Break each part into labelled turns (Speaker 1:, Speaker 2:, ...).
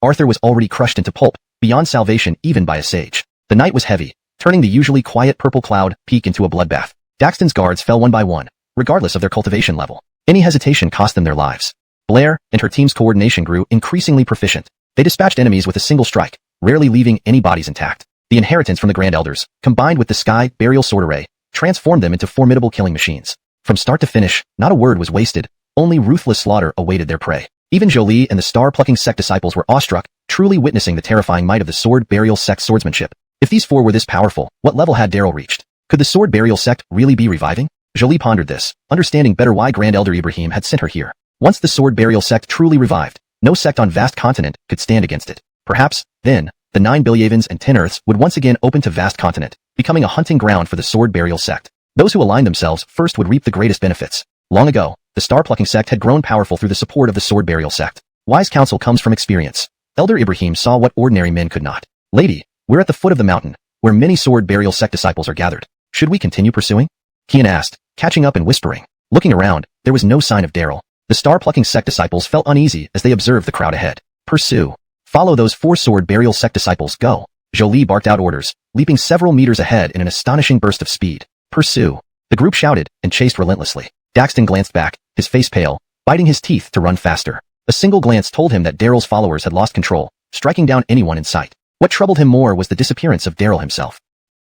Speaker 1: Arthur was already crushed into pulp, beyond salvation even by a sage. The night was heavy, turning the usually quiet purple cloud peak into a bloodbath. Daxton's guards fell one by one, regardless of their cultivation level. Any hesitation cost them their lives. Blair and her team's coordination grew increasingly proficient. They dispatched enemies with a single strike, rarely leaving any bodies intact. The inheritance from the Grand Elders, combined with the Sky Burial Sword Array, transformed them into formidable killing machines. From start to finish, not a word was wasted, only ruthless slaughter awaited their prey. Even Jolie and the star-plucking sect disciples were awestruck, truly witnessing the terrifying might of the Sword Burial Sect swordsmanship. If these four were this powerful, what level had Daryl reached? Could the Sword Burial Sect really be reviving? Jolie pondered this, understanding better why Grand Elder Ibrahim had sent her here. Once the Sword Burial Sect truly revived, no sect on vast continent could stand against it. Perhaps, then, the 9 Bilyavans and 10 Earths would once again open to vast continent, becoming a hunting ground for the Sword Burial Sect. Those who aligned themselves first would reap the greatest benefits. Long ago, the Star-Plucking Sect had grown powerful through the support of the Sword Burial Sect. Wise counsel comes from experience. Elder Ibrahim saw what ordinary men could not. Lady, we're at the foot of the mountain, where many Sword Burial Sect disciples are gathered. Should we continue pursuing? Kian asked, catching up and whispering. Looking around, there was no sign of Daryl. The Star-Plucking Sect disciples felt uneasy as they observed the crowd ahead. Pursue. Follow those 4 Sword Burial Sect disciples, go. Jolie barked out orders, leaping several meters ahead in an astonishing burst of speed. Pursue. The group shouted and chased relentlessly. Daxton glanced back, his face pale, biting his teeth to run faster. A single glance told him that Daryl's followers had lost control, striking down anyone in sight. What troubled him more was the disappearance of Daryl himself.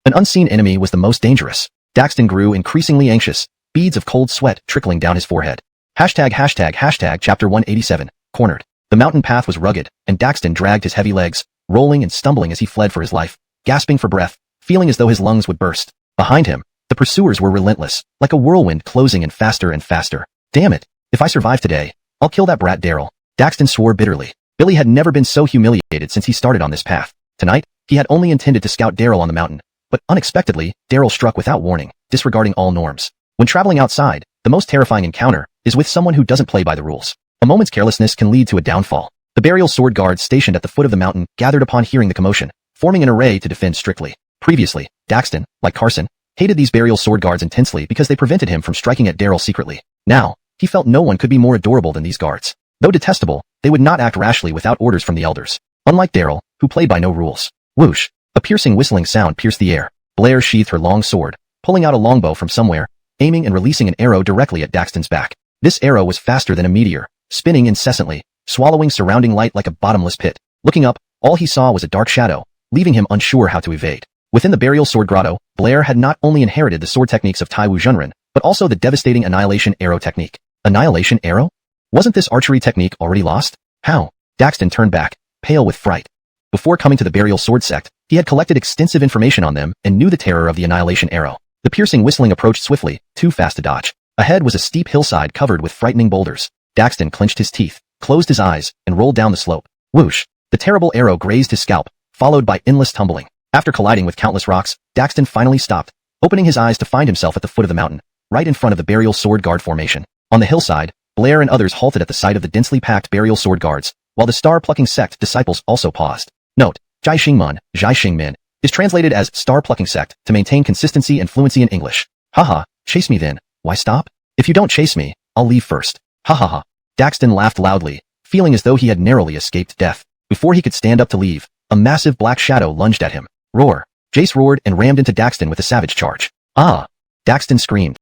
Speaker 1: An unseen enemy was the most dangerous. Daxton grew increasingly anxious, beads of cold sweat trickling down his forehead. ####Chapter 187, Cornered. The mountain path was rugged, and Daxton dragged his heavy legs, rolling and stumbling as he fled for his life, gasping for breath, feeling as though his lungs would burst. Behind him, the pursuers were relentless, like a whirlwind closing in faster and faster. Damn it, if I survive today, I'll kill that brat Daryl. Daxton swore bitterly. Billy had never been so humiliated since he started on this path. Tonight, he had only intended to scout Daryl on the mountain, but unexpectedly, Daryl struck without warning, disregarding all norms. When traveling outside, the most terrifying encounter is with someone who doesn't play by the rules. A moment's carelessness can lead to a downfall. The burial sword guards stationed at the foot of the mountain gathered upon hearing the commotion, forming an array to defend strictly. Previously, Daxton, like Carson, hated these burial sword guards intensely because they prevented him from striking at Daryl secretly. Now, he felt no one could be more adorable than these guards. Though detestable, they would not act rashly without orders from the elders. Unlike Daryl, who played by no rules. Whoosh! A piercing whistling sound pierced the air. Blair sheathed her long sword, pulling out a longbow from somewhere, aiming and releasing an arrow directly at Daxton's back. This arrow was faster than a meteor, spinning incessantly, swallowing surrounding light like a bottomless pit. Looking up, all he saw was a dark shadow, leaving him unsure how to evade. Within the burial sword grotto, Blair had not only inherited the sword techniques of Taiwu Junren, but also the devastating annihilation arrow technique. Annihilation arrow? Wasn't this archery technique already lost? How? Daxton turned back, pale with fright. Before coming to the burial sword sect, he had collected extensive information on them and knew the terror of the annihilation arrow. The piercing whistling approached swiftly, too fast to dodge. Ahead was a steep hillside covered with frightening boulders. Daxton clenched his teeth, closed his eyes, and rolled down the slope. Whoosh! The terrible arrow grazed his scalp, followed by endless tumbling. After colliding with countless rocks, Daxton finally stopped, opening his eyes to find himself at the foot of the mountain, right in front of the burial sword guard formation. On the hillside, Blair and others halted at the sight of the densely packed burial sword guards, while the star-plucking sect disciples also paused. Note: Jai Xingmin, is translated as star-plucking sect to maintain consistency and fluency in English. Haha, chase me then. Why stop? If you don't chase me, I'll leave first. Ha ha ha. Daxton laughed loudly, feeling as though he had narrowly escaped death. Before he could stand up to leave, a massive black shadow lunged at him. Roar! Jace roared and rammed into Daxton with a savage charge. Ah! Daxton screamed.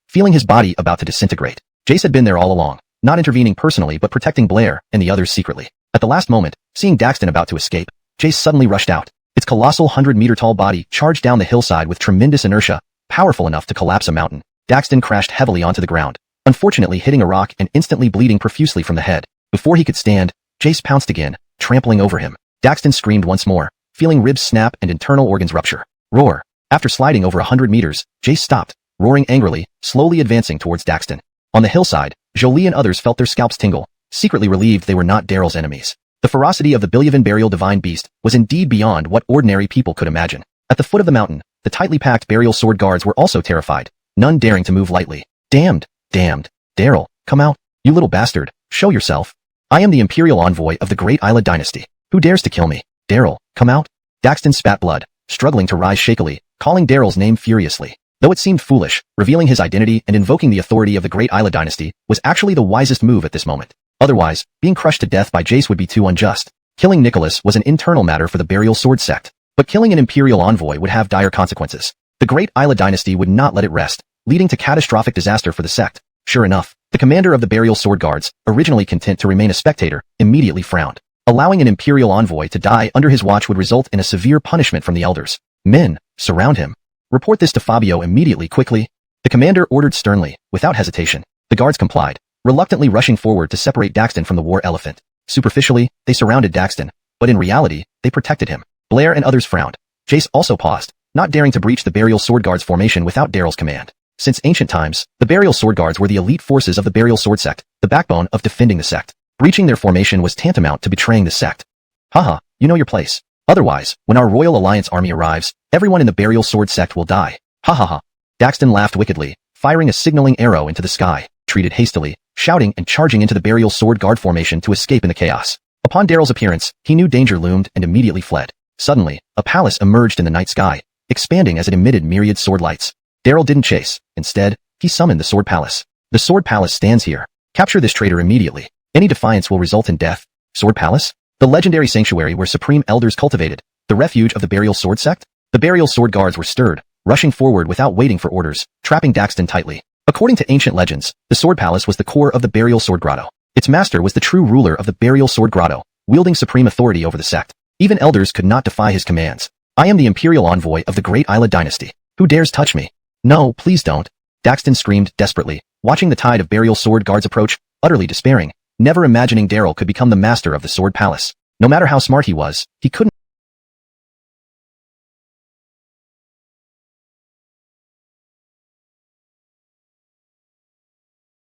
Speaker 1: Feeling his body about to disintegrate. Jace had been there all along, not intervening personally but protecting Blair and the others secretly. At the last moment, seeing Daxton about to escape, Jace suddenly rushed out. Its colossal 100-meter-tall body charged down the hillside with tremendous inertia, powerful enough to collapse a mountain. Daxton crashed heavily onto the ground, unfortunately hitting a rock and instantly bleeding profusely from the head. Before he could stand, Jace pounced again, trampling over him. Daxton screamed once more, feeling ribs snap and internal organs rupture. Roar! After sliding over 100 meters, Jace stopped, roaring angrily, slowly advancing towards Daxton. On the hillside, Jolie and others felt their scalps tingle, secretly relieved they were not Daryl's enemies. The ferocity of the Bilyavan burial divine beast was indeed beyond what ordinary people could imagine. At the foot of the mountain, the tightly packed burial sword guards were also terrified, none daring to move lightly. Damned! Daryl, come out, you little bastard, show yourself. I am the imperial envoy of the great Isla dynasty. Who dares to kill me? Daryl, come out. Daxton spat blood, struggling to rise shakily, calling Daryl's name furiously. Though it seemed foolish, revealing his identity and invoking the authority of the great Isla dynasty was actually the wisest move at this moment. Otherwise, being crushed to death by Jace would be too unjust. Killing Nicholas was an internal matter for the Burial Sword sect, but killing an imperial envoy would have dire consequences. The great Isla dynasty would not let it rest, leading to catastrophic disaster for the sect. Sure enough, the commander of the Burial Sword Guards, originally content to remain a spectator, immediately frowned. Allowing an imperial envoy to die under his watch would result in a severe punishment from the elders. Men, surround him. Report this to Fabio immediately quickly. The commander ordered sternly, without hesitation. The guards complied, reluctantly rushing forward to separate Daxton from the war elephant. Superficially, they surrounded Daxton, but in reality, they protected him. Blair and others frowned. Jace also paused, not daring to breach the Burial Sword Guards formation without Daryl's command. Since ancient times, the Burial Sword Guards were the elite forces of the Burial Sword sect, the backbone of defending the sect. Breaching their formation was tantamount to betraying the sect. Haha, you know your place. Otherwise, when our Royal Alliance army arrives, everyone in the Burial Sword sect will die. Ha ha ha. Daxton laughed wickedly, firing a signaling arrow into the sky, treated hastily, shouting and charging into the Burial Sword Guard formation to escape in the chaos. Upon Daryl's appearance, he knew danger loomed and immediately fled. Suddenly, a palace emerged in the night sky, expanding as it emitted myriad sword lights. Daryl didn't chase. Instead, he summoned the Sword Palace. The Sword Palace stands here. Capture this traitor immediately. Any defiance will result in death. Sword Palace? The legendary sanctuary where supreme elders cultivated, the refuge of the Burial Sword sect? The Burial Sword Guards were stirred, rushing forward without waiting for orders, trapping Daxton tightly. According to ancient legends, the Sword Palace was the core of the Burial Sword Grotto. Its master was the true ruler of the Burial Sword Grotto, wielding supreme authority over the sect. Even elders could not defy his commands. I am the imperial envoy of the great Isla dynasty. Who dares touch me? No, please don't. Daxton screamed desperately, watching the tide of Burial Sword Guards approach, utterly despairing, never imagining Daryl could become the master of the Sword Palace. No matter how smart he was, he couldn't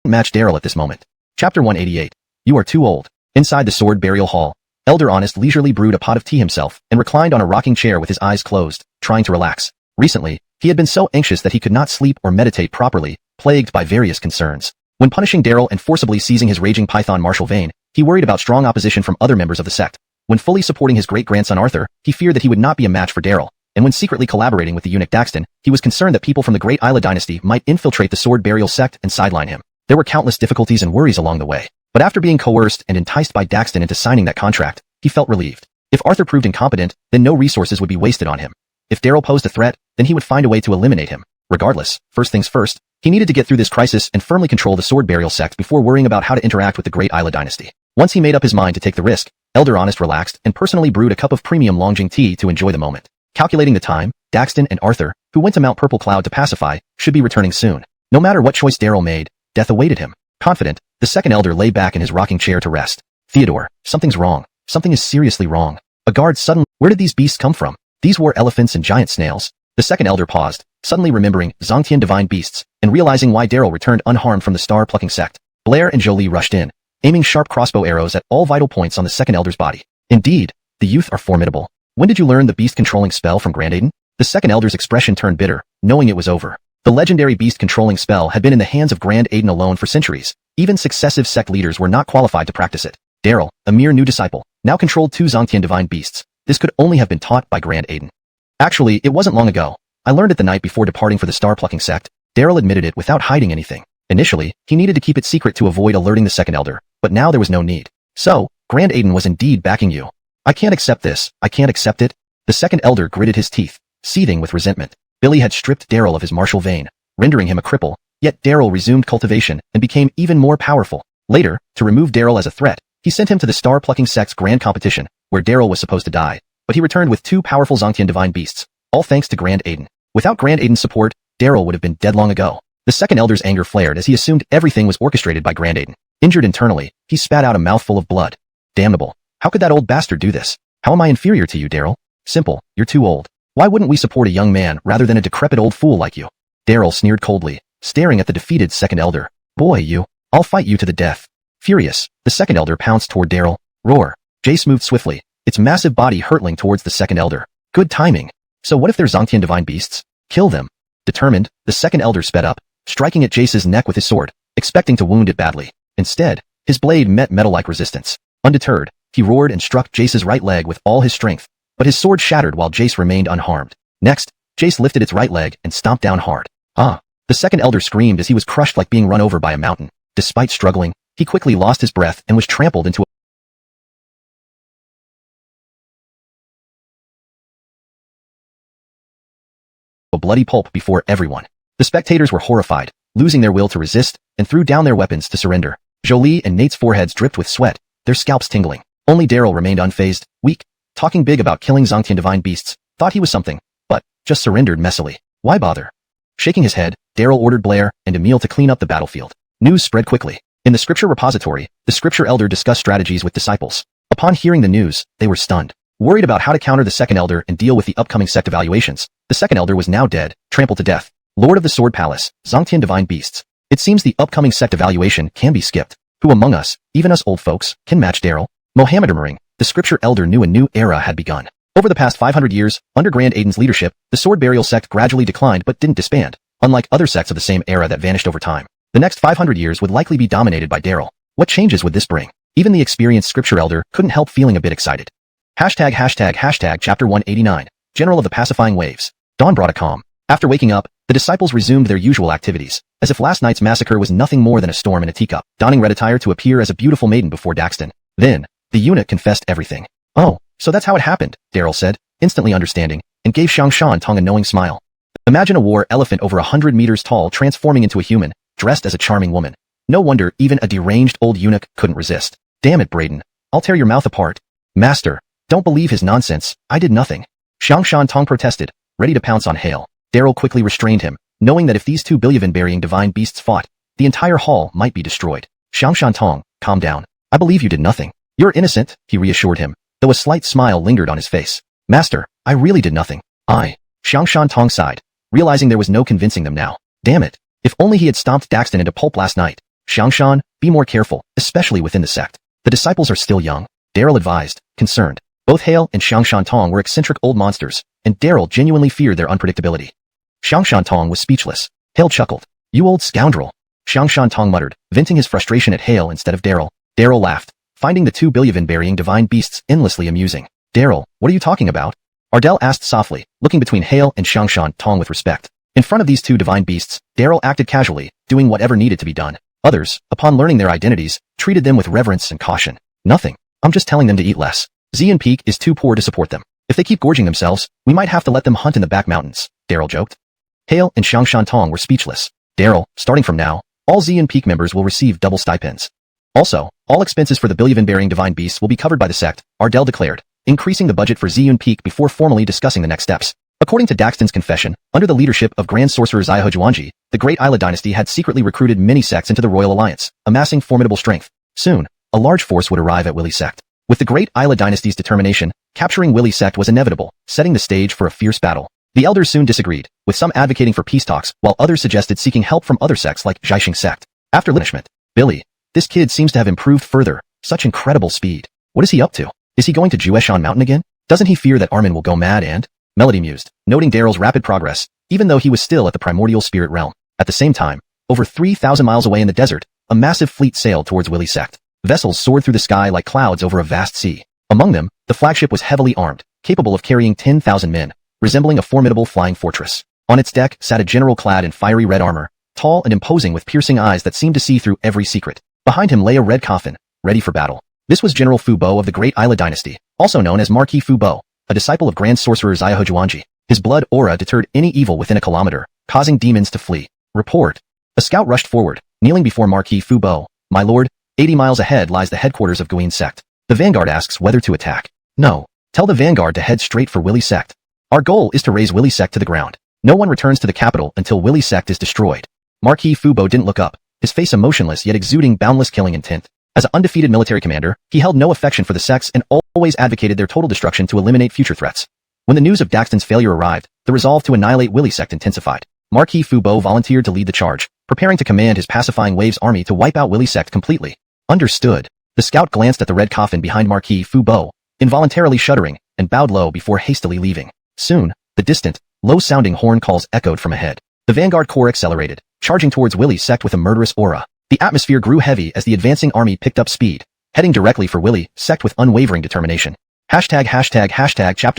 Speaker 1: match Daryl at this moment. Chapter 188. You are too old. Inside the Sword Burial Hall, Elder Honest leisurely brewed a pot of tea himself and reclined on a rocking chair with his eyes closed, trying to relax. Recently, he had been so anxious that he could not sleep or meditate properly, plagued by various concerns. When punishing Daryl and forcibly seizing his raging python Marshal Vane, he worried about strong opposition from other members of the sect. When fully supporting his great-grandson Arthur, he feared that he would not be a match for Daryl. And when secretly collaborating with the eunuch Daxton, he was concerned that people from the great Isla dynasty might infiltrate the Sword Burial sect and sideline him. There were countless difficulties and worries along the way. But after being coerced and enticed by Daxton into signing that contract, he felt relieved. If Arthur proved incompetent, then no resources would be wasted on him. If Daryl posed a threat, then he would find a way to eliminate him. Regardless, first things first, he needed to get through this crisis and firmly control the Sword Burial sect before worrying about how to interact with the great Isla dynasty. Once he made up his mind to take the risk, Elder Honest relaxed and personally brewed a cup of premium Longjing tea to enjoy the moment. Calculating the time, Daxton and Arthur, who went to Mount Purple Cloud to pacify, should be returning soon. No matter what choice Daryl made, death awaited him. Confident, the second elder lay back in his rocking chair to rest. Theodore, something's wrong. Something is seriously wrong. A guard suddenly— Where did these beasts come from? These were elephants and giant snails. The second elder paused, suddenly remembering Zongtian divine beasts, and realizing why Daryl returned unharmed from the star-plucking sect. Blair and Jolie rushed in, aiming sharp crossbow arrows at all vital points on the second elder's body. Indeed, the youth are formidable. When did you learn the beast-controlling spell from Grand Aiden? The second elder's expression turned bitter, knowing it was over. The legendary beast-controlling spell had been in the hands of Grand Aiden alone for centuries. Even successive sect leaders were not qualified to practice it. Daryl, a mere new disciple, now controlled 2 Zongtian divine beasts. This could only have been taught by Grand Aiden. Actually, it wasn't long ago. I learned it the night before departing for the star-plucking sect. Daryl admitted it without hiding anything. Initially, he needed to keep it secret to avoid alerting the second elder, but now there was no need. So, Grand Aiden was indeed backing you. I can't accept this. I can't accept it. The second elder gritted his teeth, seething with resentment. Billy had stripped Daryl of his martial vein, rendering him a cripple, yet Daryl resumed cultivation and became even more powerful. Later, to remove Daryl as a threat, he sent him to the star-plucking sect's grand competition, where Daryl was supposed to die, but he returned with 2 powerful Zongtian divine beasts, all thanks to Grand Aiden. Without Grand Aiden's support, Daryl would have been dead long ago. The second elder's anger flared as he assumed everything was orchestrated by Grand Aiden. Injured internally, he spat out a mouthful of blood. Damnable. How could that old bastard do this? How am I inferior to you, Daryl? Simple, you're too old. Why wouldn't we support a young man rather than a decrepit old fool like you? Daryl sneered coldly, staring at the defeated second elder. Boy, I'll fight you to the death. Furious, the second elder pounced toward Daryl. Roar. Jace moved swiftly, its massive body hurtling towards the second elder. Good timing. So what if they're Zongtian divine beasts? Kill them. Determined, the second elder sped up, striking at Jace's neck with his sword, expecting to wound it badly. Instead, his blade met metal-like resistance. Undeterred, he roared and struck Jace's right leg with all his strength, but his sword shattered while Jace remained unharmed. Next, Jace lifted its right leg and stomped down hard. Ah! The second elder screamed as he was crushed like being run over by a mountain. Despite struggling, he quickly lost his breath and was trampled into a bloody pulp before everyone. The spectators were horrified, losing their will to resist, and threw down their weapons to surrender. Jolie and Nate's foreheads dripped with sweat, their scalps tingling. Only Daryl remained unfazed, weak, talking big about killing Zongtian divine beasts, thought he was something, but just surrendered messily. Why bother? Shaking his head, Daryl ordered Blair and Emil to clean up the battlefield. News spread quickly. In the scripture repository, the scripture elder discussed strategies with disciples. Upon hearing the news, they were stunned. Worried about how to counter the second elder and deal with the upcoming sect evaluations, the second elder was now dead, trampled to death. Lord of the Sword Palace, Zongtian divine beasts. It seems the upcoming sect evaluation can be skipped. Who among us, even us old folks, can match Daryl? Mohammedamering, the scripture elder knew a new era had begun. Over the past 500 years, under Grand Aiden's leadership, the sword burial sect gradually declined but didn't disband, unlike other sects of the same era that vanished over time. The next 500 years would likely be dominated by Daryl. What changes would this bring? Even the experienced scripture elder couldn't help feeling a bit excited. Chapter 189, General of the Pacifying Waves. Dawn brought a calm. After waking up, the disciples resumed their usual activities, as if last night's massacre was nothing more than a storm in a teacup, donning red attire to appear as a beautiful maiden before Daxton. Then, the eunuch confessed everything. Oh, so that's how it happened, Daryl said, instantly understanding, and gave Xiangshan Tong a knowing smile. Imagine a war elephant over 100 meters tall transforming into a human, dressed as a charming woman. No wonder even a deranged old eunuch couldn't resist. Damn it, Brayden. I'll tear your mouth apart. Master, don't believe his nonsense. I did nothing. Xiangshan Tong protested, ready to pounce on Hale. Daryl quickly restrained him, knowing that if these two billion-burying divine beasts fought, the entire hall might be destroyed. Xiangshan Tong, calm down. I believe you did nothing. You're innocent, he reassured him, though a slight smile lingered on his face. Master, I really did nothing. Xiangshan Tong sighed, realizing there was no convincing them now. Damn it. If only he had stomped Daxton into pulp last night. Xiangshan, be more careful, especially within the sect. The disciples are still young, Daryl advised, concerned. Both Hale and Xiangshan Tong were eccentric old monsters, and Daryl genuinely feared their unpredictability. Xiangshan Tong was speechless. Hale chuckled. You old scoundrel. Xiangshan Tong muttered, venting his frustration at Hale instead of Daryl. Daryl laughed, finding the two billion-burying divine beasts endlessly amusing. Daryl, what are you talking about? Ardell asked softly, looking between Hale and Xiangshan Tong with respect. In front of these two divine beasts, Daryl acted casually, doing whatever needed to be done. Others, upon learning their identities, treated them with reverence and caution. Nothing. I'm just telling them to eat less. Xian Peak is too poor to support them. If they keep gorging themselves, we might have to let them hunt in the back mountains, Daryl joked. Hale and Xiangshan Tong were speechless. Daryl, starting from now, all Xian Peak members will receive double stipends. Also, all expenses for the billion-burying divine beasts will be covered by the sect, Ardell declared, increasing the budget for Xian Peak before formally discussing the next steps. According to Daxton's confession, under the leadership of Grand Sorcerer Zaihe Juanji, the Great Isla dynasty had secretly recruited many sects into the Royal Alliance, amassing formidable strength. Soon, a large force would arrive at Willy Sect. With the Great Isla dynasty's determination, capturing Willy Sect was inevitable, setting the stage for a fierce battle. The elders soon disagreed, with some advocating for peace talks, while others suggested seeking help from other sects like Zhaixing Sect. After punishment, Billy, this kid seems to have improved further, such incredible speed. What is he up to? Is he going to Jueshan Mountain again? Doesn't he fear that Armin will go mad and? Melody mused, noting Daryl's rapid progress, even though he was still at the primordial spirit realm. At the same time, over 3,000 miles away in the desert, a massive fleet sailed towards Willy Sect. Vessels soared through the sky like clouds over a vast sea. Among them, the flagship was heavily armed, capable of carrying 10,000 men, resembling a formidable flying fortress. On its deck sat a general clad in fiery red armor, tall and imposing with piercing eyes that seemed to see through every secret. Behind him lay a red coffin, ready for battle. This was General Fu Bo of the Great Isla dynasty, also known as Marquis Fu Bo, a disciple of Grand Sorcerer Zaihe Juanji. His blood aura deterred any evil within a kilometer, causing demons to flee. Report. A scout rushed forward, kneeling before Marquis Fu Bo. My lord, 80 miles ahead lies the headquarters of Guin Sect. The vanguard asks whether to attack. No. Tell the vanguard to head straight for Willy Sect. Our goal is to raise Willy Sect to the ground. No one returns to the capital until Willy Sect is destroyed. Marquis Fu Bo didn't look up, his face emotionless yet exuding boundless killing intent. As an undefeated military commander, he held no affection for the sects and always advocated their total destruction to eliminate future threats. When the news of Daxton's failure arrived, the resolve to annihilate Willy Sect intensified. Marquis Fu Bo volunteered to lead the charge, preparing to command his Pacifying Waves army to wipe out Willy Sect completely. Understood. The scout glanced at the red coffin behind Marquis Fu Bo, involuntarily shuddering, and bowed low before hastily leaving. Soon, the distant, low-sounding horn calls echoed from ahead. The vanguard corps accelerated, charging towards Willy Sect with a murderous aura. The atmosphere grew heavy as the advancing army picked up speed, heading directly for Willy Sect with unwavering determination. Chapter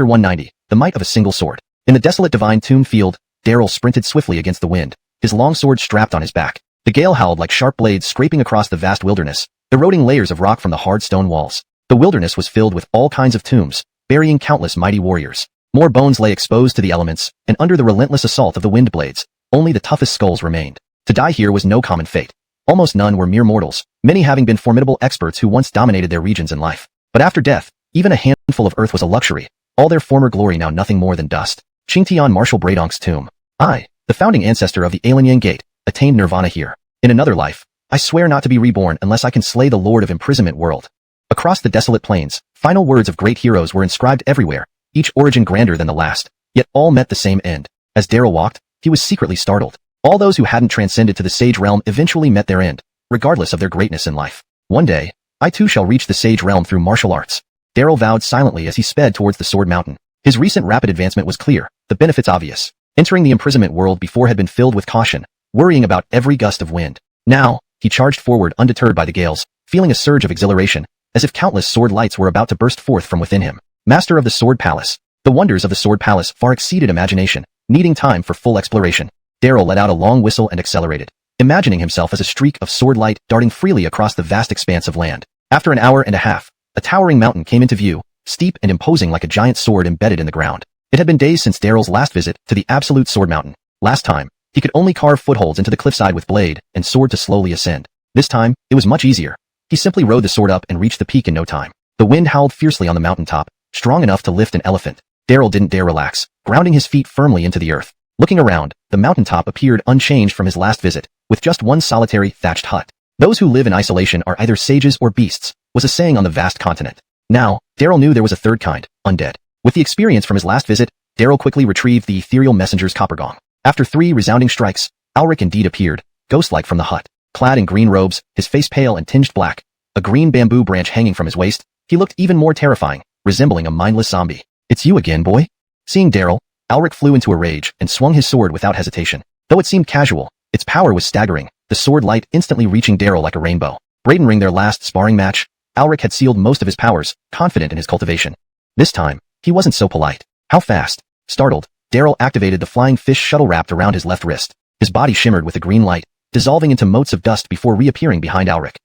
Speaker 1: 190, The Might of a Single Sword. In the desolate divine tomb field, Daryl sprinted swiftly against the wind, his long sword strapped on his back. The gale howled like sharp blades scraping across the vast wilderness, eroding layers of rock from the hard stone walls. The wilderness was filled with all kinds of tombs, burying countless mighty warriors. More bones lay exposed to the elements, and under the relentless assault of the wind blades, only the toughest skulls remained. To die here was no common fate. Almost none were mere mortals, many having been formidable experts who once dominated their regions in life. But after death, even a handful of earth was a luxury, all their former glory now nothing more than dust. Qingtian Marshal Bradonk's tomb. I, the founding ancestor of the Alienyan Gate, attained nirvana here. In another life, I swear not to be reborn unless I can slay the Lord of Imprisonment world. Across the desolate plains, final words of great heroes were inscribed everywhere, each origin grander than the last, yet all met the same end. As Daryl walked, he was secretly startled. All those who hadn't transcended to the sage realm eventually met their end, regardless of their greatness in life. One day, I too shall reach the sage realm through martial arts. Daryl vowed silently as he sped towards the Sword Mountain. His recent rapid advancement was clear, the benefits obvious. Entering the imprisonment world before had been filled with caution, worrying about every gust of wind. Now, he charged forward undeterred by the gales, feeling a surge of exhilaration, as if countless sword lights were about to burst forth from within him. Master of the Sword Palace. The wonders of the Sword Palace far exceeded imagination, needing time for full exploration. Daryl let out a long whistle and accelerated, imagining himself as a streak of sword light darting freely across the vast expanse of land. After an hour and a half, a towering mountain came into view, steep and imposing like a giant sword embedded in the ground. It had been days since Daryl's last visit to the absolute Sword Mountain. Last time, he could only carve footholds into the cliffside with blade and sword to slowly ascend. This time, it was much easier. He simply rode the sword up and reached the peak in no time. The wind howled fiercely on the mountaintop, strong enough to lift an elephant. Daryl didn't dare relax, grounding his feet firmly into the earth. Looking around, the mountaintop appeared unchanged from his last visit, with just one solitary, thatched hut. Those who live in isolation are either sages or beasts, was a saying on the vast continent. Now, Daryl knew there was a third kind, undead. With the experience from his last visit, Daryl quickly retrieved the ethereal messenger's copper gong. After 3 resounding strikes, Alric indeed appeared, ghost-like from the hut. Clad in green robes, his face pale and tinged black, a green bamboo branch hanging from his waist, he looked even more terrifying, resembling a mindless zombie. "It's you again, boy?" Seeing Daryl, Alric flew into a rage and swung his sword without hesitation. Though it seemed casual, its power was staggering, the sword light instantly reaching Daryl like a rainbow. Braden their last sparring match, Alric had sealed most of his powers, confident in his cultivation. This time, he wasn't so polite. How fast? Startled, Daryl activated the flying fish shuttle wrapped around his left wrist. His body shimmered with a green light, dissolving into motes of dust before reappearing behind Alric.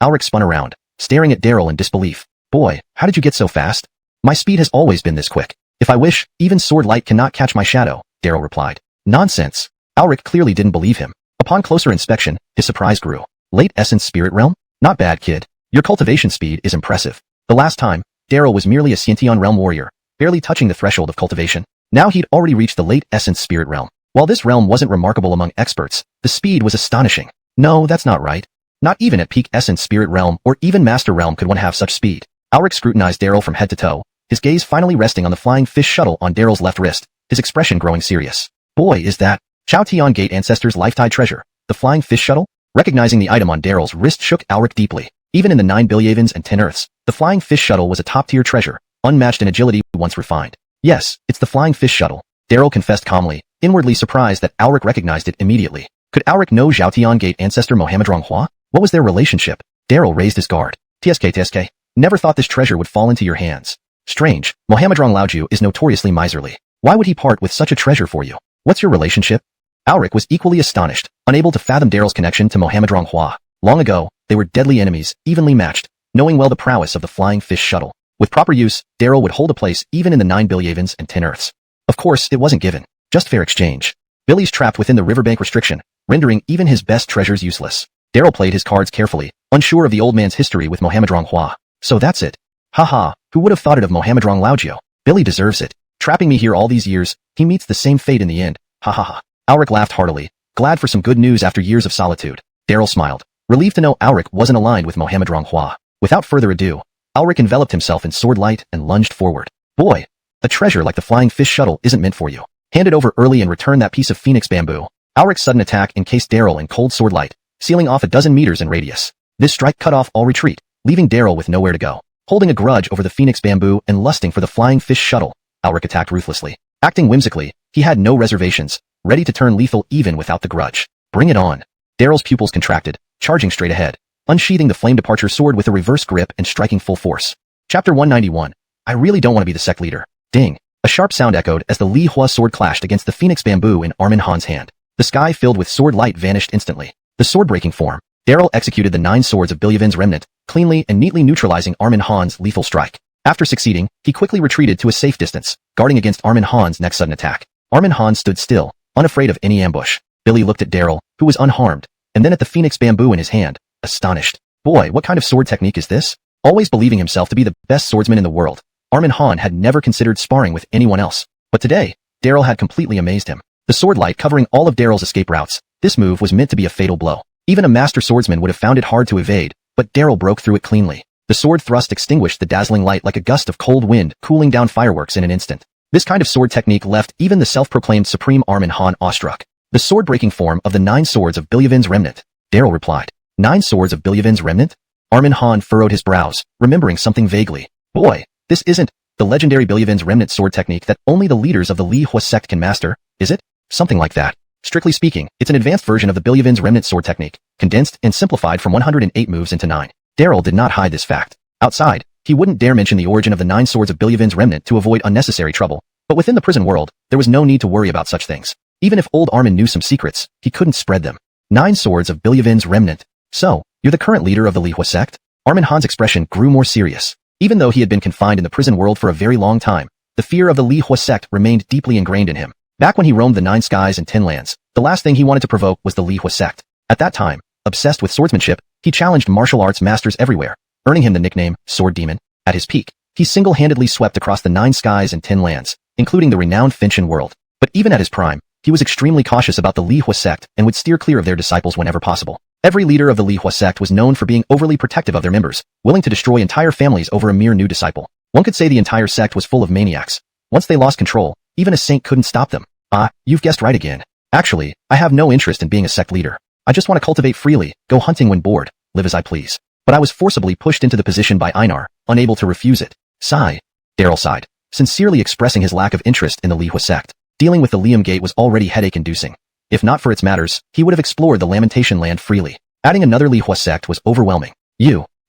Speaker 1: Alric spun around, staring at Daryl in disbelief. "Boy, how did you get so fast?" "My speed has always been this quick. If I wish, even sword light cannot catch my shadow," Daryl replied. "Nonsense." Alric clearly didn't believe him. Upon closer inspection, his surprise grew. "Late Essence Spirit Realm? Not bad, kid. Your cultivation speed is impressive." The last time, Daryl was merely a Scientian Realm warrior, barely touching the threshold of cultivation. Now he'd already reached the Late Essence Spirit Realm. While this realm wasn't remarkable among experts, the speed was astonishing. No, that's not right. Not even at peak Essence Spirit Realm or even Master Realm could one have such speed. Alric scrutinized Daryl from head to toe, his gaze finally resting on the flying fish shuttle on Daryl's left wrist, his expression growing serious. "Boy, is that Qiaotian Gate Ancestor's lifetime treasure, the flying fish shuttle?" Recognizing the item on Daryl's wrist shook Alric deeply. Even in the 9 Bilyavans and 10 Earths, the flying fish shuttle was a top-tier treasure, unmatched in agility once refined. "Yes, it's the flying fish shuttle," Daryl confessed calmly, inwardly surprised that Alric recognized it immediately. Could Alric know Qiaotian Gate Ancestor Mohammed Donghua? What was their relationship? Daryl raised his guard. TSK, never thought this treasure would fall into your hands. Strange, Mohammed Laoju is notoriously miserly. Why would he part with such a treasure for you? What's your relationship? Alric was equally astonished, unable to fathom Daryl's connection to Mohammed Donghua. Long ago, they were deadly enemies, evenly matched, knowing well the prowess of the flying fish shuttle. With proper use, Daryl would hold a place even in the 9 Bilyavans and 10 Earths. Of course, it wasn't given, just fair exchange. Billy's trapped within the riverbank restriction, rendering even his best treasures useless. Daryl played his cards carefully, unsure of the old man's history with Mohammed Donghua. So that's it. Haha, who would have thought it of Mohammed Laoju? Billy deserves it. Trapping me here all these years, he meets the same fate in the end. Ha ha ha. Alric laughed heartily, glad for some good news after years of solitude. Daryl smiled, relieved to know Alric wasn't aligned with Mohammed Donghua. Without further ado, Alric enveloped himself in sword light and lunged forward. "Boy, a treasure like the flying fish shuttle isn't meant for you. Hand it over early and return that piece of phoenix bamboo." Alric's sudden attack encased Daryl in cold sword light, sealing off a dozen meters in radius. This strike cut off all retreat, leaving Daryl with nowhere to go. Holding a grudge over the phoenix bamboo and lusting for the flying fish shuttle, Alric attacked ruthlessly. Acting whimsically, he had no reservations, ready to turn lethal even without the grudge. Bring it on. Daryl's pupils contracted, charging straight ahead, unsheathing the flame departure sword with a reverse grip and striking full force. Chapter 191. I really don't want to be the sect leader. Ding. A sharp sound echoed as the Li Hua sword clashed against the phoenix bamboo in Armin Han's hand. The sky filled with sword light vanished instantly. The sword-breaking form. Daryl executed the 9 swords of Bilyavin's remnant, cleanly and neatly neutralizing Armin Han's lethal strike. After succeeding, he quickly retreated to a safe distance, guarding against Armin Han's next sudden attack. Armin Han stood still, unafraid of any ambush. Billy looked at Daryl, who was unharmed, and then at the phoenix bamboo in his hand, astonished. Boy, what kind of sword technique is this? Always believing himself to be the best swordsman in the world, Armin Han had never considered sparring with anyone else. But today, Daryl had completely amazed him. The sword light covering all of Daryl's escape routes, this move was meant to be a fatal blow. Even a master swordsman would have found it hard to evade, but Daryl broke through it cleanly. The sword thrust extinguished the dazzling light like a gust of cold wind, cooling down fireworks in an instant. This kind of sword technique left even the self-proclaimed supreme Armin Han awestruck. The sword-breaking form of the 9 swords of Bilyavin's remnant. Daryl replied. 9 swords of Bilyavin's remnant? Armin Han furrowed his brows, remembering something vaguely. Boy, this isn't the legendary Bilyavin's remnant sword technique that only the leaders of the Donghua sect can master, is it? Something like that. Strictly speaking, it's an advanced version of the Bilyavin's remnant sword technique, condensed and simplified from 108 moves into 9. Daryl did not hide this fact. Outside, he wouldn't dare mention the origin of the 9 swords of Bilyavin's remnant to avoid unnecessary trouble. But within the prison world, there was no need to worry about such things. Even if old Armin knew some secrets, he couldn't spread them. 9 swords of Bilyavin's remnant. So, you're the current leader of the Donghua sect? Armin Han's expression grew more serious. Even though he had been confined in the prison world for a very long time, the fear of the Donghua sect remained deeply ingrained in him. Back when he roamed the 9 skies and 10 lands, the last thing he wanted to provoke was the Donghua sect. At that time, obsessed with swordsmanship, he challenged martial arts masters everywhere, earning him the nickname Sword Demon. At his peak, he single-handedly swept across the 9 skies and 10 lands, including the renowned Finshin world. But even at his prime, he was extremely cautious about the Donghua sect and would steer clear of their disciples whenever possible. Every leader of the Donghua sect was known for being overly protective of their members, willing to destroy entire families over a mere new disciple. One could say the entire sect was full of maniacs. Once they lost control, even a saint couldn't stop them. Ah, you've guessed right again. Actually, I have no interest in being a sect leader. I just want to cultivate freely, go hunting when bored, live as I please. But I was forcibly pushed into the position by Einar, unable to refuse it. Sigh. Daryl sighed, sincerely expressing his lack of interest in the Donghua sect. Dealing with the Liam Gate was already headache-inducing. If not for its matters, he would have explored the Lamentation Land freely. Adding another Donghua sect was overwhelming.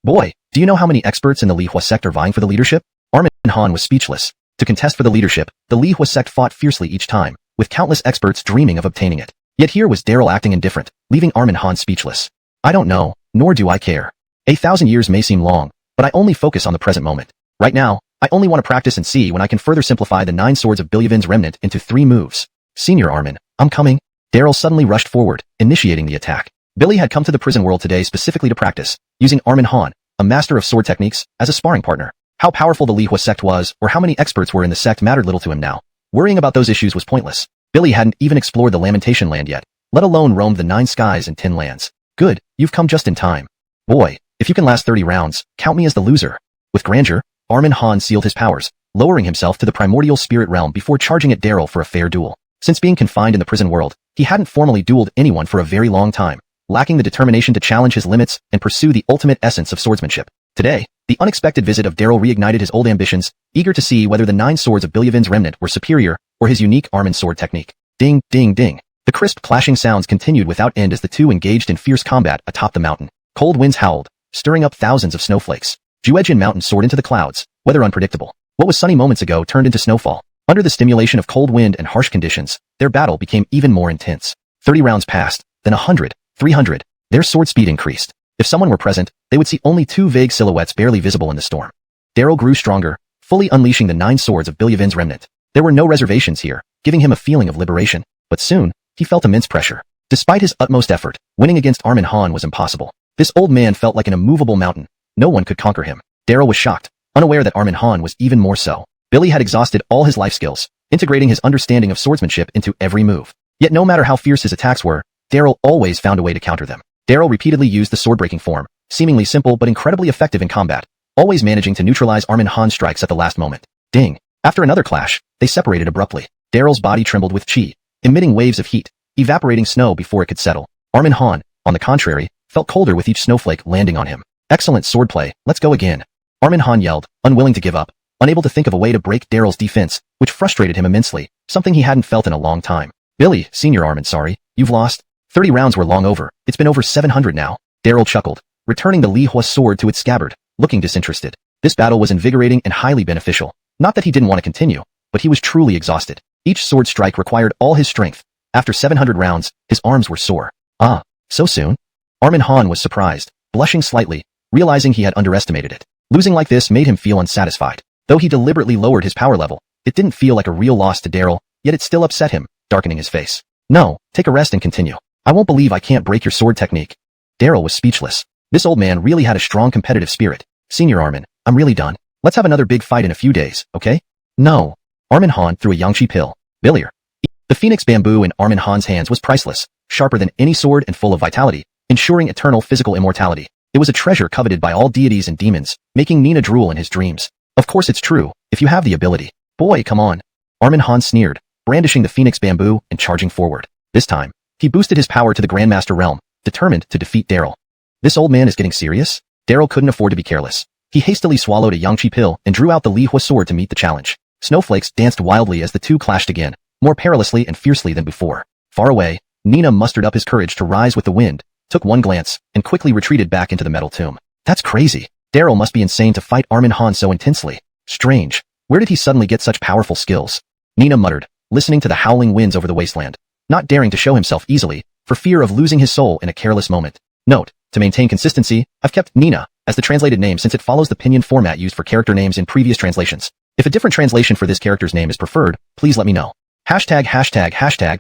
Speaker 1: Boy, do you know how many experts in the Donghua sect are vying for the leadership? Armin Han was speechless. To contest for the leadership, the Donghua sect fought fiercely each time, with countless experts dreaming of obtaining it. Yet here was Daryl acting indifferent, leaving Armin Han speechless. I don't know, nor do I care. 1,000 years may seem long, but I only focus on the present moment. Right now, I only want to practice and see when I can further simplify the 9 swords of Bilyavin's remnant into 3 moves. Senior Armin, I'm coming. Daryl suddenly rushed forward, initiating the attack. Billy had come to the prison world today specifically to practice, using Armin Han, a master of sword techniques, as a sparring partner. How powerful the Donghua sect was, or how many experts were in the sect mattered little to him now. Worrying about those issues was pointless. Billy hadn't even explored the Lamentation Land yet, let alone roamed the 9 skies and 10 lands. Good, you've come just in time. Boy, if you can last 30 rounds, count me as the loser. With grandeur, Armin Han sealed his powers, lowering himself to the primordial spirit realm before charging at Daryl for a fair duel. Since being confined in the prison world, he hadn't formally dueled anyone for a very long time, lacking the determination to challenge his limits and pursue the ultimate essence of swordsmanship. Today, the unexpected visit of Daryl reignited his old ambitions, eager to see whether the 9 swords of Bilyavin's remnant were superior, or his unique Armin sword technique. Ding, ding, ding. The crisp clashing sounds continued without end as the two engaged in fierce combat atop the mountain. Cold winds howled, stirring up thousands of snowflakes. Juejin Mountain soared into the clouds, weather unpredictable. What was sunny moments ago turned into snowfall. Under the stimulation of cold wind and harsh conditions, their battle became even more intense. 30 rounds passed, then 100, 300. Their sword speed increased. If someone were present, they would see only 2 vague silhouettes barely visible in the storm. Daryl grew stronger, fully unleashing the 9 swords of Bilyavin's remnant. There were no reservations here, giving him a feeling of liberation. But soon, he felt immense pressure. Despite his utmost effort, winning against Armin Han was impossible. This old man felt like an immovable mountain. No one could conquer him. Daryl was shocked, unaware that Armin Han was even more so. Billy had exhausted all his life skills, integrating his understanding of swordsmanship into every move. Yet no matter how fierce his attacks were, Daryl always found a way to counter them. Daryl repeatedly used the sword-breaking form, seemingly simple but incredibly effective in combat, always managing to neutralize Armin Han's strikes at the last moment. Ding! After another clash, they separated abruptly. Daryl's body trembled with chi, emitting waves of heat, evaporating snow before it could settle. Armin Han, on the contrary, felt colder with each snowflake landing on him. Excellent swordplay, let's go again. Armin Han yelled, unwilling to give up, unable to think of a way to break Daryl's defense, which frustrated him immensely, something he hadn't felt in a long time. Billy, Senior Armin, sorry, you've lost. 30 rounds were long over, it's been over 700 now. Daryl chuckled, returning the Donghua sword to its scabbard, looking disinterested. This battle was invigorating and highly beneficial. Not that he didn't want to continue, but he was truly exhausted. Each sword strike required all his strength. After 700 rounds, his arms were sore. Ah, so soon? Armin Han was surprised, blushing slightly, realizing he had underestimated it. Losing like this made him feel unsatisfied. Though he deliberately lowered his power level, it didn't feel like a real loss to Daryl, yet it still upset him, darkening his face. No, take a rest and continue. I won't believe I can't break your sword technique. Daryl was speechless. This old man really had a strong competitive spirit. Senior Armin, I'm really done. Let's have another big fight in a few days, okay? No. Armin Han threw a Yangshi pill. Billier. The phoenix bamboo in Armin Han's hands was priceless, sharper than any sword and full of vitality, ensuring eternal physical immortality. It was a treasure coveted by all deities and demons, making Nina drool in his dreams. Of course it's true, if you have the ability. Boy, come on. Armin Han sneered, brandishing the phoenix bamboo and charging forward. This time, he boosted his power to the Grandmaster realm, determined to defeat Daryl. This old man is getting serious? Daryl couldn't afford to be careless. He hastily swallowed a Yangshi pill and drew out the Li Hua sword to meet the challenge. Snowflakes danced wildly as the two clashed again, more perilously and fiercely than before. Far away, Nina mustered up his courage to rise with the wind, took one glance, and quickly retreated back into the metal tomb. That's crazy. Daryl must be insane to fight Armin Han so intensely. Strange. Where did he suddenly get such powerful skills? Nina muttered, listening to the howling winds over the wasteland, not daring to show himself easily, for fear of losing his soul in a careless moment. Note, to maintain consistency, I've kept Nina as the translated name since it follows the pinyin format used for character names in previous translations. If a different translation for this character's name is preferred, please let me know. Hashtag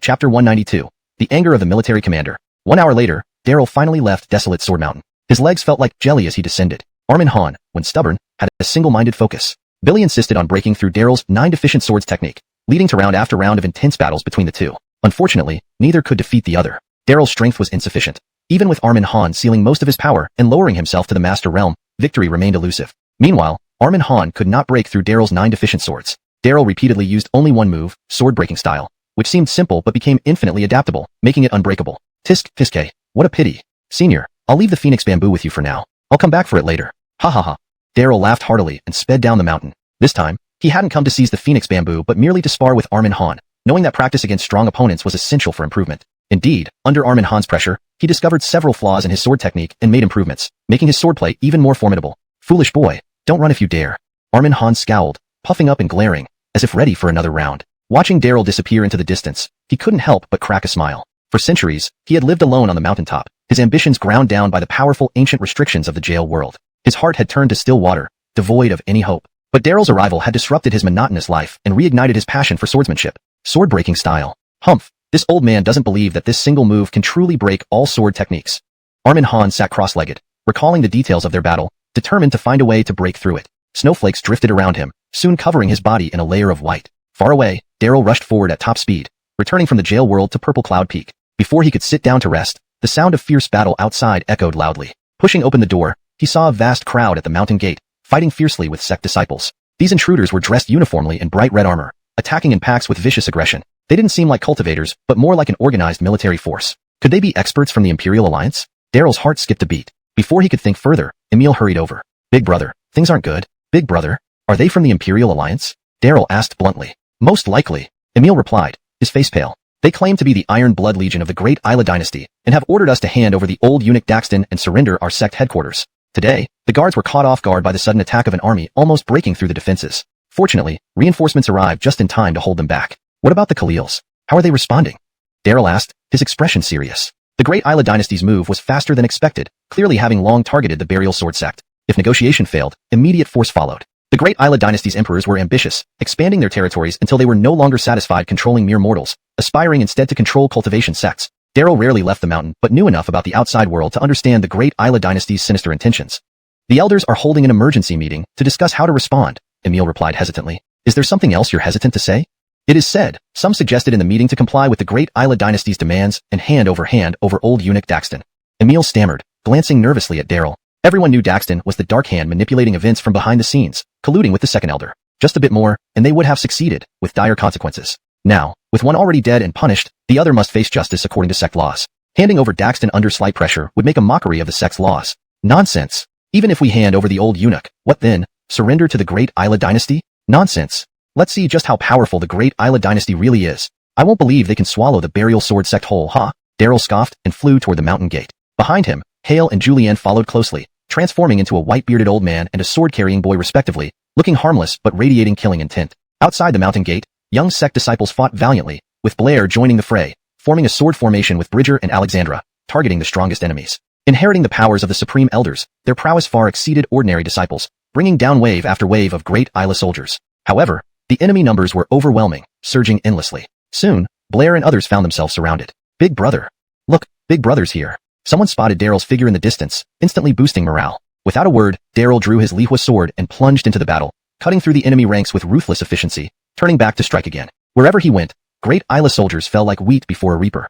Speaker 1: Chapter 192. The Anger of the Military Commander. 1 hour later, Daryl finally left desolate Sword Mountain. His legs felt like jelly as he descended. Armin Han, when stubborn, had a single-minded focus. Billy insisted on breaking through Daryl's 9 deficient swords technique, leading to round after round of intense battles between the two. Unfortunately, neither could defeat the other. Daryl's strength was insufficient. Even with Armin Han sealing most of his power and lowering himself to the Master Realm, victory remained elusive. Meanwhile, Armin Han could not break through Daryl's 9 deficient swords. Daryl repeatedly used only one move, sword-breaking style, which seemed simple but became infinitely adaptable, making it unbreakable. Tisk, Tiske, what a pity. Senior, I'll leave the phoenix bamboo with you for now. I'll come back for it later. Ha ha ha. Daryl laughed heartily and sped down the mountain. This time, he hadn't come to seize the phoenix bamboo but merely to spar with Armin Han, knowing that practice against strong opponents was essential for improvement. Indeed, under Armin Han's pressure, he discovered several flaws in his sword technique and made improvements, making his swordplay even more formidable. Foolish boy, don't run if you dare. Armin Han scowled, puffing up and glaring, as if ready for another round. Watching Daryl disappear into the distance, he couldn't help but crack a smile. For centuries, he had lived alone on the mountaintop, his ambitions ground down by the powerful ancient restrictions of the jail world. His heart had turned to still water, devoid of any hope. But Daryl's arrival had disrupted his monotonous life and reignited his passion for swordsmanship. Sword-breaking style. Humph, this old man doesn't believe that this single move can truly break all sword techniques. Armin Han sat cross-legged, recalling the details of their battle, determined to find a way to break through it. Snowflakes drifted around him, soon covering his body in a layer of white. Far away, Daryl rushed forward at top speed, returning from the jail world to Purple Cloud Peak. Before he could sit down to rest, the sound of fierce battle outside echoed loudly. Pushing open the door, he saw a vast crowd at the mountain gate, fighting fiercely with sect disciples. These intruders were dressed uniformly in bright red armor, attacking in packs with vicious aggression. They didn't seem like cultivators, but more like an organized military force. Could they be experts from the Imperial Alliance? Daryl's heart skipped a beat. Before he could think further, Emil hurried over. Big brother, things aren't good. Big brother, are they from the Imperial Alliance? Daryl asked bluntly. Most likely, Emil replied, his face pale. They claim to be the Iron Blood Legion of the Great Isla Dynasty, and have ordered us to hand over the old eunuch Daxton and surrender our sect headquarters. Today, the guards were caught off guard by the sudden attack of an army almost breaking through the defenses. Fortunately, reinforcements arrived just in time to hold them back. What about the Khalils? How are they responding? Daryl asked, his expression serious. The Great Isla Dynasty's move was faster than expected, clearly having long targeted the Burial Sword sect. If negotiation failed, immediate force followed. The Great Isla Dynasty's emperors were ambitious, expanding their territories until they were no longer satisfied controlling mere mortals, aspiring instead to control cultivation sects. Daryl rarely left the mountain, but knew enough about the outside world to understand the Great Isla Dynasty's sinister intentions. The elders are holding an emergency meeting to discuss how to respond, Emil replied hesitantly. Is there something else you're hesitant to say? It is said, some suggested in the meeting to comply with the Great Isla Dynasty's demands and hand over old eunuch Daxton. Emil stammered, glancing nervously at Daryl. Everyone knew Daxton was the Dark Hand manipulating events from behind the scenes, colluding with the second elder. Just a bit more, and they would have succeeded, with dire consequences. Now, with one already dead and punished, the other must face justice according to sect laws. Handing over Daxton under slight pressure would make a mockery of the sect's laws. Nonsense. Even if we hand over the old eunuch, what then? Surrender to the Great Isla Dynasty? Nonsense. Let's see just how powerful the Great Isla Dynasty really is. I won't believe they can swallow the Burial Sword sect whole, huh? Daryl scoffed and flew toward the mountain gate. Behind him, Hale and Julianne followed closely, transforming into a white-bearded old man and a sword-carrying boy respectively, looking harmless but radiating killing intent. Outside the mountain gate, young sect disciples fought valiantly, with Blair joining the fray, forming a sword formation with Bridger and Alexandra, targeting the strongest enemies. Inheriting the powers of the Supreme Elders, their prowess far exceeded ordinary disciples, bringing down wave after wave of great Isla soldiers. However, the enemy numbers were overwhelming, surging endlessly. Soon, Blair and others found themselves surrounded. Big Brother. Look, Big Brother's here. Someone spotted Daryl's figure in the distance, instantly boosting morale. Without a word, Daryl drew his Lihua sword and plunged into the battle, cutting through the enemy ranks with ruthless efficiency, turning back to strike again. Wherever he went, great Isla soldiers fell like wheat before a reaper.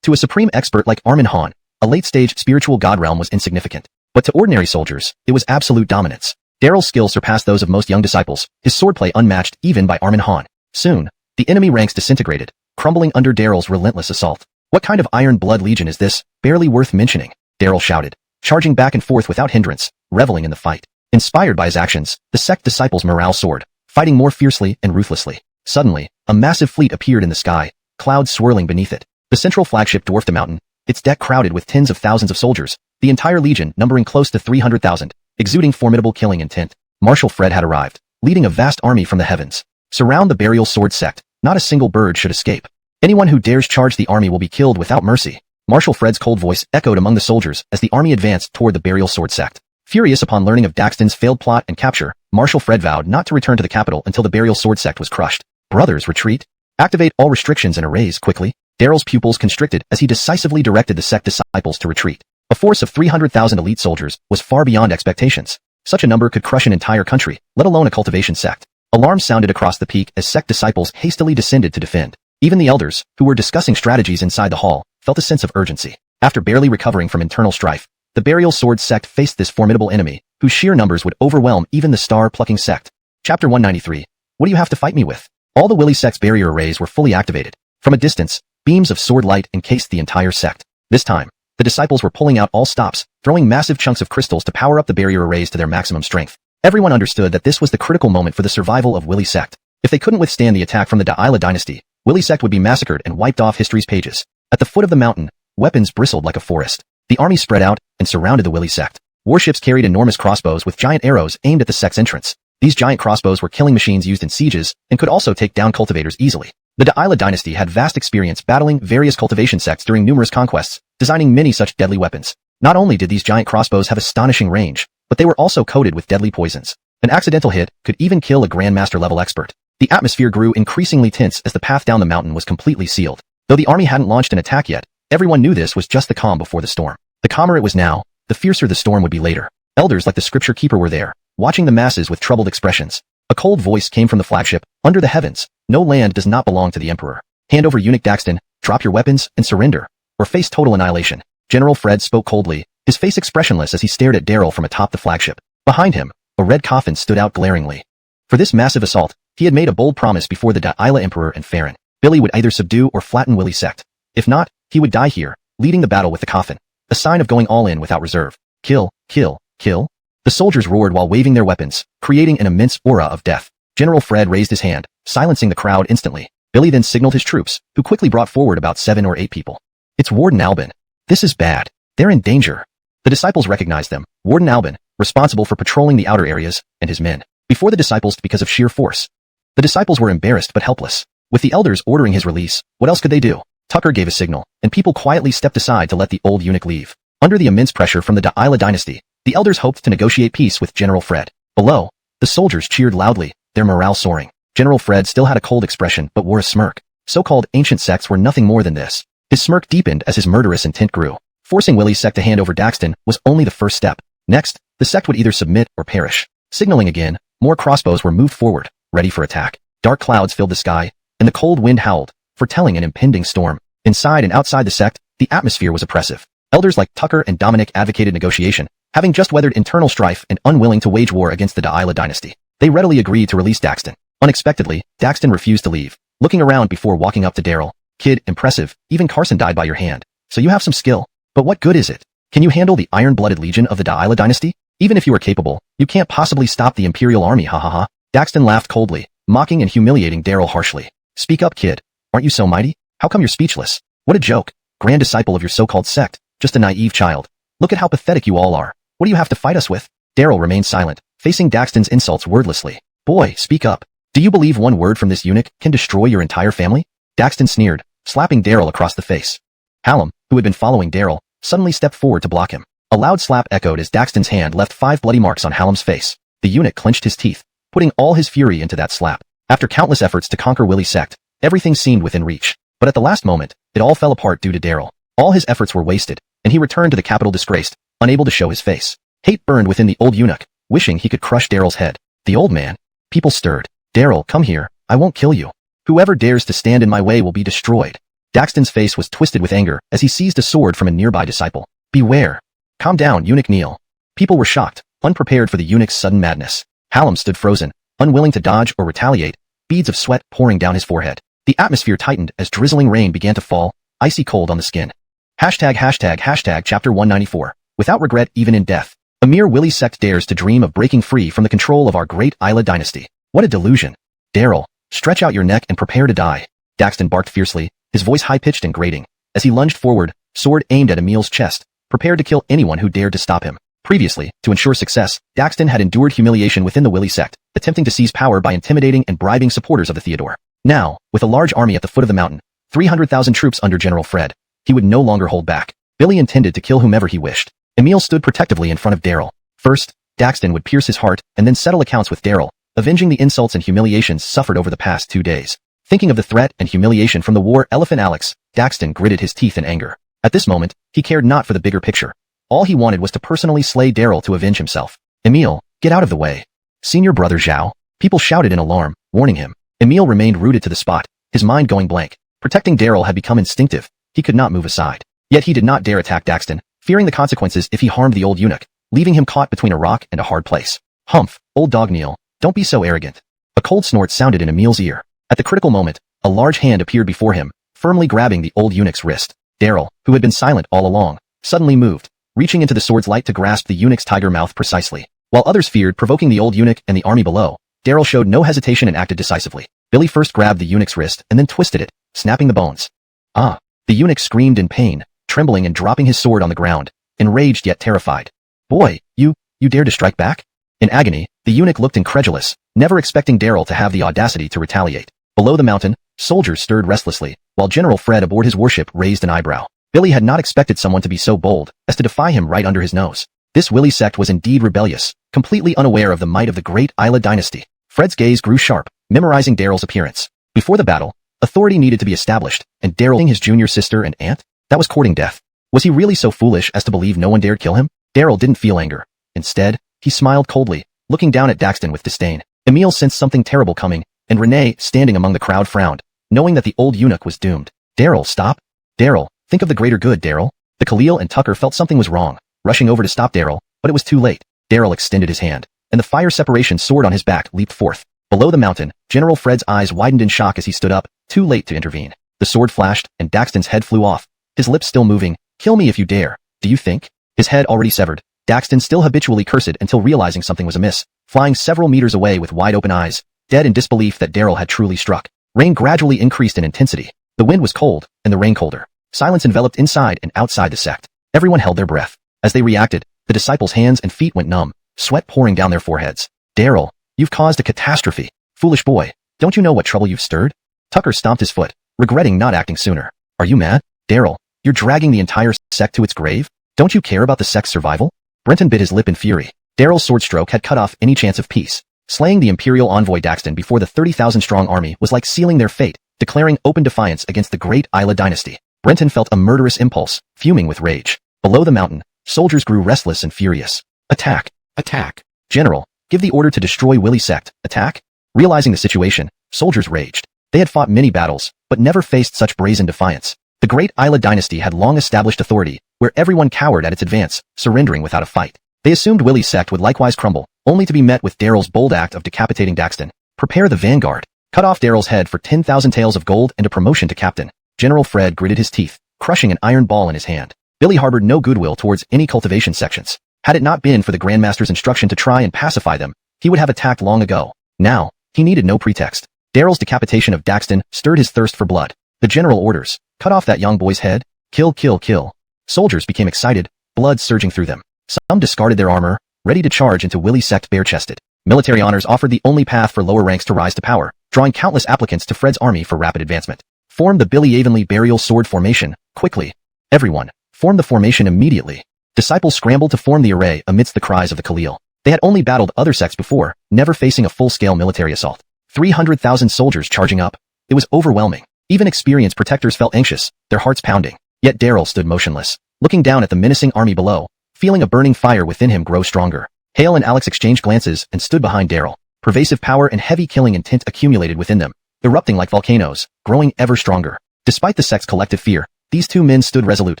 Speaker 1: To a supreme expert like Armin Han, a late-stage spiritual god realm was insignificant. But to ordinary soldiers, it was absolute dominance. Daryl's skills surpassed those of most young disciples, his swordplay unmatched even by Armin Han. Soon, the enemy ranks disintegrated, crumbling under Daryl's relentless assault. What kind of Iron Blood Legion is this? Barely worth mentioning, Daryl shouted, charging back and forth without hindrance, reveling in the fight. Inspired by his actions, the sect disciples' morale soared, fighting more fiercely and ruthlessly. Suddenly, a massive fleet appeared in the sky, clouds swirling beneath it. The central flagship dwarfed a mountain, its deck crowded with tens of thousands of soldiers, the entire legion numbering close to 300,000, exuding formidable killing intent. Marshal Fred had arrived, leading a vast army from the heavens. Surround the burial sword sect, not a single bird should escape. Anyone who dares charge the army will be killed without mercy. Marshal Fred's cold voice echoed among the soldiers as the army advanced toward the burial sword sect. Furious upon learning of Daxton's failed plot and capture, Marshal Fred vowed not to return to the capital until the burial sword sect was crushed. Brothers, retreat. Activate all restrictions and arrays quickly. Daryl's pupils constricted as he decisively directed the sect disciples to retreat. A force of 300,000 elite soldiers was far beyond expectations. Such a number could crush an entire country, let alone a cultivation sect. Alarms sounded across the peak as sect disciples hastily descended to defend. Even the elders, who were discussing strategies inside the hall, felt a sense of urgency. After barely recovering from internal strife, the burial sword sect faced this formidable enemy, whose sheer numbers would overwhelm even the star-plucking sect. Chapter 193. What do you have to fight me with? All the Willy sect's barrier arrays were fully activated. From a distance, beams of sword light encased the entire sect. This time, the disciples were pulling out all stops, throwing massive chunks of crystals to power up the barrier arrays to their maximum strength. Everyone understood that this was the critical moment for the survival of Willy sect. If they couldn't withstand the attack from the Da'ila dynasty, Willy sect would be massacred and wiped off history's pages. At the foot of the mountain, weapons bristled like a forest. The army spread out and surrounded the Willy sect. Warships carried enormous crossbows with giant arrows aimed at the sect's entrance. These giant crossbows were killing machines used in sieges and could also take down cultivators easily. The Da'ila dynasty had vast experience battling various cultivation sects during numerous conquests, designing many such deadly weapons. Not only did these giant crossbows have astonishing range, but they were also coated with deadly poisons. An accidental hit could even kill a Grandmaster-level expert. The atmosphere grew increasingly tense as the path down the mountain was completely sealed. Though the army hadn't launched an attack yet, everyone knew this was just the calm before the storm. The calmer it was now, the fiercer the storm would be later. Elders like the scripture keeper were there, watching the masses with troubled expressions. A cold voice came from the flagship. Under the heavens, no land does not belong to the Emperor. Hand over eunuch Daxton, drop your weapons, and surrender, or face total annihilation. General Fred spoke coldly, his face expressionless as he stared at Daryl from atop the flagship. Behind him, a red coffin stood out glaringly. For this massive assault, he had made a bold promise before the Da'ila Emperor and Farron. Billy would either subdue or flatten Willy sect. If not, he would die here, leading the battle with the coffin. A sign of going all in without reserve. Kill, kill, kill. The soldiers roared while waving their weapons, creating an immense aura of death. General Fred raised his hand, silencing the crowd instantly. Billy then signaled his troops, who quickly brought forward about 7 or 8 people. It's Warden Albin. This is bad. They're in danger. The disciples recognized them. Warden Albin, responsible for patrolling the outer areas, and his men. Before the disciples because of sheer force. The disciples were embarrassed but helpless. With the elders ordering his release, what else could they do? Tucker gave a signal, and people quietly stepped aside to let the old eunuch leave. Under the immense pressure from the Da'ila dynasty, the elders hoped to negotiate peace with General Fred. Below, the soldiers cheered loudly, their morale soaring. General Fred still had a cold expression but wore a smirk. So-called ancient sects were nothing more than this. His smirk deepened as his murderous intent grew. Forcing Willy's sect to hand over Daxton was only the first step. Next, the sect would either submit or perish. Signaling again, more crossbows were moved forward, ready for attack. Dark clouds filled the sky, and the cold wind howled, foretelling an impending storm. Inside and outside the sect, the atmosphere was oppressive. Elders like Tucker and Dominic advocated negotiation, having just weathered internal strife and unwilling to wage war against the Da'ila dynasty. They readily agreed to release Daxton. Unexpectedly, Daxton refused to leave, looking around before walking up to Daryl. Kid, impressive, even Carson died by your hand. So you have some skill. But what good is it? Can you handle the iron-blooded legion of the Da'ila dynasty? Even if you are capable, you can't possibly stop the Imperial army, ha ha ha. Daxton laughed coldly, mocking and humiliating Daryl harshly. Speak up, kid. Aren't you so mighty? How come you're speechless? What a joke. Grand disciple of your so-called sect, just a naive child. Look at how pathetic you all are. What do you have to fight us with? Daryl remained silent, facing Daxton's insults wordlessly. Boy, speak up. Do you believe one word from this eunuch can destroy your entire family? Daxton sneered, slapping Daryl across the face. Hallam, who had been following Daryl, suddenly stepped forward to block him. A loud slap echoed as Daxton's hand left 5 bloody marks on Hallam's face. The eunuch clenched his teeth, putting all his fury into that slap. After countless efforts to conquer Willie's sect, everything seemed within reach. But at the last moment, it all fell apart due to Daryl. All his efforts were wasted, and he returned to the capital disgraced, unable to show his face. Hate burned within the old eunuch, wishing he could crush Daryl's head. The old man. People stirred. Daryl, come here, I won't kill you. Whoever dares to stand in my way will be destroyed. Daxton's face was twisted with anger as he seized a sword from a nearby disciple. Beware. Calm down, eunuch Neil. People were shocked, unprepared for the eunuch's sudden madness. Hallam stood frozen, unwilling to dodge or retaliate, beads of sweat pouring down his forehead. The atmosphere tightened as drizzling rain began to fall, icy cold on the skin. Hashtag chapter 194. Without regret even in death. A mere Willie sect dares to dream of breaking free from the control of our great Isla dynasty. What a delusion. Daryl, stretch out your neck and prepare to die. Daxton barked fiercely, his voice high-pitched and grating. As he lunged forward, sword aimed at Emil's chest, prepared to kill anyone who dared to stop him. Previously, to ensure success, Daxton had endured humiliation within the Willie sect, attempting to seize power by intimidating and bribing supporters of the Theodore. Now, with a large army at the foot of the mountain, 300,000 troops under General Fred, he would no longer hold back. Billy intended to kill whomever he wished. Emil stood protectively in front of Daryl. First, Daxton would pierce his heart and then settle accounts with Daryl, avenging the insults and humiliations suffered over the past 2 days. Thinking of the threat and humiliation from the war elephant Alex, Daxton gritted his teeth in anger. At this moment, he cared not for the bigger picture. All he wanted was to personally slay Daryl to avenge himself. Emil, get out of the way. Senior brother Zhao. People shouted in alarm, warning him. Emil remained rooted to the spot, his mind going blank. Protecting Daryl had become instinctive. He could not move aside. Yet he did not dare attack Daxton, fearing the consequences if he harmed the old eunuch, leaving him caught between a rock and a hard place. Humph, old dog Neil, don't be so arrogant. A cold snort sounded in Emil's ear. At the critical moment, a large hand appeared before him, firmly grabbing the old eunuch's wrist. Daryl, who had been silent all along, suddenly moved, reaching into the sword's light to grasp the eunuch's tiger mouth precisely. While others feared provoking the old eunuch and the army below, Daryl showed no hesitation and acted decisively. Billy first grabbed the eunuch's wrist and then twisted it, snapping the bones. Ah! The eunuch screamed in pain, trembling and dropping his sword on the ground, enraged yet terrified. Boy, you dared to strike back? In agony, the eunuch looked incredulous, never expecting Daryl to have the audacity to retaliate. Below the mountain, soldiers stirred restlessly, while General Fred aboard his warship raised an eyebrow. Billy had not expected someone to be so bold as to defy him right under his nose. This Willie sect was indeed rebellious, completely unaware of the might of the great Isla dynasty. Fred's gaze grew sharp, memorizing Daryl's appearance. Before the battle, authority needed to be established, and Daryl his junior sister and aunt? That was courting death. Was he really so foolish as to believe no one dared kill him? Daryl didn't feel anger. Instead, he smiled coldly, looking down at Daxton with disdain. Emil sensed something terrible coming, and Renee, standing among the crowd, frowned, knowing that the old eunuch was doomed. Daryl, stop. Daryl, think of the greater good, Daryl. The Khalil and Tucker felt something was wrong, rushing over to stop Daryl, but it was too late. Daryl extended his hand, and the fire separation sword on his back leaped forth. Below the mountain, General Fred's eyes widened in shock as he stood up, too late to intervene. The sword flashed, and Daxton's head flew off, his lips still moving. Kill me if you dare. Do you think? His head already severed. Daxton still habitually cursed until realizing something was amiss, flying several meters away with wide-open eyes, dead in disbelief that Daryl had truly struck. Rain gradually increased in intensity. The wind was cold, and the rain colder. Silence enveloped inside and outside the sect. Everyone held their breath. As they reacted, the disciples' hands and feet went numb, sweat pouring down their foreheads. Daryl, you've caused a catastrophe. Foolish boy, don't you know what trouble you've stirred? Tucker stomped his foot, regretting not acting sooner. Are you mad? Daryl, you're dragging the entire sect to its grave? Don't you care about the sect's survival? Brenton bit his lip in fury. Daryl's sword stroke had cut off any chance of peace. Slaying the Imperial envoy Daxton before the 30,000-strong army was like sealing their fate, declaring open defiance against the great Isla dynasty. Brenton felt a murderous impulse, fuming with rage. Below the mountain, soldiers grew restless and furious. Attack! Attack! General, give the order to destroy Willie sect. Attack! Realizing the situation, soldiers raged. They had fought many battles, but never faced such brazen defiance. The great Isla dynasty had long established authority, where everyone cowered at its advance, surrendering without a fight. They assumed Willie's sect would likewise crumble, only to be met with Daryl's bold act of decapitating Daxton. Prepare the vanguard. Cut off Daryl's head for 10,000 taels of gold and a promotion to captain. General Fred gritted his teeth, crushing an iron ball in his hand. Billy harbored no goodwill towards any cultivation sections. Had it not been for the Grandmaster's instruction to try and pacify them, he would have attacked long ago. Now, he needed no pretext. Daryl's decapitation of Daxton stirred his thirst for blood. The general orders, cut off that young boy's head. Kill, kill, kill. Soldiers became excited, blood surging through them. Some discarded their armor, ready to charge into Willie's sect bare-chested. Military honors offered the only path for lower ranks to rise to power, drawing countless applicants to Fred's army for rapid advancement. Form the Billy Evenly burial sword formation, quickly. Everyone, form the formation immediately. Disciples scrambled to form the array amidst the cries of the Khalil. They had only battled other sects before, never facing a full-scale military assault. 300,000 soldiers charging up. It was overwhelming. Even experienced protectors felt anxious, their hearts pounding. Yet Daryl stood motionless, looking down at the menacing army below, feeling a burning fire within him grow stronger. Hale and Alex exchanged glances and stood behind Daryl. Pervasive power and heavy killing intent accumulated within them, erupting like volcanoes, growing ever stronger. Despite the sect's collective fear, these two men stood resolute.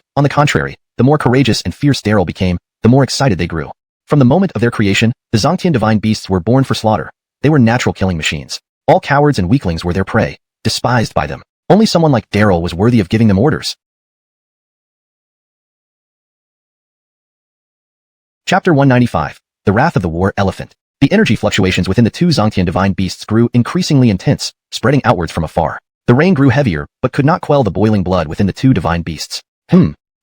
Speaker 1: On the contrary, the more courageous and fierce Daryl became, the more excited they grew. From the moment of their creation, the Zongtian divine beasts were born for slaughter. They were natural killing machines. All cowards and weaklings were their prey, despised by them. Only someone like Daryl was worthy of giving them orders. Chapter 195. The Wrath of the War Elephant. The energy fluctuations within the two Zongtian divine beasts grew increasingly intense, spreading outwards from afar. The rain grew heavier, but could not quell the boiling blood within the two divine beasts.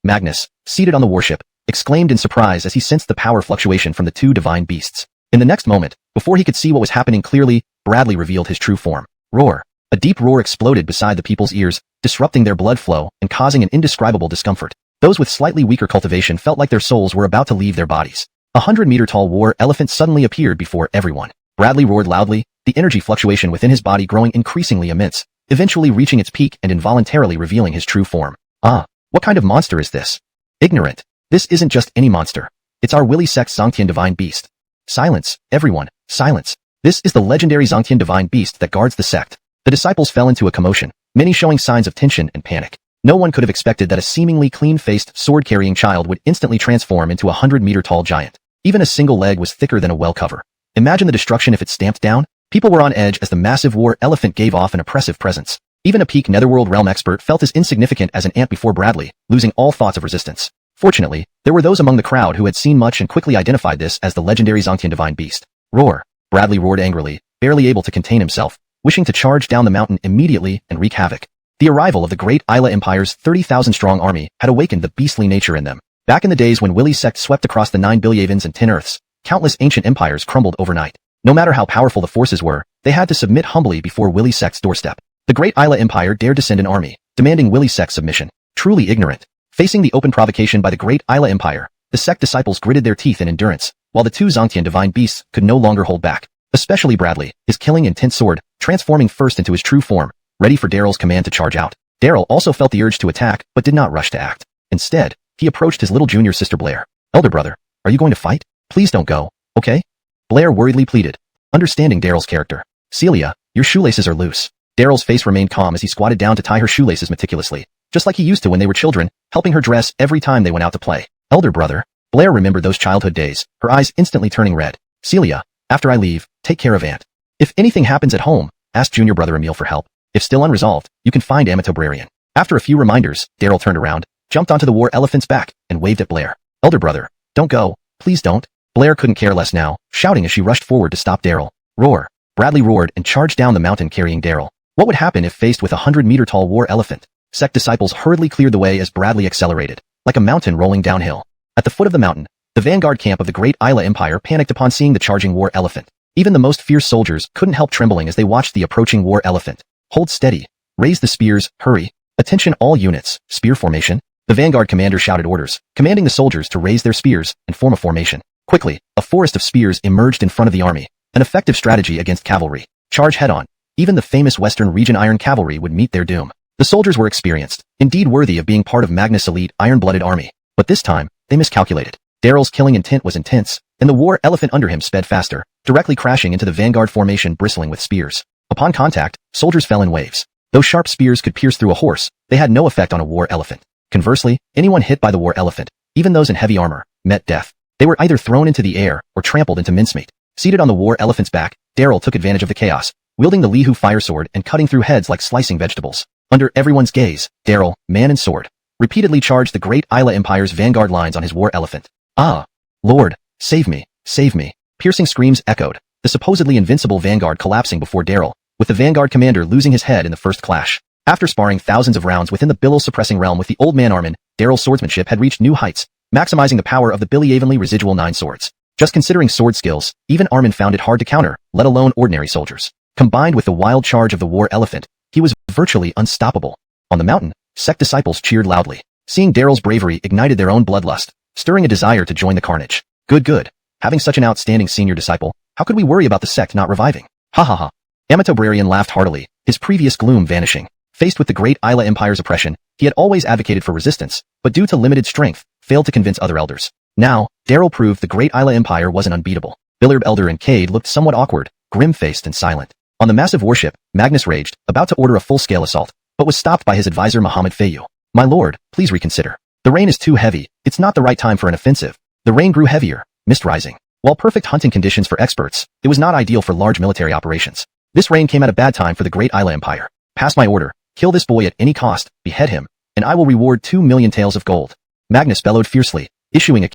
Speaker 1: Magnus, seated on the warship, exclaimed in surprise as he sensed the power fluctuation from the two divine beasts. In the next moment, before he could see what was happening clearly, Bradley revealed his true form. Roar. A deep roar exploded beside the people's ears, disrupting their blood flow and causing an indescribable discomfort. Those with slightly weaker cultivation felt like their souls were about to leave their bodies. A 100-meter-tall war elephant suddenly appeared before everyone. Bradley roared loudly, the energy fluctuation within his body growing increasingly immense, eventually reaching its peak and involuntarily revealing his true form. What kind of monster is this? Ignorant. This isn't just any monster. It's our Willy Sect's Zongtian divine beast. Silence, everyone, silence. This is the legendary Zongtian divine beast that guards the sect. The disciples fell into a commotion, many showing signs of tension and panic. No one could have expected that a seemingly clean-faced, sword-carrying child would instantly transform into a 100-meter-tall giant. Even a single leg was thicker than a well cover. Imagine the destruction if it stamped down. People were on edge as the massive war elephant gave off an oppressive presence. Even a peak netherworld realm expert felt as insignificant as an ant before Bradley, losing all thoughts of resistance. Fortunately, there were those among the crowd who had seen much and quickly identified this as the legendary Zongtian divine beast. Roar. Bradley roared angrily, barely able to contain himself, wishing to charge down the mountain immediately and wreak havoc. The arrival of the great Isla Empire's 30,000-strong army had awakened the beastly nature in them. Back in the days when Willy's sect swept across the 9 Bilyavans and 10 Earths, countless ancient empires crumbled overnight. No matter how powerful the forces were, they had to submit humbly before Willy's sect's doorstep. The great Isla Empire dared to send an army, demanding Willy's sect's submission. Truly ignorant. Facing the open provocation by the great Isla Empire, the sect disciples gritted their teeth in endurance, while the two Zongtian divine beasts could no longer hold back. Especially Bradley, his killing intent sword, transforming first into his true form, ready for Daryl's command to charge out. Daryl also felt the urge to attack, but did not rush to act. Instead, he approached his little junior sister Blair. Elder brother, are you going to fight? Please don't go, okay? Blair worriedly pleaded, understanding Daryl's character. Celia, your shoelaces are loose. Daryl's face remained calm as he squatted down to tie her shoelaces meticulously, just like he used to when they were children, helping her dress every time they went out to play. Elder brother. Blair remembered those childhood days, her eyes instantly turning red. Celia, after I leave, take care of Aunt. If anything happens at home, ask junior brother Emil for help. If still unresolved, you can find Amatobrarian. After a few reminders, Daryl turned around, jumped onto the war elephant's back, and waved at Blair. Elder brother, don't go, please don't. Blair couldn't care less now, shouting as she rushed forward to stop Daryl. Roar. Bradley roared and charged down the mountain carrying Daryl. What would happen if faced with a 100-meter-tall war elephant? Sect disciples hurriedly cleared the way as Bradley accelerated, like a mountain rolling downhill. At the foot of the mountain, the vanguard camp of the great Isla Empire panicked upon seeing the charging war elephant. Even the most fierce soldiers couldn't help trembling as they watched the approaching war elephant. Hold steady. Raise the spears, hurry. Attention all units, spear formation. The vanguard commander shouted orders, commanding the soldiers to raise their spears and form a formation. Quickly, a forest of spears emerged in front of the army, an effective strategy against cavalry. Charge head-on. Even the famous Western Region Iron Cavalry would meet their doom. The soldiers were experienced, indeed worthy of being part of Magnus' elite iron-blooded army. But this time, they miscalculated. Daryl's killing intent was intense, and the war elephant under him sped faster, directly crashing into the vanguard formation bristling with spears. Upon contact, soldiers fell in waves. Though sharp spears could pierce through a horse, they had no effect on a war elephant. Conversely, anyone hit by the war elephant, even those in heavy armor, met death. They were either thrown into the air or trampled into mincemeat. Seated on the war elephant's back, Daryl took advantage of the chaos, wielding the Lihu fire sword and cutting through heads like slicing vegetables. Under everyone's gaze, Daryl, man and sword, repeatedly charged the great Isla Empire's vanguard lines on his war elephant. Ah! Lord, save me, save me. Piercing screams echoed, the supposedly invincible vanguard collapsing before Daryl, with the vanguard commander losing his head in the first clash. After sparring thousands of rounds within the billow-suppressing realm with the old man Armin, Daryl's swordsmanship had reached new heights, maximizing the power of the Billy Evenly residual 9 swords. Just considering sword skills, even Armin found it hard to counter, let alone ordinary soldiers. Combined with the wild charge of the war elephant, He was virtually unstoppable. On the mountain, sect disciples cheered loudly. Seeing Daryl's bravery ignited their own bloodlust, stirring a desire to join the carnage. Good. Having such an outstanding senior disciple, how could we worry about the sect not reviving? Ha ha ha. Amitobrarian laughed heartily, his previous gloom vanishing. Faced with the great Isla Empire's oppression, he had always advocated for resistance, but due to limited strength, failed to convince other elders. Now, Daryl proved the great Isla Empire wasn't unbeatable. Billard Elder and Cade looked somewhat awkward, grim-faced and silent. On the massive warship, Magnus raged, about to order a full-scale assault, but was stopped by his advisor Muhammad Fayu. My lord, please reconsider. The rain is too heavy, it's not the right time for an offensive. The rain grew heavier, mist rising. While perfect hunting conditions for experts, it was not ideal for large military operations. This rain came at a bad time for the great Isla Empire. Pass my order, kill this boy at any cost, behead him, and I will reward 2 million taels of gold. Magnus bellowed fiercely, issuing a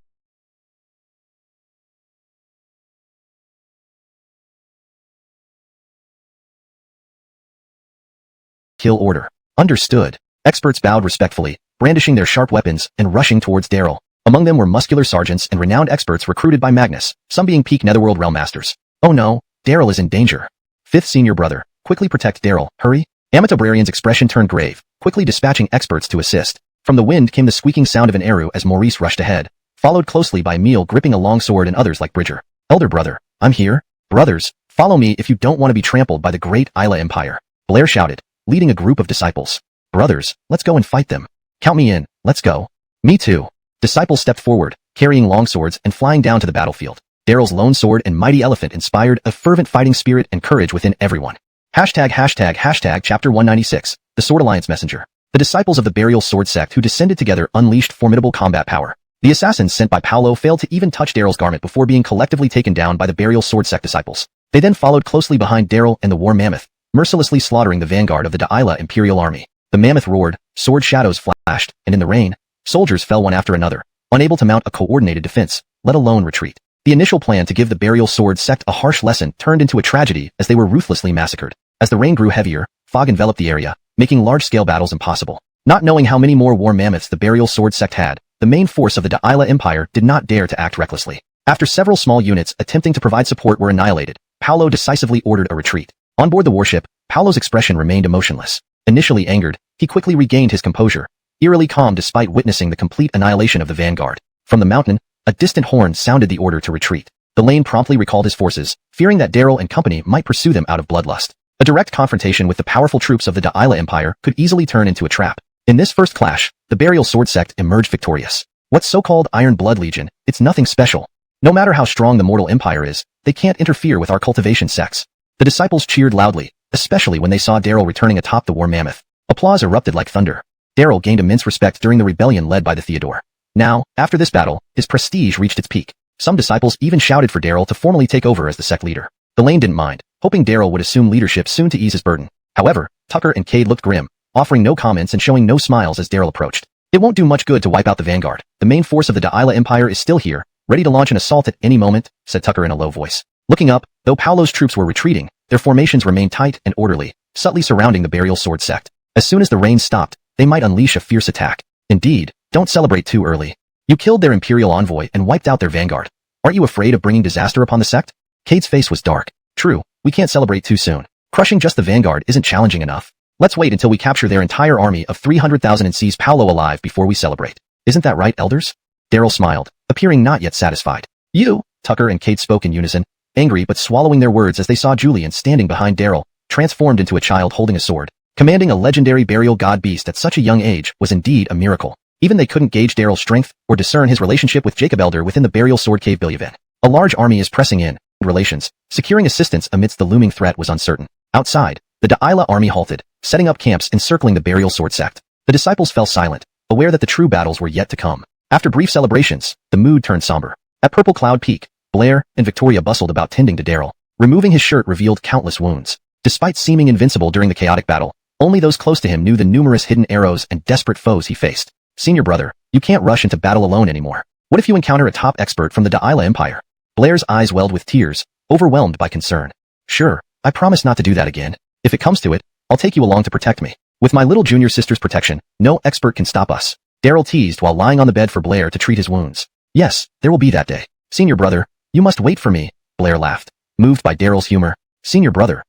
Speaker 1: kill order. Understood. Experts bowed respectfully, brandishing their sharp weapons and rushing towards Daryl. Among them were muscular sergeants and renowned experts recruited by Magnus, some being peak Netherworld realm masters. Oh no, Daryl is in danger. Fifth senior brother, quickly protect Daryl, hurry. Amitobrarian's expression turned grave, quickly dispatching experts to assist. From the wind came the squeaking sound of an arrow as Maurice rushed ahead, followed closely by Emil gripping a long sword and others like Bridger. Elder brother, I'm here. Brothers, follow me if you don't want to be trampled by the great Isla Empire. Blair shouted, leading a group of disciples. Brothers, let's go and fight them. Count me in, let's go. Me too. Disciples stepped forward, carrying long swords and flying down to the battlefield. Daryl's lone sword and mighty elephant inspired a fervent fighting spirit and courage within everyone. Hashtag chapter 196, the Sword Alliance Messenger. The disciples of the Burial Sword Sect who descended together unleashed formidable combat power. The assassins sent by Paolo failed to even touch Daryl's garment before being collectively taken down by the Burial Sword Sect disciples. They then followed closely behind Daryl and the War Mammoth, mercilessly slaughtering the vanguard of the Da'ila Imperial Army. The mammoth roared, sword shadows flashed, and in the rain, soldiers fell one after another, unable to mount a coordinated defense, let alone retreat. The initial plan to give the Burial Sword Sect a harsh lesson turned into a tragedy as they were ruthlessly massacred. As the rain grew heavier, fog enveloped the area, making large-scale battles impossible. Not knowing how many more war mammoths the Burial Sword Sect had, the main force of the Da'ila Empire did not dare to act recklessly. After several small units attempting to provide support were annihilated, Paolo decisively ordered a retreat. On board the warship, Paolo's expression remained emotionless. Initially angered, he quickly regained his composure, eerily calm despite witnessing the complete annihilation of the vanguard. From the mountain, a distant horn sounded the order to retreat. The Lane promptly recalled his forces, fearing that Daryl and company might pursue them out of bloodlust. A direct confrontation with the powerful troops of the Da'ila Empire could easily turn into a trap. In this first clash, the Burial Sword Sect emerged victorious. What's so-called Iron Blood Legion? It's nothing special. No matter how strong the mortal empire is, they can't interfere with our cultivation sects. The disciples cheered loudly, especially when they saw Daryl returning atop the War Mammoth. Applause erupted like thunder. Daryl gained immense respect during the rebellion led by the Theodore. Now, after this battle, his prestige reached its peak. Some disciples even shouted for Daryl to formally take over as the sect leader. The Lane didn't mind, hoping Daryl would assume leadership soon to ease his burden. However, Tucker and Cade looked grim, offering no comments and showing no smiles as Daryl approached. It won't do much good to wipe out the vanguard. The main force of the Da'ila Empire is still here, ready to launch an assault at any moment, said Tucker in a low voice. Looking up, though Paolo's troops were retreating, their formations remained tight and orderly, subtly surrounding the Burial Sword Sect. As soon as the rain stopped, they might unleash a fierce attack. Indeed, don't celebrate too early. You killed their Imperial envoy and wiped out their vanguard. Aren't you afraid of bringing disaster upon the sect? Cade's face was dark. True, we can't celebrate too soon. Crushing just the vanguard isn't challenging enough. Let's wait until we capture their entire army of 300,000 and seize Paolo alive before we celebrate. Isn't that right, elders? Daryl smiled, appearing not yet satisfied. You, Tucker and Cade spoke in unison, angry but swallowing their words as they saw Julian standing behind Daryl, transformed into a child holding a sword. Commanding a legendary burial god beast at such a young age was indeed a miracle. Even they couldn't gauge Daryl's strength or discern his relationship with Jacob Elder within the Burial Sword Cave Bilyavan. A large army is pressing in. Relations. Securing assistance amidst the looming threat was uncertain. Outside, the Da'ila army halted, setting up camps encircling the Burial Sword Sect. The disciples fell silent, aware that the true battles were yet to come. After brief celebrations, the mood turned somber. At Purple Cloud Peak, Blair and Victoria bustled about tending to Daryl. Removing his shirt revealed countless wounds. Despite seeming invincible during the chaotic battle, only those close to him knew the numerous hidden arrows and desperate foes he faced. Senior brother, you can't rush into battle alone anymore. What if you encounter a top expert from the Da'ila Empire? Blair's eyes welled with tears, overwhelmed by concern. Sure, I promise not to do that again. If it comes to it, I'll take you along to protect me. With my little junior sister's protection, no expert can stop us. Daryl teased while lying on the bed for Blair to treat his wounds. Yes, there will be that day. Senior brother, you must wait for me, Blair laughed, moved by Daryl's humor. Senior brother.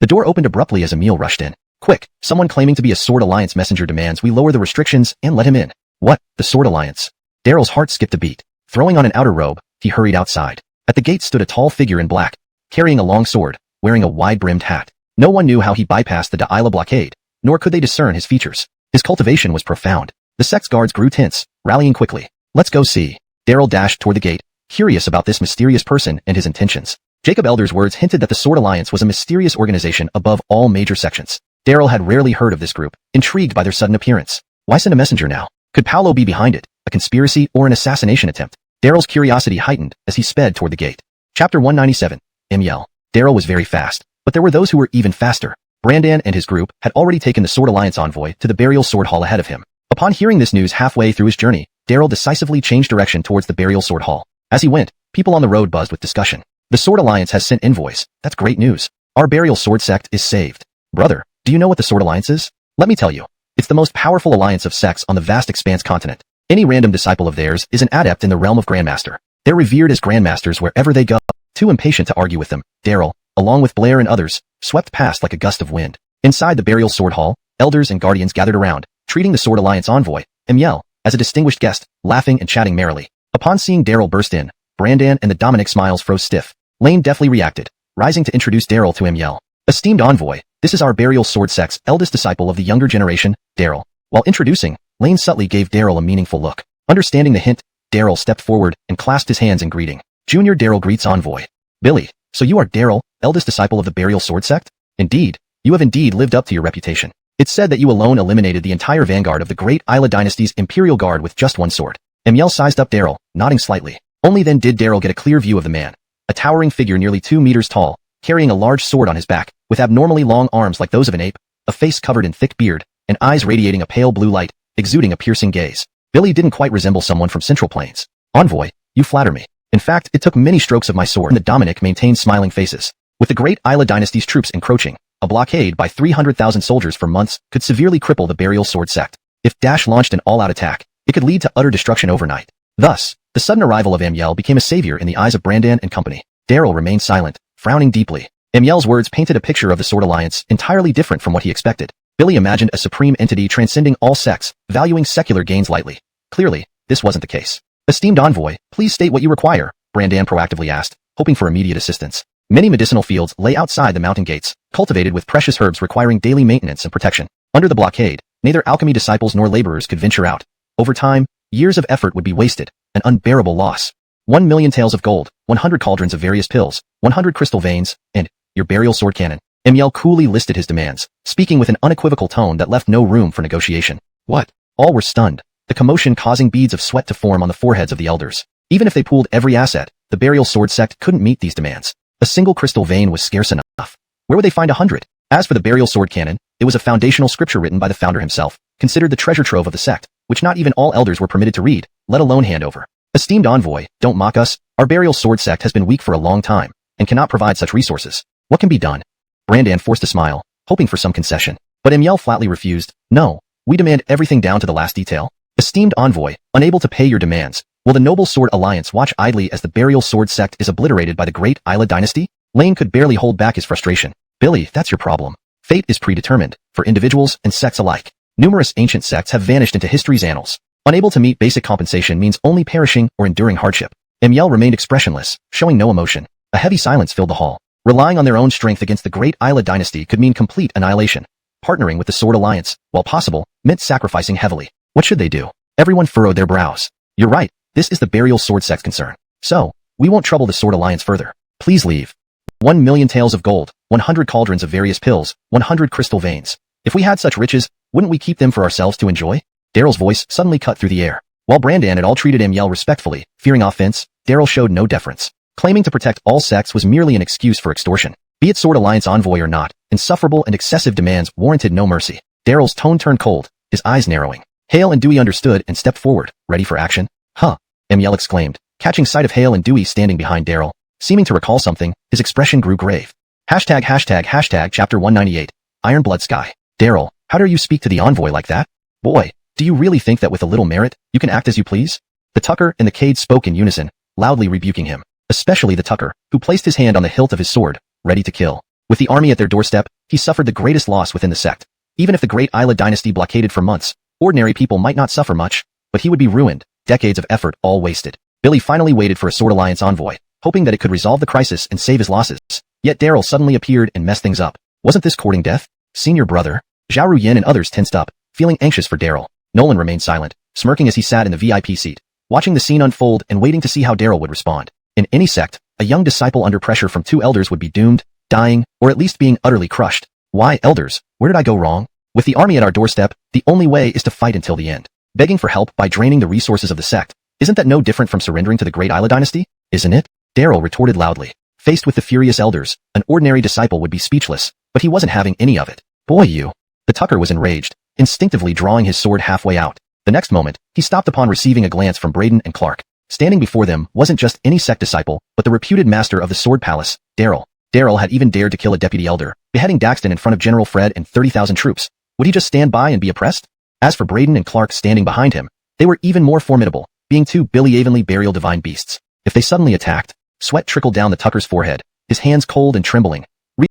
Speaker 1: The door opened abruptly as Emil rushed in. Quick, someone claiming to be a Sword Alliance messenger demands we lower the restrictions and let him in. What? The Sword Alliance? Daryl's heart skipped a beat. Throwing on an outer robe, he hurried outside. At the gate stood a tall figure in black, carrying a long sword, wearing a wide-brimmed hat. No one knew how he bypassed the Da'ila blockade, nor could they discern his features. His cultivation was profound. The sect's guards grew tense, rallying quickly. Let's go see. Daryl dashed toward the gate, curious about this mysterious person and his intentions. Jacob Elder's words hinted that the Sword Alliance was a mysterious organization above all major sections. Daryl had rarely heard of this group, intrigued by their sudden appearance. Why send a messenger now? Could Paolo be behind it, a conspiracy or an assassination attempt? Daryl's curiosity heightened as he sped toward the gate. Chapter 197. Emyel. Daryl was very fast, but there were those who were even faster. Brandan and his group had already taken the Sword Alliance envoy to the Burial Sword Hall ahead of him. Upon hearing this news halfway through his journey, Daryl decisively changed direction towards the Burial Sword Hall. As he went, people on the road buzzed with discussion. The Sword Alliance has sent envoys. That's great news. Our Burial Sword sect is saved. Brother, do you know what the Sword Alliance is? Let me tell you. It's the most powerful alliance of sects on the vast expanse continent. Any random disciple of theirs is an adept in the realm of Grandmaster. They're revered as Grandmasters wherever they go. Too impatient to argue with them, Daryl, along with Blair and others, swept past like a gust of wind. Inside the Burial Sword Hall, elders and guardians gathered around, treating the Sword Alliance envoy, Emyel, as a distinguished guest, laughing and chatting merrily. Upon seeing Daryl burst in, Brandan and the Dominic smiles froze stiff. Lane deftly reacted, rising to introduce Daryl to Emyel. Esteemed envoy, this is our Burial Sword sect's eldest disciple of the younger generation, Daryl. While introducing, Lane subtly gave Daryl a meaningful look. Understanding the hint, Daryl stepped forward and clasped his hands in greeting. Junior Daryl greets envoy. Billy, so you are Daryl, eldest disciple of the Burial Sword sect? Indeed, you have indeed lived up to your reputation. It's said that you alone eliminated the entire vanguard of the great Isla dynasty's Imperial Guard with just one sword. Emyel sized up Daryl, nodding slightly. Only then did Daryl get a clear view of the man. A towering figure nearly 2 meters tall, carrying a large sword on his back, with abnormally long arms like those of an ape, a face covered in thick beard, and eyes radiating a pale blue light, exuding a piercing gaze. Billy didn't quite resemble someone from Central Plains. Envoy, you flatter me. In fact, it took many strokes of my sword. The Dominic maintained smiling faces. With the great Isla dynasty's troops encroaching, a blockade by 300,000 soldiers for months could severely cripple the Burial Sword sect. If Dash launched an all-out attack, it could lead to utter destruction overnight. Thus, the sudden arrival of Emyel became a savior in the eyes of Brandan and company. Daryl remained silent, frowning deeply. Emyel's words painted a picture of the Sword Alliance entirely different from what he expected. Billy imagined a supreme entity transcending all sects, valuing secular gains lightly. Clearly, this wasn't the case. Esteemed envoy, please state what you require, Brandan proactively asked, hoping for immediate assistance. Many medicinal fields lay outside the mountain gates, cultivated with precious herbs requiring daily maintenance and protection. Under the blockade, neither alchemy disciples nor laborers could venture out. Over time, years of effort would be wasted, an unbearable loss. 1 million taels of gold, 100 cauldrons of various pills, 100 crystal veins, and your burial sword cannon. Emyel coolly listed his demands, speaking with an unequivocal tone that left no room for negotiation. What? All were stunned, the commotion causing beads of sweat to form on the foreheads of the elders. Even if they pooled every asset, the Burial Sword sect couldn't meet these demands. A single crystal vein was scarce enough. Where would they find 100? As for the Burial Sword cannon, it was a foundational scripture written by the founder himself, considered the treasure trove of the sect, which not even all elders were permitted to read, let alone hand over. Esteemed envoy, don't mock us. Our Burial Sword sect has been weak for a long time, and cannot provide such resources. What can be done? Brandan forced a smile, hoping for some concession. But Emyel flatly refused. No, we demand everything down to the last detail. Esteemed envoy, unable to pay your demands, will the Noble Sword Alliance watch idly as the Burial Sword sect is obliterated by the great Isla dynasty? Lane could barely hold back his frustration. Billy, that's your problem. Fate is predetermined, for individuals and sects alike. Numerous ancient sects have vanished into history's annals. Unable to meet basic compensation means only perishing or enduring hardship. Emyel remained expressionless, showing no emotion. A heavy silence filled the hall. Relying on their own strength against the great Isla dynasty could mean complete annihilation. Partnering with the Sword Alliance, while possible, meant sacrificing heavily. What should they do? Everyone furrowed their brows. You're right, this is the Burial Sword sect's concern. So, we won't trouble the Sword Alliance further. Please leave. 1 million taels of gold, 100 cauldrons of various pills, 100 crystal veins. If we had such riches, wouldn't we keep them for ourselves to enjoy? Daryl's voice suddenly cut through the air. While Brandan had all treated Emyel respectfully, fearing offense, Daryl showed no deference. Claiming to protect all sects was merely an excuse for extortion. Be it Sword Alliance envoy or not, insufferable and excessive demands warranted no mercy. Daryl's tone turned cold, his eyes narrowing. Hale and Dewey understood and stepped forward, ready for action. Huh, Emyel exclaimed, catching sight of Hale and Dewey standing behind Daryl. Seeming to recall something, his expression grew grave. Hashtag chapter 198. Iron Blood Sky. Daryl, how dare you speak to the envoy like that? Boy, do you really think that with a little merit, you can act as you please? The Tucker and the Cade spoke in unison, loudly rebuking him. Especially the Tucker, who placed his hand on the hilt of his sword, ready to kill. With the army at their doorstep, he suffered the greatest loss within the sect. Even if the Great Isla dynasty blockaded for months, ordinary people might not suffer much, but he would be ruined, decades of effort all wasted. Billy finally waited for a Sword Alliance envoy, hoping that it could resolve the crisis and save his losses. Yet Daryl suddenly appeared and messed things up. Wasn't this courting death? Senior brother? Zhao Yin and others tensed up, feeling anxious for Daryl. Nolan remained silent, smirking as he sat in the VIP seat, watching the scene unfold and waiting to see how Daryl would respond. In any sect, a young disciple under pressure from two elders would be doomed, dying, or at least being utterly crushed. Why, elders? Where did I go wrong? With the army at our doorstep, the only way is to fight until the end. Begging for help by draining the resources of the sect. Isn't that no different from surrendering to the Great Isla dynasty? Isn't it? Daryl retorted loudly. Faced with the furious elders, an ordinary disciple would be speechless, but he wasn't having any of it. Boy, you. The Tucker was enraged, instinctively drawing his sword halfway out. The next moment, he stopped upon receiving a glance from Braden and Clark. Standing before them wasn't just any sect disciple, but the reputed master of the Sword Palace, Daryl. Daryl had even dared to kill a deputy elder, beheading Daxton in front of General Fred and 30,000 troops. Would he just stand by and be oppressed? As for Braden and Clark standing behind him, they were even more formidable, being two Billy Avonlea burial divine beasts. If they suddenly attacked, sweat trickled down the Tucker's forehead, his hands cold and trembling,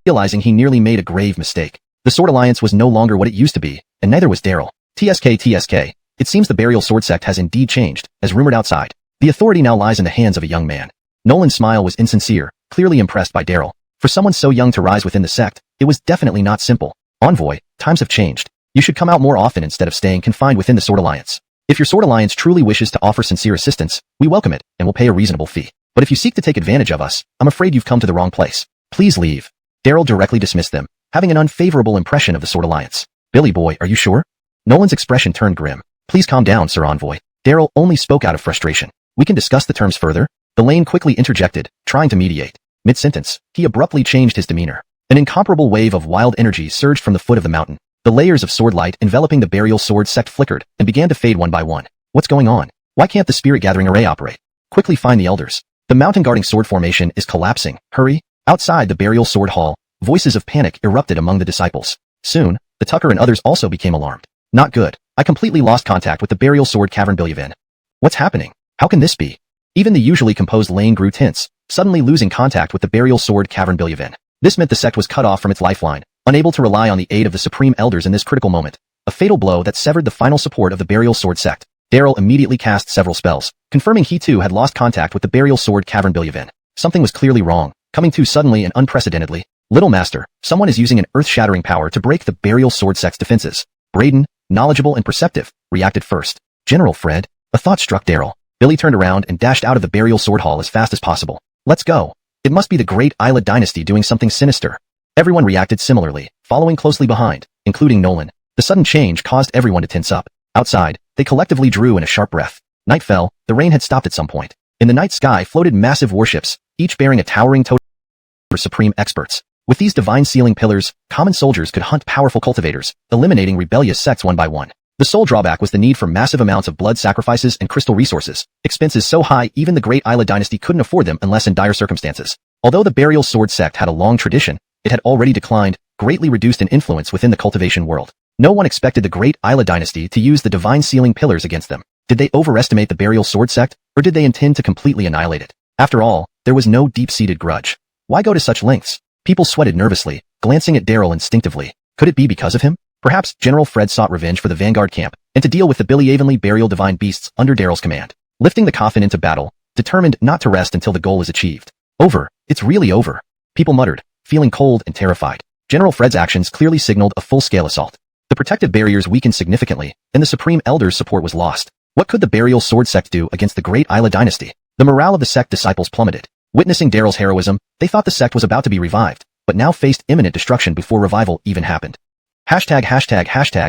Speaker 1: realizing he nearly made a grave mistake. The Sword Alliance was no longer what it used to be, and neither was Daryl. TSK. It seems the burial sword sect has indeed changed, as rumored outside. The authority now lies in the hands of a young man. Nolan's smile was insincere, clearly impressed by Daryl. For someone so young to rise within the sect, it was definitely not simple. Envoy, times have changed. You should come out more often instead of staying confined within the Sword Alliance. If your Sword Alliance truly wishes to offer sincere assistance, we welcome it, and will pay a reasonable fee. But if you seek to take advantage of us, I'm afraid you've come to the wrong place. Please leave. Daryl directly dismissed them, having an unfavorable impression of the Sword Alliance. Billy boy, are you sure? Nolan's expression turned grim. Please calm down, Sir Envoy. Daryl only spoke out of frustration. We can discuss the terms further. The Lane quickly interjected, trying to mediate. Mid-sentence, he abruptly changed his demeanor. An incomparable wave of wild energy surged from the foot of the mountain. The layers of sword light enveloping the burial sword sect flickered and began to fade one by one. What's going on? Why can't the spirit gathering array operate? Quickly find the elders. The mountain guarding sword formation is collapsing. Hurry! Outside the burial sword hall, voices of panic erupted among the disciples. Soon, the Tucker and others also became alarmed. Not good. I completely lost contact with the burial sword cavern Bilyavin. What's happening? How can this be? Even the usually composed Lane grew tense, suddenly losing contact with the burial sword cavern Bilyavin. This meant the sect was cut off from its lifeline, unable to rely on the aid of the supreme elders in this critical moment. A fatal blow that severed the final support of the burial sword sect. Daryl immediately cast several spells, confirming he too had lost contact with the burial sword cavern Bilyavin. Something was clearly wrong, coming too suddenly and unprecedentedly. Little master, someone is using an earth-shattering power to break the burial sword sect's defenses. Braden, knowledgeable and perceptive, reacted first. General Fred, a thought struck Daryl. Billy turned around and dashed out of the burial sword hall as fast as possible. Let's go. It must be the Great Isla dynasty doing something sinister. Everyone reacted similarly, following closely behind, including Nolan. The sudden change caused everyone to tense up. Outside, they collectively drew in a sharp breath. Night fell, the rain had stopped at some point. In the night sky floated massive warships, each bearing a towering totem for supreme experts. With these divine sealing pillars, common soldiers could hunt powerful cultivators, eliminating rebellious sects one by one. The sole drawback was the need for massive amounts of blood sacrifices and crystal resources, expenses so high even the Great Isla dynasty couldn't afford them unless in dire circumstances. Although the burial sword sect had a long tradition, it had already declined, greatly reduced in influence within the cultivation world. No one expected the Great Isla dynasty to use the divine sealing pillars against them. Did they overestimate the burial sword sect, or did they intend to completely annihilate it? After all, there was no deep-seated grudge. Why go to such lengths? People sweated nervously, glancing at Daryl instinctively. Could it be because of him? Perhaps General Fred sought revenge for the vanguard camp, and to deal with the Billy Avonlea burial divine beasts under Daryl's command. Lifting the coffin into battle, determined not to rest until the goal is achieved. Over. It's really over. People muttered, feeling cold and terrified. General Fred's actions clearly signaled a full-scale assault. The protective barriers weakened significantly, and the Supreme Elder's support was lost. What could the burial sword sect do against the Great Isla dynasty? The morale of the sect disciples plummeted. Witnessing Daryl's heroism, they thought the sect was about to be revived, but now faced imminent destruction before revival even happened. Hashtag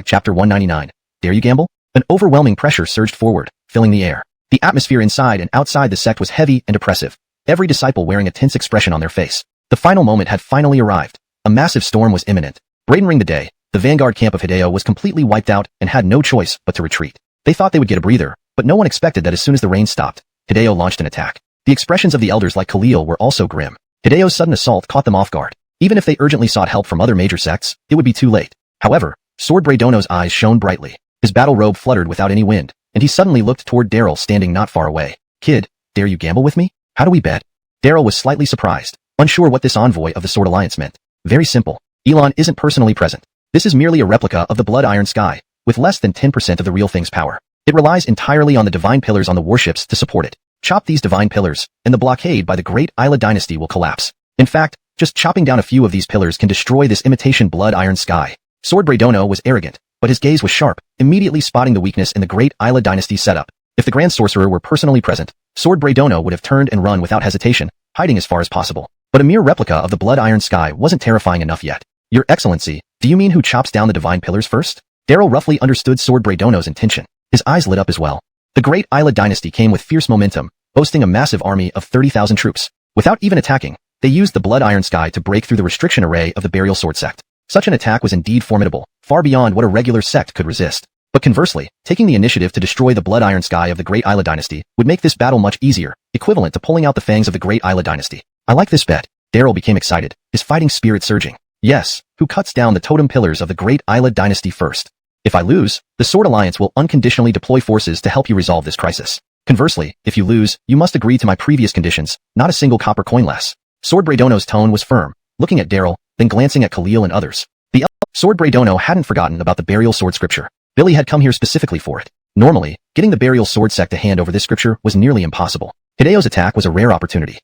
Speaker 1: chapter 199. Dare you gamble? An overwhelming pressure surged forward, filling the air. The atmosphere inside and outside the sect was heavy and oppressive, every disciple wearing a tense expression on their face. The final moment had finally arrived. A massive storm was imminent. Braden the day, the vanguard camp of Hideo was completely wiped out and had no choice but to retreat. They thought they would get a breather, but no one expected that as soon as the rain stopped, Hideo launched an attack. The expressions of the elders like Khalil were also grim. Hideo's sudden assault caught them off guard. Even if they urgently sought help from other major sects, it would be too late. However, Sword Bradono's eyes shone brightly. His battle robe fluttered without any wind, and he suddenly looked toward Daryl standing not far away. Kid, dare you gamble with me? How do we bet? Daryl was slightly surprised, unsure what this envoy of the Sword Alliance meant. Very simple. Elon isn't personally present. This is merely a replica of the Blood Iron Sky, with less than 10% of the real thing's power. It relies entirely on the divine pillars on the warships to support it. Chop these divine pillars, and the blockade by the great Isla dynasty will collapse. In fact, just chopping down a few of these pillars can destroy this imitation Blood Iron Sky. Sword Braydono was arrogant, but his gaze was sharp, immediately spotting the weakness in the great Isla dynasty setup. If the Grand Sorcerer were personally present, Sword Braydono would have turned and run without hesitation, hiding as far as possible. But a mere replica of the Blood Iron Sky wasn't terrifying enough yet. Your Excellency, do you mean who chops down the divine pillars first? Daryl roughly understood Sword Braydono's intention. His eyes lit up as well. The great Isla dynasty came with fierce momentum, boasting a massive army of 30,000 troops. Without even attacking, they used the Blood Iron Sky to break through the restriction array of the Burial Sword sect. Such an attack was indeed formidable, far beyond what a regular sect could resist. But conversely, taking the initiative to destroy the Blood Iron Sky of the great Isla dynasty would make this battle much easier, equivalent to pulling out the fangs of the great Isla dynasty. I like this bet. Daryl became excited, his fighting spirit surging. Yes, who cuts down the totem pillars of the great Isla dynasty first? If I lose, the Sword Alliance will unconditionally deploy forces to help you resolve this crisis. Conversely, if you lose, you must agree to my previous conditions, not a single copper coin less. Sword Braydono's tone was firm, looking at Daryl, then glancing at Khalil and others. Sword Braydono hadn't forgotten about the Burial Sword scripture. Billy had come here specifically for it. Normally, getting the Burial Sword sect to hand over this scripture was nearly impossible. Hideo's attack was a rare opportunity.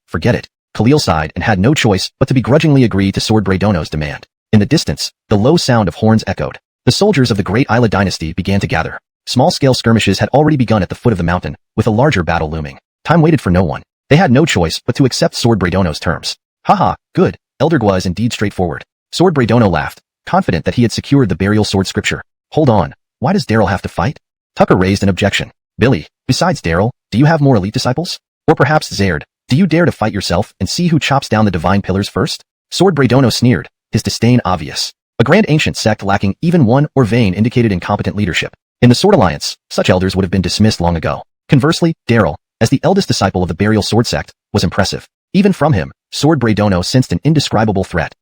Speaker 1: Forget it. Khalil sighed and had no choice but to begrudgingly agree to Sword Braydono's demand. In the distance, the low sound of horns echoed. The soldiers of the great Isla dynasty began to gather. Small-scale skirmishes had already begun at the foot of the mountain, with a larger battle looming. Time waited for no one. They had no choice but to accept Sword Braydono's terms. Haha, good. Elder Gua is indeed straightforward. Sword Braydono laughed, confident that he had secured the Burial Sword scripture. Hold on, why does Daryl have to fight? Tucker raised an objection. Billy, besides Daryl, do you have more elite disciples? Or perhaps Zared, do you dare to fight yourself and see who chops down the divine pillars first? Sword Braydono sneered, his disdain obvious. A grand ancient sect lacking even one or vein indicated incompetent leadership. In the Sword Alliance, such elders would have been dismissed long ago. Conversely, Daryl, as the eldest disciple of the Burial Sword sect, was impressive. Even from him, Sword Braydono sensed an indescribable threat.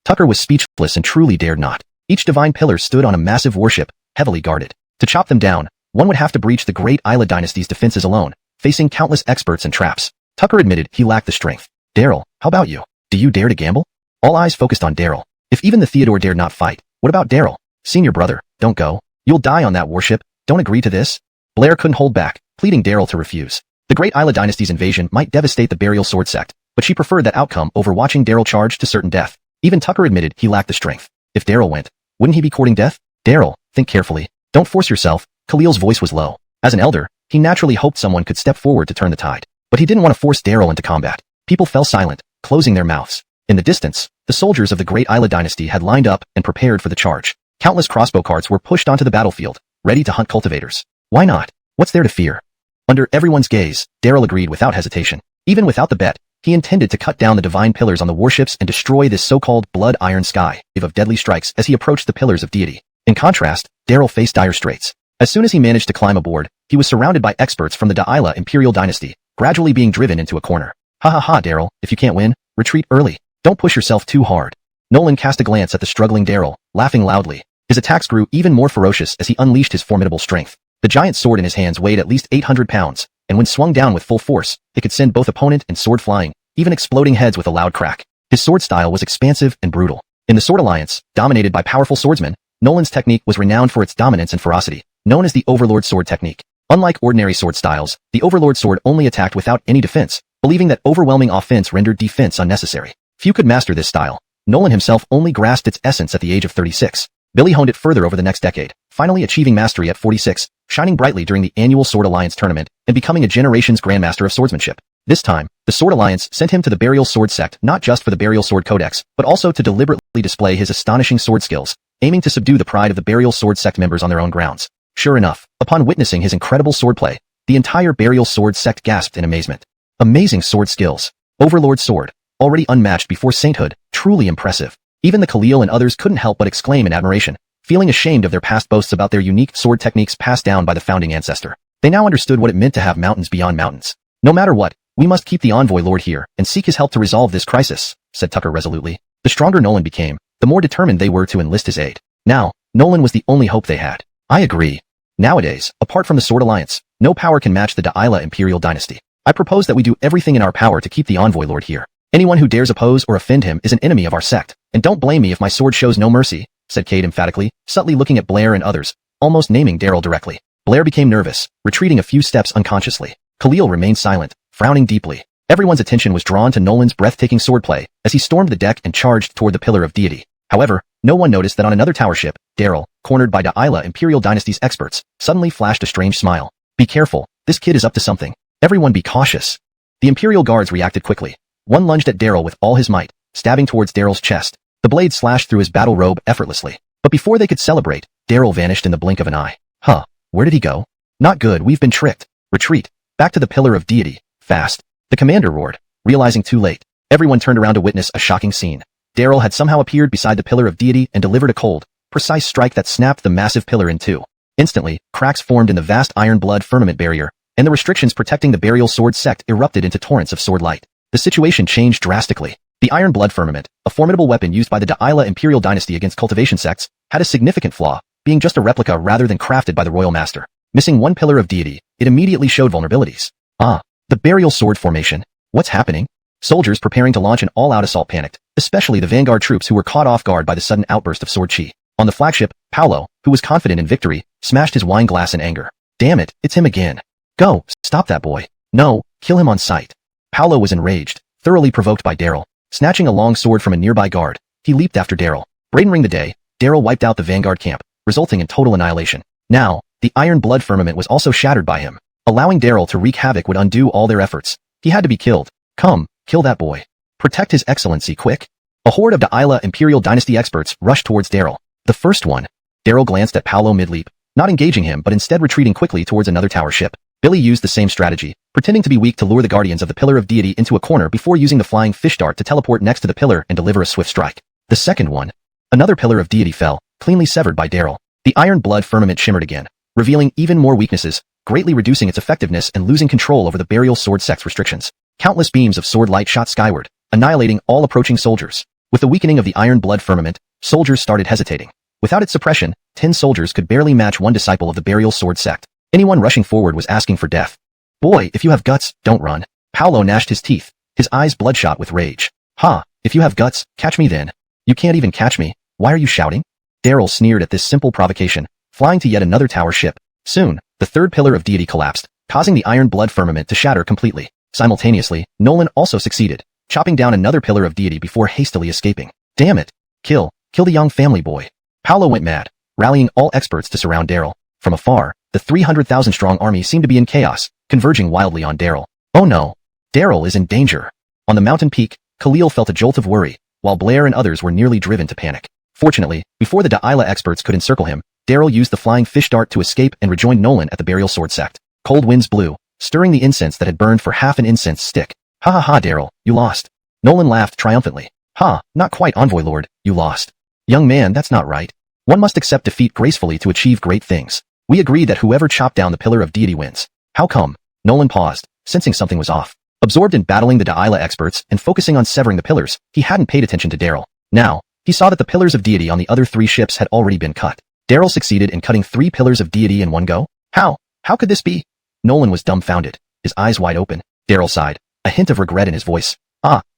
Speaker 1: Tucker was speechless and truly dared not. Each divine pillar stood on a massive warship, heavily guarded. To chop them down, one would have to breach the great Isla dynasty's defenses alone, facing countless experts and traps. Tucker admitted he lacked the strength. Daryl, how about you? Do you dare to gamble? All eyes focused on Daryl. If even the Theodore dared not fight, what about Daryl? Senior brother, don't go. You'll die on that warship. Don't agree to this. Blair couldn't hold back, pleading Daryl to refuse. The great Isla dynasty's invasion might devastate the Burial Sword sect, but she preferred that outcome over watching Daryl charge to certain death. Even Tucker admitted he lacked the strength. If Daryl went, wouldn't he be courting death? Daryl, think carefully. Don't force yourself. Khalil's voice was low. As an elder, he naturally hoped someone could step forward to turn the tide. But he didn't want to force Daryl into combat. People fell silent, closing their mouths. In the distance, the soldiers of the great Isla dynasty had lined up and prepared for the charge. Countless crossbow carts were pushed onto the battlefield, ready to hunt cultivators. Why not? What's there to fear? Under everyone's gaze, Daryl agreed without hesitation. Even without the bet, he intended to cut down the divine pillars on the warships and destroy this so-called Blood Iron Sky of deadly strikes as he approached the pillars of deity. In contrast, Daryl faced dire straits. As soon as he managed to climb aboard, he was surrounded by experts from the Da'ila Imperial Dynasty, gradually being driven into a corner. Ha, Daryl, if you can't win, retreat early. Don't push yourself too hard. Nolan cast a glance at the struggling Daryl, laughing loudly. His attacks grew even more ferocious as he unleashed his formidable strength. The giant sword in his hands weighed at least 800 pounds, and when swung down with full force, it could send both opponent and sword flying, even exploding heads with a loud crack. His sword style was expansive and brutal. In the Sword Alliance, dominated by powerful swordsmen, Nolan's technique was renowned for its dominance and ferocity, known as the Overlord Sword technique. Unlike ordinary sword styles, the Overlord Sword only attacked without any defense, believing that overwhelming offense rendered defense unnecessary. Few could master this style. Nolan himself only grasped its essence at the age of 36. Billy honed it further over the next decade, finally achieving mastery at 46, shining brightly during the annual Sword Alliance tournament, and becoming a generation's Grandmaster of Swordsmanship. This time, the Sword Alliance sent him to the Burial Sword sect not just for the Burial Sword Codex, but also to deliberately display his astonishing sword skills, aiming to subdue the pride of the Burial Sword sect members on their own grounds. Sure enough, upon witnessing his incredible swordplay, the entire Burial Sword sect gasped in amazement. Amazing sword skills. Overlord Sword, already unmatched before sainthood, truly impressive. Even the Khalil and others couldn't help but exclaim in admiration, feeling ashamed of their past boasts about their unique sword techniques passed down by the founding ancestor. They now understood what it meant to have mountains beyond mountains. No matter what, we must keep the Envoy Lord here and seek his help to resolve this crisis, said Tucker resolutely. The stronger Nolan became, the more determined they were to enlist his aid. Now, Nolan was the only hope they had. I agree. Nowadays, apart from the Sword Alliance, no power can match the Da'ila Imperial Dynasty. I propose that we do everything in our power to keep the Envoy Lord here. Anyone who dares oppose or offend him is an enemy of our sect, and don't blame me if my sword shows no mercy, said Cade emphatically, subtly looking at Blair and others, almost naming Daryl directly. Blair became nervous, retreating a few steps unconsciously. Khalil remained silent, frowning deeply. Everyone's attention was drawn to Nolan's breathtaking swordplay as he stormed the deck and charged toward the Pillar of Deity. However, no one noticed that on another tower ship, Daryl, cornered by Da'ila Imperial Dynasty's experts, suddenly flashed a strange smile. Be careful, this kid is up to something. Everyone be cautious. The Imperial guards reacted quickly. One lunged at Daryl with all his might, stabbing towards Daryl's chest. The blade slashed through his battle robe effortlessly. But before they could celebrate, Daryl vanished in the blink of an eye. Huh, where did he go? Not good, we've been tricked. Retreat. Back to the Pillar of Deity, fast. The commander roared, realizing too late. Everyone turned around to witness a shocking scene. Daryl had somehow appeared beside the Pillar of Deity and delivered a cold, precise strike that snapped the massive pillar in two. Instantly, cracks formed in the vast iron blood firmament barrier, and the restrictions protecting the burial sword sect erupted into torrents of sword light. The situation changed drastically. The iron blood firmament, a formidable weapon used by the Da'ila Imperial Dynasty against cultivation sects, had a significant flaw, being just a replica rather than crafted by the royal master. Missing one Pillar of Deity, it immediately showed vulnerabilities. The burial sword formation. What's happening? Soldiers preparing to launch an all-out assault panicked, especially the vanguard troops who were caught off guard by the sudden outburst of sword chi. On the flagship, Paolo, who was confident in victory, smashed his wine glass in anger. Damn it, it's him again. Go, stop that boy. No, kill him on sight. Paolo was enraged, thoroughly provoked by Daryl. Snatching a long sword from a nearby guard, he leaped after Daryl. Bradenring the day, Daryl wiped out the vanguard camp, resulting in total annihilation. Now, the iron blood firmament was also shattered by him. Allowing Daryl to wreak havoc would undo all their efforts. He had to be killed. Come, kill that boy. Protect his excellency quick. A horde of Da'ila Imperial Dynasty experts rushed towards Daryl. The first one. Daryl glanced at Paolo mid-leap, not engaging him but instead retreating quickly towards another tower ship. Billy used the same strategy, pretending to be weak to lure the guardians of the Pillar of Deity into a corner before using the flying fish dart to teleport next to the pillar and deliver a swift strike. The second one. Another Pillar of Deity fell, cleanly severed by Daryl. The iron blood firmament shimmered again, revealing even more weaknesses, greatly reducing its effectiveness and losing control over the burial sword sect's restrictions. Countless beams of sword light shot skyward, annihilating all approaching soldiers. With the weakening of the iron blood firmament, soldiers started hesitating. Without its suppression, 10 soldiers could barely match one disciple of the burial sword sect. Anyone rushing forward was asking for death. Boy, if you have guts, don't run. Paolo gnashed his teeth, his eyes bloodshot with rage. Ha, if you have guts, catch me then. You can't even catch me, why are you shouting? Daryl sneered at this simple provocation, flying to yet another tower ship. Soon, the third Pillar of Deity collapsed, causing the iron blood firmament to shatter completely. Simultaneously, Nolan also succeeded, chopping down another Pillar of Deity before hastily escaping. Damn it! Kill the young family boy. Paolo went mad, rallying all experts to surround Daryl. From afar, the 300,000-strong army seemed to be in chaos, converging wildly on Daryl. Oh no! Daryl is in danger. On the mountain peak, Khalil felt a jolt of worry, while Blair and others were nearly driven to panic. Fortunately, before the Da'ila experts could encircle him, Daryl used the flying fish dart to escape and rejoined Nolan at the burial sword sect. Cold winds blew, stirring the incense that had burned for half an incense stick. Ha ha ha, Daryl, you lost. Nolan laughed triumphantly. Ha, not quite, Envoy Lord, you lost. Young man, that's not right. One must accept defeat gracefully to achieve great things. We agreed that whoever chopped down the Pillar of Deity wins. How come? Nolan paused, sensing something was off. Absorbed in battling the Da'ila experts and focusing on severing the pillars, he hadn't paid attention to Daryl. Now, he saw that the Pillars of Deity on the other 3 ships had already been cut. Daryl succeeded in cutting 3 Pillars of Deity in one go? How? How could this be? Nolan was dumbfounded, his eyes wide open. Daryl sighed, a hint of regret in his voice.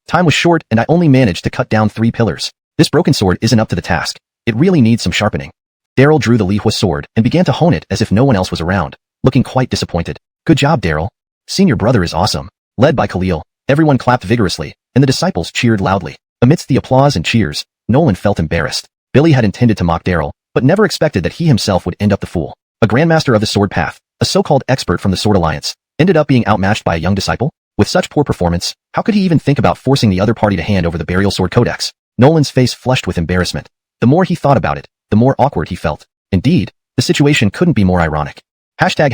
Speaker 1: Time was short and I only managed to cut down 3 pillars. This broken sword isn't up to the task. It really needs some sharpening. Daryl drew the Lihua sword and began to hone it as if no one else was around, looking quite disappointed. Good job, Daryl. Senior brother is awesome. Led by Khalil, everyone clapped vigorously, and the disciples cheered loudly. Amidst the applause and cheers, Nolan felt embarrassed. Billy had intended to mock Daryl, but never expected that he himself would end up the fool. A grandmaster of the sword path, a so-called expert from the Sword Alliance, ended up being outmatched by a young disciple? With such poor performance, how could he even think about forcing the other party to hand over the burial sword codex? Nolan's face flushed with embarrassment. The more he thought about it, the more awkward he felt. Indeed, the situation couldn't be more ironic. Hashtag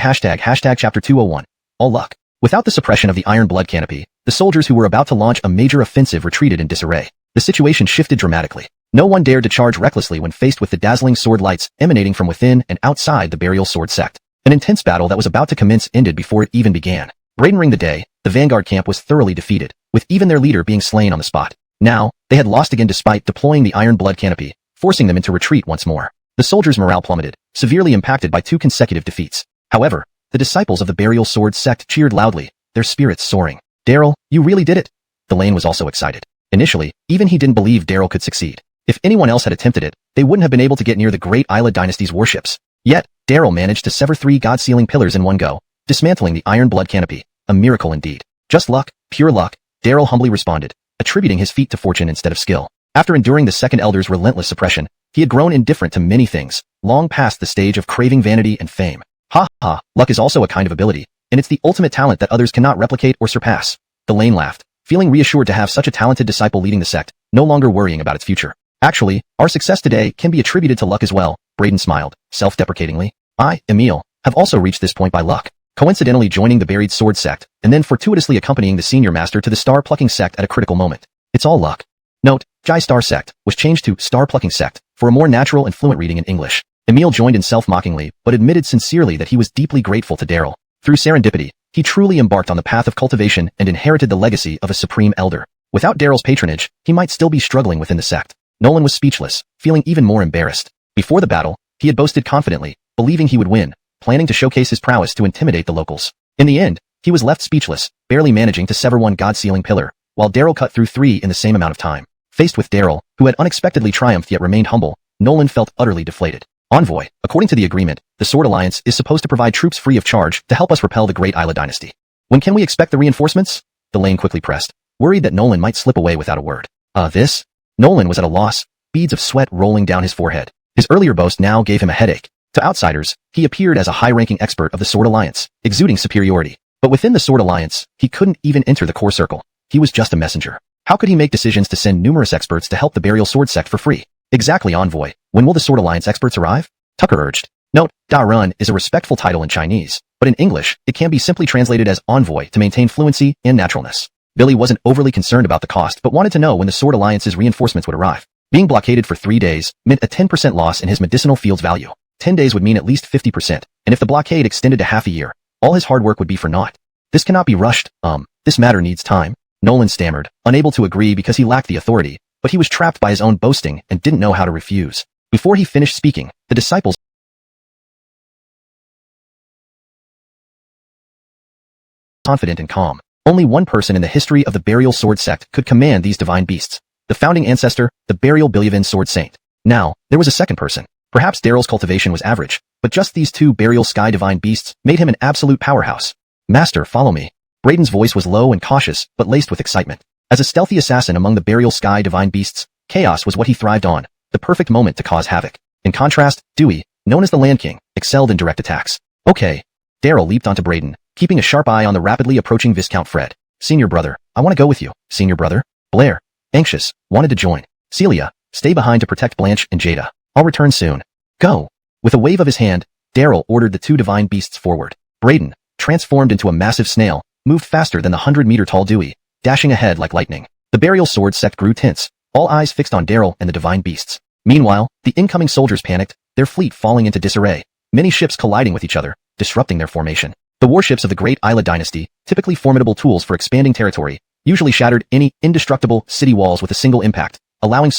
Speaker 1: chapter 201. All luck. Without the suppression of the iron blood canopy, the soldiers who were about to launch a major offensive retreated in disarray. The situation shifted dramatically. No one dared to charge recklessly when faced with the dazzling sword lights emanating from within and outside the burial sword sect. An intense battle that was about to commence ended before it even began. Bradenring the day, the vanguard camp was thoroughly defeated, with even their leader being slain on the spot. Now, they had lost again despite deploying the iron blood canopy, forcing them into retreat once more. The soldiers' morale plummeted, severely impacted by 2 consecutive defeats. However, the disciples of the burial sword sect cheered loudly, their spirits soaring. Daryl, you really did it. The Lane was also excited. Initially, even he didn't believe Daryl could succeed. If anyone else had attempted it, they wouldn't have been able to get near the Great Isla Dynasty's warships. Yet, Daryl managed to sever 3 god-sealing pillars in one go, dismantling the Iron Blood canopy. A miracle indeed. Just luck, pure luck, Daryl humbly responded, attributing his feat to fortune instead of skill. After enduring the Second Elder's relentless suppression, he had grown indifferent to many things, long past the stage of craving vanity and fame. Ha ha, luck is also a kind of ability, and it's the ultimate talent that others cannot replicate or surpass. The Lane laughed, feeling reassured to have such a talented disciple leading the sect, no longer worrying about its future. Actually, our success today can be attributed to luck as well, Braden smiled, self-deprecatingly. I, Emil, have also reached this point by luck, coincidentally joining the Buried Sword sect, and then fortuitously accompanying the senior master to the Star-Plucking sect at a critical moment. It's all luck. Note, Jai Star sect was changed to Star-Plucking sect for a more natural and fluent reading in English. Emil joined in self-mockingly, but admitted sincerely that he was deeply grateful to Daryl. Through serendipity, he truly embarked on the path of cultivation and inherited the legacy of a supreme elder. Without Daryl's patronage, he might still be struggling within the sect. Nolan was speechless, feeling even more embarrassed. Before the battle, he had boasted confidently, believing he would win, planning to showcase his prowess to intimidate the locals. In the end, he was left speechless, barely managing to sever 1 god-sealing pillar, while Daryl cut through 3 in the same amount of time. Faced with Daryl, who had unexpectedly triumphed yet remained humble, Nolan felt utterly deflated. Envoy, according to the agreement, the Sword Alliance is supposed to provide troops free of charge to help us repel the Great Isla Dynasty. When can we expect the reinforcements? The Lane quickly pressed, worried that Nolan might slip away without a word. This? Nolan was at a loss, beads of sweat rolling down his forehead. His earlier boast now gave him a headache. To outsiders, he appeared as a high-ranking expert of the Sword Alliance, exuding superiority. But within the Sword Alliance, he couldn't even enter the core circle. He was just a messenger. How could he make decisions to send numerous experts to help the Burial Sword sect for free? Exactly, Envoy. When will the Sword Alliance experts arrive? Tucker urged. Note, Da Run is a respectful title in Chinese, but in English, it can be simply translated as envoy to maintain fluency and naturalness. Billy wasn't overly concerned about the cost but wanted to know when the Sword Alliance's reinforcements would arrive. Being blockaded for 3 days meant a 10% loss in his medicinal field's value. 10 days would mean at least 50%, and if the blockade extended to half a year, all his hard work would be for naught. This cannot be rushed, this matter needs time. Nolan stammered, unable to agree because he lacked the authority, but he was trapped by his own boasting and didn't know how to refuse. Before he finished speaking, the disciples confident and calm. Only one person in the history of the Burial Sword sect could command these divine beasts. The founding ancestor, the Burial Bilyavin Sword Saint. Now, there was a second person. Perhaps Daryl's cultivation was average, but just these 2 Burial Sky divine beasts made him an absolute powerhouse. Master, follow me. Braden's voice was low and cautious, but laced with excitement. As a stealthy assassin among the Burial Sky divine beasts, chaos was what he thrived on, the perfect moment to cause havoc. In contrast, Dewey, known as the Land King, excelled in direct attacks. Okay. Daryl leaped onto Braden, keeping a sharp eye on the rapidly approaching Viscount Fred. Senior brother, I want to go with you. Senior brother? Blair, anxious, wanted to join. Celia, stay behind to protect Blanche and Jada. I'll return soon. Go. With a wave of his hand, Daryl ordered the 2 divine beasts forward. Braden, transformed into a massive snail, moved faster than the 100-meter-tall Dewey, dashing ahead like lightning. The Burial Sword sect grew tense, all eyes fixed on Daryl and the divine beasts. Meanwhile, the incoming soldiers panicked, their fleet falling into disarray, many ships colliding with each other, disrupting their formation. The warships of the Great Isla Dynasty, typically formidable tools for expanding territory, usually shattered any indestructible city walls with a single impact, allowing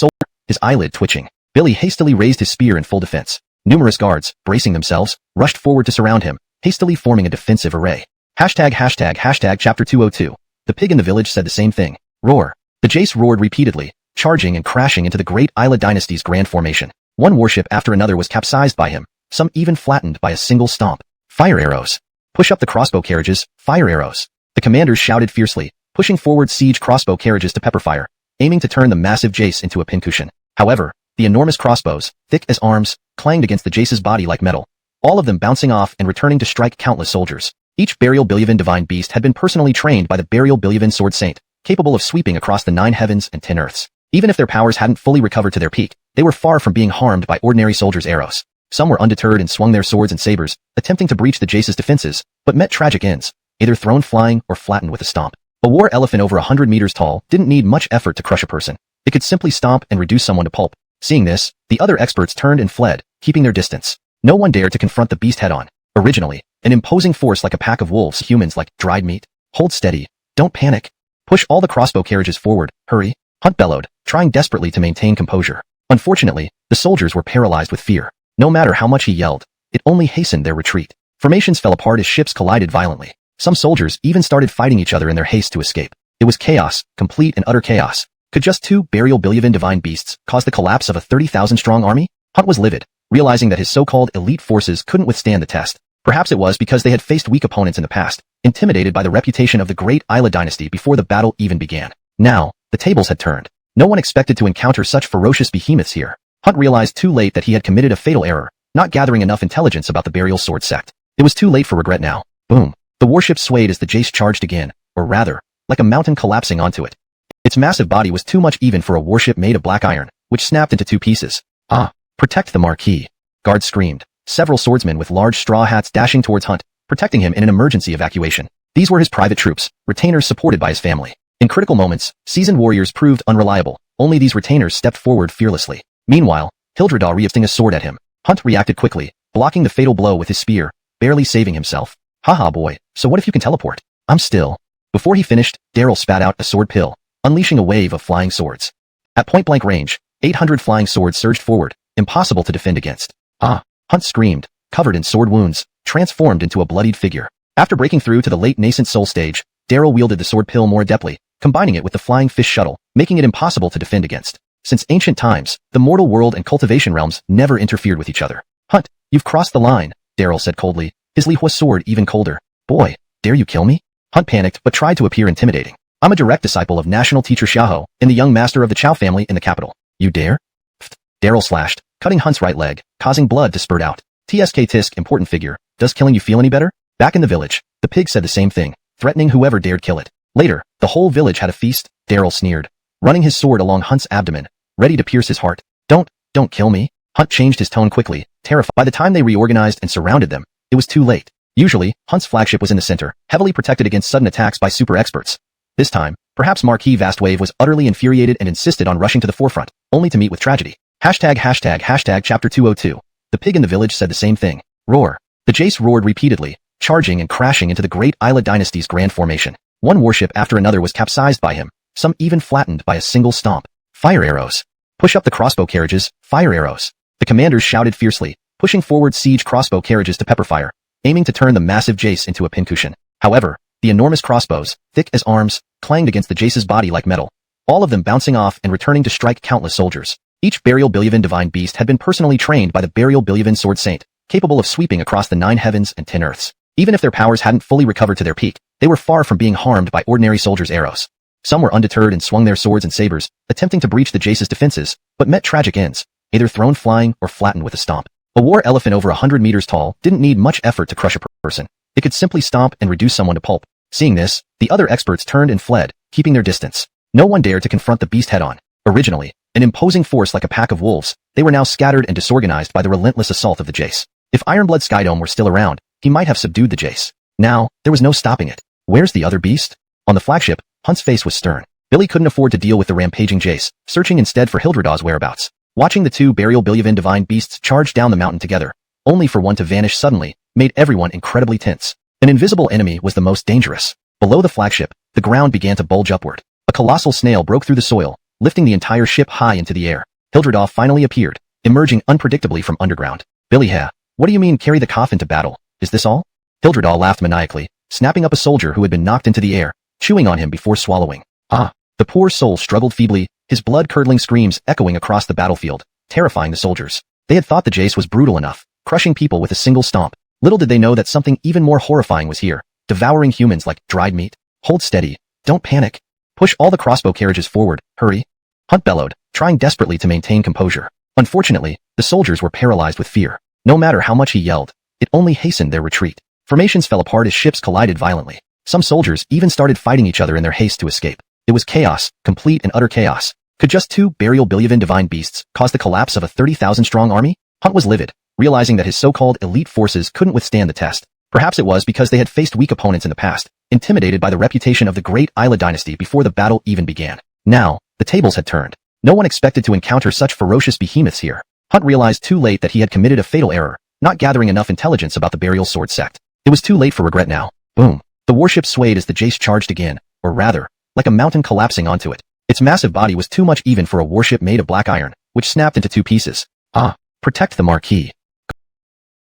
Speaker 1: his eyelid twitching. Billy hastily raised his spear in full defense. Numerous guards, bracing themselves, rushed forward to surround him, hastily forming a defensive array. Hashtag chapter 202. The pig in the village said the same thing. Roar. The Jace roared repeatedly, charging and crashing into the Great Isla Dynasty's grand formation. One warship after another was capsized by him, some even flattened by a single stomp. Fire arrows. Push up the crossbow carriages, fire arrows. The commanders shouted fiercely, pushing forward siege crossbow carriages to pepper fire, aiming to turn the massive Jace into a pincushion. However, the enormous crossbows, thick as arms, clanged against the Jace's body like metal, all of them bouncing off and returning to strike countless soldiers. Each Burial Bilyavin divine beast had been personally trained by the Burial Bilyavin Sword Saint, capable of sweeping across the 9 heavens and 10 earths. Even if their powers hadn't fully recovered to their peak, they were far from being harmed by ordinary soldiers' arrows. Some were undeterred and swung their swords and sabers, attempting to breach the Jace's defenses, but met tragic ends, either thrown flying or flattened with a stomp. A war elephant over 100 meters tall didn't need much effort to crush a person. It could simply stomp and reduce someone to pulp. Seeing this, the other experts turned and fled, keeping their distance. No one dared to confront the beast head-on. Originally, an imposing force like a pack of wolves, humans like dried meat. Hold steady. Don't panic. Push all the crossbow carriages forward. Hurry. Hunt bellowed, trying desperately to maintain composure. Unfortunately, the soldiers were paralyzed with fear. No matter how much he yelled, it only hastened their retreat. Formations fell apart as ships collided violently. Some soldiers even started fighting each other in their haste to escape. It was chaos, complete and utter chaos. Could just 2 burial billion divine beasts cause the collapse of a 30,000-strong army? Hunt was livid, realizing that his so-called elite forces couldn't withstand the test. Perhaps it was because they had faced weak opponents in the past, intimidated by the reputation of the great Ayla dynasty before the battle even began. Now, the tables had turned. No one expected to encounter such ferocious behemoths here. Hunt realized too late that he had committed a fatal error, not gathering enough intelligence about the burial sword sect. It was too late for regret now. Boom. The warship swayed as the Jace charged again, or rather, like a mountain collapsing onto it. Its massive body was too much even for a warship made of black iron, which snapped into 2 pieces. Ah! Protect the Marquis! Guards screamed. Several swordsmen with large straw hats dashing towards Hunt, protecting him in an emergency evacuation. These were his private troops, retainers supported by his family. In critical moments, seasoned warriors proved unreliable. Only these retainers stepped forward fearlessly. Meanwhile, Hildradaw lifting a sword at him. Hunt reacted quickly, blocking the fatal blow with his spear, barely saving himself. Haha boy, so what if you can teleport? I'm still. Before he finished, Daryl spat out a sword pill, unleashing a wave of flying swords. At point-blank range, 800 flying swords surged forward, impossible to defend against. Ah! Hunt screamed, covered in sword wounds, transformed into a bloodied figure. After breaking through to the late nascent soul stage, Daryl wielded the sword pill more adeptly, combining it with the flying fish shuttle, making it impossible to defend against. Since ancient times, the mortal world and cultivation realms never interfered with each other. Hunt, you've crossed the line, Daryl said coldly, his Lihua sword even colder. Boy, dare you kill me? Hunt panicked but tried to appear intimidating. I'm a direct disciple of national teacher Xiahou and the young master of the Chow family in the capital. You dare? Pfft. Daryl slashed, cutting Hunt's right leg, causing blood to spurt out. TSK Tisk, important figure, does killing you feel any better? Back in the village, the pig said the same thing, threatening whoever dared kill it. Later, the whole village had a feast, Daryl sneered, running his sword along Hunt's abdomen, ready to pierce his heart. Don't kill me. Hunt changed his tone quickly, terrified. By the time they reorganized and surrounded them, it was too late. Usually, Hunt's flagship was in the center, heavily protected against sudden attacks by super experts. This time, perhaps Marquis Vastwave was utterly infuriated and insisted on rushing to the forefront, only to meet with tragedy. Hashtag chapter 202. The pig in the village said the same thing. Roar. The Jace roared repeatedly, charging and crashing into the great Ayla dynasty's grand formation. One warship after another was capsized by him, some even flattened by a single stomp. Fire arrows. Push up the crossbow carriages, fire arrows. The commanders shouted fiercely, pushing forward siege crossbow carriages to pepper fire, aiming to turn the massive Jace into a pincushion. However, the enormous crossbows, thick as arms, clanged against the Jace's body like metal, all of them bouncing off and returning to strike countless soldiers. Each burial billion divine beast had been personally trained by the burial billion sword saint, capable of sweeping across the 9 heavens and 10 earths. Even if their powers hadn't fully recovered to their peak, they were far from being harmed by ordinary soldiers' arrows. Some were undeterred and swung their swords and sabers, attempting to breach the Jace's defenses, but met tragic ends, either thrown flying or flattened with a stomp. A war elephant over 100 meters tall didn't need much effort to crush a person. It could simply stomp and reduce someone to pulp. Seeing this, the other experts turned and fled, keeping their distance. No one dared to confront the beast head-on. Originally, an imposing force like a pack of wolves, they were now scattered and disorganized by the relentless assault of the Jace. If Ironblood Skydome were still around, he might have subdued the Jace. Now, there was no stopping it. Where's the other beast? On the flagship, Hunt's face was stern. Billy couldn't afford to deal with the rampaging Jace, searching instead for Hildredaw's whereabouts. Watching the 2 burial billion divine beasts charge down the mountain together, only for one to vanish suddenly, made everyone incredibly tense. An invisible enemy was the most dangerous. Below the flagship, the ground began to bulge upward. A colossal snail broke through the soil, lifting the entire ship high into the air. Hildradaw finally appeared, emerging unpredictably from underground. Billy, what do you mean carry the coffin to battle? Is this all? Hildradaw laughed maniacally, snapping up a soldier who had been knocked into the air, chewing on him before swallowing. Ah! The poor soul struggled feebly, his blood-curdling screams echoing across the battlefield, terrifying the soldiers. They had thought the Jace was brutal enough, crushing people with a single stomp. Little did they know that something even more horrifying was here, devouring humans like dried meat. Hold steady. Don't panic. Push all the crossbow carriages forward. Hurry. Hunt bellowed, trying desperately to maintain composure. Unfortunately, the soldiers were paralyzed with fear. No matter how much he yelled, it only hastened their retreat. Formations fell apart as ships collided violently. Some soldiers even started fighting each other in their haste to escape. It was chaos, complete and utter chaos. Could just 2 burial billion divine beasts cause the collapse of a 30,000-strong army? Hunt was livid, realizing that his so-called elite forces couldn't withstand the test. Perhaps it was because they had faced weak opponents in the past, intimidated by the reputation of the great Ayla dynasty before the battle even began. Now, the tables had turned. No one expected to encounter such ferocious behemoths here. Hunt realized too late that he had committed a fatal error, not gathering enough intelligence about the burial sword sect. It was too late for regret now. Boom. The warship swayed as the Jace charged again, or rather, like a mountain collapsing onto it. Its massive body was too much even for a warship made of black iron, which snapped into 2 pieces. Ah! Protect the Marquis!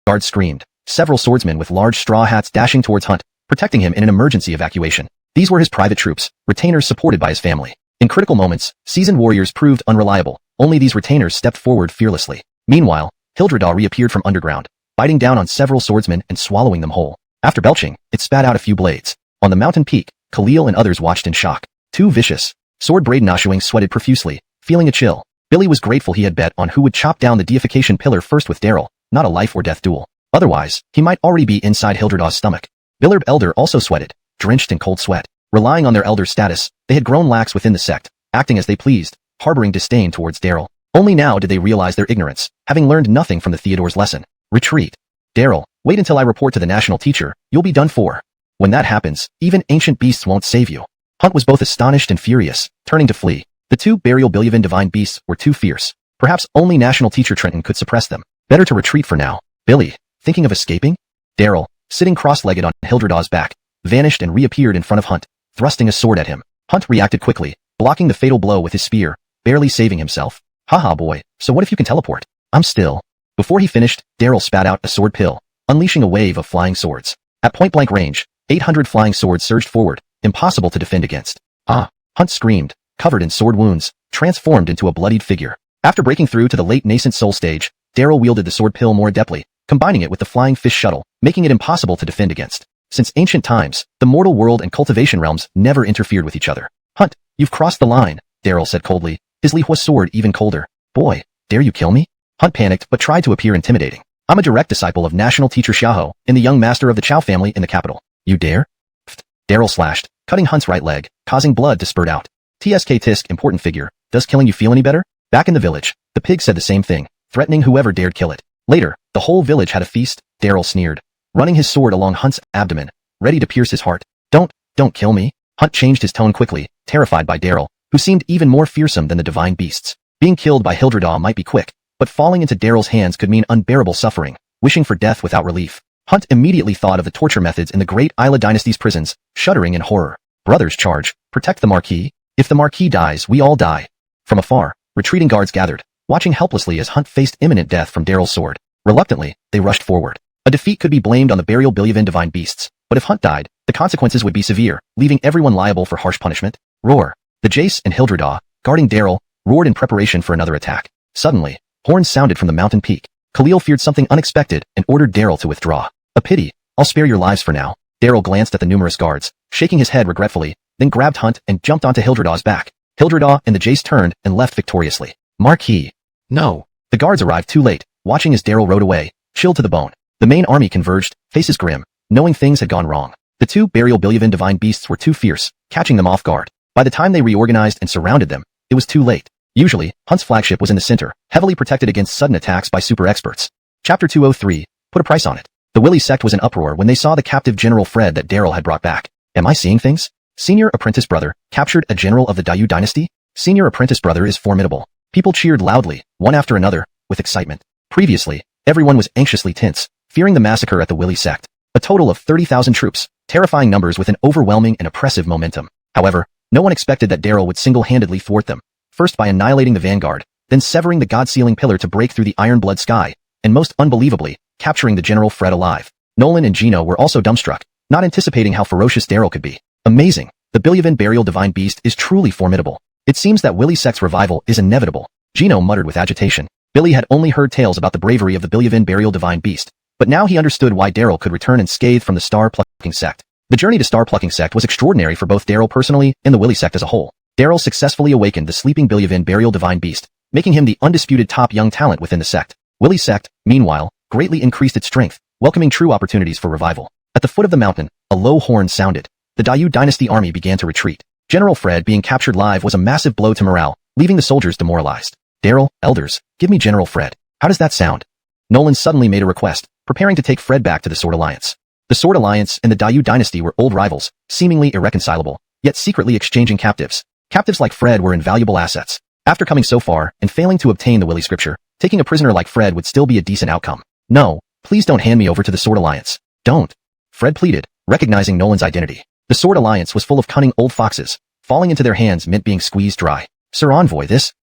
Speaker 1: Guards screamed, several swordsmen with large straw hats dashing towards Hunt, protecting him in an emergency evacuation. These were his private troops, retainers supported by his family. In critical moments, seasoned warriors proved unreliable. Only these retainers stepped forward fearlessly. Meanwhile, Hildradaw reappeared from underground, biting down on several swordsmen and swallowing them whole. After belching, it spat out a few blades. On the mountain peak, Khalil and others watched in shock. Too vicious. Sword Braid Nashuing sweated profusely, feeling a chill. Billy was grateful he had bet on who would chop down the deification pillar first with Daryl, not a life-or-death duel. Otherwise, he might already be inside Hildredaw's stomach. Billard Elder also sweated, drenched in cold sweat. Relying on their elder status, they had grown lax within the sect, acting as they pleased, harboring disdain towards Daryl. Only now did they realize their ignorance, having learned nothing from the Theodore's lesson. Retreat. Daryl, wait until I report to the national teacher, you'll be done for. When that happens, even ancient beasts won't save you. Hunt was both astonished and furious, turning to flee. The two burial Bilyavin divine beasts were too fierce. Perhaps only national teacher Trenton could suppress them. Better to retreat for now. Billy, thinking of escaping? Daryl, sitting cross-legged on Hildredaw's back, vanished and reappeared in front of Hunt, thrusting a sword at him. Hunt reacted quickly, blocking the fatal blow with his spear, barely saving himself. Haha boy, so what if you can teleport? I'm still. Before he finished, Daryl spat out a sword pill, unleashing a wave of flying swords. At point-blank range, 800 flying swords surged forward, impossible to defend against. Ah! Hunt screamed, covered in sword wounds, transformed into a bloodied figure. After breaking through to the late nascent soul stage, Daryl wielded the sword pill more adeptly, combining it with the flying fish shuttle, making it impossible to defend against. Since ancient times, the mortal world and cultivation realms never interfered with each other. Hunt, you've crossed the line, Daryl said coldly, his Lihua sword even colder. Boy, dare you kill me? Hunt panicked but tried to appear intimidating. I'm a direct disciple of national teacher Xiaoho and the young master of the Chow family in the capital. You dare? Pfft. Daryl slashed, cutting Hunt's right leg, causing blood to spurt out. TSK Tisk, important figure, does killing you feel any better? Back in the village, the pig said the same thing, threatening whoever dared kill it. Later, the whole village had a feast, Daryl sneered, running his sword along Hunt's abdomen, ready to pierce his heart. Don't kill me. Hunt changed his tone quickly, terrified by Daryl, who seemed even more fearsome than the divine beasts. Being killed by Hildradaw might be quick, but falling into Daryl's hands could mean unbearable suffering, wishing for death without relief. Hunt immediately thought of the torture methods in the great Isla dynasty's prisons, shuddering in horror. Brothers charge, protect the Marquis. If the Marquis dies, we all die. From afar, retreating guards gathered, watching helplessly as Hunt faced imminent death from Daryl's sword. Reluctantly, they rushed forward. A defeat could be blamed on the burial Bilyavin divine beasts, but if Hunt died, the consequences would be severe, leaving everyone liable for harsh punishment. Roar. The Jace and Hildradaw, guarding Daryl, roared in preparation for another attack. Suddenly, horns sounded from the mountain peak. Khalil feared something unexpected and ordered Daryl to withdraw. A pity. I'll spare your lives for now. Daryl glanced at the numerous guards, shaking his head regretfully, then grabbed Hunt and jumped onto Hildredaw's back. Hildradaw and the Jace turned and left victoriously. Marquis. No. The guards arrived too late, watching as Daryl rode away, chilled to the bone. The main army converged, faces grim, knowing things had gone wrong. The two burial Bilyavin divine beasts were too fierce, catching them off guard. By the time they reorganized and surrounded them, it was too late. Usually, Hunt's flagship was in the center, heavily protected against sudden attacks by super experts. Chapter 203. Put a price on it. The Willy sect was in uproar when they saw the captive General Fred that Daryl had brought back. Am I seeing things? Senior apprentice brother, captured a general of the Dayu dynasty? Senior apprentice brother is formidable. People cheered loudly, one after another, with excitement. Previously, everyone was anxiously tense, fearing the massacre at the Willy sect. A total of 30,000 troops, terrifying numbers with an overwhelming and oppressive momentum. However, no one expected that Daryl would single-handedly thwart them, first by annihilating the vanguard, then severing the god-sealing pillar to break through the iron-blood sky, and most unbelievably, capturing the General Fred alive. Nolan and Gino were also dumbstruck, not anticipating how ferocious Daryl could be. Amazing! The Bilyavin burial divine beast is truly formidable. It seems that Willy sect's revival is inevitable. Gino muttered with agitation. Billy had only heard tales about the bravery of the Bilyavin burial divine beast, but now he understood why Daryl could return unscathed from the star-plucking sect. The journey to star-plucking sect was extraordinary for both Daryl personally and the Willy sect as a whole. Daryl successfully awakened the sleeping Bilyavin burial divine beast, making him the undisputed top young talent within the sect. Willy sect, meanwhile, greatly increased its strength, welcoming true opportunities for revival. At the foot of the mountain, a low horn sounded. The Dayu dynasty army began to retreat. General Fred being captured live was a massive blow to morale, leaving the soldiers demoralized. Daryl, elders, give me General Fred. How does that sound? Nolan suddenly made a request, preparing to take Fred back to the Sword Alliance. The Sword Alliance and the Dayu dynasty were old rivals, seemingly irreconcilable, yet secretly exchanging captives. Captives like Fred were invaluable assets. After coming so far and failing to obtain the Willy scripture, taking a prisoner like Fred would still be a decent outcome. No, please don't hand me over to the Sword Alliance. Don't. Fred pleaded, recognizing Nolan's identity. The Sword Alliance was full of cunning old foxes. Falling into their hands meant being squeezed dry. Sir Envoy,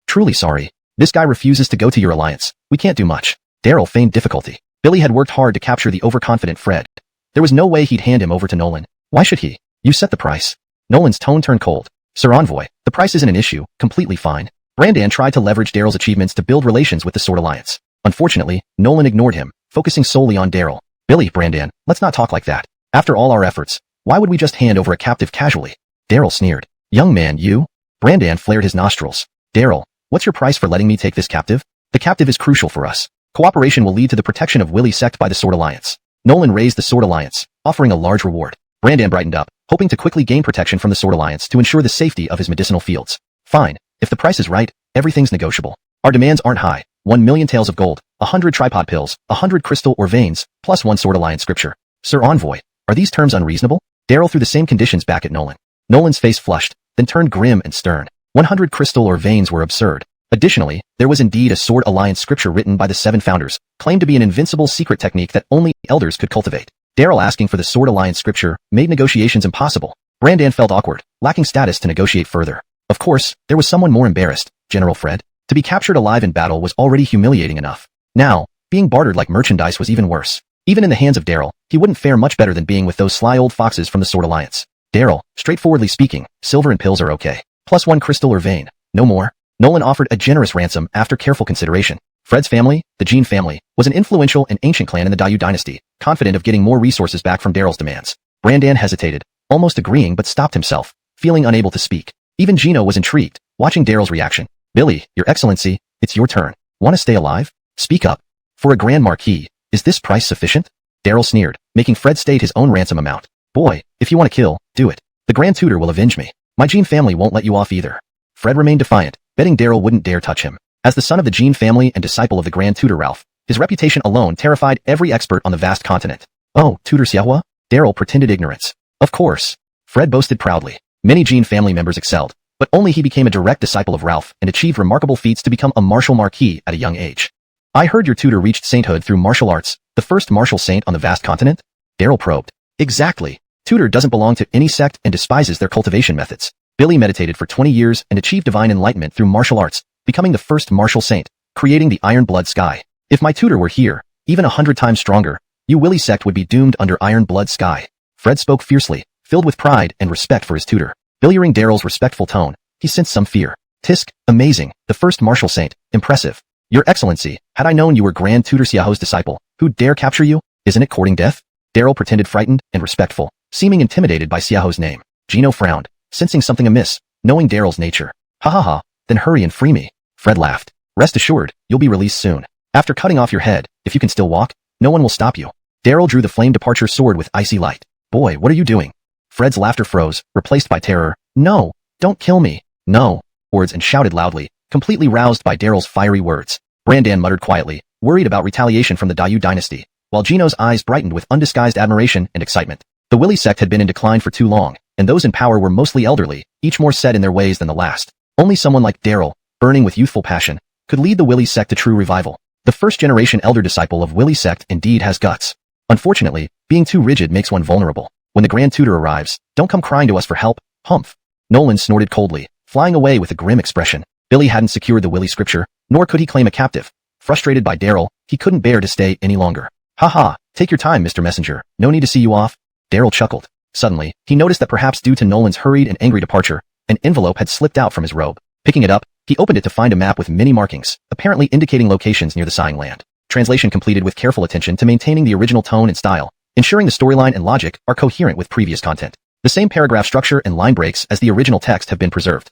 Speaker 1: truly sorry. This guy refuses to go to your alliance. We can't do much. Daryl feigned difficulty. Billy had worked hard to capture the overconfident Fred. There was no way he'd hand him over to Nolan. Why should he? You set the price. Nolan's tone turned cold. Sir Envoy, the price isn't an issue, completely fine. Brandan tried to leverage Daryl's achievements to build relations with the Sword Alliance. Unfortunately, Nolan ignored him, focusing solely on Daryl. Billy, Brandan, let's not talk like that. After all our efforts, why would we just hand over a captive casually? Daryl sneered. Young man, you? Brandan flared his nostrils. Daryl, what's your price for letting me take this captive? The captive is crucial for us. Cooperation will lead to the protection of Willy's sect by the Sword Alliance. Nolan raised the Sword Alliance, offering a large reward. Brandan brightened up, hoping to quickly gain protection from the Sword Alliance to ensure the safety of his medicinal fields. Fine, if the price is right, everything's negotiable. Our demands aren't high. 1 million taels of gold, 100 tripod pills, 100 crystal or veins, plus 1 Sword Alliance scripture. Sir Envoy, are these terms unreasonable? Daryl threw the same conditions back at Nolan. Nolan's face flushed, then turned grim and stern. 100 crystal or veins were absurd. Additionally, there was indeed a Sword Alliance scripture written by the 7 founders, claimed to be an invincible secret technique that only elders could cultivate. Daryl asking for the Sword Alliance scripture made negotiations impossible. Brandan felt awkward, lacking status to negotiate further. Of course, there was someone more embarrassed, General Fred. To be captured alive in battle was already humiliating enough. Now, being bartered like merchandise was even worse. Even in the hands of Daryl, he wouldn't fare much better than being with those sly old foxes from the Sword Alliance. Daryl, straightforwardly speaking, silver and pills are okay. Plus 1 crystal or vein, no more. Nolan offered a generous ransom after careful consideration. Fred's family, the Jean family, was an influential and ancient clan in the Dayu dynasty, confident of getting more resources back from Daryl's demands. Brandan hesitated, almost agreeing but stopped himself, feeling unable to speak. Even Gino was intrigued, watching Daryl's reaction. Billy, Your Excellency, it's your turn. Want to stay alive? Speak up. For a Grand Marquis, is this price sufficient? Daryl sneered, making Fred state his own ransom amount. Boy, if you want to kill, do it. The Grand Tutor will avenge me. My Jean family won't let you off either. Fred remained defiant, betting Daryl wouldn't dare touch him. As the son of the Jean family and disciple of the Grand Tutor Ralph, his reputation alone terrified every expert on the vast continent. Oh, Tutor Xiahua? Daryl pretended ignorance. Of course. Fred boasted proudly. Many Jean family members excelled, but only he became a direct disciple of Ralph and achieved remarkable feats to become a martial marquis at a young age. I heard your tutor reached sainthood through martial arts, the first martial saint on the vast continent? Daryl probed. Exactly. Tutor doesn't belong to any sect and despises their cultivation methods. Billy meditated for 20 years and achieved divine enlightenment through martial arts, becoming the first martial saint, creating the Iron Blood Sky. If my tutor were here, even 100 times stronger, you Willy sect would be doomed under Iron Blood Sky. Fred spoke fiercely, filled with pride and respect for his tutor. Billy hearing Daryl's respectful tone, he sensed some fear. Tisk, amazing, the first martial saint, impressive. Your Excellency, had I known you were Grand Tutor Xiaohu's disciple, who'd dare capture you? Isn't it courting death? Daryl pretended frightened and respectful, seeming intimidated by Xiaohu's name. Gino frowned, sensing something amiss, knowing Daryl's nature. Ha ha ha, then hurry and free me. Fred laughed. Rest assured, you'll be released soon. After cutting off your head, if you can still walk, no one will stop you. Daryl drew the flame departure sword with icy light. Boy, what are you doing? Fred's laughter froze, replaced by terror. No, don't kill me. No. Words and shouted loudly, completely roused by Daryl's fiery words. Brandan muttered quietly, worried about retaliation from the Dayu dynasty, while Gino's eyes brightened with undisguised admiration and excitement. The Willy sect had been in decline for too long, and those in power were mostly elderly, each more set in their ways than the last. Only someone like Daryl, burning with youthful passion, could lead the Willy sect to true revival. The first-generation elder disciple of Willy sect indeed has guts. Unfortunately, being too rigid makes one vulnerable. When the Grand Tutor arrives, don't come crying to us for help, humph. Nolan snorted coldly, flying away with a grim expression. Billy hadn't secured the Willy scripture, nor could he claim a captive. Frustrated by Daryl, he couldn't bear to stay any longer. Ha ha, take your time, Mr. Messenger, no need to see you off. Daryl chuckled. Suddenly, he noticed that perhaps due to Nolan's hurried and angry departure, an envelope had slipped out from his robe. Picking it up, he opened it to find a map with many markings, apparently indicating locations near the Sighing Land. Translation completed with careful attention to maintaining the original tone and style, ensuring the storyline and logic are coherent with previous content. The same paragraph structure and line breaks as the original text have been preserved.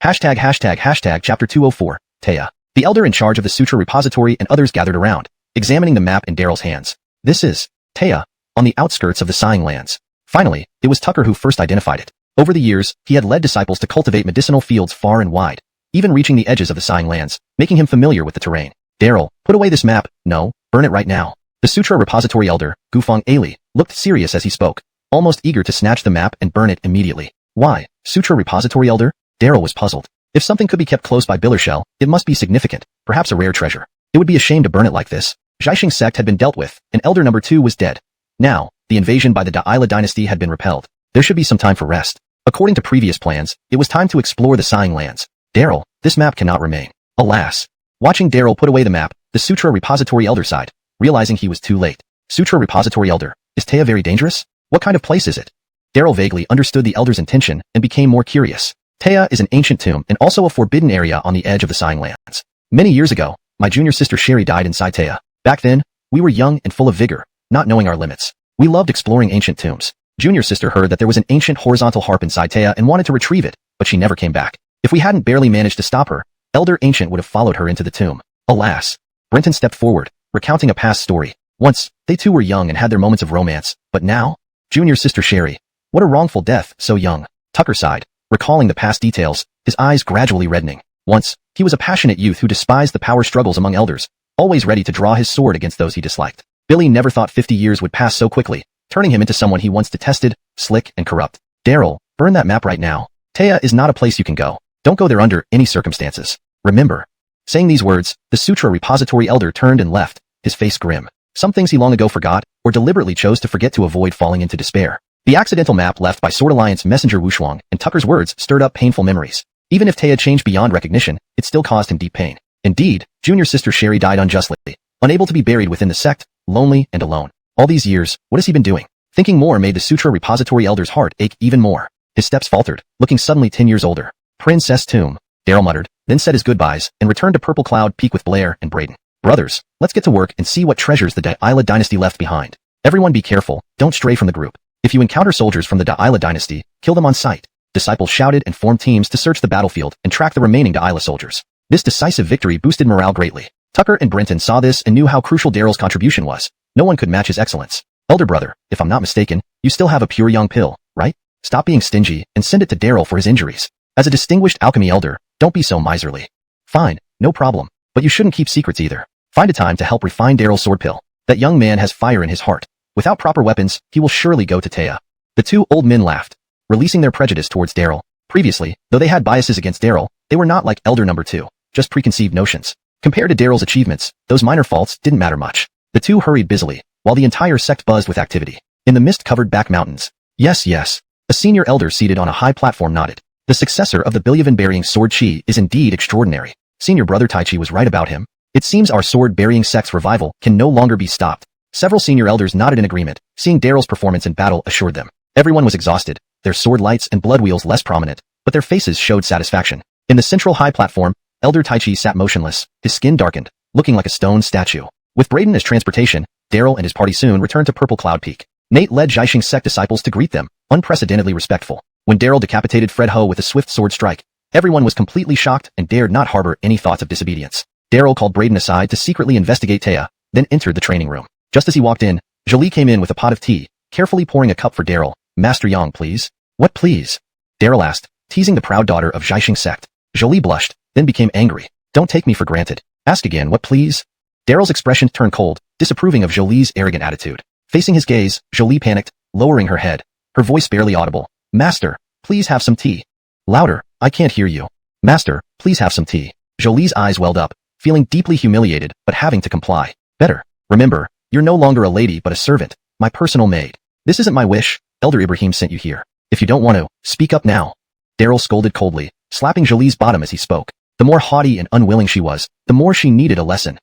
Speaker 1: ####Chapter 204, Taya. The elder in charge of the sutra repository and others gathered around, examining the map in Daryl's hands. This is Taya, on the outskirts of the Sighing Lands. Finally, it was Tucker who first identified it. Over the years, he had led disciples to cultivate medicinal fields far and wide, even reaching the edges of the Sighing Lands, making him familiar with the terrain. Daryl, put away this map. No, burn it right now. The Sutra Repository Elder, Gufang Ali, looked serious as he spoke, almost eager to snatch the map and burn it immediately. Why, Sutra Repository Elder? Daryl was puzzled. If something could be kept close by Billershell, it must be significant, perhaps a rare treasure. It would be a shame to burn it like this. Zhaixing sect had been dealt with, and Elder number 2 was dead. Now, the invasion by the Da'ila dynasty had been repelled. There should be some time for rest. According to previous plans, it was time to explore the Sighing Lands. Daryl, this map cannot remain. Alas. Watching Daryl put away the map, the Sutra Repository Elder sighed, realizing he was too late. Sutra Repository Elder, is Taya very dangerous? What kind of place is it? Daryl vaguely understood the elder's intention and became more curious. Taya is an ancient tomb and also a forbidden area on the edge of the Sighing Lands. Many years ago, my junior sister Sherry died inside Taya. Back then, we were young and full of vigor, not knowing our limits. We loved exploring ancient tombs. Junior sister heard that there was an ancient horizontal harp inside Taya and wanted to retrieve it, but she never came back. If we hadn't barely managed to stop her, Elder Ancient would have followed her into the tomb. Alas. Brenton stepped forward, recounting a past story. Once, they two were young and had their moments of romance, but now? Junior sister Sherry. What a wrongful death, so young. Tucker sighed, recalling the past details, his eyes gradually reddening. Once, he was a passionate youth who despised the power struggles among elders, always ready to draw his sword against those he disliked. Billy never thought 50 years would pass so quickly, turning him into someone he once detested, slick and corrupt. Daryl, burn that map right now. Taya is not a place you can go. Don't go there under any circumstances. Remember. Saying these words, the Sutra Repository elder turned and left, his face grim. Some things he long ago forgot, or deliberately chose to forget to avoid falling into despair. The accidental map left by Sword Alliance messenger Wushuang and Tucker's words stirred up painful memories. Even if Taya changed beyond recognition, it still caused him deep pain. Indeed, junior sister Sherry died unjustly, unable to be buried within the sect, lonely and alone. All these years, what has he been doing? Thinking more made the Sutra Repository elder's heart ache even more. His steps faltered, looking suddenly 10 years older. Princess Tomb, Daryl muttered, then said his goodbyes and returned to Purple Cloud Peak with Blair and Braden. Brothers, let's get to work and see what treasures the Da'ila dynasty left behind. Everyone be careful, don't stray from the group. If you encounter soldiers from the Da'ila dynasty, kill them on sight. Disciples shouted and formed teams to search the battlefield and track the remaining Da'ila soldiers. This decisive victory boosted morale greatly. Tucker and Brenton saw this and knew how crucial Daryl's contribution was. No one could match his excellence. Elder brother, if I'm not mistaken, you still have a pure young pill, right? Stop being stingy and send it to Daryl for his injuries. As a distinguished alchemy elder, don't be so miserly. Fine, no problem, but you shouldn't keep secrets either. Find a time to help refine Daryl's sword pill. That young man has fire in his heart. Without proper weapons, he will surely go to Taya. The two old men laughed, releasing their prejudice towards Daryl. Previously, though they had biases against Daryl, they were not like Elder Number 2, just preconceived notions. Compared to Daryl's achievements, those minor faults didn't matter much. The two hurried busily, while the entire sect buzzed with activity. In the mist-covered back mountains. Yes. A senior elder seated on a high platform nodded. The successor of the Billivan-burying sword Chi is indeed extraordinary. Senior brother Taichi was right about him. It seems our sword-burying sect's revival can no longer be stopped. Several senior elders nodded in agreement, seeing Daryl's performance in battle assured them. Everyone was exhausted, their sword lights and blood wheels less prominent, but their faces showed satisfaction. In the central high platform, Elder Taichi sat motionless, his skin darkened, looking like a stone statue. With Braden as transportation, Daryl and his party soon returned to Purple Cloud Peak. Nate led Zhaixing sect disciples to greet them, unprecedentedly respectful. When Daryl decapitated Fred Ho with a swift sword strike, everyone was completely shocked and dared not harbor any thoughts of disobedience. Daryl called Braden aside to secretly investigate Taya, then entered the training room. Just as he walked in, Jolie came in with a pot of tea, carefully pouring a cup for Daryl. Master Yang, please. What please? Daryl asked, teasing the proud daughter of Zhaixing sect. Jolie blushed, then became angry. Don't take me for granted. Ask again, what please? Daryl's expression turned cold, disapproving of Jolie's arrogant attitude. Facing his gaze, Jolie panicked, lowering her head. Her voice barely audible. Master, please have some tea. Louder, I can't hear you. Master, please have some tea. Jolie's eyes welled up, feeling deeply humiliated, but having to comply. Better. Remember, you're no longer a lady but a servant, my personal maid. This isn't my wish. Elder Ibrahim sent you here. If you don't want to, speak up now. Daryl scolded coldly, slapping Jolie's bottom as he spoke. The more haughty and unwilling she was, the more she needed a lesson.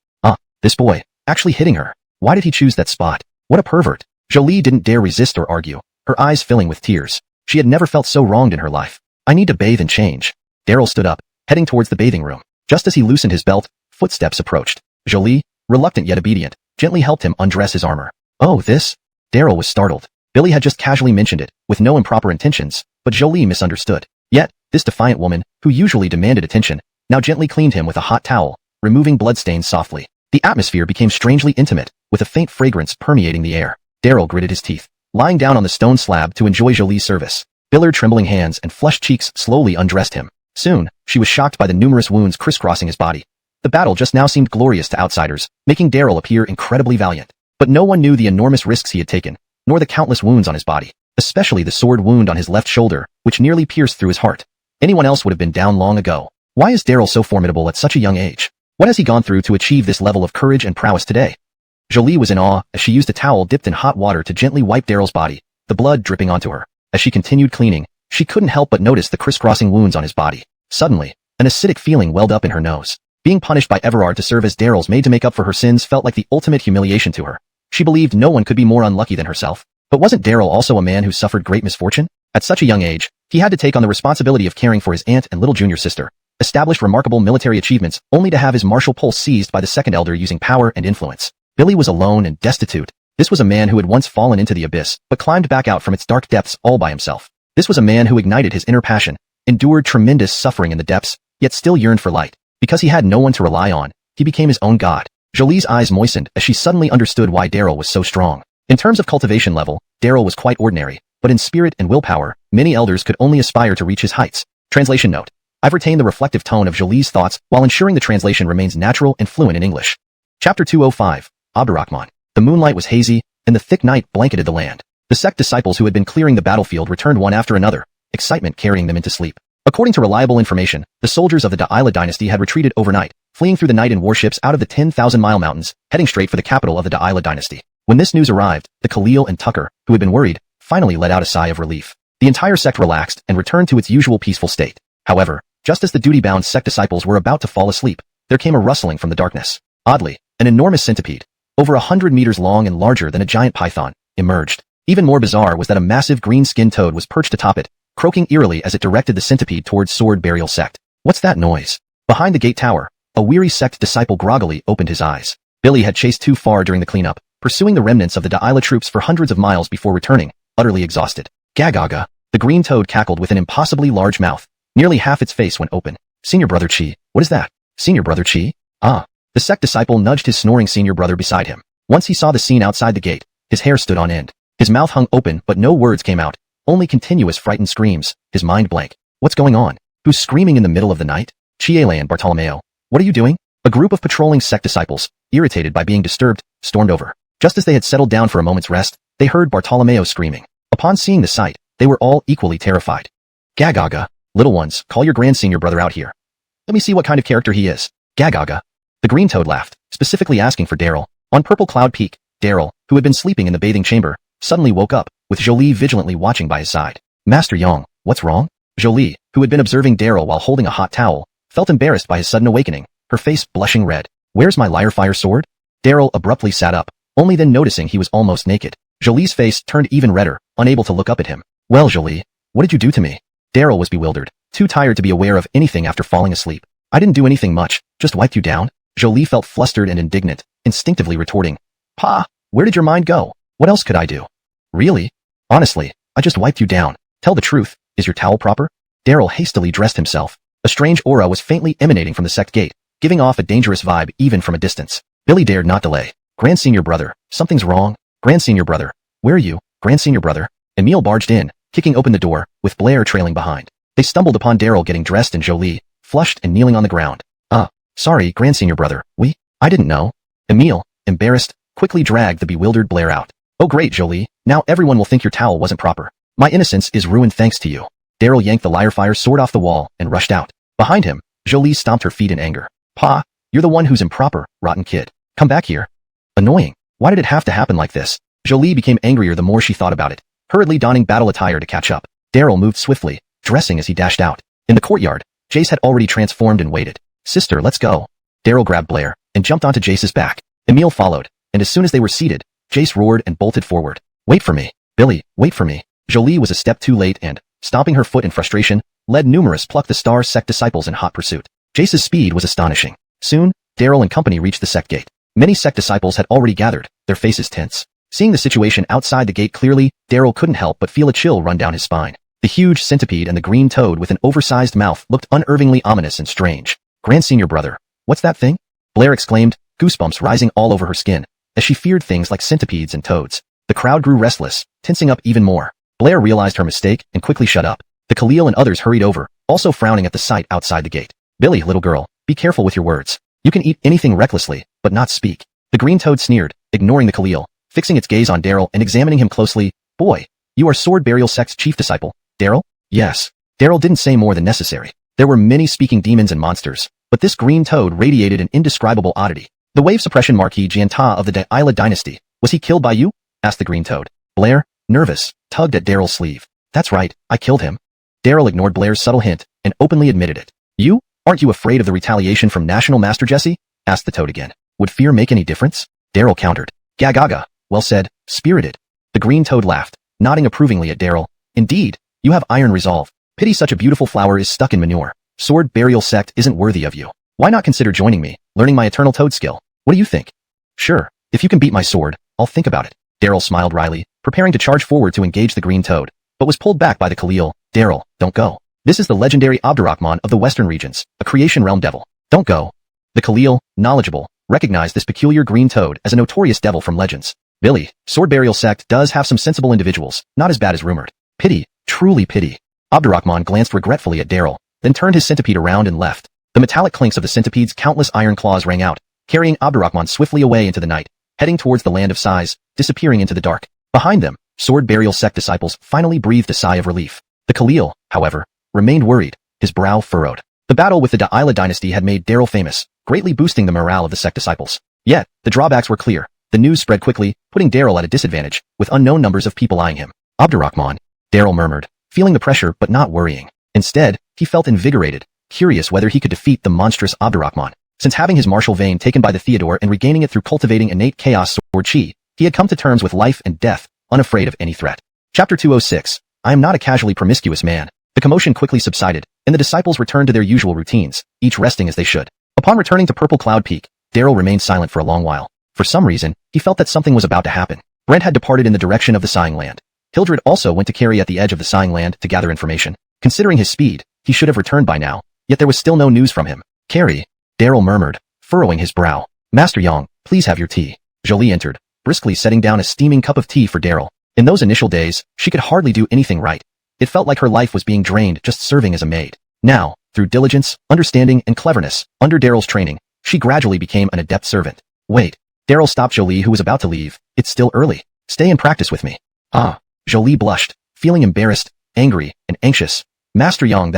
Speaker 1: This boy, actually hitting her. Why did he choose that spot? What a pervert. Jolie didn't dare resist or argue, her eyes filling with tears. She had never felt so wronged in her life. I need to bathe and change. Daryl stood up, heading towards the bathing room. Just as he loosened his belt, footsteps approached. Jolie, reluctant yet obedient, gently helped him undress his armor. Oh, this? Daryl was startled. Billy had just casually mentioned it, with no improper intentions, but Jolie misunderstood. Yet, this defiant woman, who usually demanded attention, now gently cleaned him with a hot towel, removing bloodstains softly. The atmosphere became strangely intimate, with a faint fragrance permeating the air. Daryl gritted his teeth, lying down on the stone slab to enjoy Jolie's service. Biller's trembling hands and flushed cheeks slowly undressed him. Soon, she was shocked by the numerous wounds crisscrossing his body. The battle just now seemed glorious to outsiders, making Daryl appear incredibly valiant. But no one knew the enormous risks he had taken, nor the countless wounds on his body, especially the sword wound on his left shoulder, which nearly pierced through his heart. Anyone else would have been down long ago. Why is Daryl so formidable at such a young age? What has he gone through to achieve this level of courage and prowess today? Jolie was in awe as she used a towel dipped in hot water to gently wipe Daryl's body, the blood dripping onto her. As she continued cleaning, she couldn't help but notice the crisscrossing wounds on his body. Suddenly, an acidic feeling welled up in her nose. Being punished by Everard to serve as Daryl's maid to make up for her sins felt like the ultimate humiliation to her. She believed no one could be more unlucky than herself. But wasn't Daryl also a man who suffered great misfortune? At such a young age, he had to take on the responsibility of caring for his aunt and little junior sister, established remarkable military achievements, only to have his martial pulse seized by the second elder using power and influence. Billy was alone and destitute. This was a man who had once fallen into the abyss, but climbed back out from its dark depths all by himself. This was a man who ignited his inner passion, endured tremendous suffering in the depths, yet still yearned for light. Because he had no one to rely on, he became his own god. Jolie's eyes moistened as she suddenly understood why Daryl was so strong. In terms of cultivation level, Daryl was quite ordinary, but in spirit and willpower, many elders could only aspire to reach his heights. Translation note. I've retained the reflective tone of Jolie's thoughts while ensuring the translation remains natural and fluent in English. Chapter 205. Abdurrahman. The moonlight was hazy, and the thick night blanketed the land. The sect disciples who had been clearing the battlefield returned one after another, excitement carrying them into sleep. According to reliable information, the soldiers of the Da'ila dynasty had retreated overnight, fleeing through the night in warships out of the 10,000-mile mountains, heading straight for the capital of the Da'ila dynasty. When this news arrived, the Khalil and Tucker, who had been worried, finally let out a sigh of relief. The entire sect relaxed and returned to its usual peaceful state. However, just as the duty-bound sect disciples were about to fall asleep, there came a rustling from the darkness. Oddly, an enormous centipede, over 100 meters long and larger than a giant python, emerged. Even more bizarre was that a massive green-skinned toad was perched atop it, croaking eerily as it directed the centipede towards Sword Burial Sect. What's that noise? Behind the gate tower, a weary sect disciple groggily opened his eyes. Billy had chased too far during the cleanup, pursuing the remnants of the Da'ila troops for hundreds of miles before returning, utterly exhausted. Gagaga. The green toad cackled with an impossibly large mouth. Nearly half its face went open. Senior Brother Chi. What is that? Senior Brother Chi? Ah. The sect disciple nudged his snoring senior brother beside him. Once he saw the scene outside the gate, his hair stood on end. His mouth hung open but no words came out, only continuous frightened screams, his mind blank. What's going on? Who's screaming in the middle of the night? Chiele and Bartolomeo. What are you doing? A group of patrolling sect disciples, irritated by being disturbed, stormed over. Just as they had settled down for a moment's rest, they heard Bartolomeo screaming. Upon seeing the sight, they were all equally terrified. Gagaga. Little ones, call your grand senior brother out here. Let me see what kind of character he is. Gagaga. The green toad laughed, specifically asking for Daryl. On Purple Cloud Peak, Daryl, who had been sleeping in the bathing chamber, suddenly woke up, with Jolie vigilantly watching by his side. Master Yang, what's wrong? Jolie, who had been observing Daryl while holding a hot towel, felt embarrassed by his sudden awakening, her face blushing red. Where's my lyre fire sword? Daryl abruptly sat up, only then noticing he was almost naked. Jolie's face turned even redder, unable to look up at him. Well, Jolie, what did you do to me? Daryl was bewildered, too tired to be aware of anything after falling asleep. I didn't do anything much, just wiped you down. Jolie felt flustered and indignant, instinctively retorting. Pa, where did your mind go? What else could I do? Really? Honestly, I just wiped you down. Tell the truth, is your towel proper? Daryl hastily dressed himself. A strange aura was faintly emanating from the sect gate, giving off a dangerous vibe even from a distance. Billy dared not delay. Grand Senior Brother, something's wrong. Grand Senior Brother, where are you? Grand Senior Brother. Emil barged in, kicking open the door, with Blair trailing behind. They stumbled upon Daryl getting dressed and Jolie, flushed and kneeling on the ground. Sorry, Grand Senior Brother, I didn't know. Emil, embarrassed, quickly dragged the bewildered Blair out. Oh great, Jolie, now everyone will think your towel wasn't proper. My innocence is ruined thanks to you. Daryl yanked the lyre fire sword off the wall and rushed out. Behind him, Jolie stomped her feet in anger. Pa, you're the one who's improper, rotten kid. Come back here. Annoying. Why did it have to happen like this? Jolie became angrier the more she thought about it, hurriedly donning battle attire to catch up. Daryl moved swiftly, dressing as he dashed out. In the courtyard, Jace had already transformed and waited. Sister, let's go. Daryl grabbed Blair and jumped onto Jace's back. Emil followed, and as soon as they were seated, Jace roared and bolted forward. Wait for me. Billy, wait for me. Jolie was a step too late and, stomping her foot in frustration, led numerous Pluck the Star sect disciples in hot pursuit. Jace's speed was astonishing. Soon, Daryl and company reached the sect gate. Many sect disciples had already gathered, their faces tense. Seeing the situation outside the gate clearly, Daryl couldn't help but feel a chill run down his spine. The huge centipede and the green toad with an oversized mouth looked unervingly ominous and strange. Grand Senior Brother, what's that thing? Blair exclaimed, goosebumps rising all over her skin, as she feared things like centipedes and toads. The crowd grew restless, tensing up even more. Blair realized her mistake and quickly shut up. The Khalil and others hurried over, also frowning at the sight outside the gate. Billy, little girl, be careful with your words. You can eat anything recklessly, but not speak. The green toad sneered, ignoring the Khalil, fixing its gaze on Daryl and examining him closely. Boy, you are Sword Burial Sect's chief disciple, Daryl? Yes. Daryl didn't say more than necessary. There were many speaking demons and monsters, but this green toad radiated an indescribable oddity. The wave suppression Marquis Jianta of the Da'ila dynasty. Was he killed by you? Asked the green toad. Blair, nervous, tugged at Daryl's sleeve. That's right, I killed him. Daryl ignored Blair's subtle hint and openly admitted it. You? Aren't you afraid of the retaliation from National Master Jesse? Asked the toad again. Would fear make any difference? Daryl countered. Gagaga. Well said, spirited. The green toad laughed, nodding approvingly at Daryl. Indeed, you have iron resolve. Pity such a beautiful flower is stuck in manure. Sword burial sect isn't worthy of you. Why not consider joining me, learning my eternal toad skill? What do you think? Sure, if you can beat my sword, I'll think about it. Daryl smiled wryly, preparing to charge forward to engage the green toad, but was pulled back by the Khalil. Daryl, don't go. This is the legendary Abdurrahman of the Western regions, a creation realm devil. Don't go. The Khalil, knowledgeable, recognized this peculiar green toad as a notorious devil from legends. Billy, sword burial sect does have some sensible individuals, not as bad as rumored. Pity, truly pity. Abdurrahman glanced regretfully at Daryl, then turned his centipede around and left. The metallic clinks of the centipede's countless iron claws rang out, carrying Abdurrahman swiftly away into the night, heading towards the land of sighs, disappearing into the dark. Behind them, sword burial sect disciples finally breathed a sigh of relief. The Khalil, however, remained worried, his brow furrowed. The battle with the Da'ila dynasty had made Daryl famous, greatly boosting the morale of the sect disciples. Yet, the drawbacks were clear. The news spread quickly, putting Daryl at a disadvantage, with unknown numbers of people eyeing him. Abdurrahman, Daryl murmured, feeling the pressure but not worrying. Instead, he felt invigorated, curious whether he could defeat the monstrous Abdurrahman. Since having his martial vein taken by the Theodore and regaining it through cultivating innate chaos sword chi, he had come to terms with life and death, unafraid of any threat. Chapter 206. I am not a casually promiscuous man. The commotion quickly subsided, and the disciples returned to their usual routines, each resting as they should. Upon returning to Purple Cloud Peak, Daryl remained silent for a long while. For some reason, he felt that something was about to happen. Brent had departed in the direction of the Sighing Land. Hildred also went to Carrie at the edge of the Sighing Land to gather information. Considering his speed, he should have returned by now, yet there was still no news from him. Carrie, Daryl murmured, furrowing his brow. Master Yang, please have your tea. Jolie entered, briskly setting down a steaming cup of tea for Daryl. In those initial days, she could hardly do anything right. It felt like her life was being drained just serving as a maid. Now, through diligence, understanding, and cleverness, under Daryl's training, she gradually became an adept servant. Wait. Daryl stopped Jolie who was about to leave. It's still early. Stay and practice with me. Ah. Jolie blushed, feeling embarrassed, angry, and anxious. Master Yang,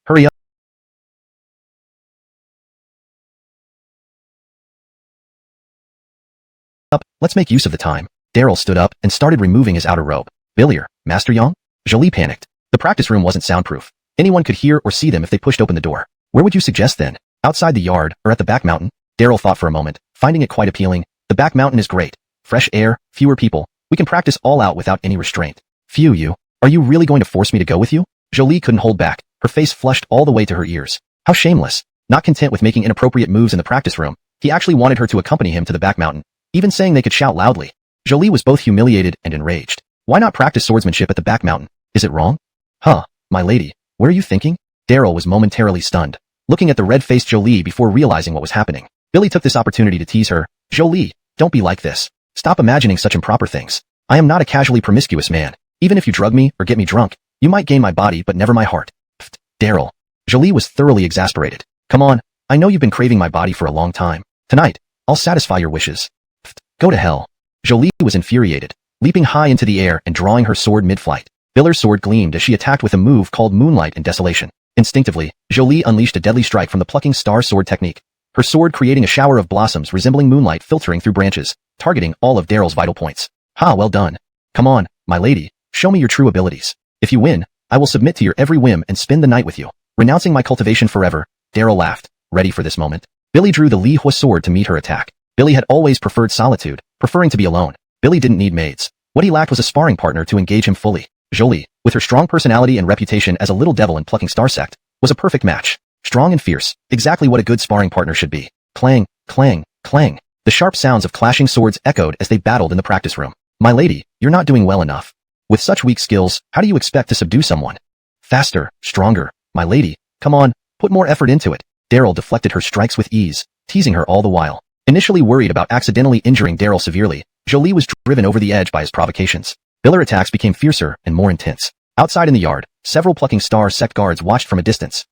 Speaker 1: hurry up. Let's make use of the time. Daryl stood up and started removing his outer robe. Billier, Master Yang? Jolie panicked. The practice room wasn't soundproof. Anyone could hear or see them if they pushed open the door. Where would you suggest then? Outside the yard, or at the back mountain? Daryl thought for a moment, finding it quite appealing. The back mountain is great. Fresh air, fewer people. We can practice all out without any restraint. Phew, you. Are you really going to force me to go with you? Jolie couldn't hold back, her face flushed all the way to her ears. How shameless. Not content with making inappropriate moves in the practice room, he actually wanted her to accompany him to the back mountain, even saying they could shout loudly. Jolie was both humiliated and enraged. Why not practice swordsmanship at the back mountain? Is it wrong? Huh, my lady, what are you thinking? Daryl was momentarily stunned, looking at the red-faced Jolie before realizing what was happening. Billy took this opportunity to tease her. Jolie, don't be like this. Stop imagining such improper things. I am not a casually promiscuous man. Even if you drug me or get me drunk, you might gain my body but never my heart. Pfft, Daryl. Jolie was thoroughly exasperated. Come on, I know you've been craving my body for a long time. Tonight, I'll satisfy your wishes. Pfft, go to hell. Jolie was infuriated, leaping high into the air and drawing her sword mid-flight. Biller's sword gleamed as she attacked with a move called Moonlight and Desolation. Instinctively, Jolie unleashed a deadly strike from the plucking star sword technique, her sword creating a shower of blossoms resembling moonlight filtering through branches, targeting all of Daryl's vital points. Ha, well done. Come on, my lady, show me your true abilities. If you win, I will submit to your every whim and spend the night with you, renouncing my cultivation forever. Daryl laughed, ready for this moment. Billy drew the Li Hua sword to meet her attack. Billy had always preferred solitude, preferring to be alone. Billy didn't need maids. What he lacked was a sparring partner to engage him fully. Jolie, with her strong personality and reputation as a little devil in plucking star sect, was a perfect match. Strong and fierce, exactly what a good sparring partner should be. Clang, clang, clang. The sharp sounds of clashing swords echoed as they battled in the practice room. My lady, you're not doing well enough. With such weak skills, how do you expect to subdue someone? Faster, stronger. My lady, come on, put more effort into it. Daryl deflected her strikes with ease, teasing her all the while. Initially worried about accidentally injuring Daryl severely, Jolie was driven over the edge by his provocations. Biller attacks became fiercer and more intense. Outside in the yard, several plucking star sect guards watched from a distance.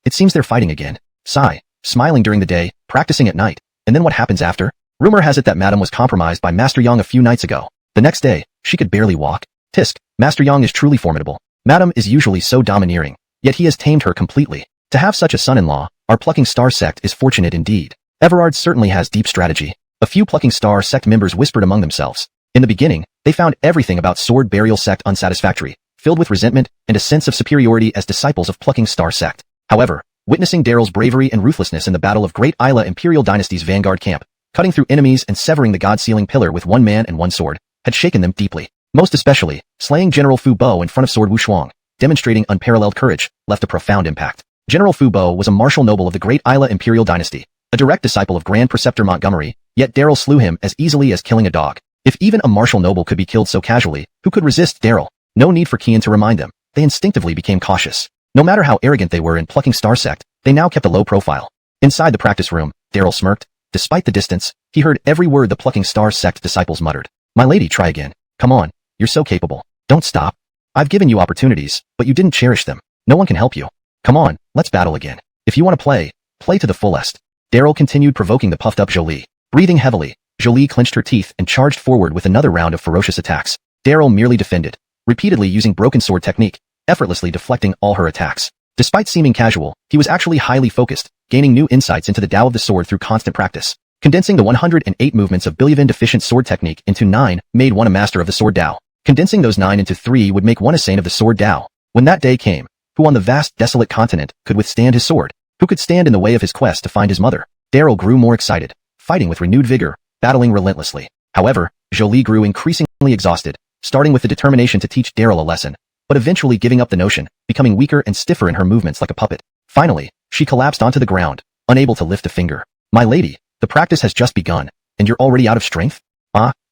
Speaker 1: It seems they're fighting again. Sigh, smiling during the day, practicing at night. And then what happens after? Rumor has it that Madame was compromised by Master Yang a few nights ago. The next day, she could barely walk. Tisk, Master Yang is truly formidable. Madame is usually so domineering, yet he has tamed her completely. To have such a son-in-law, our plucking star sect is fortunate indeed. Everard certainly has deep strategy. A few plucking star sect members whispered among themselves. In the beginning, they found everything about sword burial sect unsatisfactory, filled with resentment and a sense of superiority as disciples of plucking star sect. However, witnessing Daryl's bravery and ruthlessness in the battle of Great Isla Imperial Dynasty's vanguard camp, cutting through enemies and severing the god-sealing pillar with one man and one sword, had shaken them deeply. Most especially, slaying General Fu Bo in front of Sword Wushuang, demonstrating unparalleled courage, left a profound impact. General Fu Bo was a martial noble of the Great Isla Imperial Dynasty, a direct disciple of Grand Preceptor Montgomery, yet Daryl slew him as easily as killing a dog. If even a martial noble could be killed so casually, who could resist Daryl? No need for Kian to remind them. They instinctively became cautious. No matter how arrogant they were in plucking Star Sect, they now kept a low profile. Inside the practice room, Daryl smirked. Despite the distance, he heard every word the plucking Star Sect disciples muttered. My lady, try again. Come on. You're so capable. Don't stop. I've given you opportunities, but you didn't cherish them. No one can help you. Come on, let's battle again. If you want to play, play to the fullest. Daryl continued provoking the puffed-up Jolie. Breathing heavily, Jolie clenched her teeth and charged forward with another round of ferocious attacks. Daryl merely defended, repeatedly using broken sword technique, effortlessly deflecting all her attacks. Despite seeming casual, he was actually highly focused, gaining new insights into the Tao of the sword through constant practice. Condensing the 108 movements of Billevin-deficient sword technique into 9 made one a master of the sword Tao. Condensing those 9 into 3 would make one a saint of the sword Tao. When that day came, who on the vast, desolate continent could withstand his sword? Who could stand in the way of his quest to find his mother? Daryl grew more excited, fighting with renewed vigor, battling relentlessly. However, Jolie grew increasingly exhausted, starting with the determination to teach Daryl a lesson, but eventually giving up the notion, becoming weaker and stiffer in her movements like a puppet. Finally, she collapsed onto the ground, unable to lift a finger. My lady, the practice has just begun, and you're already out of strength?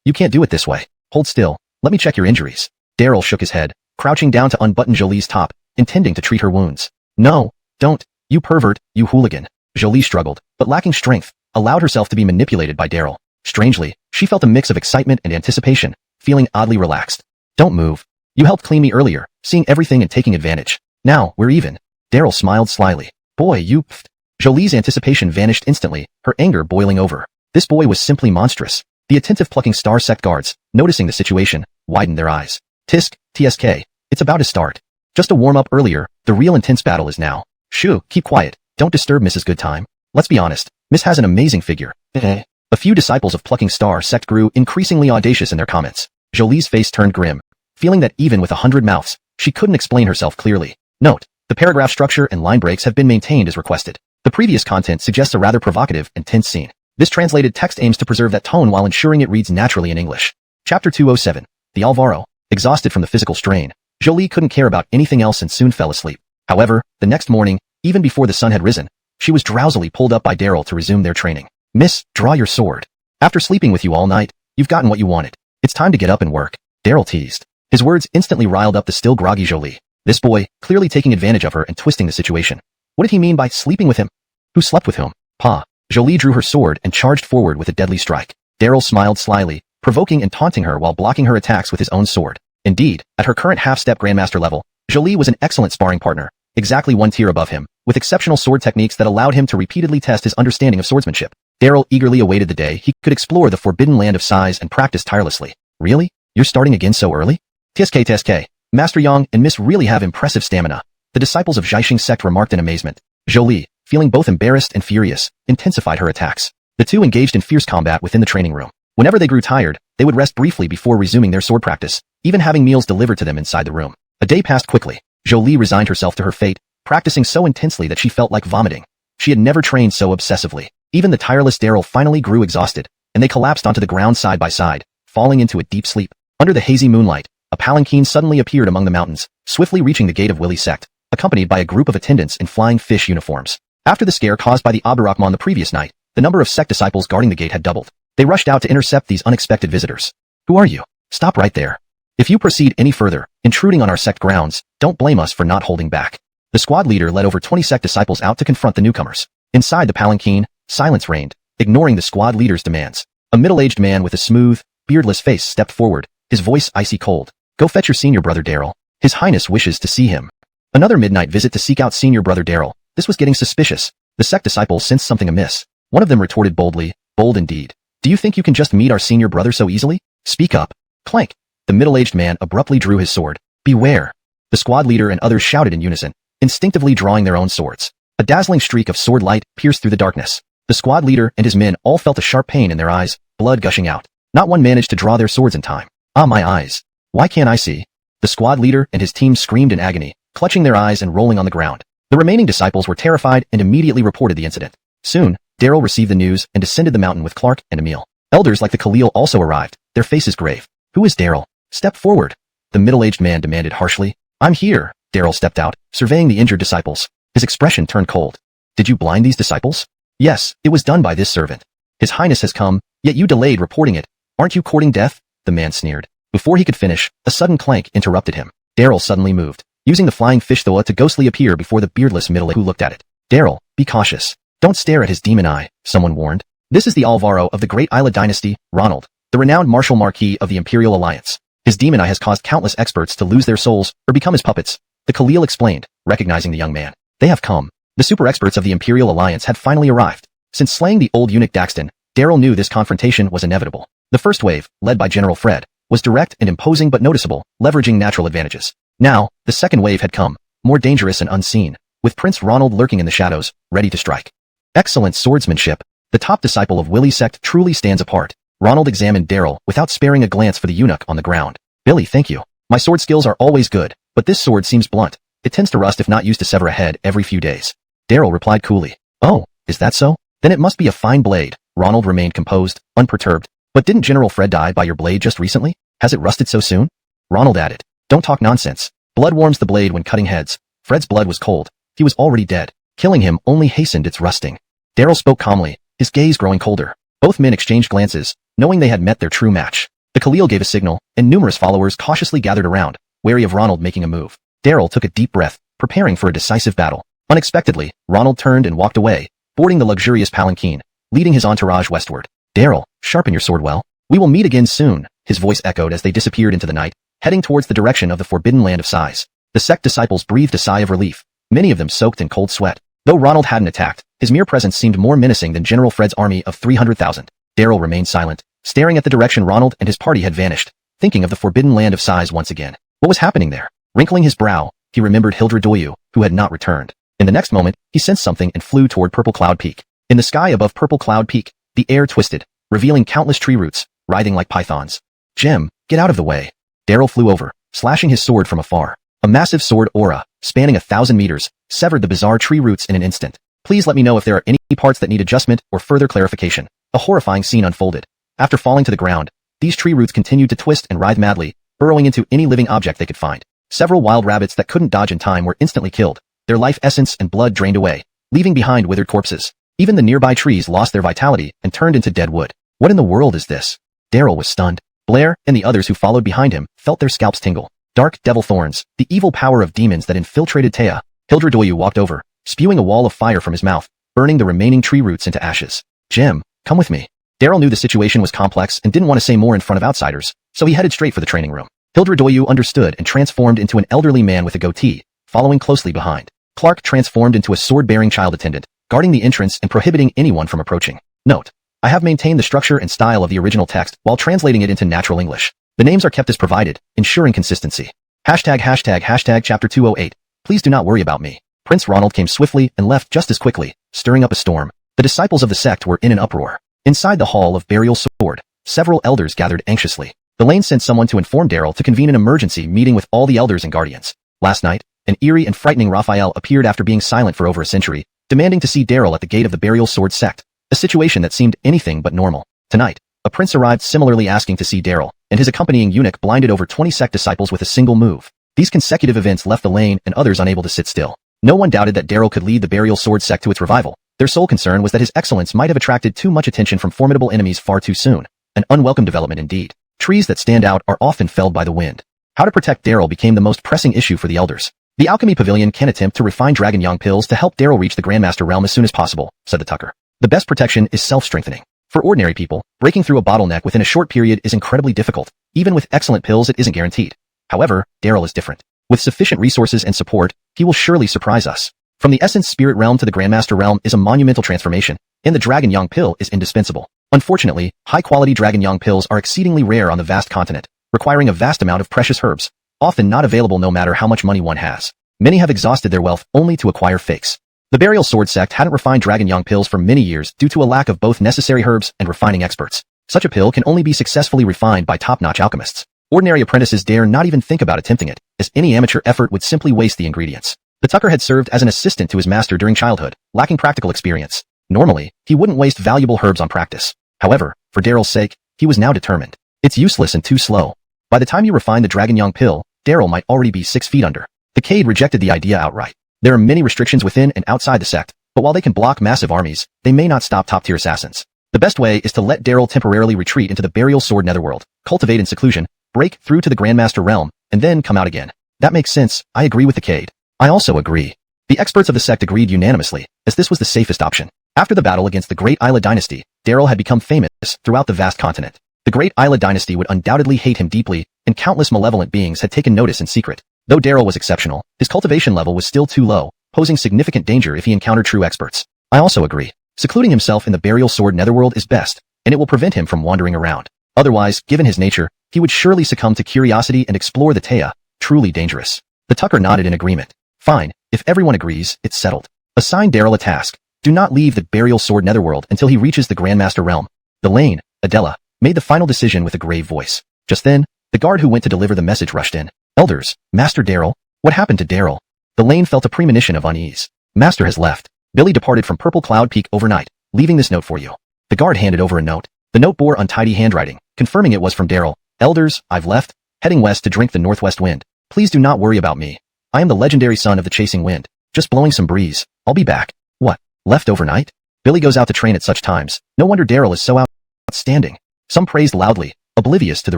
Speaker 1: You can't do it this way. Hold still, let me check your injuries. Daryl shook his head, crouching down to unbutton Jolie's top, intending to treat her wounds. No, don't, you pervert, you hooligan. Jolie struggled, but lacking strength, allowed herself to be manipulated by Daryl. Strangely, she felt a mix of excitement and anticipation, feeling oddly relaxed. Don't move. You helped clean me earlier, seeing everything and taking advantage. Now, we're even. Daryl smiled slyly. Boy, you pfft. Jolie's anticipation vanished instantly, her anger boiling over. This boy was simply monstrous. The attentive plucking Star Sect guards, noticing the situation, widened their eyes. Tisk, TSK, it's about to start. Just a warm-up earlier, the real intense battle is now. Shoo, keep quiet, don't disturb Mrs. Goodtime. Let's be honest, Miss has an amazing figure. A few disciples of plucking Star Sect grew increasingly audacious in their comments. Jolie's face turned grim, feeling that even with 100 mouths, she couldn't explain herself clearly. Note, the paragraph structure and line breaks have been maintained as requested. The previous content suggests a rather provocative and tense scene. This translated text aims to preserve that tone while ensuring it reads naturally in English. Chapter 207. The Alvaro. Exhausted from the physical strain, Jolie couldn't care about anything else and soon fell asleep. However, the next morning, even before the sun had risen, she was drowsily pulled up by Daryl to resume their training. Miss, draw your sword. After sleeping with you all night, you've gotten what you wanted. It's time to get up and work. Daryl teased. His words instantly riled up the still groggy Jolie. This boy, clearly taking advantage of her and twisting the situation. What did he mean by sleeping with him? Who slept with whom? Pa. Jolie drew her sword and charged forward with a deadly strike. Daryl smiled slyly, provoking and taunting her while blocking her attacks with his own sword. Indeed, at her current half-step Grandmaster level, Jolie was an excellent sparring partner, exactly one tier above him, with exceptional sword techniques that allowed him to repeatedly test his understanding of swordsmanship. Daryl eagerly awaited the day he could explore the forbidden land of size and practice tirelessly. Really? You're starting again so early? TSK, Master Yang and Miss really have impressive stamina. The disciples of Zhaixing's sect remarked in amazement. Jolie, feeling both embarrassed and furious, intensified her attacks. The two engaged in fierce combat within the training room. Whenever they grew tired, they would rest briefly before resuming their sword practice, even having meals delivered to them inside the room. A day passed quickly. Jolie resigned herself to her fate, practicing so intensely that she felt like vomiting. She had never trained so obsessively. Even the tireless Daryl finally grew exhausted, and they collapsed onto the ground side by side, falling into a deep sleep. Under the hazy moonlight, a palanquin suddenly appeared among the mountains, swiftly reaching the gate of Willie's sect, accompanied by a group of attendants in flying fish uniforms. After the scare caused by the Abdurrahman the previous night, the number of sect disciples guarding the gate had doubled. They rushed out to intercept these unexpected visitors. Who are you? Stop right there. If you proceed any further, intruding on our sect grounds, don't blame us for not holding back. The squad leader led over 20 sect disciples out to confront the newcomers. Inside the palanquin, silence reigned, ignoring the squad leader's demands. A middle-aged man with a smooth, beardless face stepped forward, his voice icy cold. Go fetch your senior brother Daryl. His Highness wishes to see him. Another midnight visit to seek out senior brother Daryl. This was getting suspicious. The sect disciples sensed something amiss. One of them retorted boldly, bold indeed. Do you think you can just meet our senior brother so easily? Speak up. Clank. The middle-aged man abruptly drew his sword. Beware. The squad leader and others shouted in unison, instinctively drawing their own swords. A dazzling streak of sword light pierced through the darkness. The squad leader and his men all felt a sharp pain in their eyes, blood gushing out. Not one managed to draw their swords in time. Ah, my eyes. Why can't I see? The squad leader and his team screamed in agony, clutching their eyes and rolling on the ground. The remaining disciples were terrified and immediately reported the incident. Soon, Daryl received the news and descended the mountain with Clark and Emil. Elders like the Khalil also arrived, their faces grave. Who is Daryl? Step forward. The middle-aged man demanded harshly. I'm here. Daryl stepped out, surveying the injured disciples. His expression turned cold. Did you blind these disciples? Yes, it was done by this servant. His Highness has come, yet you delayed reporting it. Aren't you courting death? The man sneered. Before he could finish, a sudden clank interrupted him. Daryl suddenly moved, using the flying fish thoa to ghostly appear before the beardless middle-aged who looked at it. Daryl, be cautious. Don't stare at his demon eye, someone warned. This is the Alvaro of the Great Isla Dynasty, Ronald, the renowned martial marquis of the Imperial Alliance. His demon eye has caused countless experts to lose their souls or become his puppets. The Khalil explained, recognizing the young man. They have come. The super experts of the Imperial Alliance had finally arrived. Since slaying the old eunuch Daxton, Daryl knew this confrontation was inevitable. The first wave, led by General Fred, was direct and imposing but noticeable, leveraging natural advantages. Now, the second wave had come, more dangerous and unseen, with Prince Ronald lurking in the shadows, ready to strike. Excellent swordsmanship. The top disciple of Willy's sect truly stands apart. Ronald examined Daryl without sparing a glance for the eunuch on the ground. Billy, thank you. My sword skills are always good, but this sword seems blunt. It tends to rust if not used to sever a head every few days. Daryl replied coolly. Oh, is that so? Then it must be a fine blade. Ronald remained composed, unperturbed. But didn't General Fred die by your blade just recently? Has it rusted so soon? Ronald added. Don't talk nonsense. Blood warms the blade when cutting heads. Fred's blood was cold. He was already dead. Killing him only hastened its rusting. Daryl spoke calmly, his gaze growing colder. Both men exchanged glances, knowing they had met their true match. The Khalil gave a signal, and numerous followers cautiously gathered around, wary of Ronald making a move. Daryl took a deep breath, preparing for a decisive battle. Unexpectedly, Ronald turned and walked away, boarding the luxurious palanquin, leading his entourage westward. Daryl, sharpen your sword well. We will meet again soon, his voice echoed as they disappeared into the night, heading towards the direction of the forbidden land of sighs. The sect disciples breathed a sigh of relief, many of them soaked in cold sweat. Though Ronald hadn't attacked, his mere presence seemed more menacing than General Fred's army of 300,000. Daryl remained silent, staring at the direction Ronald and his party had vanished, thinking of the forbidden land of sighs once again. What was happening there? Wrinkling his brow, he remembered Hildra Doyu, who had not returned. In the next moment, he sensed something and flew toward Purple Cloud Peak. In the sky above Purple Cloud Peak, the air twisted, revealing countless tree roots, writhing like pythons. Jim, get out of the way. Daryl flew over, slashing his sword from afar. A massive sword aura, spanning 1,000 meters, severed the bizarre tree roots in an instant. Please let me know if there are any parts that need adjustment or further clarification. A horrifying scene unfolded. After falling to the ground, these tree roots continued to twist and writhe madly, burrowing into any living object they could find. Several wild rabbits that couldn't dodge in time were instantly killed, their life essence and blood drained away, leaving behind withered corpses. Even the nearby trees lost their vitality and turned into dead wood. What in the world is this? Daryl was stunned. Blair and the others who followed behind him felt their scalps tingle. Dark devil thorns, the evil power of demons that infiltrated Taya. Hildra Doyu walked over, spewing a wall of fire from his mouth, burning the remaining tree roots into ashes. Jim, come with me. Daryl knew the situation was complex and didn't want to say more in front of outsiders, so he headed straight for the training room. Hildra Doyu understood and transformed into an elderly man with a goatee, following closely behind. Clark transformed into a sword-bearing child attendant, guarding the entrance and prohibiting anyone from approaching. Note: I have maintained the structure and style of the original text while translating it into natural English. The names are kept as provided, ensuring consistency. ####Chapter 208. Please do not worry about me. Prince Ronald came swiftly and left just as quickly, stirring up a storm. The disciples of the sect were in an uproar. Inside the Hall of Burial Sword, several elders gathered anxiously. The lane sent someone to inform Daryl to convene an emergency meeting with all the elders and guardians. Last night, an eerie and frightening Raphael appeared after being silent for over a century, demanding to see Daryl at the gate of the Burial Sword sect, a situation that seemed anything but normal. Tonight, a prince arrived similarly asking to see Daryl, and his accompanying eunuch blinded over 20 sect disciples with a single move. These consecutive events left the lane and others unable to sit still. No one doubted that Daryl could lead the Burial Sword sect to its revival. Their sole concern was that his excellence might have attracted too much attention from formidable enemies far too soon. An unwelcome development indeed. Trees that stand out are often felled by the wind. How to protect Daryl became the most pressing issue for the elders. The Alchemy Pavilion can attempt to refine Dragon Young pills to help Daryl reach the Grandmaster realm as soon as possible, said the Tucker. The best protection is self-strengthening. For ordinary people, breaking through a bottleneck within a short period is incredibly difficult. Even with excellent pills, it isn't guaranteed. However, Daryl is different. With sufficient resources and support, he will surely surprise us. From the Essence Spirit realm to the Grandmaster realm is a monumental transformation, and the Dragon Young pill is indispensable. Unfortunately, high-quality Dragon Young pills are exceedingly rare on the vast continent, requiring a vast amount of precious herbs, often not available no matter how much money one has. Many have exhausted their wealth only to acquire fakes. The Burial Sword sect hadn't refined Dragon Young pills for many years due to a lack of both necessary herbs and refining experts. Such a pill can only be successfully refined by top-notch alchemists. Ordinary apprentices dare not even think about attempting it, as any amateur effort would simply waste the ingredients. The Tucker had served as an assistant to his master during childhood, lacking practical experience. Normally, he wouldn't waste valuable herbs on practice. However, for Daryl's sake, he was now determined. It's useless and too slow. By the time you refine the Dragon Yang pill, Daryl might already be 6 feet under. The Cade rejected the idea outright. There are many restrictions within and outside the sect, but while they can block massive armies, they may not stop top-tier assassins. The best way is to let Daryl temporarily retreat into the Burial Sword Netherworld, cultivate in seclusion, break through to the Grandmaster realm, and then come out again. That makes sense. I agree with the Cade. I also agree. The experts of the sect agreed unanimously, as this was the safest option. After the battle against the Great Isla dynasty, Daryl had become famous throughout the vast continent. The Great Isla dynasty would undoubtedly hate him deeply, and countless malevolent beings had taken notice in secret. Though Daryl was exceptional, his cultivation level was still too low, posing significant danger if he encountered true experts. I also agree. Secluding himself in the Burial Sword Netherworld is best, and it will prevent him from wandering around. Otherwise, given his nature, he would surely succumb to curiosity and explore the Taya, truly dangerous. The Tucker nodded in agreement. Fine, if everyone agrees, it's settled. Assign Daryl a task. Do not leave the Burial Sword Netherworld until he reaches the Grandmaster realm. Delane, Adela, made the final decision with a grave voice. Just then, the guard who went to deliver the message rushed in. Elders, Master Daryl, what happened to Daryl? Delane felt a premonition of unease. Master has left. Billy departed from Purple Cloud Peak overnight, leaving this note for you. The guard handed over a note. The note bore untidy handwriting, confirming it was from Daryl. Elders, I've left, heading west to drink the northwest wind. Please do not worry about me. I am the legendary son of the chasing wind, just blowing some breeze. I'll be back. What? Left overnight? Billy goes out to train at such times. No wonder Daryl is so outstanding. Some praised loudly, oblivious to the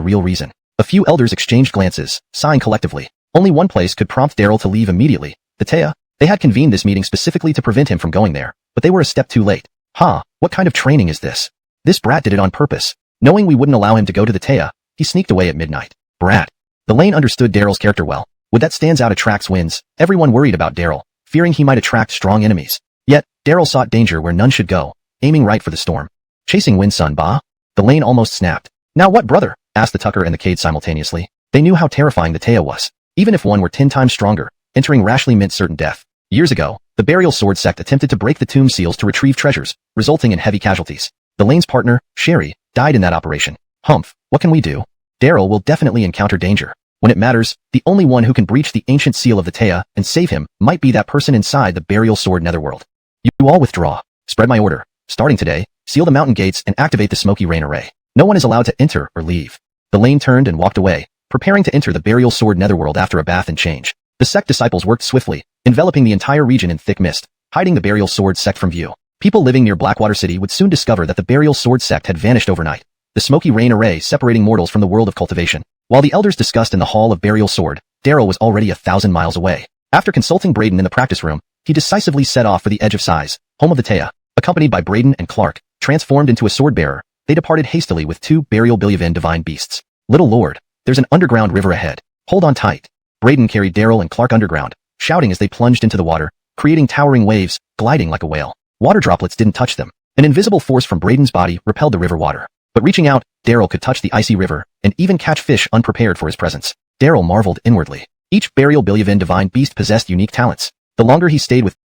Speaker 1: real reason. A few elders exchanged glances, sighing collectively. Only one place could prompt Daryl to leave immediately. The Taya. They had convened this meeting specifically to prevent him from going there, but they were a step too late. What kind of training is this? This brat did it on purpose. Knowing we wouldn't allow him to go to the Taya, he sneaked away at midnight. Brat. Delane understood Daryl's character well. With that stands out attracts wins, everyone worried about Daryl, fearing he might attract strong enemies. Yet, Daryl sought danger where none should go, aiming right for the storm. Chasing wind, son, bah? Delane almost snapped. Now what, brother? Asked the Tucker and the Cade simultaneously. They knew how terrifying the Taya was. Even if one were 10 times stronger, entering rashly meant certain death. Years ago, the Burial Sword sect attempted to break the tomb seals to retrieve treasures, resulting in heavy casualties. Delane's partner, Sherry, died in that operation. Humph, what can we do? Daryl will definitely encounter danger. When it matters, the only one who can breach the ancient seal of the Taya and save him might be that person inside the Burial Sword Netherworld. You all withdraw. Spread my order. Starting today, seal the mountain gates and activate the Smoky Rain Array. No one is allowed to enter or leave. Delane turned and walked away, preparing to enter the Burial Sword Netherworld after a bath and change. The sect disciples worked swiftly, enveloping the entire region in thick mist, hiding the Burial Sword sect from view. People living near Blackwater City would soon discover that the Burial Sword sect had vanished overnight. The Smoky Rain Array separating mortals from the world of cultivation. While the elders discussed in the Hall of Burial Sword, Daryl was already 1,000 miles away. After consulting Braden in the practice room, he decisively set off for the Edge of Size, home of the Taya. Accompanied by Braden and Clark, transformed into a sword bearer, they departed hastily with 2 Burial Billivan divine beasts. Little Lord, there's an underground river ahead. Hold on tight. Braden carried Daryl and Clark underground, shouting as they plunged into the water, creating towering waves, gliding like a whale. Water droplets didn't touch them. An invisible force from Braden's body repelled the river water. But reaching out, Daryl could touch the icy river, and even catch fish unprepared for his presence. Daryl marveled inwardly. Each Burial Billivan divine beast possessed unique talents. The longer he stayed with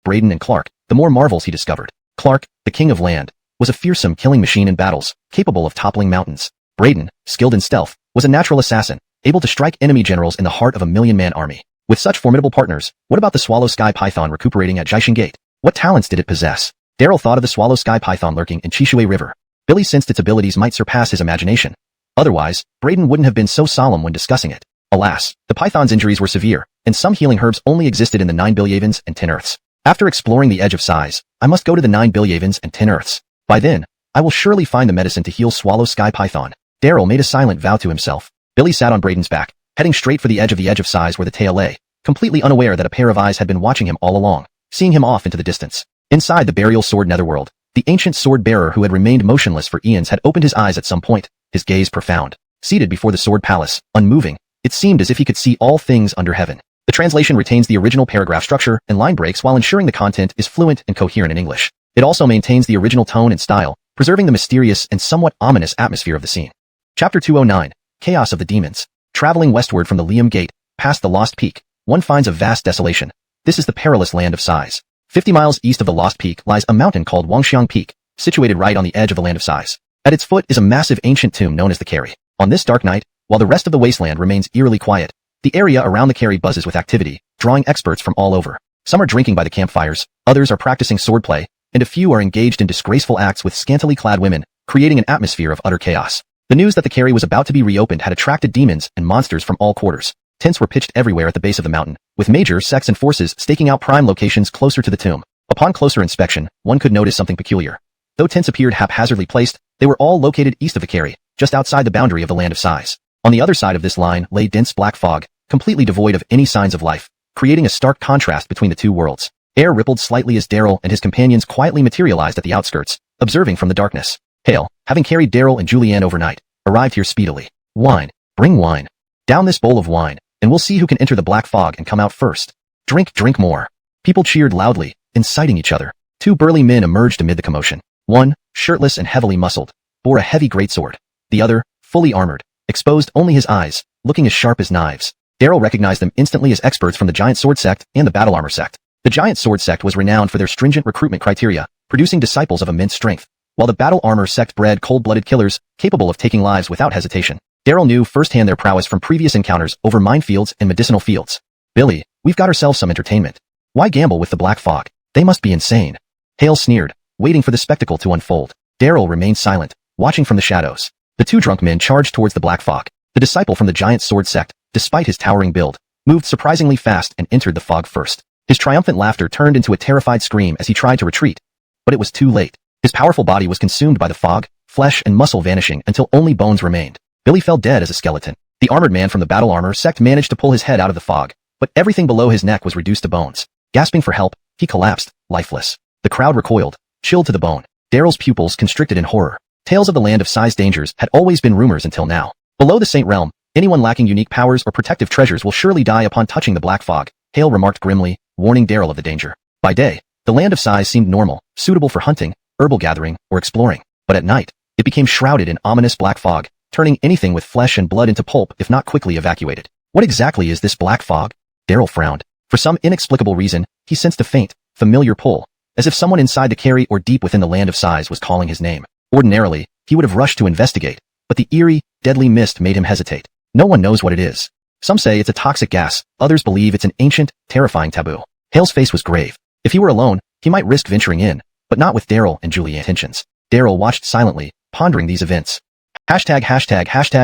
Speaker 1: Braden and Clark, the more marvels he discovered. Clark, the king of land, was a fearsome killing machine in battles, capable of toppling mountains. Braden, skilled in stealth, was a natural assassin, able to strike enemy generals in the heart of a million-man army. With such formidable partners, what about the Swallow Sky Python recuperating at Jaishin Gate? What talents did it possess? Daryl thought of the Swallow Sky Python lurking in Chishui River. Billy sensed its abilities might surpass his imagination. Otherwise, Braden wouldn't have been so solemn when discussing it. Alas, the python's injuries were severe, and some healing herbs only existed in the 9 Bilyavans and 10 Earths. After exploring the Edge of Size, I must go to the 9 Bilyavans and 10 Earths. By then, I will surely find the medicine to heal Swallow Sky Python. Daryl made a silent vow to himself. Billy sat on Braden's back, heading straight for the Edge of Size where the Taya lay, completely unaware that a pair of eyes had been watching him all along, seeing him off into the distance. Inside the Burial Sword Netherworld, the ancient sword bearer who had remained motionless for eons had opened his eyes at some point, his gaze profound. Seated before the Sword Palace, unmoving, it seemed as if he could see all things under heaven. The translation retains the original paragraph structure and line breaks while ensuring the content is fluent and coherent in English. It also maintains the original tone and style, preserving the mysterious and somewhat ominous atmosphere of the scene. Chapter 209, Chaos of the Demons. Traveling westward from the Liam Gate, past the Lost Peak, one finds a vast desolation. This is the perilous land of Size. 50 miles east of the Lost Peak lies a mountain called Wangxiang Peak, situated right on the edge of the land of Size. At its foot is a massive ancient tomb known as the Carry. On this dark night, while the rest of the wasteland remains eerily quiet, the area around the Carry buzzes with activity, drawing experts from all over. Some are drinking by the campfires, others are practicing swordplay, and a few are engaged in disgraceful acts with scantily clad women, creating an atmosphere of utter chaos. The news that the carry was about to be reopened had attracted demons and monsters from all quarters. Tents were pitched everywhere at the base of the mountain, with major sects and forces staking out prime locations closer to the tomb. Upon closer inspection, one could notice something peculiar. Though tents appeared haphazardly placed, they were all located east of the carry, just outside the boundary of the land of size. On the other side of this line lay dense black fog, completely devoid of any signs of life, creating a stark contrast between the two worlds. Air rippled slightly as Daryl and his companions quietly materialized at the outskirts, observing from the darkness. Hale, having carried Daryl and Julianne overnight, arrived here speedily. Wine. Bring wine. Down this bowl of wine, and we'll see who can enter the black fog and come out first. Drink more. People cheered loudly, inciting each other. Two burly men emerged amid the commotion. One, shirtless and heavily muscled, bore a heavy greatsword. The other, fully armored, exposed only his eyes, looking as sharp as knives. Daryl recognized them instantly as experts from the Giant Sword Sect and the Battle Armor Sect. The Giant Sword Sect was renowned for their stringent recruitment criteria, producing disciples of immense strength, while the Battle Armor Sect bred cold-blooded killers capable of taking lives without hesitation. Daryl knew firsthand their prowess from previous encounters over minefields and medicinal fields. Billy, we've got ourselves some entertainment. Why gamble with the black fog? They must be insane. Hale sneered, waiting for the spectacle to unfold. Daryl remained silent, watching from the shadows. The two drunk men charged towards the black fog. The disciple from the Giant Sword Sect, despite his towering build, moved surprisingly fast and entered the fog first. His triumphant laughter turned into a terrified scream as he tried to retreat. But it was too late. His powerful body was consumed by the fog, flesh and muscle vanishing until only bones remained. Billy fell dead as a skeleton. The armored man from the Battle Armor Sect managed to pull his head out of the fog, but everything below his neck was reduced to bones. Gasping for help, he collapsed, lifeless. The crowd recoiled, chilled to the bone. Daryl's pupils constricted in horror. Tales of the land of size dangers had always been rumors until now. Below the Saint Realm, anyone lacking unique powers or protective treasures will surely die upon touching the black fog, Hale remarked grimly, warning Daryl of the danger. By day, the land of size seemed normal, suitable for hunting, herbal gathering, or exploring. But at night, it became shrouded in ominous black fog, turning anything with flesh and blood into pulp if not quickly evacuated. What exactly is this black fog? Daryl frowned. For some inexplicable reason, he sensed a faint, familiar pull, as if someone inside the carry or deep within the land of size was calling his name. Ordinarily, he would have rushed to investigate, but the eerie, deadly mist made him hesitate. No one knows what it is. Some say it's a toxic gas, others believe it's an ancient, terrifying taboo. Hale's face was grave. If he were alone, he might risk venturing in, but not with Daryl and Julianne intentions. Daryl watched silently, pondering these events. Hashtag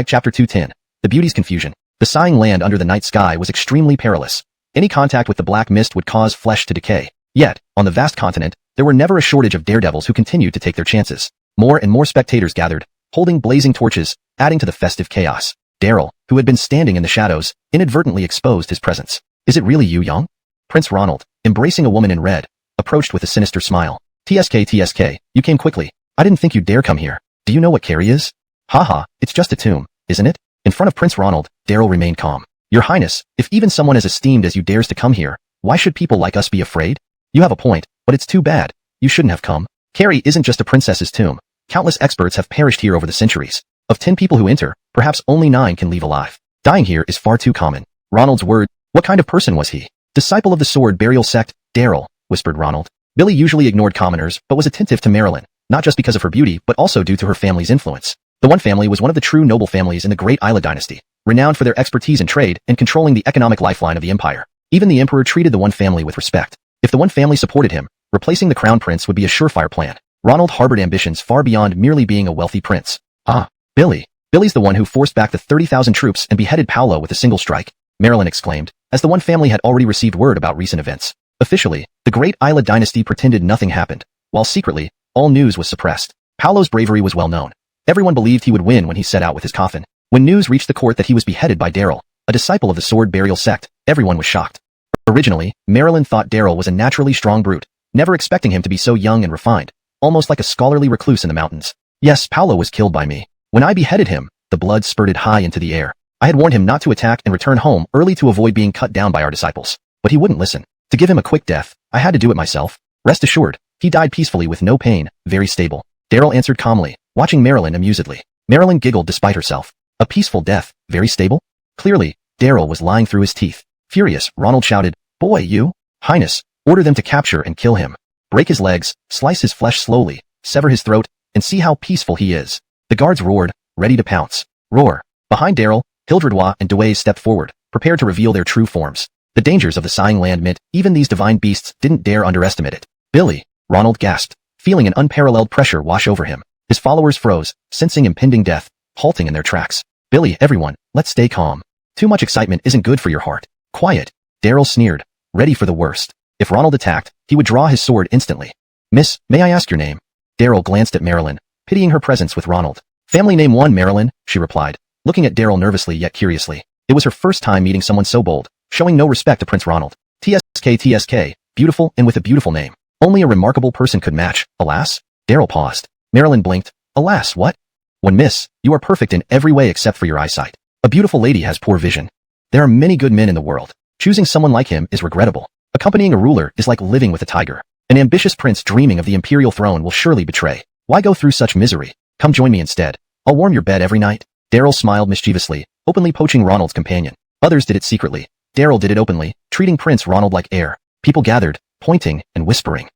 Speaker 1: chapter 210. The beauty's confusion. The sighing land under the night sky was extremely perilous. Any contact with the black mist would cause flesh to decay. Yet, on the vast continent, there were never a shortage of daredevils who continued to take their chances. More and more spectators gathered, holding blazing torches, adding to the festive chaos. Daryl, who had been standing in the shadows, inadvertently exposed his presence. Is it really you, Young? Prince Ronald, embracing a woman in red, approached with a sinister smile. TSK, you came quickly. I didn't think you'd dare come here. Do you know what carry is? Haha, it's just a tomb, isn't it? In front of Prince Ronald, Daryl remained calm. Your Highness, if even someone as esteemed as you dares to come here, why should people like us be afraid? You have a point, but it's too bad. You shouldn't have come. Carry isn't just a princess's tomb. Countless experts have perished here over the centuries. Of 10 people who enter, perhaps only 9 can leave alive. Dying here is far too common. Ronald's word, what kind of person was he? Disciple of the Sword Burial Sect, Daryl, whispered Ronald. Billy usually ignored commoners, but was attentive to Marilyn, not just because of her beauty, but also due to her family's influence. The One family was one of the true noble families in the Great Isla dynasty, renowned for their expertise in trade and controlling the economic lifeline of the empire. Even the emperor treated the One family with respect. If the One family supported him, replacing the crown prince would be a surefire plan. Ronald harbored ambitions far beyond merely being a wealthy prince. Ah, Billy. Billy's the one who forced back the 30,000 troops and beheaded Paolo with a single strike, Marilyn exclaimed, as the One family had already received word about recent events. Officially, the Great Isla dynasty pretended nothing happened, while secretly, all news was suppressed. Paolo's bravery was well known. Everyone believed he would win when he set out with his coffin. When news reached the court that he was beheaded by Daryl, a disciple of the Sword Burial Sect, everyone was shocked. Originally, Marilyn thought Daryl was a naturally strong brute, never expecting him to be so young and refined, almost like a scholarly recluse in the mountains. Yes, Paolo was killed by me. When I beheaded him, the blood spurted high into the air. I had warned him not to attack and return home early to avoid being cut down by our disciples. But he wouldn't listen. To give him a quick death, I had to do it myself. Rest assured, he died peacefully with no pain, very stable. Daryl answered calmly, watching Marilyn amusedly. Marilyn giggled despite herself. A peaceful death, very stable? Clearly, Daryl was lying through his teeth. Furious, Ronald shouted, Boy, you! Highness, order them to capture and kill him. Break his legs, slice his flesh slowly, sever his throat, and see how peaceful he is. The guards roared, ready to pounce. Roar. Behind Daryl, Hildredwa and Dewey stepped forward, prepared to reveal their true forms. The dangers of the sighing land meant even these divine beasts didn't dare underestimate it. Billy, Ronald gasped, feeling an unparalleled pressure wash over him. His followers froze, sensing impending death, halting in their tracks. Billy, everyone, let's stay calm. Too much excitement isn't good for your heart. Quiet. Daryl sneered, ready for the worst. If Ronald attacked, he would draw his sword instantly. Miss, may I ask your name? Daryl glanced at Marilyn, pitying her presence with Ronald. Family name 1, Marilyn, she replied, looking at Daryl nervously yet curiously. It was her first time meeting someone so bold, showing no respect to Prince Ronald. TSK, beautiful and with a beautiful name. Only a remarkable person could match, alas? Daryl paused. Marilyn blinked. Alas, what? When miss, you are perfect in every way except for your eyesight. A beautiful lady has poor vision. There are many good men in the world. Choosing someone like him is regrettable. Accompanying a ruler is like living with a tiger. An ambitious prince dreaming of the imperial throne will surely betray. Why go through such misery? Come join me instead. I'll warm your bed every night. Daryl smiled mischievously, openly poaching Ronald's companion. Others did it secretly. Daryl did it openly, treating Prince Ronald like heir. People gathered, pointing and whispering.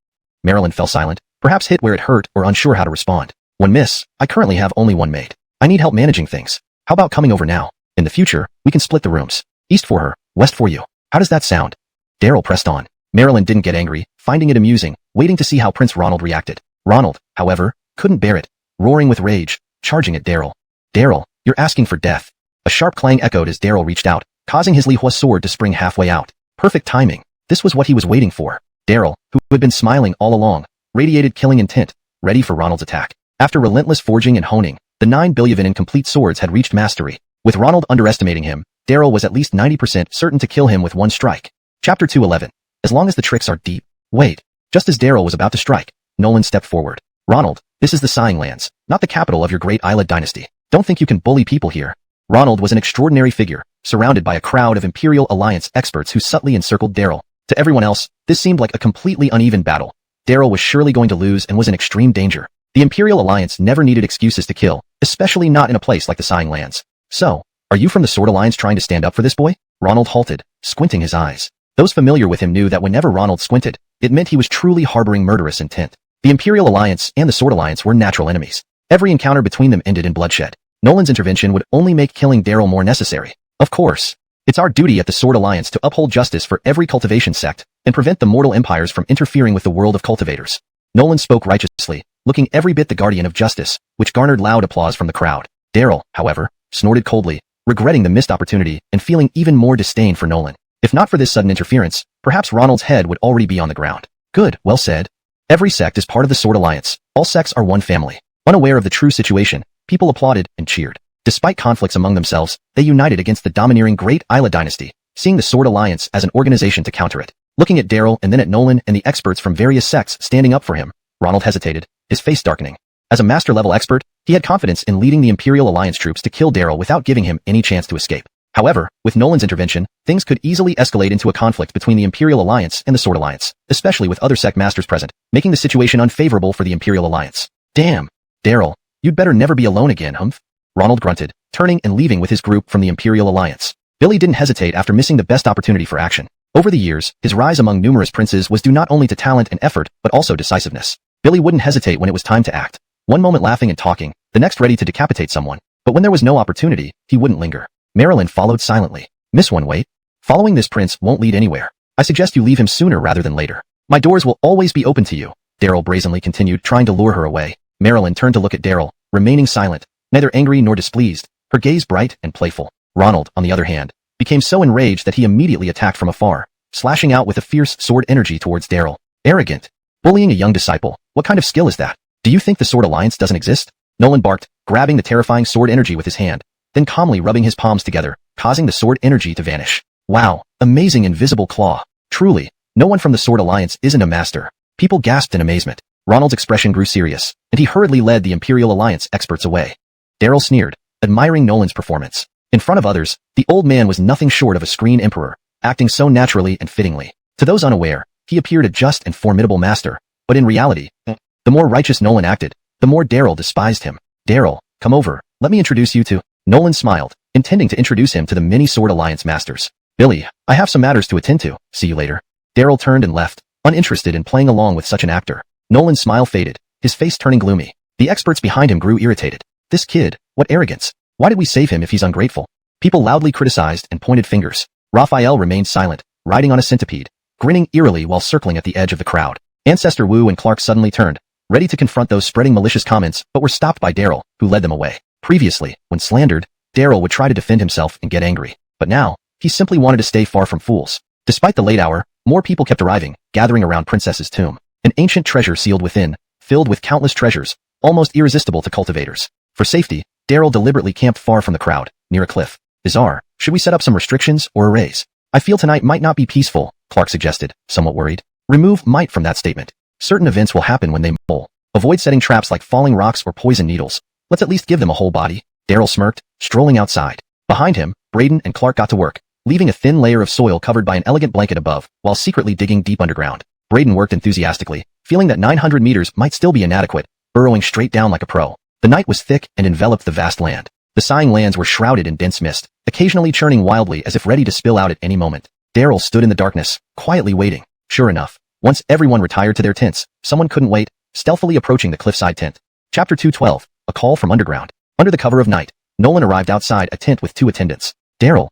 Speaker 1: Marilyn fell silent, perhaps hit where it hurt or unsure how to respond. When miss, I currently have only one maid. I need help managing things. How about coming over now? In the future, we can split the rooms. East for her, west for you. How does that sound? Daryl pressed on. Marilyn didn't get angry, finding it amusing, waiting to see how Prince Ronald reacted. Ronald, however, couldn't bear it, roaring with rage, charging at Daryl. Daryl, you're asking for death. A sharp clang echoed as Daryl reached out, causing his Lihua sword to spring halfway out. Perfect timing. This was what he was waiting for. Daryl, who had been smiling all along, radiated killing intent, ready for Ronald's attack. After relentless forging and honing, the 9 billion incomplete swords had reached mastery. With Ronald underestimating him, Daryl was at least 90% certain to kill him with one strike. Chapter 211. As long as the tricks are deep. Wait. Just as Daryl was about to strike, Nolan stepped forward. Ronald, this is the Sighing Lands, not the capital of your great Eyelid dynasty. Don't think you can bully people here. Ronald was an extraordinary figure, surrounded by a crowd of Imperial Alliance experts who subtly encircled Daryl. To everyone else, this seemed like a completely uneven battle. Daryl was surely going to lose and was in extreme danger. The Imperial Alliance never needed excuses to kill, especially not in a place like the Sighing Lands. So, are you from the Sword Alliance trying to stand up for this boy? Ronald halted, squinting his eyes. Those familiar with him knew that whenever Ronald squinted, it meant he was truly harboring murderous intent. The Imperial Alliance and the Sword Alliance were natural enemies. Every encounter between them ended in bloodshed. Nolan's intervention would only make killing Daryl more necessary. Of course. It's our duty at the Sword Alliance to uphold justice for every cultivation sect and prevent the mortal empires from interfering with the world of cultivators. Nolan spoke righteously, looking every bit the guardian of justice, which garnered loud applause from the crowd. Daryl, however, snorted coldly, regretting the missed opportunity and feeling even more disdain for Nolan. If not for this sudden interference, perhaps Ronald's head would already be on the ground. Good, well said. Every sect is part of the Sword Alliance. All sects are one family. Unaware of the true situation, people applauded and cheered. Despite conflicts among themselves, they united against the domineering Great Eyelid dynasty, seeing the Sword Alliance as an organization to counter it. Looking at Daryl and then at Nolan and the experts from various sects standing up for him, Ronald hesitated, his face darkening. As a master-level expert, he had confidence in leading the Imperial Alliance troops to kill Daryl without giving him any chance to escape. However, with Nolan's intervention, things could easily escalate into a conflict between the Imperial Alliance and the Sword Alliance, especially with other sect masters present, making the situation unfavorable for the Imperial Alliance. Damn. Daryl, you'd better never be alone again, humph. Ronald grunted, turning and leaving with his group from the Imperial Alliance. Billy didn't hesitate after missing the best opportunity for action. Over the years, his rise among numerous princes was due not only to talent and effort, but also decisiveness. Billy wouldn't hesitate when it was time to act. One moment laughing and talking, the next ready to decapitate someone. But when there was no opportunity, he wouldn't linger. Marilyn followed silently. Miss One, wait. Following this prince won't lead anywhere. I suggest you leave him sooner rather than later. My doors will always be open to you. Daryl brazenly continued, trying to lure her away. Marilyn turned to look at Daryl, remaining silent, neither angry nor displeased, her gaze bright and playful. Ronald, on the other hand, became so enraged that he immediately attacked from afar, slashing out with a fierce sword energy towards Daryl. Arrogant. Bullying a young disciple. What kind of skill is that? Do you think the Sword Alliance doesn't exist? Nolan barked, grabbing the terrifying sword energy with his hand, then calmly rubbing his palms together, causing the sword energy to vanish. Wow, amazing invisible claw. Truly, no one from the Sword Alliance isn't a master. People gasped in amazement. Ronald's expression grew serious, and he hurriedly led the Imperial Alliance experts away. Daryl sneered, admiring Nolan's performance. In front of others, the old man was nothing short of a screen emperor, acting so naturally and fittingly. To those unaware, he appeared a just and formidable master, but in reality, the more righteous Nolan acted, the more Daryl despised him. Daryl, come over, let me introduce you to... Nolan smiled, intending to introduce him to the many Sword Alliance masters. Billy, I have some matters to attend to, see you later. Daryl turned and left, uninterested in playing along with such an actor. Nolan's smile faded, his face turning gloomy. The experts behind him grew irritated. This kid, what arrogance. Why did we save him if he's ungrateful? People loudly criticized and pointed fingers. Raphael remained silent, riding on a centipede, grinning eerily while circling at the edge of the crowd. Ancestor Wu and Clark suddenly turned, ready to confront those spreading malicious comments, but were stopped by Daryl, who led them away. Previously, when slandered, Daryl would try to defend himself and get angry. But now, he simply wanted to stay far from fools. Despite the late hour, more people kept arriving, gathering around Princess's tomb. An ancient treasure sealed within, filled with countless treasures, almost irresistible to cultivators. For safety, Daryl deliberately camped far from the crowd, near a cliff. Bizarre. Should we set up some restrictions or arrays? I feel tonight might not be peaceful, Clark suggested, somewhat worried. Remove might from that statement. Certain events will happen when they mull. Avoid setting traps like falling rocks or poison needles. Let's at least give them a whole body. Daryl smirked, strolling outside. Behind him, Braden and Clark got to work, leaving a thin layer of soil covered by an elegant blanket above, while secretly digging deep underground. Braden worked enthusiastically, feeling that 900 meters might still be inadequate, burrowing straight down like a pro. The night was thick and enveloped the vast land. The sighing lands were shrouded in dense mist, occasionally churning wildly as if ready to spill out at any moment. Daryl stood in the darkness, quietly waiting. Sure enough, once everyone retired to their tents, someone couldn't wait, stealthily approaching the cliffside tent. Chapter 212, A Call from Underground. Under the cover of night, Nolan arrived outside a tent with 2 attendants. Daryl,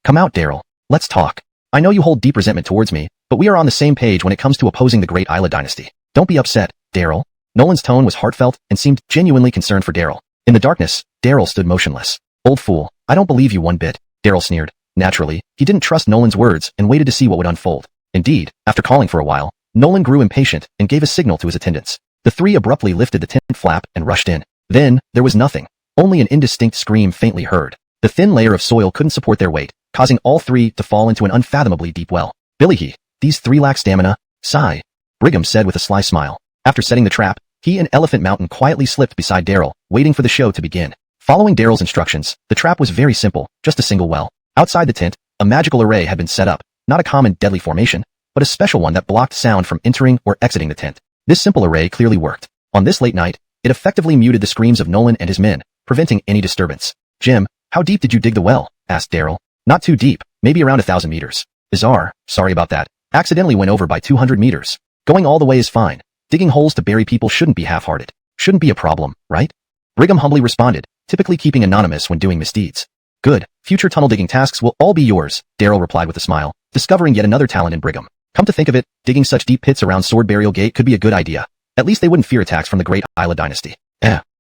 Speaker 1: come out, Daryl. Let's talk. I know you hold deep resentment towards me, but we are on the same page when it comes to opposing the great Isla dynasty. Don't be upset, Daryl. Nolan's tone was heartfelt and seemed genuinely concerned for Daryl. In the darkness, Daryl stood motionless. Old fool, I don't believe you one bit, Daryl sneered. Naturally, he didn't trust Nolan's words and waited to see what would unfold. Indeed, after calling for a while, Nolan grew impatient and gave a signal to his attendants. The 3 abruptly lifted the tent flap and rushed in. Then, there was nothing. Only an indistinct scream faintly heard. The thin layer of soil couldn't support their weight, causing all 3 to fall into an unfathomably deep well. Billy, these 3 lack stamina. Sigh. Brigham said with a sly smile. After setting the trap, he and Elephant Mountain quietly slipped beside Daryl, waiting for the show to begin. Following Daryl's instructions, the trap was very simple, just a single well. Outside the tent, a magical array had been set up, not a common deadly formation, but a special one that blocked sound from entering or exiting the tent. This simple array clearly worked. On this late night, it effectively muted the screams of Nolan and his men, preventing any disturbance. Jim, how deep did you dig the well? Asked Daryl. Not too deep, maybe around 1,000 meters. Bizarre, sorry about that. Accidentally went over by 200 meters. Going all the way is fine. Digging holes to bury people shouldn't be half-hearted. Shouldn't be a problem, right? Brigham humbly responded, typically keeping anonymous when doing misdeeds. Good, future tunnel digging tasks will all be yours, Daryl replied with a smile, discovering yet another talent in Brigham. Come to think of it, digging such deep pits around Sword Burial Gate could be a good idea. At least they wouldn't fear attacks from the great Isla dynasty.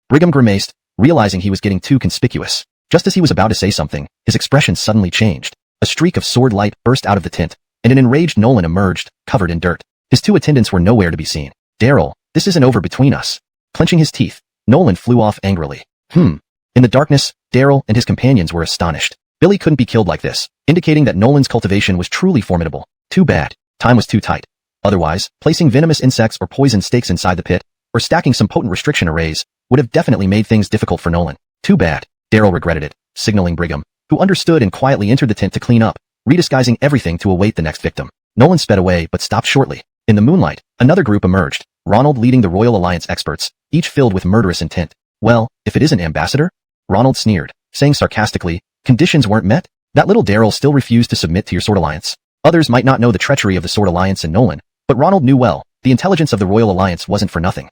Speaker 1: Brigham grimaced, realizing he was getting too conspicuous. Just as he was about to say something, his expression suddenly changed. A streak of sword light burst out of the tent, and an enraged Nolan emerged, covered in dirt. His 2 attendants were nowhere to be seen. Daryl, this isn't over between us. Clenching his teeth, Nolan flew off angrily. In the darkness, Daryl and his companions were astonished. Billy couldn't be killed like this, indicating that Nolan's cultivation was truly formidable. Too bad. Time was too tight. Otherwise, placing venomous insects or poison stakes inside the pit, or stacking some potent restriction arrays, would have definitely made things difficult for Nolan. Too bad. Daryl regretted it, signaling Brigham, who understood and quietly entered the tent to clean up, redisguising everything to await the next victim. Nolan sped away but stopped shortly. In the moonlight, another group emerged, Ronald leading the Royal Alliance experts, each filled with murderous intent. Well, if it isn't Ambassador? Ronald sneered, saying sarcastically, conditions weren't met? That little Daryl still refused to submit to your Sword Alliance. Others might not know the treachery of the Sword Alliance and Nolan, but Ronald knew well, the intelligence of the Royal Alliance wasn't for nothing.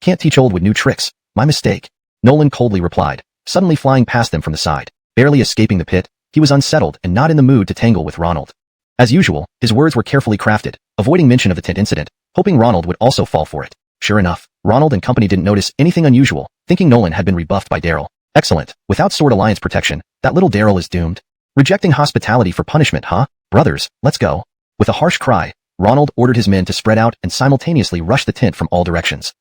Speaker 1: Can't teach old with new tricks. My mistake. Nolan coldly replied, suddenly flying past them from the side. Barely escaping the pit, he was unsettled and not in the mood to tangle with Ronald. As usual, his words were carefully crafted, avoiding mention of the tent incident, hoping Ronald would also fall for it. Sure enough, Ronald and company didn't notice anything unusual, thinking Nolan had been rebuffed by Daryl. Excellent. Without Sword Alliance protection, that little Daryl is doomed. Rejecting hospitality for punishment, huh? Brothers, let's go. With a harsh cry, Ronald ordered his men to spread out and simultaneously rush the tent from all directions.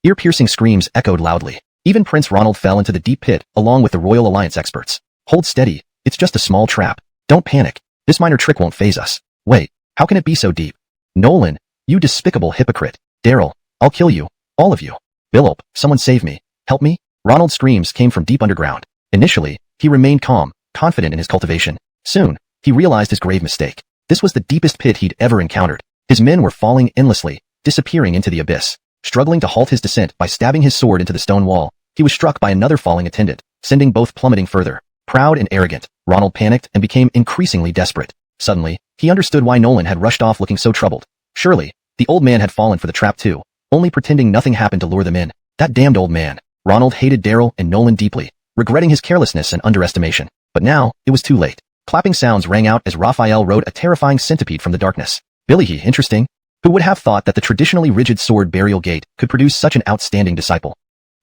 Speaker 1: Ear-piercing screams echoed loudly. Even Prince Ronald fell into the deep pit, along with the Royal Alliance experts. Hold steady. It's just a small trap. Don't panic. This minor trick won't faze us. Wait, how can it be so deep? Nolan, you despicable hypocrite. Daryl, I'll kill you. All of you. Billop, someone save me. Help me. Ronald's screams came from deep underground. Initially, he remained calm, confident in his cultivation. Soon, he realized his grave mistake. This was the deepest pit he'd ever encountered. His men were falling endlessly, disappearing into the abyss. Struggling to halt his descent by stabbing his sword into the stone wall, he was struck by another falling attendant, sending both plummeting further. Proud and arrogant, Ronald panicked and became increasingly desperate. Suddenly, he understood why Nolan had rushed off looking so troubled. Surely, the old man had fallen for the trap too, only pretending nothing happened to lure them in. That damned old man. Ronald hated Daryl and Nolan deeply, regretting his carelessness and underestimation. But now, it was too late. Clapping sounds rang out as Raphael rode a terrifying centipede from the darkness. Billy, interesting. Who would have thought that the traditionally rigid sword burial gate could produce such an outstanding disciple?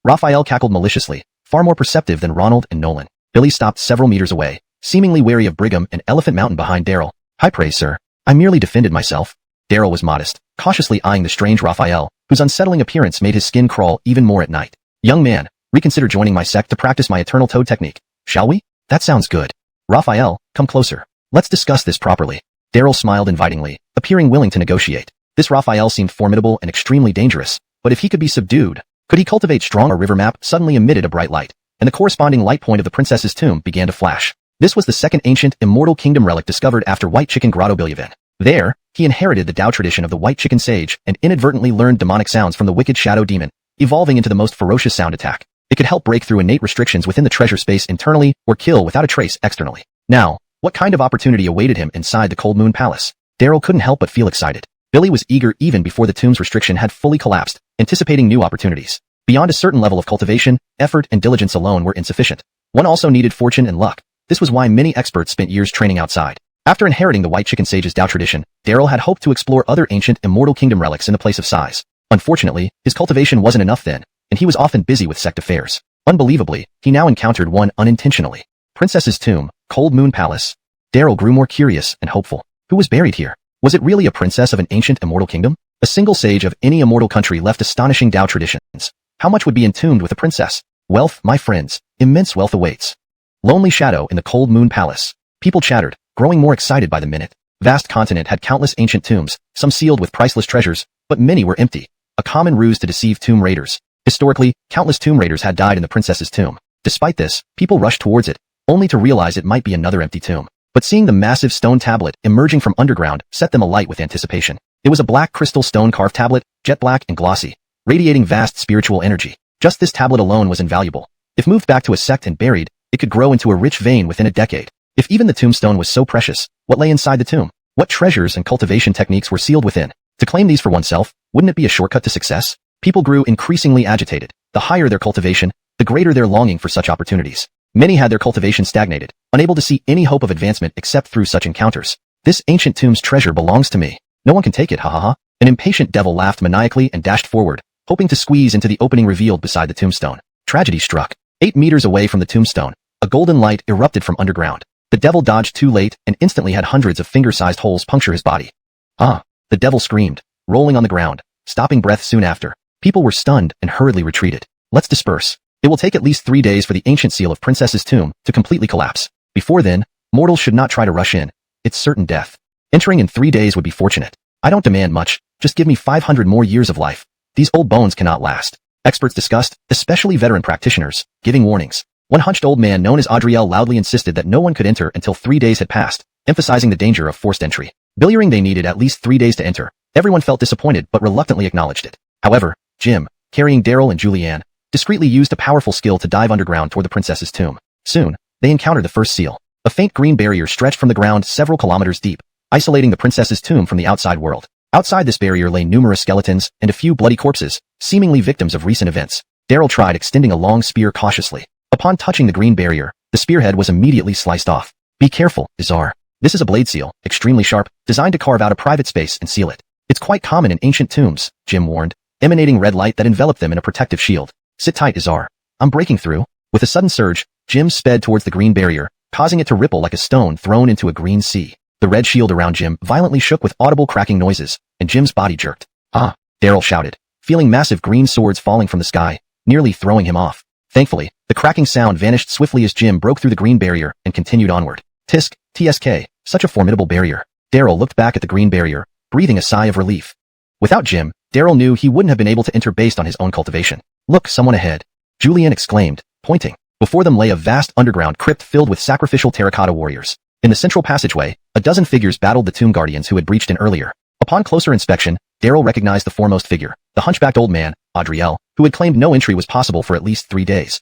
Speaker 1: Raphael cackled maliciously, far more perceptive than Ronald and Nolan. Billy stopped several meters away, seemingly wary of Brigham and Elephant Mountain behind Daryl. "High praise, sir. I merely defended myself." Daryl was modest, cautiously eyeing the strange Raphael, whose unsettling appearance made his skin crawl even more at night. "Young man, reconsider joining my sect to practice my eternal toad technique, shall we? That sounds good. Raphael, come closer. Let's discuss this properly." Daryl smiled invitingly, appearing willing to negotiate. This Raphael seemed formidable and extremely dangerous, but if he could be subdued, could he cultivate strong? A river map suddenly emitted a bright light, and the corresponding light point of the princess's tomb began to flash. This was the second ancient immortal kingdom relic discovered after White Chicken Grotto Bilyavin. There, he inherited the Tao tradition of the White Chicken Sage and inadvertently learned demonic sounds from the wicked shadow demon, evolving into the most ferocious sound attack. It could help break through innate restrictions within the treasure space internally or kill without a trace externally. Now, what kind of opportunity awaited him inside the Cold Moon Palace? Daryl couldn't help but feel excited. Billy was eager even before the tomb's restriction had fully collapsed, anticipating new opportunities. Beyond a certain level of cultivation, effort and diligence alone were insufficient. One also needed fortune and luck. This was why many experts spent years training outside. After inheriting the White Chicken Sage's Tao tradition, Daryl had hoped to explore other ancient immortal kingdom relics in the place of size. Unfortunately, his cultivation wasn't enough then, and he was often busy with sect affairs. Unbelievably, he now encountered one unintentionally. Princess's Tomb, Cold Moon Palace. Daryl grew more curious and hopeful. Who was buried here? Was it really a princess of an ancient immortal kingdom? A single sage of any immortal country left astonishing Tao traditions. How much would be entombed with a princess? Wealth, my friends, immense wealth awaits. Lonely shadow in the Cold Moon Palace. People chattered, growing more excited by the minute. Vast continent had countless ancient tombs, some sealed with priceless treasures, but many were empty. A common ruse to deceive tomb raiders. Historically, countless tomb raiders had died in the princess's tomb. Despite this, people rushed towards it, only to realize it might be another empty tomb. But seeing the massive stone tablet emerging from underground set them alight with anticipation. It was a black crystal stone carved tablet, jet black and glossy, radiating vast spiritual energy. Just this tablet alone was invaluable. If moved back to a sect and buried, it could grow into a rich vein within a decade. If even the tombstone was so precious, what lay inside the tomb? What treasures and cultivation techniques were sealed within? To claim these for oneself, wouldn't it be a shortcut to success? People grew increasingly agitated. The higher their cultivation, the greater their longing for such opportunities. Many had their cultivation stagnated, unable to see any hope of advancement except through such encounters. "This ancient tomb's treasure belongs to me. No one can take it, ha ha ha." An impatient devil laughed maniacally and dashed forward, hoping to squeeze into the opening revealed beside the tombstone. Tragedy struck. 8 meters away from the tombstone, a golden light erupted from underground. The devil dodged too late and instantly had hundreds of finger-sized holes puncture his body. "Ah!" the devil screamed, rolling on the ground, stopping breath soon after. People were stunned and hurriedly retreated. "Let's disperse. It will take at least 3 days for the ancient seal of Princess's tomb to completely collapse. Before then, mortals should not try to rush in. It's certain death. Entering in 3 days would be fortunate. I don't demand much, just give me 500 more years of life. These old bones cannot last." Experts discussed, especially veteran practitioners, giving warnings. One hunched old man known as Adriel loudly insisted that no one could enter until 3 days had passed, emphasizing the danger of forced entry. Billying they needed at least 3 days to enter. Everyone felt disappointed but reluctantly acknowledged it. However, Jim, carrying Daryl and Julianne, discreetly used a powerful skill to dive underground toward the princess's tomb. Soon, they encountered the first seal. A faint green barrier stretched from the ground several kilometers deep, isolating the princess's tomb from the outside world. Outside this barrier lay numerous skeletons and a few bloody corpses, seemingly victims of recent events. Daryl tried extending a long spear cautiously. Upon touching the green barrier, the spearhead was immediately sliced off. "Be careful, Izar. This is a blade seal, extremely sharp, designed to carve out a private space and seal it. It's quite common in ancient tombs," Jim warned, emanating red light that enveloped them in a protective shield. "Sit tight, Izar. I'm breaking through." With a sudden surge, Jim sped towards the green barrier, causing it to ripple like a stone thrown into a green sea. The red shield around Jim violently shook with audible cracking noises, and Jim's body jerked. "Ah!" Daryl shouted, feeling massive green swords falling from the sky, nearly throwing him off. Thankfully, the cracking sound vanished swiftly as Jim broke through the green barrier and continued onward. Tisk, TSK, such a formidable barrier. Daryl looked back at the green barrier, breathing a sigh of relief. Without Jim, Daryl knew he wouldn't have been able to enter based on his own cultivation. "Look, someone ahead," Julianne exclaimed, pointing. Before them lay a vast underground crypt filled with sacrificial terracotta warriors. In the central passageway, a dozen figures battled the tomb guardians who had breached in earlier. Upon closer inspection, Daryl recognized the foremost figure, the hunchbacked old man, Adriel, who had claimed no entry was possible for at least 3 days.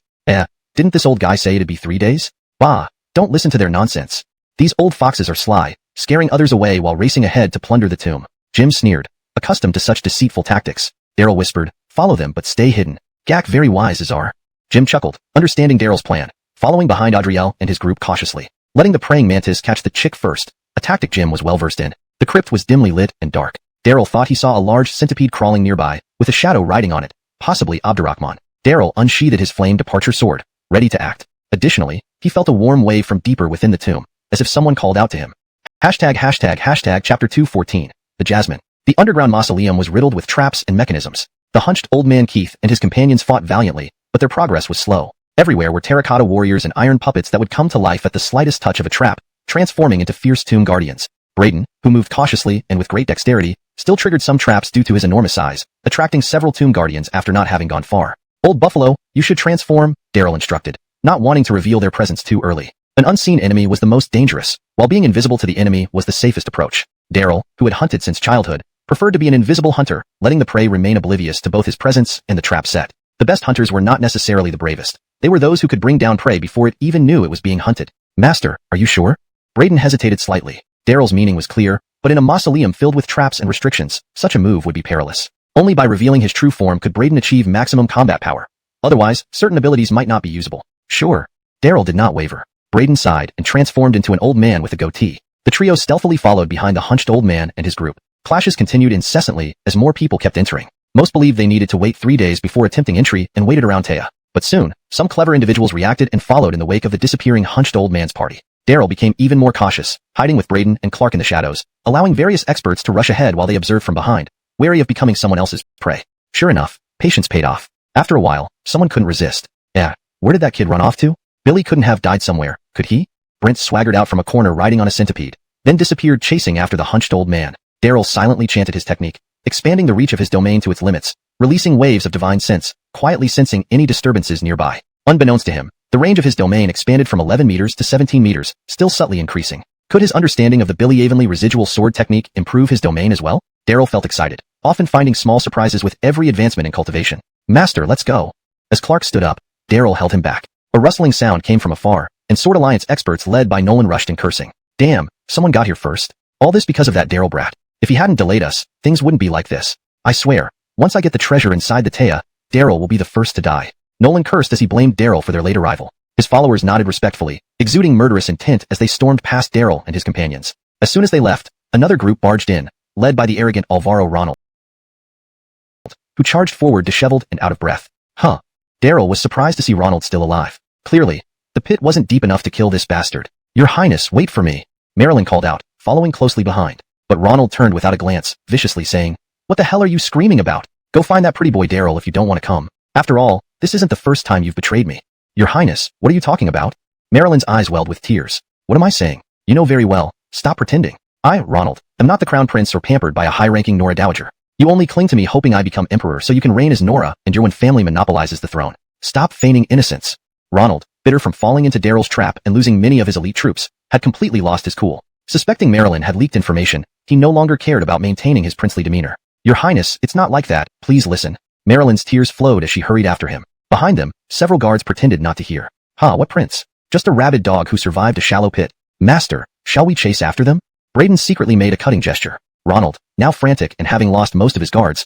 Speaker 1: Didn't this old guy say it'd be 3 days? Bah, don't listen to their nonsense. These old foxes are sly, scaring others away while racing ahead to plunder the tomb. Jim sneered, accustomed to such deceitful tactics. Daryl whispered, "Follow them but stay hidden. Gak very wise, Izar." Jim chuckled, understanding Daryl's plan, following behind Adriel and his group cautiously, letting the praying mantis catch the chick first, a tactic Jim was well versed in. The crypt was dimly lit and dark. Daryl thought he saw a large centipede crawling nearby, with a shadow riding on it, possibly Abdurrahman. Daryl unsheathed his flame departure sword, ready to act. Additionally, he felt a warm wave from deeper within the tomb, as if someone called out to him. Chapter 2:14. The Jasmine. The underground mausoleum was riddled with traps and mechanisms. The hunched old man Keith and his companions fought valiantly, but their progress was slow. Everywhere were terracotta warriors and iron puppets that would come to life at the slightest touch of a trap, transforming into fierce tomb guardians. Braden, who moved cautiously and with great dexterity, still triggered some traps due to his enormous size, attracting several tomb guardians after not having gone far. Old Buffalo, you should transform, Daryl instructed, not wanting to reveal their presence too early. An unseen enemy was the most dangerous, while being invisible to the enemy was the safest approach. Daryl, who had hunted since childhood, preferred to be an invisible hunter, letting the prey remain oblivious to both his presence and the trap set. The best hunters were not necessarily the bravest. They were those who could bring down prey before it even knew it was being hunted. Master, are you sure? Braden hesitated slightly. Daryl's meaning was clear, but in a mausoleum filled with traps and restrictions, such a move would be perilous. Only by revealing his true form could Braden achieve maximum combat power. Otherwise, certain abilities might not be usable. Sure. Daryl did not waver. Braden sighed and transformed into an old man with a goatee. The trio stealthily followed behind the hunched old man and his group. Clashes continued incessantly as more people kept entering. Most believed they needed to wait 3 days before attempting entry and waited around Taya. But soon, some clever individuals reacted and followed in the wake of the disappearing hunched old man's party. Daryl became even more cautious, hiding with Braden and Clark in the shadows, allowing various experts to rush ahead while they observed from behind, wary of becoming someone else's prey. Sure enough, patience paid off. After a while, someone couldn't resist. Where did that kid run off to? Billy couldn't have died somewhere, could he? Brent swaggered out from a corner riding on a centipede, then disappeared chasing after the hunched old man. Daryl silently chanted his technique, expanding the reach of his domain to its limits, releasing waves of divine sense, quietly sensing any disturbances nearby. Unbeknownst to him, the range of his domain expanded from 11 meters to 17 meters, still subtly increasing. Could his understanding of the Billy Evenly residual sword technique improve his domain as well? Daryl felt excited, often finding small surprises with every advancement in cultivation. Master, let's go. As Clark stood up, Daryl held him back. A rustling sound came from afar, and Sword Alliance experts led by Nolan rushed in cursing. Damn, someone got here first. All this because of that Daryl brat. If he hadn't delayed us, things wouldn't be like this. I swear, once I get the treasure inside the Taya, Daryl will be the first to die. Nolan cursed as he blamed Daryl for their late arrival. His followers nodded respectfully, exuding murderous intent as they stormed past Daryl and his companions. As soon as they left, another group barged in, led by the arrogant Alvaro Ronald, who charged forward disheveled and out of breath. Daryl was surprised to see Ronald still alive. Clearly, the pit wasn't deep enough to kill this bastard. Your Highness, wait for me, Marilyn called out, following closely behind. But Ronald turned without a glance, viciously saying, What the hell are you screaming about? Go find that pretty boy Daryl if you don't want to come. After all, this isn't the first time you've betrayed me. Your Highness, what are you talking about? Marilyn's eyes welled with tears. What am I saying? You know very well. Stop pretending. I, Ronald, am not the crown prince or pampered by a high-ranking Nora dowager. You only cling to me hoping I become emperor so you can reign as Nora and your one family monopolizes the throne. Stop feigning innocence. Ronald, bitter from falling into Daryl's trap and losing many of his elite troops, had completely lost his cool. Suspecting Marilyn had leaked information, he no longer cared about maintaining his princely demeanor. Your Highness, it's not like that, please listen. Marilyn's tears flowed as she hurried after him. Behind them, several guards pretended not to hear. What prince? Just a rabid dog who survived a shallow pit. Master, shall we chase after them? Braden secretly made a cutting gesture. Ronald, now frantic and having lost most of his guards,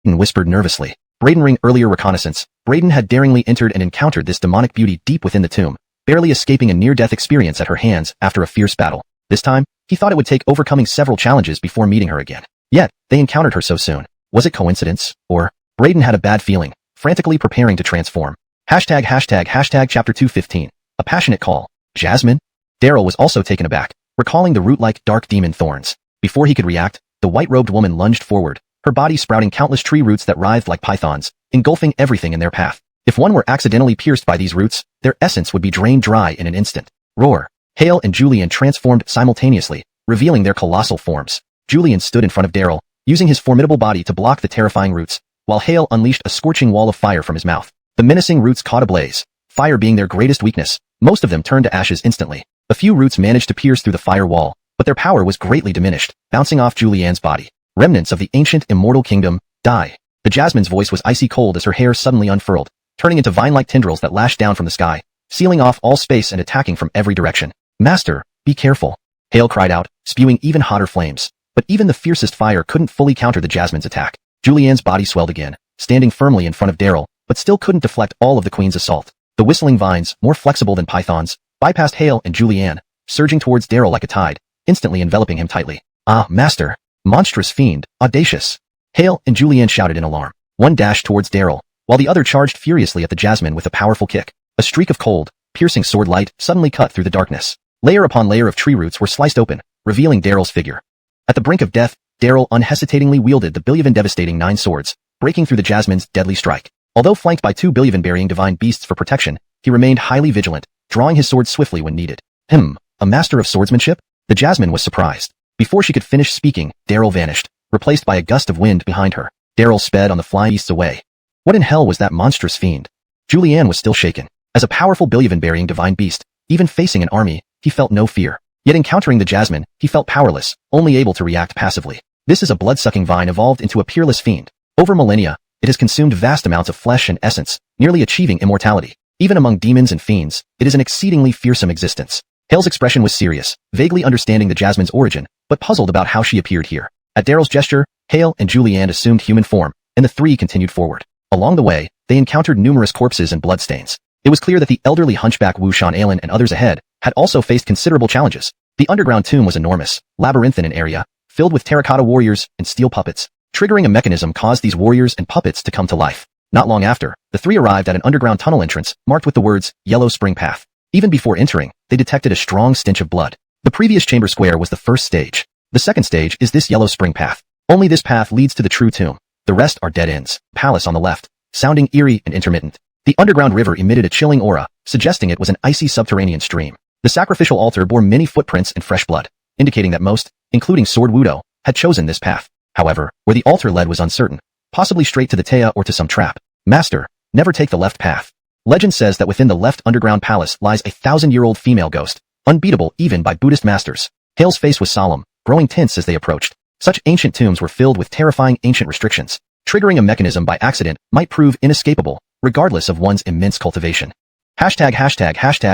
Speaker 1: whispered nervously. Braden ring earlier reconnaissance. Braden had daringly entered and encountered this demonic beauty deep within the tomb, barely escaping a near-death experience at her hands after a fierce battle. This time, he thought it would take overcoming several challenges before meeting her again. Yet, they encountered her so soon. Was it coincidence? Or, Braden had a bad feeling, frantically preparing to transform. Chapter 2:15. A passionate call. Jasmine? Daryl was also taken aback, recalling the root-like dark demon thorns. Before he could react, the white-robed woman lunged forward, her body sprouting countless tree roots that writhed like pythons, engulfing everything in their path. If one were accidentally pierced by these roots, their essence would be drained dry in an instant. Roar. Hale and Julian transformed simultaneously, revealing their colossal forms. Julian stood in front of Daryl, using his formidable body to block the terrifying roots, while Hale unleashed a scorching wall of fire from his mouth. The menacing roots caught ablaze, fire being their greatest weakness. Most of them turned to ashes instantly. A few roots managed to pierce through the fire wall, but their power was greatly diminished, bouncing off Julianne's body. Remnants of the ancient immortal kingdom, die. The Jasmine's voice was icy cold as her hair suddenly unfurled, turning into vine-like tendrils that lashed down from the sky, sealing off all space and attacking from every direction. Master, be careful. Hale cried out, spewing even hotter flames. But even the fiercest fire couldn't fully counter the Jasmine's attack. Julianne's body swelled again, standing firmly in front of Daryl, but still couldn't deflect all of the queen's assault. The whistling vines, more flexible than pythons, bypassed Hale and Julianne, surging towards Daryl like a tide, instantly enveloping him tightly. Master! Monstrous fiend! Audacious! Hale and Julianne shouted in alarm. One dashed towards Daryl, while the other charged furiously at the Jasmine with a powerful kick. A streak of cold, piercing sword light suddenly cut through the darkness. Layer upon layer of tree roots were sliced open, revealing Daryl's figure. At the brink of death, Daryl unhesitatingly wielded the Billivan devastating 9 swords, breaking through the Jasmine's deadly strike. Although flanked by 2 Billivan-burying divine beasts for protection, he remained highly vigilant, drawing his sword swiftly when needed. A master of swordsmanship? The Jasmine was surprised. Before she could finish speaking, Daryl vanished, replaced by a gust of wind behind her. Daryl sped on the fly east away. What in hell was that monstrous fiend? Julianne was still shaken. As a powerful Billivan-burying divine beast, even facing an army, he felt no fear. Yet encountering the Jasmine, he felt powerless, only able to react passively. This is a blood-sucking vine evolved into a peerless fiend. Over millennia, it has consumed vast amounts of flesh and essence, nearly achieving immortality. Even among demons and fiends, it is an exceedingly fearsome existence. Hale's expression was serious, vaguely understanding the Jasmine's origin, but puzzled about how she appeared here. At Daryl's gesture, Hale and Julianne assumed human form, and the three continued forward. Along the way, they encountered numerous corpses and bloodstains. It was clear that the elderly hunchback Wu Shan-Alan and others ahead had also faced considerable challenges. The underground tomb was enormous, labyrinthine in area, filled with terracotta warriors and steel puppets. Triggering a mechanism caused these warriors and puppets to come to life. Not long after, the three arrived at an underground tunnel entrance marked with the words, Yellow Spring Path. Even before entering, they detected a strong stench of blood. The previous chamber square was the first stage. The second stage is this Yellow Spring Path. Only this path leads to the true tomb. The rest are dead ends. Palace on the left, sounding eerie and intermittent. The underground river emitted a chilling aura, suggesting it was an icy subterranean stream. The sacrificial altar bore many footprints and fresh blood, indicating that most, including Sword Wudo, had chosen this path. However, where the altar led was uncertain, possibly straight to the Taya or to some trap. Master, never take the left path. Legend says that within the left underground palace lies a 1,000-year-old female ghost, unbeatable even by Buddhist masters. Hale's face was solemn, growing tense as they approached. Such ancient tombs were filled with terrifying ancient restrictions. Triggering a mechanism by accident might prove inescapable, regardless of one's immense cultivation. Hashtag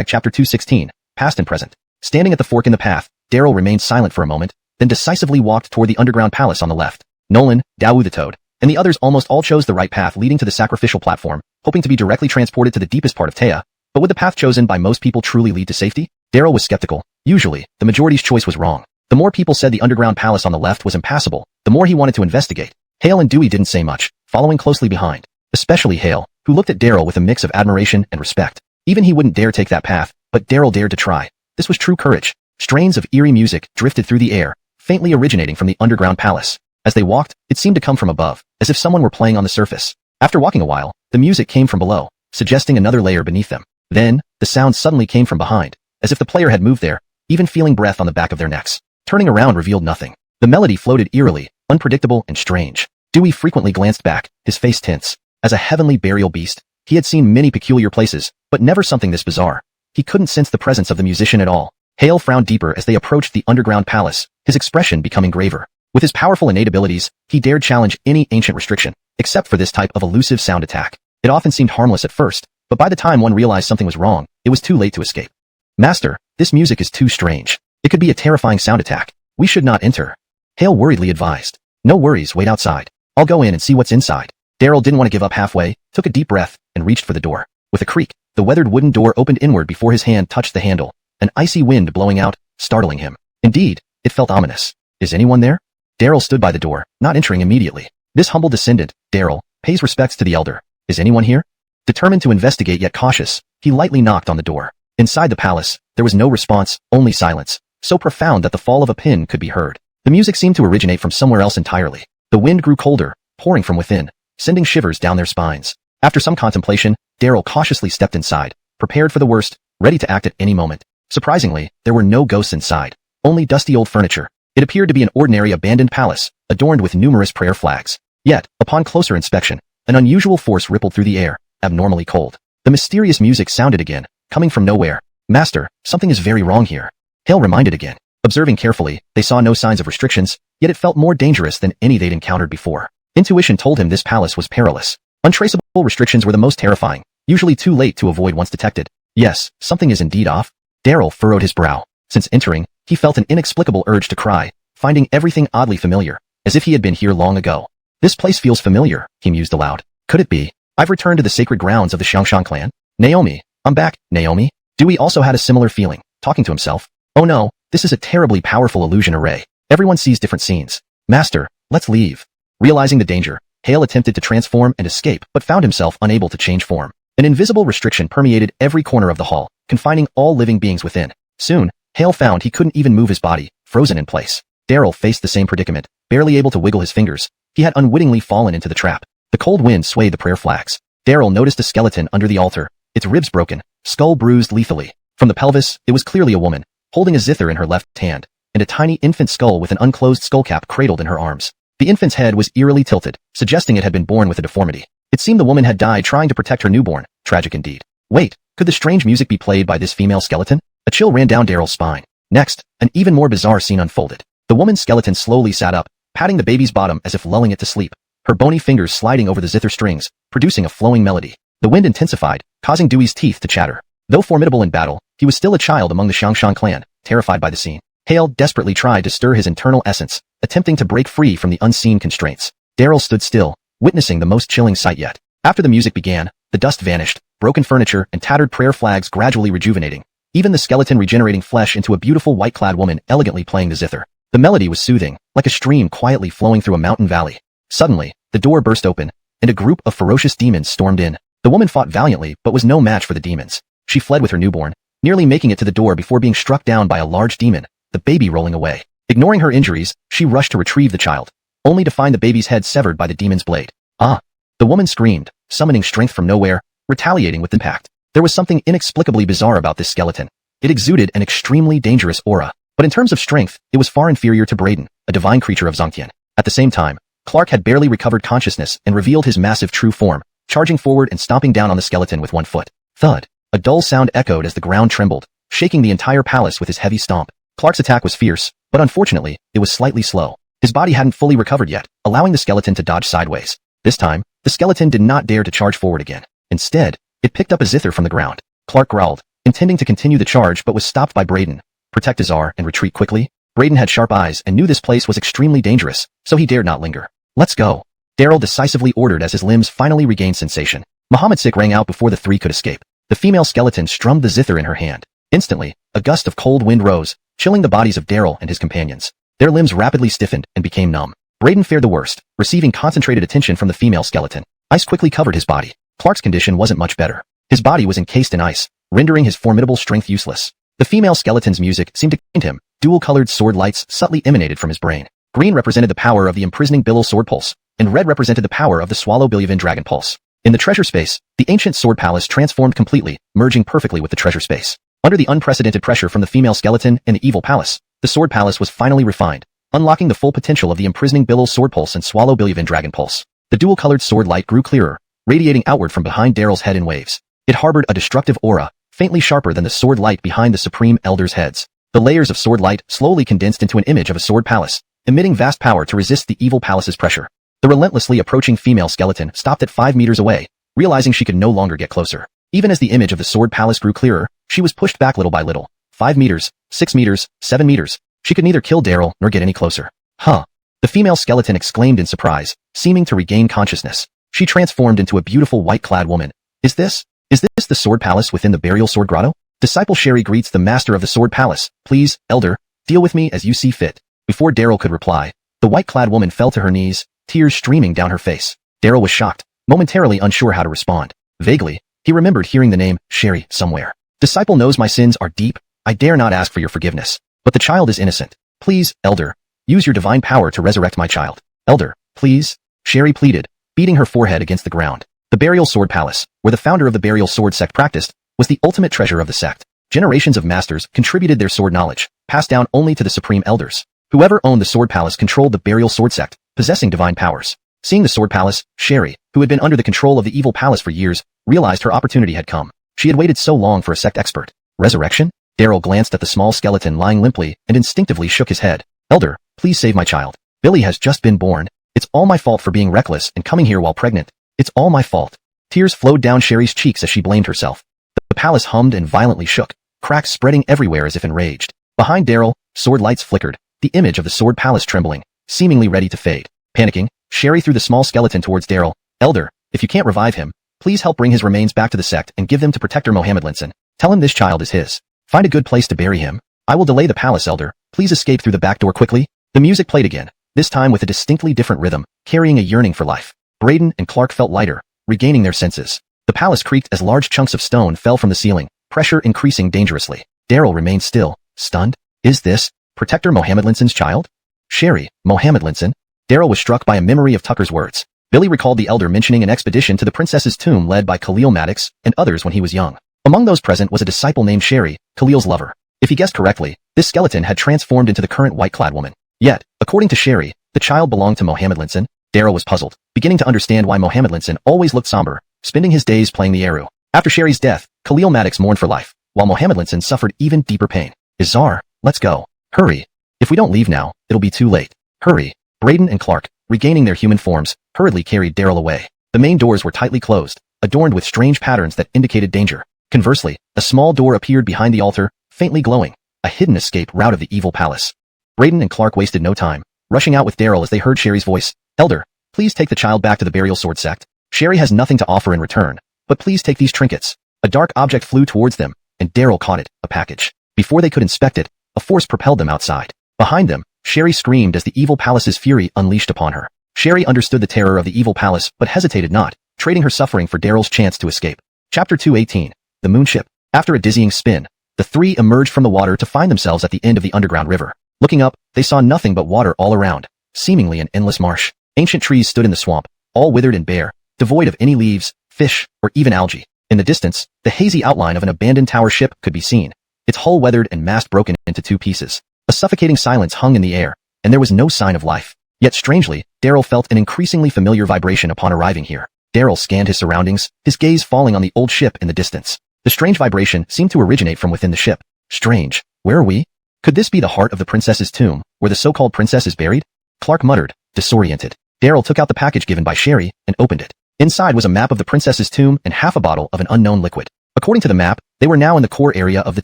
Speaker 1: chapter 216, past and present. Standing at the fork in the path, Daryl remained silent for a moment, then decisively walked toward the underground palace on the left. Nolan, Dawu the Toad, and the others almost all chose the right path leading to the sacrificial platform, hoping to be directly transported to the deepest part of Taya. But would the path chosen by most people truly lead to safety? Daryl was skeptical. Usually, the majority's choice was wrong. The more people said the underground palace on the left was impassable, the more he wanted to investigate. Hale and Dewey didn't say much, following closely behind. Especially Hale, who looked at Daryl with a mix of admiration and respect. Even he wouldn't dare take that path, but Daryl dared to try. This was true courage. Strains of eerie music drifted through the air, faintly originating from the underground palace. As they walked, it seemed to come from above, as if someone were playing on the surface. After walking a while, the music came from below, suggesting another layer beneath them. Then, the sound suddenly came from behind, as if the player had moved there, even feeling breath on the back of their necks. Turning around revealed nothing. The melody floated eerily, unpredictable and strange. Dewey frequently glanced back, his face tense. As a heavenly burial beast, he had seen many peculiar places, but never something this bizarre. He couldn't sense the presence of the musician at all. Hale frowned deeper as they approached the underground palace, his expression becoming graver. With his powerful innate abilities, he dared challenge any ancient restriction, except for this type of elusive sound attack. It often seemed harmless at first, but by the time one realized something was wrong, it was too late to escape. Master, this music is too strange. It could be a terrifying sound attack. We should not enter. Hale worriedly advised. No worries, wait outside. I'll go in and see what's inside. Daryl didn't want to give up halfway, took a deep breath, and reached for the door. With a creak, the weathered wooden door opened inward before his hand touched the handle, an icy wind blowing out, startling him. Indeed, it felt ominous. Is anyone there? Daryl stood by the door, not entering immediately. This humble descendant, Daryl, pays respects to the elder. Is anyone here? Determined to investigate yet cautious, he lightly knocked on the door. Inside the palace, there was no response, only silence, so profound that the fall of a pin could be heard. The music seemed to originate from somewhere else entirely. The wind grew colder, pouring from within, sending shivers down their spines. After some contemplation, Daryl cautiously stepped inside, prepared for the worst, ready to act at any moment. Surprisingly, there were no ghosts inside, only dusty old furniture. It appeared to be an ordinary abandoned palace, adorned with numerous prayer flags. Yet, upon closer inspection, an unusual force rippled through the air, abnormally cold. The mysterious music sounded again, coming from nowhere. Master, something is very wrong here. Hale reminded again. Observing carefully, they saw no signs of restrictions, yet it felt more dangerous than any they'd encountered before. Intuition told him this palace was perilous. Untraceable restrictions were the most terrifying, usually too late to avoid once detected. Yes, something is indeed off. Daryl furrowed his brow. Since entering, he felt an inexplicable urge to cry, finding everything oddly familiar, as if he had been here long ago. This place feels familiar, he mused aloud. Could it be? I've returned to the sacred grounds of the Xiangshan clan. Naomi, I'm back, Naomi. Dewey also had a similar feeling, talking to himself. Oh no, this is a terribly powerful illusion array. Everyone sees different scenes. Master, let's leave. Realizing the danger, Hale attempted to transform and escape, but found himself unable to change form. An invisible restriction permeated every corner of the hall, confining all living beings within. Soon, Hale found he couldn't even move his body, frozen in place. Daryl faced the same predicament, barely able to wiggle his fingers. He had unwittingly fallen into the trap. The cold wind swayed the prayer flags. Daryl noticed a skeleton under the altar, its ribs broken, skull bruised lethally. From the pelvis, it was clearly a woman, holding a zither in her left hand, and a tiny infant skull with an unclosed skullcap cradled in her arms. The infant's head was eerily tilted, suggesting it had been born with a deformity. It seemed the woman had died trying to protect her newborn. Tragic indeed. Wait, could the strange music be played by this female skeleton? A chill ran down Daryl's spine. Next, an even more bizarre scene unfolded. The woman's skeleton slowly sat up, patting the baby's bottom as if lulling it to sleep, her bony fingers sliding over the zither strings, producing a flowing melody. The wind intensified, causing Dewey's teeth to chatter. Though formidable in battle, he was still a child among the Xiangshan clan, terrified by the scene. Hale desperately tried to stir his internal essence, attempting to break free from the unseen constraints. Daryl stood still, witnessing the most chilling sight yet. After the music began, the dust vanished, broken furniture and tattered prayer flags gradually rejuvenating. Even the skeleton regenerating flesh into a beautiful white-clad woman elegantly playing the zither. The melody was soothing, like a stream quietly flowing through a mountain valley. Suddenly, the door burst open, and a group of ferocious demons stormed in. The woman fought valiantly but was no match for the demons. She fled with her newborn, nearly making it to the door before being struck down by a large demon, the baby rolling away. Ignoring her injuries, she rushed to retrieve the child, only to find the baby's head severed by the demon's blade. Ah! The woman screamed, summoning strength from nowhere, retaliating with impact. There was something inexplicably bizarre about this skeleton. It exuded an extremely dangerous aura, but in terms of strength, it was far inferior to Braden, a divine creature of Zongtian. At the same time, Clark had barely recovered consciousness and revealed his massive true form, charging forward and stomping down on the skeleton with one foot. Thud! A dull sound echoed as the ground trembled, shaking the entire palace with his heavy stomp. Clark's attack was fierce, but unfortunately, it was slightly slow. His body hadn't fully recovered yet, allowing the skeleton to dodge sideways. This time, the skeleton did not dare to charge forward again. Instead, it picked up a zither from the ground. Clark growled, intending to continue the charge but was stopped by Braden. Protect Azar and retreat quickly? Braden had sharp eyes and knew this place was extremely dangerous, so he dared not linger. Let's go. Daryl decisively ordered as his limbs finally regained sensation. Muhammad's sick rang out before the three could escape. The female skeleton strummed the zither in her hand. Instantly, a gust of cold wind rose, chilling the bodies of Daryl and his companions. Their limbs rapidly stiffened and became numb. Braden fared the worst, receiving concentrated attention from the female skeleton. Ice quickly covered his body. Clark's condition wasn't much better. His body was encased in ice, rendering his formidable strength useless. The female skeleton's music seemed to bind him. Dual-colored sword lights subtly emanated from his brain. Green represented the power of the imprisoning Bilal sword pulse, and red represented the power of the Swallow Bilyavin dragon pulse. In the treasure space, the ancient sword palace transformed completely, merging perfectly with the treasure space. Under the unprecedented pressure from the female skeleton and the evil palace, the sword palace was finally refined, unlocking the full potential of the imprisoning Bilal sword pulse and Swallow Bilyavin dragon pulse. The dual-colored sword light grew clearer, radiating outward from behind Daryl's head in waves. It harbored a destructive aura, faintly sharper than the sword light behind the Supreme Elder's heads. The layers of sword light slowly condensed into an image of a sword palace, emitting vast power to resist the evil palace's pressure. The relentlessly approaching female skeleton stopped at 5 meters away, realizing she could no longer get closer. Even as the image of the sword palace grew clearer, she was pushed back little by little. 5 meters, 6 meters, 7 meters. She could neither kill Daryl nor get any closer. Huh. The female skeleton exclaimed in surprise, seeming to regain consciousness. She transformed into a beautiful white-clad woman. Is this the sword palace within the burial sword grotto? Disciple Sherry greets the master of the sword palace. Please, elder, deal with me as you see fit. Before Daryl could reply, the white-clad woman fell to her knees, tears streaming down her face. Daryl was shocked, momentarily unsure how to respond. Vaguely, he remembered hearing the name, Sherry, somewhere. Disciple knows my sins are deep. I dare not ask for your forgiveness. But the child is innocent. Please, elder, use your divine power to resurrect my child. Elder, please, Sherry pleaded, beating her forehead against the ground. The burial sword palace, where the founder of the burial sword sect practiced, was the ultimate treasure of the sect. Generations of masters contributed their sword knowledge, passed down only to the supreme elders. Whoever owned the sword palace controlled the burial sword sect, possessing divine powers. Seeing the sword palace, Sherry, who had been under the control of the evil palace for years, realized her opportunity had come. She had waited so long for a sect expert. Resurrection? Daryl glanced at the small skeleton lying limply and instinctively shook his head. Elder, please save my child. Billy has just been born. It's all my fault for being reckless and coming here while pregnant. It's all my fault. Tears flowed down Sherry's cheeks as she blamed herself. The palace hummed and violently shook, cracks spreading everywhere as if enraged. Behind Daryl, sword lights flickered, the image of the sword palace trembling, seemingly ready to fade. Panicking, Sherry threw the small skeleton towards Daryl. Elder, if you can't revive him, please help bring his remains back to the sect and give them to Protector Mohammed Linson. Tell him this child is his. Find a good place to bury him. I will delay the palace, elder. Please escape through the back door quickly. The music played again, this time with a distinctly different rhythm, carrying a yearning for life. Braden and Clark felt lighter, regaining their senses. The The palace creaked as large chunks of stone fell from the ceiling, pressure increasing dangerously. Daryl remained still, stunned. Is this Protector Mohammed Linson's child? Sherry, Mohammed Linson? Daryl was struck by a memory of Tucker's words. Billy recalled the elder mentioning an expedition to the princess's tomb led by Khalil Maddox and others when he was young. Among those present was a disciple named Sherry, Khalil's lover. If he guessed correctly, this skeleton had transformed into the current white-clad woman. Yet, according to Sherry, the child belonged to Mohammed Linson. Daryl was puzzled, beginning to understand why Mohammed Linson always looked somber, spending his days playing the Eru. After Sherry's death, Khalil Maddox mourned for life, while Mohammed Linson suffered even deeper pain. Izar, let's go. Hurry. If we don't leave now, it'll be too late. Hurry. Braden and Clark, regaining their human forms, hurriedly carried Daryl away. The main doors were tightly closed, adorned with strange patterns that indicated danger. Conversely, a small door appeared behind the altar, faintly glowing, a hidden escape route of the evil palace. Braden and Clark wasted no time, rushing out with Daryl as they heard Sherry's voice. Elder, please take the child back to the burial sword sect. Sherry has nothing to offer in return, but please take these trinkets. A dark object flew towards them, and Daryl caught it, a package. Before they could inspect it, a force propelled them outside. Behind them, Sherry screamed as the evil palace's fury unleashed upon her. Sherry understood the terror of the evil palace but hesitated not, trading her suffering for Daryl's chance to escape. Chapter 218. The Moonship. After a dizzying spin, the three emerged from the water to find themselves at the end of the underground river. Looking up, they saw nothing but water all around, seemingly an endless marsh. Ancient trees stood in the swamp, all withered and bare, devoid of any leaves, fish, or even algae. In the distance, the hazy outline of an abandoned tower ship could be seen, its hull weathered and mast broken into two pieces. A suffocating silence hung in the air, and there was no sign of life. Yet strangely, Daryl felt an increasingly familiar vibration upon arriving here. Daryl scanned his surroundings, his gaze falling on the old ship in the distance. The strange vibration seemed to originate from within the ship. Strange. Where are we? Could this be the heart of the princess's tomb, where the so-called princess is buried? Clark muttered, disoriented. Daryl took out the package given by Sherry and opened it. Inside was a map of the princess's tomb and half a bottle of an unknown liquid. According to the map, they were now in the core area of the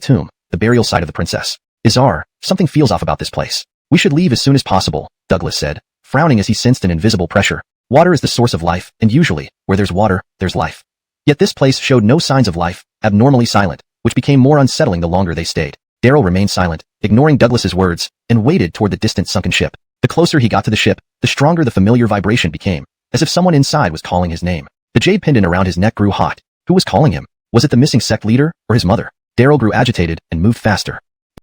Speaker 1: tomb, the burial site of the princess. Izar, something feels off about this place. We should leave as soon as possible, Douglas said, frowning as he sensed an invisible pressure. Water is the source of life, and usually, where there's water, there's life. Yet this place showed no signs of life, abnormally silent, which became more unsettling the longer they stayed. Daryl remained silent, ignoring Douglas's words, and waited toward the distant sunken ship. The closer he got to the ship, the stronger the familiar vibration became, as if someone inside was calling his name. The jade pendant around his neck grew hot. Who was calling him? Was it the missing sect leader, or his mother? Daryl grew agitated and moved faster.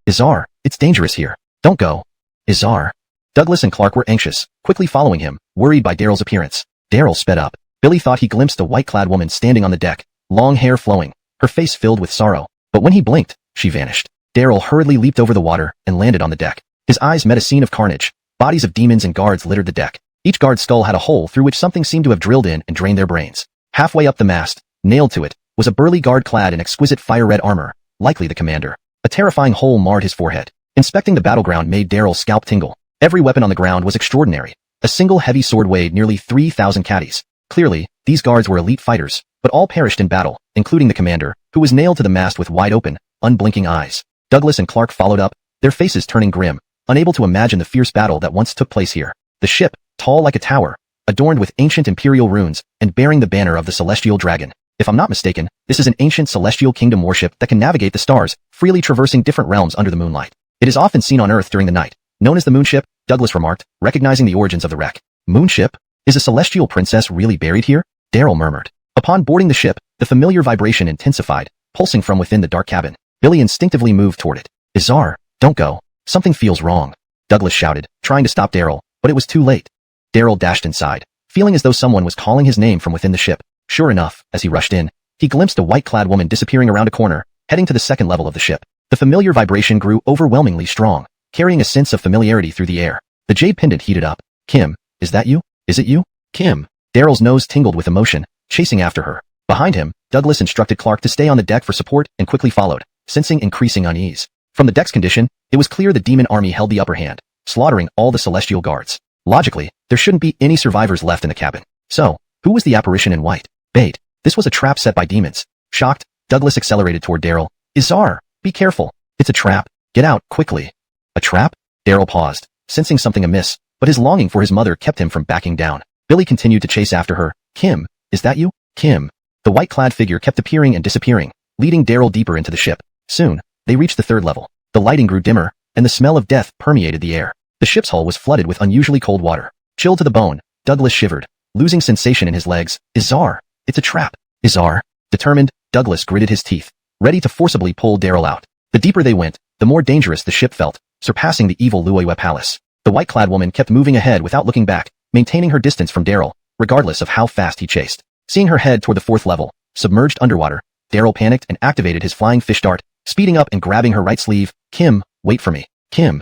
Speaker 1: Izar, it's dangerous here. Don't go. Izar. Douglas and Clark were anxious, quickly following him, worried by Daryl's appearance. Daryl sped up. Billy thought he glimpsed a white-clad woman standing on the deck, long hair flowing, her face filled with sorrow. But when he blinked, she vanished. Daryl hurriedly leaped over the water and landed on the deck. His eyes met a scene of carnage. Bodies of demons and guards littered the deck. Each guard's skull had a hole through which something seemed to have drilled in and drained their brains. Halfway up the mast, nailed to it, was a burly guard clad in exquisite fire-red armor, likely the commander. A terrifying hole marred his forehead. Inspecting the battleground made Daryl's scalp tingle. Every weapon on the ground was extraordinary. A single heavy sword weighed nearly 3,000 caddies. Clearly, these guards were elite fighters, but all perished in battle, including the commander, who was nailed to the mast with wide-open, unblinking eyes. Douglas and Clark followed up, their faces turning grim, unable to imagine the fierce battle that once took place here. The ship, tall like a tower, adorned with ancient imperial runes, and bearing the banner of the celestial dragon. If I'm not mistaken, this is an ancient celestial kingdom warship that can navigate the stars, freely traversing different realms under the moonlight. It is often seen on Earth during the night. Known as the Moonship, Douglas remarked, recognizing the origins of the wreck. Moonship? Is a celestial princess really buried here? Daryl murmured. Upon boarding the ship, the familiar vibration intensified, pulsing from within the dark cabin. Billy instinctively moved toward it. Izar, don't go. Something feels wrong. Douglas shouted, trying to stop Daryl, but it was too late. Daryl dashed inside, feeling as though someone was calling his name from within the ship. Sure enough, as he rushed in, he glimpsed a white-clad woman disappearing around a corner, heading to the second level of the ship. The familiar vibration grew overwhelmingly strong, carrying a sense of familiarity through the air. The jade pendant heated up. Kim, is that you? Is it you? Kim. Daryl's nose tingled with emotion, chasing after her. Behind him, Douglas instructed Clark to stay on the deck for support and quickly followed, sensing increasing unease. From the deck's condition, it was clear the demon army held the upper hand, slaughtering all the celestial guards. Logically, there shouldn't be any survivors left in the cabin. So, who was the apparition in white? Bait. This was a trap set by demons. Shocked, Douglas accelerated toward Daryl. Izar, be careful. It's a trap. Get out, quickly. A trap? Daryl paused, sensing something amiss, but his longing for his mother kept him from backing down. Billy continued to chase after her. Kim, is that you? Kim. The white-clad figure kept appearing and disappearing, leading Daryl deeper into the ship. Soon, they reached the third level. The lighting grew dimmer, and the smell of death permeated the air. The ship's hull was flooded with unusually cold water. Chilled to the bone, Douglas shivered, losing sensation in his legs. Izar, it's a trap. Izar. Determined, Douglas gritted his teeth, ready to forcibly pull Daryl out. The deeper they went, the more dangerous the ship felt, surpassing the evil Luoyue Palace. The white-clad woman kept moving ahead without looking back, maintaining her distance from Daryl, regardless of how fast he chased. Seeing her head toward the 4th level, submerged underwater, Daryl panicked and activated his flying fish dart, speeding up and grabbing her right sleeve. Kim, wait for me. Kim.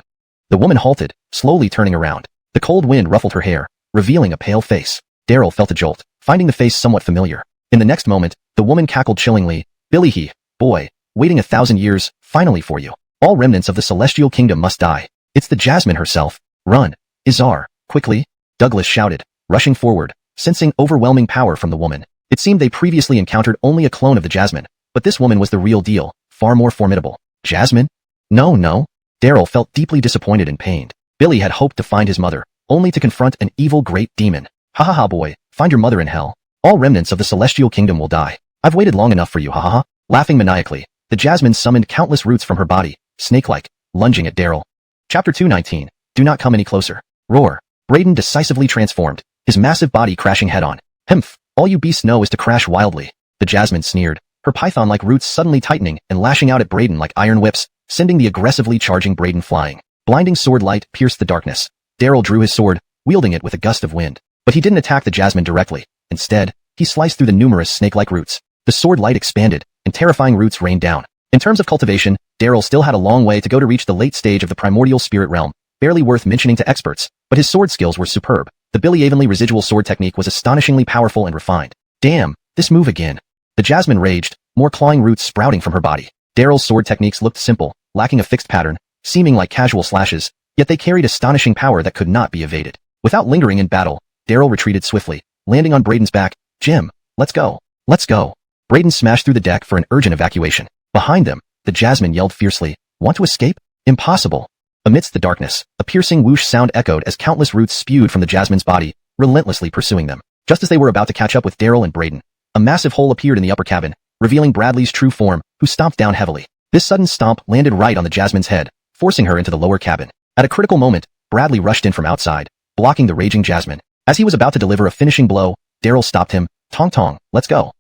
Speaker 1: The woman halted, slowly turning around. The cold wind ruffled her hair, revealing a pale face. Daryl felt a jolt, finding the face somewhat familiar. In the next moment, the woman cackled chillingly. Billy boy, waiting 1,000 years, finally for you. All remnants of the celestial kingdom must die. It's the Jasmine herself. Run. Izar, quickly. Douglas shouted, rushing forward, sensing overwhelming power from the woman. It seemed they previously encountered only a clone of the Jasmine, but this woman was the real deal, far more formidable. Jasmine? No. Daryl felt deeply disappointed and pained. Billy had hoped to find his mother, only to confront an evil great demon. Ha ha ha boy, find your mother in hell. All remnants of the celestial kingdom will die. I've waited long enough for you, ha ha ha. Laughing maniacally, the Jasmine summoned countless roots from her body, snake-like, lunging at Daryl. Chapter 219, Do Not Come Any Closer. Roar. Brayden decisively transformed, his massive body crashing head-on. Hmph, all you beasts know is to crash wildly. The Jasmine sneered, her python-like roots suddenly tightening and lashing out at Brayden like iron whips, sending the aggressively charging Brayden flying. Blinding sword light pierced the darkness. Daryl drew his sword, wielding it with a gust of wind. But he didn't attack the Jasmine directly. Instead, he sliced through the numerous snake-like roots. The sword light expanded, and terrifying roots rained down. In terms of cultivation, Daryl still had a long way to go to reach the late stage of the primordial spirit realm, barely worth mentioning to experts, but his sword skills were superb. The Billy Avonlea residual sword technique was astonishingly powerful and refined. Damn, this move again. The Jasmine raged, more clawing roots sprouting from her body. Daryl's sword techniques looked simple, lacking a fixed pattern, seeming like casual slashes, yet they carried astonishing power that could not be evaded. Without lingering in battle, Daryl retreated swiftly, landing on Brayden's back. Jim, let's go. Let's go. Brayden smashed through the deck for an urgent evacuation. Behind them, the Jasmine yelled fiercely. Want to escape? Impossible. Amidst the darkness, a piercing whoosh sound echoed as countless roots spewed from the Jasmine's body, relentlessly pursuing them. Just as they were about to catch up with Daryl and Brayden, a massive hole appeared in the upper cabin, revealing Bradley's true form, who stomped down heavily. This sudden stomp landed right on the Jasmine's head, forcing her into the lower cabin. At a critical moment, Bradley rushed in from outside, blocking the raging Jasmine. As he was about to deliver a finishing blow, Daryl stopped him. Tong tong, let's go.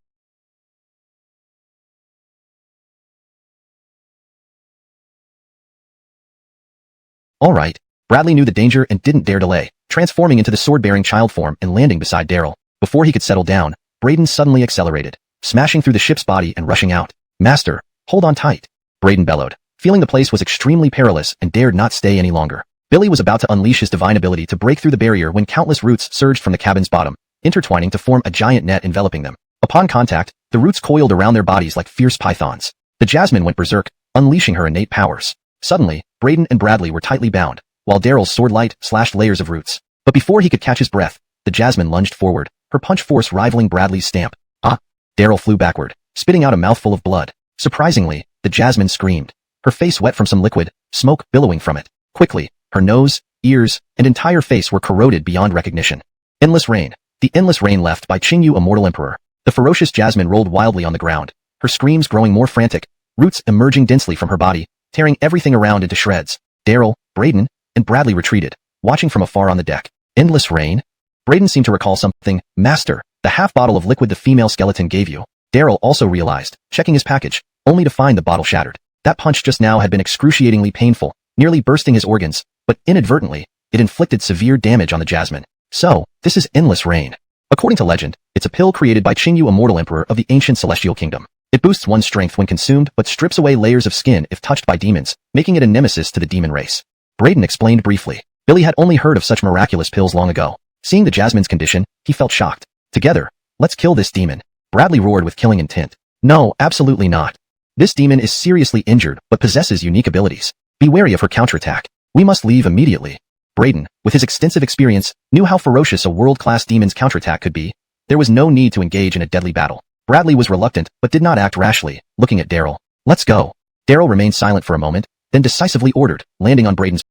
Speaker 1: Alright. Bradley knew the danger and didn't dare delay, transforming into the sword-bearing child form and landing beside Daryl. Before he could settle down, Brayden suddenly accelerated, smashing through the ship's body and rushing out. Master, hold on tight. Brayden bellowed, feeling the place was extremely perilous and dared not stay any longer. Billy was about to unleash his divine ability to break through the barrier when countless roots surged from the cabin's bottom, intertwining to form a giant net enveloping them. Upon contact, the roots coiled around their bodies like fierce pythons. The Jasmine went berserk, unleashing her innate powers. Suddenly, Brayden and Bradley were tightly bound, while Daryl's sword light slashed layers of roots. But before he could catch his breath, the Jasmine lunged forward, her punch force rivaling Bradley's stamp. Ah! Daryl flew backward, spitting out a mouthful of blood. Surprisingly, the Jasmine screamed, her face wet from some liquid, smoke billowing from it. Quickly, her nose, ears, and entire face were corroded beyond recognition. Endless rain. The endless rain left by Qingyu, a mortal emperor. The ferocious Jasmine rolled wildly on the ground, her screams growing more frantic, roots emerging densely from her body, tearing everything around into shreds. Daryl, Brayden, and Bradley retreated, watching from afar on the deck. Endless rain? Brayden seemed to recall something. Master, the half bottle of liquid the female skeleton gave you. Daryl also realized, checking his package, only to find the bottle shattered. That punch just now had been excruciatingly painful, nearly bursting his organs, but inadvertently, it inflicted severe damage on the Jasmine. So, this is endless rain. According to legend, it's a pill created by Qingyu, a mortal emperor of the ancient celestial kingdom. It boosts one's strength when consumed but strips away layers of skin if touched by demons, making it a nemesis to the demon race. Brayden explained briefly. Billy had only heard of such miraculous pills long ago. Seeing the Jasmine's condition, he felt shocked. Together, let's kill this demon. Bradley roared with killing intent. No, absolutely not. This demon is seriously injured but possesses unique abilities. Be wary of her counterattack. We must leave immediately. Brayden, with his extensive experience, knew how ferocious a world-class demon's counterattack could be. There was no need to engage in a deadly battle. Bradley was reluctant but did not act rashly, looking at Daryl. Let's go. Daryl remained silent for a moment, then decisively ordered, landing on Brayden's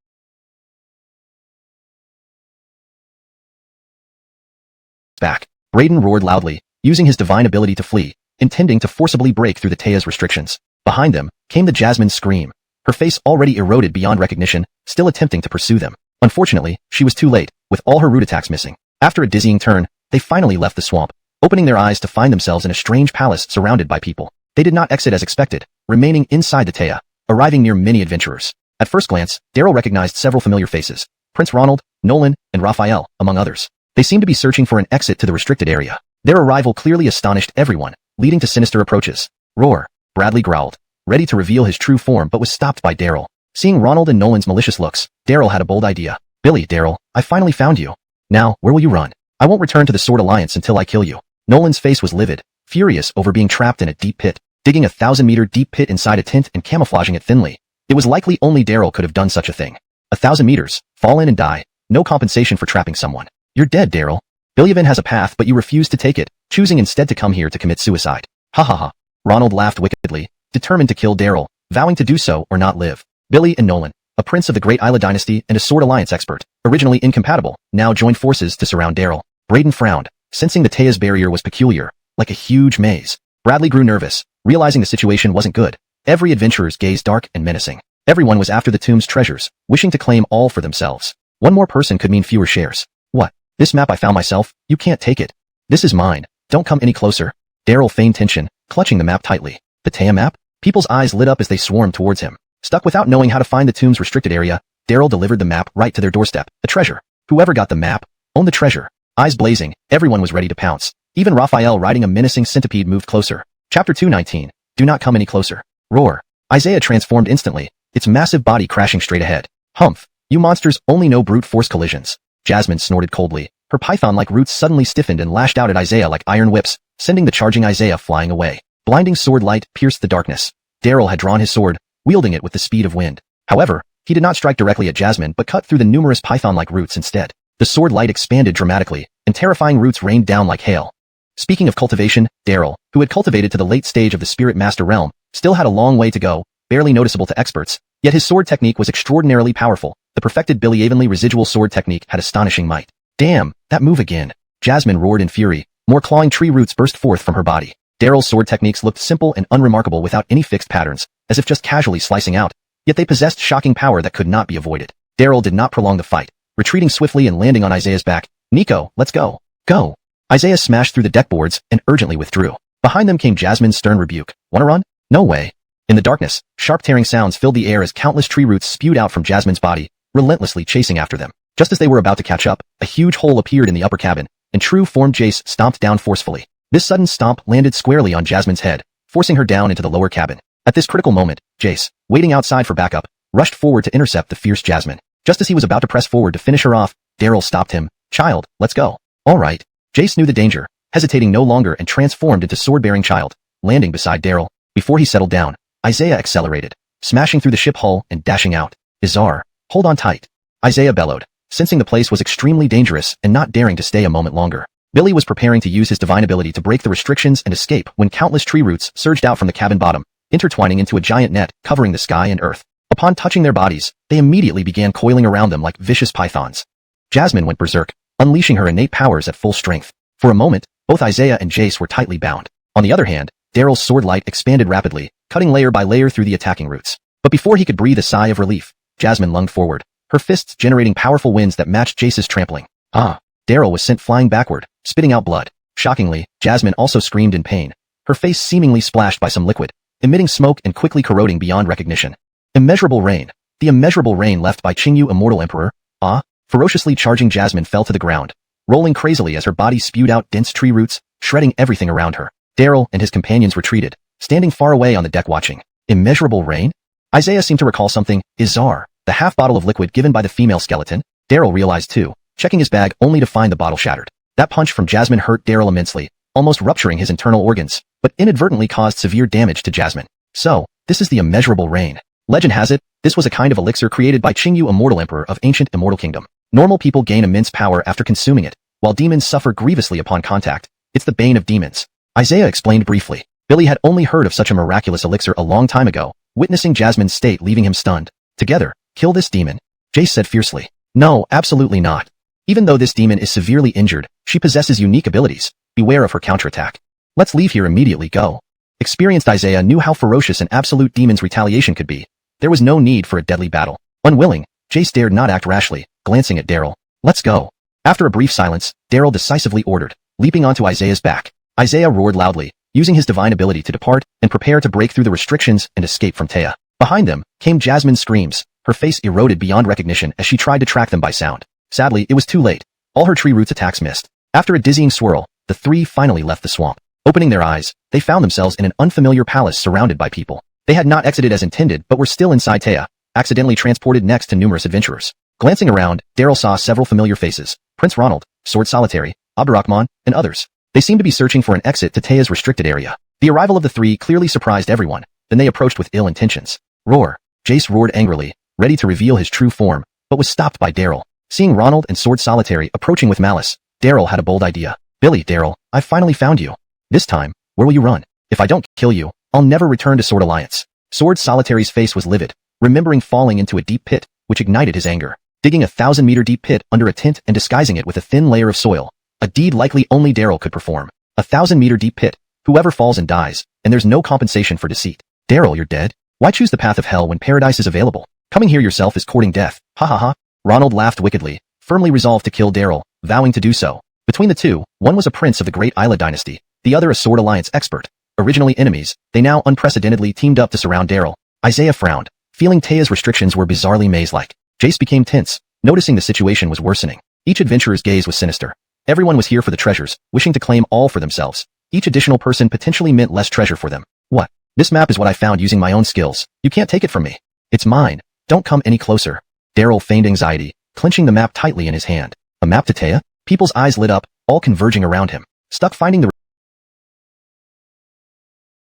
Speaker 1: back. Brayden roared loudly, using his divine ability to flee, intending to forcibly break through the Tea's restrictions. Behind them came the Jasmine's scream, her face already eroded beyond recognition, still attempting to pursue them. Unfortunately, she was too late, with all her root attacks missing. After a dizzying turn, they finally left the swamp, opening their eyes to find themselves in a strange palace surrounded by people. They did not exit as expected, remaining inside the Taya, arriving near many adventurers. At first glance, Daryl recognized several familiar faces. Prince Ronald, Nolan, and Raphael, among others. They seemed to be searching for an exit to the restricted area. Their arrival clearly astonished everyone, leading to sinister approaches. Roar! Bradley growled, ready to reveal his true form but was stopped by Daryl. Seeing Ronald and Nolan's malicious looks, Daryl had a bold idea. Billy, Daryl, I finally found you. Now, where will you run? I won't return to the Sword Alliance until I kill you. Nolan's face was livid, furious over being trapped in a deep pit, digging a 1,000-meter deep pit inside a tent and camouflaging it thinly. It was likely only Daryl could have done such a thing. 1,000 meters, fall in and die, no compensation for trapping someone. You're dead, Daryl. Billyvin has a path but you refuse to take it, choosing instead to come here to commit suicide. Ha ha ha. Ronald laughed wickedly, determined to kill Daryl, vowing to do so or not live. Billy and Nolan, a prince of the Great Isla dynasty and a Sword Alliance expert, originally incompatible, now joined forces to surround Daryl. Braden frowned, sensing the Taya's barrier was peculiar, like a huge maze. Bradley grew nervous, realizing the situation wasn't good. Every adventurer's gaze dark and menacing. Everyone was after the tomb's treasures, wishing to claim all for themselves. One more person could mean fewer shares. What? This map I found myself? You can't take it. This is mine. Don't come any closer. Daryl feigned tension, clutching the map tightly. The Taya map? People's eyes lit up as they swarmed towards him. Stuck without knowing how to find the tomb's restricted area, Daryl delivered the map right to their doorstep. A treasure. Whoever got the map owned the treasure. Eyes blazing, everyone was ready to pounce. Even Raphael riding a menacing centipede moved closer. Chapter 219. Do not come any closer. Roar. Isaiah transformed instantly, its massive body crashing straight ahead. Humph. You monsters only know brute force collisions. Jasmine snorted coldly. Her python-like roots suddenly stiffened and lashed out at Isaiah like iron whips, sending the charging Isaiah flying away. Blinding sword light pierced the darkness. Daryl had drawn his sword, wielding it with the speed of wind. However, he did not strike directly at Jasmine but cut through the numerous python-like roots instead. The sword light expanded dramatically, and terrifying roots rained down like hail. Speaking of cultivation, Daryl, who had cultivated to the late stage of the Spirit Master realm, still had a long way to go, barely noticeable to experts, yet his sword technique was extraordinarily powerful. The perfected Billy Evenly residual sword technique had astonishing might. Damn, that move again. Jasmine roared in fury. More clawing tree roots burst forth from her body. Daryl's sword techniques looked simple and unremarkable without any fixed patterns, as if just casually slicing out, yet they possessed shocking power that could not be avoided. Daryl did not prolong the fight, retreating swiftly and landing on Isaiah's back. Nico, let's go. Go. Isaiah smashed through the deck boards and urgently withdrew. Behind them came Jasmine's stern rebuke. Wanna run? No way. In the darkness, sharp tearing sounds filled the air as countless tree roots spewed out from Jasmine's body, relentlessly chasing after them. Just as they were about to catch up, a huge hole appeared in the upper cabin, and true-formed Jace stomped down forcefully. This sudden stomp landed squarely on Jasmine's head, forcing her down into the lower cabin. At this critical moment, Jace, waiting outside for backup, rushed forward to intercept the fierce Jasmine. Just as he was about to press forward to finish her off, Daryl stopped him. Child, let's go. All right. Jace knew the danger, hesitating no longer and transformed into sword-bearing child, landing beside Daryl. Before he settled down, Isaiah accelerated, smashing through the ship hull and dashing out. Bizarre. Hold on tight. Isaiah bellowed, sensing the place was extremely dangerous and not daring to stay a moment longer. Billy was preparing to use his divine ability to break the restrictions and escape when countless tree roots surged out from the cabin bottom, intertwining into a giant net covering the sky and earth. Upon touching their bodies, they immediately began coiling around them like vicious pythons. Jasmine went berserk, unleashing her innate powers at full strength. For a moment, both Isaiah and Jace were tightly bound. On the other hand, Daryl's sword light expanded rapidly, cutting layer by layer through the attacking roots. But before he could breathe a sigh of relief, Jasmine lunged forward, her fists generating powerful winds that matched Jace's trampling. Ah! Daryl was sent flying backward, spitting out blood. Shockingly, Jasmine also screamed in pain, her face seemingly splashed by some liquid, emitting smoke and quickly corroding beyond recognition. Immeasurable rain. The immeasurable rain left by Qingyu Immortal Emperor. Ah! Ferociously charging Jasmine fell to the ground, rolling crazily as her body spewed out dense tree roots, shredding everything around her. Daryl and his companions retreated, standing far away on the deck watching. Immeasurable rain? Isaiah seemed to recall something. Izar, the half bottle of liquid given by the female skeleton. Daryl realized too, checking his bag only to find the bottle shattered. That punch from Jasmine hurt Daryl immensely, almost rupturing his internal organs, but inadvertently caused severe damage to Jasmine. So, this is the immeasurable rain. Legend has it, this was a kind of elixir created by Qingyu Immortal Emperor of ancient Immortal Kingdom. Normal people gain immense power after consuming it, while demons suffer grievously upon contact. It's the bane of demons. Isaiah explained briefly. Billy had only heard of such a miraculous elixir a long time ago, witnessing Jasmine's state leaving him stunned. Together, kill this demon, Jace said fiercely. No, absolutely not. Even though this demon is severely injured, she possesses unique abilities. Beware of her counterattack. Let's leave here immediately. Go. Experienced Isaiah knew how ferocious an absolute demon's retaliation could be. There was no need for a deadly battle. Unwilling, Jace dared not act rashly, glancing at Daryl. Let's go. After a brief silence, Daryl decisively ordered. leaping onto Isaiah's back. Isaiah roared loudly, using his divine ability to depart and prepare to break through the restrictions and escape from Taya. Behind them came Jasmine's screams, her face eroded beyond recognition as she tried to track them by sound. Sadly, it was too late. All her tree roots attacks missed. After a dizzying swirl, the three finally left the swamp. Opening their eyes, they found themselves in an unfamiliar palace surrounded by people. They had not exited as intended but were still inside Taya, accidentally transported next to numerous adventurers. Glancing around, Daryl saw several familiar faces: Prince Ronald, Sword Solitary, Abdurrahman, and others. They seemed to be searching for an exit to Taya's restricted area. The arrival of the three clearly surprised everyone, then they approached with ill intentions. Roar! Jace roared angrily, ready to reveal his true form, but was stopped by Daryl. Seeing Ronald and Sword Solitary approaching with malice, Daryl had a bold idea. Billy, Daryl, I've finally found you. This time, where will you run? If I don't kill you, I'll never return to Sword Alliance. Sword Solitary's face was livid, remembering falling into a deep pit, which ignited his anger. Digging a 1,000-meter deep pit under a tent and disguising it with a thin layer of soil, a deed likely only Daryl could perform. A 1,000-meter deep pit, whoever falls and dies, and there's no compensation for deceit. Daryl, you're dead? Why choose the path of hell when paradise is available? Coming here yourself is courting death. Ha ha ha. Ronald laughed wickedly, firmly resolved to kill Daryl, vowing to do so. Between the two, one was a prince of the Great Isla dynasty, the other a Sword Alliance expert. Originally enemies, they now unprecedentedly teamed up to surround Daryl. Isaiah frowned, feeling Taya's restrictions were bizarrely maze-like. Jace became tense, noticing the situation was worsening. Each adventurer's gaze was sinister. Everyone was here for the treasures, wishing to claim all for themselves. Each additional person potentially meant less treasure for them. What? This map is what I found using my own skills. You can't take it from me. It's mine. Don't come any closer. Daryl feigned anxiety, clenching the map tightly in his hand. A map to Taya? People's eyes lit up, all converging around him. Stuck finding the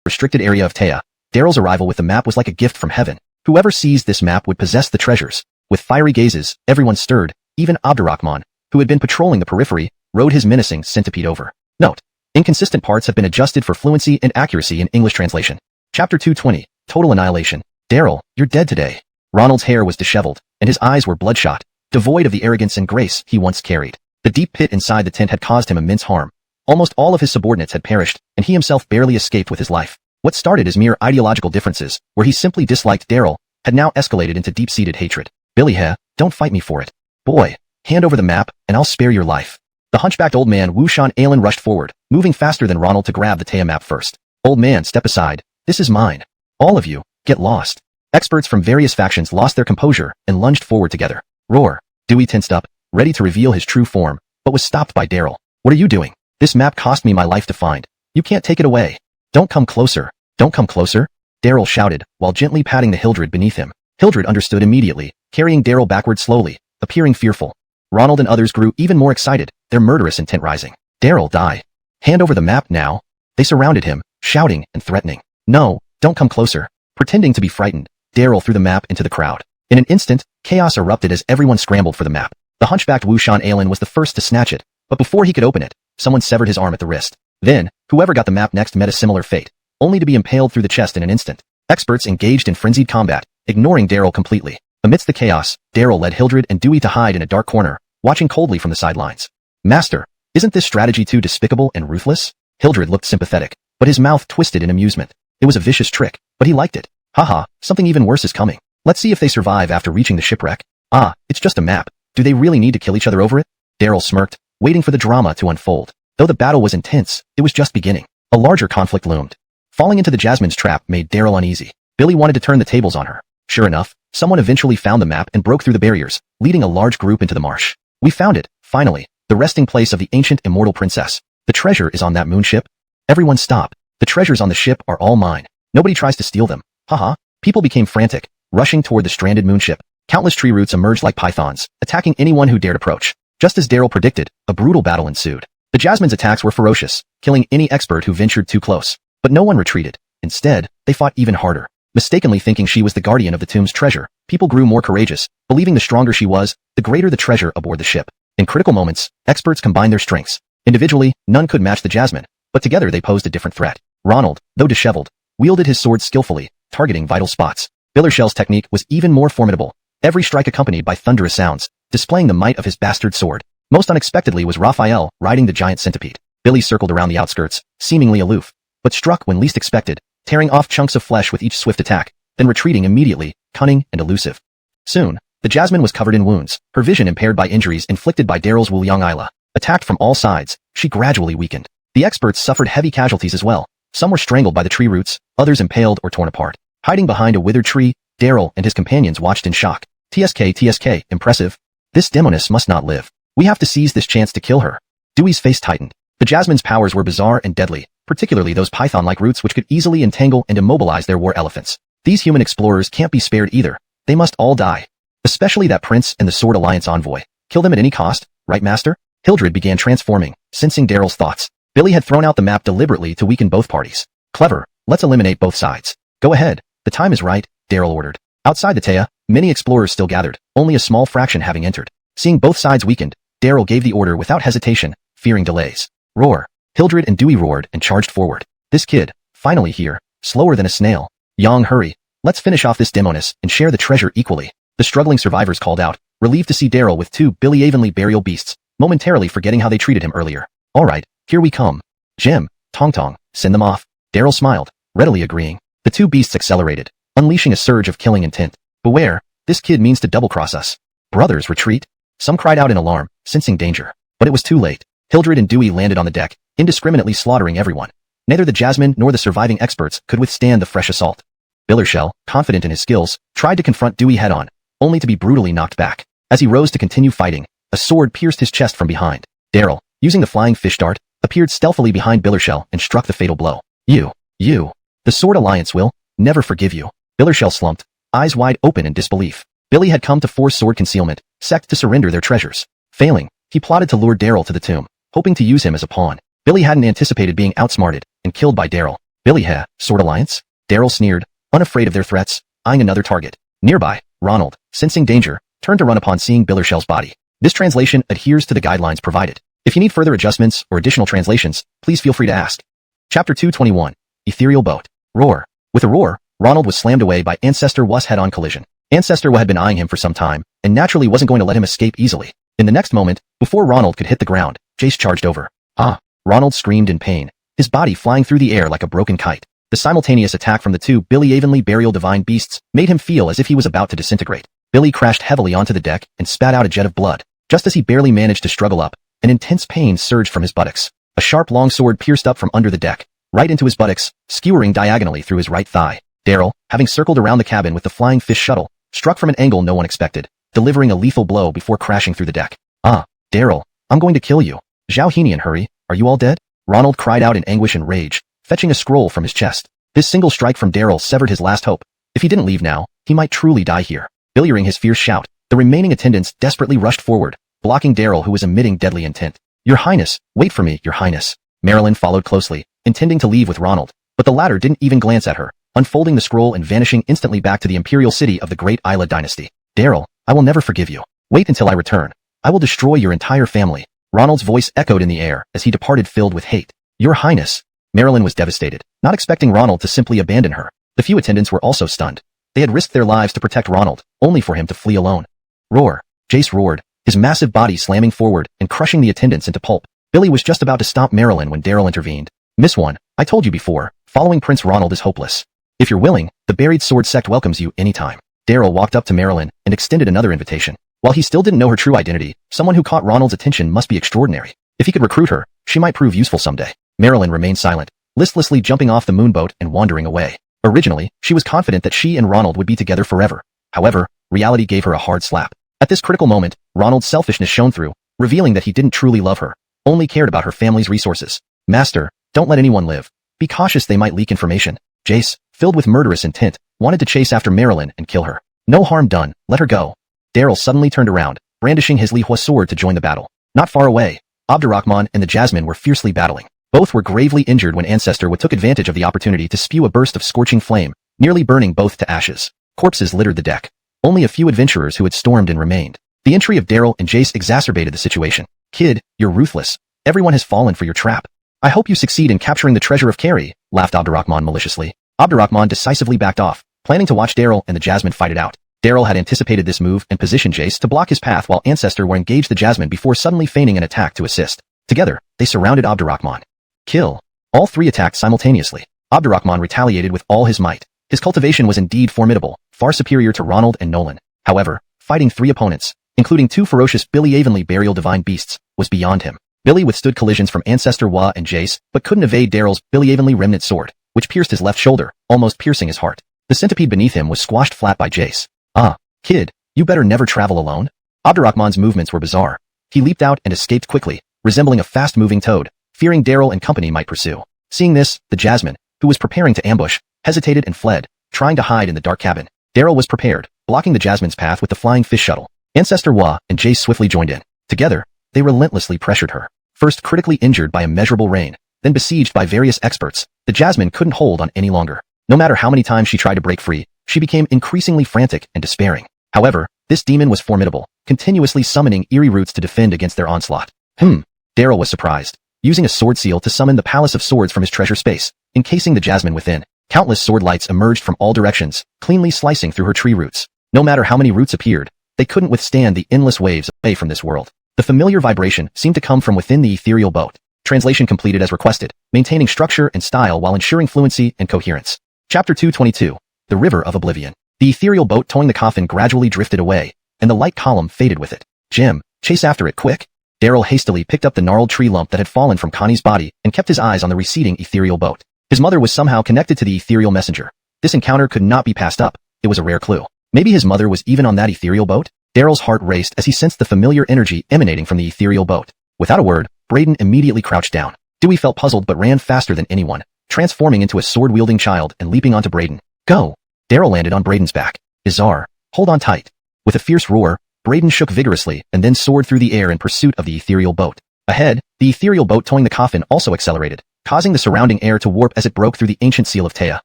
Speaker 1: restricted area of Taya, Daryl's arrival with the map was like a gift from heaven. Whoever seized this map would possess the treasures. With fiery gazes, everyone stirred. Even Abdurrahman, who had been patrolling the periphery, rode his menacing centipede over. Note: inconsistent parts have been adjusted for fluency and accuracy in English translation. Chapter 220, Total Annihilation. Daryl, you're dead today. Ronald's hair was disheveled, and his eyes were bloodshot, devoid of the arrogance and grace he once carried. The deep pit inside the tent had caused him immense harm. Almost all of his subordinates had perished, and he himself barely escaped with his life. What started as mere ideological differences, where he simply disliked Daryl, had now escalated into deep-seated hatred. Billy, don't fight me for it. Boy, hand over the map, and I'll spare your life. The hunchbacked old man Wu Shan Alan rushed forward, moving faster than Ronald to grab the Taya map first. Old man, step aside. This is mine. All of you, get lost. Experts from various factions lost their composure and lunged forward together. Roar. Dewey tensed up, ready to reveal his true form, but was stopped by Daryl. What are you doing? This map cost me my life to find. You can't take it away. Don't come closer. Don't come closer. Daryl shouted, while gently patting the Hildred beneath him. Hildred understood immediately, carrying Daryl backward slowly, appearing fearful. Ronald and others grew even more excited, their murderous intent rising. Daryl, die. Hand over the map now. They surrounded him, shouting and threatening. No, don't come closer. Pretending to be frightened, Daryl threw the map into the crowd. In an instant, chaos erupted as everyone scrambled for the map. The hunchbacked Wu Shan Alan was the first to snatch it, but before he could open it, someone severed his arm at the wrist. Then, whoever got the map next met a similar fate, only to be impaled through the chest in an instant. Experts engaged in frenzied combat, ignoring Daryl completely. Amidst the chaos, Daryl led Hildred and Dewey to hide in a dark corner, watching coldly from the sidelines. Master, isn't this strategy too despicable and ruthless? Hildred looked sympathetic, but his mouth twisted in amusement. It was a vicious trick, but he liked it. Haha, something even worse is coming. Let's see if they survive after reaching the shipwreck. Ah, it's just a map. Do they really need to kill each other over it? Daryl smirked, waiting for the drama to unfold. Though the battle was intense, it was just beginning. A larger conflict loomed. Falling into the Jasmine's trap made Daryl uneasy. Billy wanted to turn the tables on her. Sure enough, someone eventually found the map and broke through the barriers, leading a large group into the marsh. We found it, finally, the resting place of the ancient immortal princess. The treasure is on that moonship. Everyone stop. The treasures on the ship are all mine. Nobody tries to steal them. Haha. People became frantic, rushing toward the stranded moonship. Countless tree roots emerged like pythons, attacking anyone who dared approach. Just as Daryl predicted, a brutal battle ensued. The Jasmine's attacks were ferocious, killing any expert who ventured too close. But no one retreated. Instead, they fought even harder. Mistakenly thinking she was the guardian of the tomb's treasure, people grew more courageous, believing the stronger she was, the greater the treasure aboard the ship. In critical moments, experts combined their strengths. Individually, none could match the Jasmine, but together they posed a different threat. Ronald, though disheveled, wielded his sword skillfully, targeting vital spots. Billershell's technique was even more formidable, every strike accompanied by thunderous sounds, displaying the might of his bastard sword. Most unexpectedly was Raphael, riding the giant centipede. Billy circled around the outskirts, seemingly aloof, but struck when least expected, tearing off chunks of flesh with each swift attack, then retreating immediately, cunning and elusive. Soon, the Jasmine was covered in wounds, her vision impaired by injuries inflicted by Daryl's Wuliang Isla. Attacked from all sides, she gradually weakened. The experts suffered heavy casualties as well. Some were strangled by the tree roots, others impaled or torn apart. Hiding behind a withered tree, Daryl and his companions watched in shock. TSK, impressive. This demoness must not live. We have to seize this chance to kill her. Dewey's face tightened. The Jasmine's powers were bizarre and deadly, particularly those python-like roots which could easily entangle and immobilize their war elephants. These human explorers can't be spared either. They must all die. Especially that prince and the Sword Alliance envoy. Kill them at any cost, right, Master? Hildred began transforming, sensing Daryl's thoughts. Billy had thrown out the map deliberately to weaken both parties. Clever. Let's eliminate both sides. Go ahead. The time is right, Daryl ordered. Outside the Taya, many explorers still gathered, only a small fraction having entered. Seeing both sides weakened, Daryl gave the order without hesitation, fearing delays. Roar. Hildred and Dewey roared and charged forward. This kid, finally here, slower than a snail. Yang, hurry. Let's finish off this demoness and share the treasure equally. The struggling survivors called out, relieved to see Daryl with two Billy Avonlea burial beasts, momentarily forgetting how they treated him earlier. All right, here we come. Jim, Tong, send them off. Daryl smiled, readily agreeing. The two beasts accelerated, unleashing a surge of killing intent. Beware, this kid means to double-cross us. Brothers, retreat. Some cried out in alarm, sensing danger. But it was too late. Hildred and Dewey landed on the deck, indiscriminately slaughtering everyone. Neither the Jasmine nor the surviving experts could withstand the fresh assault. Billershell, confident in his skills, tried to confront Dewey head-on, only to be brutally knocked back. As he rose to continue fighting, a sword pierced his chest from behind. Daryl, using the flying fish dart, appeared stealthily behind Billershell and struck the fatal blow. You. The Sword Alliance will never forgive you. Billershell slumped, eyes wide open in disbelief. Billy had come to force sword concealment, sect to surrender their treasures. Failing, he plotted to lure Daryl to the tomb, hoping to use him as a pawn. Billy hadn't anticipated being outsmarted and killed by Daryl. Billy, Sword Alliance? Daryl sneered, unafraid of their threats, eyeing another target. Nearby, Ronald, sensing danger, turned to run upon seeing Billershell's body. This translation adheres to the guidelines provided. If you need further adjustments or additional translations, please feel free to ask. Chapter 221. Ethereal Boat. Roar. With a roar, Ronald was slammed away by Ancestor Wu's head-on collision. Ancestor Wu had been eyeing him for some time, and naturally wasn't going to let him escape easily. In the next moment, before Ronald could hit the ground, Jace charged over. Ah! Ronald screamed in pain, his body flying through the air like a broken kite. The simultaneous attack from the two Billy Avonlea burial divine beasts made him feel as if he was about to disintegrate. Billy crashed heavily onto the deck and spat out a jet of blood. Just as he barely managed to struggle up, an intense pain surged from his buttocks. A sharp long sword pierced up from under the deck, right into his buttocks, skewering diagonally through his right thigh. Daryl, having circled around the cabin with the flying fish shuttle, struck from an angle no one expected, delivering a lethal blow before crashing through the deck. Ah, Daryl, I'm going to kill you. Zhao Henian, hurry, are you all dead? Ronald cried out in anguish and rage, fetching a scroll from his chest. This single strike from Daryl severed his last hope. If he didn't leave now, he might truly die here. Billying his fierce shout, the remaining attendants desperately rushed forward, blocking Daryl who was emitting deadly intent. Your Highness, wait for me, Your Highness. Marilyn followed closely, intending to leave with Ronald, but the latter didn't even glance at her, unfolding the scroll and vanishing instantly back to the imperial city of the Great Isla dynasty. Daryl, I will never forgive you. Wait until I return. I will destroy your entire family. Ronald's voice echoed in the air as he departed filled with hate. Your Highness. Marilyn was devastated, not expecting Ronald to simply abandon her. The few attendants were also stunned. They had risked their lives to protect Ronald, only for him to flee alone. Roar. Jace roared, his massive body slamming forward and crushing the attendants into pulp. Billy was just about to stop Marilyn when Daryl intervened. Miss One, I told you before, following Prince Ronald is hopeless. If you're willing, the Buried Sword Sect welcomes you anytime. Daryl walked up to Marilyn and extended another invitation. While he still didn't know her true identity, someone who caught Ronald's attention must be extraordinary. If he could recruit her, she might prove useful someday. Marilyn remained silent, listlessly jumping off the moonboat and wandering away. Originally, she was confident that she and Ronald would be together forever. However, reality gave her a hard slap. At this critical moment, Ronald's selfishness shone through, revealing that he didn't truly love her, only cared about her family's resources. Master, don't let anyone live. Be cautious, they might leak information. Jace, filled with murderous intent, wanted to chase after Marilyn and kill her. No harm done, let her go. Daryl suddenly turned around, brandishing his Lihua sword to join the battle. Not far away, Abdurrahman and the Jasmine were fiercely battling. Both were gravely injured when Ancestor Wu took advantage of the opportunity to spew a burst of scorching flame, nearly burning both to ashes. Corpses littered the deck. Only a few adventurers who had stormed in remained. The entry of Daryl and Jace exacerbated the situation. Kid, you're ruthless. Everyone has fallen for your trap. I hope you succeed in capturing the treasure of Carrie, laughed Abdurrahman maliciously. Abdurrahman decisively backed off, planning to watch Daryl and the Jasmine fight it out. Daryl had anticipated this move and positioned Jace to block his path while Ancestor Wu engaged the Jasmine before suddenly feigning an attack to assist. Together, they surrounded Abdurrahman. Kill. All three attacked simultaneously. Abdurrahman retaliated with all his might. His cultivation was indeed formidable, far superior to Ronald and Nolan. However, fighting three opponents, including two ferocious Billy Avonlea burial divine beasts, was beyond him. Billy withstood collisions from Ancestor Hua and Jace, but couldn't evade Daryl's Billy remnant sword, which pierced his left shoulder, almost piercing his heart. The centipede beneath him was squashed flat by Jace. Ah, kid, you better never travel alone. Abdurrahman's movements were bizarre. He leaped out and escaped quickly, resembling a fast-moving toad, fearing Daryl and company might pursue. Seeing this, the Jasmine, who was preparing to ambush, hesitated and fled, trying to hide in the dark cabin. Daryl was prepared, blocking the Jasmine's path with the flying fish shuttle. Ancestor Hua and Jace swiftly joined in. Together, they relentlessly pressured her. First critically injured by immeasurable rain, then besieged by various experts, the Jasmine couldn't hold on any longer. No matter how many times she tried to break free, she became increasingly frantic and despairing. However, this demon was formidable, continuously summoning eerie roots to defend against their onslaught. Daryl was surprised, using a sword seal to summon the Palace of Swords from his treasure space, encasing the Jasmine within. Countless sword lights emerged from all directions, cleanly slicing through her tree roots. No matter how many roots appeared, they couldn't withstand the endless waves away from this world. The familiar vibration seemed to come from within the ethereal boat. Translation completed as requested, maintaining structure and style while ensuring fluency and coherence. Chapter 222. The River of Oblivion. The ethereal boat towing the coffin gradually drifted away, and the light column faded with it. Jim, chase after it quick. Daryl hastily picked up the gnarled tree lump that had fallen from Connie's body and kept his eyes on the receding ethereal boat. His mother was somehow connected to the ethereal messenger. This encounter could not be passed up. It was a rare clue. Maybe his mother was even on that ethereal boat? Daryl's heart raced as he sensed the familiar energy emanating from the ethereal boat. Without a word, Brayden immediately crouched down. Dewey felt puzzled but ran faster than anyone, transforming into a sword-wielding child and leaping onto Brayden. Go! Daryl landed on Brayden's back. Izar, hold on tight. With a fierce roar, Brayden shook vigorously and then soared through the air in pursuit of the ethereal boat. Ahead, the ethereal boat towing the coffin also accelerated, causing the surrounding air to warp as it broke through the ancient seal of Teia.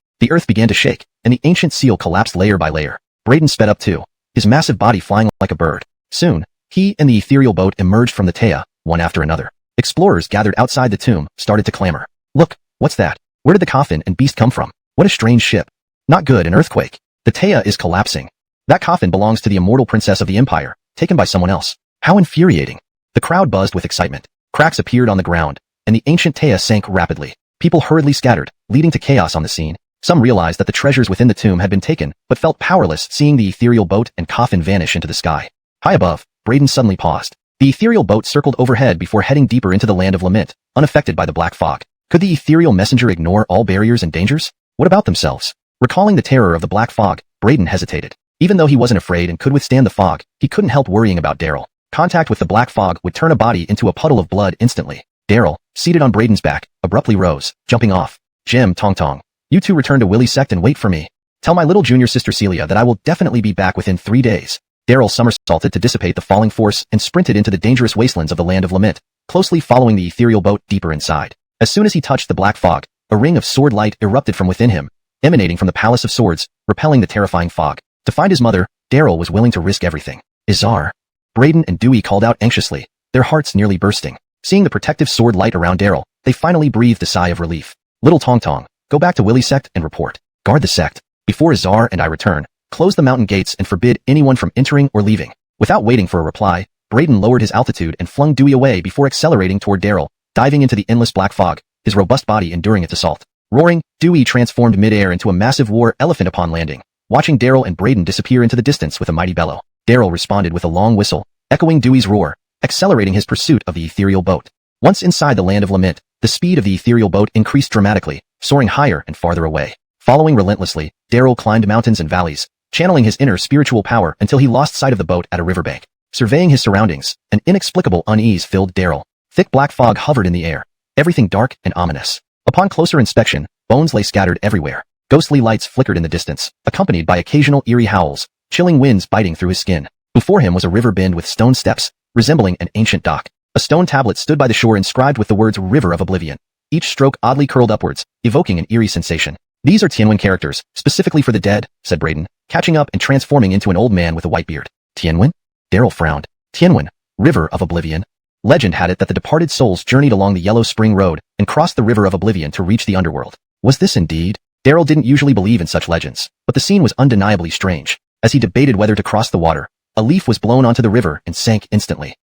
Speaker 1: The earth began to shake, and the ancient seal collapsed layer by layer. Brayden sped up too, his massive body flying like a bird. Soon, he and the ethereal boat emerged from the Teia, one after another. Explorers gathered outside the tomb started to clamor. Look, what's that? Where did the coffin and beast come from? What a strange ship. Not good, an earthquake. The Teia is collapsing. That coffin belongs to the immortal princess of the empire, taken by someone else. How infuriating. The crowd buzzed with excitement. Cracks appeared on the ground, and the ancient Teia sank rapidly. People hurriedly scattered, leading to chaos on the scene. Some realized that the treasures within the tomb had been taken, but felt powerless seeing the ethereal boat and coffin vanish into the sky. High above, Brayden suddenly paused. The ethereal boat circled overhead before heading deeper into the land of lament, unaffected by the black fog. Could the ethereal messenger ignore all barriers and dangers? What about themselves? Recalling the terror of the black fog, Brayden hesitated. Even though he wasn't afraid and could withstand the fog, he couldn't help worrying about Daryl. Contact with the black fog would turn a body into a puddle of blood instantly. Daryl, seated on Brayden's back, abruptly rose, jumping off. Jim, Tong Tong. You two return to Willie's sect and wait for me. Tell my little junior sister Celia that I will definitely be back within 3 days. Daryl somersaulted to dissipate the falling force and sprinted into the dangerous wastelands of the land of lament, closely following the ethereal boat deeper inside. As soon as he touched the black fog, a ring of sword light erupted from within him, emanating from the Palace of Swords, repelling the terrifying fog. To find his mother, Daryl was willing to risk everything. Izar. Brayden and Dewey called out anxiously, their hearts nearly bursting. Seeing the protective sword light around Daryl, they finally breathed a sigh of relief. Little Tong Tong, go back to Willie's sect and report. Guard the sect. Before Izar and I return, close the mountain gates and forbid anyone from entering or leaving. Without waiting for a reply, Brayden lowered his altitude and flung Dewey away before accelerating toward Daryl, diving into the endless black fog, his robust body enduring its assault. Roaring, Dewey transformed midair into a massive war elephant upon landing, watching Daryl and Brayden disappear into the distance with a mighty bellow. Daryl responded with a long whistle, echoing Dewey's roar, accelerating his pursuit of the ethereal boat. Once inside the land of lament, the speed of the ethereal boat increased dramatically, soaring higher and farther away. Following relentlessly, Daryl climbed mountains and valleys, channeling his inner spiritual power until he lost sight of the boat at a riverbank. Surveying his surroundings, an inexplicable unease filled Daryl. Thick black fog hovered in the air, everything dark and ominous. Upon closer inspection, bones lay scattered everywhere. Ghostly lights flickered in the distance, accompanied by occasional eerie howls, chilling winds biting through his skin. Before him was a river bend with stone steps, resembling an ancient dock. A stone tablet stood by the shore inscribed with the words River of Oblivion. Each stroke oddly curled upwards, evoking an eerie sensation. These are Tianwen characters, specifically for the dead, said Brayden, catching up and transforming into an old man with a white beard. Tianwen? Daryl frowned. Tianwen, River of Oblivion. Legend had it that the departed souls journeyed along the Yellow Spring Road and crossed the River of Oblivion to reach the underworld. Was this indeed? Daryl didn't usually believe in such legends, but the scene was undeniably strange. As he debated whether to cross the water, a leaf was blown onto the river and sank instantly.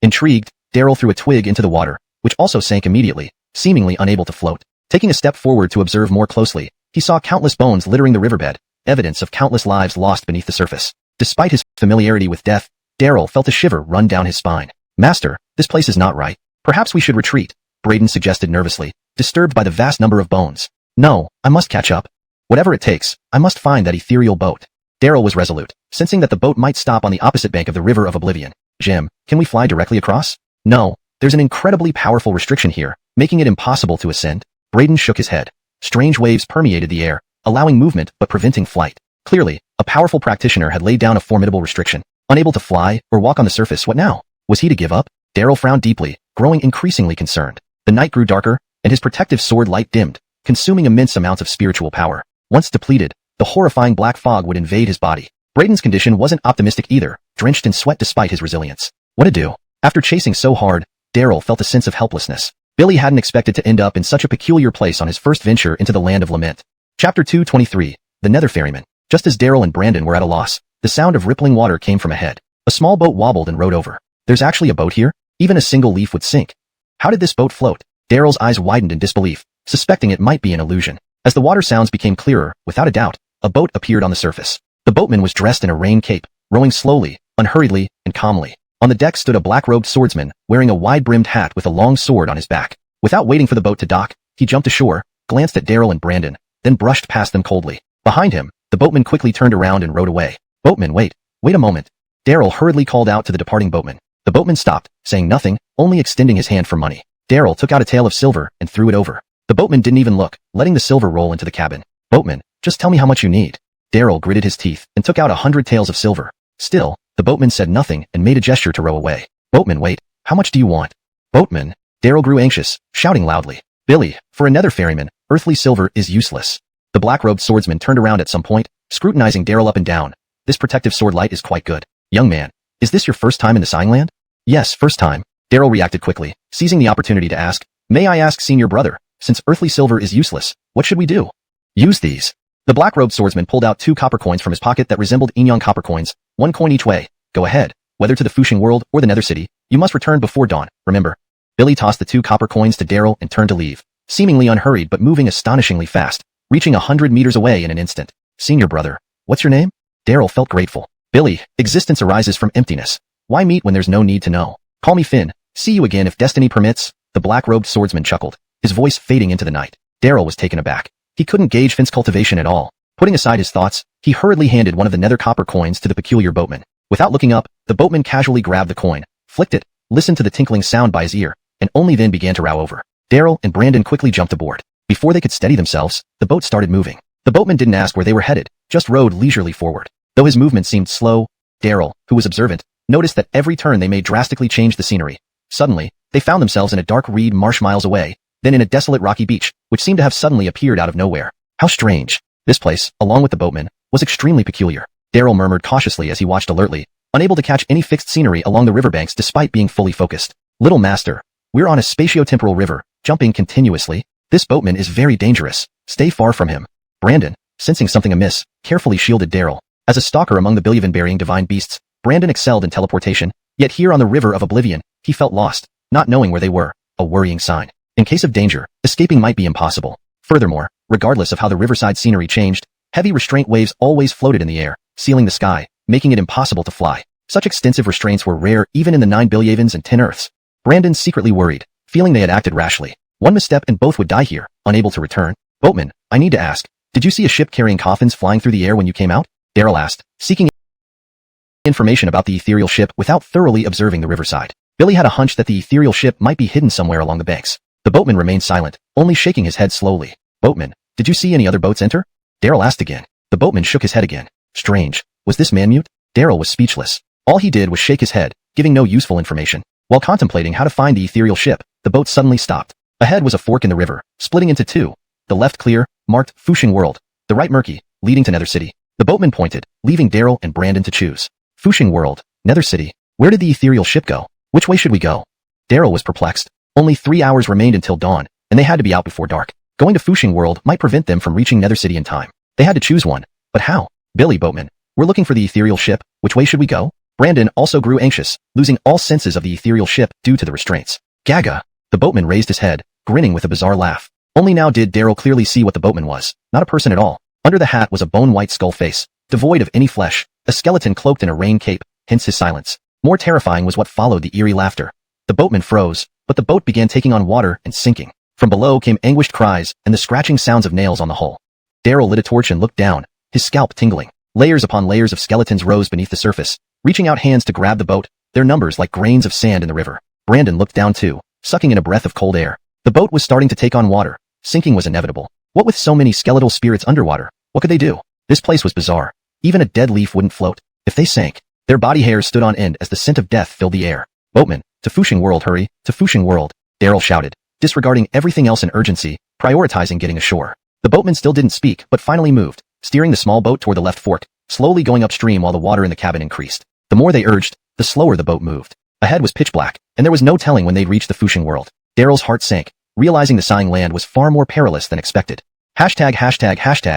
Speaker 1: Intrigued, Daryl threw a twig into the water, which also sank immediately, seemingly unable to float. Taking a step forward to observe more closely, he saw countless bones littering the riverbed, evidence of countless lives lost beneath the surface. Despite his familiarity with death, Daryl felt a shiver run down his spine. Master, this place is not right. Perhaps we should retreat, Braden suggested nervously, disturbed by the vast number of bones. No, I must catch up. Whatever it takes, I must find that ethereal boat. Daryl was resolute, sensing that the boat might stop on the opposite bank of the River of Oblivion. Jim, can we fly directly across? No, there's an incredibly powerful restriction here, making it impossible to ascend. Braden shook his head. Strange waves permeated the air, allowing movement but preventing flight. Clearly, a powerful practitioner had laid down a formidable restriction. Unable to fly or walk on the surface, what now? Was he to give up? Daryl frowned deeply, growing increasingly concerned. The night grew darker, and his protective sword light dimmed, consuming immense amounts of spiritual power. Once depleted, the horrifying black fog would invade his body. Braden's condition wasn't optimistic either, drenched in sweat despite his resilience. What to do? After chasing so hard, Daryl felt a sense of helplessness. Billy hadn't expected to end up in such a peculiar place on his first venture into the Land of Lament. Chapter 223, The Nether Ferryman. Just as Daryl and Brandon were at a loss, the sound of rippling water came from ahead. A small boat wobbled and rowed over. There's actually a boat here? Even a single leaf would sink. How did this boat float? Daryl's eyes widened in disbelief, suspecting it might be an illusion. As the water sounds became clearer, without a doubt, a boat appeared on the surface. The boatman was dressed in a rain cape, rowing slowly, unhurriedly, and calmly. On the deck stood a black-robed swordsman, wearing a wide-brimmed hat with a long sword on his back. Without waiting for the boat to dock, he jumped ashore, glanced at Daryl and Brandon, then brushed past them coldly. Behind him, the boatman quickly turned around and rowed away. Boatman, wait a moment. Daryl hurriedly called out to the departing boatman. The boatman stopped, saying nothing, only extending his hand for money. Daryl took out a tael of silver and threw it over. The boatman didn't even look, letting the silver roll into the cabin. Boatman, just tell me how much you need. Daryl gritted his teeth and took out 100 taels of silver. Still, the boatman said nothing and made a gesture to row away. Boatman, wait, how much do you want? Boatman. Daryl grew anxious, shouting loudly. Billy, for a nether ferryman, earthly silver is useless. The black-robed swordsman turned around at some point, scrutinizing Daryl up and down. This protective sword light is quite good. Young man, is this your first time in the Sighing Land? Yes, first time. Daryl reacted quickly, seizing the opportunity to ask, may I ask senior brother, since earthly silver is useless, what should we do? Use these. The black-robed swordsman pulled out 2 copper coins from his pocket that resembled Enyong copper coins, 1 coin each way. Go ahead. Whether to the Fushing world or the Nether City, you must return before dawn, remember. Billy tossed the 2 copper coins to Daryl and turned to leave, seemingly unhurried but moving astonishingly fast, reaching 100 meters away in an instant. Senior brother, what's your name? Daryl felt grateful. Billy, existence arises from emptiness. Why meet when there's no need to know? Call me Finn. See you again if destiny permits. The black-robed swordsman chuckled, his voice fading into the night. Daryl was taken aback. He couldn't gauge Finn's cultivation at all. Putting aside his thoughts, he hurriedly handed one of the nether copper coins to the peculiar boatman. Without looking up, the boatman casually grabbed the coin, flicked it, listened to the tinkling sound by his ear, and only then began to row over. Daryl and Brandon quickly jumped aboard. Before they could steady themselves, the boat started moving. The boatman didn't ask where they were headed, just rowed leisurely forward. Though his movement seemed slow, Daryl, who was observant, noticed that every turn they made drastically changed the scenery. Suddenly, they found themselves in a dark reed marsh miles away, then in a desolate rocky beach, which seemed to have suddenly appeared out of nowhere. How strange. This place, along with the boatman, was extremely peculiar. Daryl murmured cautiously as he watched alertly, unable to catch any fixed scenery along the riverbanks despite being fully focused. Little master, we're on a spatio-temporal river, jumping continuously. This boatman is very dangerous. Stay far from him. Brandon, sensing something amiss, carefully shielded Daryl. As a stalker among the billion-bearing divine beasts, Brandon excelled in teleportation, yet here on the River of Oblivion, he felt lost, not knowing where they were, a worrying sign. In case of danger, escaping might be impossible. Furthermore, regardless of how the riverside scenery changed, heavy restraint waves always floated in the air, sealing the sky, making it impossible to fly. Such extensive restraints were rare even in the 9 Billiavens and 10 Earths. Brandon secretly worried, feeling they had acted rashly. One misstep and both would die here, unable to return. Boatman, I need to ask, did you see a ship carrying coffins flying through the air when you came out? Daryl asked, seeking information about the ethereal ship without thoroughly observing the riverside. Billy had a hunch that the ethereal ship might be hidden somewhere along the banks. The boatman remained silent, only shaking his head slowly. Boatman, did you see any other boats enter? Daryl asked again. The boatman shook his head again. Strange. Was this man mute? Daryl was speechless. All he did was shake his head, giving no useful information. While contemplating how to find the ethereal ship, the boat suddenly stopped. Ahead was a fork in the river, splitting into 2. The left clear, marked Fushing World. The right murky, leading to Nether City. The boatman pointed, leaving Daryl and Brandon to choose. Fushing World, Nether City. Where did the ethereal ship go? Which way should we go? Daryl was perplexed. Only 3 hours remained until dawn, and they had to be out before dark. Going to Fushing World might prevent them from reaching Nether City in time. They had to choose one. But how? Billy, boatman, we're looking for the ethereal ship. Which way should we go? Brandon also grew anxious, losing all senses of the ethereal ship due to the restraints. Gaga. The boatman raised his head, grinning with a bizarre laugh. Only now did Daryl clearly see what the boatman was. Not a person at all. Under the hat was a bone-white skull face, devoid of any flesh, a skeleton cloaked in a rain cape, hence his silence. More terrifying was what followed the eerie laughter. The boatman froze, but the boat began taking on water and sinking. From below came anguished cries and the scratching sounds of nails on the hull. Daryl lit a torch and looked down, his scalp tingling. Layers upon layers of skeletons rose beneath the surface, reaching out hands to grab the boat, their numbers like grains of sand in the river. Brandon looked down too, sucking in a breath of cold air. The boat was starting to take on water. Sinking was inevitable. What with so many skeletal spirits underwater? What could they do? This place was bizarre. Even a dead leaf wouldn't float. If they sank, their body hairs stood on end as the scent of death filled the air. Boatman, to Fushing World, hurry, to Fushing World, Daryl shouted, disregarding everything else in urgency, prioritizing getting ashore. The boatman still didn't speak, but finally moved, steering the small boat toward the left fork, slowly going upstream while the water in the cabin increased. The more they urged, the slower the boat moved. Ahead was pitch black, and there was no telling when they'd reach the Fushing World. Daryl's heart sank, realizing the sighing land was far more perilous than expected. Hashtag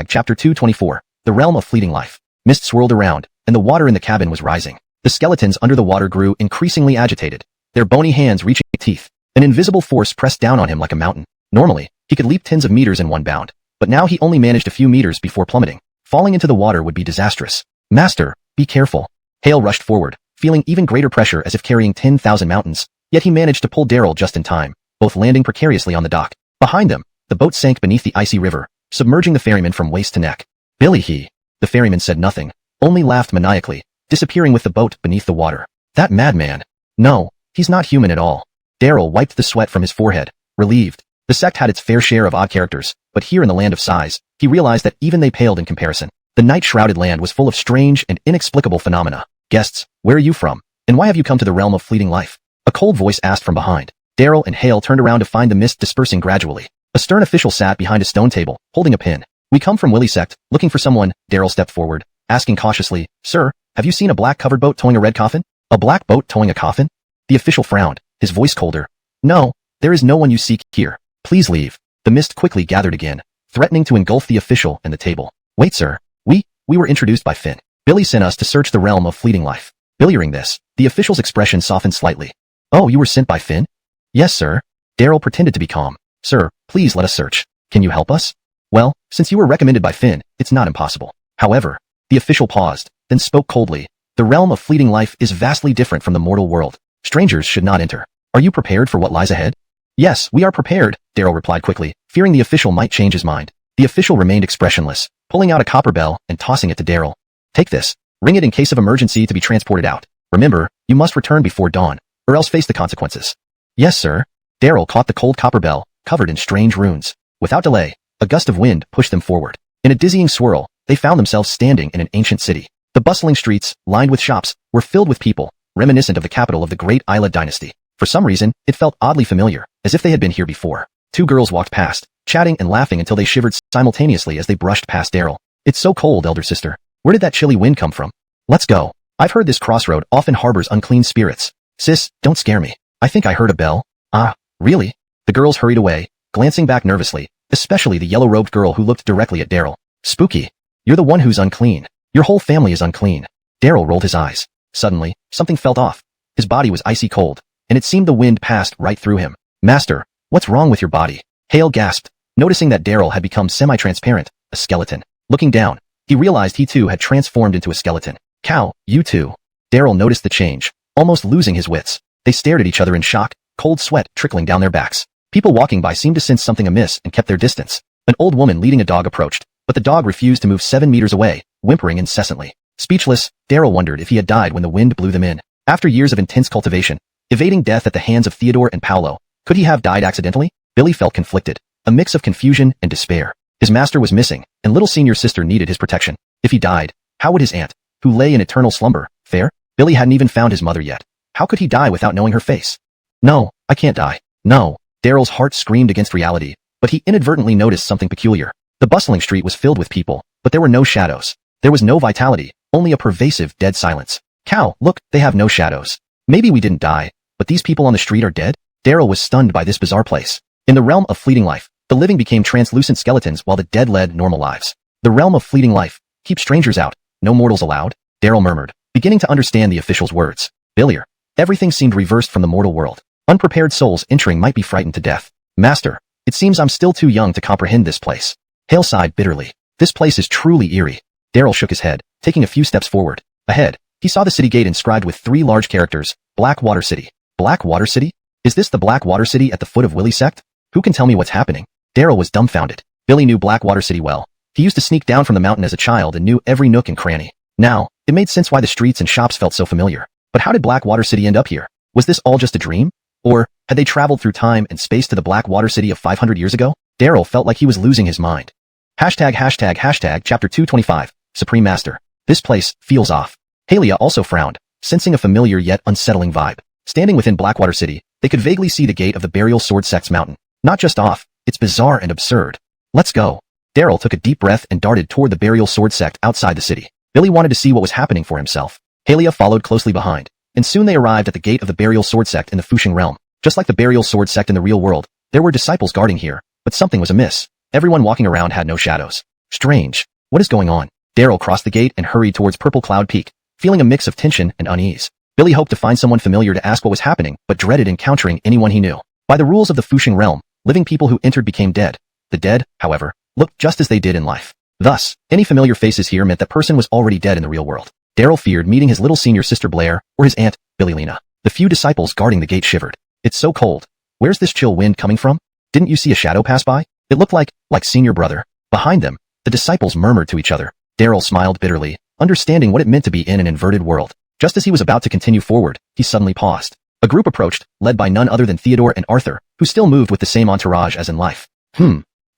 Speaker 1: Chapter 224, The Realm of Fleeting Life. Mist swirled around, and the water in the cabin was rising. The skeletons under the water grew increasingly agitated, their bony hands reaching teeth. An invisible force pressed down on him like a mountain. Normally, he could leap tens of meters in one bound, but now he only managed a few meters before plummeting. Falling into the water would be disastrous. Master, be careful. Hale rushed forward, feeling even greater pressure as if carrying 10,000 mountains, yet he managed to pull Daryl just in time, both landing precariously on the dock. Behind them, the boat sank beneath the icy river, submerging the ferryman from waist to neck. Billy, the ferryman said nothing, only laughed maniacally, disappearing with the boat beneath the water. That madman. No, he's not human at all. Daryl wiped the sweat from his forehead, relieved. The sect had its fair share of odd characters, but here in the land of size, he realized that even they paled in comparison. The night-shrouded land was full of strange and inexplicable phenomena. Guests, where are you from? And why have you come to the realm of fleeting life? A cold voice asked from behind. Daryl and Hale turned around to find the mist dispersing gradually. A stern official sat behind a stone table, holding a pin. We come from Willie Sect, looking for someone. Daryl stepped forward, asking cautiously, Sir, have you seen a black covered boat towing a red coffin? A black boat towing a coffin? The official frowned, his voice colder. No, there is no one you seek here. Please leave. The mist quickly gathered again, threatening to engulf the official and the table. Wait, sir. We were introduced by Finn. Billy sent us to search the realm of fleeting life. Billy, hearing this, the official's expression softened slightly. Oh, you were sent by Finn? Yes, sir. Daryl pretended to be calm. Sir, please let us search. Can you help us? Well, since you were recommended by Finn, it's not impossible. However, the official paused, then spoke coldly. The realm of fleeting life is vastly different from the mortal world. Strangers should not enter. Are you prepared for what lies ahead? Yes, we are prepared, Daryl replied quickly, fearing the official might change his mind. The official remained expressionless, pulling out a copper bell and tossing it to Daryl. Take this. Ring it in case of emergency to be transported out. Remember, you must return before dawn, or else face the consequences. Yes, sir. Daryl caught the cold copper bell, covered in strange runes. Without delay, a gust of wind pushed them forward. In a dizzying swirl, they found themselves standing in an ancient city. The bustling streets, lined with shops, were filled with people, reminiscent of the capital of the great Isla dynasty. For some reason, it felt oddly familiar, as if they had been here before. Two girls walked past, chatting and laughing until they shivered simultaneously as they brushed past Daryl. It's so cold, elder sister. Where did that chilly wind come from? Let's go. I've heard this crossroad often harbors unclean spirits. Sis, don't scare me. I think I heard a bell. Ah, really? The girls hurried away, glancing back nervously, especially the yellow-robed girl who looked directly at Daryl. Spooky. You're the one who's unclean. Your whole family is unclean. Daryl rolled his eyes. Suddenly, something felt off. His body was icy cold, and it seemed the wind passed right through him. Master, what's wrong with your body? Hale gasped, noticing that Daryl had become semi-transparent, a skeleton. Looking down, he realized he too had transformed into a skeleton. Cow, you too. Daryl noticed the change, almost losing his wits. They stared at each other in shock, cold sweat trickling down their backs. People walking by seemed to sense something amiss and kept their distance. An old woman leading a dog approached, but the dog refused to move 7 meters away, whimpering incessantly. Speechless, Daryl wondered if he had died when the wind blew them in. After years of intense cultivation, evading death at the hands of Theodore and Paolo, could he have died accidentally? Billy felt conflicted, a mix of confusion and despair. His master was missing, and little senior sister needed his protection. If he died, how would his aunt, who lay in eternal slumber, fare? Billy hadn't even found his mother yet. How could he die without knowing her face? No, I can't die. No. Daryl's heart screamed against reality, but he inadvertently noticed something peculiar. The bustling street was filled with people, but there were no shadows. There was no vitality, only a pervasive dead silence. Cow, look, they have no shadows. Maybe we didn't die, but these people on the street are dead? Daryl was stunned by this bizarre place. In the realm of fleeting life, the living became translucent skeletons while the dead led normal lives. The realm of fleeting life, keep strangers out, no mortals allowed, Daryl murmured, beginning to understand the official's words. Billier. Everything seemed reversed from the mortal world. Unprepared souls entering might be frightened to death. Master, it seems I'm still too young to comprehend this place. Hale sighed bitterly. This place is truly eerie. Daryl shook his head, taking a few steps forward. Ahead, he saw the city gate inscribed with 3 large characters, Blackwater City. Blackwater City? Is this the Blackwater City at the foot of Willy Sect? Who can tell me what's happening? Daryl was dumbfounded. Billy knew Blackwater City well. He used to sneak down from the mountain as a child and knew every nook and cranny. Now, it made sense why the streets and shops felt so familiar. But how did Blackwater City end up here? Was this all just a dream? Or had they traveled through time and space to the Blackwater City of 500 years ago? Daryl felt like he was losing his mind. Chapter 225, Supreme Master. This place feels off. Halia also frowned, sensing a familiar yet unsettling vibe. Standing within Blackwater City, they could vaguely see the gate of the Burial Sword Sect's mountain. Not just off, it's bizarre and absurd. Let's go. Daryl took a deep breath and darted toward the Burial Sword Sect outside the city. Billy wanted to see what was happening for himself. Halia followed closely behind, and soon they arrived at the gate of the Burial Sword Sect in the Fusheng realm. Just like the Burial Sword Sect in the real world, there were disciples guarding here, but something was amiss. Everyone walking around had no shadows. Strange. What is going on? Daryl crossed the gate and hurried towards Purple Cloud Peak, feeling a mix of tension and unease. Billy hoped to find someone familiar to ask what was happening, but dreaded encountering anyone he knew. By the rules of the Fusheng realm, living people who entered became dead. The dead, however, looked just as they did in life. Thus, any familiar faces here meant that person was already dead in the real world. Daryl feared meeting his little senior sister Blair or his aunt, Billylina. The few disciples guarding the gate shivered. It's so cold. Where's this chill wind coming from? Didn't you see a shadow pass by? It looked like senior brother. Behind them, the disciples murmured to each other. Daryl smiled bitterly, understanding what it meant to be in an inverted world. Just as he was about to continue forward, he suddenly paused. A group approached, led by none other than Theodore and Arthur, who still moved with the same entourage as in life.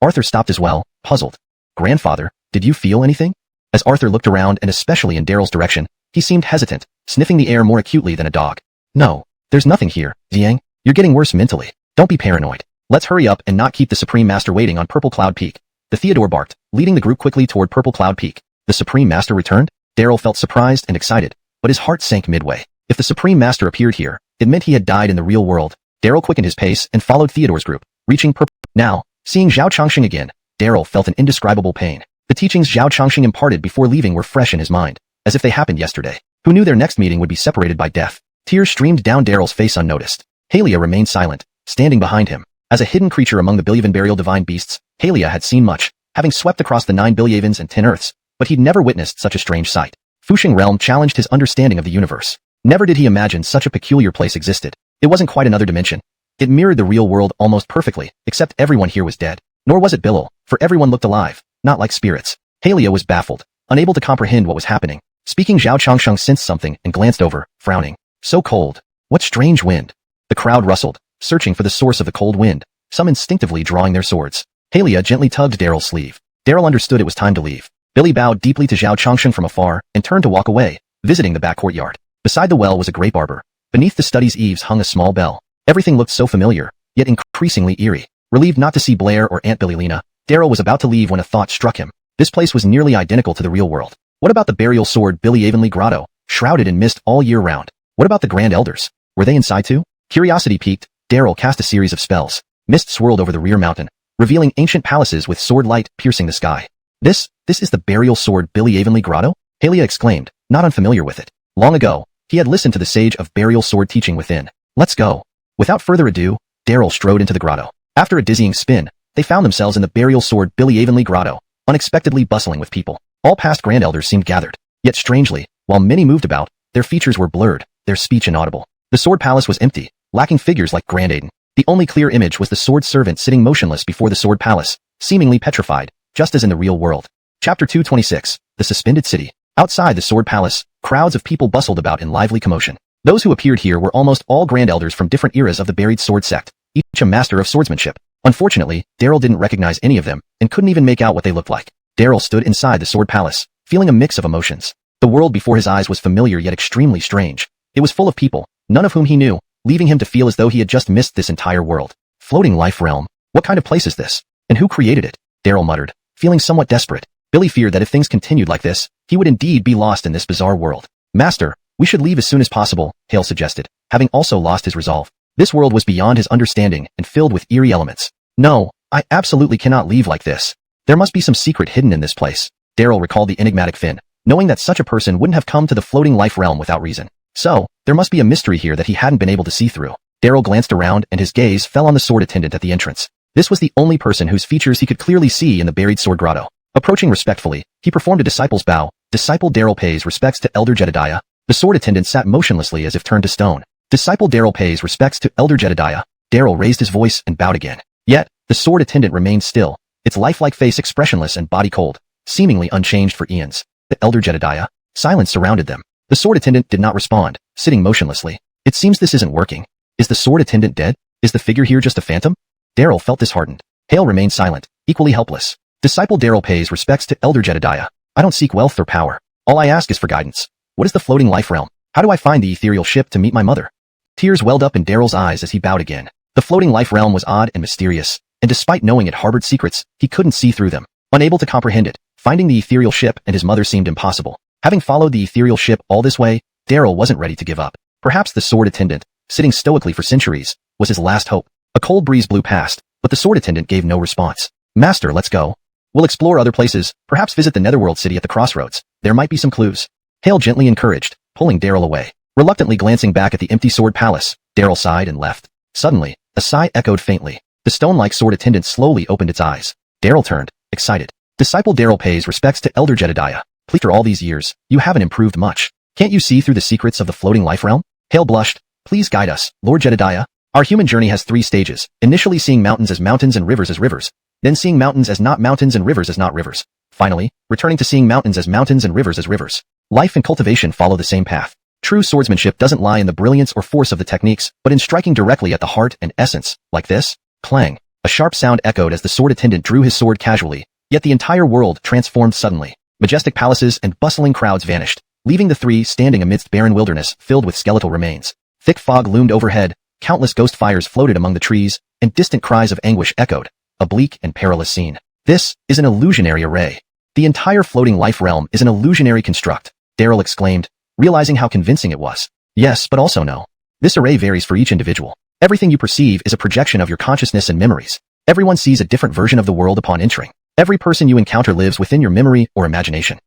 Speaker 1: Arthur stopped as well, puzzled. Grandfather, did you feel anything? As Arthur looked around and especially in Daryl's direction, he seemed hesitant, sniffing the air more acutely than a dog. No, there's nothing here, Jiang. You're getting worse mentally. Don't be paranoid. Let's hurry up and not keep the Supreme Master waiting on Purple Cloud Peak. The Theodore barked, leading the group quickly toward Purple Cloud Peak. The Supreme Master returned? Daryl felt surprised and excited, but his heart sank midway. If the Supreme Master appeared here, it meant he had died in the real world. Daryl quickened his pace and followed Theodore's group, reaching Purple. Now, seeing Zhao Changxing again, Daryl felt an indescribable pain. The teachings Zhao Changxing imparted before leaving were fresh in his mind, as if they happened yesterday. Who knew their next meeting would be separated by death? Tears streamed down Daryl's face unnoticed. Halia remained silent, standing behind him. As a hidden creature among the Billiaven burial divine beasts, Halia had seen much, having swept across the 9 Billiavens and 10 Earths, but he'd never witnessed such a strange sight. Fusheng realm challenged his understanding of the universe. Never did he imagine such a peculiar place existed. It wasn't quite another dimension. It mirrored the real world almost perfectly, except everyone here was dead. Nor was it Billil, for everyone looked alive, not like spirits. Halia was baffled, unable to comprehend what was happening. Speaking, Zhao Changxing sensed something and glanced over, frowning. So cold. What strange wind. The crowd rustled, searching for the source of the cold wind, some instinctively drawing their swords. Halia gently tugged Daryl's sleeve. Daryl understood it was time to leave. Billy bowed deeply to Zhao Changxing from afar and turned to walk away, visiting the back courtyard. Beside the well was a grape arbor. Beneath the study's eaves hung a small bell. Everything looked so familiar, yet increasingly eerie. Relieved not to see Blair or Aunt Billylina, Daryl was about to leave when a thought struck him. This place was nearly identical to the real world. What about the burial sword Billyavenly Grotto, shrouded in mist all year round? What about the Grand Elders? Were they inside too? Curiosity piqued, Daryl cast a series of spells. Mist swirled over the rear mountain, revealing ancient palaces with sword light piercing the sky. This is the burial sword Billyavenly Grotto? Halia exclaimed, not unfamiliar with it. Long ago, he had listened to the sage of burial sword teaching within. Let's go. Without further ado, Daryl strode into the grotto. After a dizzying spin, they found themselves in the burial sword Billyavenly Grotto, unexpectedly bustling with people. All past Grand Elders seemed gathered. Yet strangely, while many moved about, their features were blurred, their speech inaudible. The sword palace was empty, lacking figures like Grand Aiden. The only clear image was the sword servant sitting motionless before the sword palace, seemingly petrified, just as in the real world. Chapter 226, The Suspended City. Outside the sword palace, crowds of people bustled about in lively commotion. Those who appeared here were almost all Grand Elders from different eras of the buried sword sect, each a master of swordsmanship. Unfortunately, Daryl didn't recognize any of them, and couldn't even make out what they looked like. Daryl stood inside the sword palace, feeling a mix of emotions. The world before his eyes was familiar yet extremely strange. It was full of people, none of whom he knew, leaving him to feel as though he had just missed this entire world. Floating life realm. What kind of place is this? And who created it? Daryl muttered, feeling somewhat desperate. Billy feared that if things continued like this, he would indeed be lost in this bizarre world. Master, we should leave as soon as possible, Hale suggested, having also lost his resolve. This world was beyond his understanding and filled with eerie elements. No, I absolutely cannot leave like this. There must be some secret hidden in this place. Daryl recalled the enigmatic Finn, knowing that such a person wouldn't have come to the floating life realm without reason. So, there must be a mystery here that he hadn't been able to see through. Daryl glanced around and his gaze fell on the sword attendant at the entrance. This was the only person whose features he could clearly see in the buried sword grotto. Approaching respectfully, he performed a disciple's bow. Disciple Daryl pays respects to Elder Jedediah. The sword attendant sat motionlessly as if turned to stone. Disciple Daryl pays respects to Elder Jedediah. Daryl raised his voice and bowed again. Yet, the sword attendant remained still, its lifelike face expressionless and body cold, seemingly unchanged for eons. The Elder Jedediah. Silence surrounded them. The sword attendant did not respond, sitting motionlessly. It seems this isn't working. Is the sword attendant dead? Is the figure here just a phantom? Daryl felt disheartened. Hale remained silent, equally helpless. Disciple Daryl pays respects to Elder Jedediah. I don't seek wealth or power. All I ask is for guidance. What is the floating life realm? How do I find the ethereal ship to meet my mother? Tears welled up in Daryl's eyes as he bowed again. The floating life realm was odd and mysterious, and despite knowing it harbored secrets, he couldn't see through them. Unable to comprehend it, finding the ethereal ship and his mother seemed impossible. Having followed the ethereal ship all this way, Daryl wasn't ready to give up. Perhaps the sword attendant, sitting stoically for centuries, was his last hope. A cold breeze blew past, but the sword attendant gave no response. Master, let's go. We'll explore other places, perhaps visit the Netherworld city at the crossroads. There might be some clues. Hale gently encouraged, pulling Daryl away. Reluctantly glancing back at the empty sword palace, Daryl sighed and left. Suddenly, a sigh echoed faintly. The stone-like sword attendant slowly opened its eyes. Daryl turned, excited. Disciple Daryl pays respects to Elder Jedediah. Please, after all these years, you haven't improved much. Can't you see through the secrets of the floating life realm? Hale blushed. Please guide us, Lord Jedediah. Our human journey has 3 stages. Initially seeing mountains as mountains and rivers as rivers. Then seeing mountains as not mountains and rivers as not rivers. Finally, returning to seeing mountains as mountains and rivers as rivers. Life and cultivation follow the same path. True swordsmanship doesn't lie in the brilliance or force of the techniques, but in striking directly at the heart and essence, like this. Clang. A sharp sound echoed as the sword attendant drew his sword casually, yet the entire world transformed suddenly. Majestic palaces and bustling crowds vanished, leaving the 3 standing amidst barren wilderness filled with skeletal remains. Thick fog loomed overhead, countless ghost fires floated among the trees, and distant cries of anguish echoed. A bleak and perilous scene. This is an illusionary array. The entire floating life realm is an illusionary construct, Daryl exclaimed, realizing how convincing it was. Yes, but also no. This array varies for each individual. Everything you perceive is a projection of your consciousness and memories. Everyone sees a different version of the world upon entering. Every person you encounter lives within your memory or imagination.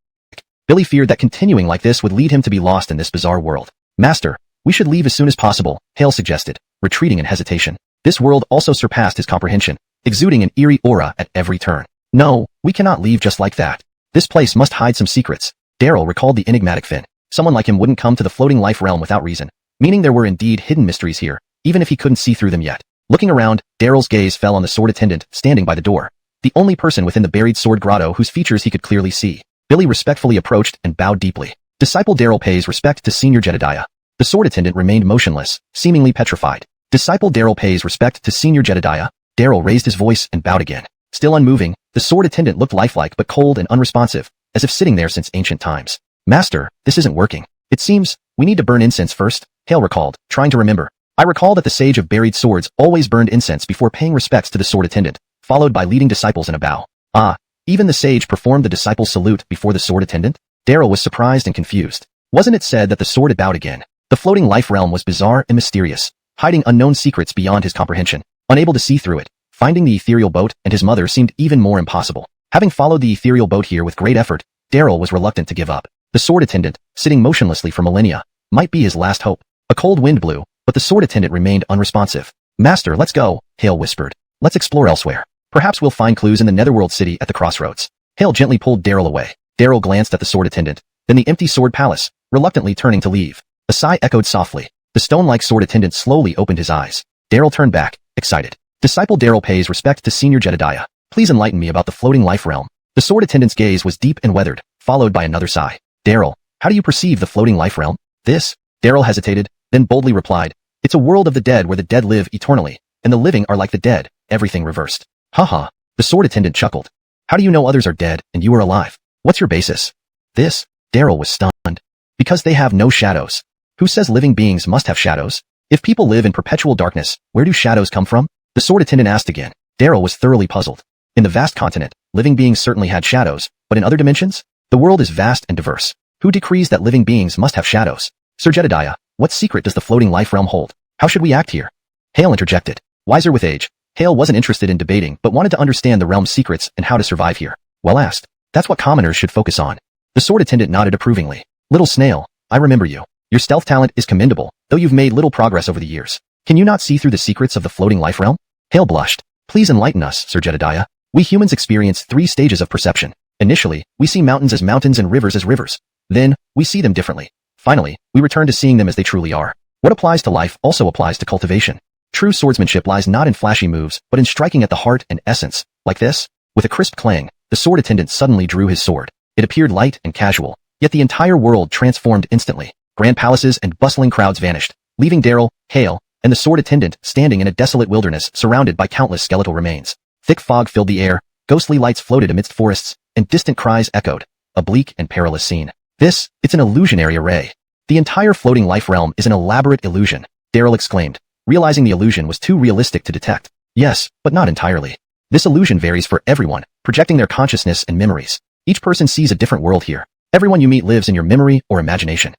Speaker 1: Billy feared that continuing like this would lead him to be lost in this bizarre world. Master, we should leave as soon as possible, Hale suggested, retreating in hesitation. This world also surpassed his comprehension, exuding an eerie aura at every turn. No, we cannot leave just like that. This place must hide some secrets. Daryl recalled the enigmatic Finn. Someone like him wouldn't come to the floating life realm without reason, meaning there were indeed hidden mysteries here, even if he couldn't see through them yet. Looking around, Daryl's gaze fell on the sword attendant standing by the door, the only person within the buried sword grotto whose features he could clearly see. Billy respectfully approached and bowed deeply. Disciple Daryl pays respect to Senior Jedediah. The sword attendant remained motionless, seemingly petrified. Disciple Daryl pays respect to Senior Jedediah. Daryl raised his voice and bowed again. Still unmoving, the sword attendant looked lifelike but cold and unresponsive, as if sitting there since ancient times. Master, this isn't working. It seems, we need to burn incense first, Hale recalled, trying to remember. I recall that the sage of buried swords always burned incense before paying respects to the sword attendant, followed by leading disciples in a bow. Ah, even the sage performed the disciples' salute before the sword attendant? Daryl was surprised and confused. Wasn't it said that the sword had bowed again? The floating life realm was bizarre and mysterious, hiding unknown secrets beyond his comprehension. Unable to see through it, finding the ethereal boat and his mother seemed even more impossible. Having followed the ethereal boat here with great effort, Daryl was reluctant to give up. The sword attendant, sitting motionlessly for millennia, might be his last hope. A cold wind blew, but the sword attendant remained unresponsive. Master, let's go, Hale whispered. Let's explore elsewhere. Perhaps we'll find clues in the Netherworld city at the crossroads. Hale gently pulled Daryl away. Daryl glanced at the sword attendant, then the empty sword palace, reluctantly turning to leave. A sigh echoed softly. The stone-like sword attendant slowly opened his eyes. Daryl turned back, excited. Disciple Daryl pays respect to Senior Jedediah. Please enlighten me about the floating life realm. The sword attendant's gaze was deep and weathered, followed by another sigh. Daryl, how do you perceive the floating life realm? This? Daryl hesitated, then boldly replied. It's a world of the dead where the dead live eternally, and the living are like the dead, everything reversed. Haha. The sword attendant chuckled. How do you know others are dead and you are alive? What's your basis? This? Daryl was stunned. Because they have no shadows. Who says living beings must have shadows? If people live in perpetual darkness, where do shadows come from? The sword attendant asked again. Daryl was thoroughly puzzled. In the vast continent, living beings certainly had shadows, but in other dimensions? The world is vast and diverse. Who decrees that living beings must have shadows? Sir Jedediah, what secret does the floating life realm hold? How should we act here? Hale interjected. Wiser with age, Hale wasn't interested in debating but wanted to understand the realm's secrets and how to survive here. Well asked. That's what commoners should focus on. The sword attendant nodded approvingly. Little snail, I remember you. Your stealth talent is commendable, though you've made little progress over the years. Can you not see through the secrets of the floating life realm? Hale blushed. Please enlighten us, Sir Jedediah. We humans experience 3 stages of perception. Initially, we see mountains as mountains and rivers as rivers. Then, we see them differently. Finally, we return to seeing them as they truly are. What applies to life also applies to cultivation. True swordsmanship lies not in flashy moves, but in striking at the heart and essence, like this. With a crisp clang, the sword attendant suddenly drew his sword. It appeared light and casual, yet the entire world transformed instantly. Grand palaces and bustling crowds vanished, leaving Daryl, Hale, and the sword attendant standing in a desolate wilderness surrounded by countless skeletal remains. Thick fog filled the air, ghostly lights floated amidst forests, and distant cries echoed. A bleak and perilous scene. It's an illusionary array. The entire floating life realm is an elaborate illusion, Daryl exclaimed, realizing the illusion was too realistic to detect. Yes, but not entirely. This illusion varies for everyone, projecting their consciousness and memories. Each person sees a different world here. Everyone you meet lives in your memory or imagination.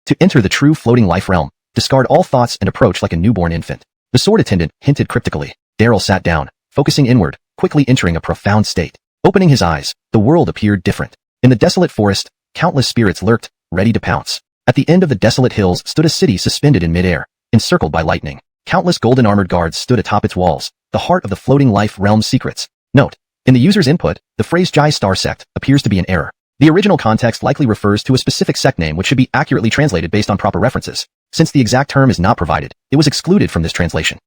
Speaker 1: To enter the true floating life realm, discard all thoughts and approach like a newborn infant. The sword attendant hinted cryptically. Daryl sat down, focusing inward, quickly entering a profound state. Opening his eyes, the world appeared different. In the desolate forest, countless spirits lurked, ready to pounce. At the end of the desolate hills stood a city suspended in midair, encircled by lightning. Countless golden armored guards stood atop its walls, the heart of the floating life realm's secrets. Note: in the user's input, the phrase Jai Star Sect appears to be an error. The original context likely refers to a specific sect name which should be accurately translated based on proper references. Since the exact term is not provided, it was excluded from this translation.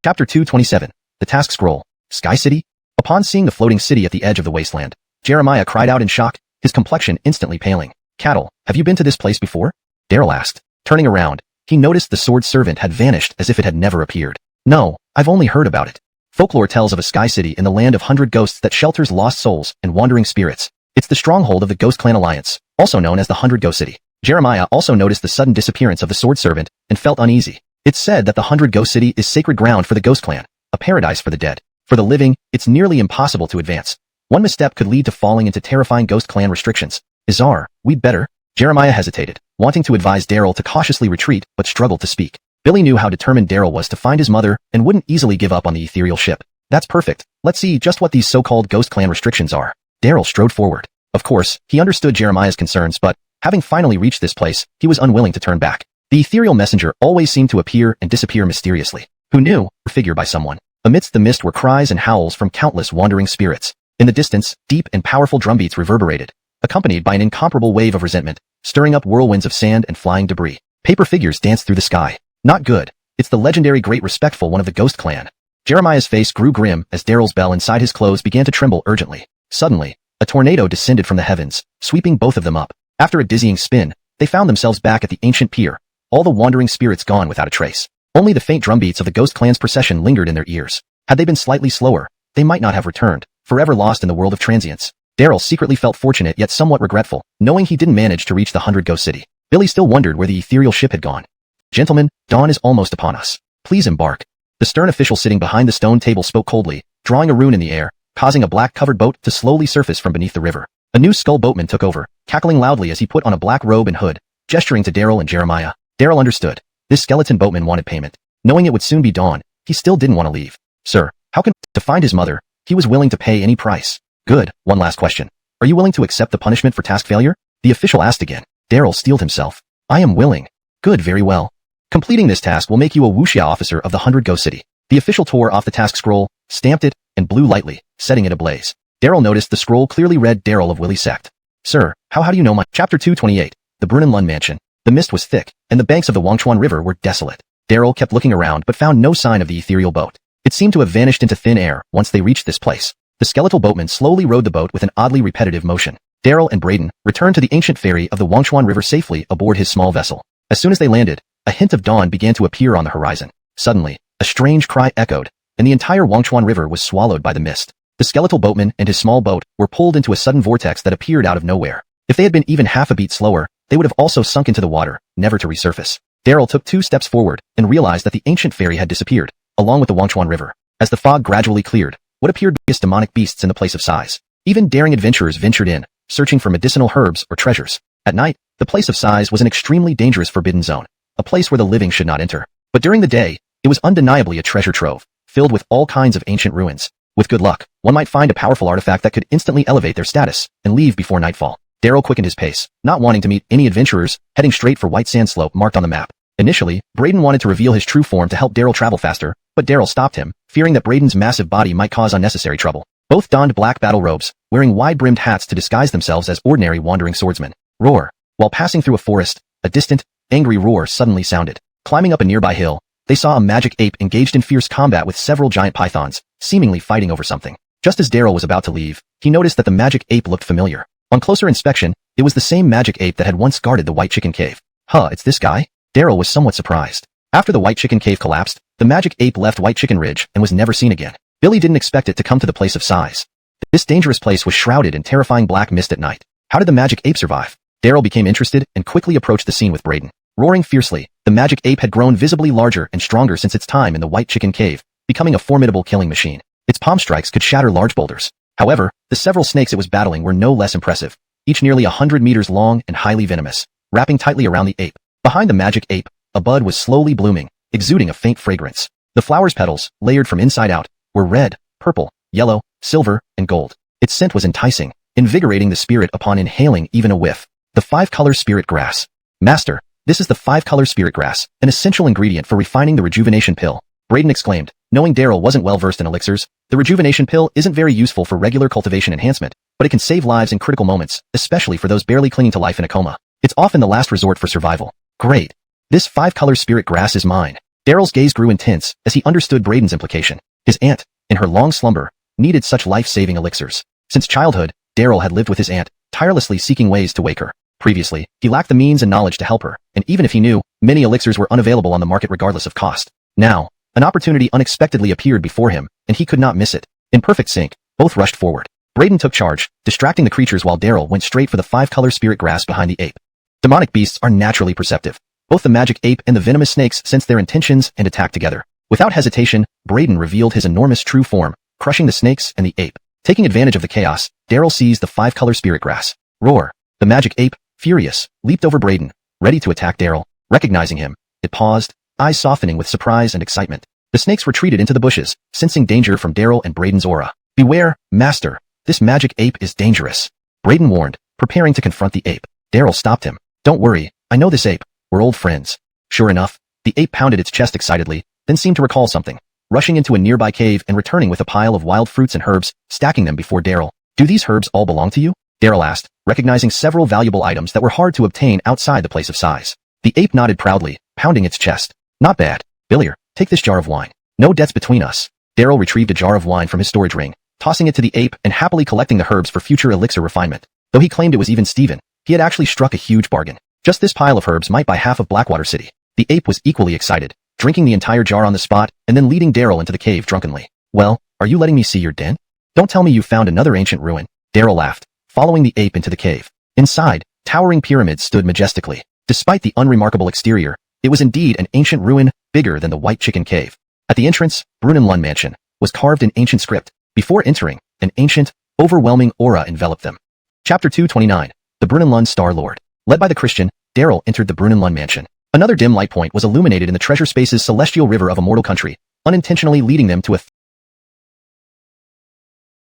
Speaker 1: Chapter 227. The Task Scroll. Sky City? Upon seeing the floating city at the edge of the wasteland, Jeremiah cried out in shock, his complexion instantly paling. Cattle, have you been to this place before? Daryl asked. Turning around, he noticed the sword servant had vanished as if it had never appeared. No, I've only heard about it. Folklore tells of a sky city in the land of 100 ghosts that shelters lost souls and wandering spirits. It's the stronghold of the Ghost Clan Alliance, also known as the 100 Ghost City. Jeremiah also noticed the sudden disappearance of the sword servant and felt uneasy. It's said that the 100 Ghost City is sacred ground for the Ghost Clan, a paradise for the dead. For the living, it's nearly impossible to advance. One misstep could lead to falling into terrifying Ghost Clan restrictions. Izar, we'd better. Jeremiah hesitated, wanting to advise Daryl to cautiously retreat, but struggled to speak. Billy knew how determined Daryl was to find his mother and wouldn't easily give up on the ethereal ship. That's perfect. Let's see just what these so-called Ghost Clan restrictions are. Daryl strode forward. Of course, he understood Jeremiah's concerns, but having finally reached this place, he was unwilling to turn back. The ethereal messenger always seemed to appear and disappear mysteriously. Who knew? Figure by someone. Amidst the mist were cries and howls from countless wandering spirits. In the distance, deep and powerful drumbeats reverberated, accompanied by an incomparable wave of resentment, stirring up whirlwinds of sand and flying debris. Paper figures danced through the sky. Not good. It's the legendary Great Respectful One of the Ghost Clan. Jeremiah's face grew grim as Daryl's bell inside his clothes began to tremble urgently. Suddenly, a tornado descended from the heavens, sweeping both of them up. After a dizzying spin, they found themselves back at the ancient pier, all the wandering spirits gone without a trace. Only the faint drumbeats of the Ghost Clan's procession lingered in their ears. Had they been slightly slower, they might not have returned, forever lost in the world of transience. Daryl secretly felt fortunate yet somewhat regretful, knowing he didn't manage to reach the 100 Ghost City. Billy still wondered where the ethereal ship had gone. Gentlemen, dawn is almost upon us. Please embark. The stern official sitting behind the stone table spoke coldly, drawing a rune in the air, causing a black-covered boat to slowly surface from beneath the river. A new skull boatman took over, cackling loudly as he put on a black robe and hood, gesturing to Daryl and Jeremiah. Daryl understood. This skeleton boatman wanted payment. Knowing it would soon be dawn, he still didn't want to leave. Sir, how can... To find his mother, he was willing to pay any price. Good. One last question. Are you willing to accept the punishment for task failure? The official asked again. Daryl steeled himself. I am willing. Good, very well. Completing this task will make you a wuxia officer of the 100 Ghost City. The official tore off the task scroll, stamped it, and blew lightly, setting it ablaze. Daryl noticed the scroll clearly read Daryl of Willy Sect. Sir, how do you know my... Chapter 228. The Brunnen-Lund Mansion. The mist was thick, and the banks of the Wangchuan River were desolate. Daryl kept looking around but found no sign of the ethereal boat. It seemed to have vanished into thin air once they reached this place. The skeletal boatman slowly rowed the boat with an oddly repetitive motion. Daryl and Braden returned to the ancient ferry of the Wangchuan River safely aboard his small vessel. As soon as they landed, a hint of dawn began to appear on the horizon. Suddenly, a strange cry echoed, and the entire Wangchuan River was swallowed by the mist. The skeletal boatman and his small boat were pulled into a sudden vortex that appeared out of nowhere. If they had been even half a beat slower, they would have also sunk into the water, never to resurface. Daryl took 2 steps forward and realized that the ancient ferry had disappeared, along with the Wangchuan River. As the fog gradually cleared, what appeared to be demonic beasts in the place of size. Even daring adventurers ventured in, searching for medicinal herbs or treasures. At night, the place of size was an extremely dangerous forbidden zone, a place where the living should not enter. But during the day, it was undeniably a treasure trove, filled with all kinds of ancient ruins. With good luck, one might find a powerful artifact that could instantly elevate their status and leave before nightfall. Daryl quickened his pace, not wanting to meet any adventurers, heading straight for White Sand Slope marked on the map. Initially, Braden wanted to reveal his true form to help Daryl travel faster, but Daryl stopped him, fearing that Braden's massive body might cause unnecessary trouble. Both donned black battle robes, wearing wide-brimmed hats to disguise themselves as ordinary wandering swordsmen. Roar. While passing through a forest, a distant, angry roar suddenly sounded. Climbing up a nearby hill, they saw a magic ape engaged in fierce combat with several giant pythons, seemingly fighting over something. Just as Daryl was about to leave, he noticed that the magic ape looked familiar. On closer inspection, it was the same magic ape that had once guarded the White Chicken Cave. Huh, it's this guy? Daryl was somewhat surprised. After the White Chicken Cave collapsed, the magic ape left White Chicken Ridge and was never seen again. Billy didn't expect it to come to the place of size. This dangerous place was shrouded in terrifying black mist at night. How did the magic ape survive? Daryl became interested and quickly approached the scene with Braden. Roaring fiercely, the magic ape had grown visibly larger and stronger since its time in the White Chicken Cave, becoming a formidable killing machine. Its palm strikes could shatter large boulders. However, the several snakes it was battling were no less impressive, each nearly 100 meters long and highly venomous, wrapping tightly around the ape. Behind the magic ape, a bud was slowly blooming, exuding a faint fragrance. The flower's petals, layered from inside out, were red, purple, yellow, silver, and gold. Its scent was enticing, invigorating the spirit upon inhaling even a whiff. The 5-color spirit grass. Master, this is the 5-color spirit grass, an essential ingredient for refining the rejuvenation pill. Braden exclaimed, knowing Daryl wasn't well versed in elixirs. The rejuvenation pill isn't very useful for regular cultivation enhancement, but it can save lives in critical moments, especially for those barely clinging to life in a coma. It's often the last resort for survival. Great. This 5-color spirit grass is mine. Daryl's gaze grew intense as he understood Braden's implication. His aunt, in her long slumber, needed such life-saving elixirs. Since childhood, Daryl had lived with his aunt, tirelessly seeking ways to wake her. Previously, he lacked the means and knowledge to help her, and even if he knew, many elixirs were unavailable on the market regardless of cost. Now, an opportunity unexpectedly appeared before him, and he could not miss it. In perfect sync, both rushed forward. Braden took charge, distracting the creatures while Daryl went straight for the 5-color spirit grass behind the ape. Demonic beasts are naturally perceptive. Both the magic ape and the venomous snakes sensed their intentions and attacked together. Without hesitation, Braden revealed his enormous true form, crushing the snakes and the ape. Taking advantage of the chaos, Daryl seized the 5-color spirit grass. Roar! The magic ape, furious, leaped over Braden, ready to attack Daryl. Recognizing him, it paused, eyes softening with surprise and excitement. The snakes retreated into the bushes, sensing danger from Daryl and Braden's aura. Beware, master. This magic ape is dangerous. Braden warned, preparing to confront the ape. Daryl stopped him. Don't worry, I know this ape. We're old friends. Sure enough, the ape pounded its chest excitedly, then seemed to recall something, rushing into a nearby cave and returning with a pile of wild fruits and herbs, stacking them before Daryl. Do these herbs all belong to you? Daryl asked, recognizing several valuable items that were hard to obtain outside the place of size. The ape nodded proudly, pounding its chest. Not bad. Billier, take this jar of wine. No debts between us. Daryl retrieved a jar of wine from his storage ring, tossing it to the ape and happily collecting the herbs for future elixir refinement. Though he claimed it was even Steven, he had actually struck a huge bargain. Just this pile of herbs might buy half of Blackwater City. The ape was equally excited, drinking the entire jar on the spot and then leading Daryl into the cave drunkenly. Well, are you letting me see your den? Don't tell me you found another ancient ruin. Daryl laughed, following the ape into the cave. Inside, towering pyramids stood majestically. Despite the unremarkable exterior, it was indeed an ancient ruin, bigger than the White Chicken Cave. At the entrance, Brunenlund Mansion was carved in ancient script. Before entering, an ancient, overwhelming aura enveloped them. Chapter 229, The Brunenlund Star Lord. Led by the Christian, Daryl entered the Brunenlund Mansion. Another dim light point was illuminated in the treasure space's celestial river of a mortal country, unintentionally leading them to a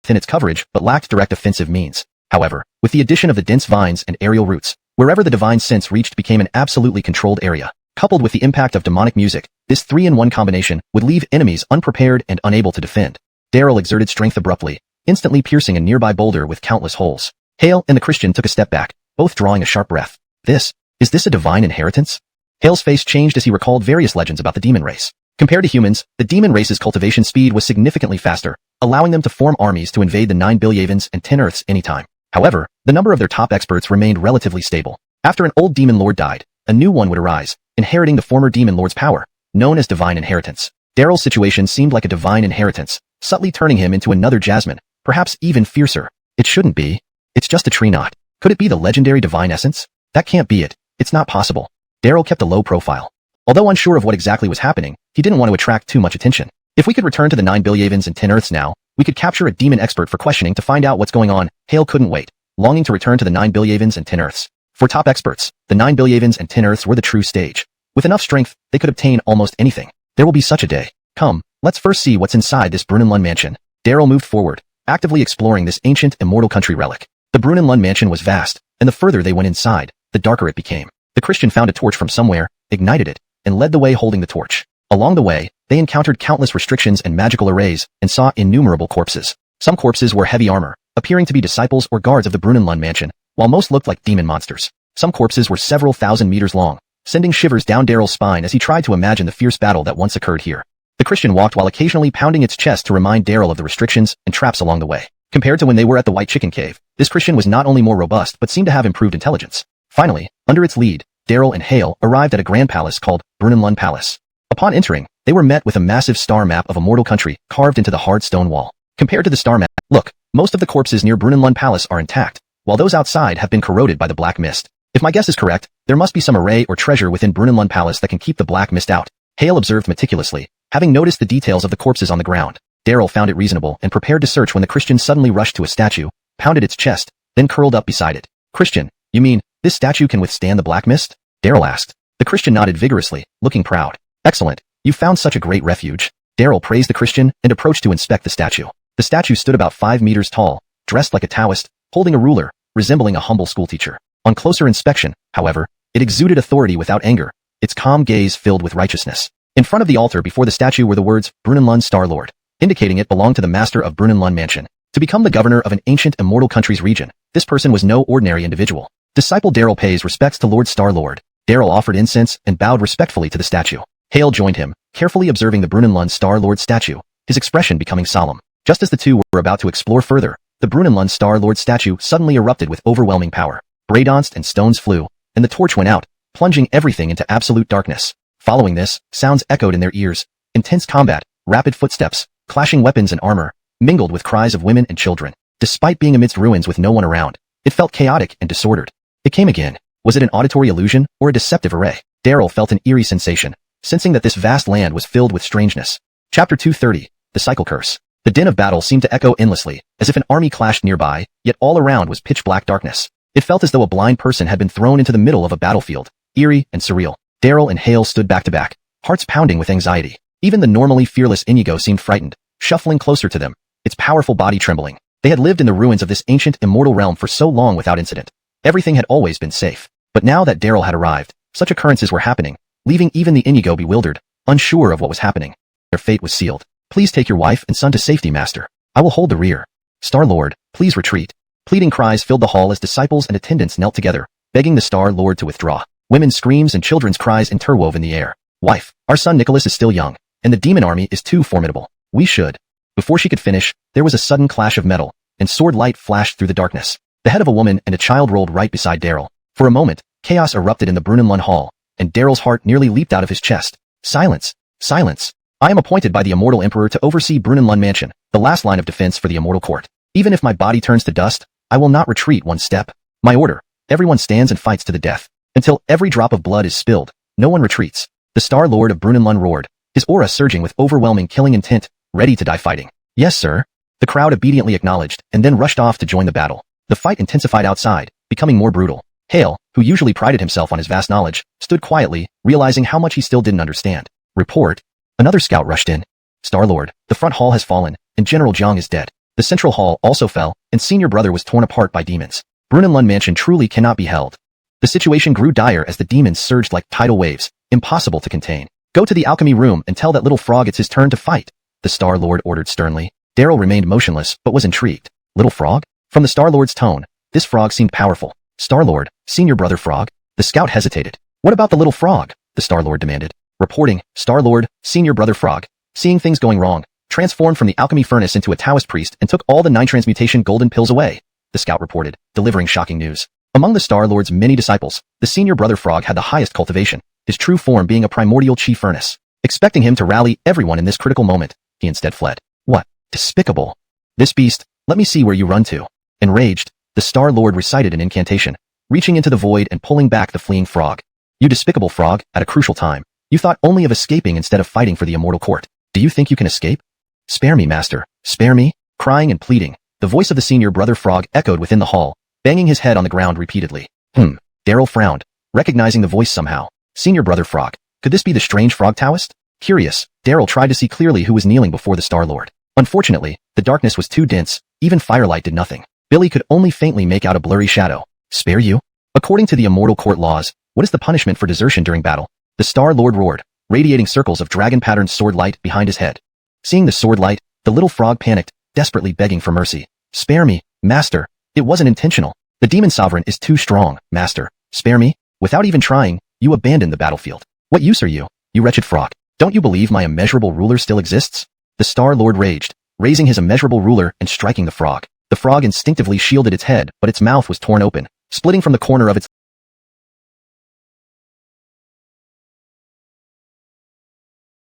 Speaker 1: within its coverage but lacked direct offensive means. However, with the addition of the dense vines and aerial roots, wherever the divine sense reached became an absolutely controlled area. Coupled with the impact of demonic music, this 3-in-1 combination would leave enemies unprepared and unable to defend. Daryl exerted strength abruptly, instantly piercing a nearby boulder with countless holes. Hale and the Christian took a step back, both drawing a sharp breath. Is this a divine inheritance? Hale's face changed as he recalled various legends about the demon race. Compared to humans, the demon race's cultivation speed was significantly faster, allowing them to form armies to invade the 9 Bilyavans and 10 Earths anytime. However, the number of their top experts remained relatively stable. After an old demon lord died, a new one would arise, inheriting the former demon lord's power, known as divine inheritance. Daryl's situation seemed like a divine inheritance, subtly turning him into another Jasmine, perhaps even fiercer. It shouldn't be. It's just a tree knot. Could it be the legendary divine essence? That can't be it. It's not possible. Daryl kept a low profile. Although unsure of what exactly was happening, he didn't want to attract too much attention. If we could return to the 9 Bilyavans and 10 Earths now, we could capture a demon expert for questioning to find out what's going on. Hale couldn't wait, longing to return to the 9 Bilyavans and 10 Earths. For top experts, the 9 Bilyavans and 10 Earths were the true stage. With enough strength, they could obtain almost anything. There will be such a day. Come, let's first see what's inside this Brunenlund mansion. Daryl moved forward, actively exploring this ancient immortal country relic. The Brunenlund mansion was vast, and the further they went inside, the darker it became. The Christian found a torch from somewhere, ignited it, and led the way holding the torch. Along the way, they encountered countless restrictions and magical arrays, and saw innumerable corpses. Some corpses wore heavy armor, appearing to be disciples or guards of the Brunenlund mansion, while most looked like demon monsters. Some corpses were several thousand meters long, sending shivers down Daryl's spine as he tried to imagine the fierce battle that once occurred here. The Christian walked while occasionally pounding its chest to remind Daryl of the restrictions and traps along the way. Compared to when they were at the White Chicken Cave, this Christian was not only more robust but seemed to have improved intelligence. Finally, under its lead, Daryl and Hale arrived at a grand palace called Brunenlund Palace. Upon entering, they were met with a massive star map of a mortal country carved into the hard stone wall. Compared to the star map, look, most of the corpses near Brunenlund Palace are intact, while those outside have been corroded by the black mist. If my guess is correct, there must be some array or treasure within Brunenlund Palace that can keep the black mist out, Hale observed meticulously, having noticed the details of the corpses on the ground. Daryl found it reasonable and prepared to search when the Christian suddenly rushed to a statue, pounded its chest, then curled up beside it. Christian, you mean, this statue can withstand the black mist? Daryl asked. The Christian nodded vigorously, looking proud. Excellent. You found such a great refuge. Daryl praised the Christian and approached to inspect the statue. The statue stood about 5 meters tall, dressed like a Taoist, holding a ruler, resembling a humble schoolteacher. On closer inspection, however, it exuded authority without anger, its calm gaze filled with righteousness. In front of the altar before the statue were the words, Brunenlund Star Lord, indicating it belonged to the master of Brunenlund Mansion. To become the governor of an ancient immortal country's region, this person was no ordinary individual. Disciple Daryl pays respects to Lord Star Lord. Daryl offered incense and bowed respectfully to the statue. Hale joined him, carefully observing the Brunenlund Star Lord statue, his expression becoming solemn. Just as the two were about to explore further, the Brunenlund Star Lord statue suddenly erupted with overwhelming power. Braydonst and stones flew, and the torch went out, plunging everything into absolute darkness. Following this, sounds echoed in their ears. Intense combat, rapid footsteps, clashing weapons and armor, mingled with cries of women and children. Despite being amidst ruins with no one around, it felt chaotic and disordered. It came again. Was it an auditory illusion or a deceptive array? Daryl felt an eerie sensation, sensing that this vast land was filled with strangeness. Chapter 230, The Cycle Curse. The din of battle seemed to echo endlessly, as if an army clashed nearby, yet all around was pitch-black darkness. It felt as though a blind person had been thrown into the middle of a battlefield, eerie and surreal. Daryl and Hale stood back to back, hearts pounding with anxiety. Even the normally fearless Inigo seemed frightened, shuffling closer to them, its powerful body trembling. They had lived in the ruins of this ancient, immortal realm for so long without incident. Everything had always been safe. But now that Daryl had arrived, such occurrences were happening, leaving even the Inigo bewildered, unsure of what was happening. Their fate was sealed. Please take your wife and son to safety, master. I will hold the rear. Star Lord, please retreat. Pleading cries filled the hall as disciples and attendants knelt together, begging the Star Lord to withdraw. Women's screams and children's cries interwove in the air. Wife, our son Nicholas is still young, and the demon army is too formidable. We should. Before she could finish, there was a sudden clash of metal, and sword light flashed through the darkness. The head of a woman and a child rolled right beside Daryl. For a moment, chaos erupted in the Brunenlund Hall, and Daryl's heart nearly leaped out of his chest. Silence! Silence! I am appointed by the Immortal Emperor to oversee Brunenlund Mansion, the last line of defense for the Immortal Court. Even if my body turns to dust, I will not retreat one step. My order, everyone stands and fights to the death. Until every drop of blood is spilled, no one retreats. The Star Lord of Brunenlund roared, his aura surging with overwhelming killing intent, ready to die fighting. Yes, sir. The crowd obediently acknowledged, and then rushed off to join the battle. The fight intensified outside, becoming more brutal. Hale, who usually prided himself on his vast knowledge, stood quietly, realizing how much he still didn't understand. Report. Another scout rushed in. Star-Lord, the front hall has fallen, and General Jiang is dead. The central hall also fell, and senior brother was torn apart by demons. Brunenlund Mansion truly cannot be held. The situation grew dire as the demons surged like tidal waves, impossible to contain. Go to the alchemy room and tell that little frog it's his turn to fight, the Star-Lord ordered sternly. Daryl remained motionless, but was intrigued. Little frog? From the Star-Lord's tone, this frog seemed powerful. Star-Lord, senior brother frog? The scout hesitated. What about the little frog? The Star-Lord demanded. Reporting, Star-Lord, senior brother frog, seeing things going wrong, transformed from the alchemy furnace into a Taoist priest and took all the 9 transmutation golden pills away, the scout reported, delivering shocking news. Among the Star-Lord's many disciples, the senior brother frog had the highest cultivation, his true form being a primordial chi furnace. Expecting him to rally everyone in this critical moment, he instead fled. What? Despicable. This beast, let me see where you run to. Enraged, the Star-Lord recited an incantation, reaching into the void and pulling back the fleeing frog. You despicable frog, at a crucial time. You thought only of escaping instead of fighting for the immortal court. Do you think you can escape? Spare me, master. Spare me. Crying and pleading, the voice of the senior brother frog echoed within the hall, banging his head on the ground repeatedly. Daryl frowned, recognizing the voice somehow. Senior brother frog. Could this be the strange frog Taoist? Curious, Daryl tried to see clearly who was kneeling before the Star-Lord. Unfortunately, the darkness was too dense, even firelight did nothing. Billy could only faintly make out a blurry shadow. Spare you? According to the immortal court laws, what is the punishment for desertion during battle? The Star-Lord roared, radiating circles of dragon-patterned sword light behind his head. Seeing the sword light, the little frog panicked, desperately begging for mercy. Spare me, master. It wasn't intentional. The demon sovereign is too strong, master. Spare me. Without even trying, You abandoned the battlefield. What use are you, you wretched frog? Don't you believe my immeasurable ruler still exists? The Star Lord raged, raising his immeasurable ruler and striking the frog. The frog instinctively shielded its head, but its mouth was torn open, splitting from the corner of its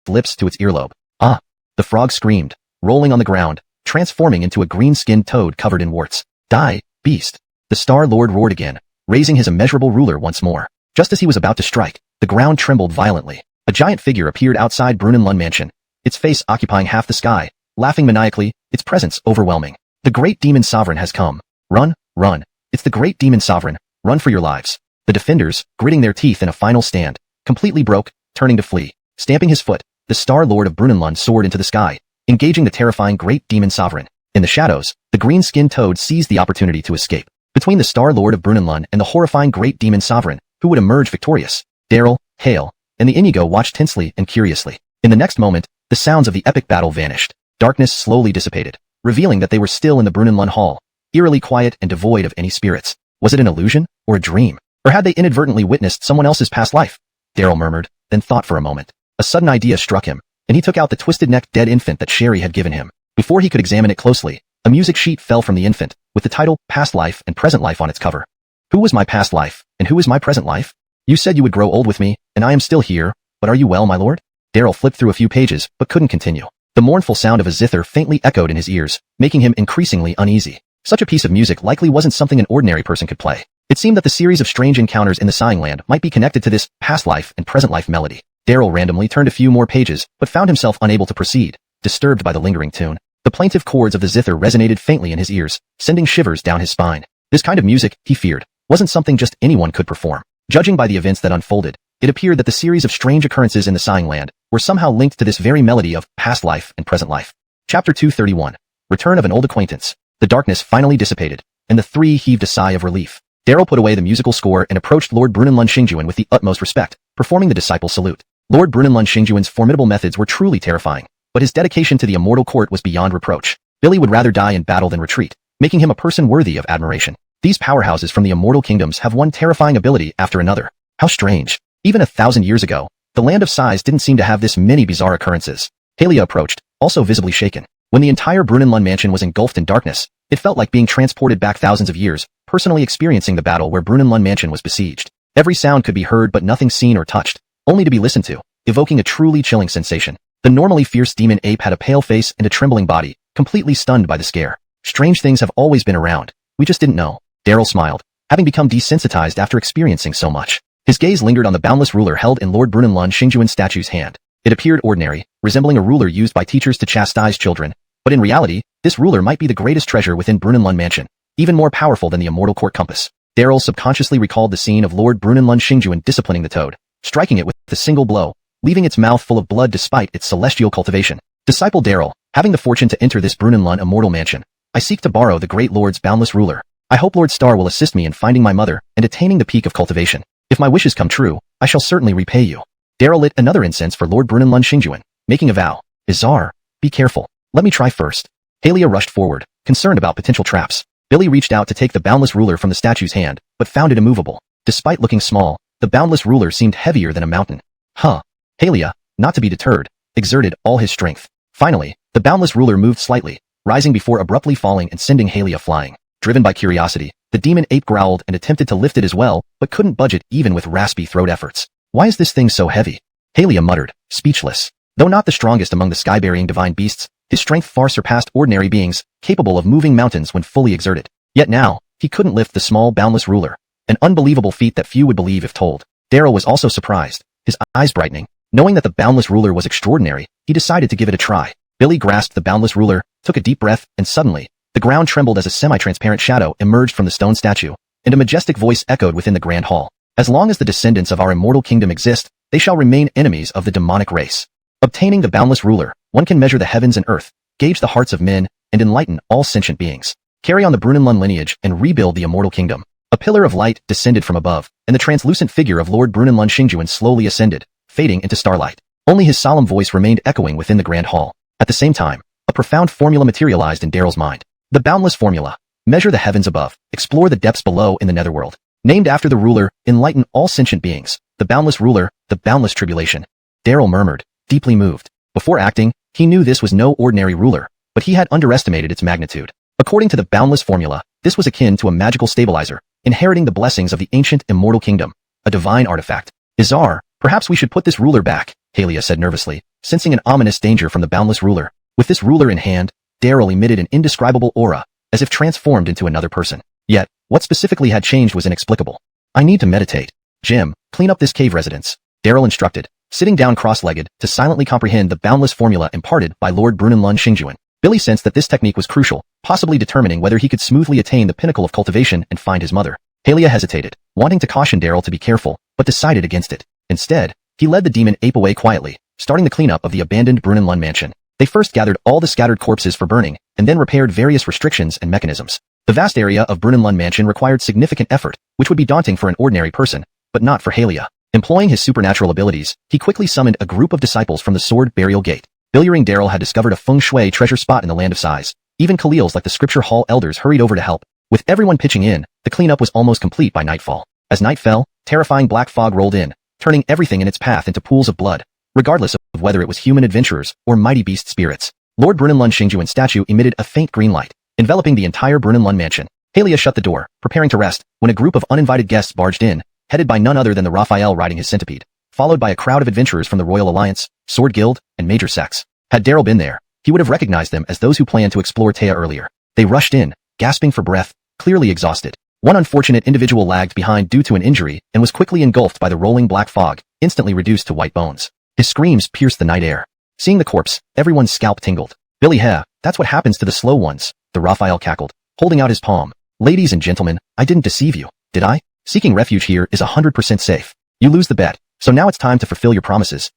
Speaker 1: lips to its earlobe. Ah! The frog screamed, rolling on the ground, transforming into a green-skinned toad covered in warts. Die, beast! The Star Lord roared again, raising his immeasurable ruler once more. Just as he was about to strike, the ground trembled violently. A giant figure appeared outside Brunelund Mansion, its face occupying half the sky, laughing maniacally, its presence overwhelming. The great demon sovereign has come. Run, run. It's the great demon sovereign. Run for your lives. The defenders, gritting their teeth in a final stand, completely broke, turning to flee. Stamping his foot, the Star Lord of Brunelund soared into the sky, engaging the terrifying great demon sovereign. In the shadows, the green-skinned toad seized the opportunity to escape. Between the Star Lord of Brunelund and the horrifying great demon sovereign, who would emerge victorious? Daryl, Hale, and the Inigo watched tensely and curiously. In the next moment, the sounds of the epic battle vanished. Darkness slowly dissipated, revealing that they were still in the Brunelund Hall, eerily quiet and devoid of any spirits. Was it an illusion, or a dream? Or had they inadvertently witnessed someone else's past life? Daryl murmured, then thought for a moment. A sudden idea struck him, and he took out the twisted-necked dead infant that Sherry had given him. Before he could examine it closely, a music sheet fell from the infant, with the title, Past Life and Present Life on its cover. Who was my past life, and who is my present life? You said you would grow old with me, and I am still here, but are you well, my lord? Daryl flipped through a few pages, but couldn't continue. The mournful sound of a zither faintly echoed in his ears, making him increasingly uneasy. Such a piece of music likely wasn't something an ordinary person could play. It seemed that the series of strange encounters in the Sighing Land might be connected to this past life and present life melody. Daryl randomly turned a few more pages, but found himself unable to proceed, disturbed by the lingering tune. The plaintive chords of the zither resonated faintly in his ears, sending shivers down his spine. This kind of music, he feared, wasn't something just anyone could perform. Judging by the events that unfolded, it appeared that the series of strange occurrences in the Sighing Land were somehow linked to this very melody of past life and present life. Chapter 231. Return of an Old Acquaintance. The darkness finally dissipated, and the three heaved a sigh of relief. Daryl put away the musical score and approached Lord Brunelund Xingjuan with the utmost respect, performing the disciple salute. Lord Brunelund Xingjuan's formidable methods were truly terrifying, but his dedication to the immortal court was beyond reproach. Billy would rather die in battle than retreat, making him a person worthy of admiration. These powerhouses from the immortal kingdoms have one terrifying ability after another. How strange. Even 1,000 years ago, the Land of Sighs didn't seem to have this many bizarre occurrences. Halia approached, also visibly shaken. When the entire Brunelund mansion was engulfed in darkness, it felt like being transported back thousands of years, personally experiencing the battle where Brunelund mansion was besieged. Every sound could be heard but nothing seen or touched, only to be listened to, evoking a truly chilling sensation. The normally fierce demon ape had a pale face and a trembling body, completely stunned by the scare. Strange things have always been around. We just didn't know. Daryl smiled, having become desensitized after experiencing so much. His gaze lingered on the boundless ruler held in Lord Brunelund Xingjuan's statue's hand. It appeared ordinary, resembling a ruler used by teachers to chastise children, but in reality, this ruler might be the greatest treasure within Brunelund Mansion, even more powerful than the immortal court compass. Daryl subconsciously recalled the scene of Lord Brunelund Xingjuan disciplining the toad, striking it with a single blow, leaving its mouth full of blood despite its celestial cultivation. Disciple Daryl, having the fortune to enter this Brunelund immortal mansion, I seek to borrow the great lord's boundless ruler. I hope Lord Star will assist me in finding my mother and attaining the peak of cultivation. If my wishes come true, I shall certainly repay you. Daryl lit another incense for Lord Brunelund Xingjuan, making a vow. Izar, be careful. Let me try first. Halia rushed forward, concerned about potential traps. Billy reached out to take the boundless ruler from the statue's hand, but found it immovable. Despite looking small, the boundless ruler seemed heavier than a mountain. Halia, not to be deterred, exerted all his strength. Finally, the boundless ruler moved slightly, rising before abruptly falling and sending Halia flying. Driven by curiosity, the demon ape growled and attempted to lift it as well, but couldn't budge it even with raspy throat efforts. Why is this thing so heavy? Halia muttered, speechless. Though not the strongest among the sky-burying divine beasts, his strength far surpassed ordinary beings, capable of moving mountains when fully exerted. Yet now, he couldn't lift the small boundless ruler. An unbelievable feat that few would believe if told. Daryl was also surprised, his eyes brightening. Knowing that the boundless ruler was extraordinary, he decided to give it a try. Billy grasped the boundless ruler, took a deep breath, and suddenly, the ground trembled as a semi-transparent shadow emerged from the stone statue, and a majestic voice echoed within the grand hall. As long as the descendants of our immortal kingdom exist, they shall remain enemies of the demonic race. Obtaining the boundless ruler, one can measure the heavens and earth, gauge the hearts of men, and enlighten all sentient beings. Carry on the Brunelund lineage and rebuild the immortal kingdom. A pillar of light descended from above, and the translucent figure of Lord Brunelund Xingjuan slowly ascended, fading into starlight. Only his solemn voice remained echoing within the grand hall. At the same time, a profound formula materialized in Daryl's mind. The boundless formula. Measure the heavens above, explore the depths below in the netherworld. Named after the ruler, enlighten all sentient beings. The The boundless ruler, the boundless tribulation. Daryl murmured, deeply moved. Before acting, he knew this was no ordinary ruler, but he had underestimated its magnitude. According to the boundless formula, this was akin to a magical stabilizer, inheriting the blessings of the ancient immortal kingdom, a divine artifact. Izar, perhaps we should put this ruler back, Halia said nervously, sensing an ominous danger from the boundless ruler. With this ruler in hand, Daryl emitted an indescribable aura, as if transformed into another person. Yet, what specifically had changed was inexplicable. I need to meditate. Jim, clean up this cave residence, Daryl instructed, sitting down cross-legged to silently comprehend the boundless formula imparted by Lord Brunelund Xingjuan. Billy sensed that this technique was crucial, possibly determining whether he could smoothly attain the pinnacle of cultivation and find his mother. Halia hesitated, wanting to caution Daryl to be careful, but decided against it. Instead, he led the demon ape away quietly, starting the cleanup of the abandoned Brunelund mansion. They first gathered all the scattered corpses for burning, and then repaired various restrictions and mechanisms. The vast area of Brunelund mansion required significant effort, which would be daunting for an ordinary person, but not for Halia. Employing his supernatural abilities, he quickly summoned a group of disciples from the Sword Burial Gate. Billiering Daryl had discovered a feng shui treasure spot in the Land of Sighs. Even Khalils like the Scripture Hall elders hurried over to help. With everyone pitching in, the cleanup was almost complete by nightfall. As night fell, terrifying black fog rolled in, turning everything in its path into pools of blood, regardless of whether it was human adventurers or mighty beast spirits. Lord Brunelund Xingjuan's statue emitted a faint green light, enveloping the entire Brunelund mansion. Halia shut the door, preparing to rest, when a group of uninvited guests barged in, headed by none other than the Raphael riding his centipede, followed by a crowd of adventurers from the Royal Alliance, Sword Guild, and major sects. Had Daryl been there, he would have recognized them as those who planned to explore Taya earlier. They rushed in, gasping for breath, clearly exhausted. One unfortunate individual lagged behind due to an injury and was quickly engulfed by the rolling black fog, instantly reduced to white bones. His screams pierced the night air. Seeing the corpse, everyone's scalp tingled. Billy that's what happens to the slow ones, the Raphael cackled, holding out his palm. Ladies and gentlemen, I didn't deceive you, did I? Seeking refuge here is 100% safe. You lose the bet, so now it's time to fulfill your promises.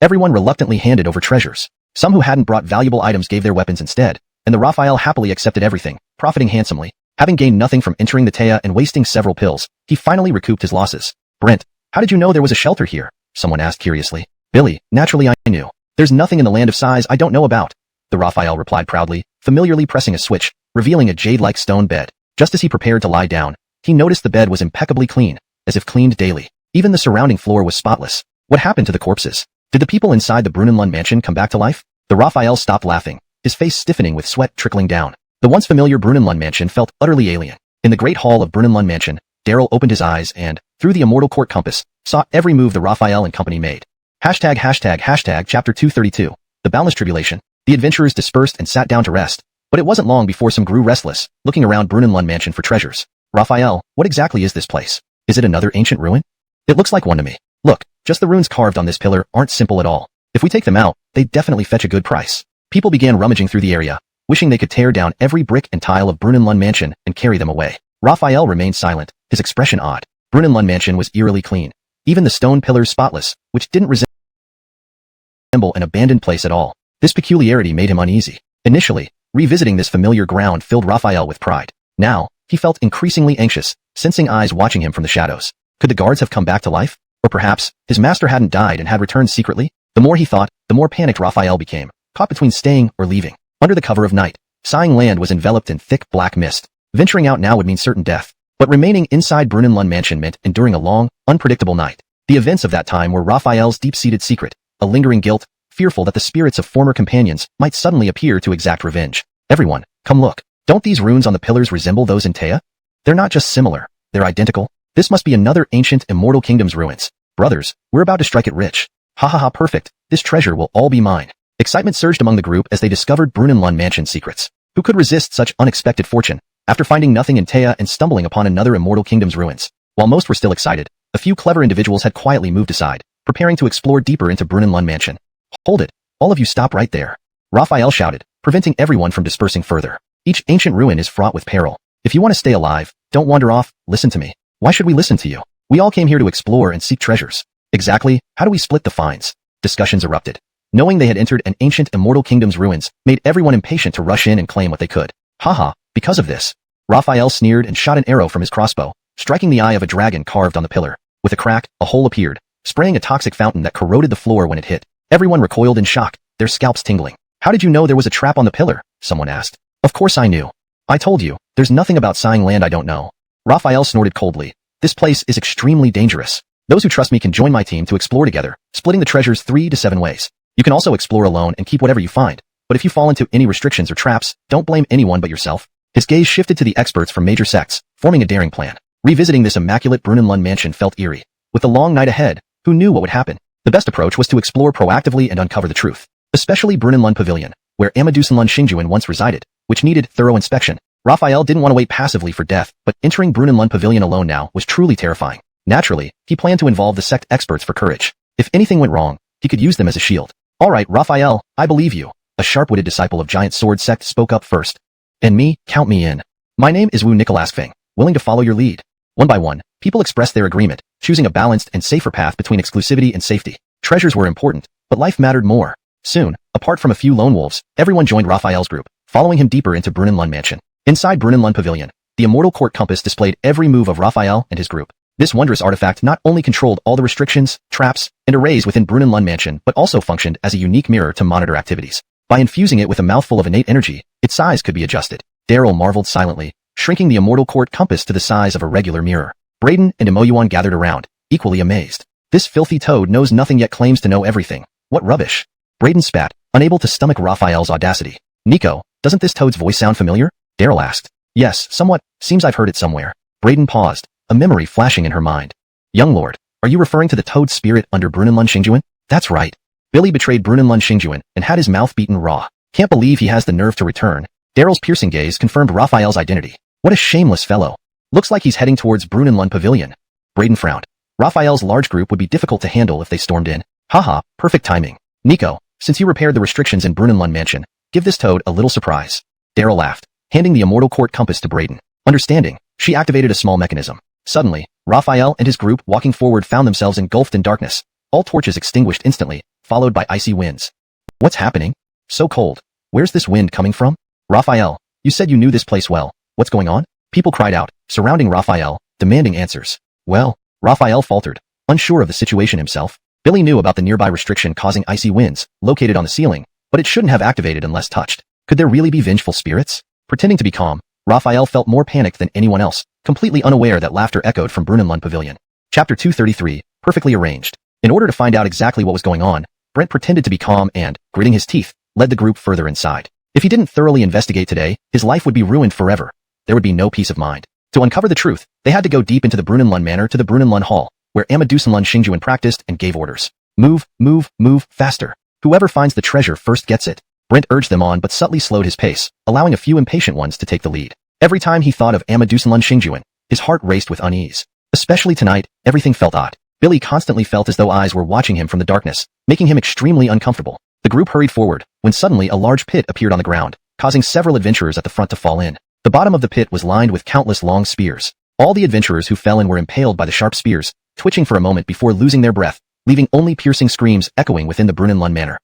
Speaker 1: Everyone reluctantly handed over treasures. Some who hadn't brought valuable items gave their weapons instead, and the Raphael happily accepted everything, profiting handsomely. Having gained nothing from entering the Taya and wasting several pills, he finally recouped his losses. Brent, how did you know there was a shelter here? Someone asked curiously. Billy, naturally I knew. There's nothing in the Land of Sighs I don't know about, the Raphael replied proudly, familiarly pressing a switch, revealing a jade-like stone bed. Just as he prepared to lie down, he noticed the bed was impeccably clean, as if cleaned daily. Even the surrounding floor was spotless. What happened to the corpses? Did the people inside the Brunelund mansion come back to life? The Raphael stopped laughing, his face stiffening with sweat trickling down. The once familiar Brunelund mansion felt utterly alien. In the great hall of Brunelund mansion, Daryl opened his eyes and, through the immortal court compass, saw every move the Raphael and company made. Hashtag chapter 232. The boundless tribulation. The adventurers dispersed and sat down to rest, but it wasn't long before some grew restless, looking around Brunelund mansion for treasures. Raphael, what exactly is this place? Is it another ancient ruin? It looks like one to me. Look, just the runes carved on this pillar aren't simple at all. If we take them out, they definitely fetch a good price. People began rummaging through the area, wishing they could tear down every brick and tile of Brunelund mansion and carry them away. Raphael remained silent, his expression odd. Brunelund mansion was eerily clean. Even the stone pillars spotless, which didn't resemble an abandoned place at all. This peculiarity made him uneasy. Initially, revisiting this familiar ground filled Raphael with pride. Now, he felt increasingly anxious, sensing eyes watching him from the shadows. Could the guards have come back to life? Or perhaps, his master hadn't died and had returned secretly? The more he thought, the more panicked Raphael became, caught between staying or leaving. Under the cover of night, Sighing Land was enveloped in thick black mist. Venturing out now would mean certain death. But remaining inside Brunelund mansion meant enduring a long, unpredictable night. The events of that time were Raphael's deep-seated secret, a lingering guilt, fearful that the spirits of former companions might suddenly appear to exact revenge. Everyone, come look. Don't these runes on the pillars resemble those in Taya? They're not just similar, they're identical. This must be another ancient immortal kingdom's ruins. Brothers, we're about to strike it rich. Ha ha ha, perfect. This treasure will all be mine. Excitement surged among the group as they discovered Brunelund mansion's secrets. Who could resist such unexpected fortune? After finding nothing in Taya and stumbling upon another immortal kingdom's ruins. While most were still excited, a few clever individuals had quietly moved aside, preparing to explore deeper into Brunelund mansion. Hold it. All of you stop right there. Raphael shouted, preventing everyone from dispersing further. Each ancient ruin is fraught with peril. If you want to stay alive, don't wander off, listen to me. Why should we listen to you? We all came here to explore and seek treasures. Exactly, how do we split the finds? Discussions erupted. Knowing they had entered an ancient immortal kingdom's ruins made everyone impatient to rush in and claim what they could. Haha, because of this. Raphael sneered and shot an arrow from his crossbow, striking the eye of a dragon carved on the pillar. With a crack, a hole appeared, spraying a toxic fountain that corroded the floor when it hit. Everyone recoiled in shock, their scalps tingling. How did you know there was a trap on the pillar? Someone asked. Of course I knew. I told you, there's nothing about Sighing Land I don't know. Raphael snorted coldly. This place is extremely dangerous. Those who trust me can join my team to explore together, splitting the treasures 3 to 7 ways. You can also explore alone and keep whatever you find. But if you fall into any restrictions or traps, don't blame anyone but yourself. His gaze shifted to the experts from major sects, forming a daring plan. Revisiting this immaculate Brunelund mansion felt eerie. With the long night ahead, who knew what would happen? The best approach was to explore proactively and uncover the truth. Especially Brunelund Pavilion, where Amadusanlund Xingjuan once resided, which needed thorough inspection. Raphael didn't want to wait passively for death, but entering Brunelund Pavilion alone now was truly terrifying. Naturally, he planned to involve the sect experts for courage. If anything went wrong, he could use them as a shield. All right, Raphael, I believe you. A sharp-witted disciple of Giant Sword Sect spoke up first. And me, count me in. My name is Wu Nikolaskfeng, willing to follow your lead. One by one, people expressed their agreement, choosing a balanced and safer path between exclusivity and safety. Treasures were important, but life mattered more. Soon, apart from a few lone wolves, everyone joined Raphael's group, following him deeper into Brunelund Mansion. Inside Brunelund Pavilion, the Immortal Court Compass displayed every move of Raphael and his group. This wondrous artifact not only controlled all the restrictions, traps, and arrays within Brunelund Mansion, but also functioned as a unique mirror to monitor activities. By infusing it with a mouthful of innate energy, its size could be adjusted. Daryl marveled silently, shrinking the Immortal Court Compass to the size of a regular mirror. Brayden and Imoyuan gathered around, equally amazed. This filthy toad knows nothing yet claims to know everything. What rubbish. Brayden spat, unable to stomach Raphael's audacity. Nico, doesn't this toad's voice sound familiar? Daryl asked. Yes, somewhat. Seems I've heard it somewhere. Brayden paused, a memory flashing in her mind. Young lord, are you referring to the toad spirit under Brunelund Xingjuan? That's right. Billy betrayed Brunelund Xingjuan and had his mouth beaten raw. Can't believe he has the nerve to return. Daryl's piercing gaze confirmed Raphael's identity. What a shameless fellow. Looks like he's heading towards Brunelund Pavilion. Brayden frowned. Raphael's large group would be difficult to handle if they stormed in. Haha, perfect timing. Nico, since you repaired the restrictions in Brunelund Mansion, give this toad a little surprise. Daryl laughed, handing the Immortal Court Compass to Brayden. Understanding, she activated a small mechanism. Suddenly, Raphael and his group walking forward found themselves engulfed in darkness. All torches extinguished instantly, followed by icy winds. What's happening? So cold. Where's this wind coming from? Raphael, you said you knew this place well. What's going on? People cried out, surrounding Raphael, demanding answers. Well, Raphael faltered, unsure of the situation himself. Billy knew about the nearby restriction causing icy winds, located on the ceiling, but it shouldn't have activated unless touched. Could there really be vengeful spirits? Pretending to be calm, Raphael felt more panicked than anyone else, completely unaware that laughter echoed from Brunelund Pavilion. Chapter 233, perfectly arranged. In order to find out exactly what was going on, Brent pretended to be calm and, gritting his teeth, led the group further inside. If he didn't thoroughly investigate today, his life would be ruined forever. There would be no peace of mind. To uncover the truth, they had to go deep into the Brunelund Manor to the Brunelund Hall, where Amadusanlund Xingjuan practiced and gave orders. Move, move, move, faster. Whoever finds the treasure first gets it. Brent urged them on but subtly slowed his pace, allowing a few impatient ones to take the lead. Every time he thought of Amadusanlund Xingjuan, his heart raced with unease. Especially tonight, everything felt odd. Billy constantly felt as though eyes were watching him from the darkness, making him extremely uncomfortable. The group hurried forward, when suddenly a large pit appeared on the ground, causing several adventurers at the front to fall in. The bottom of the pit was lined with countless long spears. All the adventurers who fell in were impaled by the sharp spears, twitching for a moment before losing their breath, leaving only piercing screams echoing within the Brunelund Manor.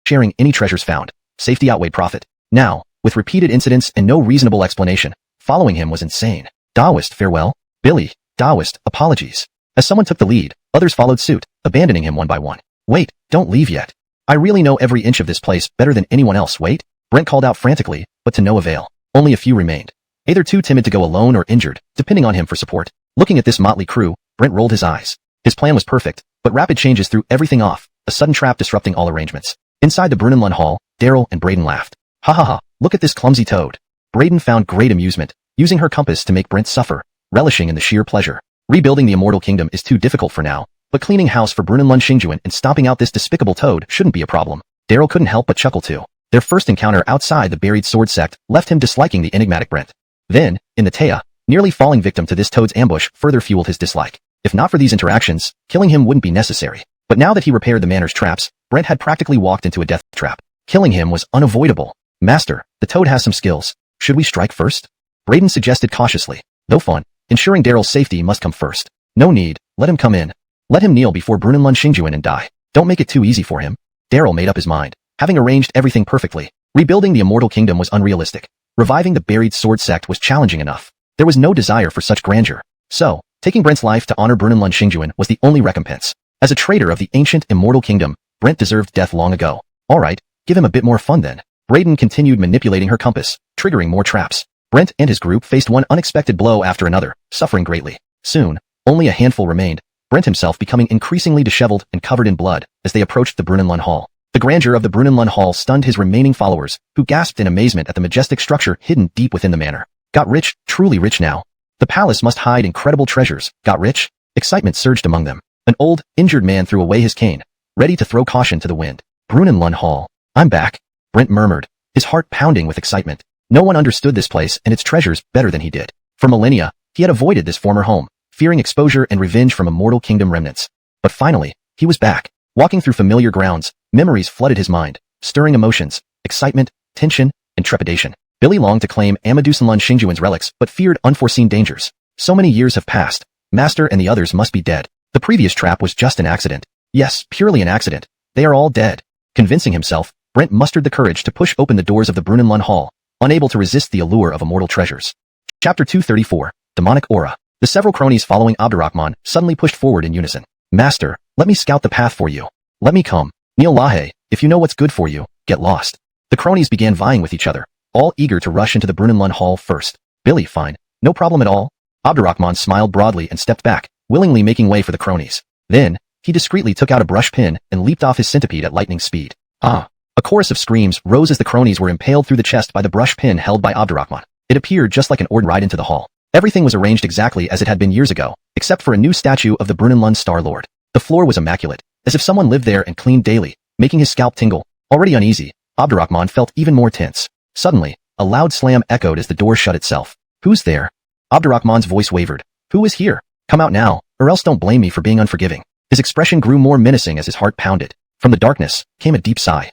Speaker 1: Sharing any treasures found. Safety outweighed profit. Now, with repeated incidents and no reasonable explanation, following him was insane. Daoist, farewell. Billy, Daoist, apologies. As someone took the lead, others followed suit, abandoning him one by one. Wait, don't leave yet. I really know every inch of this place better than anyone else. Wait. Brent called out frantically, but to no avail. Only a few remained. Either too timid to go alone or injured, depending on him for support. Looking at this motley crew, Brent rolled his eyes. His plan was perfect, but rapid changes threw everything off, a sudden trap disrupting all arrangements. Inside the Brunelund Hall, Daryl and Brayden laughed. Ha ha ha, look at this clumsy toad. Brayden found great amusement, using her compass to make Brent suffer, relishing in the sheer pleasure. Rebuilding the Immortal Kingdom is too difficult for now, but cleaning house for Brunelund Xingjuan and stomping out this despicable toad shouldn't be a problem. Daryl couldn't help but chuckle too. Their first encounter outside the buried sword sect left him disliking the enigmatic Brent. Then, in the Taya, nearly falling victim to this toad's ambush further fueled his dislike. If not for these interactions, killing him wouldn't be necessary. But now that he repaired the manor's traps, Brent had practically walked into a death trap. Killing him was unavoidable. Master, the toad has some skills. Should we strike first? Brayden suggested cautiously. Though fun, ensuring Daryl's safety must come first. No need, let him come in. Let him kneel before Brunelund Xingjuan and die. Don't make it too easy for him. Daryl made up his mind. Having arranged everything perfectly, rebuilding the Immortal Kingdom was unrealistic. Reviving the buried sword sect was challenging enough. There was no desire for such grandeur. So, taking Brent's life to honor Brunelund Xingjuan was the only recompense. As a traitor of the ancient Immortal Kingdom, Brent deserved death long ago. Alright, give him a bit more fun then. Brayden continued manipulating her compass, triggering more traps. Brent and his group faced one unexpected blow after another, suffering greatly. Soon, only a handful remained, Brent himself becoming increasingly disheveled and covered in blood as they approached the Brunelund Hall. The grandeur of the Brunelund Hall stunned his remaining followers, who gasped in amazement at the majestic structure hidden deep within the manor. Got rich, truly rich now. The palace must hide incredible treasures. Got rich? Excitement surged among them. An old, injured man threw away his cane, ready to throw caution to the wind. Brunelund Hall. I'm back, Brent murmured, his heart pounding with excitement. No one understood this place and its treasures better than he did. For millennia, he had avoided this former home, fearing exposure and revenge from immortal kingdom remnants. But finally, he was back. Walking through familiar grounds, memories flooded his mind, stirring emotions, excitement, tension, and trepidation. Billy longed to claim Amadusanlun Xingjuan's relics, but feared unforeseen dangers. So many years have passed. Master and the others must be dead. The previous trap was just an accident. Yes, purely an accident. They are all dead. Convincing himself, Brent mustered the courage to push open the doors of the Brunelund Hall, unable to resist the allure of immortal treasures. Chapter 234, Demonic Aura. The several cronies following Abdurrahman suddenly pushed forward in unison. Master, let me scout the path for you. Let me come. Neil Lahe, if you know what's good for you, get lost. The cronies began vying with each other, all eager to rush into the Brunelund Hall first. Billy, fine. No problem at all. Abdurrahman smiled broadly and stepped back, willingly making way for the cronies. Then, he discreetly took out a brush pin and leaped off his centipede at lightning speed. Ah! A chorus of screams rose as the cronies were impaled through the chest by the brush pin held by Abdurrahman. It appeared just like an ordinary ride into the hall. Everything was arranged exactly as it had been years ago, except for a new statue of the Brunelund Star Lord. The floor was immaculate, as if someone lived there and cleaned daily, making his scalp tingle. Already uneasy, Abdurrahman felt even more tense. Suddenly, a loud slam echoed as the door shut itself. Who's there? Abdurrahman's voice wavered. Who is here? Come out now, or else don't blame me for being unforgiving. His expression grew more menacing as his heart pounded. From the darkness, came a deep sigh.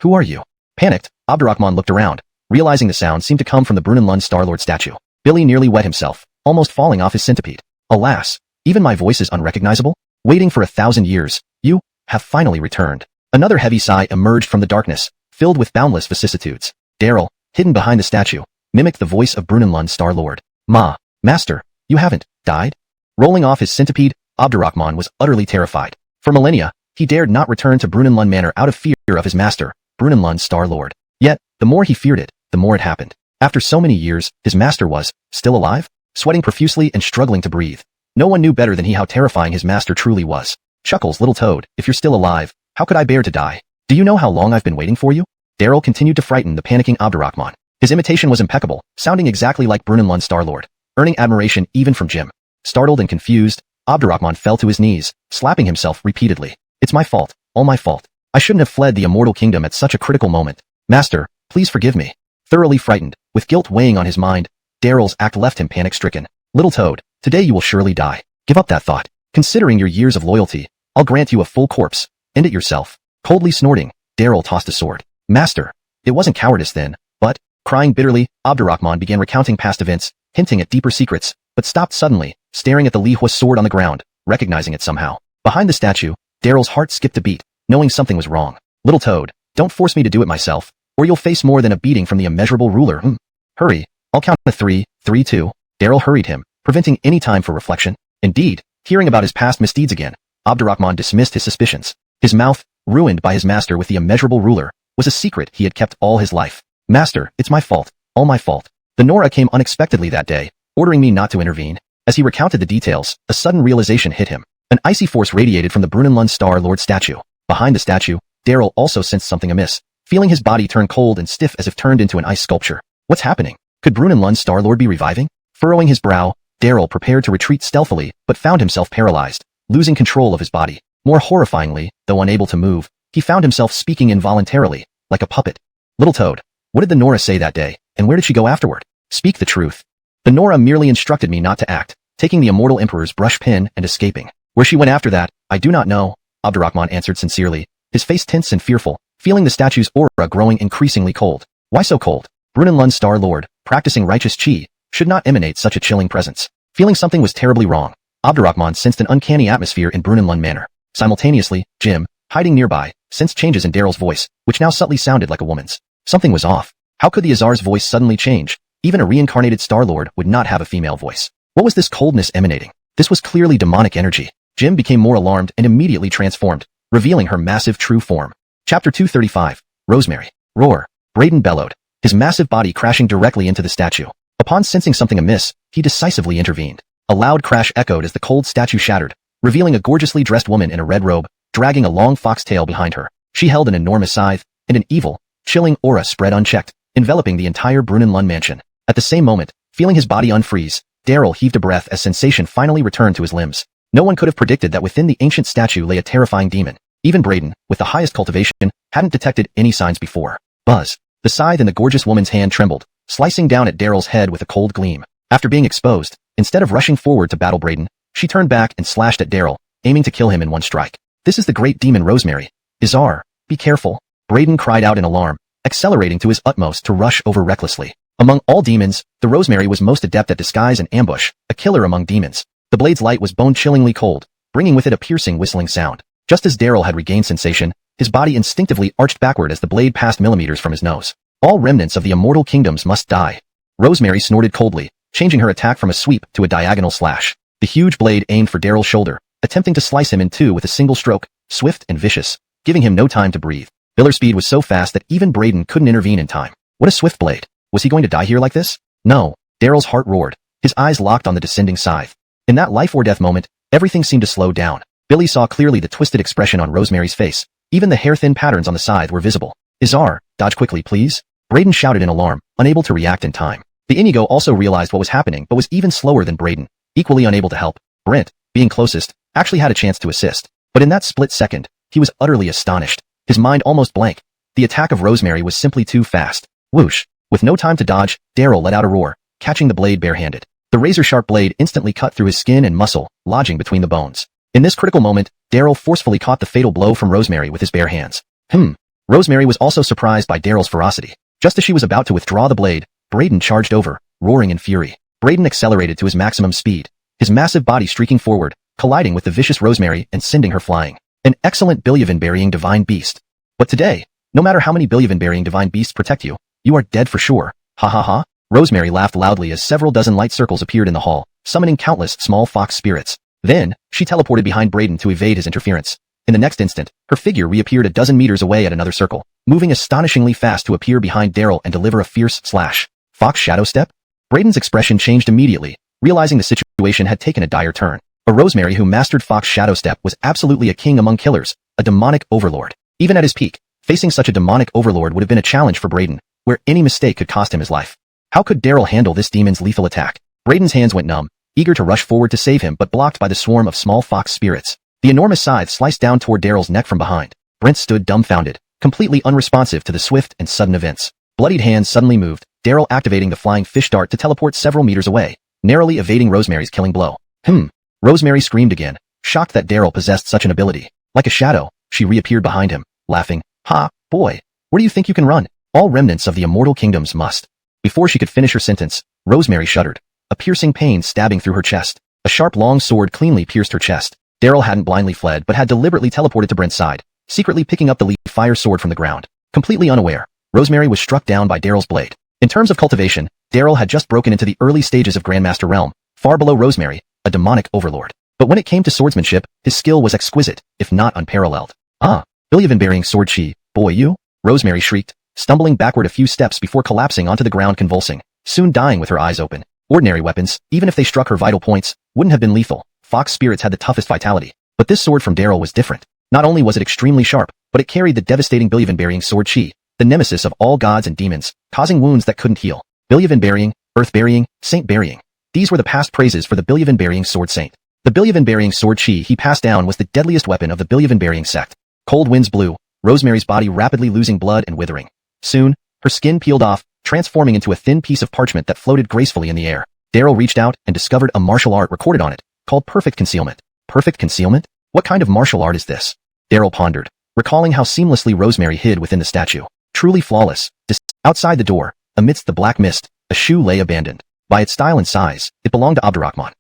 Speaker 1: Who are you? Panicked, Abdurrahman looked around, realizing the sound seemed to come from the Brunelund Star Lord statue. Billy nearly wet himself, almost falling off his centipede. Alas, even my voice is unrecognizable? Waiting for 1,000 years, you have finally returned. Another heavy sigh emerged from the darkness, filled with boundless vicissitudes. Daryl, hidden behind the statue, mimicked the voice of Brunelund Star Lord. Master, you haven't died? Rolling off his centipede, Abdurrahman was utterly terrified. For millennia, he dared not return to Brunelund Manor out of fear of his master, Brunelund Star Lord. Yet, the more he feared it, the more it happened. After so many years, his master was still alive, sweating profusely and struggling to breathe. No one knew better than he how terrifying his master truly was. Chuckles, little toad, if you're still alive, how could I bear to die? Do you know how long I've been waiting for you? Daryl continued to frighten the panicking Abdurrahman. His imitation was impeccable, sounding exactly like Brunelund Star Lord, earning admiration even from Jim. Startled and confused, Abdurrahman fell to his knees, slapping himself repeatedly. It's my fault, all my fault. I shouldn't have fled the immortal kingdom at such a critical moment. Master, please forgive me. Thoroughly frightened, with guilt weighing on his mind, Daryl's act left him panic-stricken. Little toad, today you will surely die. Give up that thought. Considering your years of loyalty, I'll grant you a full corpse. End it yourself. Coldly snorting, Daryl tossed a sword. Master, it wasn't cowardice then, but, crying bitterly, Abdurrahman began recounting past events, hinting at deeper secrets, but stopped suddenly, staring at the Lihua sword on the ground, recognizing it somehow. Behind the statue, Daryl's heart skipped a beat, knowing something was wrong. Little toad, don't force me to do it myself, or you'll face more than a beating from the immeasurable ruler. Hurry, I'll count to 3, 3, 2. Daryl hurried him, preventing any time for reflection. Indeed, hearing about his past misdeeds again, Abdurrahman dismissed his suspicions. His mouth, ruined by his master with the immeasurable ruler, was a secret he had kept all his life. Master, it's my fault, all my fault. The Nora came unexpectedly that day, ordering me not to intervene. As he recounted the details, a sudden realization hit him. An icy force radiated from the Brunelund Star Lord statue. Behind the statue, Daryl also sensed something amiss, feeling his body turn cold and stiff as if turned into an ice sculpture. What's happening? Could Brunelund Star Lord be reviving? Furrowing his brow, Daryl prepared to retreat stealthily, but found himself paralyzed, losing control of his body. More horrifyingly, though unable to move, he found himself speaking involuntarily, like a puppet. Little toad, what did the Nora say that day, and where did she go afterward? Speak the truth. The Nora merely instructed me not to act, taking the immortal emperor's brush pin and escaping. Where she went after that, I do not know, Abdurrahman answered sincerely, his face tense and fearful, feeling the statue's aura growing increasingly cold. Why so cold? Brunelund Star Lord, practicing righteous chi, should not emanate such a chilling presence. Feeling something was terribly wrong, Abdurrahman sensed an uncanny atmosphere in Brunelund Manor. Simultaneously, Jim, hiding nearby, sensed changes in Daryl's voice, which now subtly sounded like a woman's. Something was off. How could the Azar's voice suddenly change? Even a reincarnated Star Lord would not have a female voice. What was this coldness emanating? This was clearly demonic energy. Jim became more alarmed and immediately transformed, revealing her massive true form. Chapter 235, Rosemary. Roar. Braden bellowed, his massive body crashing directly into the statue. Upon sensing something amiss, he decisively intervened. A loud crash echoed as the cold statue shattered, revealing a gorgeously dressed woman in a red robe, dragging a long fox tail behind her. She held an enormous scythe, and an evil, chilling aura spread unchecked, enveloping the entire Brunenlund mansion. At the same moment, feeling his body unfreeze, Daryl heaved a breath as sensation finally returned to his limbs. No one could have predicted that within the ancient statue lay a terrifying demon. Even Braden, with the highest cultivation, hadn't detected any signs before. Buzz. The scythe in the gorgeous woman's hand trembled, slicing down at Daryl's head with a cold gleam. After being exposed, instead of rushing forward to battle Braden, she turned back and slashed at Daryl, aiming to kill him in one strike. This is the great demon Rosemary. Izar, be careful. Braden cried out in alarm, accelerating to his utmost to rush over recklessly. Among all demons, the Rosemary was most adept at disguise and ambush, a killer among demons. The blade's light was bone-chillingly cold, bringing with it a piercing whistling sound. Just as Daryl had regained sensation, his body instinctively arched backward as the blade passed millimeters from his nose. All remnants of the immortal kingdoms must die. Rosemary snorted coldly, changing her attack from a sweep to a diagonal slash. The huge blade aimed for Daryl's shoulder, attempting to slice him in two with a single stroke, swift and vicious, giving him no time to breathe. Biller's speed was so fast that even Braden couldn't intervene in time. What a swift blade. Was he going to die here like this? No. Daryl's heart roared, his eyes locked on the descending scythe. In that life or death moment, everything seemed to slow down. Billy saw clearly the twisted expression on Rosemary's face. Even the hair-thin patterns on the scythe were visible. Izar, dodge quickly, please. Braden shouted in alarm, unable to react in time. The Inigo also realized what was happening but was even slower than Braden, equally unable to help. Brent, being closest, actually had a chance to assist. But in that split second, he was utterly astonished, his mind almost blank. The attack of Rosemary was simply too fast. Whoosh. With no time to dodge, Daryl let out a roar, catching the blade barehanded. The razor-sharp blade instantly cut through his skin and muscle, lodging between the bones. In this critical moment, Daryl forcefully caught the fatal blow from Rosemary with his bare hands. Rosemary was also surprised by Daryl's ferocity. Just as she was about to withdraw the blade, Braden charged over, roaring in fury. Braden accelerated to his maximum speed, his massive body streaking forward, colliding with the vicious Rosemary and sending her flying. An excellent billion-burying divine beast. But today, no matter how many billion-burying divine beasts protect you, you are dead for sure. Ha ha ha. Rosemary laughed loudly as several dozen light circles appeared in the hall, summoning countless small fox spirits. Then, she teleported behind Braden to evade his interference. In the next instant, her figure reappeared a dozen meters away at another circle, moving astonishingly fast to appear behind Daryl and deliver a fierce slash. Fox Shadow Step? Braden's expression changed immediately, realizing the situation had taken a dire turn. A Rosemary who mastered Fox Shadow Step was absolutely a king among killers, a demonic overlord. Even at his peak, facing such a demonic overlord would have been a challenge for Braden, where any mistake could cost him his life. How could Daryl handle this demon's lethal attack? Braden's hands went numb, eager to rush forward to save him but blocked by the swarm of small fox spirits. The enormous scythe sliced down toward Daryl's neck from behind. Brent stood dumbfounded, completely unresponsive to the swift and sudden events. Bloodied hands suddenly moved, Daryl activating the flying fish dart to teleport several meters away, narrowly evading Rosemary's killing blow. Rosemary screamed again, shocked that Daryl possessed such an ability. Like a shadow, she reappeared behind him, laughing. Ha, boy, where do you think you can run? All remnants of the immortal kingdoms must. Before she could finish her sentence, Rosemary shuddered, a piercing pain stabbing through her chest. A sharp long sword cleanly pierced her chest. Daryl hadn't blindly fled but had deliberately teleported to Brent's side, secretly picking up the leaf fire sword from the ground. Completely unaware, Rosemary was struck down by Daryl's blade. In terms of cultivation, Daryl had just broken into the early stages of Grandmaster Realm, far below Rosemary, a demonic overlord. But when it came to swordsmanship, his skill was exquisite, if not unparalleled. Billion-burying sword chi, boy you? Rosemary shrieked, stumbling backward a few steps before collapsing onto the ground convulsing, soon dying with her eyes open. Ordinary weapons, even if they struck her vital points, wouldn't have been lethal. Fox spirits had the toughest vitality. But this sword from Daryl was different. Not only was it extremely sharp, but it carried the devastating billion-burying sword chi, the nemesis of all gods and demons, causing wounds that couldn't heal. Billion-burying, earth-burying, saint-burying. These were the past praises for the billion-burying sword saint. The billion-burying sword chi he passed down was the deadliest weapon of the billion-burying sect. Cold winds blew, Rosemary's body rapidly losing blood and withering. Soon, her skin peeled off, transforming into a thin piece of parchment that floated gracefully in the air. Daryl reached out and discovered a martial art recorded on it, called Perfect Concealment. Perfect Concealment? What kind of martial art is this? Daryl pondered, recalling how seamlessly Rosemary hid within the statue. Truly flawless. Outside the door, amidst the black mist, a shoe lay abandoned. By its style and size, it belonged to Abdurrahman.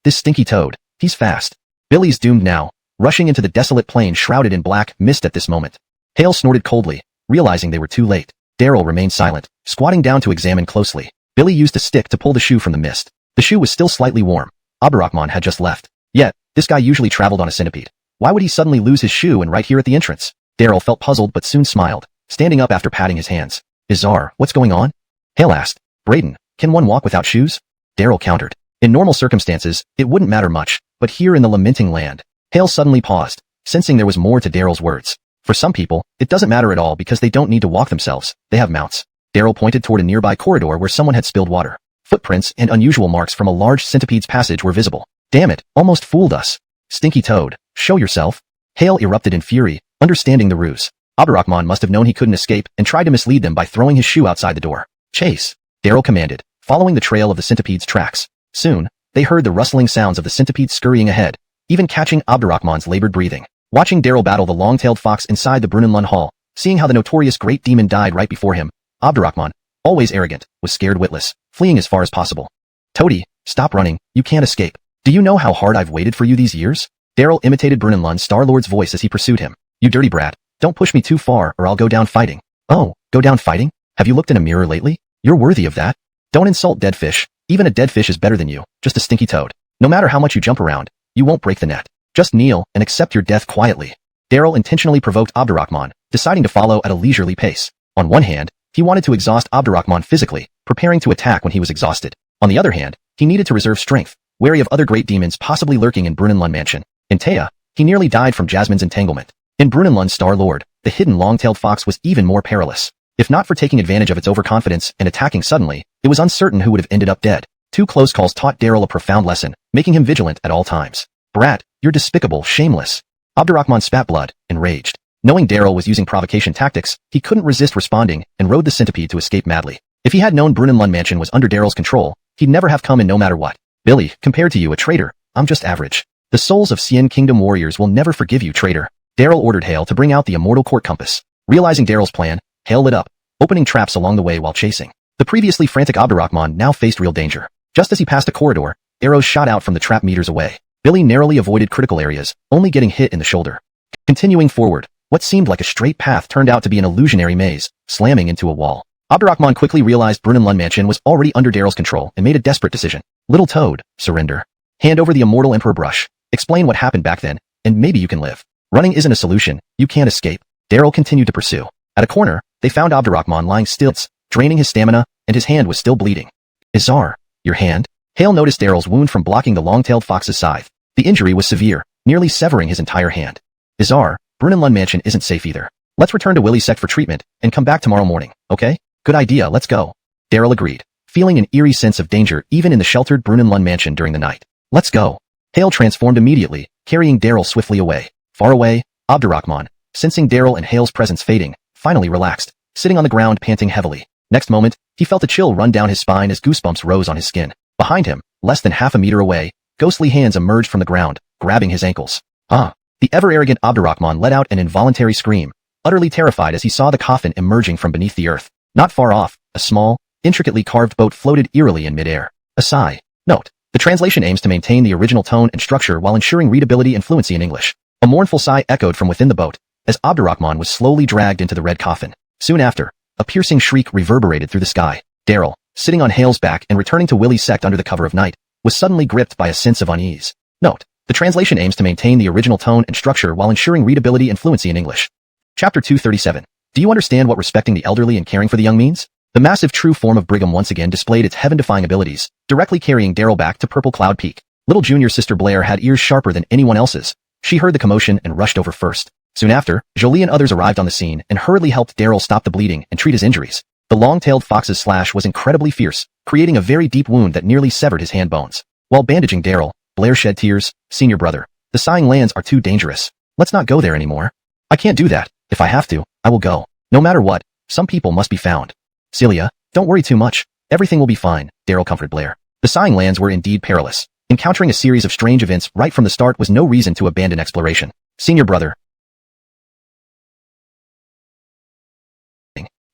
Speaker 1: This stinky toad. He's fast. Billy's doomed now, rushing into the desolate plain shrouded in black mist at this moment. Hale snorted coldly, realizing they were too late. Daryl remained silent, squatting down to examine closely. Billy used a stick to pull the shoe from the mist. The shoe was still slightly warm. Abdurrahman had just left. Yet, this guy usually traveled on a centipede. Why would he suddenly lose his shoe and right here at the entrance? Daryl felt puzzled but soon smiled, standing up after patting his hands. Izar, what's going on? Hale asked. Braden, Can one walk without shoes? Daryl countered. In normal circumstances, it wouldn't matter much, but here in the lamenting land. Hale suddenly paused, sensing there was more to Daryl's words. For some people, it doesn't matter at all because they don't need to walk themselves, they have mounts. Daryl pointed toward a nearby corridor where someone had spilled water. Footprints and unusual marks from a large centipede's passage were visible. Damn it, almost fooled us. Stinky toad, show yourself. Hale erupted in fury, understanding the ruse. Abdurrahman must have known he couldn't escape and tried to mislead them by throwing his shoe outside the door. Chase, Daryl commanded, following the trail of the centipede's tracks. Soon, they heard the rustling sounds of the centipede scurrying ahead, even catching Abdurrahman's labored breathing. Watching Daryl battle the long-tailed fox inside the Brunelund Hall, seeing how the notorious great demon died right before him, Abdurrahman, always arrogant, was scared witless, fleeing as far as possible. Toady, stop running, you can't escape. Do you know how hard I've waited for you these years? Daryl imitated Brunelund's Star-Lord's voice as he pursued him. You dirty brat, don't push me too far or I'll go down fighting. Oh, go down fighting? Have you looked in a mirror lately? You're worthy of that. Don't insult dead fish. Even a dead fish is better than you, just a stinky toad. No matter how much you jump around, you won't break the net. Just kneel and accept your death quietly. Daryl intentionally provoked Abdurrahman, deciding to follow at a leisurely pace. On one hand, he wanted to exhaust Abdurrahman physically, preparing to attack when he was exhausted. On the other hand, he needed to reserve strength, wary of other great demons possibly lurking in Brunelund Mansion. In Taya, he nearly died from Jasmine's entanglement. In Brunelund's Star-Lord, the hidden long-tailed fox was even more perilous. If not for taking advantage of its overconfidence and attacking suddenly, it was uncertain who would have ended up dead. 2 close calls taught Daryl a profound lesson, making him vigilant at all times. Brat, you're despicable, shameless. Abdurrahman spat blood, enraged. Knowing Daryl was using provocation tactics, he couldn't resist responding and rode the centipede to escape madly. If he had known Brunelund Mansion was under Daryl's control, he'd never have come in no matter what. Billy, compared to you a traitor, I'm just average. The souls of Sien Kingdom warriors will never forgive you, traitor. Daryl ordered Hale to bring out the immortal court compass. Realizing Daryl's plan, Hale lit up, opening traps along the way while chasing. The previously frantic Abdurrahman now faced real danger. Just as he passed a corridor, arrows shot out from the trap meters away. Billy narrowly avoided critical areas, only getting hit in the shoulder. Continuing forward, what seemed like a straight path turned out to be an illusionary maze, slamming into a wall. Abdurrahman quickly realized Brunelund Mansion was already under Daryl's control and made a desperate decision. Little toad, surrender. Hand over the immortal emperor brush. Explain what happened back then, and maybe you can live. Running isn't a solution, you can't escape. Daryl continued to pursue. At a corner, they found Abdurrahman lying still, draining his stamina, and his hand was still bleeding. Izar, your hand? Hale noticed Daryl's wound from blocking the long-tailed fox's scythe. The injury was severe, nearly severing his entire hand. Izar, Brunelund Mansion isn't safe either. Let's return to Willie's sect for treatment, and come back tomorrow morning, okay? Good idea, let's go. Daryl agreed, feeling an eerie sense of danger even in the sheltered Brunelund Mansion during the night. Let's go. Hale transformed immediately, carrying Daryl swiftly away. Far away, Abdurrahman, sensing Daryl and Hale's presence fading, finally relaxed, sitting on the ground panting heavily. Next moment, he felt a chill run down his spine as goosebumps rose on his skin. Behind him, less than half a meter away, ghostly hands emerged from the ground, grabbing his ankles. Ah! The ever-arrogant Abdurrahman let out an involuntary scream, utterly terrified as he saw the coffin emerging from beneath the earth. Not far off, a small, intricately carved boat floated eerily in midair. A sigh. Note: the translation aims to maintain the original tone and structure while ensuring readability and fluency in English. A mournful sigh echoed from within the boat, as Abdurrahman was slowly dragged into the red coffin. Soon after, a piercing shriek reverberated through the sky. Daryl, sitting on Hale's back and returning to Willie's sect under the cover of night, was suddenly gripped by a sense of unease. Note: the translation aims to maintain the original tone and structure while ensuring readability and fluency in English. Chapter 237. Do you understand what respecting the elderly and caring for the young means? The massive true form of Brigham once again displayed its heaven-defying abilities, directly carrying Daryl back to Purple Cloud Peak. Little junior sister Blair had ears sharper than anyone else's. She heard the commotion and rushed over first. Soon after, Jolie and others arrived on the scene and hurriedly helped Daryl stop the bleeding and treat his injuries. The long-tailed fox's slash was incredibly fierce, creating a very deep wound that nearly severed his hand bones. While bandaging Daryl, Blair shed tears. Senior brother, the sighing lands are too dangerous. Let's not go there anymore. I can't do that. If I have to, I will go. No matter what, some people must be found. Celia, don't worry too much. Everything will be fine, Daryl comforted Blair. The sighing lands were indeed perilous. Encountering a series of strange events right from the start was no reason to abandon exploration. Senior brother.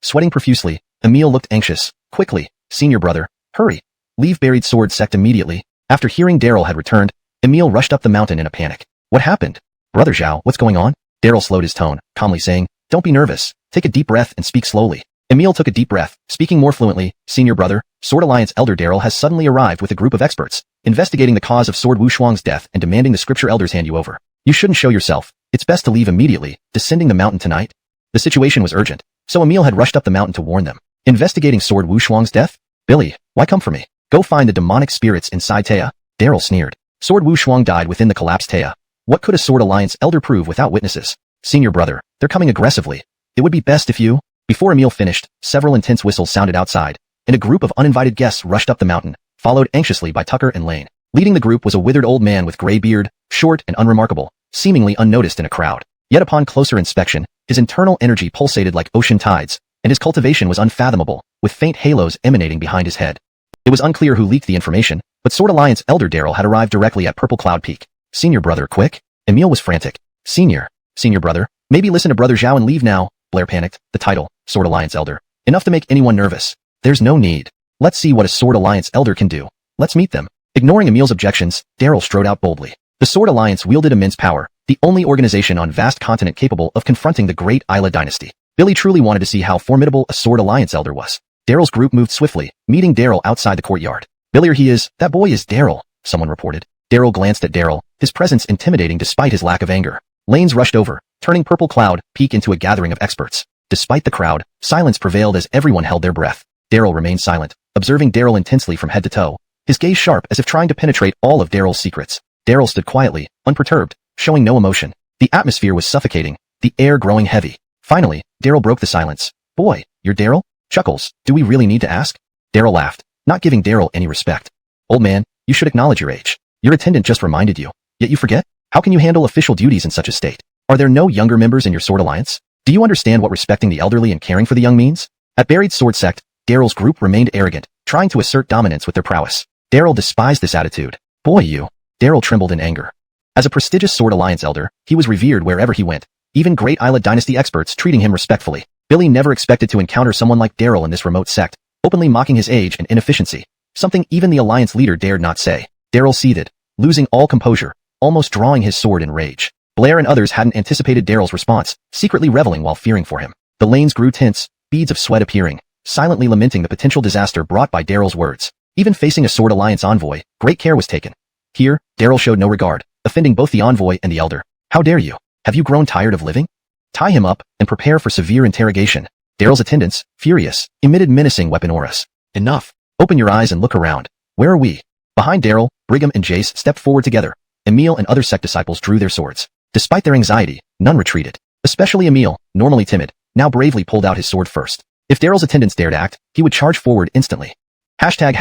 Speaker 1: Sweating profusely, Emil looked anxious. Quickly, senior brother, hurry. Leave buried sword sect immediately. After hearing Daryl had returned, Emil rushed up the mountain in a panic. What happened? Brother Zhao, what's going on? Daryl slowed his tone, calmly saying, don't be nervous. Take a deep breath and speak slowly. Emil took a deep breath, speaking more fluently. Senior brother, Sword Alliance Elder Daryl has suddenly arrived with a group of experts, investigating the cause of Sword Wushuang's death and demanding the scripture elders hand you over. You shouldn't show yourself. It's best to leave immediately, descending the mountain tonight. The situation was urgent, so Emil had rushed up the mountain to warn them. Investigating Sword Wushuang's death? Billy, Why come for me? Go find the demonic spirits inside Taya. Daryl sneered. Sword Wu Shuang died within the collapsed Taya. What could a Sword Alliance elder prove without witnesses? Senior brother, they're coming aggressively. It would be best if you... Before Emil finished, several intense whistles sounded outside, and a group of uninvited guests rushed up the mountain, followed anxiously by Tucker and Lane. Leading the group was a withered old man with gray beard, short and unremarkable, seemingly unnoticed in a crowd. Yet upon closer inspection, his internal energy pulsated like ocean tides, and his cultivation was unfathomable, with faint halos emanating behind his head. It was unclear who leaked the information, but Sword Alliance Elder Daryl had arrived directly at Purple Cloud Peak. Senior brother, quick! Emil was frantic. Senior brother, maybe listen to Brother Zhao and leave now. Blair panicked. The title, Sword Alliance Elder. Enough to make anyone nervous. There's no need. Let's see what a Sword Alliance Elder can do. Let's meet them. Ignoring Emil's objections, Daryl strode out boldly. The Sword Alliance wielded immense power, the only organization on vast continent capable of confronting the great Isla dynasty. Billy truly wanted to see how formidable a Sword Alliance Elder was. Daryl's group moved swiftly, meeting Daryl outside the courtyard. Billy, he is, that boy is Daryl, someone reported. Daryl glanced at Daryl, his presence intimidating despite his lack of anger. Lanes rushed over, turning Purple Cloud Peak into a gathering of experts. Despite the crowd, silence prevailed as everyone held their breath. Daryl remained silent, observing Daryl intensely from head to toe, his gaze sharp as if trying to penetrate all of Daryl's secrets. Daryl stood quietly, unperturbed, showing no emotion. The atmosphere was suffocating, the air growing heavy. Finally, Daryl broke the silence. Boy, you're Daryl? Chuckles, do we really need to ask? Daryl laughed, not giving Daryl any respect. Old man, you should acknowledge your age. Your attendant just reminded you. Yet you forget? How can you handle official duties in such a state? Are there no younger members in your Sword Alliance? Do you understand what respecting the elderly and caring for the young means? At Buried Sword Sect, Daryl's group remained arrogant, trying to assert dominance with their prowess. Daryl despised this attitude. Boy, you. Daryl trembled in anger. As a prestigious Sword Alliance elder, he was revered wherever he went, even great Isla dynasty experts treating him respectfully. Billy never expected to encounter someone like Daryl in this remote sect, openly mocking his age and inefficiency, something even the Alliance leader dared not say. Daryl seethed, losing all composure, almost drawing his sword in rage. Blair and others hadn't anticipated Daryl's response, secretly reveling while fearing for him. The lanes grew tense, beads of sweat appearing, silently lamenting the potential disaster brought by Daryl's words. Even facing a Sword Alliance envoy, great care was taken. Here, Daryl showed no regard, offending both the envoy and the elder. How dare you? Have you grown tired of living? Tie him up, and prepare for severe interrogation. Daryl's attendants, furious, emitted menacing weapon auras. Enough. Open your eyes and look around. Where are we? Behind Daryl, Brigham and Jace stepped forward together. Emil and other sect disciples drew their swords. Despite their anxiety, none retreated. Especially Emil, normally timid, now bravely pulled out his sword first. If Daryl's attendants dared act, he would charge forward instantly. Hashtag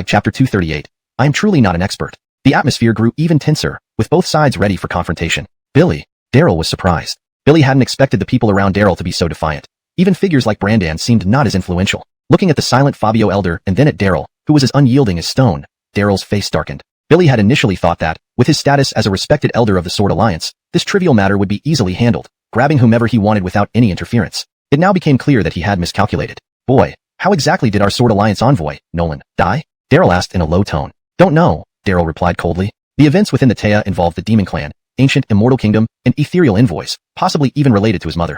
Speaker 1: chapter 238. I am truly not an expert. The atmosphere grew even tenser, with both sides ready for confrontation. Billy. Daryl was surprised. Billy hadn't expected the people around Daryl to be so defiant. Even figures like Brandan seemed not as influential. Looking at the silent Fabio elder and then at Daryl, who was as unyielding as stone, Daryl's face darkened. Billy had initially thought that, with his status as a respected elder of the Sword Alliance, this trivial matter would be easily handled, grabbing whomever he wanted without any interference. It now became clear that he had miscalculated. Boy, how exactly did our Sword Alliance envoy, Nolan, die? Daryl asked in a low tone. Don't know, Daryl replied coldly. The events within the Taya involved the Demon Clan, ancient Immortal Kingdom, and ethereal envoys, possibly even related to his mother.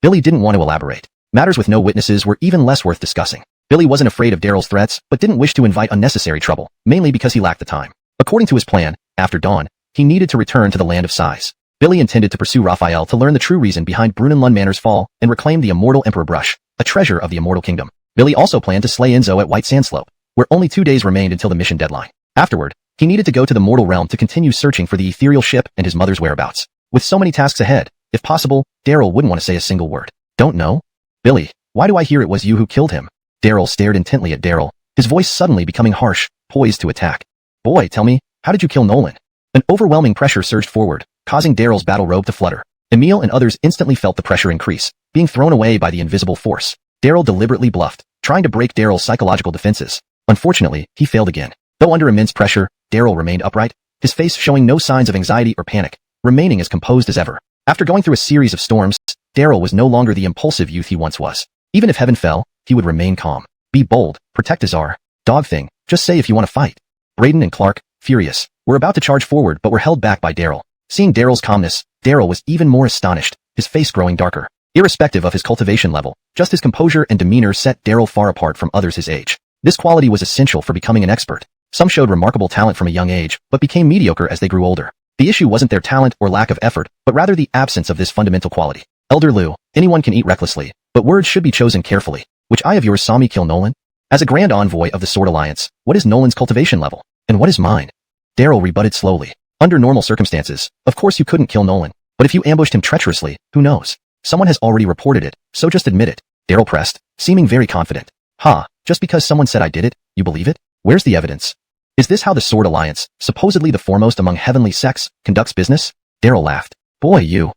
Speaker 1: Billy didn't want to elaborate. Matters with no witnesses were even less worth discussing. Billy wasn't afraid of Daryl's threats, but didn't wish to invite unnecessary trouble, mainly because he lacked the time. According to his plan, after dawn, he needed to return to the Land of Sighs. Billy intended to pursue Raphael to learn the true reason behind Brunenlund Manor's fall and reclaim the Immortal Emperor Brush, a treasure of the Immortal Kingdom. Billy also planned to slay Enzo at White Sandslope, where only 2 days remained until the mission deadline. Afterward, he needed to go to the mortal realm to continue searching for the ethereal ship and his mother's whereabouts. With so many tasks ahead, if possible, Daryl wouldn't want to say a single word. Don't know? Billy, why do I hear it was you who killed him? Daryl stared intently at Daryl, his voice suddenly becoming harsh, poised to attack. Boy, tell me, how did you kill Nolan? An overwhelming pressure surged forward, causing Daryl's battle robe to flutter. Emil and others instantly felt the pressure increase, being thrown away by the invisible force. Daryl deliberately bluffed, trying to break Daryl's psychological defenses. Unfortunately, he failed again. Though under immense pressure, Daryl remained upright, his face showing no signs of anxiety or panic, remaining as composed as ever. After going through a series of storms, Daryl was no longer the impulsive youth he once was. Even if heaven fell, he would remain calm. Be bold, protect Azar. Dog thing, just say if you want to fight. Braden and Clark, furious, were about to charge forward but were held back by Daryl. Seeing Daryl's calmness, Daryl was even more astonished, his face growing darker. Irrespective of his cultivation level, just his composure and demeanor set Daryl far apart from others his age. This quality was essential for becoming an expert. Some showed remarkable talent from a young age, but became mediocre as they grew older. The issue wasn't their talent or lack of effort, but rather the absence of this fundamental quality. Elder Liu, anyone can eat recklessly, but words should be chosen carefully. Which eye of yours saw me kill Nolan? As a Grand Envoy of the Sword Alliance, what is Nolan's cultivation level? And what is mine? Daryl rebutted slowly. Under normal circumstances, of course you couldn't kill Nolan. But if you ambushed him treacherously, who knows? Someone has already reported it, so just admit it. Daryl pressed, seeming very confident. Ha, just because someone said I did it, you believe it? Where's the evidence? Is this how the Sword Alliance, supposedly the foremost among heavenly sects, conducts business? Daryl laughed. Boy, you.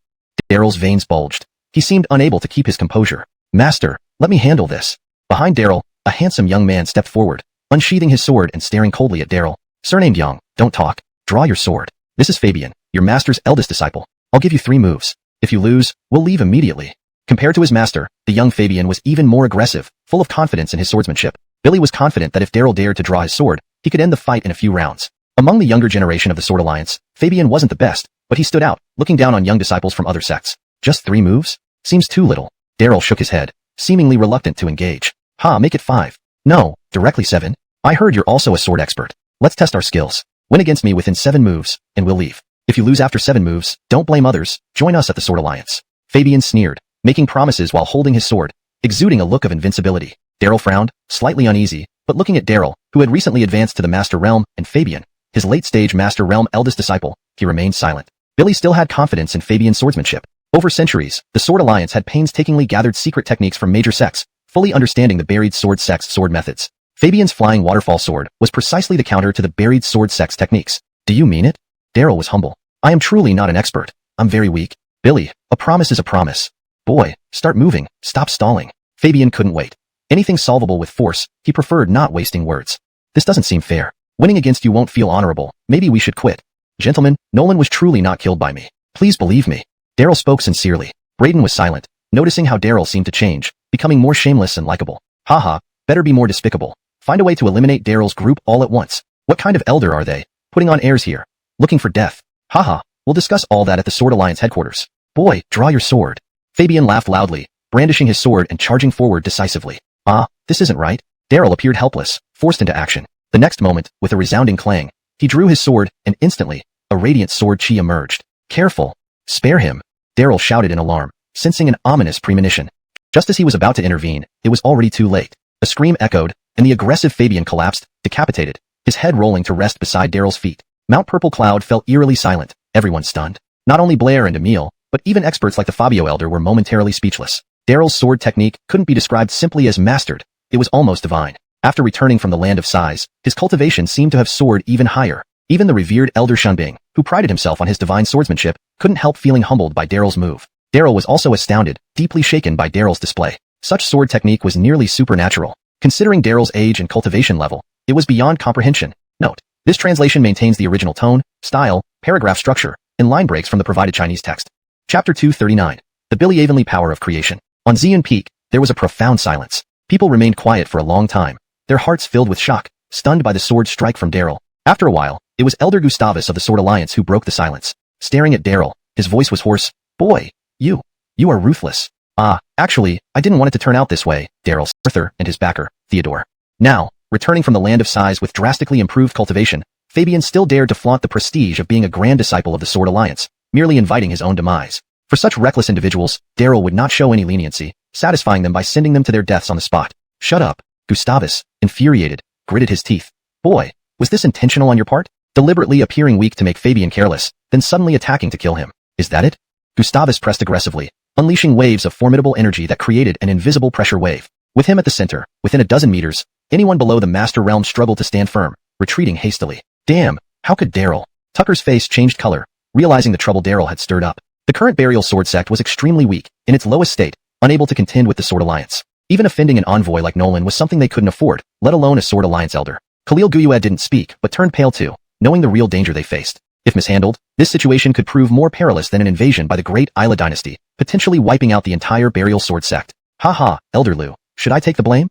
Speaker 1: Daryl's veins bulged. He seemed unable to keep his composure. Master, let me handle this. Behind Daryl, a handsome young man stepped forward, unsheathing his sword and staring coldly at Daryl. Surnamed Young, don't talk. Draw your sword. This is Fabian, your master's eldest disciple. I'll give you 3 moves. If you lose, we'll leave immediately. Compared to his master, the young Fabian was even more aggressive, full of confidence in his swordsmanship. Billy was confident that if Daryl dared to draw his sword, he could end the fight in a few rounds. Among the younger generation of the Sword Alliance, Fabian wasn't the best, but he stood out, looking down on young disciples from other sects. Just 3 moves? Seems too little. Daryl shook his head, seemingly reluctant to engage. Ha, make it 5. No, directly 7. I heard you're also a sword expert. Let's test our skills. Win against me within 7 moves, and we'll leave. If you lose after 7 moves, don't blame others, join us at the Sword Alliance. Fabian sneered, making promises while holding his sword, exuding a look of invincibility. Daryl frowned, slightly uneasy, but looking at Daryl, who had recently advanced to the Master Realm, and Fabian, his late-stage Master Realm eldest disciple, he remained silent. Billy still had confidence in Fabian's swordsmanship. Over centuries, the Sword Alliance had painstakingly gathered secret techniques from major sects, fully understanding the buried sword sect's sword methods. Fabian's flying waterfall sword was precisely the counter to the buried sword sect's techniques. Do you mean it? Daryl was humble. I am truly not an expert. I'm very weak. Billy, a promise is a promise. Boy, start moving, stop stalling. Fabian couldn't wait. Anything solvable with force, he preferred not wasting words. This doesn't seem fair. Winning against you won't feel honorable. Maybe we should quit. Gentlemen, Nolan was truly not killed by me. Please believe me. Daryl spoke sincerely. Braden was silent, noticing how Daryl seemed to change, becoming more shameless and likable. Haha, better be more despicable. Find a way to eliminate Daryl's group all at once. What kind of elder are they? Putting on airs here. Looking for death. Haha, we'll discuss all that at the Sword Alliance headquarters. Boy, draw your sword. Fabian laughed loudly, brandishing his sword and charging forward decisively. Ah, this isn't right. Daryl appeared helpless, forced into action. The next moment, with a resounding clang, he drew his sword, and instantly, a radiant sword chi emerged. Careful. Spare him. Daryl shouted in alarm, sensing an ominous premonition. Just as he was about to intervene, it was already too late. A scream echoed, and the aggressive Fabian collapsed, decapitated, his head rolling to rest beside Daryl's feet. Mount Purple Cloud fell eerily silent, everyone stunned. Not only Blair and Emil, but even experts like the Fabio Elder were momentarily speechless. Daryl's sword technique couldn't be described simply as mastered, it was almost divine. After returning from the land of size, his cultivation seemed to have soared even higher. Even the revered Elder Shunbing, who prided himself on his divine swordsmanship, couldn't help feeling humbled by Daryl's move. Daryl was also astounded, deeply shaken by Daryl's display. Such sword technique was nearly supernatural. Considering Daryl's age and cultivation level, it was beyond comprehension. Note: this translation maintains the original tone, style, paragraph structure, and line breaks from the provided Chinese text. Chapter 239. The Billy Avenly Power of Creation. On Xian Peak, there was a profound silence. People remained quiet for a long time, their hearts filled with shock, stunned by the sword strike from Daryl. After a while, it was Elder Gustavus of the Sword Alliance who broke the silence. Staring at Daryl, his voice was hoarse. Boy, you are ruthless. Ah, actually, I didn't want it to turn out this way, Daryl, Arthur, and his backer, Theodore. Now, returning from the land of size with drastically improved cultivation, Fabian still dared to flaunt the prestige of being a grand disciple of the Sword Alliance, merely inviting his own demise. For such reckless individuals, Daryl would not show any leniency, satisfying them by sending them to their deaths on the spot. Shut up. Gustavus, infuriated, gritted his teeth. Boy, was this intentional on your part? Deliberately appearing weak to make Fabian careless, then suddenly attacking to kill him. Is that it? Gustavus pressed aggressively, unleashing waves of formidable energy that created an invisible pressure wave. With him at the center, within a dozen meters, anyone below the Master Realm struggled to stand firm, retreating hastily. Damn, how could Daryl? Tucker's face changed color, realizing the trouble Daryl had stirred up. The current burial sword sect was extremely weak, in its lowest state, unable to contend with the Sword Alliance. Even offending an envoy like Nolan was something they couldn't afford, let alone a Sword Alliance elder. Khalil Guyuad didn't speak, but turned pale too, knowing the real danger they faced. If mishandled, this situation could prove more perilous than an invasion by the great Isla dynasty, potentially wiping out the entire burial sword sect. Haha, Elder Lu, should I take the blame?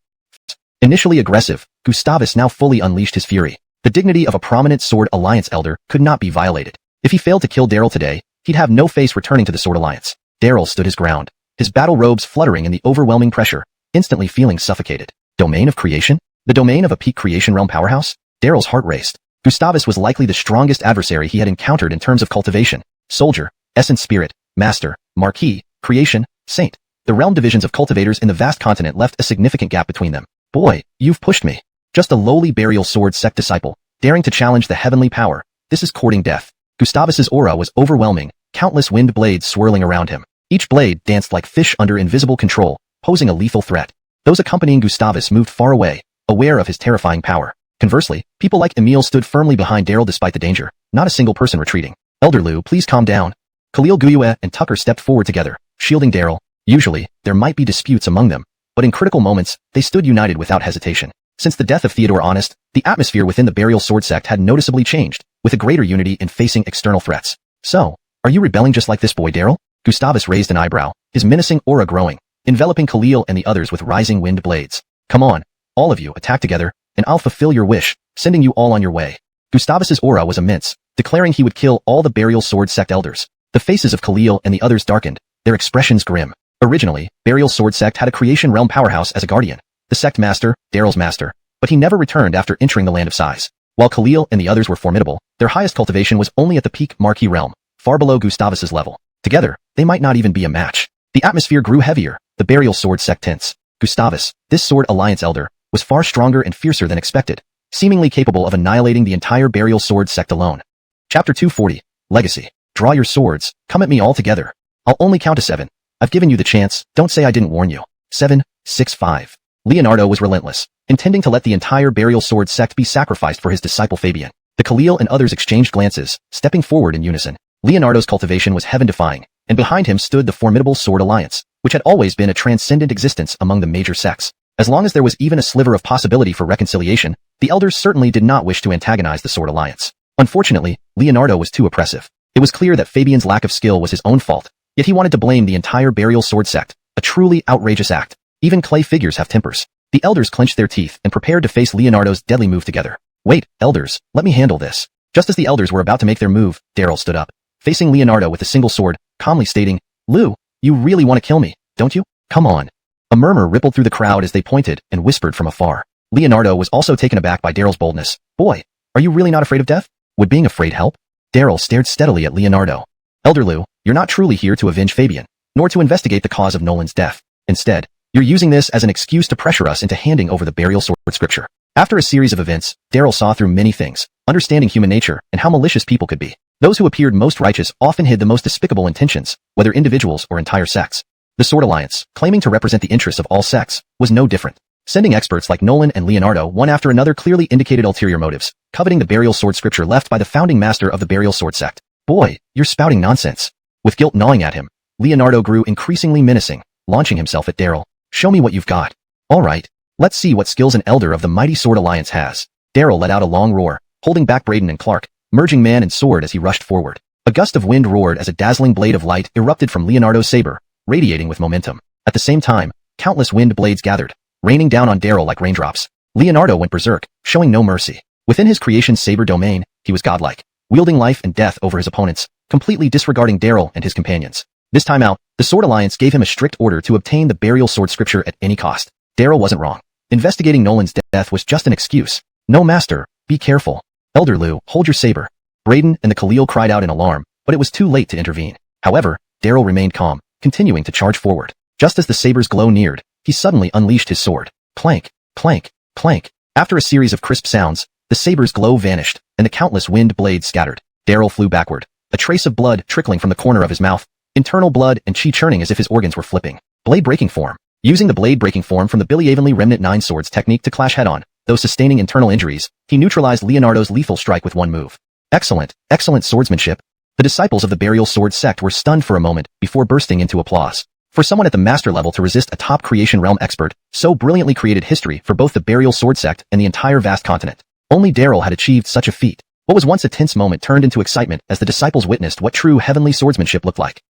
Speaker 1: Initially aggressive, Gustavus now fully unleashed his fury. The dignity of a prominent Sword Alliance elder could not be violated. If he failed to kill Daryl today, he'd have no face returning to the Sword Alliance. Daryl stood his ground, his battle robes fluttering in the overwhelming pressure, instantly feeling suffocated. Domain of creation? The domain of a peak creation realm powerhouse? Daryl's heart raced. Gustavus was likely the strongest adversary he had encountered in terms of cultivation. Soldier, essence spirit, master, marquis, creation, saint. The The realm divisions of cultivators in the vast continent left a significant gap between them. Boy, you've pushed me. Just a lowly burial sword sect disciple, daring to challenge the heavenly power. This is courting death. Gustavus's aura was overwhelming, countless wind blades swirling around him. Each blade danced like fish under invisible control, posing a lethal threat. Those accompanying Gustavus moved far away, aware of his terrifying power. Conversely, people like Emil stood firmly behind Daryl despite the danger, not a single person retreating. Elder Lu, please calm down. Khalil Guyue and Tucker stepped forward together, shielding Daryl. Usually, there might be disputes among them, but in critical moments, they stood united without hesitation. Since the death of Theodore Honest, the atmosphere within the Burial Sword sect had noticeably changed, with a greater unity in facing external threats. So, are you rebelling just like this boy Daryl? Gustavus raised an eyebrow, his menacing aura growing, enveloping Khalil and the others with rising wind blades. Come on, all of you, attack together, and I'll fulfill your wish, sending you all on your way. Gustavus's aura was immense, declaring he would kill all the Burial Sword sect elders. The faces of Khalil and the others darkened, their expressions grim. Originally, Burial Sword sect had a creation realm powerhouse as a guardian, the sect master, Daryl's master, but he never returned after entering the land of size. While Khalil and the others were formidable, their highest cultivation was only at the peak Marquee realm, far below Gustavus's level. Together, they might not even be a match. The atmosphere grew heavier, the Burial Sword sect tense. Gustavus, this Sword Alliance elder, was far stronger and fiercer than expected, seemingly capable of annihilating the entire Burial Sword sect alone. Chapter 240, Legacy. Draw your swords, come at me all together. I'll only count to 7. I've given you the chance, don't say I didn't warn you. 7, 6, 5. Leonardo was relentless, intending to let the entire Burial Sword sect be sacrificed for his disciple Fabian. The Khalil and others exchanged glances, stepping forward in unison. Leonardo's cultivation was heaven-defying, and behind him stood the formidable Sword Alliance, which had always been a transcendent existence among the major sects. As long as there was even a sliver of possibility for reconciliation, the elders certainly did not wish to antagonize the Sword Alliance. Unfortunately, Leonardo was too oppressive. It was clear that Fabian's lack of skill was his own fault, yet he wanted to blame the entire Burial Sword sect, a truly outrageous act. Even clay figures have tempers. The elders clenched their teeth and prepared to face Leonardo's deadly move together. Wait, elders, let me handle this. Just as the elders were about to make their move, Daryl stood up, facing Leonardo with a single sword, calmly stating, Lou, you really want to kill me, don't you? Come on. A murmur rippled through the crowd as they pointed and whispered from afar. Leonardo was also taken aback by Daryl's boldness. Boy, are you really not afraid of death? Would being afraid help? Daryl stared steadily at Leonardo. Elder Lou, you're not truly here to avenge Fabian, nor to investigate the cause of Nolan's death. Instead, you're using this as an excuse to pressure us into handing over the Burial Sword scripture. After a series of events, Daryl saw through many things, understanding human nature and how malicious people could be. Those who appeared most righteous often hid the most despicable intentions, whether individuals or entire sects. The Sword Alliance, claiming to represent the interests of all sects, was no different. Sending experts like Nolan and Leonardo one after another clearly indicated ulterior motives, coveting the Burial Sword scripture left by the founding master of the Burial Sword sect. Boy, you're spouting nonsense. With guilt gnawing at him, Leonardo grew increasingly menacing, launching himself at Daryl. Show me what you've got. All right, let's see what skills an elder of the mighty Sword Alliance has. Daryl let out a long roar, holding back Braden and Clark, merging man and sword as he rushed forward. A gust of wind roared as a dazzling blade of light erupted from Leonardo's saber, radiating with momentum. At the same time, countless wind blades gathered, raining down on Daryl like raindrops. Leonardo went berserk, showing no mercy. Within his creation's saber domain, he was godlike, wielding life and death over his opponents, completely disregarding Daryl and his companions. This time out, the Sword Alliance gave him a strict order to obtain the Burial Sword scripture at any cost. Daryl wasn't wrong. Investigating Nolan's death was just an excuse. No, master, be careful. Elder Lou, hold your saber. Braden and the Khalil cried out in alarm, but it was too late to intervene. However, Daryl remained calm, continuing to charge forward. Just as the saber's glow neared, he suddenly unleashed his sword. Clank, clank, clank. After a series of crisp sounds, the saber's glow vanished, and the countless wind blades scattered. Daryl flew backward, a trace of blood trickling from the corner of his mouth, internal blood and chi churning as if his organs were flipping. Blade breaking form. Using the blade breaking form from the Billy Evenly Remnant 9 swords technique to clash head-on, though sustaining internal injuries, he neutralized Leonardo's lethal strike with one move. Excellent, excellent swordsmanship. The disciples of the Burial Sword sect were stunned for a moment before bursting into applause. For someone at the master level to resist a top creation realm expert, so brilliantly created history for both the Burial Sword sect and the entire vast continent. Only Daryl had achieved such a feat. What was once a tense moment turned into excitement as the disciples witnessed what true heavenly swordsmanship looked like.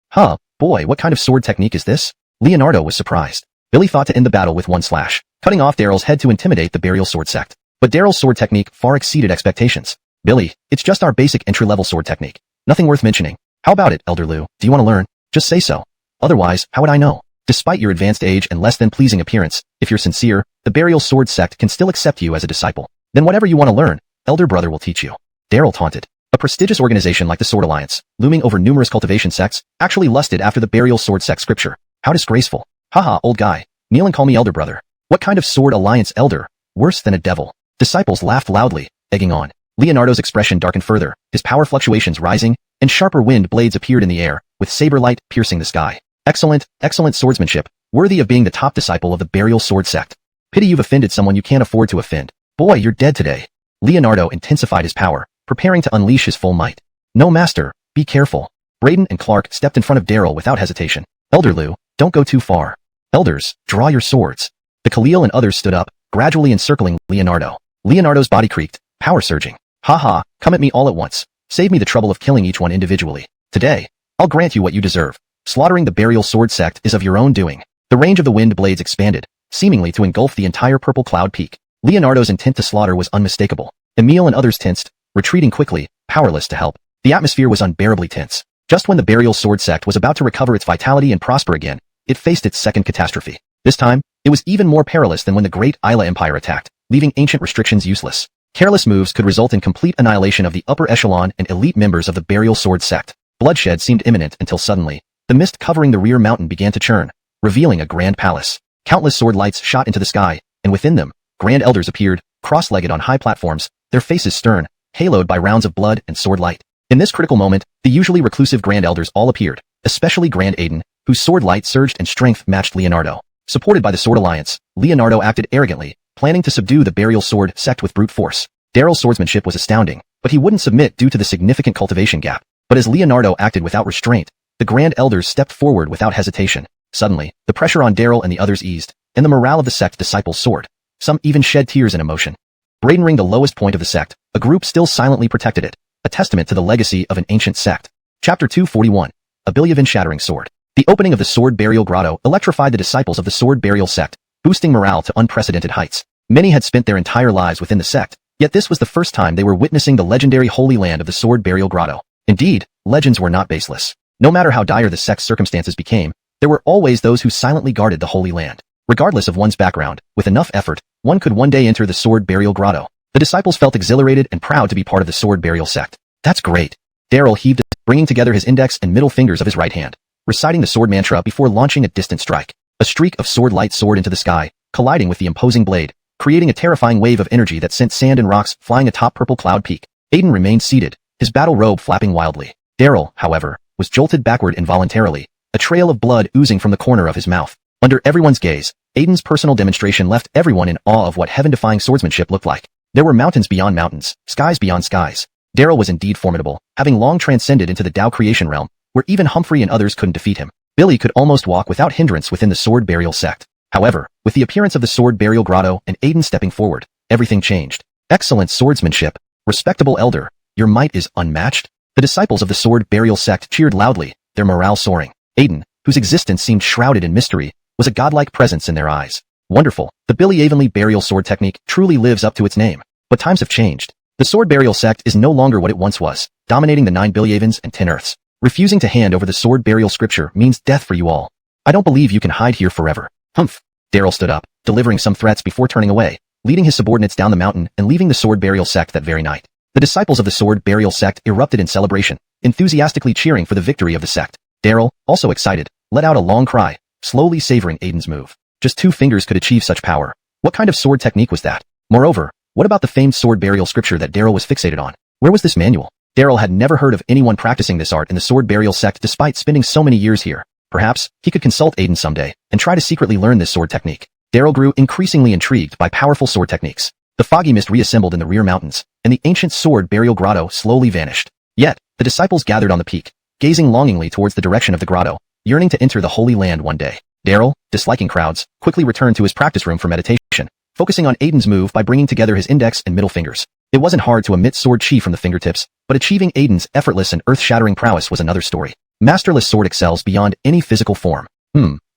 Speaker 1: Huh, boy, what kind of sword technique is this? Leonardo was surprised. Billy thought to end the battle with one slash, cutting off Daryl's head to intimidate the Burial Sword sect. But Daryl's sword technique far exceeded expectations. Billy, it's just our basic entry-level sword technique. Nothing worth mentioning. How about it, Elder Lou? Do you want to learn? Just say so. Otherwise, how would I know? Despite your advanced age and less than pleasing appearance, if you're sincere, the Burial Sword sect can still accept you as a disciple. Then whatever you want to learn, Elder Brother will teach you. Daryl taunted. A prestigious organization like the Sword Alliance, looming over numerous cultivation sects, actually lusted after the burial sword sect scripture. How disgraceful. Haha, old guy. Kneel and call me elder brother. What kind of Sword Alliance elder? Worse than a devil. Disciples laughed loudly, egging on. Leonardo's expression darkened further, his power fluctuations rising, and sharper wind blades appeared in the air, with saber light piercing the sky. Excellent, excellent swordsmanship, worthy of being the top disciple of the burial sword sect. Pity you've offended someone you can't afford to offend. Boy, you're dead today. Leonardo intensified his power, preparing to unleash his full might. No, master, be careful. Braden and Clark stepped in front of Daryl without hesitation. Elder Liu, don't go too far. Elders, draw your swords. The Khalil and others stood up, gradually encircling Leonardo. Leonardo's body creaked, power surging. Haha, come at me all at once. Save me the trouble of killing each one individually. Today, I'll grant you what you deserve. Slaughtering the burial sword sect is of your own doing. The range of the wind blades expanded, seemingly to engulf the entire purple cloud peak. Leonardo's intent to slaughter was unmistakable. Emil and others tensed, retreating quickly, powerless to help. The atmosphere was unbearably tense. Just when the burial sword sect was about to recover its vitality and prosper again, it faced its second catastrophe. This time, it was even more perilous than when the great Isla Empire attacked, leaving ancient restrictions useless. Careless moves could result in complete annihilation of the upper echelon and elite members of the burial sword sect. Bloodshed seemed imminent until suddenly, the mist covering the rear mountain began to churn, revealing a grand palace. Countless sword lights shot into the sky, and within them, grand elders appeared, cross-legged on high platforms, their faces stern, haloed by rounds of blood and sword light. In this critical moment, the usually reclusive grand elders all appeared, especially Grand Aiden, whose sword light surged and strength matched Leonardo. Supported by the Sword Alliance, Leonardo acted arrogantly, planning to subdue the burial sword sect with brute force. Daryl's swordsmanship was astounding, but he wouldn't submit due to the significant cultivation gap. But as Leonardo acted without restraint, the grand elders stepped forward without hesitation. Suddenly, the pressure on Daryl and the others eased, and the morale of the sect disciples soared. Some even shed tears in emotion. Braden ringed the lowest point of the sect, a group still silently protected it, a testament to the legacy of an ancient sect. Chapter 241. A Bilyavin Shattering Sword. The opening of the Sword Burial Grotto electrified the disciples of the Sword Burial sect, boosting morale to unprecedented heights. Many had spent their entire lives within the sect, yet this was the first time they were witnessing the legendary holy land of the Sword Burial Grotto. Indeed, legends were not baseless. No matter how dire the sect's circumstances became, there were always those who silently guarded the holy land. Regardless of one's background, with enough effort, one could one day enter the Sword Burial Grotto. The disciples felt exhilarated and proud to be part of the Sword Burial sect. That's great. Daryl heaved, bringing together his index and middle fingers of his right hand, reciting the sword mantra before launching a distant strike. A streak of sword light soared into the sky, colliding with the imposing blade, creating a terrifying wave of energy that sent sand and rocks flying atop purple cloud peak. Aiden remained seated, his battle robe flapping wildly. Daryl, however, was jolted backward involuntarily, a trail of blood oozing from the corner of his mouth. Under everyone's gaze, Aiden's personal demonstration left everyone in awe of what heaven-defying swordsmanship looked like. There were mountains beyond mountains, skies beyond skies. Daryl was indeed formidable, having long transcended into the Tao creation realm, where even Humphrey and others couldn't defeat him. Billy could almost walk without hindrance within the Sword Burial sect. However, with the appearance of the Sword Burial Grotto and Aiden stepping forward, everything changed. Excellent swordsmanship. Respectable elder, your might is unmatched. The disciples of the Sword Burial sect cheered loudly, their morale soaring. Aiden, whose existence seemed shrouded in mystery, was a godlike presence in their eyes. Wonderful, the Bilyavin burial sword technique truly lives up to its name. But times have changed. The Sword Burial sect is no longer what it once was, dominating the 9 Bilyavins and 10 Earths. Refusing to hand over the Sword Burial scripture means death for you all. I don't believe you can hide here forever. Humph. Daryl stood up, delivering some threats before turning away, leading his subordinates down the mountain and leaving the Sword Burial sect that very night. The disciples of the Sword Burial sect erupted in celebration, enthusiastically cheering for the victory of the sect. Daryl, also excited, let out a long cry, slowly savoring Aiden's move. Just 2 fingers could achieve such power. What kind of sword technique was that? Moreover, what about the famed Sword Burial scripture that Daryl was fixated on? Where was this manual? Daryl had never heard of anyone practicing this art in the Sword Burial sect despite spending so many years here. Perhaps, he could consult Aiden someday, and try to secretly learn this sword technique. Daryl grew increasingly intrigued by powerful sword techniques. The foggy mist reassembled in the rear mountains, and the ancient Sword Burial Grotto slowly vanished. Yet, the disciples gathered on the peak, gazing longingly towards the direction of the grotto, yearning to enter the Holy Land one day. Daryl, disliking crowds, quickly returned to his practice room for meditation, focusing on Aiden's move by bringing together his index and middle fingers. It wasn't hard to emit sword chi from the fingertips, but achieving Aiden's effortless and earth-shattering prowess was another story. Masterless sword excels beyond any physical form.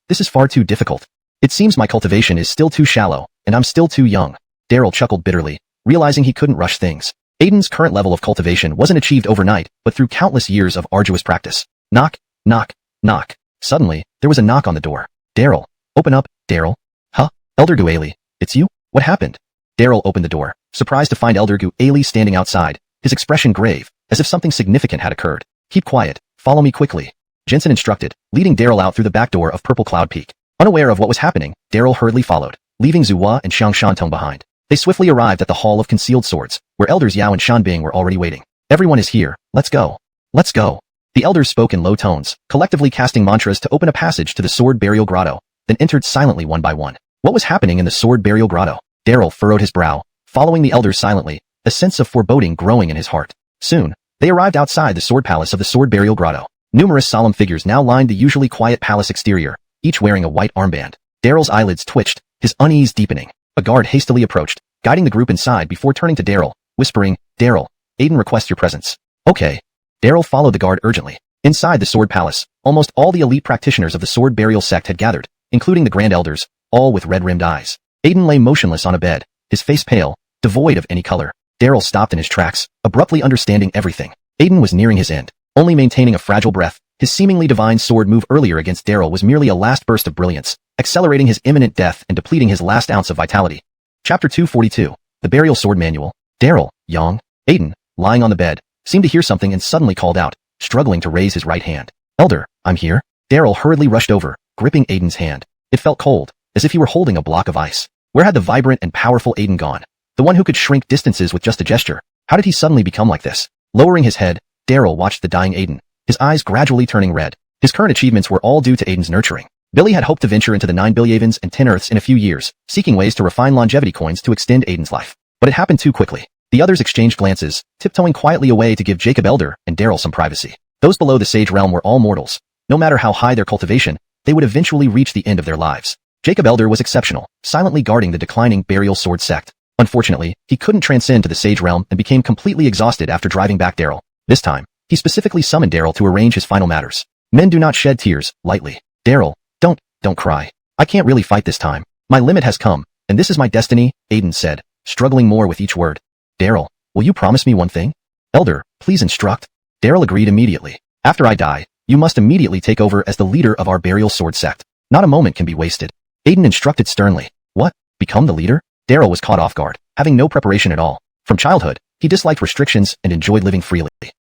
Speaker 1: This is far too difficult. It seems my cultivation is still too shallow, and I'm still too young. Daryl chuckled bitterly, realizing he couldn't rush things. Aiden's current level of cultivation wasn't achieved overnight, but through countless years of arduous practice. Knock, knock, knock. Suddenly, there was a knock on the door. Daryl, open up, Daryl. Huh? Elder Guaili, it's you? What happened? Daryl opened the door, surprised to find Elder Guaili standing outside, his expression grave, as if something significant had occurred. Keep quiet. Follow me quickly, Jensen instructed, leading Daryl out through the back door of Purple Cloud Peak. Unaware of what was happening, Daryl hurriedly followed, leaving Zuhua and Xiang Shantong behind. They swiftly arrived at the Hall of Concealed Swords, where elders Yao and Shanbing were already waiting. Everyone is here. Let's go. Let's go. The elders spoke in low tones, collectively casting mantras to open a passage to the Sword Burial Grotto, then entered silently one by one. What was happening in the Sword Burial Grotto? Daryl furrowed his brow, following the elders silently, a sense of foreboding growing in his heart. Soon, they arrived outside the Sword Palace of the Sword Burial Grotto. Numerous solemn figures now lined the usually quiet palace exterior, each wearing a white armband. Daryl's eyelids twitched, his unease deepening. A guard hastily approached, guiding the group inside before turning to Daryl, whispering, "Daryl, Aiden requests your presence." "Okay." Daryl followed the guard urgently. Inside the Sword Palace, almost all the elite practitioners of the Sword Burial sect had gathered, including the Grand Elders, all with red-rimmed eyes. Aiden lay motionless on a bed, his face pale, devoid of any color. Daryl stopped in his tracks, abruptly understanding everything. Aiden was nearing his end, only maintaining a fragile breath. His seemingly divine sword move earlier against Daryl was merely a last burst of brilliance, accelerating his imminent death and depleting his last ounce of vitality. Chapter 242, The Burial Sword Manual. Daryl, Yang, Aiden, lying on the bed, seemed to hear something and suddenly called out, struggling to raise his right hand. "Elder, I'm here." Daryl hurriedly rushed over, gripping Aiden's hand. It felt cold, as if he were holding a block of ice. Where had the vibrant and powerful Aiden gone? The one who could shrink distances with just a gesture. How did he suddenly become like this? Lowering his head, Daryl watched the dying Aiden, his eyes gradually turning red. His current achievements were all due to Aiden's nurturing. Billy had hoped to venture into the 9 Bilyavans and 10 Earths in a few years, seeking ways to refine longevity coins to extend Aiden's life. But it happened too quickly. The others exchanged glances, tiptoeing quietly away to give Jacob Elder and Daryl some privacy. Those below the Sage Realm were all mortals. No matter how high their cultivation, they would eventually reach the end of their lives. Jacob Elder was exceptional, silently guarding the declining Burial Sword sect. Unfortunately, he couldn't transcend to the Sage Realm and became completely exhausted after driving back Daryl. This time, he specifically summoned Daryl to arrange his final matters. Men do not shed tears lightly. "Daryl, don't cry. I can't really fight this time. My limit has come, and this is my destiny," Aiden said, struggling more with each word. "Daryl, will you promise me one thing?" "Elder, please instruct." Daryl agreed immediately. "After I die, you must immediately take over as the leader of our Burial Sword sect. Not a moment can be wasted." Aiden instructed sternly. "What? Become the leader?" Daryl was caught off guard, having no preparation at all. From childhood, he disliked restrictions and enjoyed living freely.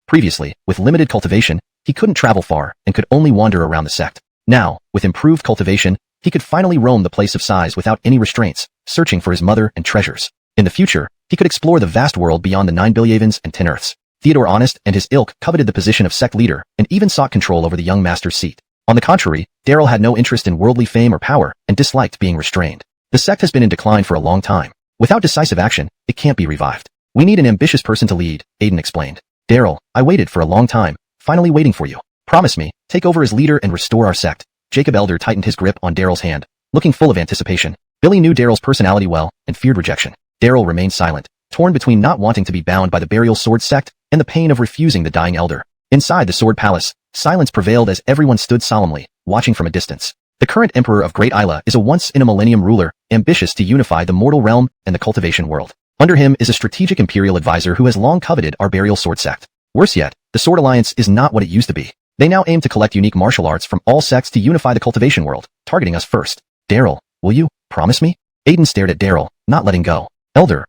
Speaker 1: Previously, with limited cultivation, he couldn't travel far and could only wander around the sect. Now, with improved cultivation, he could finally roam the place of size without any restraints, searching for his mother and treasures. In the future, he could explore the vast world beyond the 9 Bilyavans and 10 Earths. Theodore Honest and his ilk coveted the position of sect leader and even sought control over the young master's seat. On the contrary, Daryl had no interest in worldly fame or power and disliked being restrained. The sect has been in decline for a long time. Without decisive action, it can't be revived. "We need an ambitious person to lead," Aiden explained. "Daryl, I waited for a long time, finally waiting for you. Promise me, take over as leader and restore our sect." Jacob Elder tightened his grip on Daryl's hand, looking full of anticipation. Billy knew Daryl's personality well and feared rejection. Daryl remained silent, torn between not wanting to be bound by the Burial Sword sect and the pain of refusing the dying elder. Inside the Sword Palace, silence prevailed as everyone stood solemnly, watching from a distance. The current Emperor of Great Isla is a once-in-a-millennium ruler, ambitious to unify the mortal realm and the cultivation world. Under him is a strategic imperial advisor who has long coveted our Burial Sword sect. Worse yet, the Sword Alliance is not what it used to be. They now aim to collect unique martial arts from all sects to unify the cultivation world, targeting us first. "Daryl, will you promise me?" Aiden stared at Daryl, not letting go. "Elder,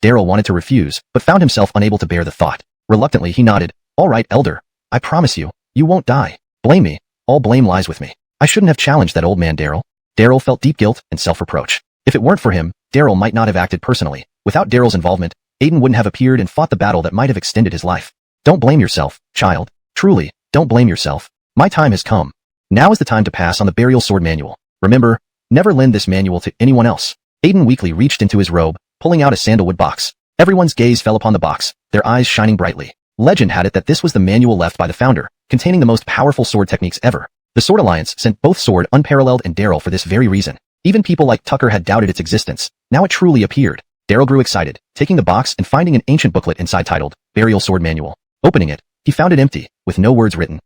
Speaker 1: Daryl wanted to refuse, but found himself unable to bear the thought. Reluctantly, he nodded. "All right, Elder. I promise you, you won't die. Blame me. All blame lies with me. I shouldn't have challenged that old man, Daryl." Daryl felt deep guilt and self-reproach. If it weren't for him, Daryl might not have acted personally. Without Daryl's involvement, Aiden wouldn't have appeared and fought the battle that might have extended his life. "Don't blame yourself, child. Truly, don't blame yourself. My time has come. Now is the time to pass on the Burial Sword Manual. Remember, never lend this manual to anyone else." Aiden weakly reached into his robe, pulling out a sandalwood box. Everyone's gaze fell upon the box, their eyes shining brightly. Legend had it that this was the manual left by the founder, containing the most powerful sword techniques ever. The Sword Alliance sent both Sword Unparalleled and Daryl for this very reason. Even people like Tucker had doubted its existence. Now it truly appeared. Daryl grew excited, taking the box and finding an ancient booklet inside titled, Burial Sword Manual. Opening it, he found it empty, with no words written.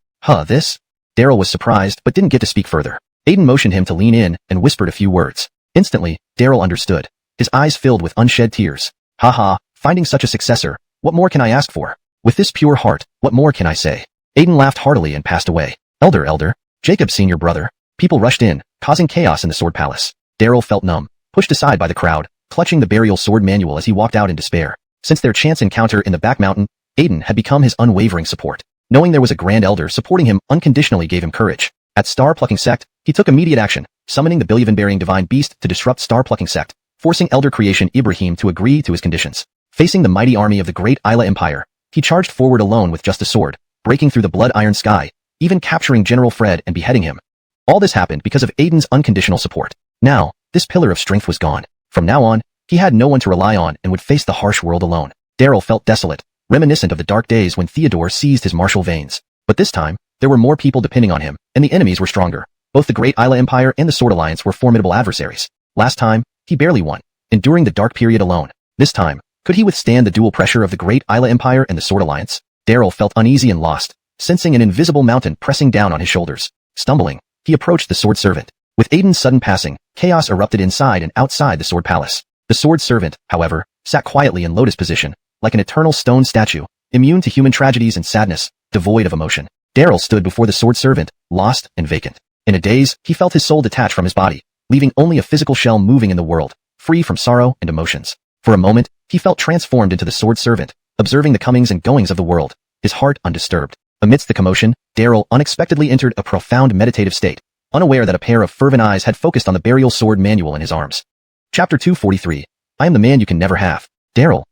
Speaker 1: This? Daryl was surprised but didn't get to speak further. Aiden motioned him to lean in and whispered a few words. Instantly, Daryl understood. His eyes filled with unshed tears. Finding such a successor, what more can I ask for? With this pure heart, what more can I say? Aiden laughed heartily and passed away. Elder, Jacob's senior brother. People rushed in, causing chaos in the Sword Palace. Daryl felt numb, pushed aside by the crowd, clutching the Burial Sword Manual as he walked out in despair. Since their chance encounter in the back mountain, Aiden had become his unwavering support. Knowing there was a Grand Elder supporting him unconditionally gave him courage. At Star Plucking Sect, he took immediate action, summoning the Billion-bearing divine beast to disrupt Star Plucking Sect, forcing Elder Creation Ibrahim to agree to his conditions. Facing the mighty army of the Great Isla Empire, he charged forward alone with just a sword, breaking through the blood-iron sky, even capturing General Fred and beheading him. All this happened because of Aiden's unconditional support. Now, this pillar of strength was gone. From now on, he had no one to rely on and would face the harsh world alone. Daryl felt desolate, reminiscent of the dark days when Theodore seized his martial veins. But this time, there were more people depending on him, and the enemies were stronger. Both the Great Isla Empire and the Sword Alliance were formidable adversaries. Last time, he barely won, enduring the dark period alone. This time, could he withstand the dual pressure of the Great Isla Empire and the Sword Alliance? Daryl felt uneasy and lost, sensing an invisible mountain pressing down on his shoulders. Stumbling, he approached the Sword Servant. With Aiden's sudden passing, chaos erupted inside and outside the Sword Palace. The Sword Servant, however, sat quietly in lotus position, like an eternal stone statue, immune to human tragedies and sadness, devoid of emotion. Daryl stood before the Sword Servant, lost and vacant. In a daze, he felt his soul detach from his body, leaving only a physical shell moving in the world, free from sorrow and emotions. For a moment, he felt transformed into the Sword Servant, observing the comings and goings of the world, his heart undisturbed. Amidst the commotion, Daryl unexpectedly entered a profound meditative state, unaware that a pair of fervent eyes had focused on the burial sword manual in his arms. Chapter 243. I am the man you can never have. Daryl.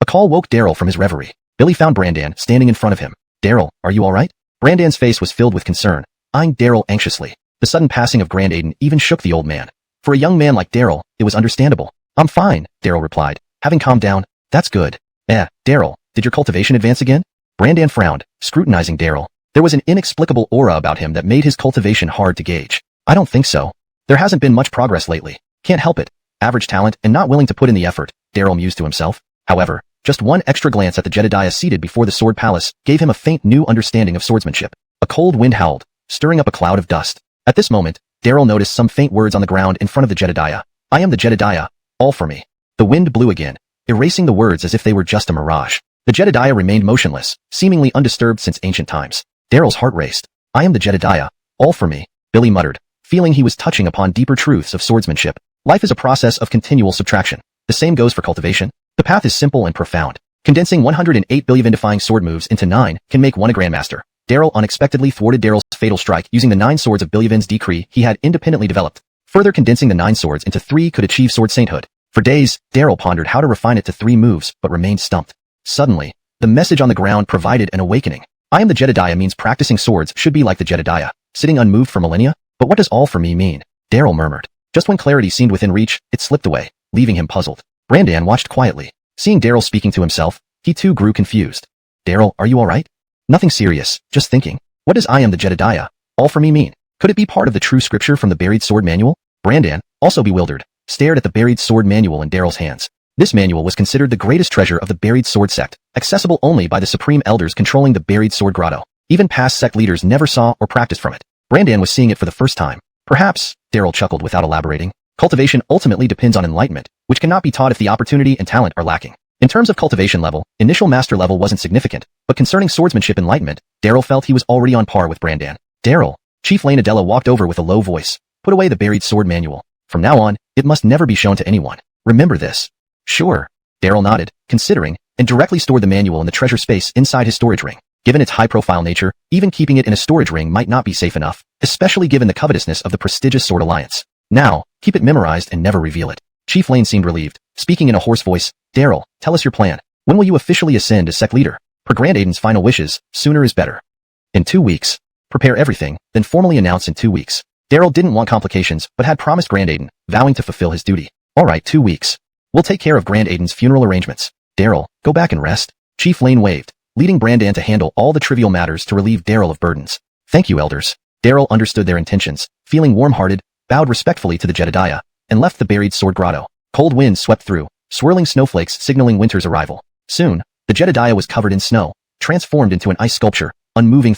Speaker 1: A call woke Daryl from his reverie. Billy found Brandan standing in front of him. Daryl, are you alright? Brandan's face was filled with concern, eyeing Daryl anxiously. The sudden passing of Grand Aiden even shook the old man. For a young man like Daryl, it was understandable. I'm fine, Daryl replied, having calmed down. That's good. Daryl, did your cultivation advance again? Brandan frowned, scrutinizing Daryl. There was an inexplicable aura about him that made his cultivation hard to gauge. I don't think so. There hasn't been much progress lately. Can't help it. Average talent and not willing to put in the effort, Daryl mused to himself. However, just one extra glance at the Jedediah seated before the Sword Palace gave him a faint new understanding of swordsmanship. A cold wind howled, stirring up a cloud of dust. At this moment, Daryl noticed some faint words on the ground in front of the Jedediah. I am the Jedediah, all for me. The wind blew again, erasing the words as if they were just a mirage. The Jedediah remained motionless, seemingly undisturbed since ancient times. Daryl's heart raced. I am the Jedediah, all for me, Billy muttered, feeling he was touching upon deeper truths of swordsmanship. Life is a process of continual subtraction. The same goes for cultivation. The path is simple and profound. Condensing 108 billion-defying sword moves into 9 can make one a grandmaster. Daryl unexpectedly thwarted Daryl's fatal strike using the 9 swords of Billivin's decree he had independently developed. Further condensing the 9 swords into 3 could achieve sword sainthood. For days, Daryl pondered how to refine it to 3 moves, but remained stumped. Suddenly, the message on the ground provided an awakening. I am the Jedediah means practicing swords should be like the Jedediah, sitting unmoved for millennia? But what does all for me mean? Daryl murmured. Just when clarity seemed within reach, it slipped away, leaving him puzzled. Brandan watched quietly. Seeing Daryl speaking to himself, he too grew confused. Daryl, are you alright? Nothing serious, just thinking. What does I am the Jedediah, all for me mean? Could it be part of the true scripture from the buried sword manual? Brandan, also bewildered, stared at the buried sword manual in Daryl's hands. This manual was considered the greatest treasure of the buried sword sect, accessible only by the supreme elders controlling the buried sword grotto. Even past sect leaders never saw or practiced from it. Brandan was seeing it for the first time. Perhaps, Daryl chuckled without elaborating, cultivation ultimately depends on enlightenment, which cannot be taught if the opportunity and talent are lacking. In terms of cultivation level, initial master level wasn't significant, but concerning swordsmanship enlightenment, Daryl felt he was already on par with Brandan. Daryl, Chief Lane Adela walked over with a low voice. Put away the buried sword manual. From now on, it must never be shown to anyone. Remember this. Sure. Daryl nodded, considering, and directly stored the manual in the treasure space inside his storage ring. Given its high-profile nature, even keeping it in a storage ring might not be safe enough, especially given the covetousness of the prestigious Sword Alliance. Now, keep it memorized and never reveal it. Chief Lane seemed relieved, speaking in a hoarse voice. Daryl, tell us your plan. When will you officially ascend as sect leader? Per Grand Aiden's final wishes, sooner is better. In 2 weeks. Prepare everything, then formally announce in 2 weeks. Daryl didn't want complications, but had promised Grand Aiden, vowing to fulfill his duty. Alright, 2 weeks. We'll take care of Grand Aiden's funeral arrangements. Daryl, go back and rest. Chief Lane waved, leading Brandan to handle all the trivial matters to relieve Daryl of burdens. Thank you, elders. Daryl understood their intentions, feeling warm-hearted, bowed respectfully to the Jedediah, and left the buried sword grotto. Cold winds swept through, swirling snowflakes signaling winter's arrival. Soon, the Jedediah was covered in snow, transformed into an ice sculpture, unmoving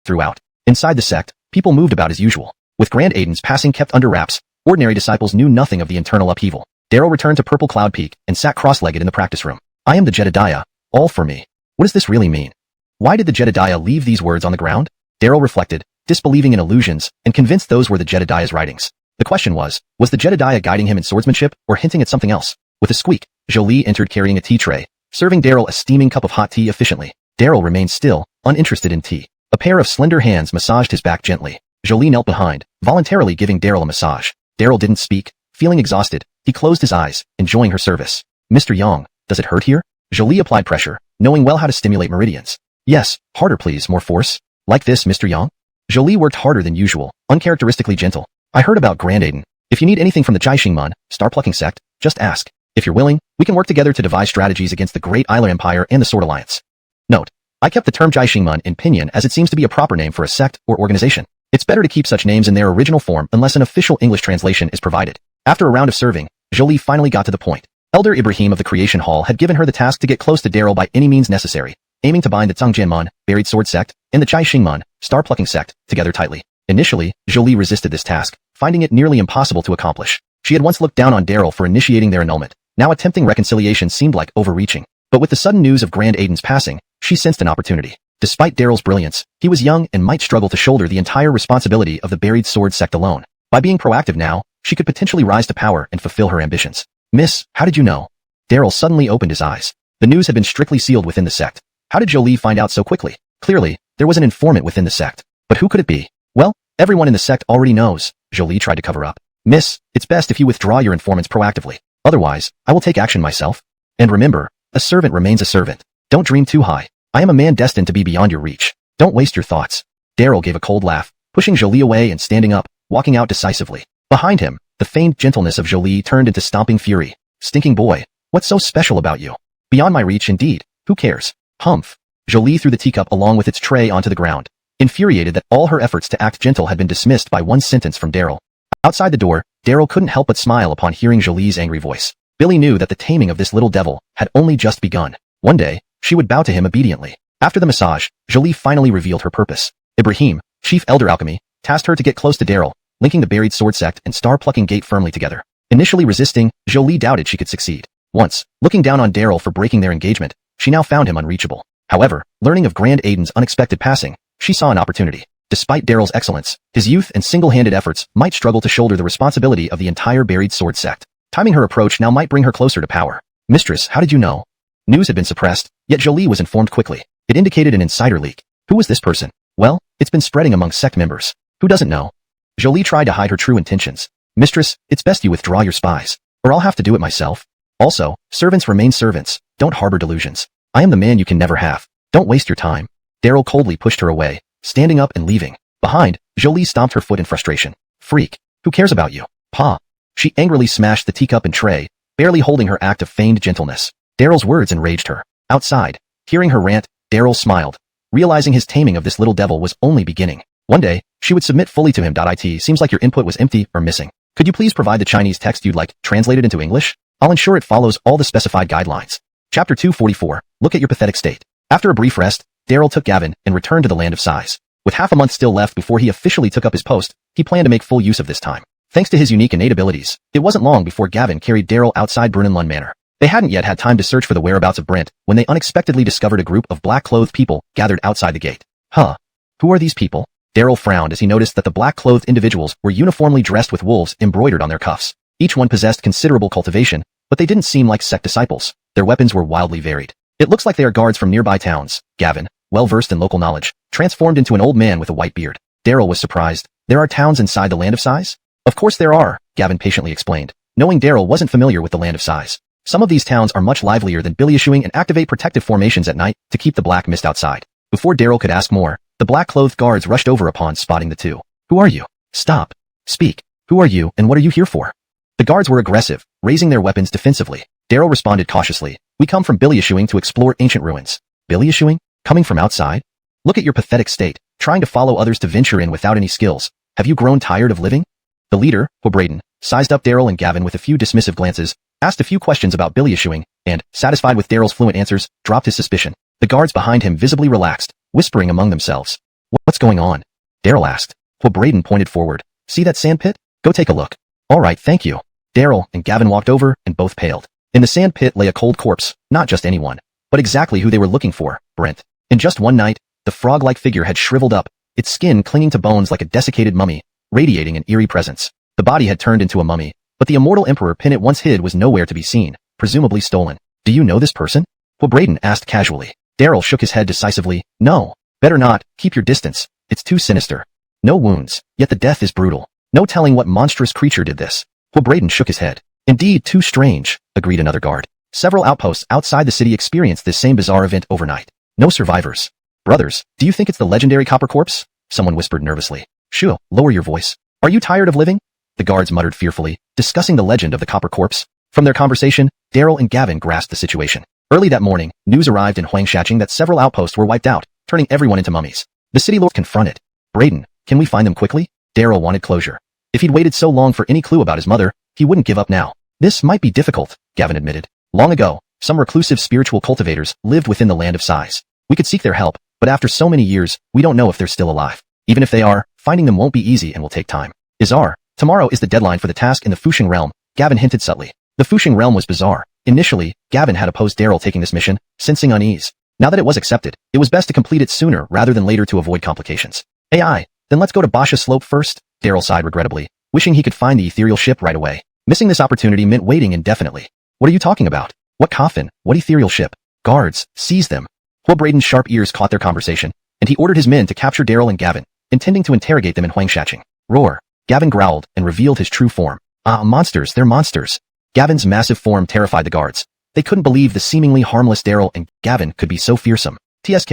Speaker 1: throughout. Inside the sect, people moved about as usual. With Grand Aiden's passing kept under wraps, ordinary disciples knew nothing of the internal upheaval. Daryl returned to Purple Cloud Peak and sat cross-legged in the practice room. I am the Jedediah, all for me. What does this really mean? Why did the Jedediah leave these words on the ground? Daryl reflected, disbelieving in illusions, and convinced those were the Jedediah's writings. The question was the Jedediah guiding him in swordsmanship or hinting at something else? With a squeak, Jolie entered carrying a tea tray, serving Daryl a steaming cup of hot tea efficiently. Daryl remained still, uninterested in tea. A pair of slender hands massaged his back gently. Jolie knelt behind, voluntarily giving Daryl a massage. Daryl didn't speak. Feeling exhausted, he closed his eyes, enjoying her service. Mr. Yang, does it hurt here? Jolie applied pressure, knowing well how to stimulate meridians. Yes, harder please, more force. Like this, Mr. Yang? Jolie worked harder than usual, uncharacteristically gentle. I heard about Grand Aiden. If you need anything from the Chai-Shingman, star-plucking sect, just ask. If you're willing, we can work together to devise strategies against the Great Isla Empire and the Sword Alliance. Note: I kept the term Chai-Shingman in pinyin as it seems to be a proper name for a sect or organization. It's better to keep such names in their original form unless an official English translation is provided. After a round of serving, Jolie finally got to the point. Elder Ibrahim of the Creation Hall had given her the task to get close to Daryl by any means necessary, aiming to bind the Zhangjianman, Buried Sword Sect, and the Chai-Shingman, Star-Plucking Sect, together tightly. Initially, Jolie resisted this task, finding it nearly impossible to accomplish. She had once looked down on Daryl for initiating their annulment. Now attempting reconciliation seemed like overreaching. But with the sudden news of Grand Aiden's passing, she sensed an opportunity. Despite Daryl's brilliance, he was young and might struggle to shoulder the entire responsibility of the Buried Sword Sect alone. By being proactive now, she could potentially rise to power and fulfill her ambitions. Miss, how did you know? Daryl suddenly opened his eyes. The news had been strictly sealed within the sect. How did Jolie find out so quickly? Clearly, there was an informant within the sect. But who could it be? Well, everyone in the sect already knows, Jolie tried to cover up. Miss, it's best if you withdraw your informants proactively. Otherwise, I will take action myself. And remember, a servant remains a servant. Don't dream too high. I am a man destined to be beyond your reach. Don't waste your thoughts. Daryl gave a cold laugh, pushing Jolie away and standing up, walking out decisively. Behind him, the feigned gentleness of Jolie turned into stomping fury. Stinking boy, what's so special about you? Beyond my reach indeed. Who cares? Humph. Jolie threw the teacup along with its tray onto the ground, infuriated that all her efforts to act gentle had been dismissed by one sentence from Daryl. Outside the door, Daryl couldn't help but smile upon hearing Jolie's angry voice. Billy knew that the taming of this little devil had only just begun. One day, she would bow to him obediently. After the massage, Jolie finally revealed her purpose. Ibrahim, Chief Elder Alchemy, tasked her to get close to Daryl, linking the Buried Sword Sect and Star-Plucking Gate firmly together. Initially resisting, Jolie doubted she could succeed. Once, looking down on Daryl for breaking their engagement, she now found him unreachable. However, learning of Grand Aiden's unexpected passing, she saw an opportunity. Despite Daryl's excellence, his youth and single-handed efforts might struggle to shoulder the responsibility of the entire Buried Sword Sect. Timing her approach now might bring her closer to power. Mistress, how did you know? News had been suppressed, yet Jolie was informed quickly. It indicated an insider leak. Who was this person? Well, it's been spreading among sect members. Who doesn't know? Jolie tried to hide her true intentions. Mistress, it's best you withdraw your spies, or I'll have to do it myself. Also, servants remain servants. Don't harbor delusions. I am the man you can never have. Don't waste your time. Daryl coldly pushed her away, standing up and leaving. Behind, Jolie stomped her foot in frustration. Freak. Who cares about you? Pa. She angrily smashed the teacup and tray, barely holding her act of feigned gentleness. Daryl's words enraged her. Outside, hearing her rant, Daryl smiled, realizing his taming of this little devil was only beginning. One day, she would submit fully to him. It seems like your input was empty or missing. Could you please provide the Chinese text you'd like translated into English? I'll ensure it follows all the specified guidelines. Chapter 244, Look at your pathetic state. After a brief rest, Daryl took Gavin and returned to the Land of Sighs. With half a month still left before he officially took up his post, he planned to make full use of this time. Thanks to his unique innate abilities, it wasn't long before Gavin carried Daryl outside Brunenlund Manor. They hadn't yet had time to search for the whereabouts of Brent when they unexpectedly discovered a group of black-clothed people gathered outside the gate. Huh. Who are these people? Daryl frowned as he noticed that the black-clothed individuals were uniformly dressed with wolves embroidered on their cuffs. Each one possessed considerable cultivation, but they didn't seem like sect disciples. Their weapons were wildly varied. It looks like they are guards from nearby towns. Gavin, well-versed in local knowledge, transformed into an old man with a white beard. Daryl was surprised. There are towns inside the Land of Sighs? Of course there are, Gavin patiently explained, knowing Daryl wasn't familiar with the Land of Sighs. Some of these towns are much livelier than billy-issuing and activate protective formations at night to keep the black mist outside. Before Daryl could ask more, the black-clothed guards rushed over upon spotting the two. Who are you? Stop. Speak. Who are you and what are you here for? The guards were aggressive, raising their weapons defensively. Daryl responded cautiously. We come from billy-issuing to explore ancient ruins. Billy-issuing? Coming from outside? Look at your pathetic state, trying to follow others to venture in without any skills. Have you grown tired of living? The leader, Braden, sized up Daryl and Gavin with a few dismissive glances, asked a few questions about billy-issuing, and, satisfied with Daryl's fluent answers, dropped his suspicion. The guards behind him visibly relaxed, whispering among themselves. What's going on? Daryl asked. Braden pointed forward. See that sand pit? Go take a look. All right, thank you. Daryl and Gavin walked over and both paled. In the sand pit lay a cold corpse, not just anyone, but exactly who they were looking for, Brent. In just one night, the frog-like figure had shriveled up, its skin clinging to bones like a desiccated mummy, radiating an eerie presence. The body had turned into a mummy, but the immortal emperor pin it once hid was nowhere to be seen. presumably stolen. Do you know this person? Braden asked casually. Daryl shook his head decisively. No. Better not, keep your distance. It's too sinister. No wounds, yet the death is brutal. No telling what monstrous creature did this. Braden shook his head. Indeed, too strange, agreed another guard. Several outposts outside the city experienced this same bizarre event overnight. No survivors. Brothers, do you think it's the legendary copper corpse? Someone whispered nervously. Shoo, lower your voice. Are you tired of living? The guards muttered fearfully, discussing the legend of the copper corpse. From their conversation, Daryl and Gavin grasped the situation. Early that morning, news arrived in Huangshaching that several outposts were wiped out, turning everyone into mummies. The city lord confronted. Braden, can we find them quickly? Daryl wanted closure. If he'd waited so long for any clue about his mother, he wouldn't give up now. This might be difficult, Gavin admitted. Long ago, some reclusive spiritual cultivators lived within the land of Size. We could seek their help, but after so many years, we don't know if they're still alive. Even if they are, finding them won't be easy and will take time. Izar, tomorrow is the deadline for the task in the Fusheng realm, Gavin hinted subtly. The Fusheng realm was bizarre. Initially, Gavin had opposed Daryl taking this mission, sensing unease. Now that it was accepted, it was best to complete it sooner rather than later to avoid complications. AI, then let's go to Basha Slope first, Daryl sighed regrettably, wishing he could find the ethereal ship right away. Missing this opportunity meant waiting indefinitely. What are you talking about? What coffin? What ethereal ship? Guards, seize them. Braden's sharp ears caught their conversation, and he ordered his men to capture Daryl and Gavin, intending to interrogate them in Huangshaching. Roar. Gavin growled and revealed his true form. Monsters, they're monsters. Gavin's massive form terrified the guards. They couldn't believe the seemingly harmless Daryl and Gavin could be so fearsome. TSK.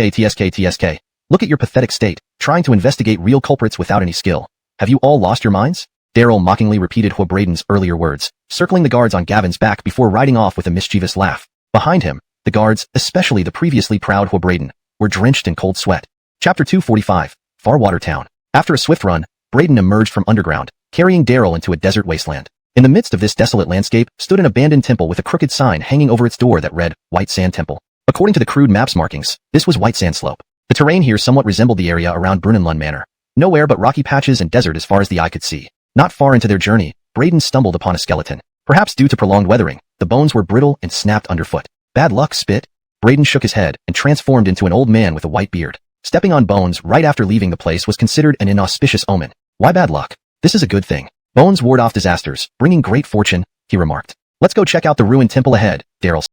Speaker 1: Look at your pathetic state, trying to investigate real culprits without any skill. Have you all lost your minds? Daryl mockingly repeated Braden's earlier words, circling the guards on Gavin's back before riding off with a mischievous laugh. Behind him, the guards, especially the previously proud Braden, were drenched in cold sweat. Chapter 245, Farwater Town. After a swift run, Braden emerged from underground, carrying Daryl into a desert wasteland. In the midst of this desolate landscape stood an abandoned temple with a crooked sign hanging over its door that read, White Sand Temple. According to the crude map's markings, this was White Sand Slope. The terrain here somewhat resembled the area around Brunenlund Manor. Nowhere but rocky patches and desert as far as the eye could see. Not far into their journey, Braden stumbled upon a skeleton. Perhaps due to prolonged weathering, the bones were brittle and snapped underfoot. Bad luck, Spit. Braden shook his head and transformed into an old man with a white beard. Stepping on bones right after leaving the place was considered an inauspicious omen. Why bad luck? This is a good thing. Bones ward off disasters, bringing great fortune, he remarked. Let's go check out the ruined temple ahead, Daryl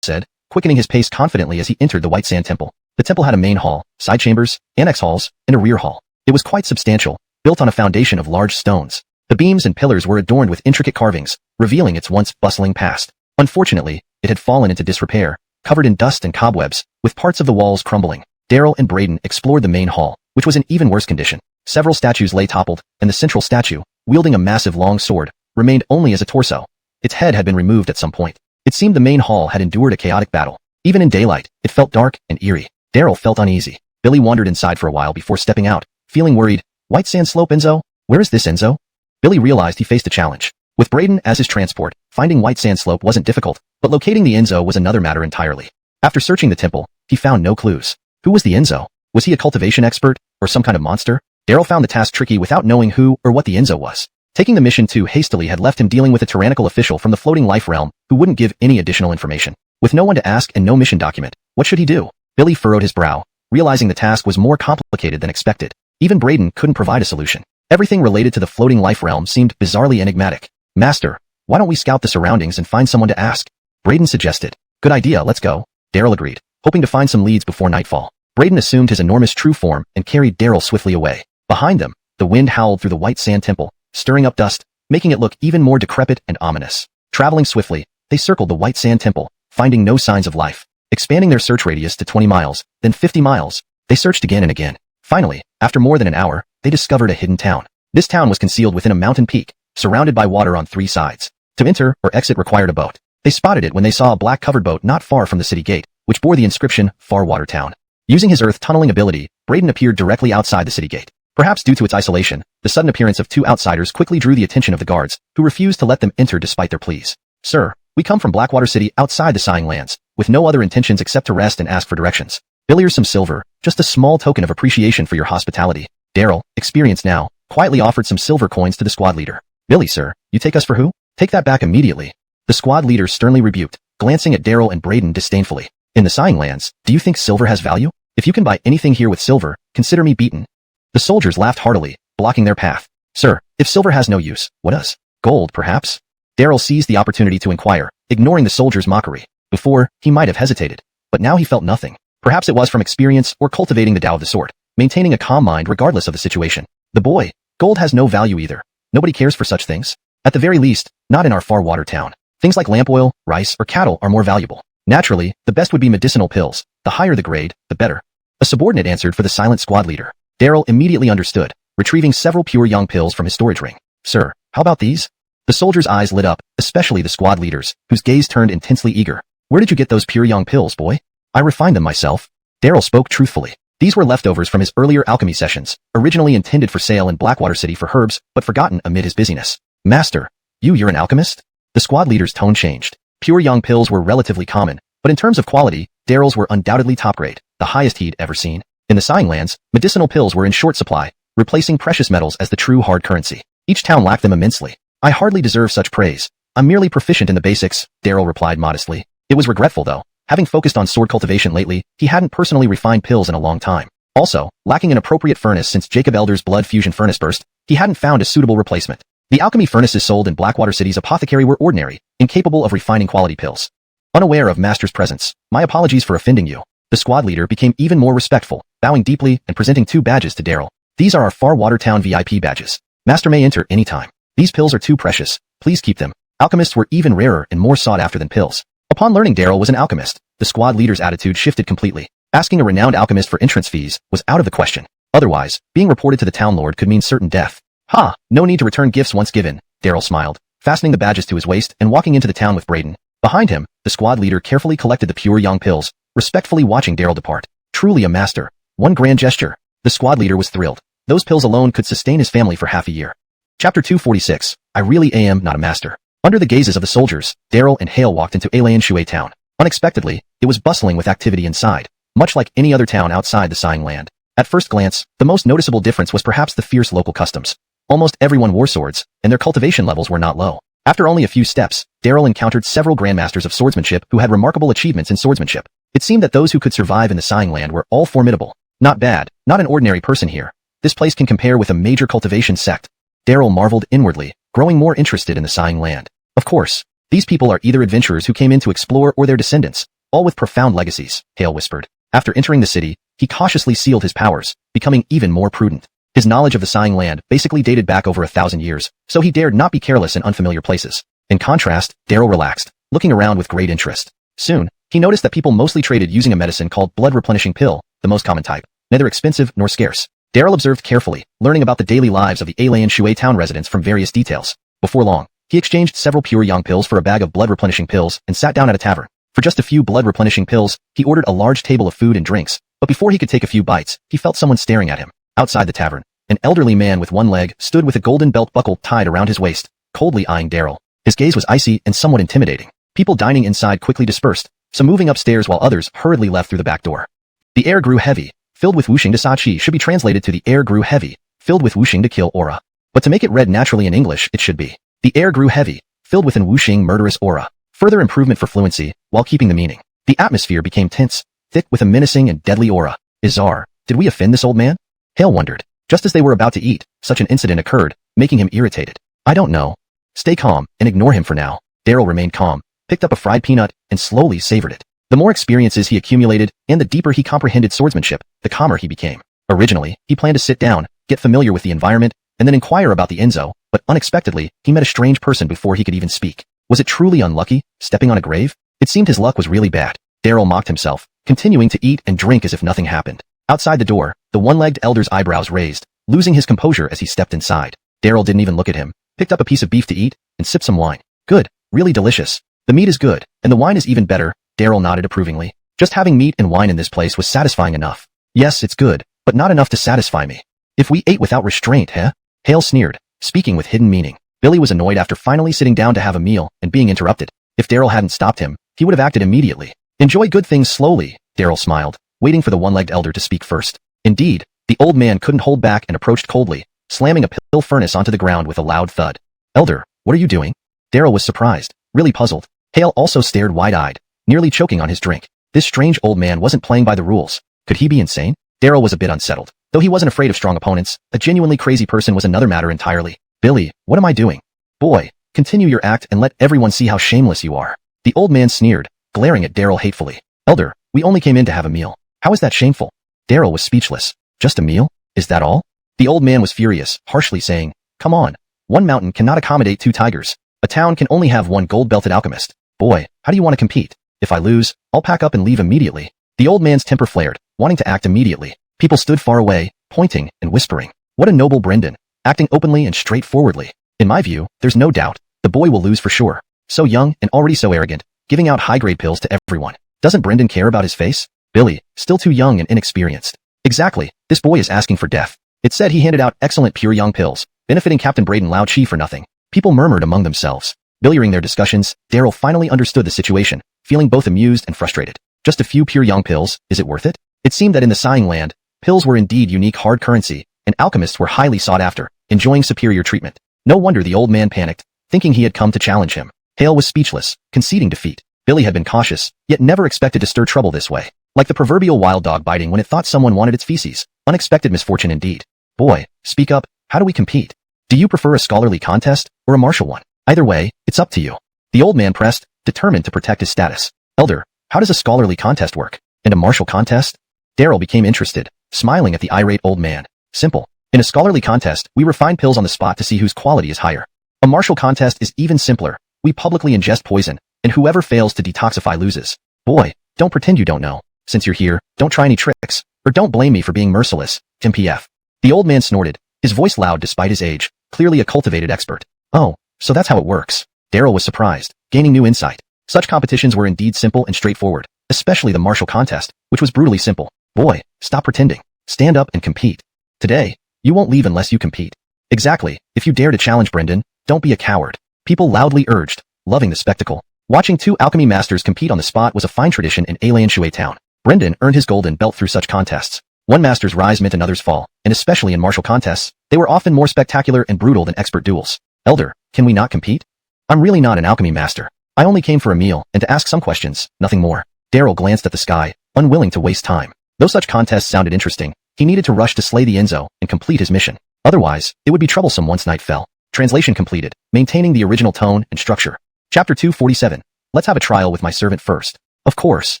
Speaker 1: said, quickening his pace confidently as he entered the White Sand Temple. The temple had a main hall, side chambers, annex halls, and a rear hall. It was quite substantial, built on a foundation of large stones. The beams and pillars were adorned with intricate carvings, revealing its once bustling past. Unfortunately, it had fallen into disrepair, covered in dust and cobwebs, with parts of the walls crumbling. Daryl and Braden explored the main hall, which was in even worse condition. Several statues lay toppled, and the central statue, wielding a massive long sword, remained only as a torso. Its head had been removed at some point. It seemed the main hall had endured a chaotic battle. Even in daylight, it felt dark and eerie. Daryl felt uneasy. Billy wandered inside for a while before stepping out, feeling worried. White Sand Slope, Enzo? Where is this, Enzo? Billy realized he faced a challenge. With Braden as his transport, finding White Sand Slope wasn't difficult, but locating the Enzo was another matter entirely. After searching the temple, he found no clues. Who was the Enzo? Was he a cultivation expert, or some kind of monster? Daryl found the task tricky without knowing who or what the Enzo was. Taking the mission too hastily had left him dealing with a tyrannical official from the floating life realm who wouldn't give any additional information. With no one to ask and no mission document, what should he do? Billy furrowed his brow, realizing the task was more complicated than expected. Even Braden couldn't provide a solution. Everything related to the floating life realm seemed bizarrely enigmatic. Master, why don't we scout the surroundings and find someone to ask? Braden suggested. Good idea, let's go. Daryl agreed, hoping to find some leads before nightfall. Braden assumed his enormous true form and carried Daryl swiftly away. Behind them, the wind howled through the White Sand Temple, stirring up dust, making it look even more decrepit and ominous. Traveling swiftly, they circled the White Sand Temple, finding no signs of life. Expanding their search radius to 20 miles, then 50 miles, they searched again and again. Finally, after more than an hour, they discovered a hidden town. This town was concealed within a mountain peak, surrounded by water on 3 sides. To enter or exit required a boat. They spotted it when they saw a black covered boat not far from the city gate, which bore the inscription, Farwater Town. Using his earth tunneling ability, Braden appeared directly outside the city gate. Perhaps due to its isolation, the sudden appearance of 2 outsiders quickly drew the attention of the guards, who refused to let them enter despite their pleas. Sir, we come from Blackwater City outside the Sighing Lands, with no other intentions except to rest and ask for directions. Here's some silver, just a small token of appreciation for your hospitality. Daryl, experienced now, quietly offered some silver coins to the squad leader. Billy, sir, you take us for who? Take that back immediately. The squad leader sternly rebuked, glancing at Daryl and Braden disdainfully. In the Sighing Lands, do you think silver has value? If you can buy anything here with silver, consider me beaten. The soldiers laughed heartily, blocking their path. Sir, if silver has no use, what does? Gold, perhaps? Daryl seized the opportunity to inquire, ignoring the soldier's mockery. Before, he might have hesitated, but now he felt nothing. Perhaps it was from experience or cultivating the Tao of the sword, maintaining a calm mind regardless of the situation. The boy, gold has no value either. Nobody cares for such things. At the very least, not in our far water town. Things like lamp oil, rice, or cattle are more valuable. Naturally, the best would be medicinal pills. The higher the grade, the better. A subordinate answered for the silent squad leader. Daryl immediately understood, retrieving several pure young pills from his storage ring. Sir, how about these? The soldier's eyes lit up, especially the squad leader's, whose gaze turned intensely eager. Where did you get those pure young pills, boy? I refined them myself. Daryl spoke truthfully. These were leftovers from his earlier alchemy sessions, originally intended for sale in Blackwater City for herbs, but forgotten amid his busyness. Master, you're an alchemist? The squad leader's tone changed. Pure young pills were relatively common, but in terms of quality, Daryl's were undoubtedly top grade, the highest he'd ever seen. In the Sighing Lands, medicinal pills were in short supply, replacing precious metals as the true hard currency. Each town lacked them immensely. I hardly deserve such praise. I'm merely proficient in the basics, Daryl replied modestly. It was regretful though. Having focused on sword cultivation lately, he hadn't personally refined pills in a long time. Also, lacking an appropriate furnace since Jacob Elder's blood fusion furnace burst, he hadn't found a suitable replacement. The alchemy furnaces sold in Blackwater City's apothecary were ordinary, incapable of refining quality pills. Unaware of Master's presence, my apologies for offending you. The squad leader became even more respectful, bowing deeply and presenting 2 badges to Daryl. These are our Far Watertown VIP badges. Master may enter any time. These pills are too precious. Please keep them. Alchemists were even rarer and more sought after than pills. Upon learning Daryl was an alchemist, the squad leader's attitude shifted completely. Asking a renowned alchemist for entrance fees was out of the question. Otherwise, being reported to the town lord could mean certain death. Ha! No need to return gifts once given, Daryl smiled, fastening the badges to his waist and walking into the town with Braden. Behind him, the squad leader carefully collected the pure young pills, respectfully watching Daryl depart. Truly a master. One grand gesture. The squad leader was thrilled. Those pills alone could sustain his family for half a year. Chapter 246. I really am not a master. Under the gazes of the soldiers, Daryl and Hale walked into Alayan Shui town. Unexpectedly, it was bustling with activity inside, much like any other town outside the Sighing Land. At first glance, the most noticeable difference was perhaps the fierce local customs. Almost everyone wore swords, and their cultivation levels were not low. After only a few steps, Daryl encountered several grandmasters of swordsmanship who had remarkable achievements in swordsmanship. It seemed that those who could survive in the Sighing Land were all formidable. Not bad, not an ordinary person here. This place can compare with a major cultivation sect. Daryl marveled inwardly, growing more interested in the Sighing Land. Of course, these people are either adventurers who came in to explore or their descendants, all with profound legacies, Hale whispered. After entering the city, he cautiously sealed his powers, becoming even more prudent. His knowledge of the Sighing Land basically dated back over 1,000 years, so he dared not be careless in unfamiliar places. In contrast, Daryl relaxed, looking around with great interest. Soon, he noticed that people mostly traded using a medicine called blood replenishing pill, the most common type, neither expensive nor scarce. Daryl observed carefully, learning about the daily lives of the Alayan Shui town residents from various details. Before long, he exchanged several pure young pills for a bag of blood replenishing pills and sat down at a tavern. For just a few blood replenishing pills, he ordered a large table of food and drinks, but before he could take a few bites, he felt someone staring at him. Outside the tavern, an elderly man with one leg stood with a golden belt buckle tied around his waist, coldly eyeing Daryl. His gaze was icy and somewhat intimidating. People dining inside quickly dispersed, some moving upstairs while others hurriedly left through the back door. The air grew heavy, filled with wuxing de sachi should be translated to the air grew heavy, filled with wuxing to kill aura. But to make it read naturally in English, it should be the air grew heavy, filled with an wuxing murderous aura. Further improvement for fluency, while keeping the meaning. The atmosphere became tense, thick with a menacing and deadly aura. Izar, did we offend this old man? Hale wondered. Just as they were about to eat, such an incident occurred, making him irritated. I don't know. Stay calm and ignore him for now. Daryl remained calm, picked up a fried peanut, and slowly savored it. The more experiences he accumulated, and the deeper he comprehended swordsmanship, the calmer he became. Originally, he planned to sit down, get familiar with the environment, and then inquire about the Enzo, but unexpectedly, he met a strange person before he could even speak. Was it truly unlucky, stepping on a grave? It seemed his luck was really bad. Daryl mocked himself, continuing to eat and drink as if nothing happened. Outside the door, the one-legged elder's eyebrows raised, losing his composure as he stepped inside. Daryl didn't even look at him, picked up a piece of beef to eat, and sipped some wine. Good, really delicious. The meat is good, and the wine is even better, Daryl nodded approvingly. Just having meat and wine in this place was satisfying enough. Yes, it's good, but not enough to satisfy me. If we ate without restraint, huh? Hale sneered, speaking with hidden meaning. Billy was annoyed after finally sitting down to have a meal and being interrupted. If Daryl hadn't stopped him, he would have acted immediately. Enjoy good things slowly, Daryl smiled, waiting for the one-legged elder to speak first. Indeed, the old man couldn't hold back and approached coldly, slamming a pill furnace onto the ground with a loud thud. Elder, what are you doing? Daryl was surprised, really puzzled. Hale also stared wide-eyed, nearly choking on his drink. This strange old man wasn't playing by the rules. Could he be insane? Daryl was a bit unsettled. Though he wasn't afraid of strong opponents, a genuinely crazy person was another matter entirely. Billy, what am I doing? Boy, Continue your act and let everyone see how shameless you are. The old man sneered, glaring at Daryl hatefully. Elder, we only came in to have a meal. How is that shameful? Daryl was speechless. Just a meal? Is that all? The old man was furious, harshly saying, come on. One mountain cannot accommodate 2 tigers. A town can only have 1 gold-belted alchemist. Boy, how do you want to compete? If I lose, I'll pack up and leave immediately. The old man's temper flared, wanting to act immediately. People stood far away, pointing and whispering. What a noble Brendan, acting openly and straightforwardly. In my view, there's no doubt, the boy will lose for sure. So young and already so arrogant, giving out high-grade pills to everyone. Doesn't Brendan care about his face? Billy, still too young and inexperienced. Exactly, this boy is asking for death. It said he handed out excellent pure young pills, benefiting Captain Braden Lao Chi for nothing. People murmured among themselves. During their discussions, Daryl finally understood the situation, feeling both amused and frustrated. Just a few pure young pills, is it worth it? It seemed that in the Sighing Land, pills were indeed unique hard currency, and alchemists were highly sought after, enjoying superior treatment. No wonder the old man panicked, thinking he had come to challenge him. Hale was speechless, conceding defeat. Billy had been cautious, yet never expected to stir trouble this way. Like the proverbial wild dog biting when it thought someone wanted its feces. Unexpected misfortune indeed. Boy, speak up, how do we compete? Do you prefer a scholarly contest, or a martial one? Either way, it's up to you. The old man pressed, determined to protect his status. Elder, how does a scholarly contest work? And a martial contest? Daryl became interested, smiling at the irate old man. Simple. In a scholarly contest, we refine pills on the spot to see whose quality is higher. A martial contest is even simpler. We publicly ingest poison, and whoever fails to detoxify loses. Boy, don't pretend you don't know. Since you're here, don't try any tricks, or don't blame me for being merciless, MPF. The old man snorted, his voice loud despite his age, clearly a cultivated expert. Oh, so that's how it works. Daryl was surprised, gaining new insight. Such competitions were indeed simple and straightforward, especially the martial contest, which was brutally simple. Boy, stop pretending. Stand up and compete. Today, you won't leave unless you compete. Exactly, if you dare to challenge Brendan, don't be a coward. People loudly urged, loving the spectacle. Watching 2 alchemy masters compete on the spot was a fine tradition in Alain Shui Town. Brendan earned his golden belt through such contests. One master's rise meant another's fall, and especially in martial contests, they were often more spectacular and brutal than expert duels. Elder, can we not compete? I'm really not an alchemy master. I only came for a meal and to ask some questions, nothing more. Daryl glanced at the sky, unwilling to waste time. Though such contests sounded interesting, he needed to rush to slay the Enzo and complete his mission. Otherwise, it would be troublesome once night fell. Translation completed, maintaining the original tone and structure. Chapter 247. Let's have a trial with my servant first. Of course.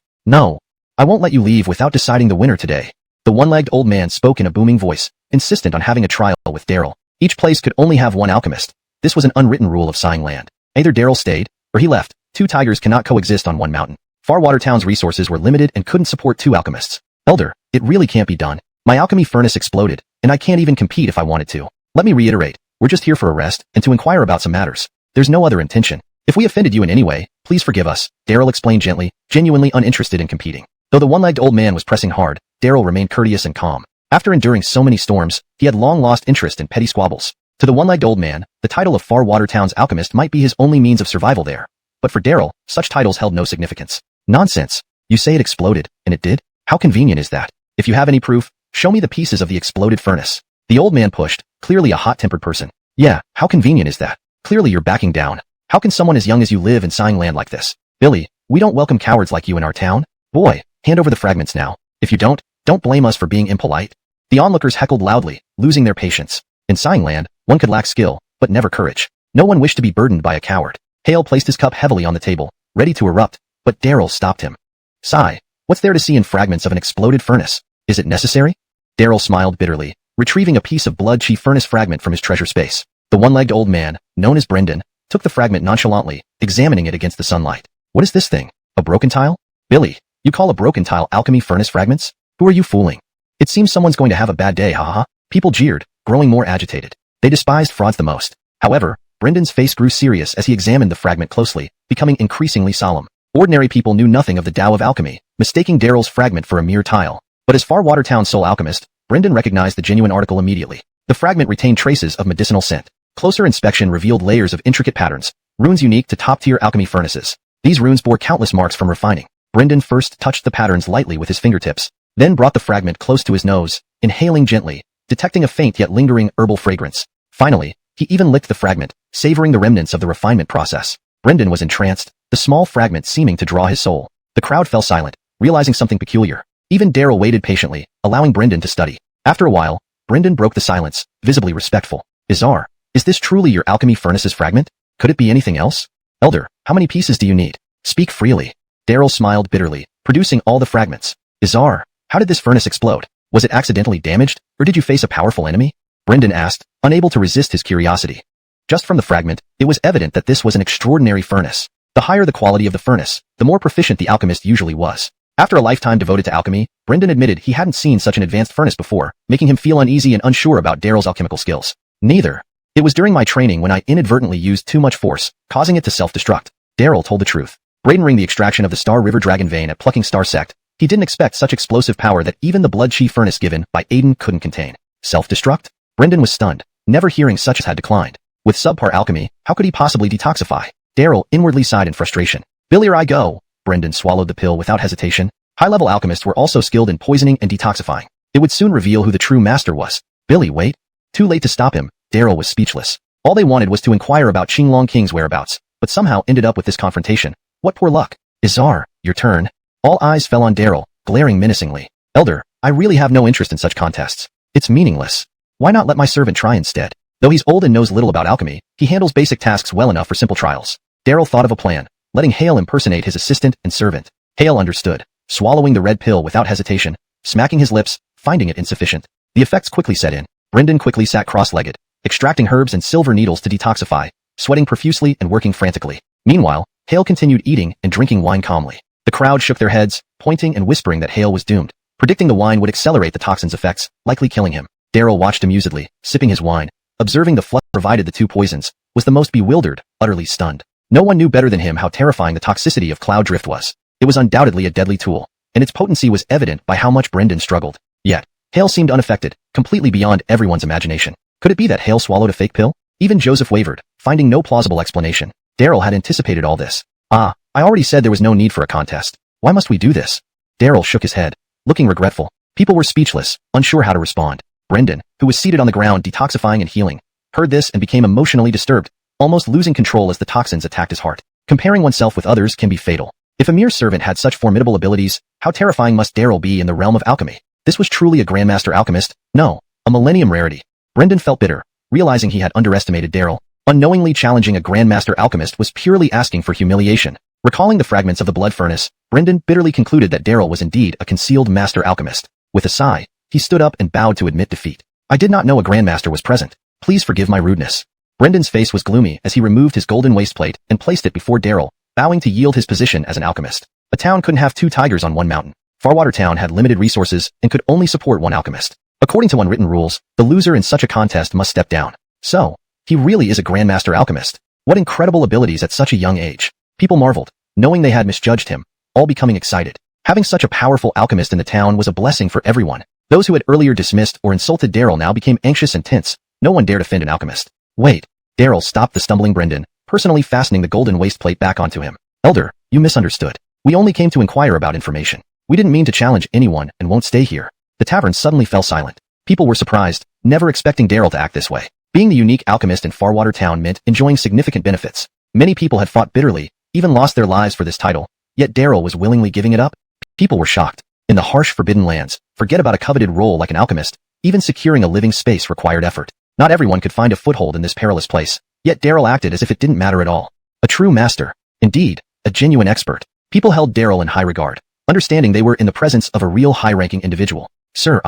Speaker 1: No. I won't let you leave without deciding the winner today. The one-legged old man spoke in a booming voice, insistent on having a trial with Daryl. Each place could only have 1 alchemist. This was an unwritten rule of Sighing Land. Either Daryl stayed, or he left. 2 tigers cannot coexist on 1 mountain. Farwater Town's resources were limited and couldn't support 2 alchemists. Elder, it really can't be done. My alchemy furnace exploded, and I can't even compete if I wanted to. Let me reiterate, we're just here for a rest and to inquire about some matters. There's no other intention. If we offended you in any way, please forgive us, Daryl explained gently, genuinely uninterested in competing. Though the one-legged old man was pressing hard, Daryl remained courteous and calm. After enduring so many storms, he had long lost interest in petty squabbles. To the one-legged old man, the title of Farwater Town's alchemist might be his only means of survival there. But for Daryl, such titles held no significance. Nonsense. You say it exploded, and it did? How convenient is that? If you have any proof, show me the pieces of the exploded furnace. The old man pushed, clearly a hot-tempered person. Yeah, how convenient is that? Clearly you're backing down. How can someone as young as you live in Sighing Land like this? Billy, we don't welcome cowards like you in our town. Boy, hand over the fragments now. If you don't blame us for being impolite. The onlookers heckled loudly, losing their patience. In Sighing Land, one could lack skill, but never courage. No one wished to be burdened by a coward. Hale placed his cup heavily on the table, ready to erupt, but Daryl stopped him. Sigh, what's there to see in fragments of an exploded furnace? Is it necessary? Daryl smiled bitterly, retrieving a piece of blood-chi furnace fragment from his treasure space. The one-legged old man, known as Brendan, took the fragment nonchalantly, examining it against the sunlight. What is this thing? A broken tile? Billy, you call a broken tile alchemy furnace fragments? Who are you fooling? It seems someone's going to have a bad day, haha. People jeered, growing more agitated. They despised frauds the most. However, Brendan's face grew serious as he examined the fragment closely, becoming increasingly solemn. Ordinary people knew nothing of the Tao of alchemy, mistaking Daryl's fragment for a mere tile. But as Farwater Town's sole alchemist, Brendan recognized the genuine article immediately. The fragment retained traces of medicinal scent. Closer inspection revealed layers of intricate patterns, runes unique to top-tier alchemy furnaces. These runes bore countless marks from refining. Brendan first touched the patterns lightly with his fingertips, then brought the fragment close to his nose, inhaling gently, detecting a faint yet lingering herbal fragrance. Finally, he even licked the fragment, savoring the remnants of the refinement process. Brendan was entranced, the small fragment seeming to draw his soul. The crowd fell silent, realizing something peculiar. Even Daryl waited patiently, allowing Brendan to study. After a while, Brendan broke the silence, visibly respectful. Bizarre. Is this truly your alchemy furnace's fragment? Could it be anything else? Elder, how many pieces do you need? Speak freely. Daryl smiled bitterly, producing all the fragments. Izar, how did this furnace explode? Was it accidentally damaged, or did you face a powerful enemy? Brendan asked, unable to resist his curiosity. Just from the fragment, it was evident that this was an extraordinary furnace. The higher the quality of the furnace, the more proficient the alchemist usually was. After a lifetime devoted to alchemy, Brendan admitted he hadn't seen such an advanced furnace before, making him feel uneasy and unsure about Daryl's alchemical skills. Neither. It was during my training when I inadvertently used too much force, causing it to self-destruct. Daryl told the truth. Braden the extraction of the Star River Dragon vein at Plucking Star Sect, he didn't expect such explosive power that even the Blood Chi furnace given by Aiden couldn't contain. Self-destruct? Brendan was stunned, never hearing such as had declined. With subpar alchemy, how could he possibly detoxify? Daryl inwardly sighed in frustration. Billier I go. Brendan swallowed the pill without hesitation. High-level alchemists were also skilled in poisoning and detoxifying. It would soon reveal who the true master was. Billy, wait. Too late to stop him. Daryl was speechless. All they wanted was to inquire about Qinglong King's whereabouts, but somehow ended up with this confrontation. What poor luck. Izar, your turn. All eyes fell on Daryl, glaring menacingly. Elder, I really have no interest in such contests. It's meaningless. Why not let my servant try instead? Though he's old and knows little about alchemy, he handles basic tasks well enough for simple trials. Daryl thought of a plan, letting Hale impersonate his assistant and servant. Hale understood, swallowing the red pill without hesitation, smacking his lips, finding it insufficient. The effects quickly set in. Brendan quickly sat cross-legged, extracting herbs and silver needles to detoxify, sweating profusely and working frantically. Meanwhile, Hale continued eating and drinking wine calmly. The crowd shook their heads, pointing and whispering that Hale was doomed, predicting the wine would accelerate the toxin's effects, likely killing him. Daryl watched amusedly, sipping his wine, observing the flush provided the two poisons, was the most bewildered, utterly stunned. No one knew better than him how terrifying the toxicity of cloud drift was. It was undoubtedly a deadly tool, and its potency was evident by how much Brendan struggled. Yet, Hale seemed unaffected, completely beyond everyone's imagination. Could it be that Hale swallowed a fake pill? Even Joseph wavered, finding no plausible explanation. Daryl had anticipated all this. I already said there was no need for a contest. Why must we do this? Daryl shook his head, looking regretful. People were speechless, unsure how to respond. Brendan, who was seated on the ground detoxifying and healing, heard this and became emotionally disturbed, almost losing control as the toxins attacked his heart. Comparing oneself with others can be fatal. If a mere servant had such formidable abilities, how terrifying must Daryl be in the realm of alchemy? This was truly a Grandmaster alchemist? No, a millennium rarity. Brendan felt bitter, realizing he had underestimated Daryl. Unknowingly challenging a Grandmaster alchemist was purely asking for humiliation. Recalling the fragments of the blood furnace, Brendan bitterly concluded that Daryl was indeed a concealed master alchemist. With a sigh, he stood up and bowed to admit defeat. I did not know a Grandmaster was present. Please forgive my rudeness. Brendan's face was gloomy as he removed his golden waistplate and placed it before Daryl, bowing to yield his position as an alchemist. A town couldn't have two tigers on one mountain. Farwater Town had limited resources and could only support one alchemist. According to unwritten rules, the loser in such a contest must step down. So, he really is a Grandmaster alchemist. What incredible abilities at such a young age. People marveled, knowing they had misjudged him, all becoming excited. Having such a powerful alchemist in the town was a blessing for everyone. Those who had earlier dismissed or insulted Daryl now became anxious and tense. No one dared offend an alchemist. Wait. Daryl stopped the stumbling Brendan, personally fastening the golden waistplate back onto him. Elder, you misunderstood. We only came to inquire about information. We didn't mean to challenge anyone and won't stay here. The tavern suddenly fell silent. People were surprised, never expecting Daryl to act this way. Being the unique alchemist in Farwater Town meant enjoying significant benefits. Many people had fought bitterly, even lost their lives for this title, yet Daryl was willingly giving it up. People were shocked. In the harsh Forbidden Lands, forget about a coveted role like an alchemist, even securing a living space required effort. Not everyone could find a foothold in this perilous place, yet Daryl acted as if it didn't matter at all. A true master. Indeed, a genuine expert. People held Daryl in high regard, understanding they were in the presence of a real high-ranking individual. Sir,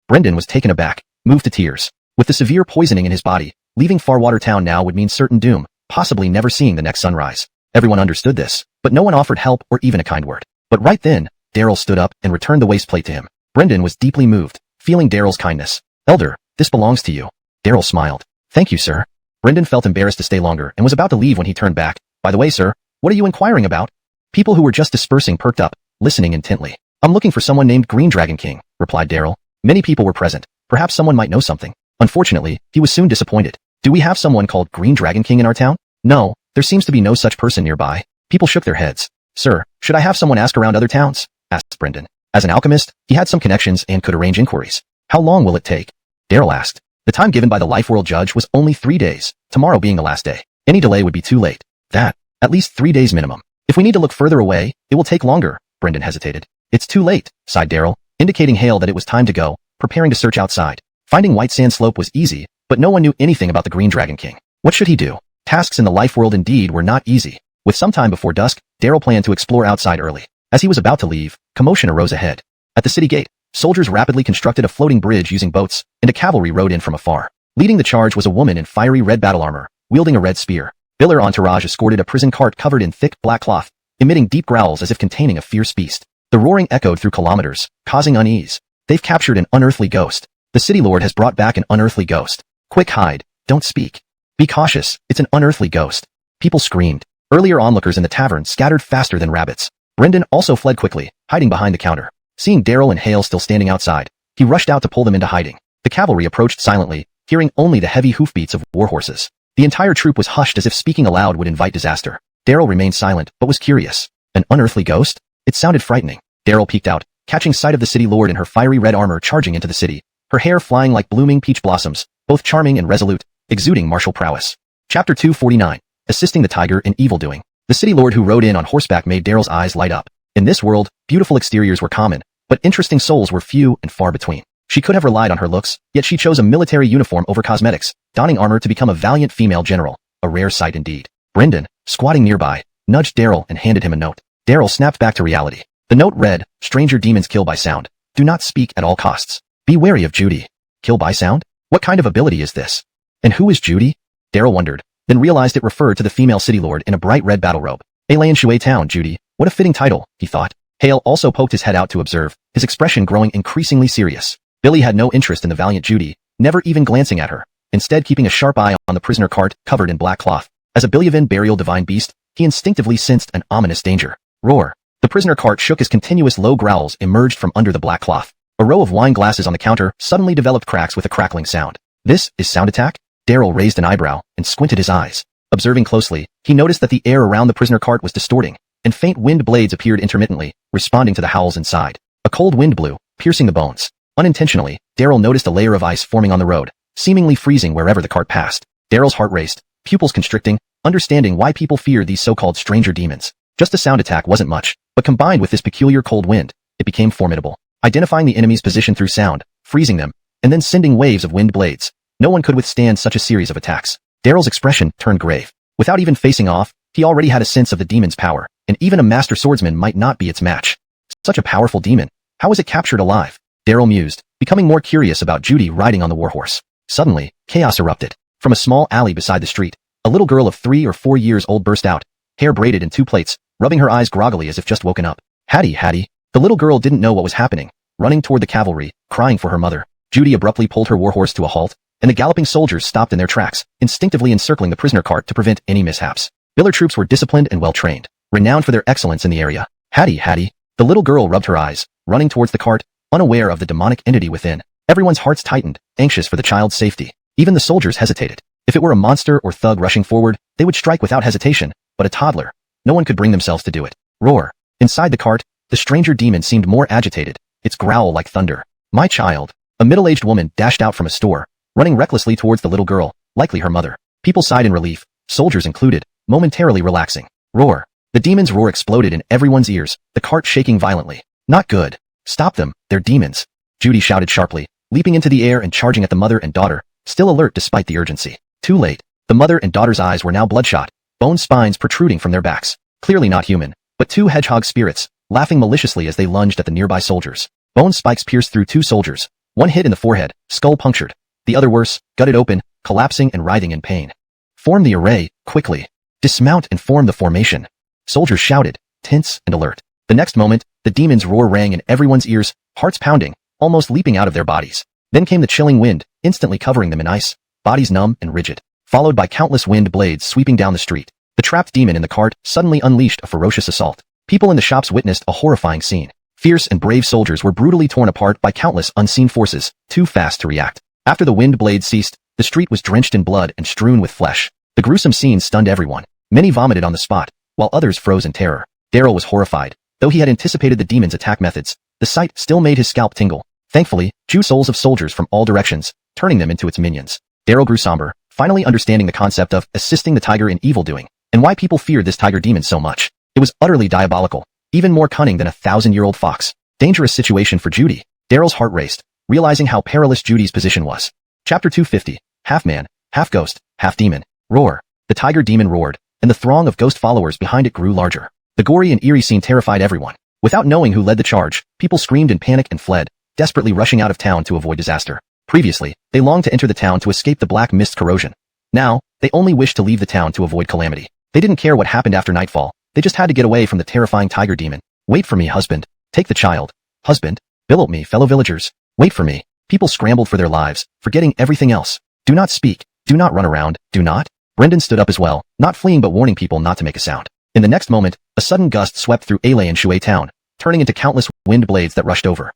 Speaker 1: Brendan was taken aback, moved to tears. With the severe poisoning in his body, leaving Farwater Town now would mean certain doom, possibly never seeing the next sunrise. Everyone understood this, but no one offered help or even a kind word. But right then, Daryl stood up and returned the waistplate to him. Brendan was deeply moved, feeling Daryl's kindness. Elder, this belongs to you. Daryl smiled. Thank you, sir. Brendan felt embarrassed to stay longer and was about to leave when he turned back. By the way, sir, what are you inquiring about? People who were just dispersing perked up, listening intently. I'm looking for someone named Green Dragon King, replied Daryl. Many people were present. Perhaps someone might know something. Unfortunately, he was soon disappointed. Do we have someone called Green Dragon King in our town? No, there seems to be no such person nearby. People shook their heads. Sir, should I have someone ask around other towns? Asked Brendan. As an alchemist, he had some connections and could arrange inquiries. How long will it take? Daryl asked. The time given by the Life World Judge was only 3 days, tomorrow being the last day. Any delay would be too late. At least 3 days minimum. If we need to look further away, it will take longer. Brendan hesitated. It's too late, sighed Daryl, indicating Hale that it was time to go, preparing to search outside. Finding White Sand Slope was easy, but no one knew anything about the Green Dragon King. What should he do? Tasks in the life world indeed were not easy. With some time before dusk, Daryl planned to explore outside early. As he was about to leave, commotion arose ahead. At the city gate, soldiers rapidly constructed a floating bridge using boats, and a cavalry rode in from afar. Leading the charge was a woman in fiery red battle armor, wielding a red spear. Her entourage escorted a prison cart covered in thick black cloth, emitting deep growls as if containing a fierce beast. The roaring echoed through kilometers, causing unease. They've captured an unearthly ghost. The city lord has brought back an unearthly ghost. Quick, hide. Don't speak. Be cautious. It's an unearthly ghost. People screamed. Earlier onlookers in the tavern scattered faster than rabbits. Brendan also fled quickly, hiding behind the counter. Seeing Daryl and Hale still standing outside, he rushed out to pull them into hiding. The cavalry approached silently, hearing only the heavy hoofbeats of war horses. The entire troop was hushed as if speaking aloud would invite disaster. Daryl remained silent, but was curious. An unearthly ghost? It sounded frightening. Daryl peeked out, catching sight of the city lord in her fiery red armor charging into the city, her hair flying like blooming peach blossoms, both charming and resolute, exuding martial prowess. Chapter 249. Assisting the tiger in evildoing. The city lord who rode in on horseback made Daryl's eyes light up. In this world, beautiful exteriors were common, but interesting souls were few and far between. She could have relied on her looks, yet she chose a military uniform over cosmetics, donning armor to become a valiant female general, a rare sight indeed. Brendan, squatting nearby, nudged Daryl and handed him a note. Daryl snapped back to reality. The note read, "Stranger demons kill by sound. Do not speak at all costs. Be wary of Judy." Kill by sound? What kind of ability is this? And who is Judy? Daryl wondered, then realized it referred to the female city lord in a bright red battle robe. Alien Shui Town, Judy. What a fitting title, he thought. Hale also poked his head out to observe, his expression growing increasingly serious. Billy had no interest in the valiant Judy, never even glancing at her, instead keeping a sharp eye on the prisoner cart covered in black cloth. As a Bilyavin burial divine beast, he instinctively sensed an ominous danger. Roar. The prisoner cart shook as continuous low growls emerged from under the black cloth. A row of wine glasses on the counter suddenly developed cracks with a crackling sound. This is sound attack? Daryl raised an eyebrow and squinted his eyes. Observing closely, he noticed that the air around the prisoner cart was distorting, and faint wind blades appeared intermittently, responding to the howls inside. A cold wind blew, piercing the bones. Unintentionally, Daryl noticed a layer of ice forming on the road, seemingly freezing wherever the cart passed. Daryl's heart raced, pupils constricting, understanding why people fear these so-called stranger demons. Just a sound attack wasn't much, but combined with this peculiar cold wind, it became formidable. Identifying the enemy's position through sound, freezing them, and then sending waves of wind blades. No one could withstand such a series of attacks. Daryl's expression turned grave. Without even facing off, he already had a sense of the demon's power, and even a master swordsman might not be its match. Such a powerful demon. How was it captured alive? Daryl mused, becoming more curious about Judy riding on the warhorse. Suddenly, chaos erupted. From a small alley beside the street, a little girl of 3 or 4 years old burst out, hair braided in 2 plaits, rubbing her eyes groggily as if just woken up. Hattie. The little girl didn't know what was happening, running toward the cavalry, crying for her mother. Judy abruptly pulled her warhorse to a halt, and the galloping soldiers stopped in their tracks, instinctively encircling the prisoner cart to prevent any mishaps. Biller troops were disciplined and well-trained, renowned for their excellence in the area. Hattie. The little girl rubbed her eyes, running towards the cart, unaware of the demonic entity within. Everyone's hearts tightened, anxious for the child's safety. Even the soldiers hesitated. If it were a monster or thug rushing forward, they would strike without hesitation, but a toddler. No one could bring themselves to do it. Roar. Inside the cart, the stranger demon seemed more agitated, its growl like thunder. My child. A middle-aged woman dashed out from a store, running recklessly towards the little girl, likely her mother. People sighed in relief, soldiers included, momentarily relaxing. Roar. The demon's roar exploded in everyone's ears, the cart shaking violently. Not good. Stop them, they're demons. Judy shouted sharply, leaping into the air and charging at the mother and daughter, still alert despite the urgency. Too late. The mother and daughter's eyes were now bloodshot, bone spines protruding from their backs. Clearly not human, but 2 hedgehog spirits, laughing maliciously as they lunged at the nearby soldiers. Bone spikes pierced through 2 soldiers, one hit in the forehead, skull punctured. The other worse, gutted open, collapsing and writhing in pain. Form the array, quickly. Dismount and form the formation. Soldiers shouted, tense and alert. The next moment, the demon's roar rang in everyone's ears, hearts pounding, almost leaping out of their bodies. Then came the chilling wind, instantly covering them in ice, bodies numb and rigid, followed by countless wind blades sweeping down the street. The trapped demon in the cart suddenly unleashed a ferocious assault. People in the shops witnessed a horrifying scene. Fierce and brave soldiers were brutally torn apart by countless unseen forces, too fast to react. After the wind blades ceased, the street was drenched in blood and strewn with flesh. The gruesome scene stunned everyone. Many vomited on the spot, while others froze in terror. Daryl was horrified. Though he had anticipated the demon's attack methods, the sight still made his scalp tingle. Thankfully, drew souls of soldiers from all directions, turning them into its minions. Daryl grew somber, finally understanding the concept of assisting the tiger in evildoing, and why people feared this tiger demon so much. It was utterly diabolical, even more cunning than a 1,000-year-old fox. Dangerous situation for Judy. Daryl's heart raced, realizing how perilous Judy's position was. Chapter 250. Half man, half ghost, half demon. Roar. The tiger demon roared, and the throng of ghost followers behind it grew larger. The gory and eerie scene terrified everyone. Without knowing who led the charge, people screamed in panic and fled, desperately rushing out of town to avoid disaster. Previously, they longed to enter the town to escape the black mist's corrosion. Now, they only wished to leave the town to avoid calamity. They didn't care what happened after nightfall. They just had to get away from the terrifying tiger demon. Wait for me, husband. Take the child. Husband. Billow me, fellow villagers. Wait for me. People scrambled for their lives, forgetting everything else. Do not speak. Do not run around. Do not. Brendan stood up as well, not fleeing but warning people not to make a sound. In the next moment, a sudden gust swept through Ale and Shui town, turning into countless wind blades that rushed over.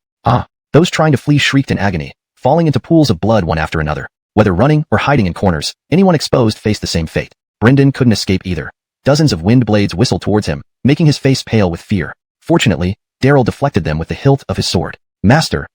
Speaker 1: Those trying to flee shrieked in agony, falling into pools of blood one after another. Whether running or hiding in corners, anyone exposed faced the same fate. Brendan couldn't escape either. Dozens of wind blades whistled towards him, making his face pale with fear. Fortunately, Daryl deflected them with the hilt of his sword. Master,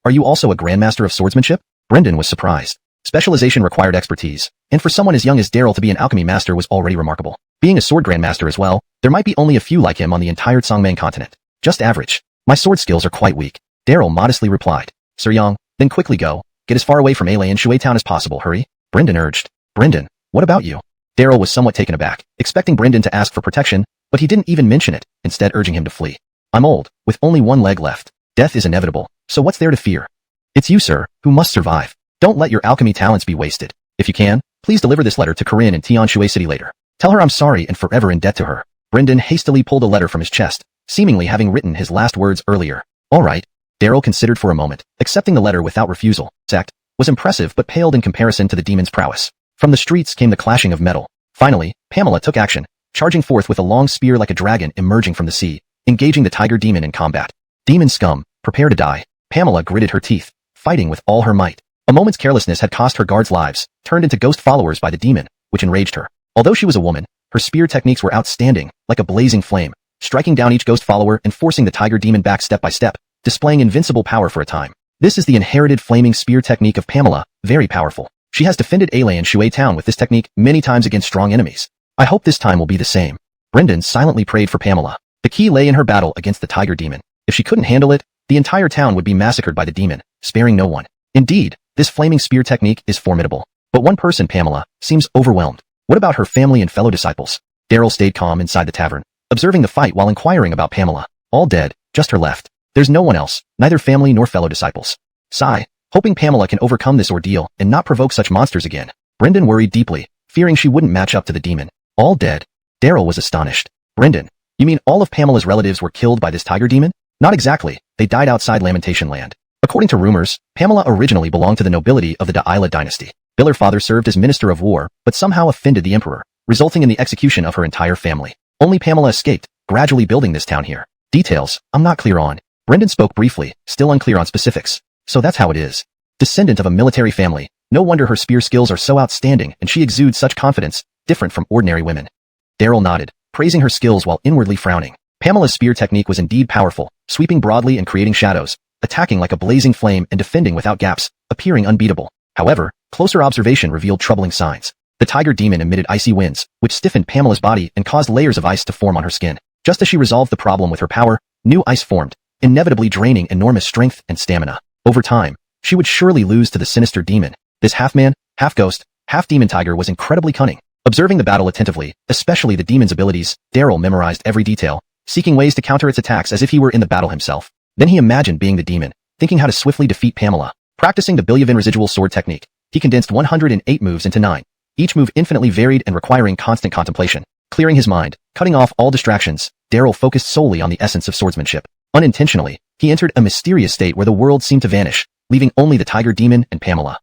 Speaker 1: are you also a grandmaster of swordsmanship? Brendan was surprised. Specialization required expertise, and for someone as young as Daryl to be an alchemy master was already remarkable. Being a sword grandmaster as well, there might be only a few like him on the entire Tsangmang continent. Just average. My sword skills are quite weak. Daryl modestly replied. Sir Yang, then quickly go. Get as far away from Ale and Shui town as possible, hurry. Brendan urged. Brendan, what about you? Daryl was somewhat taken aback, expecting Brendan to ask for protection, but he didn't even mention it, instead urging him to flee. I'm old, with only one leg left. Death is inevitable, so what's there to fear? It's you, sir, who must survive. Don't let your alchemy talents be wasted. If you can, please deliver this letter to Corinne in Tianshui City later. Tell her I'm sorry and forever in debt to her. Brendan hastily pulled a letter from his chest, seemingly having written his last words earlier. All right. Daryl considered for a moment, accepting the letter without refusal. Act was impressive but paled in comparison to the demon's prowess. From the streets came the clashing of metal. Finally, Pamela took action, charging forth with a long spear like a dragon emerging from the sea, engaging the tiger demon in combat. Demon scum, prepare to die. Pamela gritted her teeth, fighting with all her might. A moment's carelessness had cost her guards' lives, turned into ghost followers by the demon, which enraged her. Although she was a woman, her spear techniques were outstanding, like a blazing flame, striking down each ghost follower and forcing the tiger demon back step by step, displaying invincible power for a time. This is the inherited flaming spear technique of Pamela, very powerful. She has defended Ale and Shui town with this technique many times against strong enemies. I hope this time will be the same. Brendan silently prayed for Pamela. The key lay in her battle against the tiger demon. If she couldn't handle it, the entire town would be massacred by the demon, sparing no one. Indeed, this flaming spear technique is formidable. But one person, Pamela, seems overwhelmed. What about her family and fellow disciples? Daryl stayed calm inside the tavern, observing the fight while inquiring about Pamela. All dead, just her left. There's no one else, neither family nor fellow disciples. Sigh, hoping Pamela can overcome this ordeal and not provoke such monsters again. Brendan worried deeply, fearing she wouldn't match up to the demon. All dead. Daryl was astonished. Brendan, you mean all of Pamela's relatives were killed by this tiger demon? Not exactly, they died outside Lamentation Land. According to rumors, Pamela originally belonged to the nobility of the Da'ila dynasty. Her father served as Minister of War, but somehow offended the Emperor, resulting in the execution of her entire family. Only Pamela escaped, gradually building this town here. Details, I'm not clear on. Brendan spoke briefly, still unclear on specifics. So that's how it is. Descendant of a military family, no wonder her spear skills are so outstanding and she exudes such confidence, different from ordinary women. Daryl nodded, praising her skills while inwardly frowning. Pamela's spear technique was indeed powerful, sweeping broadly and creating shadows, attacking like a blazing flame and defending without gaps, appearing unbeatable. However, closer observation revealed troubling signs. The tiger demon emitted icy winds, which stiffened Pamela's body and caused layers of ice to form on her skin. Just as she resolved the problem with her power, new ice formed, inevitably draining enormous strength and stamina. Over time, she would surely lose to the sinister demon. This half-man, half-ghost, half-demon tiger was incredibly cunning. Observing the battle attentively, especially the demon's abilities, Daryl memorized every detail, seeking ways to counter its attacks as if he were in the battle himself. Then he imagined being the demon, thinking how to swiftly defeat Pamela. Practicing the Bilyavin residual sword technique, he condensed 108 moves into 9, each move infinitely varied and requiring constant contemplation. Clearing his mind, cutting off all distractions, Daryl focused solely on the essence of swordsmanship. Unintentionally, he entered a mysterious state where the world seemed to vanish, leaving only the tiger demon and Pamela.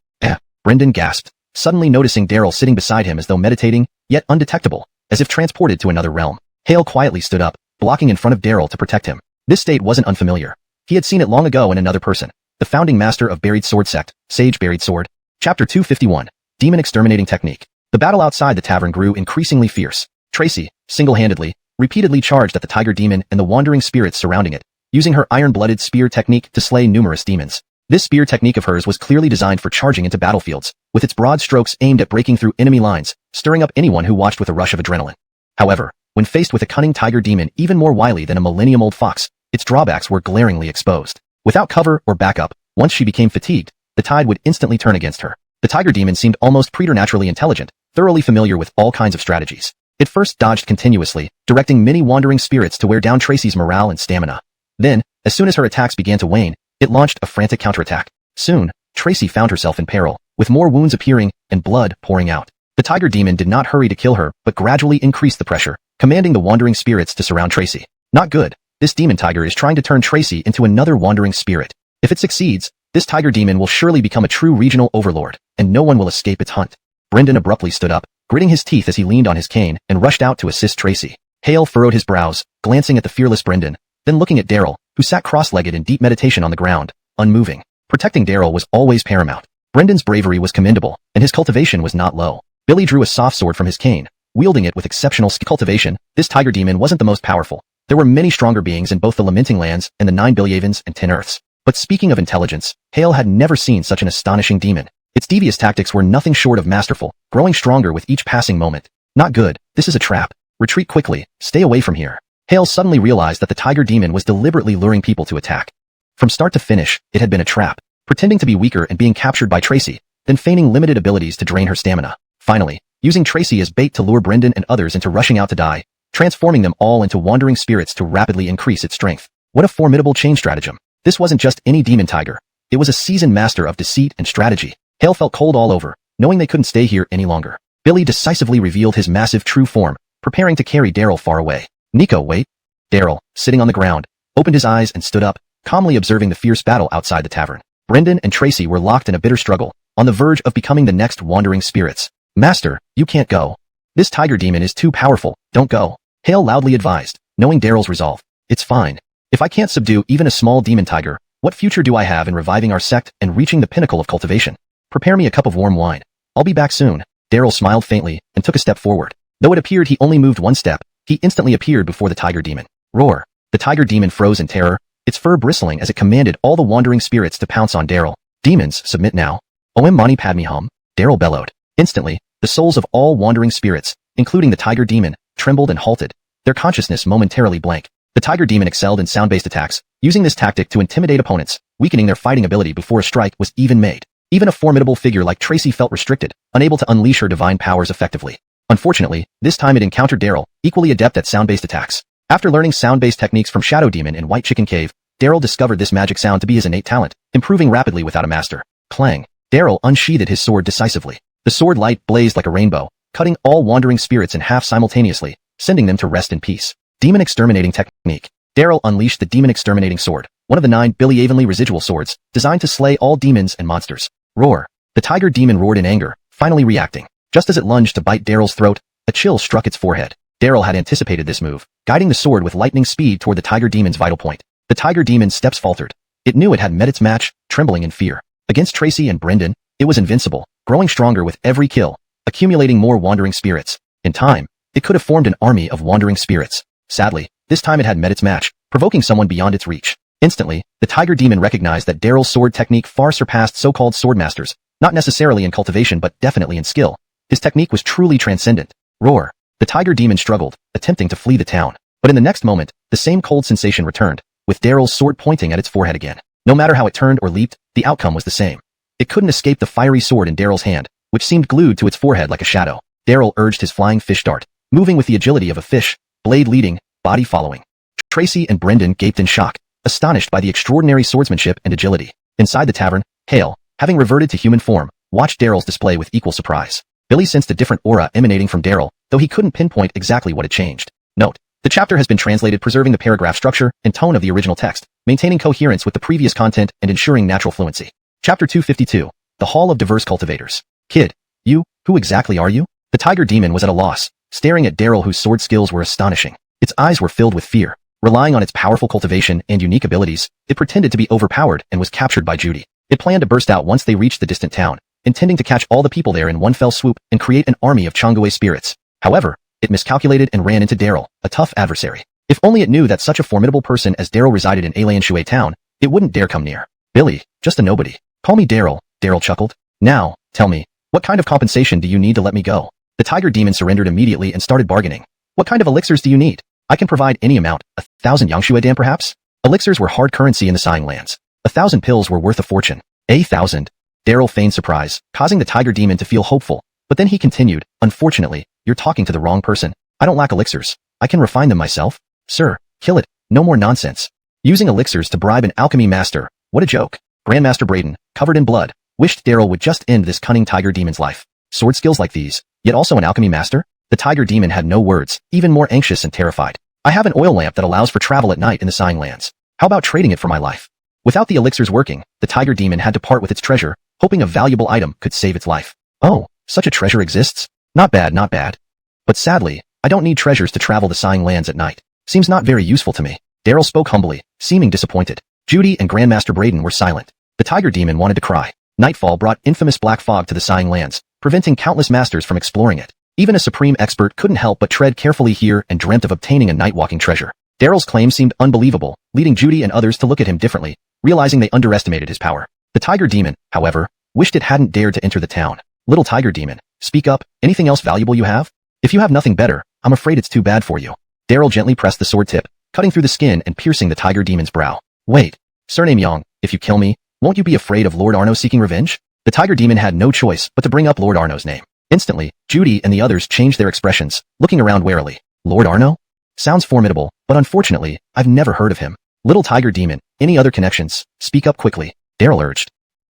Speaker 1: Brendan gasped, suddenly noticing Daryl sitting beside him as though meditating, yet undetectable, as if transported to another realm. Hale quietly stood up, blocking in front of Daryl to protect him. This state wasn't unfamiliar. He had seen it long ago in another person, the founding master of Buried Sword Sect, Sage Buried Sword. Chapter 251, Demon Exterminating Technique. The battle outside the tavern grew increasingly fierce. Tracy, single-handedly, repeatedly charged at the tiger demon and the wandering spirits surrounding it, using her iron-blooded spear technique to slay numerous demons. This spear technique of hers was clearly designed for charging into battlefields, with its broad strokes aimed at breaking through enemy lines, stirring up anyone who watched with a rush of adrenaline. However, when faced with a cunning tiger demon even more wily than a millennium-old fox, its drawbacks were glaringly exposed. Without cover or backup, once she became fatigued, the tide would instantly turn against her. The tiger demon seemed almost preternaturally intelligent, thoroughly familiar with all kinds of strategies. It first dodged continuously, directing many wandering spirits to wear down Tracy's morale and stamina. Then, as soon as her attacks began to wane, it launched a frantic counterattack. Soon, Tracy found herself in peril, with more wounds appearing and blood pouring out. The tiger demon did not hurry to kill her, but gradually increased the pressure, commanding the wandering spirits to surround Tracy. Not good. This demon tiger is trying to turn Tracy into another wandering spirit. If it succeeds, this tiger demon will surely become a true regional overlord, and no one will escape its hunt. Brendan abruptly stood up, gritting his teeth as he leaned on his cane and rushed out to assist Tracy. Hale furrowed his brows, glancing at the fearless Brendan, then looking at Daryl, who sat cross-legged in deep meditation on the ground, unmoving. Protecting Daryl was always paramount. Brendan's bravery was commendable, and his cultivation was not low. Billy drew a soft sword from his cane, wielding it with exceptional cultivation. This tiger demon wasn't the most powerful. There were many stronger beings in both the Lamenting Lands and the 9 Bilyavans and 10 Earths. But speaking of intelligence, Hale had never seen such an astonishing demon. Its devious tactics were nothing short of masterful, growing stronger with each passing moment. Not good. This is a trap. Retreat quickly. Stay away from here. Hale suddenly realized that the tiger demon was deliberately luring people to attack. From start to finish, it had been a trap, pretending to be weaker and being captured by Tracy, then feigning limited abilities to drain her stamina. Finally, using Tracy as bait to lure Brendan and others into rushing out to die, transforming them all into wandering spirits to rapidly increase its strength. What a formidable chain stratagem. This wasn't just any demon tiger. It was a seasoned master of deceit and strategy. Hale felt cold all over, knowing they couldn't stay here any longer. Billy decisively revealed his massive true form, preparing to carry Daryl far away. Nico, wait. Daryl, sitting on the ground, opened his eyes and stood up, calmly observing the fierce battle outside the tavern. Brendan and Tracy were locked in a bitter struggle, on the verge of becoming the next wandering spirits. Master, you can't go. This tiger demon is too powerful, don't go. Hale loudly advised, knowing Daryl's resolve. It's fine. If I can't subdue even a small demon tiger, what future do I have in reviving our sect and reaching the pinnacle of cultivation? Prepare me a cup of warm wine. I'll be back soon. Daryl smiled faintly and took a step forward. Though it appeared he only moved one step, he instantly appeared before the tiger demon. Roar. The tiger demon froze in terror, its fur bristling as it commanded all the wandering spirits to pounce on Daryl. Demons, submit now. Om Mani Padme Hum. Daryl bellowed. Instantly, the souls of all wandering spirits, including the tiger demon, trembled and halted, their consciousness momentarily blank. The tiger demon excelled in sound-based attacks, using this tactic to intimidate opponents, weakening their fighting ability before a strike was even made. Even a formidable figure like Tracy felt restricted, unable to unleash her divine powers effectively. Unfortunately, this time it encountered Daryl, equally adept at sound-based attacks. After learning sound-based techniques from Shadow Demon in White Chicken Cave, Daryl discovered this magic sound to be his innate talent, improving rapidly without a master. Clang. Daryl unsheathed his sword decisively. The sword light blazed like a rainbow, cutting all wandering spirits in half simultaneously, sending them to rest in peace. Demon Exterminating Technique. Daryl unleashed the Demon Exterminating Sword, one of the 9 Bilyavanly residual swords, designed to slay all demons and monsters. Roar. The tiger demon roared in anger, finally reacting. Just as it lunged to bite Daryl's throat, a chill struck its forehead. Daryl had anticipated this move, guiding the sword with lightning speed toward the tiger demon's vital point. The tiger demon's steps faltered. It knew it had met its match, trembling in fear. Against Tracy and Brendan, it was invincible, growing stronger with every kill, accumulating more wandering spirits. In time, it could have formed an army of wandering spirits. Sadly, this time it had met its match, provoking someone beyond its reach. Instantly, the tiger demon recognized that Daryl's sword technique far surpassed so-called swordmasters, not necessarily in cultivation but definitely in skill. His technique was truly transcendent. Roar. The tiger demon struggled, attempting to flee the town. But in the next moment, the same cold sensation returned, with Daryl's sword pointing at its forehead again. No matter how it turned or leaped, the outcome was the same. It couldn't escape the fiery sword in Daryl's hand, which seemed glued to its forehead like a shadow. Daryl urged his flying fish dart, moving with the agility of a fish, blade leading, body following. Tracy and Brendan gaped in shock, astonished by the extraordinary swordsmanship and agility. Inside the tavern, Hale, having reverted to human form, watched Daryl's display with equal surprise. Billy sensed a different aura emanating from Daryl, though he couldn't pinpoint exactly what had changed. Note: the chapter has been translated preserving the paragraph structure and tone of the original text, maintaining coherence with the previous content and ensuring natural fluency. Chapter 252. The Hall of Diverse Cultivators. Kid, who exactly are you? The tiger demon was at a loss, staring at Daryl whose sword skills were astonishing. Its eyes were filled with fear. Relying on its powerful cultivation and unique abilities, it pretended to be overpowered and was captured by Judy. It planned to burst out once they reached the distant town, intending to catch all the people there in one fell swoop and create an army of Changwei spirits. However, it miscalculated and ran into Daryl, a tough adversary. If only it knew that such a formidable person as Daryl resided in Alain Shui town, it wouldn't dare come near. Billy, just a nobody. Call me Daryl, Daryl chuckled. Now, tell me, what kind of compensation do you need to let me go? The tiger demon surrendered immediately and started bargaining. What kind of elixirs do you need? I can provide any amount, 1,000 Yangshui dam perhaps? Elixirs were hard currency in the Sighing Lands. 1,000 pills were worth a fortune. 1,000. Daryl feigned surprise, causing the tiger demon to feel hopeful, But then he continued, unfortunately, you're talking to the wrong person. I don't lack elixirs. I can refine them myself. Sir, kill it. No more nonsense. Using elixirs to bribe an alchemy master. What a joke. Grandmaster Braden, covered in blood, wished Daryl would just end this cunning tiger demon's life. Sword skills like these, yet also an alchemy master? The tiger demon had no words, even more anxious and terrified. I have an oil lamp that allows for travel at night in the Sighing Lands. How about trading it for my life? Without the elixirs working, the tiger demon had to part with its treasure, hoping a valuable item could save its life. Oh, such a treasure exists? Not bad, not bad. But sadly, I don't need treasures to travel the Sighing Lands at night. Seems not very useful to me. Daryl spoke humbly, seeming disappointed. Judy and Grandmaster Braden were silent. The tiger demon wanted to cry. Nightfall brought infamous black fog to the Sighing Lands, preventing countless masters from exploring it. Even a supreme expert couldn't help but tread carefully here and dreamt of obtaining a night-walking treasure. Daryl's claim seemed unbelievable, leading Judy and others to look at him differently, realizing they underestimated his power. The tiger demon, however, wished it hadn't dared to enter the town. Little tiger demon, speak up. Anything else valuable you have? If you have nothing better, I'm afraid it's too bad for you. Daryl gently pressed the sword tip, cutting through the skin and piercing the tiger demon's brow. Wait, surname Yang, if you kill me, won't you be afraid of Lord Arno seeking revenge? The tiger demon had no choice but to bring up Lord Arno's name. Instantly, Judy and the others changed their expressions, looking around warily. Lord Arno? Sounds formidable, but unfortunately, I've never heard of him. Little tiger demon, any other connections? Speak up quickly, Daryl urged.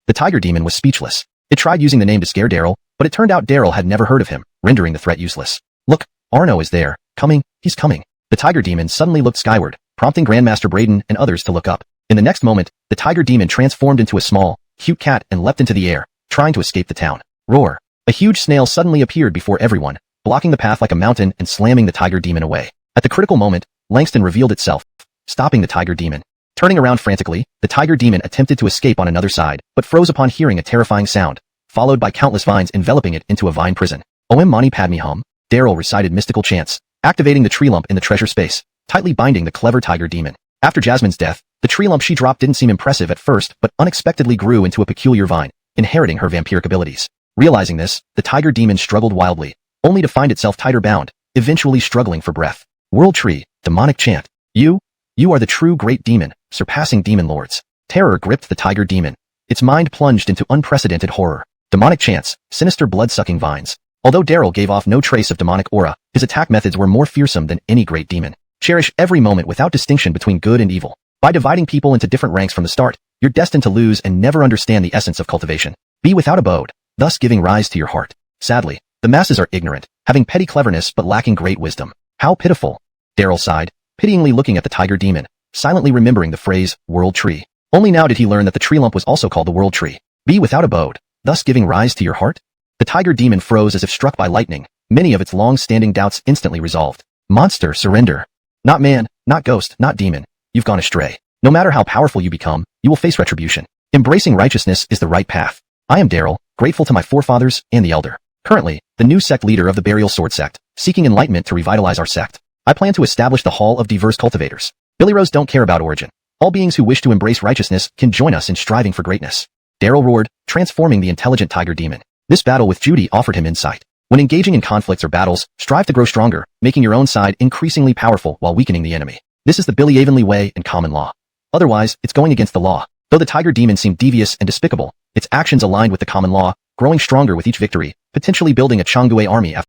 Speaker 1: The tiger demon was speechless. It tried using the name to scare Daryl, but it turned out Daryl had never heard of him, rendering the threat useless. Look, Arno is there. Coming, he's coming. The tiger demon suddenly looked skyward, prompting Grandmaster Braden and others to look up. In the next moment, the tiger demon transformed into a small, cute cat and leapt into the air, trying to escape the town. Roar. A huge snail suddenly appeared before everyone, blocking the path like a mountain and slamming the tiger demon away. At the critical moment, Langston revealed itself, stopping the tiger demon. Turning around frantically, the tiger demon attempted to escape on another side, but froze upon hearing a terrifying sound, followed by countless vines enveloping it into a vine prison. Om Mani Padme Hum, Daryl recited mystical chants, activating the tree lump in the treasure space, tightly binding the clever tiger demon. After Jasmine's death, the tree lump she dropped didn't seem impressive at first, but unexpectedly grew into a peculiar vine, inheriting her vampiric abilities. Realizing this, the tiger demon struggled wildly, only to find itself tighter bound, eventually struggling for breath. World Tree, demonic chant. You are the true great demon, surpassing demon lords. Terror gripped the tiger demon. Its mind plunged into unprecedented horror. Demonic chants, sinister blood-sucking vines. Although Daryl gave off no trace of demonic aura, his attack methods were more fearsome than any great demon. Cherish every moment without distinction between good and evil. By dividing people into different ranks from the start, you're destined to lose and never understand the essence of cultivation. Be without abode, thus giving rise to your heart. Sadly, the masses are ignorant, having petty cleverness but lacking great wisdom. How pitiful. Daryl sighed, pityingly looking at the tiger demon, silently remembering the phrase, world tree. Only now did he learn that the tree lump was also called the world tree. Be without abode, thus giving rise to your heart? The tiger demon froze as if struck by lightning, many of its long-standing doubts instantly resolved. Monster, surrender. Not man, not ghost, not demon. You've gone astray. No matter how powerful you become, you will face retribution. Embracing righteousness is the right path. I am Daryl, grateful to my forefathers and the elder. Currently, the new sect leader of the Burial Sword sect, seeking enlightenment to revitalize our sect. I plan to establish the Hall of Diverse Cultivators. Billy Rose don't care about origin. All beings who wish to embrace righteousness can join us in striving for greatness. Daryl roared, transforming the intelligent tiger demon. This battle with Judy offered him insight. When engaging in conflicts or battles, strive to grow stronger, making your own side increasingly powerful while weakening the enemy. This is the Billy Avonlea way and common law. Otherwise, it's going against the law. Though the tiger demon seemed devious and despicable, its actions aligned with the common law, growing stronger with each victory, potentially building a Changgue army after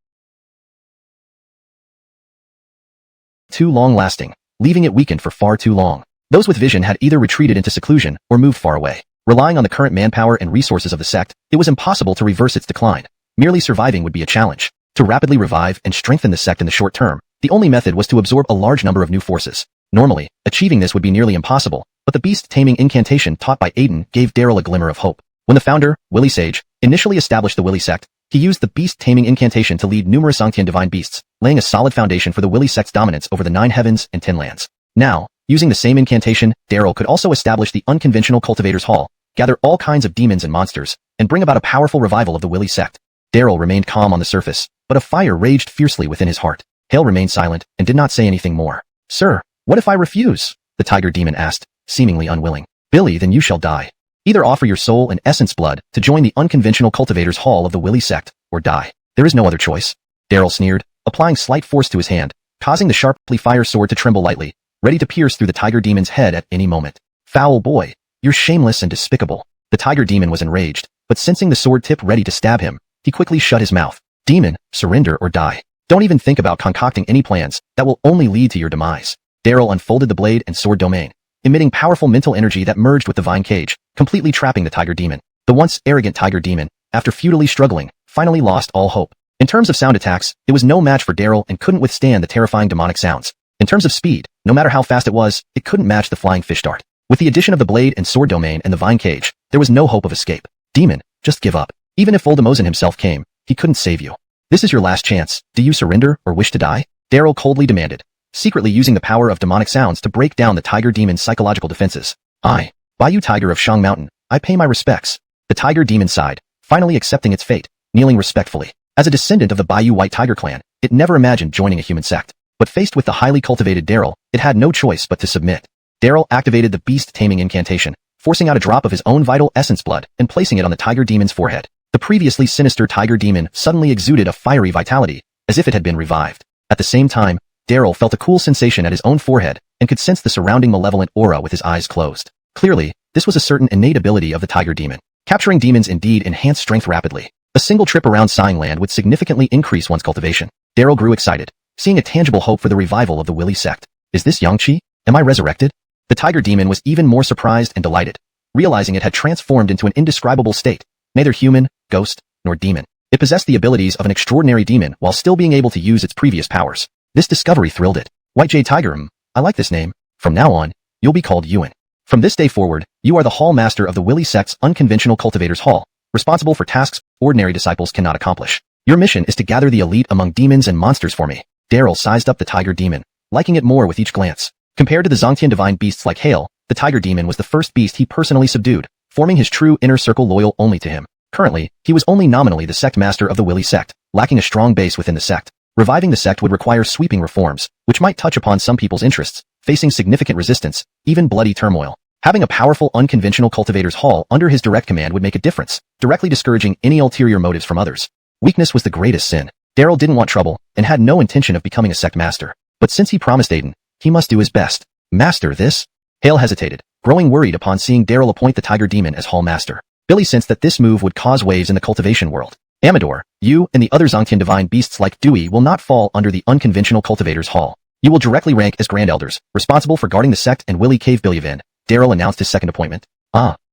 Speaker 1: too long-lasting, leaving it weakened for far too long. Those with vision had either retreated into seclusion or moved far away. Relying on the current manpower and resources of the sect, it was impossible to reverse its decline. Merely surviving would be a challenge. To rapidly revive and strengthen the sect in the short term, the only method was to absorb a large number of new forces. Normally, achieving this would be nearly impossible, but the beast-taming incantation taught by Aiden gave Daryl a glimmer of hope. When the founder, Willie Sage, initially established the Willie sect, he used the beast-taming incantation to lead numerous Angtian divine beasts, laying a solid foundation for the Willie sect's dominance over the 9 heavens and 10 lands. Now, using the same incantation, Daryl could also establish the unconventional Cultivators Hall, gather all kinds of demons and monsters, and bring about a powerful revival of the Willie sect. Daryl remained calm on the surface, but a fire raged fiercely within his heart. Hale remained silent and did not say anything more. Sir, what if I refuse? The tiger demon asked, seemingly unwilling. Billy, then you shall die. Either offer your soul and essence blood to join the unconventional Cultivators Hall of the Willie sect, or die. There is no other choice. Daryl sneered, applying slight force to his hand, causing the sharply fire sword to tremble lightly, ready to pierce through the tiger demon's head at any moment. Foul boy, you're shameless and despicable. The tiger demon was enraged, but sensing the sword tip ready to stab him, he quickly shut his mouth. Demon, surrender or die. Don't even think about concocting any plans that will only lead to your demise. Daryl unfolded the blade and sword domain, emitting powerful mental energy that merged with the vine cage, completely trapping the tiger demon. The once arrogant tiger demon, after futilely struggling, finally lost all hope. In terms of sound attacks, it was no match for Daryl and couldn't withstand the terrifying demonic sounds. In terms of speed, no matter how fast it was, it couldn't match the flying fish dart. With the addition of the blade and sword domain and the vine cage, there was no hope of escape. Demon, just give up. Even if Voldemort himself came, he couldn't save you. This is your last chance. Do you surrender or wish to die? Daryl coldly demanded, secretly using the power of demonic sounds to break down the tiger demon's psychological defenses. Bayou Tiger of Shang Mountain, I pay my respects. The tiger demon sighed, finally accepting its fate, kneeling respectfully. As a descendant of the Bayou White Tiger clan, it never imagined joining a human sect. But faced with the highly cultivated Daryl, it had no choice but to submit. Daryl activated the beast-taming incantation, forcing out a drop of his own vital essence blood and placing it on the tiger demon's forehead. The previously sinister tiger demon suddenly exuded a fiery vitality, as if it had been revived. At the same time, Daryl felt a cool sensation at his own forehead and could sense the surrounding malevolent aura with his eyes closed. Clearly, this was a certain innate ability of the tiger demon. Capturing demons indeed enhanced strength rapidly. A single trip around Sighing Land would significantly increase one's cultivation. Daryl grew excited, seeing a tangible hope for the revival of the Willy sect. Is this Yangqi? Am I resurrected? The tiger demon was even more surprised and delighted, realizing it had transformed into an indescribable state, neither human, ghost, nor demon. It possessed the abilities of an extraordinary demon while still being able to use its previous powers. This discovery thrilled it. White Jade Tiger, I like this name. From now on, you'll be called Yuan. From this day forward, you are the Hall Master of the Willy sect's Unconventional Cultivators Hall, responsible for tasks ordinary disciples cannot accomplish. Your mission is to gather the elite among demons and monsters for me. Daryl sized up the tiger demon, liking it more with each glance. Compared to the Zongtian divine beasts like Hail, the tiger demon was the first beast he personally subdued, forming his true inner circle loyal only to him. Currently, he was only nominally the sect master of the Willy sect, lacking a strong base within the sect. Reviving the sect would require sweeping reforms, which might touch upon some people's interests, facing significant resistance, even bloody turmoil. Having a powerful unconventional cultivators hall under his direct command would make a difference, directly discouraging any ulterior motives from others. Weakness was the greatest sin. Daryl didn't want trouble, and had no intention of becoming a sect master. But since he promised Aiden, he must do his best. Master this? Hale hesitated, growing worried upon seeing Daryl appoint the tiger demon as hall master. Billy sensed that this move would cause waves in the cultivation world. Amador, you and the other Zongtian divine beasts like Dewey will not fall under the unconventional cultivators hall. You will directly rank as grand elders, responsible for guarding the sect and Willy Cave Bilyavin. Daryl announced his second appointment.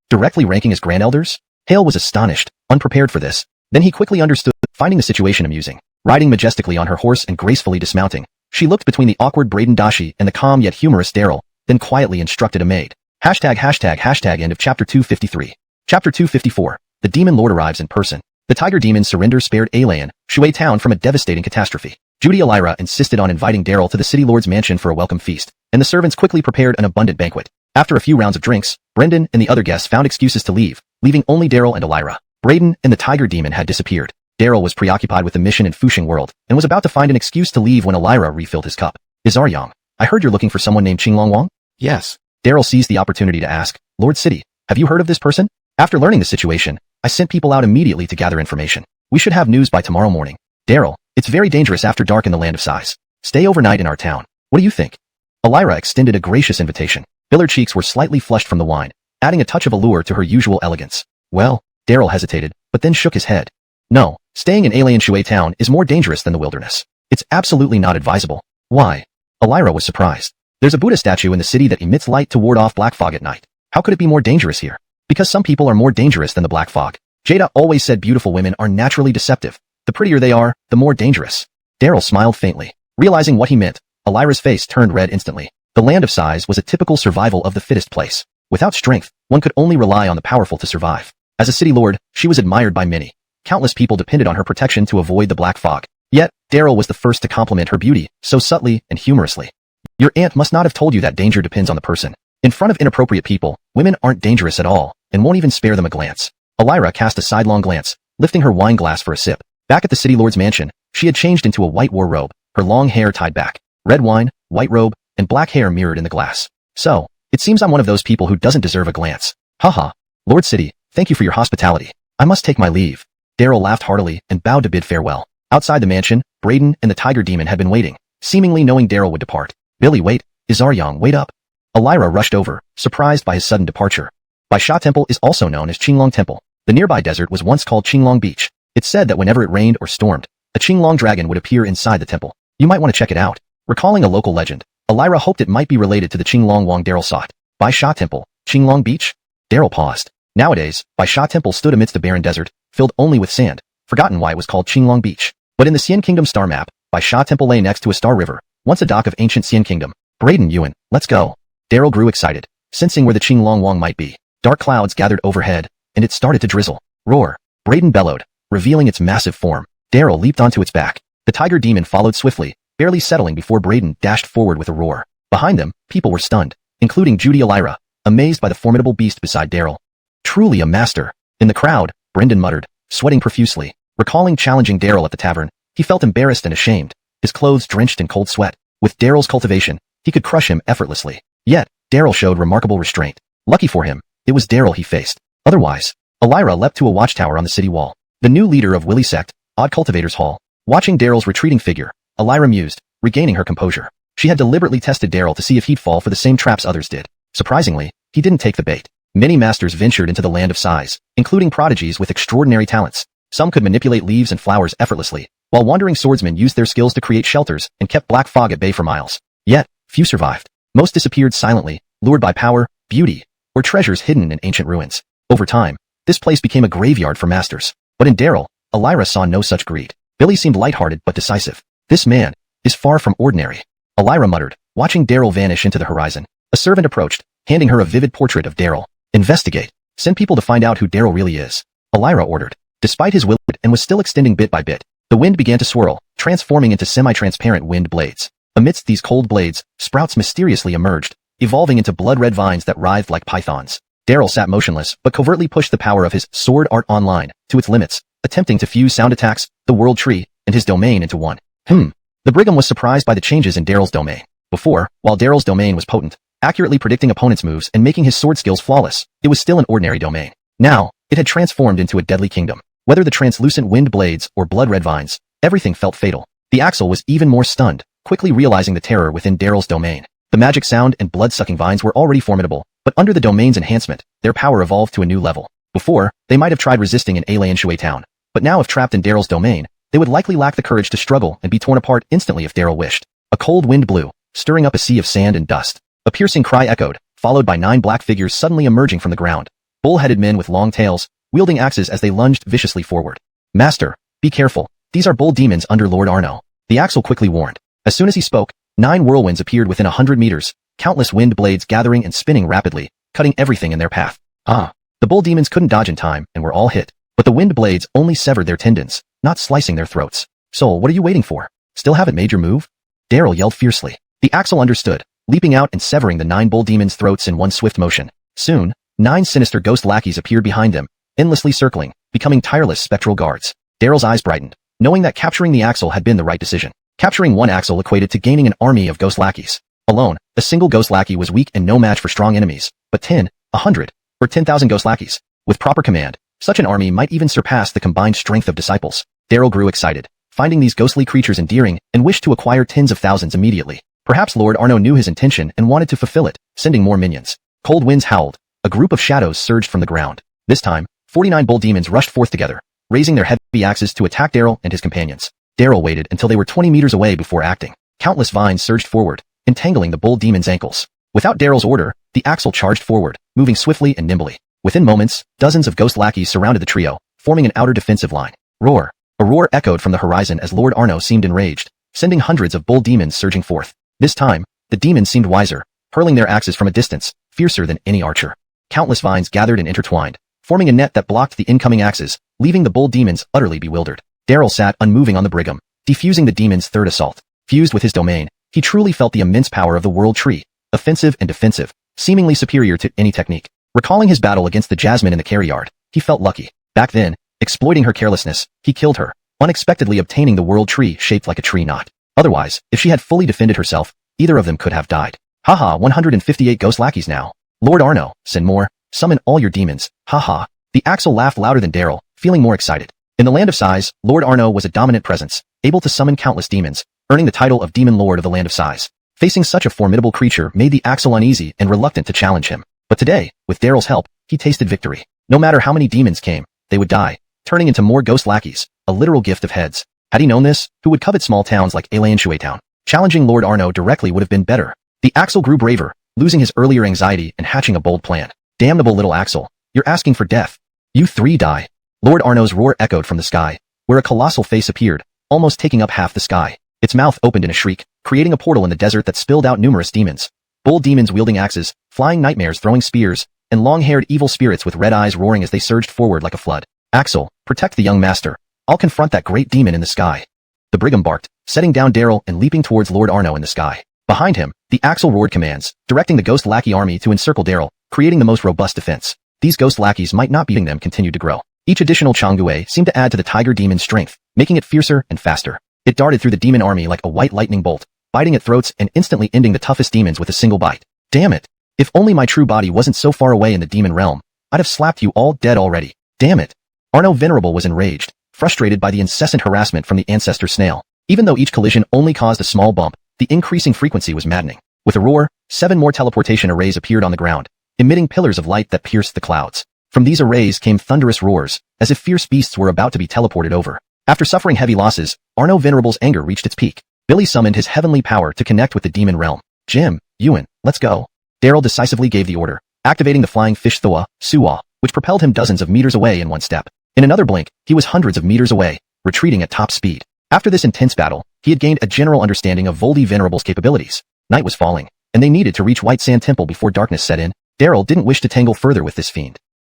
Speaker 1: Directly ranking as grand elders? Hale was astonished, unprepared for this. Then he quickly understood, finding the situation amusing. Riding majestically on her horse and gracefully dismounting, she looked between the awkward Braden Dashi and the calm yet humorous Daryl, then quietly instructed a maid. End of chapter 253. Chapter 254. The Demon Lord arrives in person. The Tiger Demon's surrender spared Alayan, Shui Town from a devastating catastrophe. Judy Elira insisted on inviting Daryl to the City Lord's mansion for a welcome feast, and the servants quickly prepared an abundant banquet. After a few rounds of drinks, Brendan and the other guests found excuses to leave, leaving only Daryl and Elira. Braden and the Tiger Demon had disappeared. Daryl was preoccupied with the mission in Fushing World, and was about to find an excuse to leave when Elira refilled his cup. Izaryong, I heard you're looking for someone named Qinglong Wang? Yes. Daryl seized the opportunity to ask, Lord City, have you heard of this person? After learning the situation, I sent people out immediately to gather information. We should have news by tomorrow morning. Daryl, it's very dangerous after dark in the land of size. Stay overnight in our town. What do you think? Elira extended a gracious invitation. Her cheeks were slightly flushed from the wine, adding a touch of allure to her usual elegance. Well, Daryl hesitated, but then shook his head. No, staying in alien Shui Town is more dangerous than the wilderness. It's absolutely not advisable. Why? Elira was surprised. There's a Buddha statue in the city that emits light to ward off black fog at night. How could it be more dangerous here? Because some people are more dangerous than the black fog. Jada always said beautiful women are naturally deceptive. The prettier they are, the more dangerous. Daryl smiled faintly. Realizing what he meant, Elira's face turned red instantly. The land of size was a typical survival of the fittest place. Without strength, one could only rely on the powerful to survive. As a city lord, she was admired by many. Countless people depended on her protection to avoid the black fog. Yet, Daryl was the first to compliment her beauty, so subtly and humorously. Your aunt must not have told you that danger depends on the person. In front of inappropriate people, women aren't dangerous at all, and won't even spare them a glance. Elira cast a sidelong glance, lifting her wine glass for a sip. Back at the city lord's mansion, she had changed into a white war robe, her long hair tied back. Red wine, white robe, and black hair mirrored in the glass. So, it seems I'm one of those people who doesn't deserve a glance. Haha. Lord City, thank you for your hospitality. I must take my leave. Daryl laughed heartily and bowed to bid farewell. Outside the mansion, Braden and the Tiger Demon had been waiting, seemingly knowing Daryl would depart. Billy, wait. Izaryong, wait up. Elira rushed over, surprised by his sudden departure. Bai Sha Temple is also known as Qinglong Temple. The nearby desert was once called Qinglong Beach. It's said that whenever it rained or stormed, a Qinglong dragon would appear inside the temple. You might want to check it out. Recalling a local legend, Elira hoped it might be related to the Qinglong Wang Daryl sought. Bai Sha Temple, Qinglong Beach? Daryl paused. Nowadays, Bai Sha Temple stood amidst a barren desert, filled only with sand, forgotten why it was called Qinglong Beach. But in the Xian Kingdom star map, Bai Sha Temple lay next to a star river, once a dock of ancient Xian Kingdom. Braden Yuan, let's go. Daryl grew excited, sensing where the Qinglong Wang might be. Dark clouds gathered overhead, and it started to drizzle. Roar! Braden bellowed, revealing its massive form. Daryl leaped onto its back. The tiger demon followed swiftly, barely settling before Braden dashed forward with a roar. Behind them, people were stunned, including Judy Elira, amazed by the formidable beast beside Daryl. Truly a master. In the crowd, Brendan muttered, sweating profusely. Recalling challenging Daryl at the tavern, he felt embarrassed and ashamed, his clothes drenched in cold sweat. With Daryl's cultivation, he could crush him effortlessly. Yet, Daryl showed remarkable restraint. Lucky for him, it was Daryl he faced. Otherwise, Elira leapt to a watchtower on the city wall. The new leader of Willy Sect, Odd Cultivator's Hall. Watching Daryl's retreating figure, Elira mused, regaining her composure. She had deliberately tested Daryl to see if he'd fall for the same traps others did. Surprisingly, he didn't take the bait. Many masters ventured into the land of size, including prodigies with extraordinary talents. Some could manipulate leaves and flowers effortlessly, while wandering swordsmen used their skills to create shelters and kept black fog at bay for miles. Yet, few survived. Most disappeared silently, lured by power, beauty, or treasures hidden in ancient ruins. Over time, this place became a graveyard for masters. But in Daryl, Elira saw no such greed. Billy seemed lighthearted but decisive. This man is far from ordinary. Elira muttered, watching Daryl vanish into the horizon. A servant approached, handing her a vivid portrait of Daryl. Investigate. Send people to find out who Daryl really is. Elira ordered. Despite his will and was still extending bit by bit, the wind began to swirl, transforming into semi-transparent wind blades. Amidst these cold blades, sprouts mysteriously emerged, evolving into blood-red vines that writhed like pythons. Daryl sat motionless, but covertly pushed the power of his sword art online to its limits, attempting to fuse sound attacks, the world tree, and his domain into one. The Brigham was surprised by the changes in Daryl's domain. Before, while Daryl's domain was potent, accurately predicting opponents' moves and making his sword skills flawless, it was still an ordinary domain. Now, it had transformed into a deadly kingdom. Whether the translucent wind blades or blood-red vines, everything felt fatal. The Axel was even more stunned, quickly realizing the terror within Daryl's domain. The magic sound and blood-sucking vines were already formidable, but under the domain's enhancement, their power evolved to a new level. Before, they might have tried resisting in Alain Shui town, but now if trapped in Daryl's domain, they would likely lack the courage to struggle and be torn apart instantly if Daryl wished. A cold wind blew, stirring up a sea of sand and dust. A piercing cry echoed, followed by 9 black figures suddenly emerging from the ground. Bull-headed men with long tails, wielding axes as they lunged viciously forward. Master, be careful. These are bull demons under Lord Arno. The Axel quickly warned. As soon as he spoke, 9 whirlwinds appeared within 100 meters, countless wind blades gathering and spinning rapidly, cutting everything in their path. The bull demons couldn't dodge in time and were all hit. But the wind blades only severed their tendons, not slicing their throats. Soul, what are you waiting for? Still haven't made your move? Daryl yelled fiercely. The Axel understood, leaping out and severing the 9 bull demons' throats in one swift motion. Soon, 9 sinister ghost lackeys appeared behind them, endlessly circling, becoming tireless spectral guards. Daryl's eyes brightened, knowing that capturing the Axel had been the right decision. Capturing one Axel equated to gaining an army of ghost lackeys. Alone, a single ghost lackey was weak and no match for strong enemies, but 10, 100, or 10,000 ghost lackeys. With proper command, such an army might even surpass the combined strength of disciples. Daryl grew excited, finding these ghostly creatures endearing, and wished to acquire tens of thousands immediately. Perhaps Lord Arno knew his intention and wanted to fulfill it, sending more minions. Cold winds howled. A group of shadows surged from the ground. This time, 49 bull demons rushed forth together, raising their heavy axes to attack Daryl and his companions. Daryl waited until they were 20 meters away before acting. Countless vines surged forward, entangling the bull demon's ankles. Without Daryl's order, the Axel charged forward, moving swiftly and nimbly. Within moments, dozens of ghost lackeys surrounded the trio, forming an outer defensive line. Roar! A roar echoed from the horizon as Lord Arno seemed enraged, sending hundreds of bull demons surging forth. This time, the demons seemed wiser, hurling their axes from a distance, fiercer than any archer. Countless vines gathered and intertwined, forming a net that blocked the incoming axes, leaving the bull demons utterly bewildered. Daryl sat unmoving on the Brigham, defusing the demon's third assault. Fused with his domain, he truly felt the immense power of the world tree, offensive and defensive, seemingly superior to any technique. Recalling his battle against the Jasmine in the carry yard, he felt lucky. Back then, exploiting her carelessness, he killed her, unexpectedly obtaining the world tree shaped like a tree knot. Otherwise, if she had fully defended herself, either of them could have died. Haha, 158 ghost lackeys now. Lord Arno, send more, summon all your demons, haha. The Axel laughed louder than Daryl, feeling more excited. In the land of size, Lord Arno was a dominant presence, able to summon countless demons, earning the title of Demon Lord of the land of size. Facing such a formidable creature made the Axel uneasy and reluctant to challenge him. But today, with Daryl's help, he tasted victory. No matter how many demons came, they would die. turning into more ghost lackeys, a literal gift of heads. Had he known this, who would covet small towns like Alanshui Town? Challenging Lord Arno directly would have been better. The Axel grew braver, losing his earlier anxiety and hatching a bold plan. Damnable little Axel, you're asking for death. You three die. Lord Arno's roar echoed from the sky, where a colossal face appeared, almost taking up half the sky. Its mouth opened in a shriek, creating a portal in the desert that spilled out numerous demons. Bold demons wielding axes, flying nightmares throwing spears, and long-haired evil spirits with red eyes roaring as they surged forward like a flood. Axel, protect the young master. I'll confront that great demon in the sky. The brigand barked, setting down Daryl and leaping towards Lord Arno in the sky. Behind him, the Axel roared commands, directing the ghost lackey army to encircle Daryl, creating the most robust defense. These ghost lackeys might not beating them continued to grow. Each additional Changgue seemed to add to the tiger demon's strength, making it fiercer and faster. It darted through the demon army like a white lightning bolt, biting at throats and instantly ending the toughest demons with a single bite. Damn it! If only my true body wasn't so far away in the demon realm, I'd have slapped you all dead already. Damn it! Arno Venerable was enraged, frustrated by the incessant harassment from the ancestor snail. Even though each collision only caused a small bump, the increasing frequency was maddening. With a roar, 7 more teleportation arrays appeared on the ground, emitting pillars of light that pierced the clouds. From these arrays came thunderous roars, as if fierce beasts were about to be teleported over. After suffering heavy losses, Arno Venerable's anger reached its peak. Billy summoned his heavenly power to connect with the demon realm. Jim, Ewan, let's go. Daryl decisively gave the order, activating the flying fish Thua, Suwa, which propelled him dozens of meters away in one step. In another blink, he was hundreds of meters away, retreating at top speed. After this intense battle, he had gained a general understanding of Voldy Venerable's capabilities. Night was falling, and they needed to reach White Sand Temple before darkness set in. Daryl didn't wish to tangle further with this fiend.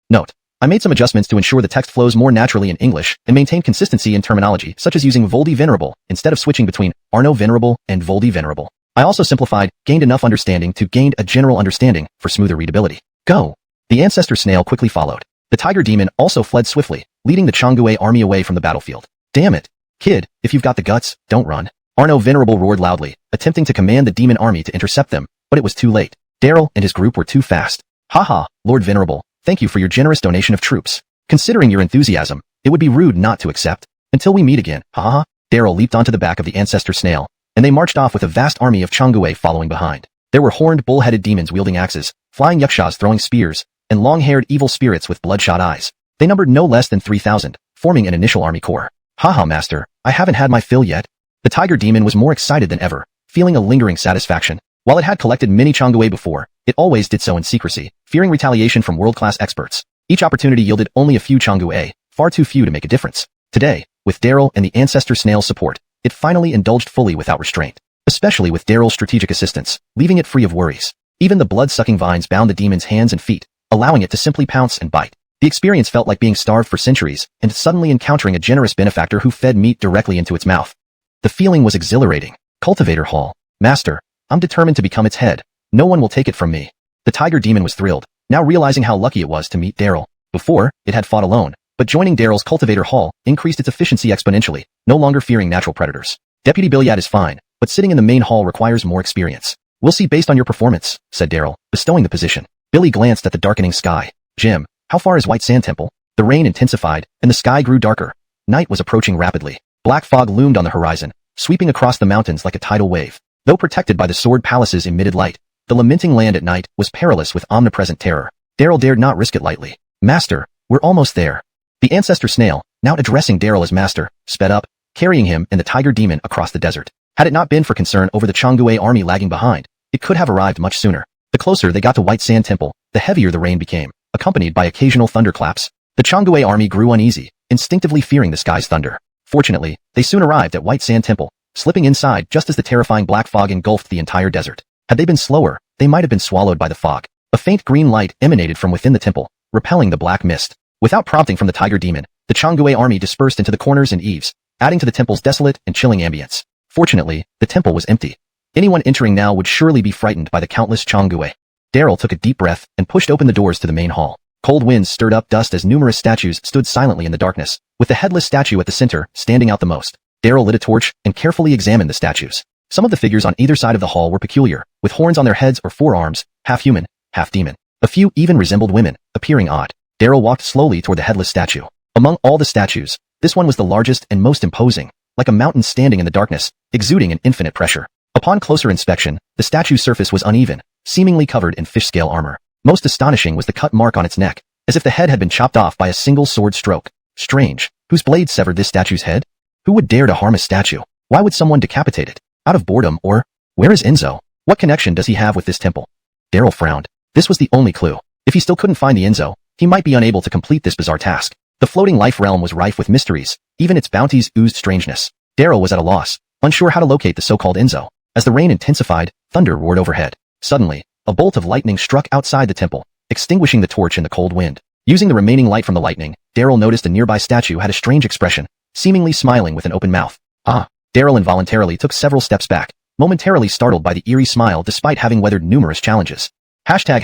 Speaker 1: Note: I made some adjustments to ensure the text flows more naturally in English and maintain consistency in terminology, such as using Voldy Venerable instead of switching between Arno Venerable and Voldy Venerable. I also simplified, gained enough understanding to gained a general understanding for smoother readability. Go! The ancestor snail quickly followed. The tiger demon also fled swiftly, leading the Changgue army away from the battlefield. Damn it! Kid, if you've got the guts, don't run. Arno Venerable roared loudly, attempting to command the demon army to intercept them, but it was too late. Daryl and his group were too fast. Haha, Lord Venerable, thank you for your generous donation of troops. Considering your enthusiasm, it would be rude not to accept. Until we meet again, haha. Daryl leaped onto the back of the ancestor snail, and they marched off with a vast army of Changgue following behind. There were horned, bull-headed demons wielding axes, flying yakshas throwing spears, and long-haired evil spirits with bloodshot eyes. They numbered no less than 3,000, forming an initial army corps. Haha, master, I haven't had my fill yet. The tiger demon was more excited than ever, feeling a lingering satisfaction. While it had collected many Changgue before, it always did so in secrecy, fearing retaliation from world-class experts. Each opportunity yielded only a few Changgue, far too few to make a difference. Today, with Daryl and the ancestor snail's support, it finally indulged fully without restraint, especially with Daryl's strategic assistance, leaving it free of worries. Even the blood-sucking vines bound the demon's hands and feet, allowing it to simply pounce and bite. The experience felt like being starved for centuries and suddenly encountering a generous benefactor who fed meat directly into its mouth. The feeling was exhilarating. Cultivator Hall. Master, I'm determined to become its head. No one will take it from me. The tiger demon was thrilled, now realizing how lucky it was to meet Daryl. Before, it had fought alone, but joining Daryl's Cultivator Hall increased its efficiency exponentially, no longer fearing natural predators. Deputy Billiat is fine, but sitting in the main hall requires more experience. We'll see based on your performance, said Daryl, bestowing the position. Billy glanced at the darkening sky. Jim, how far is White Sand Temple? The rain intensified, and the sky grew darker. Night was approaching rapidly. Black fog loomed on the horizon, sweeping across the mountains like a tidal wave. Though protected by the sword palace's emitted light, the lamenting land at night was perilous with omnipresent terror. Daryl dared not risk it lightly. Master, we're almost there. The ancestor snail, now addressing Daryl as master, sped up, carrying him and the tiger demon across the desert. Had it not been for concern over the Changgue army lagging behind, it could have arrived much sooner. The closer they got to White Sand Temple, the heavier the rain became, accompanied by occasional thunderclaps. The Changgue army grew uneasy, instinctively fearing the sky's thunder. Fortunately, they soon arrived at White Sand Temple, slipping inside just as the terrifying black fog engulfed the entire desert. Had they been slower, they might have been swallowed by the fog. A faint green light emanated from within the temple, repelling the black mist. Without prompting from the tiger demon, the Changgue army dispersed into the corners and eaves, adding to the temple's desolate and chilling ambience. Fortunately, the temple was empty. Anyone entering now would surely be frightened by the countless Changgue. Daryl took a deep breath and pushed open the doors to the main hall. Cold winds stirred up dust as numerous statues stood silently in the darkness, with the headless statue at the center standing out the most. Daryl lit a torch and carefully examined the statues. Some of the figures on either side of the hall were peculiar, with horns on their heads or forearms, half human, half demon. A few even resembled women, appearing odd. Daryl walked slowly toward the headless statue. Among all the statues, this one was the largest and most imposing, like a mountain standing in the darkness, exuding an infinite pressure. Upon closer inspection, the statue's surface was uneven, seemingly covered in fish-scale armor. Most astonishing was the cut mark on its neck, as if the head had been chopped off by a single sword stroke. Strange. Whose blade severed this statue's head? Who would dare to harm a statue? Why would someone decapitate it? Out of boredom or... Where is Enzo? What connection does he have with this temple? Daryl frowned. This was the only clue. If he still couldn't find the Enzo, he might be unable to complete this bizarre task. The floating life realm was rife with mysteries. Even its bounties oozed strangeness. Daryl was at a loss, unsure how to locate the so-called Enzo. As the rain intensified, thunder roared overhead. Suddenly, a bolt of lightning struck outside the temple, extinguishing the torch in the cold wind. Using the remaining light from the lightning, Daryl noticed a nearby statue had a strange expression, seemingly smiling with an open mouth. Ah! Daryl involuntarily took several steps back, momentarily startled by the eerie smile despite having weathered numerous challenges. Hashtag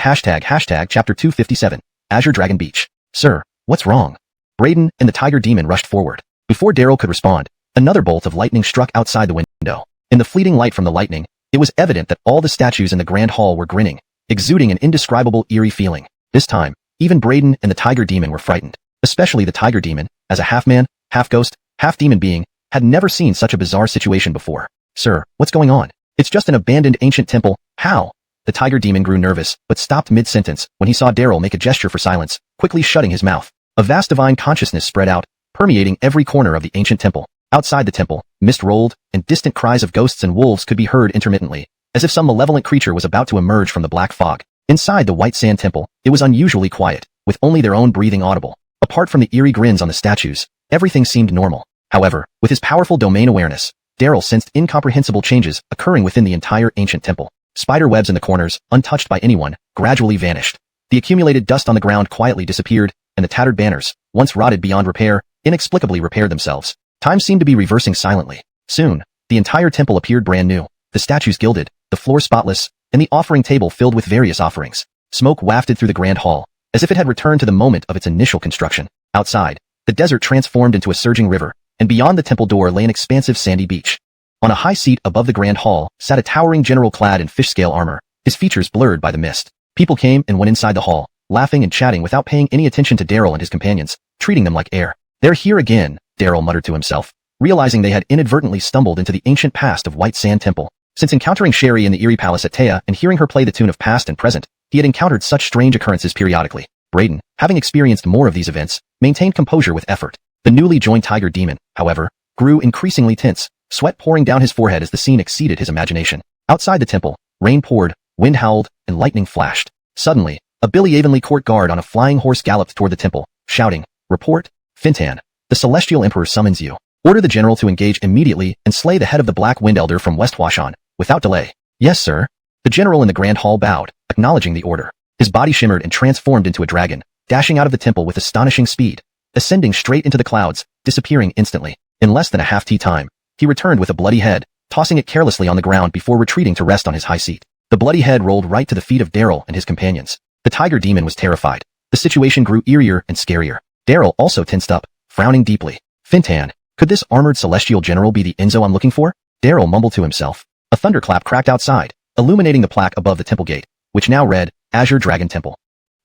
Speaker 1: chapter 257, Azure Dragon Beach. Sir, what's wrong? Braden and the tiger demon rushed forward. Before Daryl could respond, another bolt of lightning struck outside the window. In the fleeting light from the lightning, it was evident that all the statues in the grand hall were grinning, exuding an indescribable eerie feeling. This time, even Braden and the tiger demon were frightened. Especially the tiger demon, as a half-man, half-ghost, half-demon being, had never seen such a bizarre situation before. Sir, what's going on? It's just an abandoned ancient temple. How? The tiger demon grew nervous, but stopped mid-sentence when he saw Daryl make a gesture for silence, quickly shutting his mouth. A vast divine consciousness spread out, permeating every corner of the ancient temple. Outside the temple, mist rolled, and distant cries of ghosts and wolves could be heard intermittently, as if some malevolent creature was about to emerge from the black fog. Inside the white sand temple, it was unusually quiet, with only their own breathing audible. Apart from the eerie grins on the statues, everything seemed normal. However, with his powerful domain awareness, Daryl sensed incomprehensible changes occurring within the entire ancient temple. Spider webs in the corners, untouched by anyone, gradually vanished. The accumulated dust on the ground quietly disappeared, and the tattered banners, once rotted beyond repair, inexplicably repaired themselves. Time seemed to be reversing silently. Soon, the entire temple appeared brand new, the statues gilded, the floor spotless, and the offering table filled with various offerings. Smoke wafted through the grand hall, as if it had returned to the moment of its initial construction. Outside, the desert transformed into a surging river, and beyond the temple door lay an expansive sandy beach. On a high seat above the grand hall sat a towering general clad in fish-scale armor, his features blurred by the mist. People came and went inside the hall, laughing and chatting without paying any attention to Daryl and his companions, treating them like air. They're here again, Daryl muttered to himself, realizing they had inadvertently stumbled into the ancient past of White Sand Temple. Since encountering Sherry in the eerie palace at Taya and hearing her play the tune of past and present, he had encountered such strange occurrences periodically. Braden, having experienced more of these events, maintained composure with effort. The newly joined tiger demon, however, grew increasingly tense, sweat pouring down his forehead as the scene exceeded his imagination. Outside the temple, rain poured, wind howled, and lightning flashed. Suddenly, a Billy court guard on a flying horse galloped toward the temple, shouting, "Report, Fintan. The Celestial Emperor summons you. Order the general to engage immediately and slay the head of the Black Wind Elder from West Huashan, without delay." "Yes, sir." The general in the grand hall bowed, acknowledging the order. His body shimmered and transformed into a dragon, dashing out of the temple with astonishing speed, ascending straight into the clouds, disappearing instantly. In less than a half-tea time, he returned with a bloody head, tossing it carelessly on the ground before retreating to rest on his high seat. The bloody head rolled right to the feet of Daryl and his companions. The tiger demon was terrified. The situation grew eerier and scarier. Daryl also tensed up, frowning deeply. "Fintan, could this armored celestial general be the Enzo I'm looking for?" Daryl mumbled to himself. A thunderclap cracked outside, illuminating the plaque above the temple gate, which now read, Azure Dragon Temple.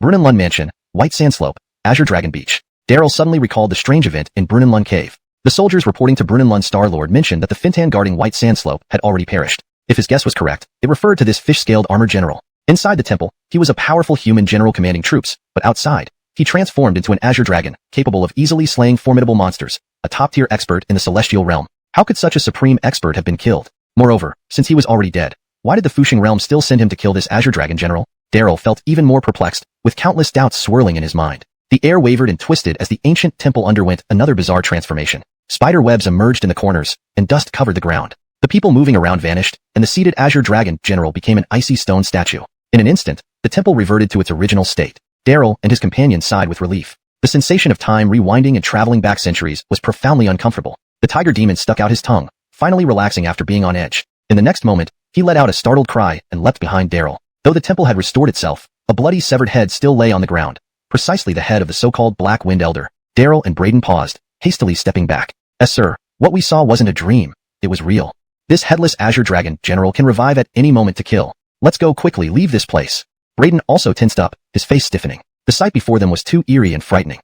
Speaker 1: Brunanlund Mansion, White Sand Slope, Azure Dragon Beach. Daryl suddenly recalled the strange event in Brunanlund Cave. The soldiers reporting to Brunanlund Star-Lord mentioned that the Fintan guarding White Sand Slope had already perished. If his guess was correct, it referred to this fish-scaled armored general. Inside the temple, he was a powerful human general commanding troops, but outside, he transformed into an azure dragon, capable of easily slaying formidable monsters, a top-tier expert in the celestial realm. How could such a supreme expert have been killed? Moreover, since he was already dead, why did the Fusheng realm still send him to kill this azure dragon general? Daryl felt even more perplexed, with countless doubts swirling in his mind. The air wavered and twisted as the ancient temple underwent another bizarre transformation. Spider webs emerged in the corners, and dust covered the ground. The people moving around vanished, and the seated azure dragon general became an icy stone statue. In an instant, the temple reverted to its original state. Daryl and his companions sighed with relief. The sensation of time rewinding and traveling back centuries was profoundly uncomfortable. The tiger demon stuck out his tongue, finally relaxing after being on edge. In the next moment, he let out a startled cry and leapt behind Daryl. Though the temple had restored itself, a bloody severed head still lay on the ground, precisely the head of the so-called Black Wind Elder. Daryl and Braden paused, hastily stepping back. Sir, what we saw wasn't a dream, it was real. This headless azure dragon general can revive at any moment to kill. Let's go quickly leave this place. Braden also tensed up, his face stiffening. The sight before them was too eerie and frightening.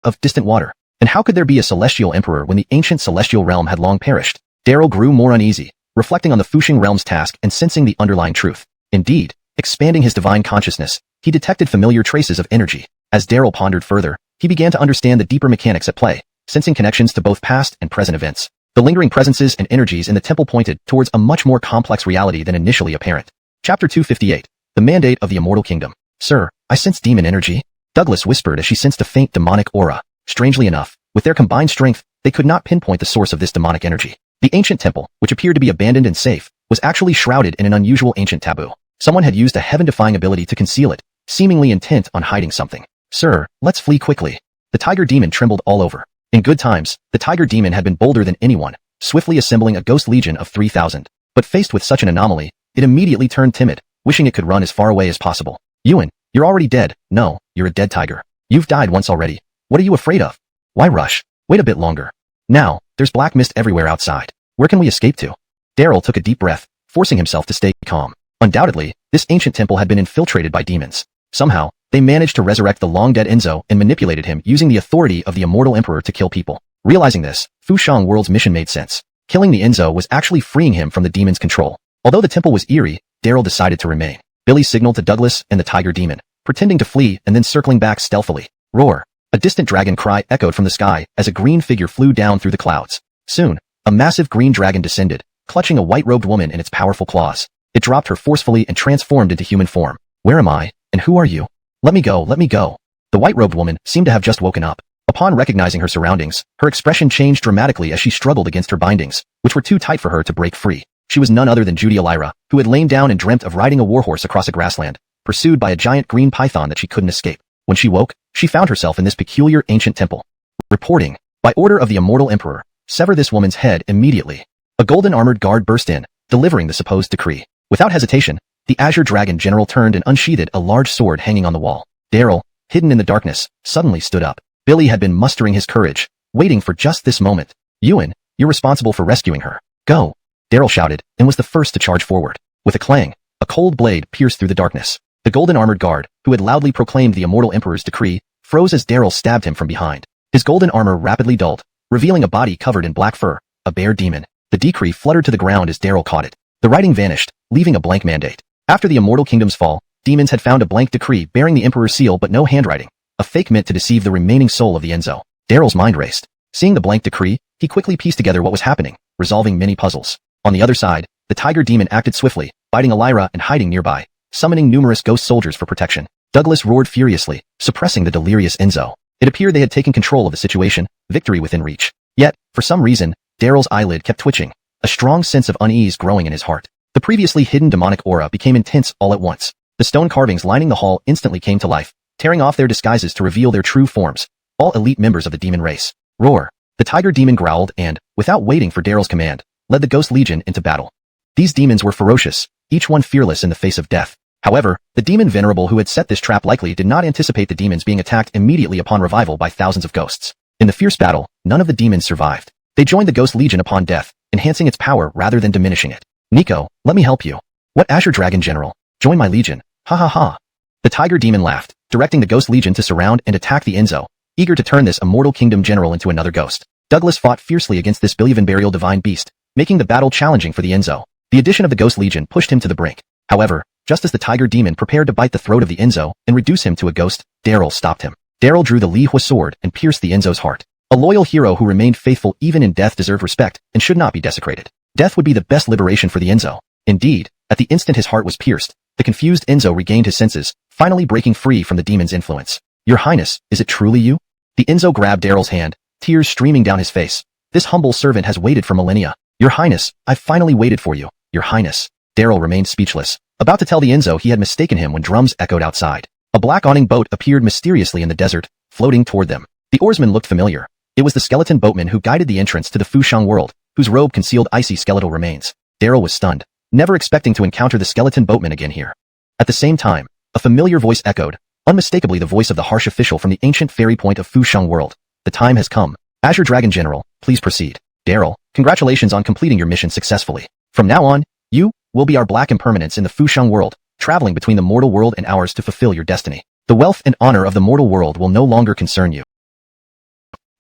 Speaker 1: Of distant water. And how could there be a celestial emperor when the ancient celestial realm had long perished? Daryl grew more uneasy, reflecting on the Fusheng realm's task and sensing the underlying truth. Indeed, expanding his divine consciousness, he detected familiar traces of energy. As Daryl pondered further, he began to understand the deeper mechanics at play, sensing connections to both past and present events. The lingering presences and energies in the temple pointed towards a much more complex reality than initially apparent. Chapter 258. The Mandate of the Immortal Kingdom. Sir, I sense demon energy, Douglas whispered as she sensed a faint demonic aura. Strangely enough, with their combined strength, they could not pinpoint the source of this demonic energy. The ancient temple, which appeared to be abandoned and safe, was actually shrouded in an unusual ancient taboo. Someone had used a heaven-defying ability to conceal it, seemingly intent on hiding something. Sir, let's flee quickly. The tiger demon trembled all over. In good times, the tiger demon had been bolder than anyone, swiftly assembling a ghost legion of 3,000. But faced with such an anomaly, it immediately turned timid, wishing it could run as far away as possible. Yuan, you're already dead. No, you're a dead tiger. You've died once already. What are you afraid of? Why rush? Wait a bit longer. Now, there's black mist everywhere outside. Where can we escape to? Daryl took a deep breath, forcing himself to stay calm. Undoubtedly, this ancient temple had been infiltrated by demons. Somehow, they managed to resurrect the long-dead Enzo and manipulated him using the authority of the immortal emperor to kill people. Realizing this, Fushang World's mission made sense. Killing the Enzo was actually freeing him from the demon's control. Although the temple was eerie, Daryl decided to remain. Billy signaled to Douglas and the tiger demon, pretending to flee and then circling back stealthily. Roar! A distant dragon cry echoed from the sky as a green figure flew down through the clouds. Soon, a massive green dragon descended, clutching a white-robed woman in its powerful claws. It dropped her forcefully and transformed into human form. Where am I, and who are you? Let me go, let me go. The white-robed woman seemed to have just woken up. Upon recognizing her surroundings, her expression changed dramatically as she struggled against her bindings, which were too tight for her to break free. She was none other than Judy Elira, who had lain down and dreamt of riding a warhorse across a grassland, pursued by a giant green python that she couldn't escape. When she woke, she found herself in this peculiar ancient temple. Reporting, by order of the immortal emperor, sever this woman's head immediately. A golden armored guard burst in, delivering the supposed decree. Without hesitation, the Azure Dragon General turned and unsheathed a large sword hanging on the wall. Daryl, hidden in the darkness, suddenly stood up. Billy had been mustering his courage, waiting for just this moment. Yuan, you're responsible for rescuing her. Go! Daryl shouted, and was the first to charge forward. With a clang, a cold blade pierced through the darkness. The golden armored guard, who had loudly proclaimed the immortal emperor's decree, froze as Daryl stabbed him from behind. His golden armor rapidly dulled, revealing a body covered in black fur, a bear demon. The decree fluttered to the ground as Daryl caught it. The writing vanished, leaving a blank mandate. After the immortal kingdom's fall, demons had found a blank decree bearing the emperor's seal but no handwriting, a fake meant to deceive the remaining soul of the Enzo. Daryl's mind raced. Seeing the blank decree, he quickly pieced together what was happening, resolving many puzzles. On the other side, the tiger demon acted swiftly, biting Elira and hiding nearby, summoning numerous ghost soldiers for protection. Douglas roared furiously, suppressing the delirious Enzo. It appeared they had taken control of the situation, victory within reach. Yet, for some reason, Daryl's eyelid kept twitching, a strong sense of unease growing in his heart. The previously hidden demonic aura became intense all at once. The stone carvings lining the hall instantly came to life, tearing off their disguises to reveal their true forms, all elite members of the demon race. Roar! The tiger demon growled and, without waiting for Daryl's command, led the Ghost Legion into battle. These demons were ferocious, each one fearless in the face of death. However, the demon venerable who had set this trap likely did not anticipate the demons being attacked immediately upon revival by thousands of ghosts. In the fierce battle, none of the demons survived. They joined the Ghost Legion upon death, enhancing its power rather than diminishing it. Nico, let me help you. What Azure Dragon General? Join my legion. Ha ha ha. The tiger demon laughed, directing the Ghost Legion to surround and attack the Enzo, eager to turn this immortal kingdom general into another ghost. Douglas fought fiercely against this billion burial divine beast, making the battle challenging for the Enzo. The addition of the Ghost Legion pushed him to the brink. However, just as the tiger demon prepared to bite the throat of the Enzo and reduce him to a ghost, Daryl stopped him. Daryl drew the Li Hua sword and pierced the Enzo's heart. A loyal hero who remained faithful even in death deserved respect and should not be desecrated. Death would be the best liberation for the Enzo. Indeed, at the instant his heart was pierced, the confused Enzo regained his senses, finally breaking free from the demon's influence. Your Highness, is it truly you? The Enzo grabbed Daryl's hand, tears streaming down his face. This humble servant has waited for millennia. Your Highness, I've finally waited for you. Your Highness. Daryl remained speechless, about to tell the Enzo he had mistaken him when drums echoed outside. A black awning boat appeared mysteriously in the desert, floating toward them. The oarsman looked familiar. It was the skeleton boatman who guided the entrance to the Fushang world, whose robe concealed icy skeletal remains. Daryl was stunned, never expecting to encounter the skeleton boatman again here. At the same time, a familiar voice echoed, unmistakably the voice of the harsh official from the ancient fairy point of Fushang world. The time has come. Azure Dragon General, please proceed. Daryl, congratulations on completing your mission successfully. From now on, you will be our black impermanence in the Fushang world, traveling between the mortal world and ours to fulfill your destiny. The wealth and honor of the mortal world will no longer concern you.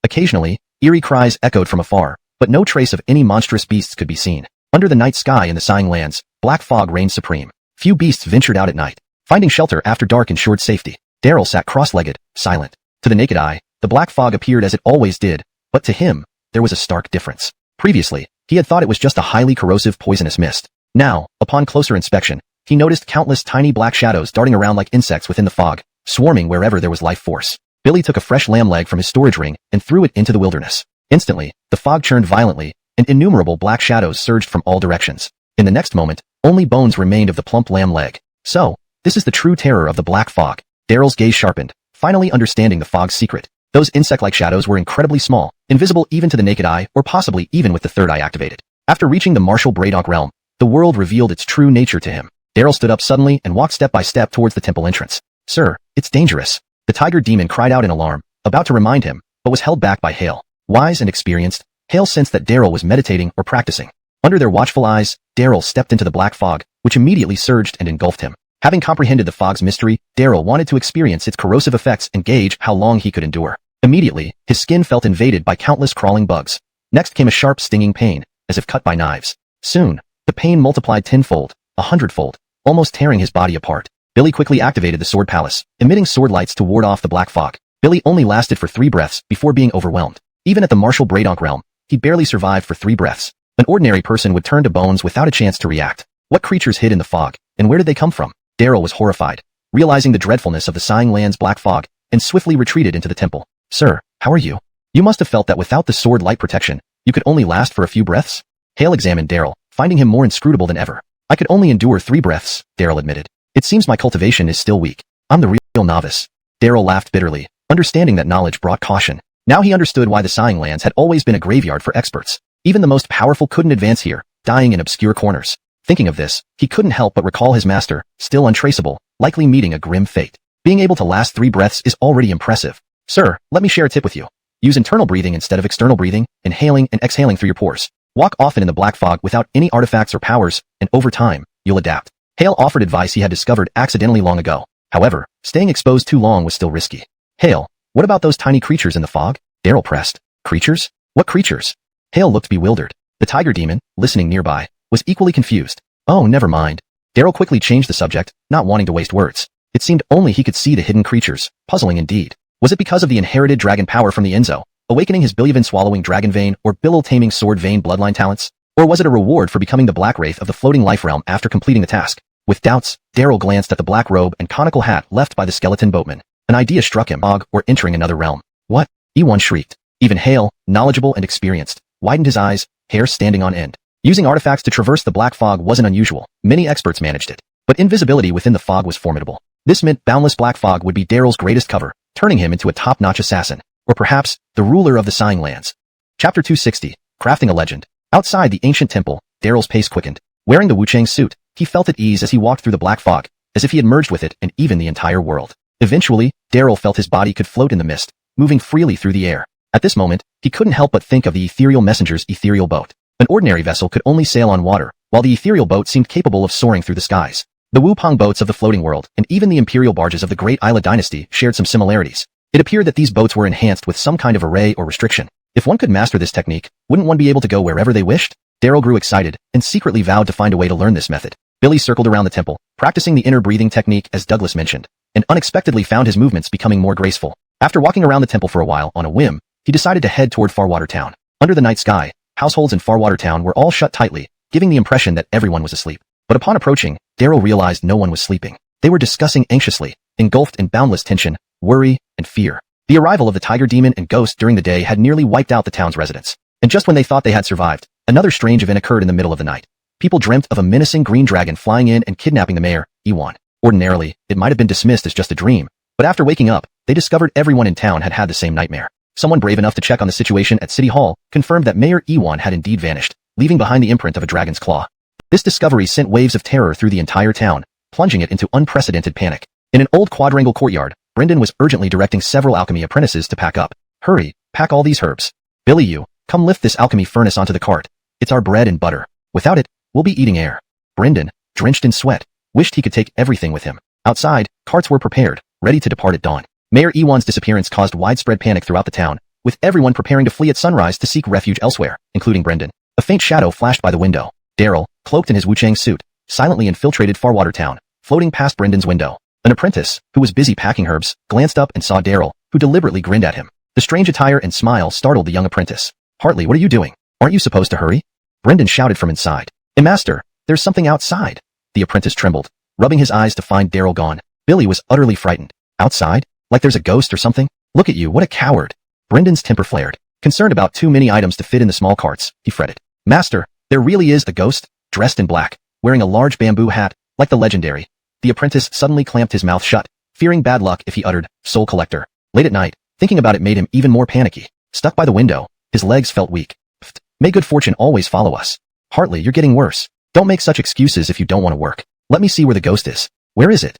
Speaker 1: Occasionally, eerie cries echoed from afar, but no trace of any monstrous beasts could be seen. Under the night sky in the sighing lands, black fog reigned supreme. Few beasts ventured out at night, finding shelter after dark ensured safety. Daryl sat cross-legged, silent. To the naked eye, The black fog appeared as it always did, but to him, there was a stark difference. Previously, he had thought it was just a highly corrosive poisonous mist. Now, upon closer inspection, he noticed countless tiny black shadows darting around like insects within the fog, swarming wherever there was life force. Billy took a fresh lamb leg from his storage ring and threw it into the wilderness. Instantly, the fog churned violently, and innumerable black shadows surged from all directions. In the next moment, only bones remained of the plump lamb leg. So, this is the true terror of the black fog. Daryl's gaze sharpened, finally understanding the fog's secret. Those insect-like shadows were incredibly small, invisible even to the naked eye or possibly even with the third eye activated. After reaching the Marshall Braydonk realm, the world revealed its true nature to him. Daryl stood up suddenly and walked step by step towards the temple entrance. "Sir, it's dangerous." The tiger demon cried out in alarm, about to remind him, but was held back by Hale. Wise and experienced, Hale sensed that Daryl was meditating or practicing. Under their watchful eyes, Daryl stepped into the black fog, which immediately surged and engulfed him. Having comprehended the fog's mystery, Daryl wanted to experience its corrosive effects and gauge how long he could endure. Immediately, his skin felt invaded by countless crawling bugs. Next came a sharp stinging pain, as if cut by knives. Soon, the pain multiplied tenfold, 100-fold, almost tearing his body apart. Billy quickly activated the sword palace, emitting sword lights to ward off the black fog. Billy only lasted for 3 breaths before being overwhelmed. Even at the Marshall Braydonk realm, he barely survived for 3 breaths. An ordinary person would turn to bones without a chance to react. What creatures hid in the fog, and where did they come from? Daryl was horrified, realizing the dreadfulness of the sighing land's black fog, and swiftly retreated into the temple. "Sir, how are you? You must have felt that without the sword light protection, you could only last for a few breaths?" Hale examined Daryl, finding him more inscrutable than ever. "I could only endure 3 breaths, Daryl admitted. "It seems my cultivation is still weak. I'm the real novice." Daryl laughed bitterly, understanding that knowledge brought caution. Now he understood why the sighing lands had always been a graveyard for experts. Even the most powerful couldn't advance here, dying in obscure corners. Thinking of this, he couldn't help but recall his master, still untraceable, likely meeting a grim fate. Being able to last 3 breaths is already impressive. "Sir, let me share a tip with you. Use internal breathing instead of external breathing, inhaling and exhaling through your pores. Walk often in the black fog without any artifacts or powers, and over time, you'll adapt." Hale offered advice he had discovered accidentally long ago. However, staying exposed too long was still risky. "Hale, what about those tiny creatures in the fog?" Daryl pressed. "Creatures? What creatures?" Hale looked bewildered. The tiger demon, listening nearby, was equally confused. "Oh, never mind." Daryl quickly changed the subject, not wanting to waste words. It seemed only he could see the hidden creatures, puzzling indeed. Was it because of the inherited dragon power from the engsub, awakening his billion-swallowing dragon vein or billow-taming sword vein bloodline talents? Or was it a reward for becoming the black wraith of the floating life realm after completing the task? With doubts, Daryl glanced at the black robe and conical hat left by the skeleton boatman. An idea struck him, or entering another realm. "What?" E1 shrieked. Even Hale, knowledgeable and experienced, widened his eyes, hair standing on end. Using artifacts to traverse the black fog wasn't unusual. Many experts managed it. But invisibility within the fog was formidable. This meant boundless black fog would be Daryl's greatest cover, turning him into a top-notch assassin. Or perhaps, the ruler of the sighing lands. Chapter 260, Crafting a Legend. Outside the ancient temple, Daryl's pace quickened. Wearing the Wuchang suit, he felt at ease as he walked through the black fog, as if he had merged with it and even the entire world. Eventually, Daryl felt his body could float in the mist, moving freely through the air. At this moment, he couldn't help but think of the ethereal messenger's ethereal boat. An ordinary vessel could only sail on water, while the ethereal boat seemed capable of soaring through the skies. The Wupong boats of the floating world and even the imperial barges of the Great Isla dynasty shared some similarities. It appeared that these boats were enhanced with some kind of array or restriction. If one could master this technique, wouldn't one be able to go wherever they wished? Daryl grew excited and secretly vowed to find a way to learn this method. Billy circled around the temple, practicing the inner breathing technique as Douglas mentioned, and unexpectedly found his movements becoming more graceful. After walking around the temple for a while on a whim, he decided to head toward Farwater Town. Under the night sky, households in Farwater Town were all shut tightly, giving the impression that everyone was asleep. But upon approaching, Daryl realized no one was sleeping. They were discussing anxiously, engulfed in boundless tension, worry, and fear. The arrival of the tiger demon and ghost during the day had nearly wiped out the town's residents. And just when they thought they had survived, another strange event occurred in the middle of the night. People dreamt of a menacing green dragon flying in and kidnapping the mayor, Ewan. Ordinarily, it might have been dismissed as just a dream, but after waking up, they discovered everyone in town had had the same nightmare. Someone brave enough to check on the situation at City Hall confirmed that Mayor Ewan had indeed vanished, leaving behind the imprint of a dragon's claw. This discovery sent waves of terror through the entire town, plunging it into unprecedented panic. In an old quadrangle courtyard, Brendan was urgently directing several alchemy apprentices to pack up. "Hurry, pack all these herbs. Billy, you, come lift this alchemy furnace onto the cart. It's our bread and butter. Without it, we'll be eating air." Brendan, drenched in sweat, wished he could take everything with him. Outside, carts were prepared, ready to depart at dawn. Mayor Ewan's disappearance caused widespread panic throughout the town, with everyone preparing to flee at sunrise to seek refuge elsewhere, including Brendan. A faint shadow flashed by the window. Daryl, cloaked in his Wuchang suit, silently infiltrated Farwater Town, floating past Brendan's window. An apprentice, who was busy packing herbs, glanced up and saw Daryl, who deliberately grinned at him. The strange attire and smile startled the young apprentice. Hartley, what are you doing? Aren't you supposed to hurry? Brendan shouted from inside. Master, there's something outside. The apprentice trembled, rubbing his eyes to find Daryl gone. Billy was utterly frightened. Outside? Like there's a ghost or something? Look at you, what a coward. Brendan's temper flared. Concerned about too many items to fit in the small carts, he fretted. Master, there really is a ghost, dressed in black, wearing a large bamboo hat, like the legendary. The apprentice suddenly clamped his mouth shut, fearing bad luck if he uttered, Soul Collector. Late at night, thinking about it made him even more panicky. Stuck by the window, his legs felt weak. Pfft, may good fortune always follow us. Hartley, you're getting worse. Don't make such excuses if you don't want to work. Let me see where the ghost is. Where is it?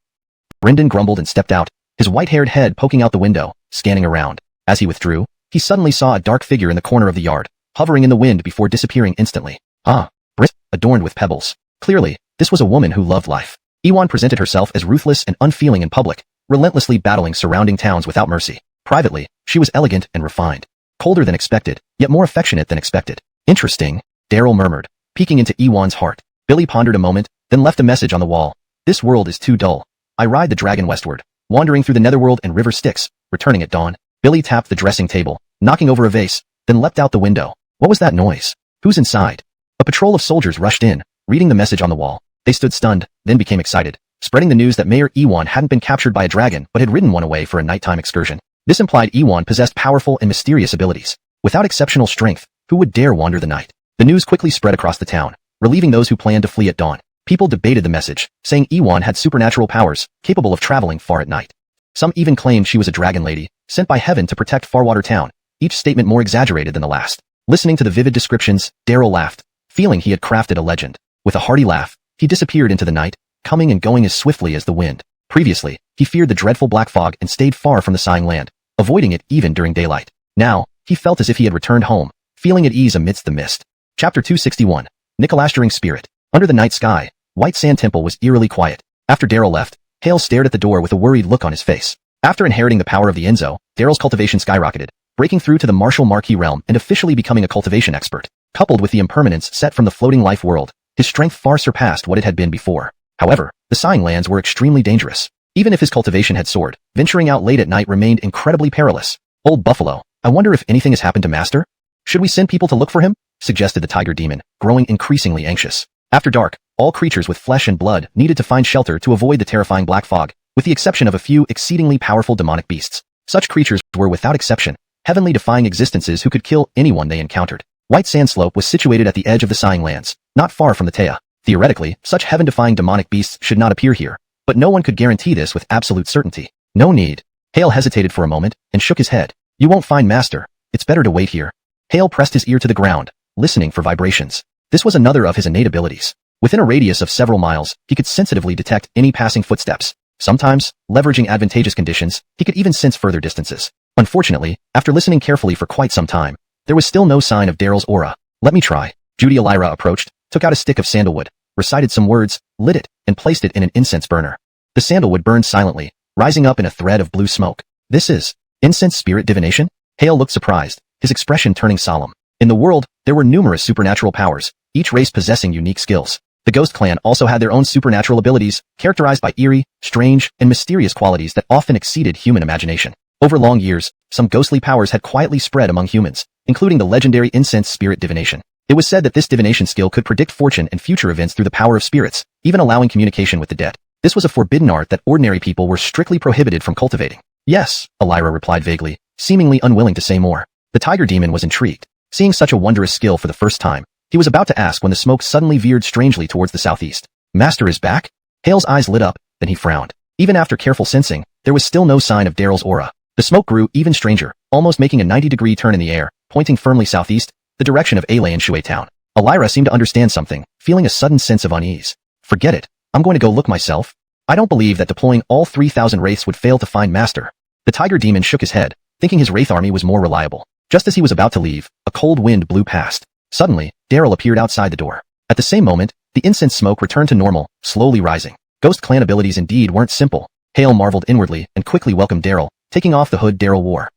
Speaker 1: Brendan grumbled and stepped out, his white-haired head poking out the window, scanning around. As he withdrew, he suddenly saw a dark figure in the corner of the yard, hovering in the wind before disappearing instantly. Ah, Brit, adorned with pebbles. Clearly, this was a woman who loved life. Ewan presented herself as ruthless and unfeeling in public, relentlessly battling surrounding towns without mercy. Privately, she was elegant and refined. Colder than expected, yet more affectionate than expected. Interesting, Daryl murmured, peeking into Ewan's heart. Billy pondered a moment, then left a message on the wall. This world is too dull. I ride the dragon westward, wandering through the netherworld and river Styx, returning at dawn. Billy tapped the dressing table, knocking over a vase, then leapt out the window. What was that noise? Who's inside? A patrol of soldiers rushed in, reading the message on the wall. They stood stunned, then became excited, spreading the news that Mayor Ewan hadn't been captured by a dragon but had ridden one away for a nighttime excursion. This implied Ewan possessed powerful and mysterious abilities. Without exceptional strength, who would dare wander the night? The news quickly spread across the town, relieving those who planned to flee at dawn. People debated the message, saying Ewan had supernatural powers, capable of traveling far at night. Some even claimed she was a dragon lady, sent by heaven to protect Farwater Town, each statement more exaggerated than the last. Listening to the vivid descriptions, Daryl laughed, feeling he had crafted a legend. With a hearty laugh, he disappeared into the night, coming and going as swiftly as the wind. Previously, he feared the dreadful black fog and stayed far from the sighing land, avoiding it even during daylight. Now, he felt as if he had returned home, feeling at ease amidst the mist. Chapter 261. Nicolastering Spirit. Under the night sky, White Sand Temple was eerily quiet. After Daryl left, Hale stared at the door with a worried look on his face. After inheriting the power of the Enzo, Daryl's cultivation skyrocketed, breaking through to the martial Marquis realm and officially becoming a cultivation expert. Coupled with the impermanence set from the floating life world, his strength far surpassed what it had been before. However, the sighing lands were extremely dangerous. Even if his cultivation had soared, venturing out late at night remained incredibly perilous. Old Buffalo, I wonder if anything has happened to Master? Should we send people to look for him? Suggested the tiger demon, growing increasingly anxious. After dark, all creatures with flesh and blood needed to find shelter to avoid the terrifying black fog, with the exception of a few exceedingly powerful demonic beasts. Such creatures were without exception, heavenly defying existences who could kill anyone they encountered. White Sand Slope was situated at the edge of the sighing lands, not far from the Taya. Theoretically, such heaven-defying demonic beasts should not appear here, but no one could guarantee this with absolute certainty. No need. Hale hesitated for a moment and shook his head. You won't find Master. It's better to wait here. Hale pressed his ear to the ground, listening for vibrations. This was another of his innate abilities. Within a radius of several miles, he could sensitively detect any passing footsteps. Sometimes, leveraging advantageous conditions, he could even sense further distances. Unfortunately, after listening carefully for quite some time, there was still no sign of Daryl's aura. Let me try. Judy Elira approached, took out a stick of sandalwood, recited some words, lit it, and placed it in an incense burner. The sandalwood burned silently, rising up in a thread of blue smoke. This is incense spirit divination? Hale looked surprised, his expression turning solemn. In the world, there were numerous supernatural powers, each race possessing unique skills. The Ghost Clan also had their own supernatural abilities, characterized by eerie, strange, and mysterious qualities that often exceeded human imagination. Over long years, some ghostly powers had quietly spread among humans, including the legendary incense spirit divination. It was said that this divination skill could predict fortune and future events through the power of spirits, even allowing communication with the dead. This was a forbidden art that ordinary people were strictly prohibited from cultivating. Yes, Elira replied vaguely, seemingly unwilling to say more. The tiger demon was intrigued. Seeing such a wondrous skill for the first time, he was about to ask when the smoke suddenly veered strangely towards the southeast. Master is back? Hale's eyes lit up, then he frowned. Even after careful sensing, there was still no sign of Daryl's aura. The smoke grew even stranger, almost making a 90-degree turn in the air, pointing firmly southeast, the direction of Alay and Shui Town. Elira seemed to understand something, feeling a sudden sense of unease. Forget it. I'm going to go look myself. I don't believe that deploying all 3,000 wraiths would fail to find Master. The tiger demon shook his head, thinking his wraith army was more reliable. Just as he was about to leave, a cold wind blew past. Suddenly, Daryl appeared outside the door. At the same moment, the incense smoke returned to normal, slowly rising. Ghost Clan abilities indeed weren't simple. Hale marveled inwardly and quickly welcomed Daryl, taking off the hood Daryl wore.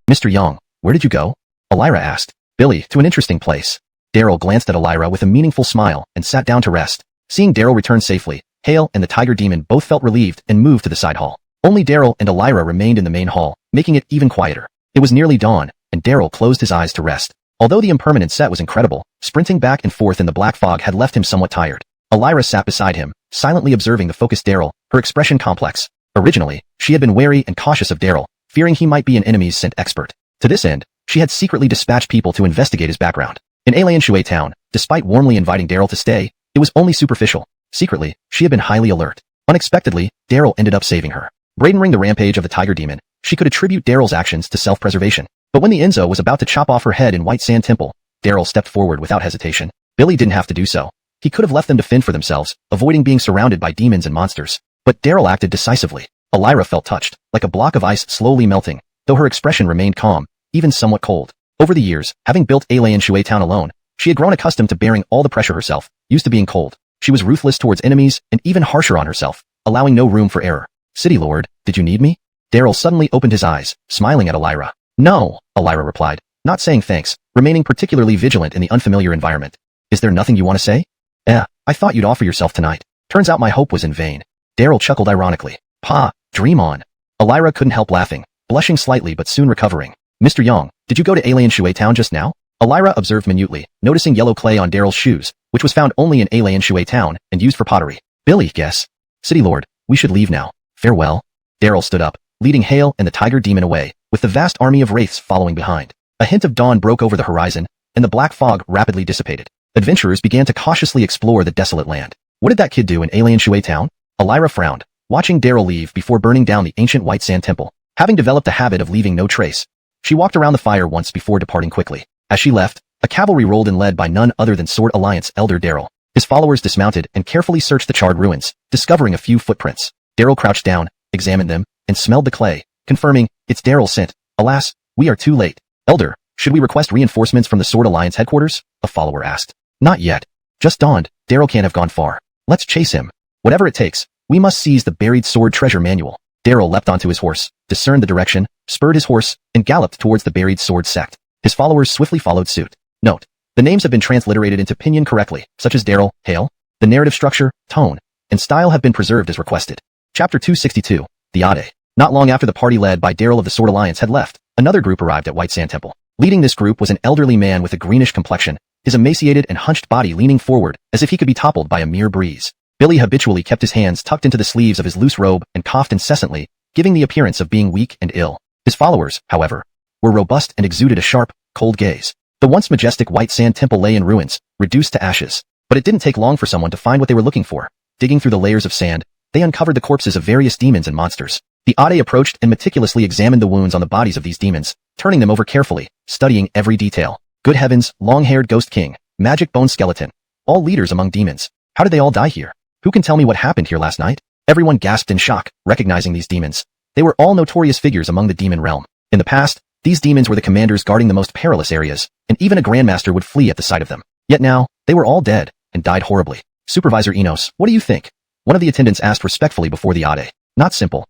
Speaker 1: Mr. Young, where did you go? Elira asked. Billy, to an interesting place. Daryl glanced at Elira with a meaningful smile and sat down to rest. Seeing Daryl return safely, Hale and the tiger demon both felt relieved and moved to the side hall. Only Daryl and Elira remained in the main hall, making it even quieter. It was nearly dawn, and Daryl closed his eyes to rest. Although the impermanent set was incredible, sprinting back and forth in the black fog had left him somewhat tired. Elira sat beside him, silently observing the focused Daryl, her expression complex. Originally, she had been wary and cautious of Daryl, fearing he might be an enemy's scent expert. To this end, she had secretly dispatched people to investigate his background. In Alien Shui Town, despite warmly inviting Daryl to stay, it was only superficial. Secretly, she had been highly alert. Unexpectedly, Daryl ended up saving her. Brading the rampage of the tiger demon, she could attribute Daryl's actions to self-preservation. But when the Enzo was about to chop off her head in White Sand Temple, Daryl stepped forward without hesitation. Billy didn't have to do so. He could have left them to fend for themselves, avoiding being surrounded by demons and monsters. But Daryl acted decisively. Elira felt touched, like a block of ice slowly melting, though her expression remained calm, even somewhat cold. Over the years, having built Alien Shui Town alone, she had grown accustomed to bearing all the pressure herself, used to being cold. She was ruthless towards enemies and even harsher on herself, allowing no room for error. City Lord, did you need me? Daryl suddenly opened his eyes, smiling at Elira. No, Elira replied, not saying thanks, remaining particularly vigilant in the unfamiliar environment. Is there nothing you want to say? I thought you'd offer yourself tonight. Turns out my hope was in vain. Daryl chuckled ironically. Pa, dream on. Elira couldn't help laughing, blushing slightly but soon recovering. Mr. Yang, did you go to Alien Shui Town just now? Elira observed minutely, noticing yellow clay on Daryl's shoes, which was found only in Alien Shui Town and used for pottery. Billy, guess. City Lord, we should leave now. Farewell. Daryl stood up, leading Hale and the tiger demon away, with the vast army of wraiths following behind. A hint of dawn broke over the horizon, and the black fog rapidly dissipated. Adventurers began to cautiously explore the desolate land. What did that kid do in Alien Shui Town? Elira frowned, watching Daryl leave before burning down the ancient White Sand Temple. Having developed a habit of leaving no trace, she walked around the fire once before departing quickly. As she left, a cavalry rolled in led by none other than Sword Alliance Elder Daryl. His followers dismounted and carefully searched the charred ruins, discovering a few footprints. Daryl crouched down, examined them, and smelled the clay, confirming, it's Daryl's scent. Alas, we are too late. Elder, should we request reinforcements from the Sword Alliance headquarters? A follower asked. Not yet. Just dawned, Daryl can't have gone far. Let's chase him. Whatever it takes, we must seize the buried sword treasure manual. Daryl leapt onto his horse, discerned the direction, spurred his horse, and galloped towards the buried sword sect. His followers swiftly followed suit. Note: the names have been transliterated into pinyin correctly, such as Daryl, Hale. The narrative structure, tone, and style have been preserved as requested. Chapter 262, The Ade. Not long after the party led by Daryl of the Sword Alliance had left, another group arrived at White Sand Temple. Leading this group was an elderly man with a greenish complexion, his emaciated and hunched body leaning forward as if he could be toppled by a mere breeze. Billy habitually kept his hands tucked into the sleeves of his loose robe and coughed incessantly, giving the appearance of being weak and ill. His followers, however, were robust and exuded a sharp, cold gaze. The once majestic White Sand Temple lay in ruins, reduced to ashes. But it didn't take long for someone to find what they were looking for. Digging through the layers of sand, they uncovered the corpses of various demons and monsters. The Ade approached and meticulously examined the wounds on the bodies of these demons, turning them over carefully, studying every detail. Good heavens, long-haired ghost king, magic bone skeleton, all leaders among demons. How did they all die here? Who can tell me what happened here last night? Everyone gasped in shock, recognizing these demons. They were all notorious figures among the demon realm. In the past, these demons were the commanders guarding the most perilous areas, and even a grandmaster would flee at the sight of them. Yet now, they were all dead, and died horribly. Supervisor Enos, what do you think? One of the attendants asked respectfully before the Ade. Not simple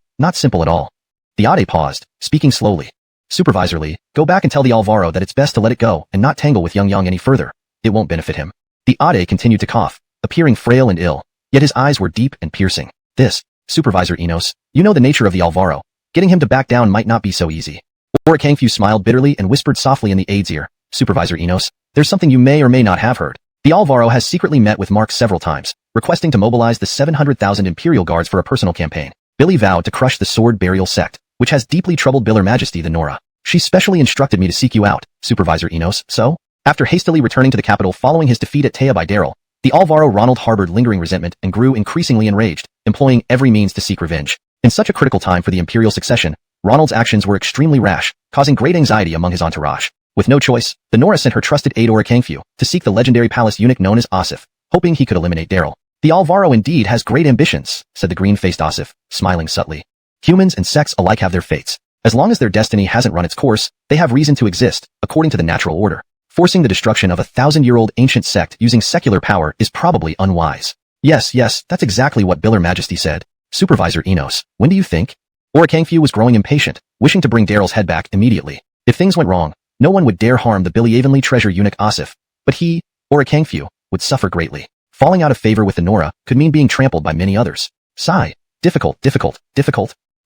Speaker 1: at all. The Ade paused, speaking slowly. Supervisor Lee, go back and tell the Alvaro that it's best to let it go and not tangle with Young any further. It won't benefit him. The Ade continued to cough, appearing frail and ill, yet his eyes were deep and piercing. Supervisor Enos, you know the nature of the Alvaro. Getting him to back down might not be so easy. Ora Kangfu smiled bitterly and whispered softly in the aide's ear. Supervisor Enos, there's something you may or may not have heard. The Alvaro has secretly met with Mark several times, requesting to mobilize the 700,000 Imperial Guards for a personal campaign. Billy vowed to crush the Sword Burial Sect, which has deeply troubled Biller Majesty the Nora. She specially instructed me to seek you out, Supervisor Enos, so? After hastily returning to the capital following his defeat at Tea by Daryl, the Alvaro Ronald harbored lingering resentment and grew increasingly enraged, employing every means to seek revenge. In such a critical time for the imperial succession, Ronald's actions were extremely rash, causing great anxiety among his entourage. With no choice, the Nora sent her trusted aide Ora Kangfu to seek the legendary palace eunuch known as Asif, hoping he could eliminate Daryl. The Alvaro indeed has great ambitions, said the green-faced Asif, smiling subtly. Humans and sects alike have their fates. As long as their destiny hasn't run its course, they have reason to exist, according to the natural order. Forcing the destruction of a 1,000-year-old ancient sect using secular power is probably unwise. Yes, that's exactly what Biller Majesty said. Supervisor Enos, when do you think? Ora Kangfu was growing impatient, wishing to bring Daryl's head back immediately. If things went wrong, no one would dare harm the Billy Evenly treasure eunuch Asif, but he, Ora Kangfu, would suffer greatly. Falling out of favor with the Nora could mean being trampled by many others. Sigh. Difficult.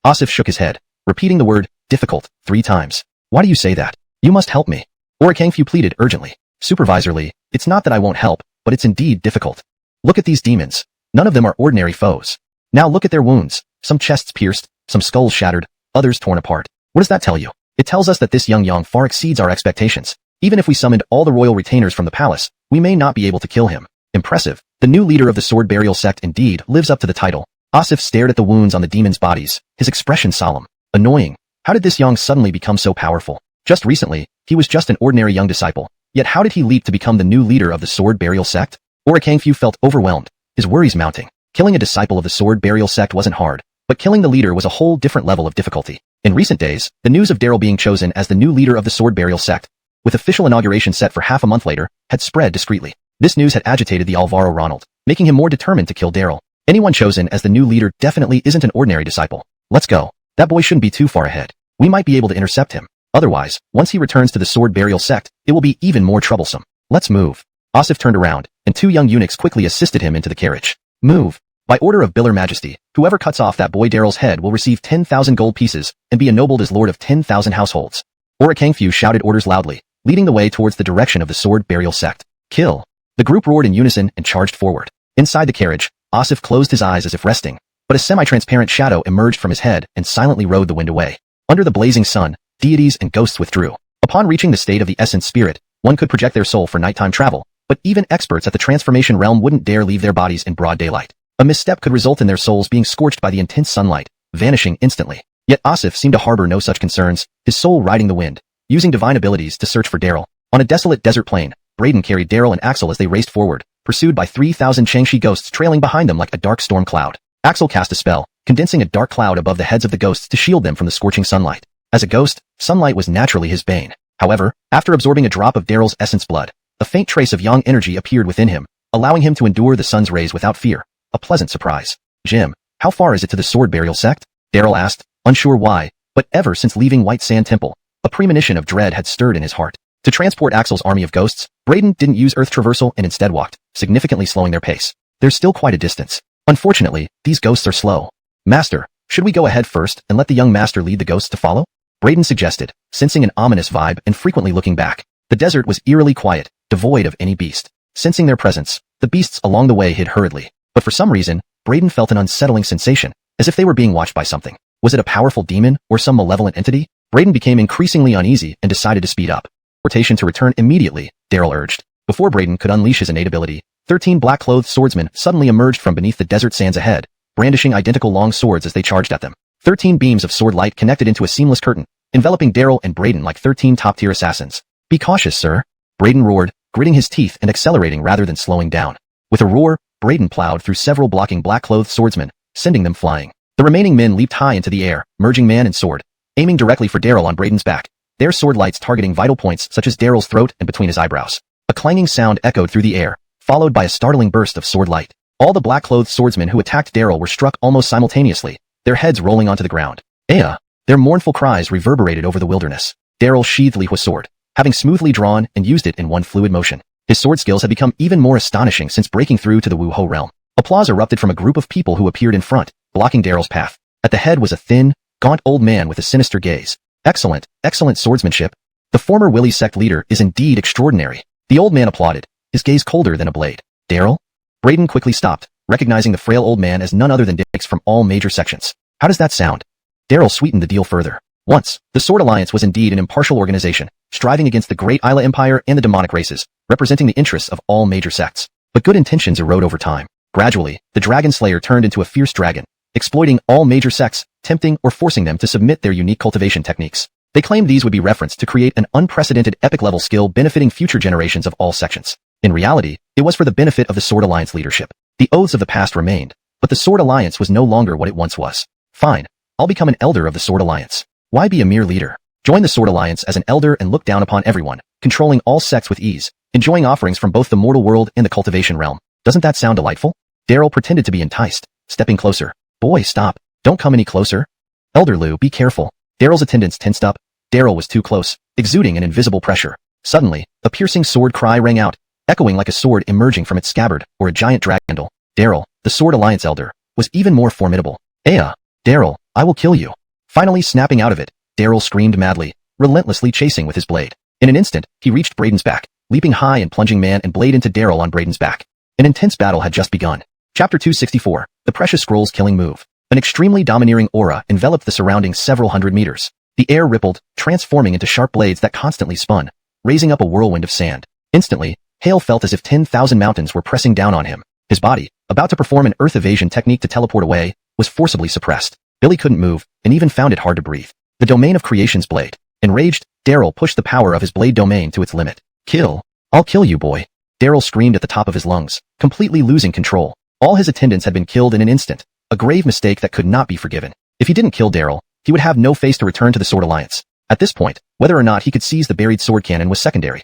Speaker 1: Asif shook his head, repeating the word, difficult, 3 times. Why do you say that? You must help me. Kangfu pleaded urgently. Supervisor Lee, it's not that I won't help, but it's indeed difficult. Look at these demons. None of them are ordinary foes. Now look at their wounds. Some chests pierced, some skulls shattered, others torn apart. What does that tell you? It tells us that this young Yang far exceeds our expectations. Even if we summoned all the royal retainers from the palace, we may not be able to kill him. Impressive. The new leader of the sword burial sect indeed lives up to the title. Asif stared at the wounds on the demons' bodies, his expression solemn. Annoying. How did this Yang suddenly become so powerful? Just recently, he was just an ordinary young disciple. Yet how did he leap to become the new leader of the sword burial sect? Kangfu felt overwhelmed, his worries mounting. Killing a disciple of the sword burial sect wasn't hard, but killing the leader was a whole different level of difficulty. In recent days, the news of Daryl being chosen as the new leader of the sword burial sect, with official inauguration set for half a month later, had spread discreetly. This news had agitated the Alvaro Ronald, making him more determined to kill Daryl. Anyone chosen as the new leader definitely isn't an ordinary disciple. Let's go. That boy shouldn't be too far ahead. We might be able to intercept him. Otherwise, once he returns to the sword burial sect, it will be even more troublesome. Let's move. Asif turned around, and two young eunuchs quickly assisted him into the carriage. Move. By order of Biller Majesty, whoever cuts off that boy Daryl's head will receive 10,000 gold pieces and be ennobled as lord of 10,000 households. Kangfu shouted orders loudly, leading the way towards the direction of the sword burial sect. Kill. The group roared in unison and charged forward. Inside the carriage, Asif closed his eyes as if resting, but a semi-transparent shadow emerged from his head and silently rode the wind away. Under the blazing sun, deities and ghosts withdrew. Upon reaching the state of the essence spirit, one could project their soul for nighttime travel, but even experts at the transformation realm wouldn't dare leave their bodies in broad daylight. A misstep could result in their souls being scorched by the intense sunlight, vanishing instantly. Yet Asif seemed to harbor no such concerns, his soul riding the wind, using divine abilities to search for Daryl. On a desolate desert plain, Braden carried Daryl and Axel as they raced forward, pursued by 3,000 Changshi ghosts trailing behind them like a dark storm cloud. Axel cast a spell, condensing a dark cloud above the heads of the ghosts to shield them from the scorching sunlight. As a ghost, sunlight was naturally his bane. However, after absorbing a drop of Daryl's essence blood, a faint trace of yang energy appeared within him, allowing him to endure the sun's rays without fear. A pleasant surprise. Jim, how far is it to the sword burial sect? Daryl asked, unsure why, but ever since leaving White Sand Temple, a premonition of dread had stirred in his heart. To transport Axel's army of ghosts, Braden didn't use earth traversal and instead walked, significantly slowing their pace. There's still quite a distance. Unfortunately, these ghosts are slow. Master, should we go ahead first and let the young master lead the ghosts to follow? Braden suggested, sensing an ominous vibe and frequently looking back. The desert was eerily quiet, devoid of any beast. Sensing their presence, the beasts along the way hid hurriedly. But for some reason, Braden felt an unsettling sensation, as if they were being watched by something. Was it a powerful demon or some malevolent entity? Braden became increasingly uneasy and decided to speed up. Rotation to return immediately, Daryl urged. Before Braden could unleash his innate ability, 13 black-clothed swordsmen suddenly emerged from beneath the desert sands ahead, brandishing identical long swords as they charged at them. 13 beams of sword light connected into a seamless curtain, enveloping Daryl and Braden like 13 top-tier assassins. Be cautious, sir. Braden roared, gritting his teeth and accelerating rather than slowing down. With a roar, Braden plowed through several blocking black-clothed swordsmen, sending them flying. The remaining men leaped high into the air, merging man and sword, aiming directly for Daryl on Braden's back, their sword lights targeting vital points such as Daryl's throat and between his eyebrows. A clanging sound echoed through the air, followed by a startling burst of sword light. All the black-clothed swordsmen who attacked Daryl were struck almost simultaneously, their heads rolling onto the ground. Aya! Their mournful cries reverberated over the wilderness. Daryl sheathed Li Hua's sword, having smoothly drawn and used it in one fluid motion. His sword skills had become even more astonishing since breaking through to the Wu Ho realm. Applause erupted from a group of people who appeared in front, blocking Daryl's path. At the head was a thin, gaunt old man with a sinister gaze. Excellent, excellent swordsmanship. The former Willy sect leader is indeed extraordinary. The old man applauded, his gaze colder than a blade. Daryl? Braden quickly stopped, recognizing the frail old man as none other than Dix from all major sections. How does that sound? Daryl sweetened the deal further. Once, the Sword Alliance was indeed an impartial organization, striving against the Great Isla Empire and the demonic races, representing the interests of all major sects. But good intentions erode over time. Gradually, the Dragon Slayer turned into a fierce dragon, exploiting all major sects, tempting or forcing them to submit their unique cultivation techniques. They claimed these would be referenced to create an unprecedented epic-level skill benefiting future generations of all sections. In reality, it was for the benefit of the Sword Alliance leadership. The oaths of the past remained, but the Sword Alliance was no longer what it once was. Fine, I'll become an elder of the Sword Alliance. Why be a mere leader? Join the Sword Alliance as an elder and look down upon everyone, controlling all sects with ease, enjoying offerings from both the mortal world and the cultivation realm. Doesn't that sound delightful? Daryl pretended to be enticed, stepping closer. Boy, stop. Don't come any closer. Elder Lu, be careful. Daryl's attendants tensed up. Daryl was too close, exuding an invisible pressure. Suddenly, a piercing sword cry rang out, echoing like a sword emerging from its scabbard or a giant dragon handle. Daryl, the Sword Alliance elder, was even more formidable. Aya! Daryl, I will kill you. Finally snapping out of it, Daryl screamed madly, relentlessly chasing with his blade. In an instant, he reached Braden's back, leaping high and plunging man and blade into Daryl on Braden's back. An intense battle had just begun. Chapter 264, The Precious Scroll's Killing Move. An extremely domineering aura enveloped the surrounding several hundred meters. The air rippled, transforming into sharp blades that constantly spun, raising up a whirlwind of sand. Instantly, Hale felt as if 10,000 mountains were pressing down on him. His body, about to perform an earth evasion technique to teleport away, was forcibly suppressed. Billy couldn't move, and even found it hard to breathe. The domain of creation's blade. Enraged, Daryl pushed the power of his blade domain to its limit. Kill. I'll kill you, boy. Daryl screamed at the top of his lungs, completely losing control. All his attendants had been killed in an instant, a grave mistake that could not be forgiven. If he didn't kill Daryl, he would have no face to return to the Sword Alliance. At this point, whether or not he could seize the buried sword cannon was secondary.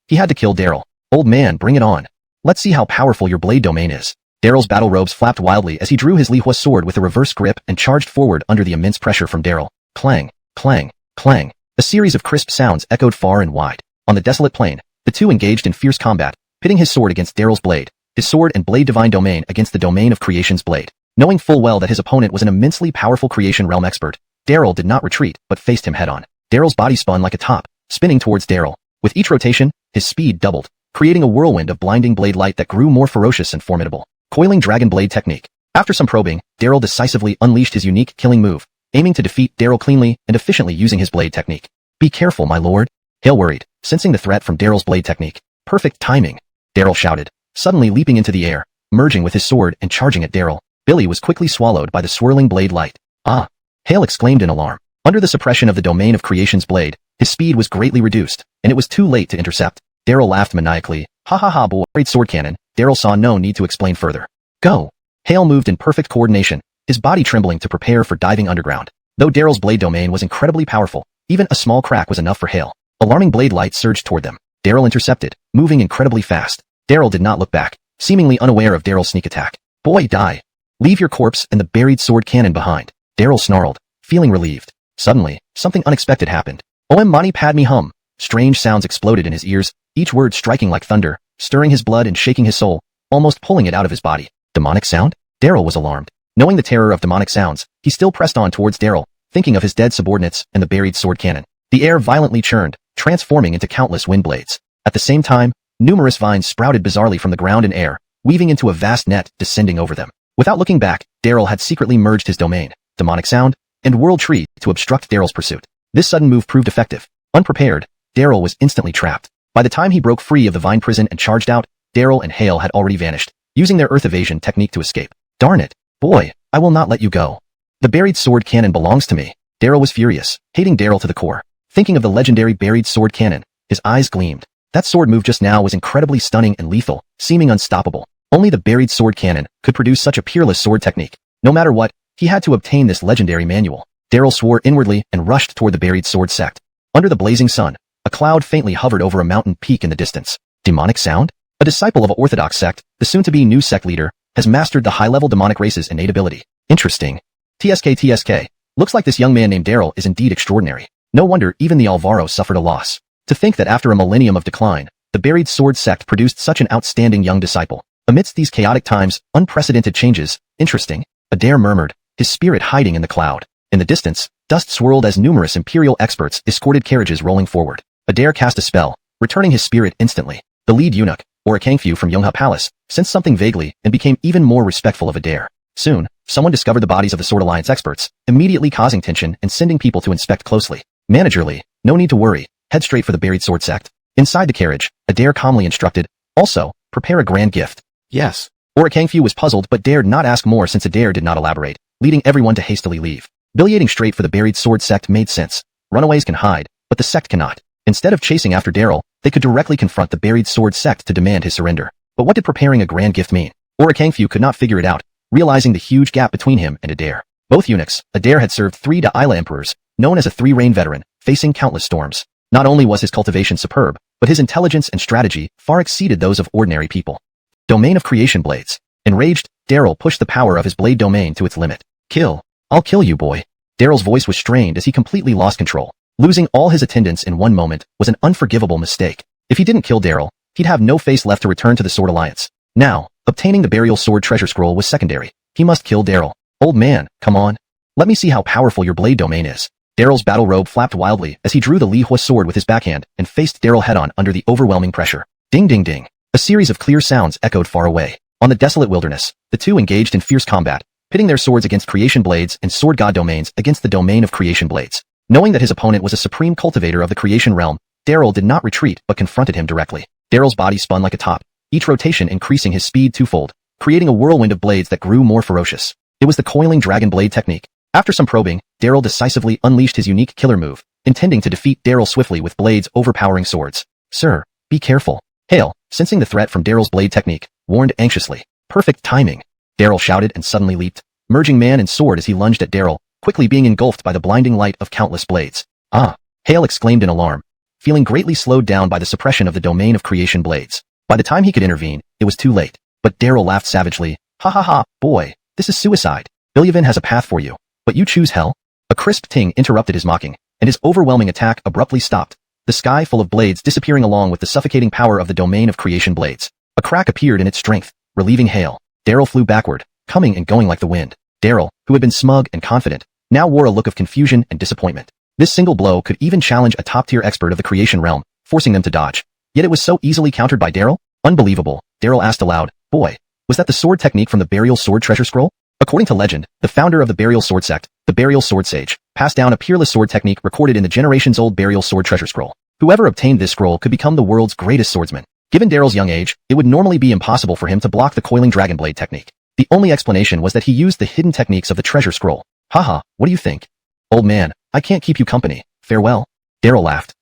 Speaker 1: He had to kill Daryl. Old man, bring it on. Let's see how powerful your blade domain is. Daryl's battle robes flapped wildly as he drew his Lihua sword with a reverse grip and charged forward under the immense pressure from Daryl. Clang, clang, clang. A series of crisp sounds echoed far and wide. On the desolate plain, the two engaged in fierce combat, pitting his sword against Daryl's blade, his sword and blade divine domain against the domain of creation's blade. Knowing full well that his opponent was an immensely powerful creation realm expert, Daryl did not retreat but faced him head-on. Daryl's body spun like a top, spinning towards Daryl. With each rotation, his speed doubled, creating a whirlwind of blinding blade light that grew more ferocious and formidable. Coiling Dragon Blade Technique. After some probing, Daryl decisively unleashed his unique killing move, aiming to defeat Daryl cleanly and efficiently using his blade technique. Be careful, my lord. Hale worried, sensing the threat from Daryl's blade technique. Perfect timing. Daryl shouted, suddenly leaping into the air, merging with his sword and charging at Daryl. Billy was quickly swallowed by the swirling blade light. Ah! Hale exclaimed in alarm. Under the suppression of the domain of creation's blade, his speed was greatly reduced, and it was too late to intercept. Daryl laughed maniacally. Ha ha ha, boy. Great sword cannon. Daryl saw no need to explain further. Go! Hale moved in perfect coordination, his body trembling to prepare for diving underground. Though Daryl's blade domain was incredibly powerful, even a small crack was enough for Hale. Alarming blade light surged toward them. Daryl intercepted, moving incredibly fast. Daryl did not look back, seemingly unaware of Daryl's sneak attack. Boy, die. Leave your corpse and the buried sword cannon behind. Daryl snarled, feeling relieved. Suddenly, something unexpected happened. Om mani padme hum. Strange sounds exploded in his ears, each word striking like thunder, stirring his blood and shaking his soul, almost pulling it out of his body. Demonic sound? Daryl was alarmed. Knowing the terror of demonic sounds, he still pressed on towards Daryl, thinking of his dead subordinates and the buried sword cannon. The air violently churned, transforming into countless wind blades. At the same time, numerous vines sprouted bizarrely from the ground and air, weaving into a vast net descending over them. Without looking back, Daryl had secretly merged his domain, demonic sound, and world tree to obstruct Daryl's pursuit. This sudden move proved effective. Unprepared, Daryl was instantly trapped. By the time he broke free of the vine prison and charged out, Daryl and Hale had already vanished, using their earth evasion technique to escape. Darn it. Boy, I will not let you go. The buried sword cannon belongs to me. Daryl was furious, hating Daryl to the core. Thinking of the legendary buried sword cannon, his eyes gleamed. That sword move just now was incredibly stunning and lethal, seeming unstoppable. Only the buried sword cannon could produce such a peerless sword technique. No matter what, he had to obtain this legendary manual. Daryl swore inwardly and rushed toward the buried sword sect. Under the blazing sun, a cloud faintly hovered over a mountain peak in the distance. Demonic sound? A disciple of an orthodox sect, the soon-to-be new sect leader, has mastered the high-level demonic race's innate ability. Interesting. TSK. Looks like this young man named Daryl is indeed extraordinary. No wonder even the Alvaro suffered a loss. To think that after a millennium of decline, the buried sword sect produced such an outstanding young disciple. Amidst these chaotic times, unprecedented changes, interesting, Adair murmured, his spirit hiding in the cloud. In the distance, dust swirled as numerous imperial experts escorted carriages rolling forward. Adair cast a spell, returning his spirit instantly. The lead eunuch, or a Kangfu from Yonghua Palace, sensed something vaguely and became even more respectful of Adair. Soon, someone discovered the bodies of the Sword Alliance experts, immediately causing tension and sending people to inspect closely. Managerly, no need to worry, head straight for the buried sword sect. Inside the carriage, Adair calmly instructed, also, prepare a grand gift. Yes. Or a Kangfu was puzzled but dared not ask more since Adair did not elaborate, leading everyone to hastily leave. Billeting straight for the buried sword sect made sense. Runaways can hide, but the sect cannot. Instead of chasing after Daryl, they could directly confront the buried sword sect to demand his surrender. But what did preparing a grand gift mean? Or a Kangfu could not figure it out, realizing the huge gap between him and Adair. Both eunuchs, Adair had served 3 Da'ila emperors, known as a 3-reign veteran, facing countless storms. Not only was his cultivation superb, but his intelligence and strategy far exceeded those of ordinary people. Domain of creation blades. Enraged, Daryl pushed the power of his blade domain to its limit. Kill. I'll kill you, boy. Daryl's voice was strained as he completely lost control. Losing all his attendants in one moment was an unforgivable mistake. If he didn't kill Daryl, he'd have no face left to return to the Sword Alliance. Now, obtaining the burial sword treasure scroll was secondary. He must kill Daryl. Old man, come on. Let me see how powerful your blade domain is. Daryl's battle robe flapped wildly as he drew the Li Hua sword with his backhand and faced Daryl head-on under the overwhelming pressure. Ding ding ding. A series of clear sounds echoed far away. On the desolate wilderness, the two engaged in fierce combat, pitting their swords against creation blades and sword god domains against the domain of creation blades. Knowing that his opponent was a supreme cultivator of the creation realm, Daryl did not retreat but confronted him directly. Daryl's body spun like a top, each rotation increasing his speed twofold, creating a whirlwind of blades that grew more ferocious. It was the coiling dragon blade technique. After some probing, Daryl decisively unleashed his unique killer move, intending to defeat Daryl swiftly with Blade's overpowering swords. Sir, be careful. Hale, sensing the threat from Daryl's blade technique, warned anxiously. Perfect timing. Daryl shouted and suddenly leaped, merging man and sword as he lunged at Daryl, quickly being engulfed by the blinding light of countless blades. Ah! Hale exclaimed in alarm, feeling greatly slowed down by the suppression of the domain of creation blades. By the time he could intervene, it was too late. But Daryl laughed savagely. Ha ha ha, boy, this is suicide. Bilyavin has a path for you. But you choose hell? A crisp ting interrupted his mocking, and his overwhelming attack abruptly stopped, the sky full of blades disappearing along with the suffocating power of the domain of creation blades. A crack appeared in its strength, relieving Hale. Daryl flew backward, coming and going like the wind. Daryl, who had been smug and confident, now wore a look of confusion and disappointment. This single blow could even challenge a top-tier expert of the creation realm, forcing them to dodge. Yet it was so easily countered by Daryl? Unbelievable. Daryl asked aloud, boy, was that the sword technique from the Burial Sword Treasure Scroll? According to legend, the founder of the Burial Sword Sect, the Burial Sword Sage, passed down a peerless sword technique recorded in the generations-old Burial Sword Treasure Scroll. Whoever obtained this scroll could become the world's greatest swordsman. Given Daryl's young age, it would normally be impossible for him to block the coiling dragon blade technique. The only explanation was that he used the hidden techniques of the treasure scroll. Haha, what do you think? Old man, I can't keep you company. Farewell. Daryl laughed.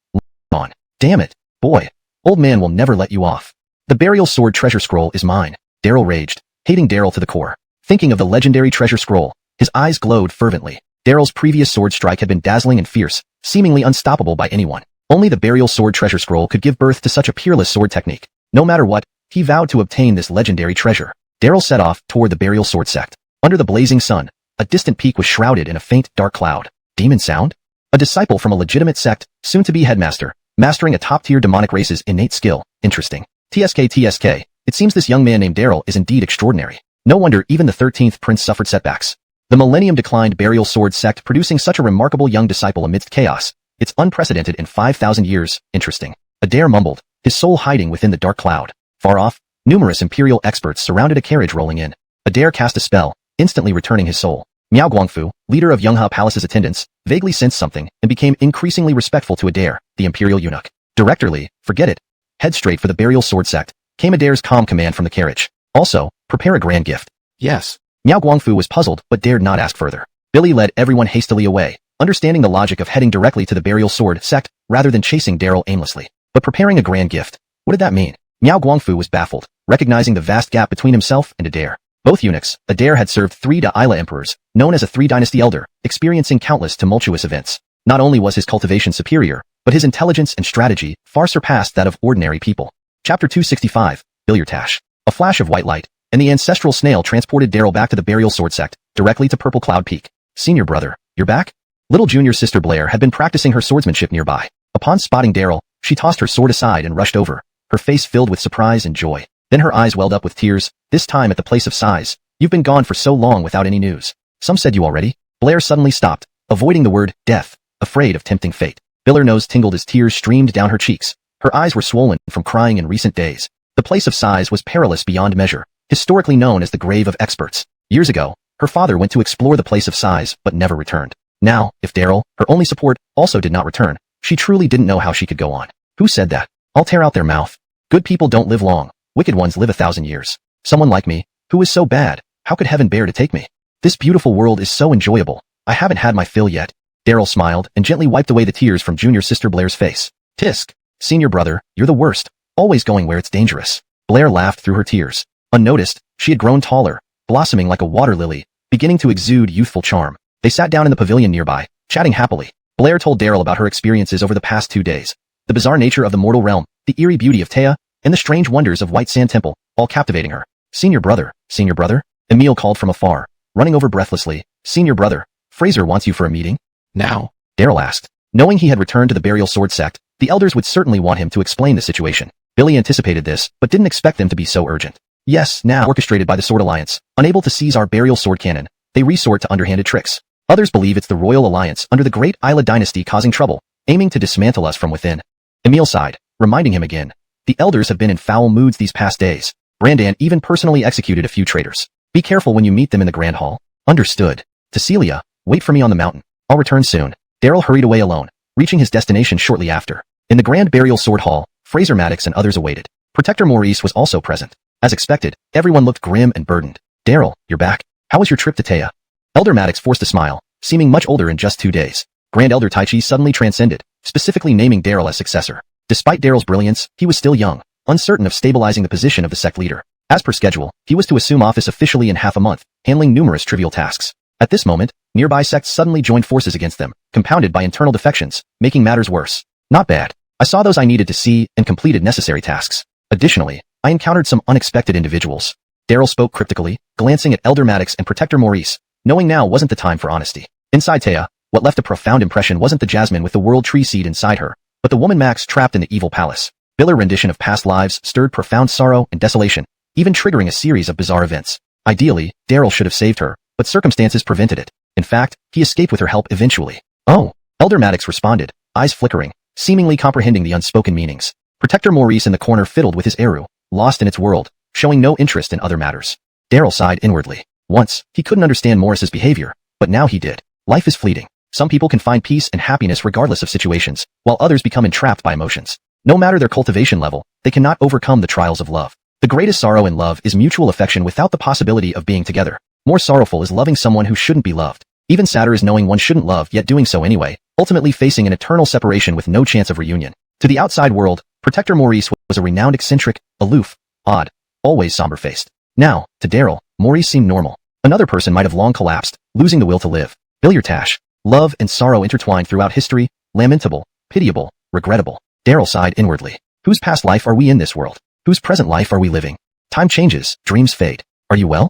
Speaker 1: On. Damn it, boy. Old man will never let you off. The Burial Sword Treasure Scroll is mine. Daryl raged, hating Daryl to the core. Thinking of the legendary treasure scroll, his eyes glowed fervently. Daryl's previous sword strike had been dazzling and fierce, seemingly unstoppable by anyone. Only the Burial Sword Treasure Scroll could give birth to such a peerless sword technique. No matter what, he vowed to obtain this legendary treasure. Daryl set off toward the Burial Sword Sect. Under the blazing sun, a distant peak was shrouded in a faint, dark cloud. Demon sound? A disciple from a legitimate sect, soon to be headmaster, mastering a top-tier demonic race's innate skill. Interesting. TSK. It seems this young man named Daryl is indeed extraordinary. No wonder even the 13th prince suffered setbacks. The millennium declined Burial Sword sect producing such a remarkable young disciple amidst chaos. It's unprecedented in 5,000 years. Interesting. Adair mumbled, his soul hiding within the dark cloud. Far off, numerous imperial experts surrounded a carriage rolling in. Adair cast a spell, instantly returning his soul. Miao Guangfu, leader of Yonghua Palace's attendants, vaguely sensed something and became increasingly respectful to Adair, the imperial eunuch. Director Li, forget it. Head straight for the Burial Sword sect, came Adair's calm command from the carriage. Also, prepare a grand gift. Yes. Miao Guangfu was puzzled but dared not ask further. Billy led everyone hastily away, understanding the logic of heading directly to the Burial Sword sect rather than chasing Daryl aimlessly. But preparing a grand gift, what did that mean? Miao Guangfu was baffled, recognizing the vast gap between himself and Adair. Both eunuchs, Adair had served 3 Da'ila emperors, known as a 3-dynasty elder, experiencing countless tumultuous events. Not only was his cultivation superior, but his intelligence and strategy far surpassed that of ordinary people. Chapter 265, Billiartash. A flash of white light, and the ancestral snail transported Daryl back to the Burial Sword sect, directly to Purple Cloud Peak. Senior brother, you're back? Little junior sister Blair had been practicing her swordsmanship nearby. Upon spotting Daryl, she tossed her sword aside and rushed over, her face filled with surprise and joy. Then her eyes welled up with tears, this time at the place of sighs. You've been gone for so long without any news. Some said you already. Blair suddenly stopped, avoiding the word death, afraid of tempting fate. Biller's nose tingled as tears streamed down her cheeks. Her eyes were swollen from crying in recent days. The place of sighs was perilous beyond measure, historically known as the grave of experts. Years ago, her father went to explore the place of sighs but never returned. Now, if Daryl, her only support, also did not return, she truly didn't know how she could go on. Who said that? I'll tear out their mouth. Good people don't live long. Wicked ones live 1,000 years. Someone like me, who is so bad, how could heaven bear to take me? This beautiful world is so enjoyable. I haven't had my fill yet. Daryl smiled and gently wiped away the tears from junior sister Blair's face. Tisk. Senior brother, you're the worst. Always going where it's dangerous. Blair laughed through her tears. Unnoticed, she had grown taller, blossoming like a water lily, beginning to exude youthful charm. They sat down in the pavilion nearby, chatting happily. Blair told Daryl about her experiences over the past 2 days. The bizarre nature of the mortal realm, the eerie beauty of Taya, and the strange wonders of White Sand Temple, all captivating her. Senior brother, Emile called from afar, running over breathlessly. Senior brother, Fraser wants you for a meeting. Now? Daryl asked. Knowing he had returned to the Burial Sword sect, the elders would certainly want him to explain the situation. Billy anticipated this, but didn't expect them to be so urgent. Yes, now orchestrated by the Sword Alliance, unable to seize our Burial Sword cannon, they resort to underhanded tricks. Others believe it's the royal alliance under the great Isla dynasty causing trouble, aiming to dismantle us from within. Emil sighed, reminding him again. The elders have been in foul moods these past days. Brandan even personally executed a few traitors. Be careful when you meet them in the Grand Hall. Understood. To Celia, wait for me on the mountain. I'll return soon. Daryl hurried away alone, reaching his destination shortly after. In the Grand Burial Sword Hall, Fraser Maddox and others awaited. Protector Maurice was also present. As expected, everyone looked grim and burdened. Daryl, you're back. How was your trip to Taya? Elder Maddox forced a smile, seeming much older in just 2 days. Grand Elder Taichi suddenly transcended, specifically naming Daryl as successor. Despite Daryl's brilliance, he was still young, uncertain of stabilizing the position of the sect leader. As per schedule, he was to assume office officially in half a month, handling numerous trivial tasks. At this moment, nearby sects suddenly joined forces against them, compounded by internal defections, making matters worse. Not bad. I saw those I needed to see and completed necessary tasks. Additionally, I encountered some unexpected individuals. Daryl spoke cryptically, glancing at Elder Maddox and Protector Maurice, knowing now wasn't the time for honesty. Inside Taya, what left a profound impression wasn't the Jasmine with the world tree seed inside her, but the woman Max trapped in the evil palace. Biller's rendition of past lives stirred profound sorrow and desolation, even triggering a series of bizarre events. Ideally, Daryl should have saved her, but circumstances prevented it. In fact, he escaped with her help eventually. Oh, Elder Maddox responded, eyes flickering, seemingly comprehending the unspoken meanings. Protector Maurice in the corner fiddled with his Eru, lost in its world, showing no interest in other matters. Daryl sighed inwardly. Once, he couldn't understand Morris's behavior, but now he did. Life is fleeting. Some people can find peace and happiness regardless of situations, while others become entrapped by emotions. No matter their cultivation level, they cannot overcome the trials of love. The greatest sorrow in love is mutual affection without the possibility of being together. More sorrowful is loving someone who shouldn't be loved. Even sadder is knowing one shouldn't love yet doing so anyway, ultimately facing an eternal separation with no chance of reunion. To the outside world, Protector Maurice was a renowned eccentric, aloof, odd, always somber-faced. Now, to Daryl, Maurice seemed normal. Another person might have long collapsed, losing the will to live. Billiardash. Love and sorrow intertwined throughout history, lamentable, pitiable, regrettable. Daryl sighed inwardly. Whose past life are we in this world? Whose present life are we living? Time changes, dreams fade. Are you well?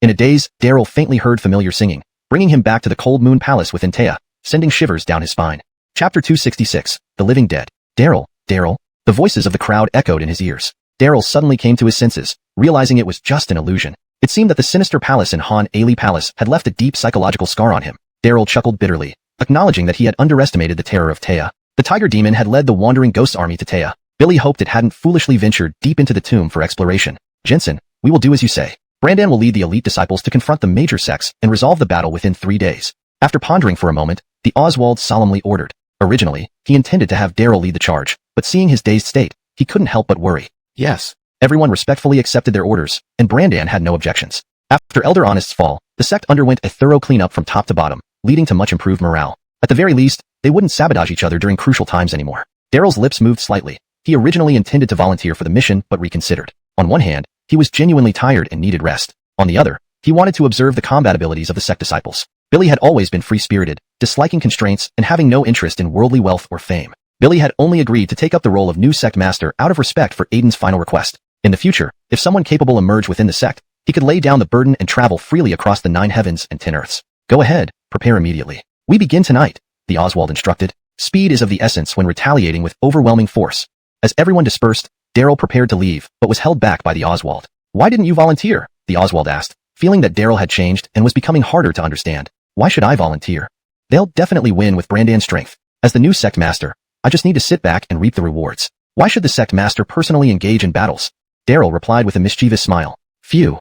Speaker 1: In a daze, Daryl faintly heard familiar singing, bringing him back to the cold moon palace within Taya, sending shivers down his spine. Chapter 266, The Living Dead. Daryl. The voices of the crowd echoed in his ears. Daryl suddenly came to his senses, realizing it was just an illusion. It seemed that the sinister palace in Han Ali Palace had left a deep psychological scar on him. Daryl chuckled bitterly, acknowledging that he had underestimated the terror of Taya. The tiger demon had led the wandering ghost army to Taya. Billy hoped it hadn't foolishly ventured deep into the tomb for exploration. Jensen, we will do as you say. Brandan will lead the elite disciples to confront the major sects and resolve the battle within 3 days. After pondering for a moment, the Oswald solemnly ordered. Originally, he intended to have Daryl lead the charge, but seeing his dazed state, he couldn't help but worry. Yes. Everyone respectfully accepted their orders, and Brandan had no objections. After Elder Honest's fall, the sect underwent a thorough cleanup from top to bottom, leading to much improved morale. At the very least, they wouldn't sabotage each other during crucial times anymore. Daryl's lips moved slightly. He originally intended to volunteer for the mission but reconsidered. On one hand, he was genuinely tired and needed rest. On the other, he wanted to observe the combat abilities of the sect disciples. Billy had always been free-spirited, disliking constraints and having no interest in worldly wealth or fame. Billy had only agreed to take up the role of new sect master out of respect for Aiden's final request. In the future, if someone capable emerged within the sect, he could lay down the burden and travel freely across the 9 heavens and 10 earths. Go ahead, prepare immediately. We begin tonight, the Oswald instructed. Speed is of the essence when retaliating with overwhelming force. As everyone dispersed, Daryl prepared to leave, but was held back by the Oswald. Why didn't you volunteer? The Oswald asked, feeling that Daryl had changed and was becoming harder to understand. Why should I volunteer? They'll definitely win with Brandan's strength. As the new sect master, I just need to sit back and reap the rewards. Why should the sect master personally engage in battles? Daryl replied with a mischievous smile. Phew.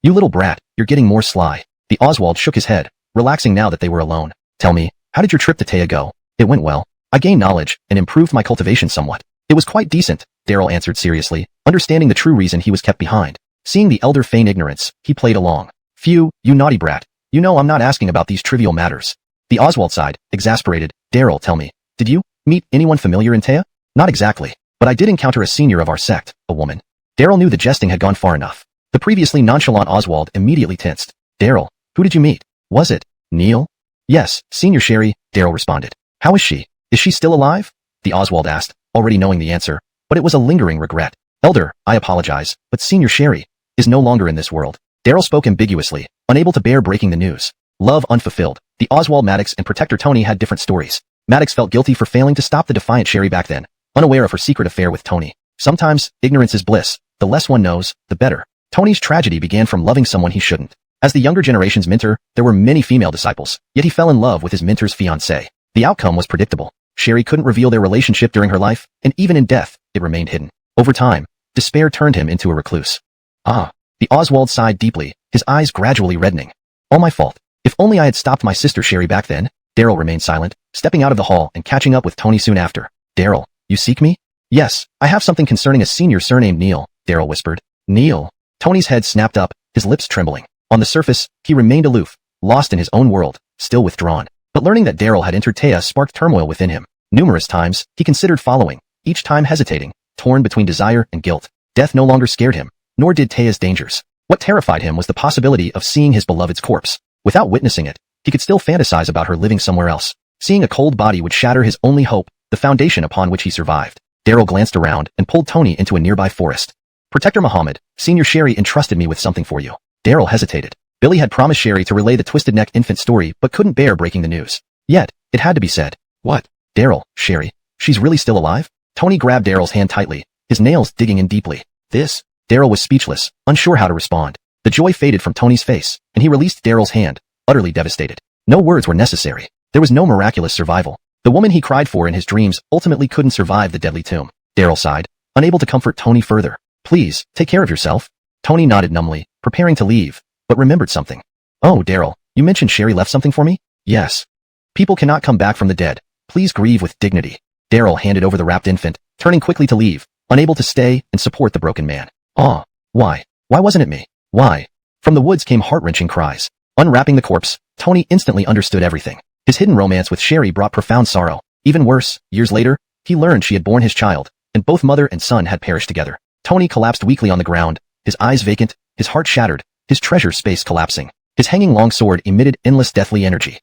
Speaker 1: You little brat, you're getting more sly. The Oswald shook his head, relaxing now that they were alone. Tell me, how did your trip to Taya go? It went well. I gained knowledge and improved my cultivation somewhat. It was quite decent, Daryl answered seriously, understanding the true reason he was kept behind. Seeing the elder feign ignorance, he played along. Phew, you naughty brat. You know I'm not asking about these trivial matters. The Oswald sighed, exasperated. Daryl, tell me, did you meet anyone familiar in Taya? Not exactly, but I did encounter a senior of our sect, a woman. Daryl knew the jesting had gone far enough. The previously nonchalant Oswald immediately tensed. Daryl, who did you meet? Was it Neil? Yes, Senior Sherry, Daryl responded. How is she? Is she still alive? The Oswald asked, already knowing the answer, but it was a lingering regret. Elder, I apologize, but Senior Sherry is no longer in this world. Daryl spoke ambiguously, unable to bear breaking the news. Love unfulfilled. The Oswald Maddox and Protector Tony had different stories. Maddox felt guilty for failing to stop the defiant Sherry back then, unaware of her secret affair with Tony. Sometimes, ignorance is bliss. The less one knows, the better. Tony's tragedy began from loving someone he shouldn't. As the younger generation's mentor, there were many female disciples, yet he fell in love with his mentor's fiancée. The outcome was predictable. Sherry couldn't reveal their relationship during her life, and even in death, it remained hidden. Over time, despair turned him into a recluse. The Oswald sighed deeply, his eyes gradually reddening. All my fault. If only I had stopped my sister Sherry back then. Daryl remained silent, stepping out of the hall and catching up with Tony soon after. Daryl, you seek me? Yes, I have something concerning a senior surnamed Neil, Daryl whispered. Neil? Tony's head snapped up, his lips trembling. On the surface, he remained aloof, lost in his own world, still withdrawn. But learning that Daryl had entered Taya sparked turmoil within him. Numerous times, he considered following, each time hesitating, torn between desire and guilt. Death no longer scared him, nor did Taya's dangers. What terrified him was the possibility of seeing his beloved's corpse. Without witnessing it, he could still fantasize about her living somewhere else. Seeing a cold body would shatter his only hope, the foundation upon which he survived. Daryl glanced around and pulled Tony into a nearby forest. Protector Muhammad, Senior Sherry entrusted me with something for you. Daryl hesitated. Billy had promised Sherry to relay the Twisted Neck infant story but couldn't bear breaking the news. Yet, it had to be said. What? Daryl, Sherry, she's really still alive? Tony grabbed Daryl's hand tightly, his nails digging in deeply. This? Daryl was speechless, unsure how to respond. The joy faded from Tony's face, and he released Daryl's hand, utterly devastated. No words were necessary. There was no miraculous survival. The woman he cried for in his dreams ultimately couldn't survive the deadly tomb. Daryl sighed, unable to comfort Tony further. Please, take care of yourself. Tony nodded numbly, preparing to leave, but remembered something. Oh, Daryl, you mentioned Sherry left something for me? Yes. People cannot come back from the dead. Please grieve with dignity. Daryl handed over the wrapped infant, turning quickly to leave, unable to stay and support the broken man. Why? Why wasn't it me? Why? From the woods came heart-wrenching cries. Unwrapping the corpse, Tony instantly understood everything. His hidden romance with Sherry brought profound sorrow. Even worse, years later, he learned she had borne his child, and both mother and son had perished together. Tony collapsed weakly on the ground, his eyes vacant, his heart shattered, his treasure space collapsing. His hanging long sword emitted endless deathly energy.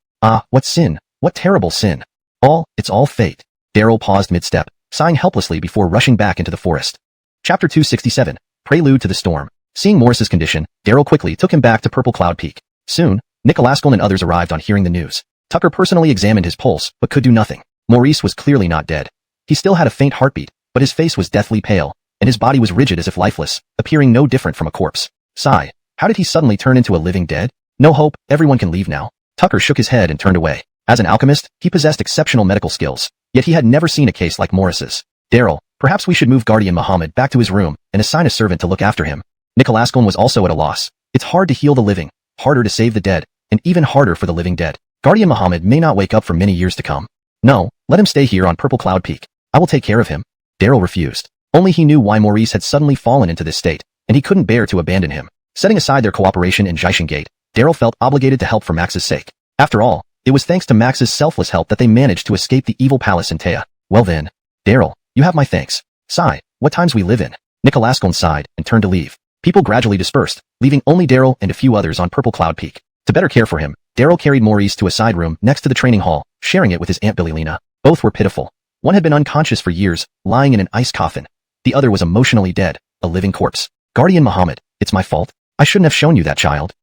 Speaker 1: What sin, what terrible sin. It's all fate. Daryl paused mid-step, sighing helplessly before rushing back into the forest. Chapter 267, Prelude to the Storm. Seeing Morris's condition, Daryl quickly took him back to Purple Cloud Peak. Soon, Nick Alaskell and others arrived on hearing the news. Tucker personally examined his pulse, but could do nothing. Maurice was clearly not dead. He still had a faint heartbeat, but his face was deathly pale, and his body was rigid as if lifeless, appearing no different from a corpse. Sigh. How did he suddenly turn into a living dead? No hope, everyone can leave now. Tucker shook his head and turned away. As an alchemist, he possessed exceptional medical skills, yet he had never seen a case like Morris's. Daryl, perhaps we should move Guardian Muhammad back to his room and assign a servant to look after him. Nick Alaskell was also at a loss. It's hard to heal the living, harder to save the dead, and even harder for the living dead. Guardian Muhammad may not wake up for many years to come. No, let him stay here on Purple Cloud Peak. I will take care of him. Daryl refused. Only he knew why Maurice had suddenly fallen into this state, and he couldn't bear to abandon him. Setting aside their cooperation in Jishin Gate, Daryl felt obligated to help for Max's sake. After all, it was thanks to Max's selfless help that they managed to escape the evil palace in Taya. Well then, Daryl, you have my thanks. Sigh, what times we live in. Nick Alaskell sighed and turned to leave. People gradually dispersed, leaving only Daryl and a few others on Purple Cloud Peak. To better care for him, Daryl carried Maurice to a side room next to the training hall, sharing it with his Aunt Billylina. Both were pitiful. One had been unconscious for years, lying in an ice coffin. The other was emotionally dead, a living corpse. Guardian Muhammad, it's my fault. I shouldn't have shown you that child.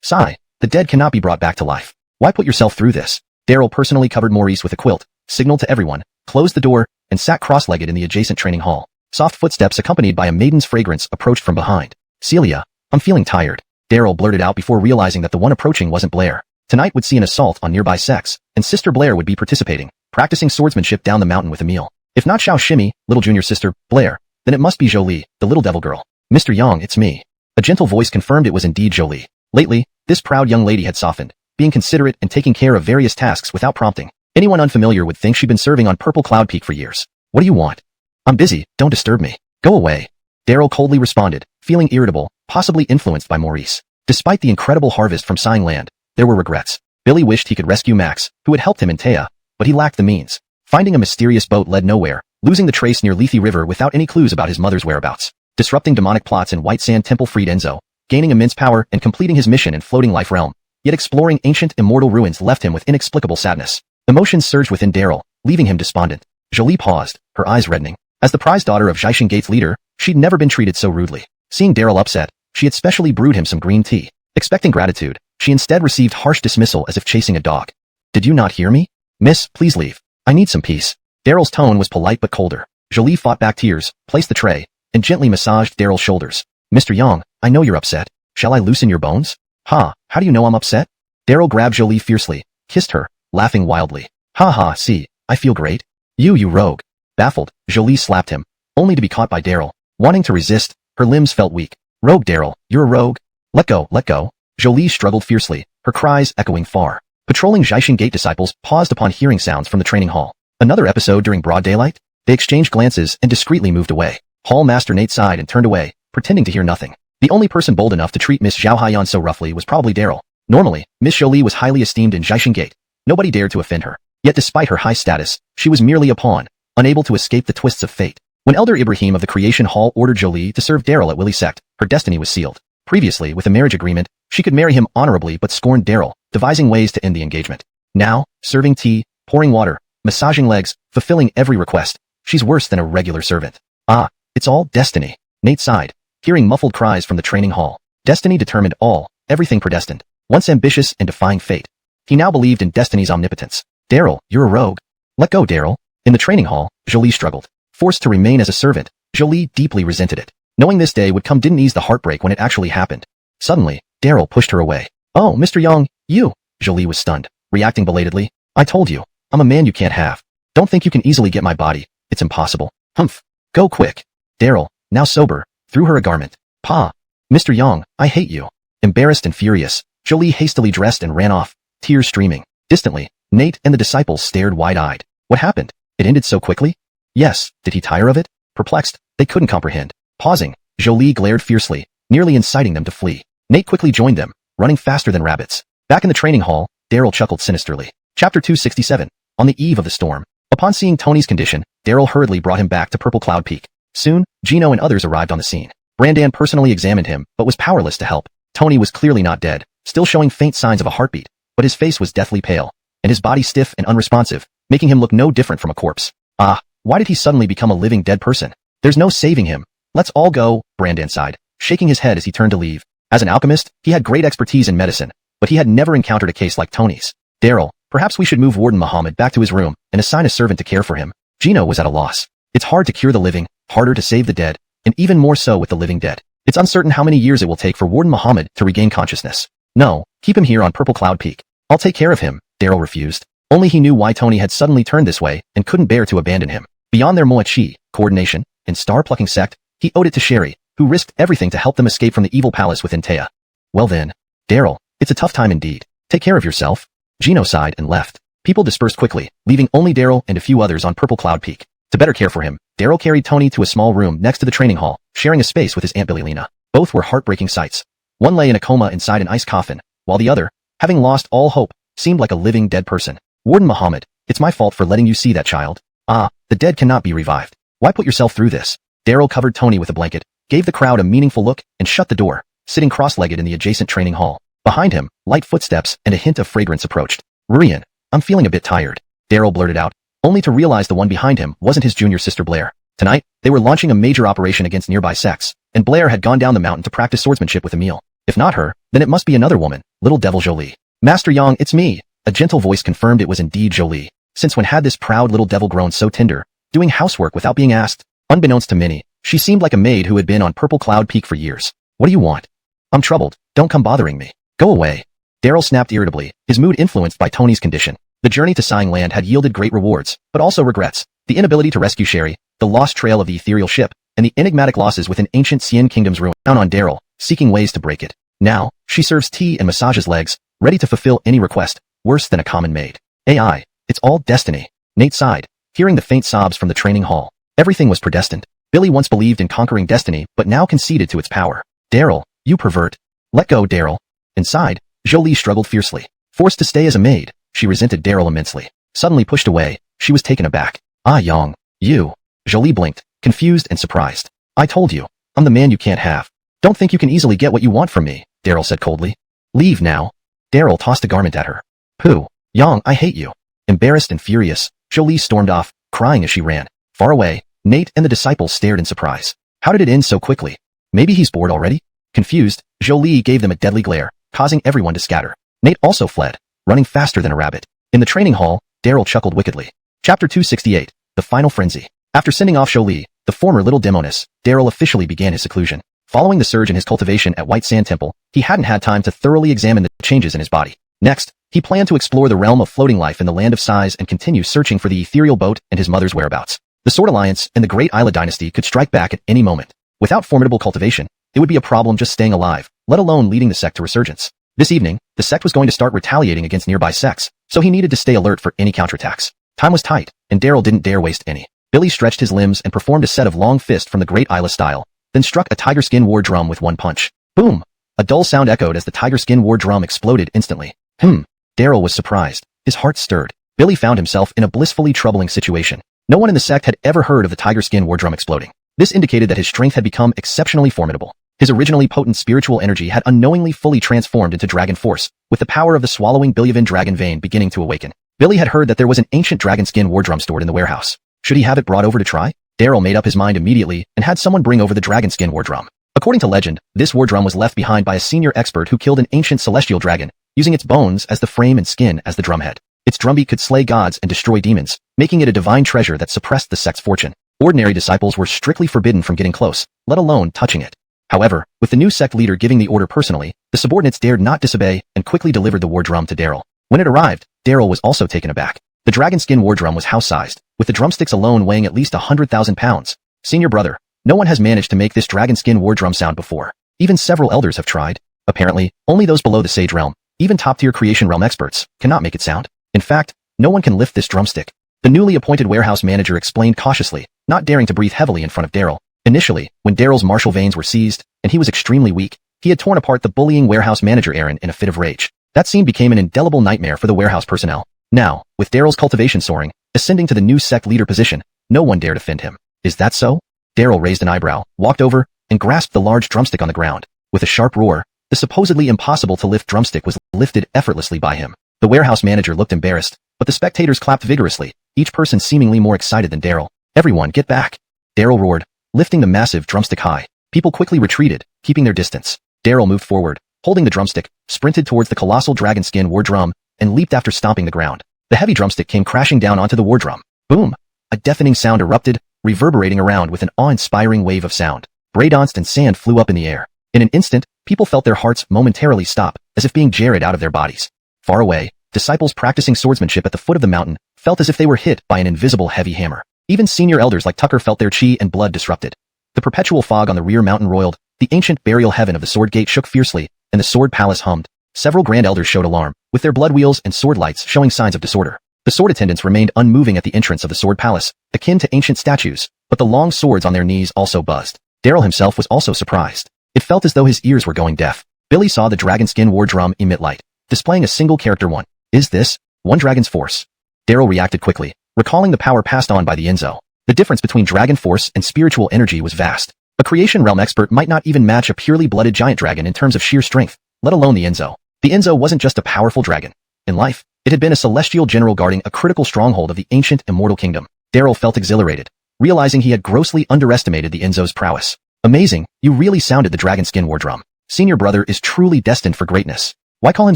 Speaker 1: Sigh, the dead cannot be brought back to life. Why put yourself through this? Daryl personally covered Maurice with a quilt, signaled to everyone, closed the door, and sat cross-legged in the adjacent training hall. Soft footsteps accompanied by a maiden's fragrance approached from behind. Celia, I'm feeling tired. Daryl blurted out before realizing that the one approaching wasn't Blair. Tonight would see an assault on nearby sects, and Sister Blair would be participating, practicing swordsmanship down the mountain with Emil. If not Xiao Shimi, little junior sister, Blair, then it must be Jolie, the little devil girl. Mr. Yang, it's me. A gentle voice confirmed it was indeed Jolie. Lately, this proud young lady had softened, being considerate and taking care of various tasks without prompting. Anyone unfamiliar would think she'd been serving on Purple Cloud Peak for years. What do you want? I'm busy, don't disturb me. Go away. Daryl coldly responded, feeling irritable, possibly influenced by Maurice. Despite the incredible harvest from Sighing Land, there were regrets. Billy wished he could rescue Max, who had helped him in Taya, but he lacked the means. Finding a mysterious boat led nowhere, losing the trace near Lethe River without any clues about his mother's whereabouts. Disrupting demonic plots in White Sand Temple freed Enzo, gaining immense power and completing his mission in Floating Life Realm. Yet exploring ancient immortal ruins left him with inexplicable sadness. Emotions surged within Daryl, leaving him despondent. Jolie paused, her eyes reddening. As the prize daughter of Jishin Gate's leader, she'd never been treated so rudely. Seeing Daryl upset, she had specially brewed him some green tea. Expecting gratitude, she instead received harsh dismissal as if chasing a dog. Did you not hear me? Miss, please leave. I need some peace. Daryl's tone was polite but colder. Jolie fought back tears, placed the tray, and gently massaged Daryl's shoulders. Mr. Yang, I know you're upset. Shall I loosen your bones? Ha, how do you know I'm upset? Daryl grabbed Jolie fiercely, kissed her, laughing wildly. Ha ha, see, I feel great. You rogue. Baffled, Jolie slapped him, only to be caught by Daryl. Wanting to resist, her limbs felt weak. Rogue Daryl, you're a rogue. Let go, let go. Jolie struggled fiercely, her cries echoing far. Patrolling Zhaixin Gate disciples paused upon hearing sounds from the training hall. Another episode during broad daylight? They exchanged glances and discreetly moved away. Hall Master Nate sighed and turned away, pretending to hear nothing. The only person bold enough to treat Miss Zhao Haiyan so roughly was probably Daryl. Normally, Miss Jolie was highly esteemed in Zhaixin Gate. Nobody dared to offend her. Yet despite her high status, she was merely a pawn, unable to escape the twists of fate. When Elder Ibrahim of the Creation Hall ordered Jolie to serve Daryl at Willy Sect, her destiny was sealed. Previously, with a marriage agreement, she could marry him honorably but scorned Daryl, devising ways to end the engagement. Now, serving tea, pouring water, massaging legs, fulfilling every request, she's worse than a regular servant. Ah, it's all destiny. Nate sighed, hearing muffled cries from the training hall. Destiny determined all, everything predestined. Once ambitious and defying fate, he now believed in destiny's omnipotence. Daryl, you're a rogue. Let go, Daryl. In the training hall, Jolie struggled. Forced to remain as a servant, Jolie deeply resented it. Knowing this day would come didn't ease the heartbreak when it actually happened. Suddenly, Daryl pushed her away. Oh, Mr. Young, you! Jolie was stunned, reacting belatedly. I told you, I'm a man you can't have. Don't think you can easily get my body. It's impossible. Humph. Go quick. Daryl, now sober, threw her a garment. Pa. Mr. Young, I hate you. Embarrassed and furious, Jolie hastily dressed and ran off, tears streaming. Distantly, Nate and the disciples stared wide-eyed. What happened? It ended so quickly? Yes, did he tire of it? Perplexed, they couldn't comprehend. Pausing, Jolie glared fiercely, nearly inciting them to flee. Nate quickly joined them, running faster than rabbits. Back in the training hall, Daryl chuckled sinisterly. Chapter 267. On the eve of the storm. Upon seeing Tony's condition, Daryl hurriedly brought him back to Purple Cloud Peak. Soon, Gino and others arrived on the scene. Brandan personally examined him, but was powerless to help. Tony was clearly not dead, still showing faint signs of a heartbeat, but his face was deathly pale, and his body stiff and unresponsive, making him look no different from a corpse. Ah, why did he suddenly become a living dead person? There's no saving him. Let's all go, Brandan sighed, shaking his head as he turned to leave. As an alchemist, he had great expertise in medicine, but he had never encountered a case like Tony's. Daryl, perhaps we should move Warden Muhammad back to his room and assign a servant to care for him. Gino was at a loss. It's hard to cure the living, harder to save the dead, and even more so with the living dead. It's uncertain how many years it will take for Warden Muhammad to regain consciousness. No, keep him here on Purple Cloud Peak. I'll take care of him, Daryl refused. Only he knew why Tony had suddenly turned this way and couldn't bear to abandon him. Beyond their Moachi, coordination, and star-plucking sect, he owed it to Sherry, who risked everything to help them escape from the evil palace within Taya. Well then, Daryl, it's a tough time indeed. Take care of yourself. Gino sighed and left. People dispersed quickly, leaving only Daryl and a few others on Purple Cloud Peak. To better care for him, Daryl carried Tony to a small room next to the training hall, sharing a space with his Aunt Billy-Lena. Both were heartbreaking sights. One lay in a coma inside an ice coffin, while the other, having lost all hope, seemed like a living dead person. Warden Muhammad, it's my fault for letting you see that child. Ah, the dead cannot be revived. Why put yourself through this? Daryl covered Tony with a blanket, gave the crowd a meaningful look, and shut the door, sitting cross-legged in the adjacent training hall. Behind him, light footsteps and a hint of fragrance approached. Rurian, I'm feeling a bit tired, Daryl blurted out, only to realize the one behind him wasn't his junior sister Blair. Tonight, they were launching a major operation against nearby sects, and Blair had gone down the mountain to practice swordsmanship with Emile. If not her, then it must be another woman, Little Devil Jolie. Master Yang, it's me. A gentle voice confirmed it was indeed Jolie. Since when had this proud little devil grown so tender, doing housework without being asked? Unbeknownst to many, she seemed like a maid who had been on Purple Cloud Peak for years. What do you want? I'm troubled. Don't come bothering me. Go away. Daryl snapped irritably, his mood influenced by Tony's condition. The journey to Sighing Land had yielded great rewards, but also regrets. The inability to rescue Sherry, the lost trail of the ethereal ship, and the enigmatic losses within ancient Xian Kingdom's ruin. Down on Daryl, seeking ways to break it. Now, she serves tea and massages legs, ready to fulfill any request, worse than a common maid. AI, it's all destiny. Nate sighed, hearing the faint sobs from the training hall. Everything was predestined. Billy once believed in conquering destiny, but now conceded to its power. Daryl, you pervert. Let go, Daryl. Inside, Jolie struggled fiercely. Forced to stay as a maid, she resented Daryl immensely. Suddenly pushed away, she was taken aback. Ah, Yang, you. Jolie blinked, confused and surprised. I told you, I'm the man you can't have. Don't think you can easily get what you want from me, Daryl said coldly. Leave now. Daryl tossed a garment at her. Pooh. Yang, I hate you. Embarrassed and furious, Jolie stormed off, crying as she ran. Far away, Nate and the disciples stared in surprise. How did it end so quickly? Maybe he's bored already? Confused, Jolie gave them a deadly glare, causing everyone to scatter. Nate also fled, running faster than a rabbit. In the training hall, Daryl chuckled wickedly. Chapter 268, The Final Frenzy. After sending off Jolie, the former little demoness, Daryl officially began his seclusion. Following the surge in his cultivation at White Sand Temple, he hadn't had time to thoroughly examine the changes in his body. Next, he planned to explore the realm of floating life in the land of size and continue searching for the ethereal boat and his mother's whereabouts. The Sword Alliance and the Great Isla dynasty could strike back at any moment. Without formidable cultivation, it would be a problem just staying alive, let alone leading the sect to resurgence. This evening, the sect was going to start retaliating against nearby sects, so he needed to stay alert for any counterattacks. Time was tight, and Daryl didn't dare waste any. Billy stretched his limbs and performed a set of long fists from the Great Isla style, then struck a tiger skin war drum with one punch. Boom! A dull sound echoed as the tiger skin war drum exploded instantly. Daryl was surprised. His heart stirred. Billy found himself in a blissfully troubling situation. No one in the sect had ever heard of the tiger skin war drum exploding. This indicated that his strength had become exceptionally formidable. His originally potent spiritual energy had unknowingly fully transformed into dragon force, with the power of the swallowing Billion dragon vein beginning to awaken. Billy had heard that there was an ancient dragon skin war drum stored in the warehouse. Should he have it brought over to try? Daryl made up his mind immediately and had someone bring over the dragon skin war drum. According to legend, this war drum was left behind by a senior expert who killed an ancient celestial dragon, using its bones as the frame and skin as the drumhead. Its drumbeat could slay gods and destroy demons, making it a divine treasure that suppressed the sect's fortune. Ordinary disciples were strictly forbidden from getting close, let alone touching it. However, with the new sect leader giving the order personally, the subordinates dared not disobey and quickly delivered the war drum to Daryl. When it arrived, Daryl was also taken aback. The dragon skin war drum was house-sized, with the drumsticks alone weighing at least 100,000 pounds. Senior brother, no one has managed to make this dragon skin war drum sound before. Even several elders have tried. Apparently, only those below the sage realm, even top-tier creation realm experts, cannot make it sound. In fact, no one can lift this drumstick. The newly appointed warehouse manager explained cautiously, not daring to breathe heavily in front of Daryl. Initially, when Daryl's martial veins were seized, and he was extremely weak, he had torn apart the bullying warehouse manager Aaron in a fit of rage. That scene became an indelible nightmare for the warehouse personnel. Now, with Daryl's cultivation soaring, ascending to the new sect leader position, no one dared offend him. Is that so? Daryl raised an eyebrow, walked over, and grasped the large drumstick on the ground. With a sharp roar, the supposedly impossible to lift drumstick was lifted effortlessly by him. The warehouse manager looked embarrassed, but the spectators clapped vigorously, each person seemingly more excited than Daryl. Everyone, get back! Daryl roared, lifting the massive drumstick high. People quickly retreated, keeping their distance. Daryl moved forward, holding the drumstick, sprinted towards the colossal dragon skin war drum, and leaped after stomping the ground. The heavy drumstick came crashing down onto the war drum. Boom! A deafening sound erupted, reverberating around with an awe-inspiring wave of sound. Braydonst and sand flew up in the air. In an instant, people felt their hearts momentarily stop, as if being jarred out of their bodies. Far away, disciples practicing swordsmanship at the foot of the mountain felt as if they were hit by an invisible heavy hammer. Even senior elders like Tucker felt their chi and blood disrupted. The perpetual fog on the rear mountain roiled, the ancient burial heaven of the sword gate shook fiercely, and the sword palace hummed. Several grand elders showed alarm, with their blood wheels and sword lights showing signs of disorder. The sword attendants remained unmoving at the entrance of the sword palace, akin to ancient statues, but the long swords on their knees also buzzed. Daryl himself was also surprised. It felt as though his ears were going deaf. Billy saw the dragon skin war drum emit light, displaying a single character one. Is this one dragon's force? Daryl reacted quickly, recalling the power passed on by the Enzo. The difference between dragon force and spiritual energy was vast. A creation realm expert might not even match a purely blooded giant dragon in terms of sheer strength, let alone the Enzo. The Enzo wasn't just a powerful dragon. In life, it had been a celestial general guarding a critical stronghold of the ancient immortal kingdom. Daryl felt exhilarated, realizing he had grossly underestimated the Enzo's prowess. Amazing, you really sounded the dragon skin war drum. Senior brother is truly destined for greatness. Why call him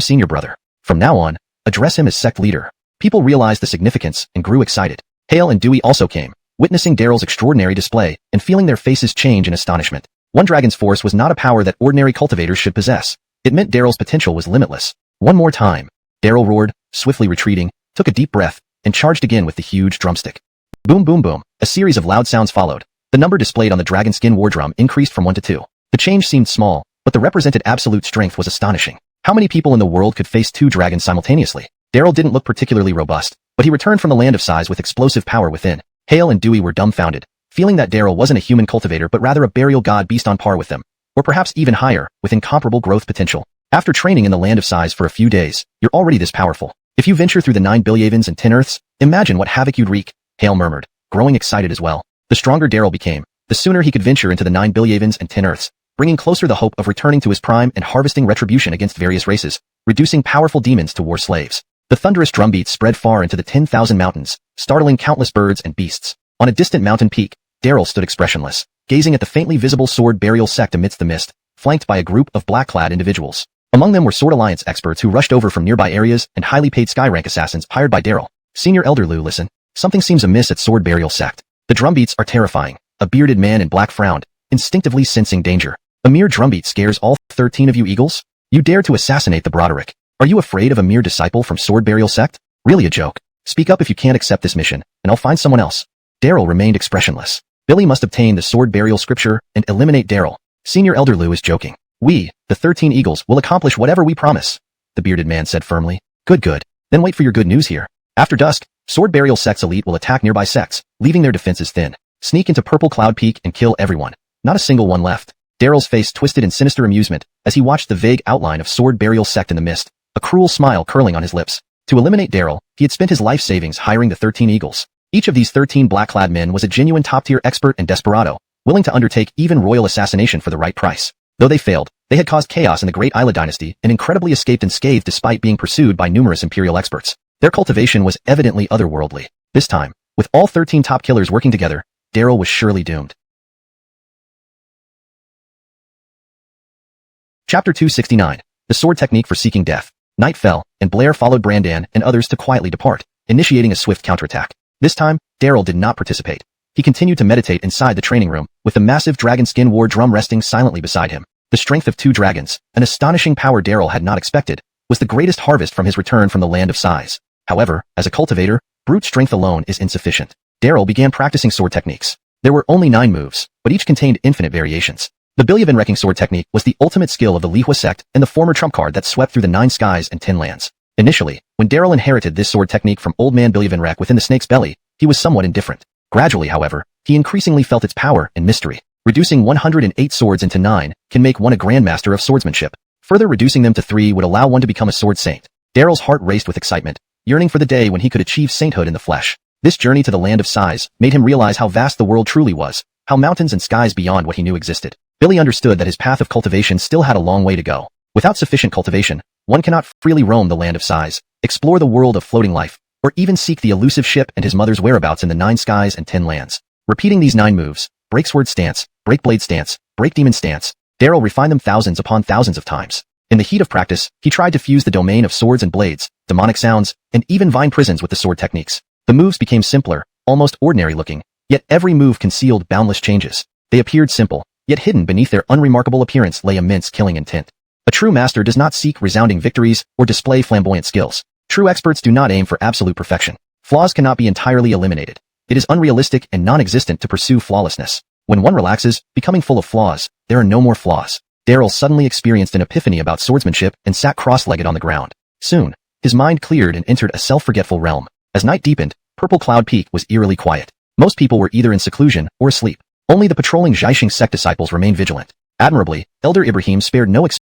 Speaker 1: senior brother? From now on, address him as sect leader. People realized the significance and grew excited. Hale and Dewey also came, witnessing Daryl's extraordinary display and feeling their faces change in astonishment. One dragon's force was not a power that ordinary cultivators should possess. It meant Daryl's potential was limitless. One more time. Daryl roared, swiftly retreating, took a deep breath, and charged again with the huge drumstick. Boom boom boom, a series of loud sounds followed. The number displayed on the dragon skin war drum increased from 1 to 2. The change seemed small, but the represented absolute strength was astonishing. How many people in the world could face 2 dragons simultaneously? Daryl didn't look particularly robust, but he returned from the land of size with explosive power within. Hale and Dewey were dumbfounded, feeling that Daryl wasn't a human cultivator but rather a burial god beast on par with them, or perhaps even higher, with incomparable growth potential. After training in the land of size for a few days, you're already this powerful. If you venture through the 9 billions and 10 earths, imagine what havoc you'd wreak, Hale murmured, growing excited as well. The stronger Daryl became, the sooner he could venture into the 9 billions and 10 earths, bringing closer the hope of returning to his prime and harvesting retribution against various races, reducing powerful demons to war slaves. The thunderous drumbeats spread far into the 10,000 mountains, startling countless birds and beasts. On a distant mountain peak, Daryl stood expressionless, gazing at the faintly visible sword burial sect amidst the mist, flanked by a group of black-clad individuals. Among them were Sword Alliance experts who rushed over from nearby areas and highly paid sky-rank assassins hired by Daryl. Senior Elder Lu, listen. Something seems amiss at sword burial sect. The drumbeats are terrifying. A bearded man in black frowned, instinctively sensing danger. A mere drumbeat scares all 13 of you eagles? You dare to assassinate the Broderick. Are you afraid of a mere disciple from Sword Burial Sect? Really a joke. Speak up if you can't accept this mission, and I'll find someone else. Daryl remained expressionless. Billy must obtain the Sword Burial Scripture and eliminate Daryl. Senior Elder Lou is joking. We, the 13 eagles, will accomplish whatever we promise, the bearded man said firmly. Good. Then wait for your good news here. After dusk, Sword Burial Sect's elite will attack nearby sects, leaving their defenses thin. Sneak into Purple Cloud Peak and kill everyone. Not a single one left. Daryl's face twisted in sinister amusement as he watched the vague outline of Sword Burial Sect in the mist, a cruel smile curling on his lips. To eliminate Daryl, he had spent his life savings hiring the 13 eagles. Each of these 13 black-clad men was a genuine top-tier expert and desperado, willing to undertake even royal assassination for the right price. Though they failed, they had caused chaos in the Great Isla dynasty and incredibly escaped unscathed despite being pursued by numerous imperial experts. Their cultivation was evidently otherworldly. This time, with all 13 top killers working together, Daryl was surely doomed. Chapter 269. The Sword Technique for Seeking Death. Night fell, and Blair followed Brandan and others to quietly depart, initiating a swift counterattack. This time, Daryl did not participate. He continued to meditate inside the training room, with the massive dragon skin war drum resting silently beside him. The strength of 2 dragons, an astonishing power Daryl had not expected, was the greatest harvest from his return from the Land of Sighs. However, as a cultivator, brute strength alone is insufficient. Daryl began practicing sword techniques. There were only 9 moves, but each contained infinite variations. The Billivan Wrecking Sword Technique was the ultimate skill of the Lihua sect and the former trump card that swept through the 9 skies and 10 lands. Initially, when Daryl inherited this sword technique from Old Man Billivan Wreck within the snake's belly, he was somewhat indifferent. Gradually, however, he increasingly felt its power and mystery. Reducing 108 swords into 9 can make one a grandmaster of swordsmanship. Further reducing them to 3 would allow one to become a sword saint. Daryl's heart raced with excitement, yearning for the day when he could achieve sainthood in the flesh. This journey to the Land of Sighs made him realize how vast the world truly was, how mountains and skies beyond what he knew existed. Billy understood that his path of cultivation still had a long way to go. Without sufficient cultivation, one cannot freely roam the Land of Sighs, explore the world of floating life, or even seek the elusive ship and his mother's whereabouts in the 9 skies and 10 lands. Repeating these 9 moves, break sword stance, break blade stance, break demon stance, Daryl refined them thousands upon thousands of times. In the heat of practice, he tried to fuse the domain of swords and blades, demonic sounds, and even vine prisons with the sword techniques. The moves became simpler, almost ordinary looking, yet every move concealed boundless changes. They appeared simple, yet hidden beneath their unremarkable appearance lay immense killing intent. A true master does not seek resounding victories or display flamboyant skills. True experts do not aim for absolute perfection. Flaws cannot be entirely eliminated. It is unrealistic and non-existent to pursue flawlessness. When one relaxes, becoming full of flaws, there are no more flaws. Daryl suddenly experienced an epiphany about swordsmanship and sat cross-legged on the ground. Soon, his mind cleared and entered a self-forgetful realm. As night deepened, Purple Cloud Peak was eerily quiet. Most people were either in seclusion or asleep. Only the patrolling Jiaxing sect disciples remained vigilant. Admirably, Elder Ibrahim spared no expense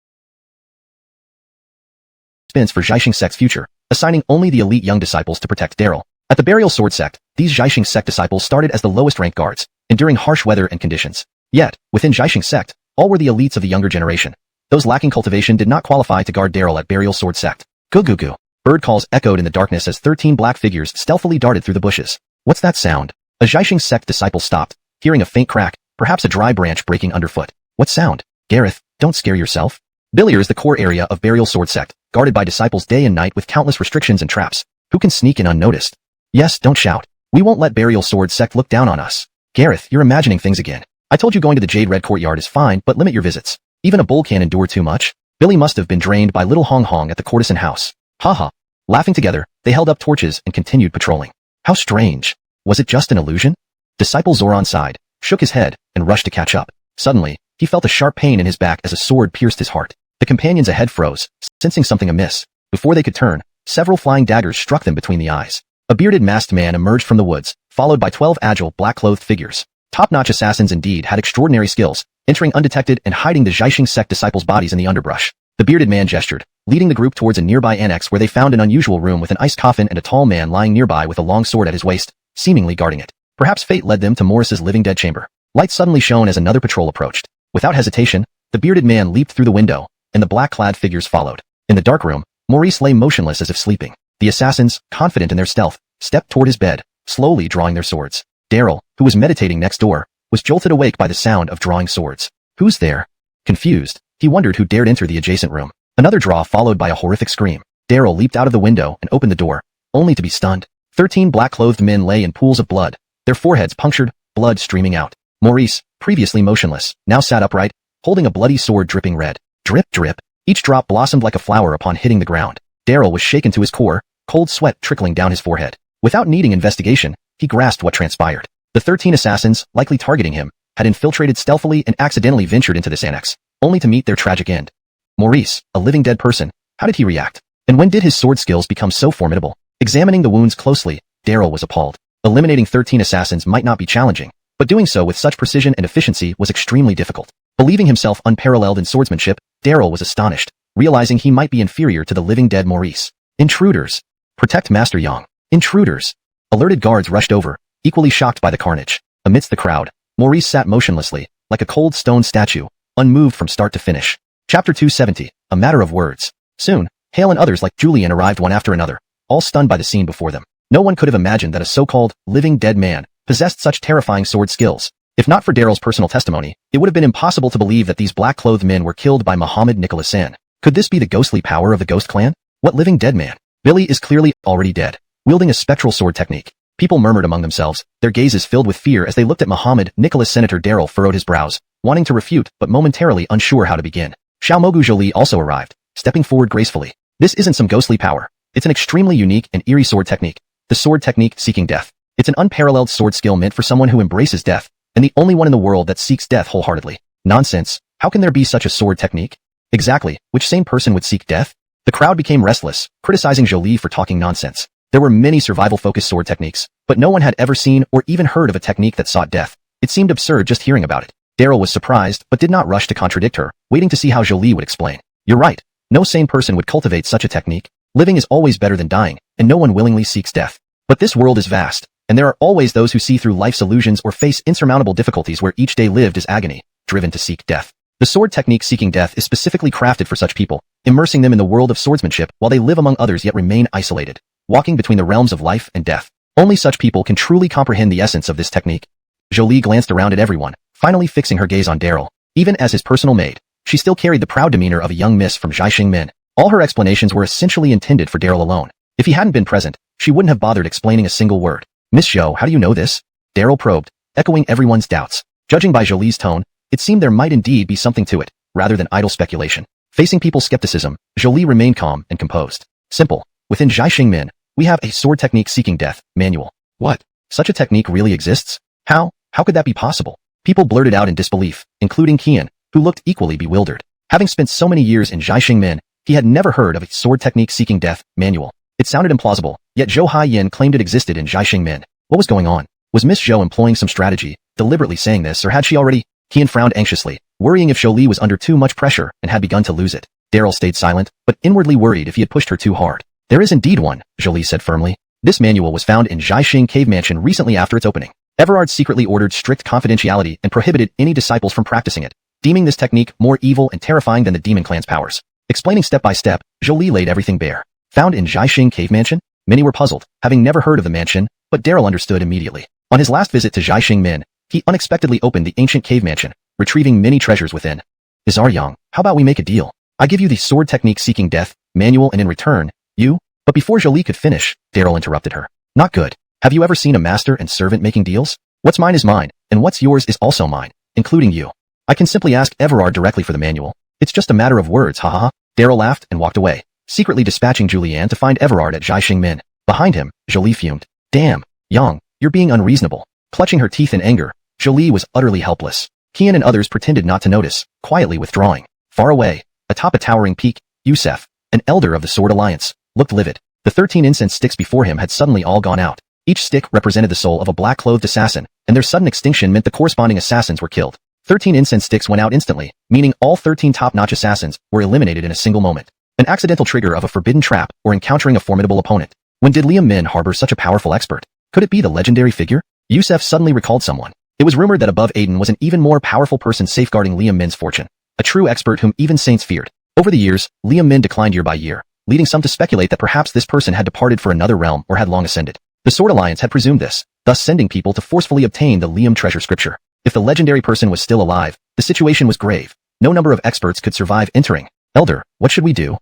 Speaker 1: for Jiaxing sect's future, assigning only the elite young disciples to protect Daryl. At the Burial Sword sect, these Jiaxing sect disciples started as the lowest ranked guards, enduring harsh weather and conditions. Yet, within Jiaxing sect, all were the elites of the younger generation. Those lacking cultivation did not qualify to guard Daryl at Burial Sword sect. Goo. Bird calls echoed in the darkness as 13 black figures stealthily darted through the bushes. What's that sound? A Jiaxing sect disciple stopped, hearing a faint crack, perhaps a dry branch breaking underfoot. What sound? Gareth, don't scare yourself. Billier is the core area of Burial Sword sect, guarded by disciples day and night with countless restrictions and traps. Who can sneak in unnoticed? Yes, don't shout. We won't let Burial Sword sect look down on us. Gareth, you're imagining things again. I told you going to the Jade Red Courtyard is fine, but limit your visits. Even a bull can endure too much. Billy must have been drained by little Hong Hong at the courtesan house. Haha. Laughing together, they held up torches and continued patrolling. How strange. Was it just an illusion? Disciple Zoran sighed, shook his head, and rushed to catch up. Suddenly, he felt a sharp pain in his back as a sword pierced his heart. The companions ahead froze, sensing something amiss. Before they could turn, several flying daggers struck them between the eyes. A bearded masked man emerged from the woods, followed by 12 agile, black-clothed figures. Top-notch assassins indeed had extraordinary skills, entering undetected and hiding the Jiaxing sect disciples' bodies in the underbrush. The bearded man gestured, leading the group towards a nearby annex where they found an unusual room with an ice coffin and a tall man lying nearby with a long sword at his waist, seemingly guarding it. Perhaps fate led them to Morris's living dead chamber. Light suddenly shone as another patrol approached. Without hesitation, the bearded man leaped through the window, and the black-clad figures followed. In the dark room, Maurice lay motionless as if sleeping. The assassins, confident in their stealth, stepped toward his bed, slowly drawing their swords. Daryl, who was meditating next door, was jolted awake by the sound of drawing swords. Who's there? Confused, he wondered who dared enter the adjacent room. Another draw followed by a horrific scream. Daryl leaped out of the window and opened the door, only to be stunned. 13 black-clothed men lay in pools of blood, their foreheads punctured, blood streaming out. Maurice, previously motionless, now sat upright, holding a bloody sword dripping red. Drip, drip. Each drop blossomed like a flower upon hitting the ground. Daryl was shaken to his core, cold sweat trickling down his forehead. Without needing investigation, he grasped what transpired. The 13 assassins, likely targeting him, had infiltrated stealthily and accidentally ventured into this annex, only to meet their tragic end. Maurice, a living dead person, how did he react? And when did his sword skills become so formidable? Examining the wounds closely, Daryl was appalled. Eliminating 13 assassins might not be challenging, but doing so with such precision and efficiency was extremely difficult. Believing himself unparalleled in swordsmanship, Daryl was astonished, realizing he might be inferior to the living dead Maurice. Intruders! Protect Master Yang. Intruders! Alerted guards rushed over, equally shocked by the carnage. Amidst the crowd, Maurice sat motionlessly, like a cold stone statue, unmoved from start to finish. Chapter 270, A Matter of Words. Soon, Hale and others like Julian arrived one after another, all stunned by the scene before them. No one could have imagined that a so-called living dead man possessed such terrifying sword skills. If not for Daryl's personal testimony, it would have been impossible to believe that these black-clothed men were killed by Muhammad Nicholas San. Could this be the ghostly power of the Ghost Clan? What living dead man? Billy is clearly already dead, wielding a spectral sword technique. People murmured among themselves, their gazes filled with fear as they looked at Muhammad Nicholas. Senator Daryl furrowed his brows, wanting to refute but momentarily unsure how to begin. Xiaomogu Jolie also arrived, stepping forward gracefully. This isn't some ghostly power. It's an extremely unique and eerie sword technique. The sword technique seeking death. It's an unparalleled sword skill meant for someone who embraces death, and the only one in the world that seeks death wholeheartedly. Nonsense. How can there be such a sword technique? Exactly, which sane person would seek death? The crowd became restless, criticizing Jolie for talking nonsense. There were many survival-focused sword techniques, but no one had ever seen or even heard of a technique that sought death. It seemed absurd just hearing about it. Daryl was surprised, but did not rush to contradict her, waiting to see how Jolie would explain. You're right. No sane person would cultivate such a technique. Living is always better than dying, and no one willingly seeks death. But this world is vast, and there are always those who see through life's illusions or face insurmountable difficulties where each day lived is agony, driven to seek death. The sword technique seeking death is specifically crafted for such people, immersing them in the world of swordsmanship while they live among others yet remain isolated, walking between the realms of life and death. Only such people can truly comprehend the essence of this technique. Jolie glanced around at everyone, finally fixing her gaze on Daryl. Even as his personal maid, she still carried the proud demeanor of a young miss from Jiaxing Min. All her explanations were essentially intended for Daryl alone. If he hadn't been present, she wouldn't have bothered explaining a single word. Miss Zhou, how do you know this? Daryl probed, echoing everyone's doubts. Judging by Jolie's tone, it seemed there might indeed be something to it, rather than idle speculation. Facing people's skepticism, Jolie remained calm and composed. Simple. Within Jiaxing Min, we have a sword technique seeking death manual. What? Such a technique really exists? How? How could that be possible? People blurted out in disbelief, including Qian, who looked equally bewildered. Having spent so many years in Jiaxing Min, he had never heard of a sword technique seeking death manual. It sounded implausible, yet Zhou Haiyan claimed it existed in Jiaxing Min. What was going on? Was Miss Zhou employing some strategy, deliberately saying this, or had she already? Qian frowned anxiously, worrying if Jolie was under too much pressure and had begun to lose it. Daryl stayed silent, but inwardly worried if he had pushed her too hard. There is indeed one, Jolie said firmly. This manual was found in Jiaxing Cave Mansion recently after its opening. Everard secretly ordered strict confidentiality and prohibited any disciples from practicing it, deeming this technique more evil and terrifying than the Demon Clan's powers. Explaining step by step, Jolie laid everything bare. Found in Jiaxing Cave Mansion? Many were puzzled, having never heard of the mansion, but Daryl understood immediately. On his last visit to Jiaxing Min, he unexpectedly opened the ancient cave mansion, retrieving many treasures within. Izar Yang, how about we make a deal? I give you the sword technique seeking death manual, and in return, you... But before Jolie could finish, Daryl interrupted her. Not good. Have you ever seen a master and servant making deals? What's mine is mine, and what's yours is also mine, including you. I can simply ask Everard directly for the manual. It's just a matter of words, haha. Daryl laughed and walked away, secretly dispatching Julianne to find Everard at Jiaxing Min. Behind him, Jolie fumed. Damn, Yang, you're being unreasonable. Clutching her teeth in anger, Jolie was utterly helpless. Qian and others pretended not to notice, quietly withdrawing. Far away, atop a towering peak, Yusef, an elder of the Sword Alliance, looked livid. The 13 incense sticks before him had suddenly all gone out. Each stick represented the soul of a black-clothed assassin, and their sudden extinction meant the corresponding assassins were killed. 13 incense sticks went out instantly, meaning all 13 top-notch assassins were eliminated in a single moment. An accidental trigger of a forbidden trap or encountering a formidable opponent. When did Liam Min harbor such a powerful expert? Could it be the legendary figure? Yusef suddenly recalled someone. It was rumored that above Aiden was an even more powerful person safeguarding Liam Min's fortune. A true expert whom even saints feared. Over the years, Liam Min declined year by year, leading some to speculate that perhaps this person had departed for another realm or had long ascended. The Sword Alliance had presumed this, thus sending people to forcefully obtain the Liam treasure scripture. If the legendary person was still alive, the situation was grave. No number of experts could survive entering. Elder, what should we do?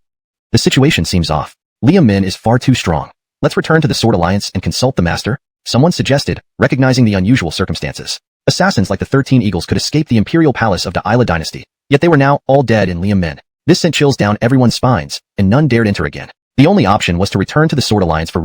Speaker 1: The situation seems off. Liam Min is far too strong. Let's return to the Sword Alliance and consult the Master, someone suggested, recognizing the unusual circumstances. Assassins like the 13 Eagles could escape the imperial palace of the Isla dynasty, Yet they were now all dead in Liam Min. This sent chills down everyone's spines, and none dared enter again. The only option was to return to the Sword Alliance for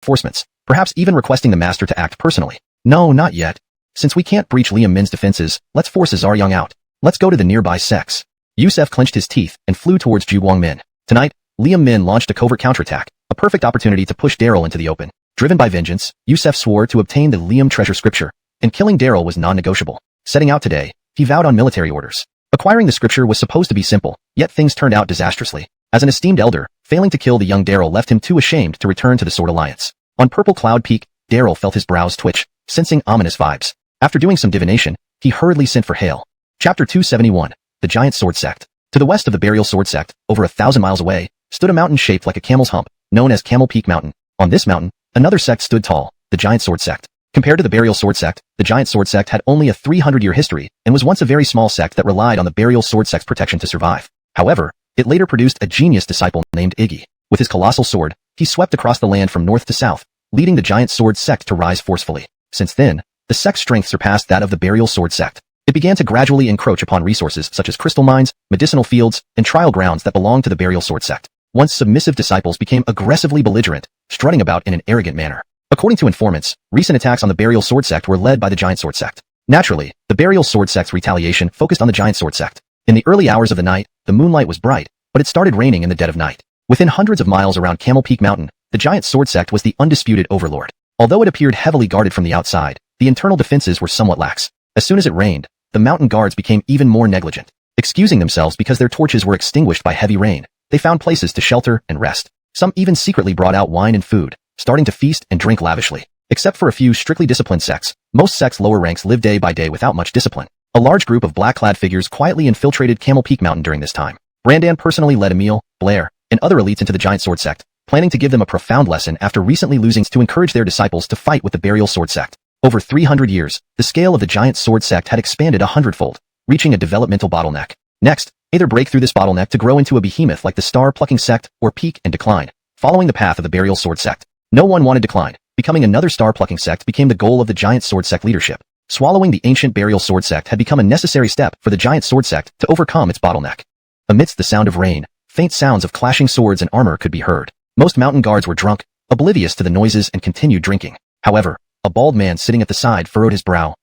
Speaker 1: reinforcements, perhaps even requesting the master to act personally. No, not yet. Since we can't breach Liam Min's defenses, let's force Azar Young out. Let's go to the nearby sects. Yusef clenched his teeth and flew towards Ju Guangmin. Tonight, Liam Min launched a covert counterattack, a perfect opportunity to push Daryl into the open. Driven by vengeance, Yusef swore to obtain the Liam treasure scripture, and killing Daryl was non-negotiable. Setting out today, he vowed on military orders. Acquiring the scripture was supposed to be simple, yet things turned out disastrously. As an esteemed elder, failing to kill the young Daryl left him too ashamed to return to the Sword Alliance. On Purple Cloud Peak, Daryl felt his brows twitch, sensing ominous vibes. After doing some divination, he hurriedly sent for Hale. Chapter 271, The Giant Sword Sect. To the west of the Burial Sword Sect, over 1,000 miles away, stood a mountain shaped like a camel's hump, known as Camel Peak Mountain. On this mountain, another sect stood tall, the Giant Sword Sect. Compared to the Burial Sword Sect, the Giant Sword Sect had only a 300-year history and was once a very small sect that relied on the Burial Sword Sect's protection to survive. However, it later produced a genius disciple named Iggy. With his colossal sword, he swept across the land from north to south, leading the Giant Sword Sect to rise forcefully. Since then, the sect's strength surpassed that of the Burial Sword Sect. It began to gradually encroach upon resources such as crystal mines, medicinal fields, and trial grounds that belonged to the Burial Sword Sect. Once submissive disciples became aggressively belligerent, strutting about in an arrogant manner. According to informants, recent attacks on the Burial Sword Sect were led by the Giant Sword Sect. Naturally, the Burial Sword Sect's retaliation focused on the Giant Sword Sect. In the early hours of the night, the moonlight was bright, but it started raining in the dead of night. Within hundreds of miles around Camel Peak Mountain, the Giant Sword Sect was the undisputed overlord. Although it appeared heavily guarded from the outside, the internal defenses were somewhat lax. As soon as it rained, the mountain guards became even more negligent. Excusing themselves because their torches were extinguished by heavy rain, they found places to shelter and rest. Some even secretly brought out wine and food, starting to feast and drink lavishly. Except for a few strictly disciplined sects, most sects' lower ranks lived day by day without much discipline. A large group of black-clad figures quietly infiltrated Camel Peak Mountain during this time. Brandan personally led Emil, Blair, and other elites into the Giant Sword Sect, planning to give them a profound lesson after recently losing to encourage their disciples to fight with the Burial Sword Sect. Over 300 years, the scale of the Giant Sword Sect had expanded 100-fold, reaching a developmental bottleneck. Next, either break through this bottleneck to grow into a behemoth like the Star-Plucking Sect, or peak and decline, following the path of the Burial Sword Sect. No one wanted decline. Becoming another Star-Plucking Sect became the goal of the Giant Sword Sect leadership. Swallowing the ancient Burial Sword Sect had become a necessary step for the Giant Sword Sect to overcome its bottleneck. Amidst the sound of rain, faint sounds of clashing swords and armor could be heard. Most mountain guards were drunk, oblivious to the noises, and continued drinking. However, a bald man sitting at the side furrowed his brow.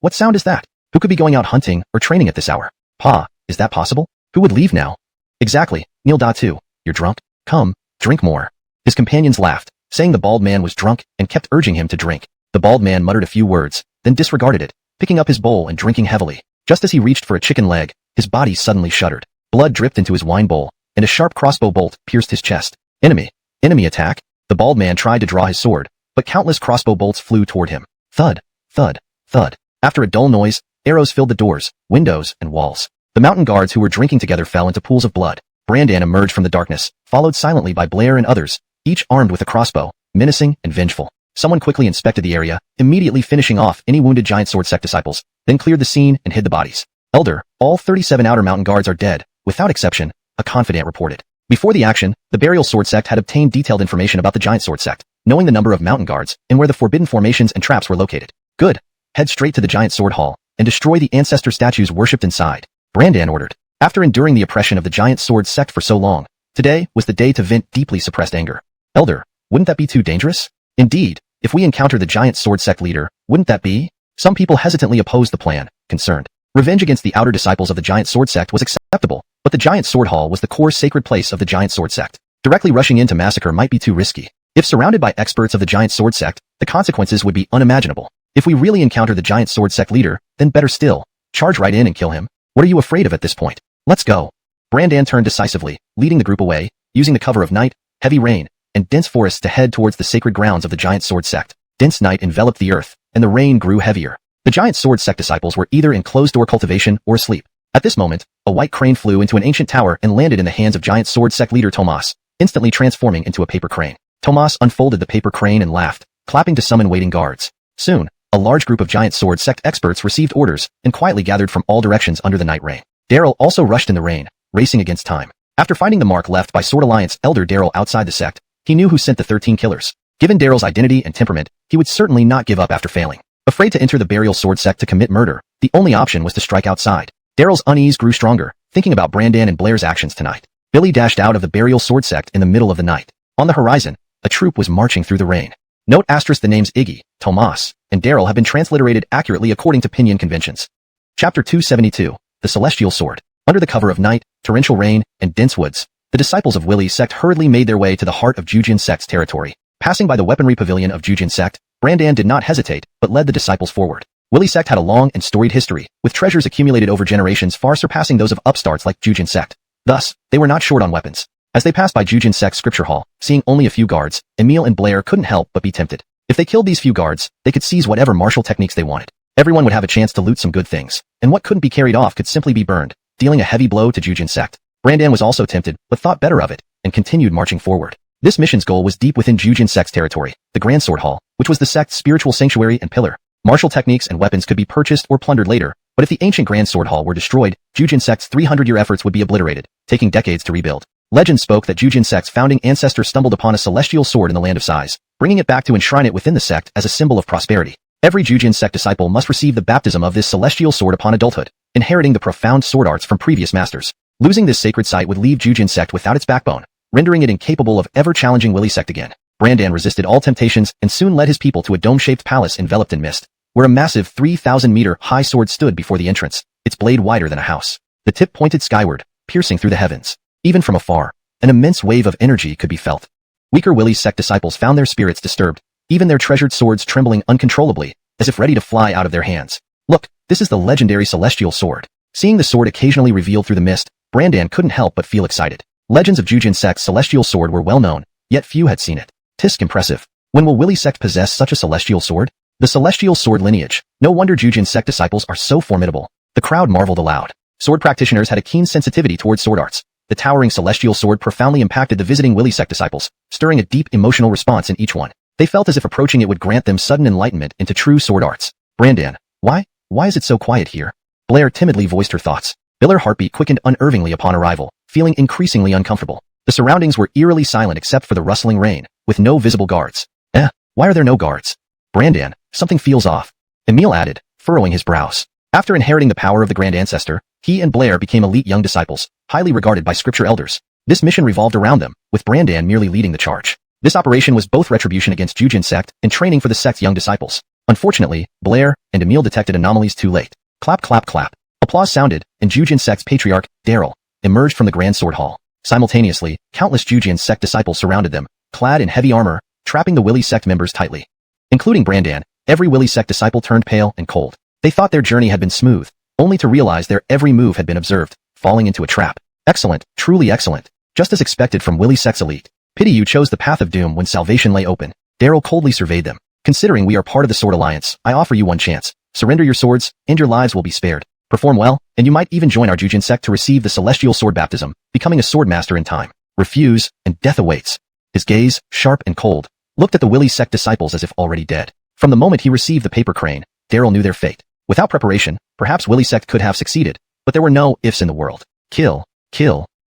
Speaker 1: What sound is that? Who could be going out hunting or training at this hour? Pa, is that possible? Who would leave now? Exactly, Neil Datu. You're drunk? Come, drink more. His companions laughed, saying the bald man was drunk and kept urging him to drink. The bald man muttered a few words, then disregarded it, picking up his bowl and drinking heavily. Just as he reached for a chicken leg, his body suddenly shuddered. Blood dripped into his wine bowl, and a sharp crossbow bolt pierced his chest. Enemy attack. The bald man tried to draw his sword, but countless crossbow bolts flew toward him. Thud, thud, thud. After a dull noise, arrows filled the doors, windows, and walls. The mountain guards who were drinking together fell into pools of blood. Brandan emerged from the darkness, followed silently by Blair and others, each armed with a crossbow, menacing and vengeful. Someone quickly inspected the area, immediately finishing off any wounded Giant Sword Sect disciples, then cleared the scene and hid the bodies. Elder, all 37 outer mountain guards are dead, without exception, a confidant reported. Before the action, the Burial Sword Sect had obtained detailed information about the Giant Sword Sect, knowing the number of mountain guards and where the forbidden formations and traps were located. Good. Head straight to the Giant Sword Hall and destroy the ancestor statues worshipped inside, Brandan ordered. After enduring the oppression of the Giant Sword Sect for so long, today was the day to vent deeply suppressed anger. Elder, wouldn't that be too dangerous? Indeed, if we encounter the Giant Sword Sect leader, wouldn't that be? Some people hesitantly opposed the plan, concerned. Revenge against the outer disciples of the Giant Sword Sect was acceptable, but the Giant Sword Hall was the core sacred place of the Giant Sword Sect. Directly rushing in to massacre might be too risky. If surrounded by experts of the Giant Sword Sect, the consequences would be unimaginable. If we really encounter the Giant Sword Sect leader, then better still, charge right in and kill him. What are you afraid of at this point? Let's go. Brandan turned decisively, leading the group away, using the cover of night, heavy rain, and dense forests to head towards the sacred grounds of the Giant Sword Sect. Dense night enveloped the earth, and the rain grew heavier. The Giant Sword Sect disciples were either in closed-door cultivation or asleep. At this moment, a white crane flew into an ancient tower and landed in the hands of Giant Sword Sect leader Tomas, instantly transforming into a paper crane. Tomas unfolded the paper crane and laughed, clapping to summon waiting guards. Soon, a large group of Giant Sword Sect experts received orders and quietly gathered from all directions under the night rain. Daryl also rushed in the rain, racing against time. After finding the mark left by Sword Alliance elder Daryl outside the sect, he knew who sent the 13 killers. Given Daryl's identity and temperament, he would certainly not give up after failing. Afraid to enter the burial sword sect to commit murder, the only option was to strike outside. Daryl's unease grew stronger, thinking about Brandan and Blair's actions tonight. Billy dashed out of the burial sword sect in the middle of the night. On the horizon, a troop was marching through the rain. Note asterisk the names Iggy, Tomas, and Daryl have been transliterated accurately according to Pinyin conventions. Chapter 272, The Celestial Sword. Under the cover of night, torrential rain, and dense woods, the disciples of Willie's sect hurriedly made their way to the heart of Jujin sect's territory. Passing by the weaponry pavilion of Jujin sect, Brandan did not hesitate, but led the disciples forward. Willie's sect had a long and storied history, with treasures accumulated over generations far surpassing those of upstarts like Jujin sect. Thus, they were not short on weapons. As they passed by Jujin sect's scripture hall, seeing only a few guards, Emil and Blair couldn't help but be tempted. If they killed these few guards, they could seize whatever martial techniques they wanted. Everyone would have a chance to loot some good things, and what couldn't be carried off could simply be burned, dealing a heavy blow to Jujin sect. Brandan was also tempted, but thought better of it, and continued marching forward. This mission's goal was deep within Jujin sect's territory, the Grand Sword Hall, which was the sect's spiritual sanctuary and pillar. Martial techniques and weapons could be purchased or plundered later, but if the ancient Grand Sword Hall were destroyed, Jujin sect's 300-year efforts would be obliterated, taking decades to rebuild. Legend spoke that Jujin sect's founding ancestor stumbled upon a celestial sword in the land of Sais, bringing it back to enshrine it within the sect as a symbol of prosperity. Every Jujin sect disciple must receive the baptism of this celestial sword upon adulthood, inheriting the profound sword arts from previous masters. Losing this sacred site would leave Jujin sect without its backbone, rendering it incapable of ever challenging Willie sect again. Brandan resisted all temptations and soon led his people to a dome-shaped palace enveloped in mist, where a massive 3,000-meter-high sword stood before the entrance, its blade wider than a house. The tip pointed skyward, piercing through the heavens. Even from afar, an immense wave of energy could be felt. Weaker Willie's sect disciples found their spirits disturbed, even their treasured swords trembling uncontrollably, as if ready to fly out of their hands. Look, this is the legendary celestial sword. Seeing the sword occasionally revealed through the mist, Brandan couldn't help but feel excited. Legends of Jujin sect's celestial sword were well known, yet few had seen it. Tisk impressive. When will Willie sect possess such a celestial sword? The celestial sword lineage. No wonder Jujin sect disciples are so formidable. The crowd marveled aloud. Sword practitioners had a keen sensitivity towards sword arts. The towering celestial sword profoundly impacted the visiting Willie sect disciples, stirring a deep emotional response in each one. They felt as if approaching it would grant them sudden enlightenment into true sword arts. Brandan, why is it so quiet here? Blair timidly voiced her thoughts. Biller's heartbeat quickened unnervingly upon arrival, feeling increasingly uncomfortable. The surroundings were eerily silent except for the rustling rain, with no visible guards. Why are there no guards? Brandan, something feels off. Emil added, furrowing his brows. After inheriting the power of the Grand Ancestor, he and Blair became elite young disciples, highly regarded by scripture elders. This mission revolved around them, with Brandan merely leading the charge. This operation was both retribution against Jujin sect and training for the sect's young disciples. Unfortunately, Blair and Emil detected anomalies too late. Clap clap clap. Applause sounded, and Jujin sect's patriarch, Daryl, emerged from the Grand Sword Hall. Simultaneously, countless Jujin sect disciples surrounded them, clad in heavy armor, trapping the Willie sect members tightly. Including Brandan, every Willie sect disciple turned pale and cold. They thought their journey had been smooth, only to realize their every move had been observed, falling into a trap. Excellent, truly excellent. Just as expected from Willie sect's elite. Pity you chose the path of doom when salvation lay open. Daryl coldly surveyed them. Considering we are part of the Sword Alliance, I offer you one chance. Surrender your swords, and your lives will be spared. Perform well, and you might even join our Jujin sect to receive the celestial sword baptism, becoming a sword master in time. Refuse, and death awaits. His gaze, sharp and cold, looked at the Willie sect disciples as if already dead. From the moment he received the paper crane, Daryl knew their fate. Without preparation, perhaps Willie sect could have succeeded, but there were no ifs in the world. Kill,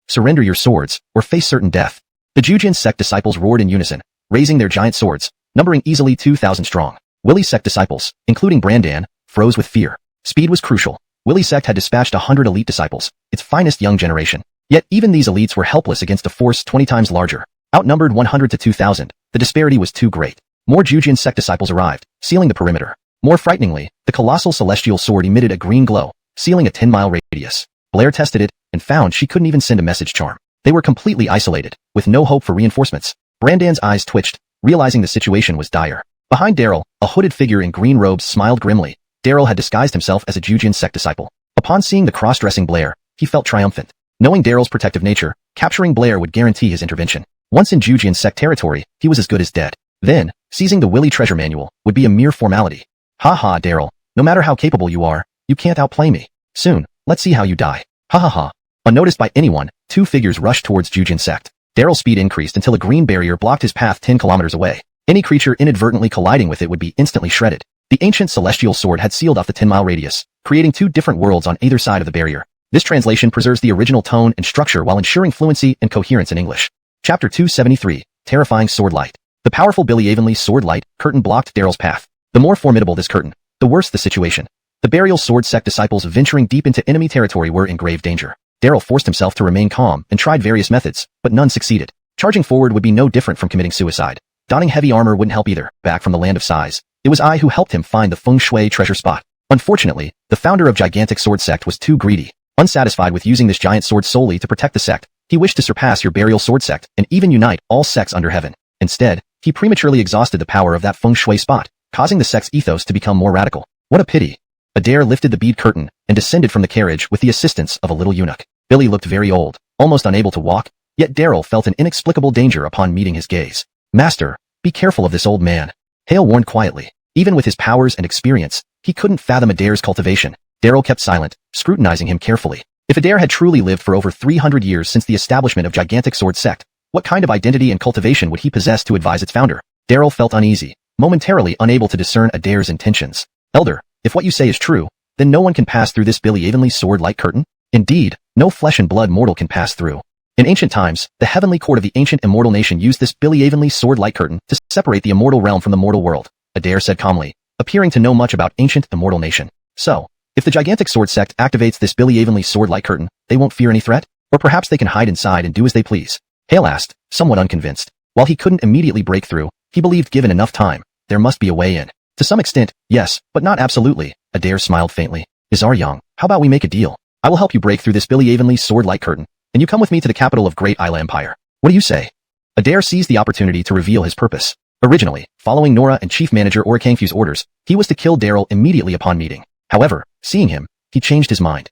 Speaker 1: surrender your swords, or face certain death. The Jujin sect disciples roared in unison, raising their giant swords, numbering easily 2,000 strong. Willie sect disciples, including Brandan, froze with fear. Speed was crucial. Willie sect had dispatched 100 elite disciples, its finest young generation. Yet even these elites were helpless against a force 20 times larger. Outnumbered 100 to 2,000, the disparity was too great. More Jujin sect disciples arrived, sealing the perimeter. More frighteningly, the colossal celestial sword emitted a green glow, sealing a 10-mile radius. Blair tested it, and found she couldn't even send a message charm. They were completely isolated, with no hope for reinforcements. Brandan's eyes twitched, realizing the situation was dire. Behind Daryl, a hooded figure in green robes smiled grimly. Daryl had disguised himself as a Jujin sect disciple. Upon seeing the cross-dressing Blair, he felt triumphant. Knowing Daryl's protective nature, capturing Blair would guarantee his intervention. Once in Jujin sect territory, he was as good as dead. Then, seizing the Willie treasure manual would be a mere formality. Ha ha, Daryl, no matter how capable you are, you can't outplay me. Soon, let's see how you die. Ha ha ha. Unnoticed by anyone, two figures rushed towards Jujin sect. Daryl's speed increased until a green barrier blocked his path 10 kilometers away. Any creature inadvertently colliding with it would be instantly shredded. The ancient celestial sword had sealed off the 10-mile radius, creating two different worlds on either side of the barrier. This translation preserves the original tone and structure while ensuring fluency and coherence in English. Chapter 273, Terrifying Sword Light. The powerful Billy Avonley's sword light curtain blocked Daryl's path. The more formidable this curtain, the worse the situation. The burial sword sect disciples venturing deep into enemy territory were in grave danger. Daryl forced himself to remain calm and tried various methods, but none succeeded. Charging forward would be no different from committing suicide. Donning heavy armor wouldn't help either. Back from the land of size, it was I who helped him find the feng shui treasure spot. Unfortunately, the founder of Gigantic Sword Sect was too greedy. Unsatisfied with using this giant sword solely to protect the sect, he wished to surpass your burial sword sect and even unite all sects under heaven. Instead, he prematurely exhausted the power of that feng shui spot, causing the sect's ethos to become more radical. What a pity. Adair lifted the bead curtain and descended from the carriage with the assistance of a little eunuch. Billy looked very old, almost unable to walk, yet Daryl felt an inexplicable danger upon meeting his gaze. Master, be careful of this old man. Hale warned quietly. Even with his powers and experience, he couldn't fathom Adair's cultivation. Daryl kept silent, scrutinizing him carefully. If Adair had truly lived for over 300 years since the establishment of Gigantic Sword Sect, what kind of identity and cultivation would he possess to advise its founder? Daryl felt uneasy, momentarily unable to discern Adair's intentions. Elder, if what you say is true, then no one can pass through this Billy Evenly sword-like curtain? Indeed, no flesh and blood mortal can pass through. In ancient times, the heavenly court of the ancient immortal nation used this Billy Evenly sword-like curtain to separate the immortal realm from the mortal world, Adair said calmly, appearing to know much about ancient immortal nation. So, if the Gigantic Sword Sect activates this Billy Evenly sword-like curtain, they won't fear any threat? Or perhaps they can hide inside and do as they please? Hale asked, somewhat unconvinced. While he couldn't immediately break through, he believed given enough time, there must be a way in. To some extent, yes, but not absolutely, Adair smiled faintly. Izar Young, how about we make a deal? I will help you break through this Billy Evenly sword-like curtain, and you come with me to the capital of Great Isla Empire. What do you say? Adair seized the opportunity to reveal his purpose. Originally, following Nora and Chief Manager Orikangfu's orders, he was to kill Daryl immediately upon meeting. However, seeing him, he changed his mind.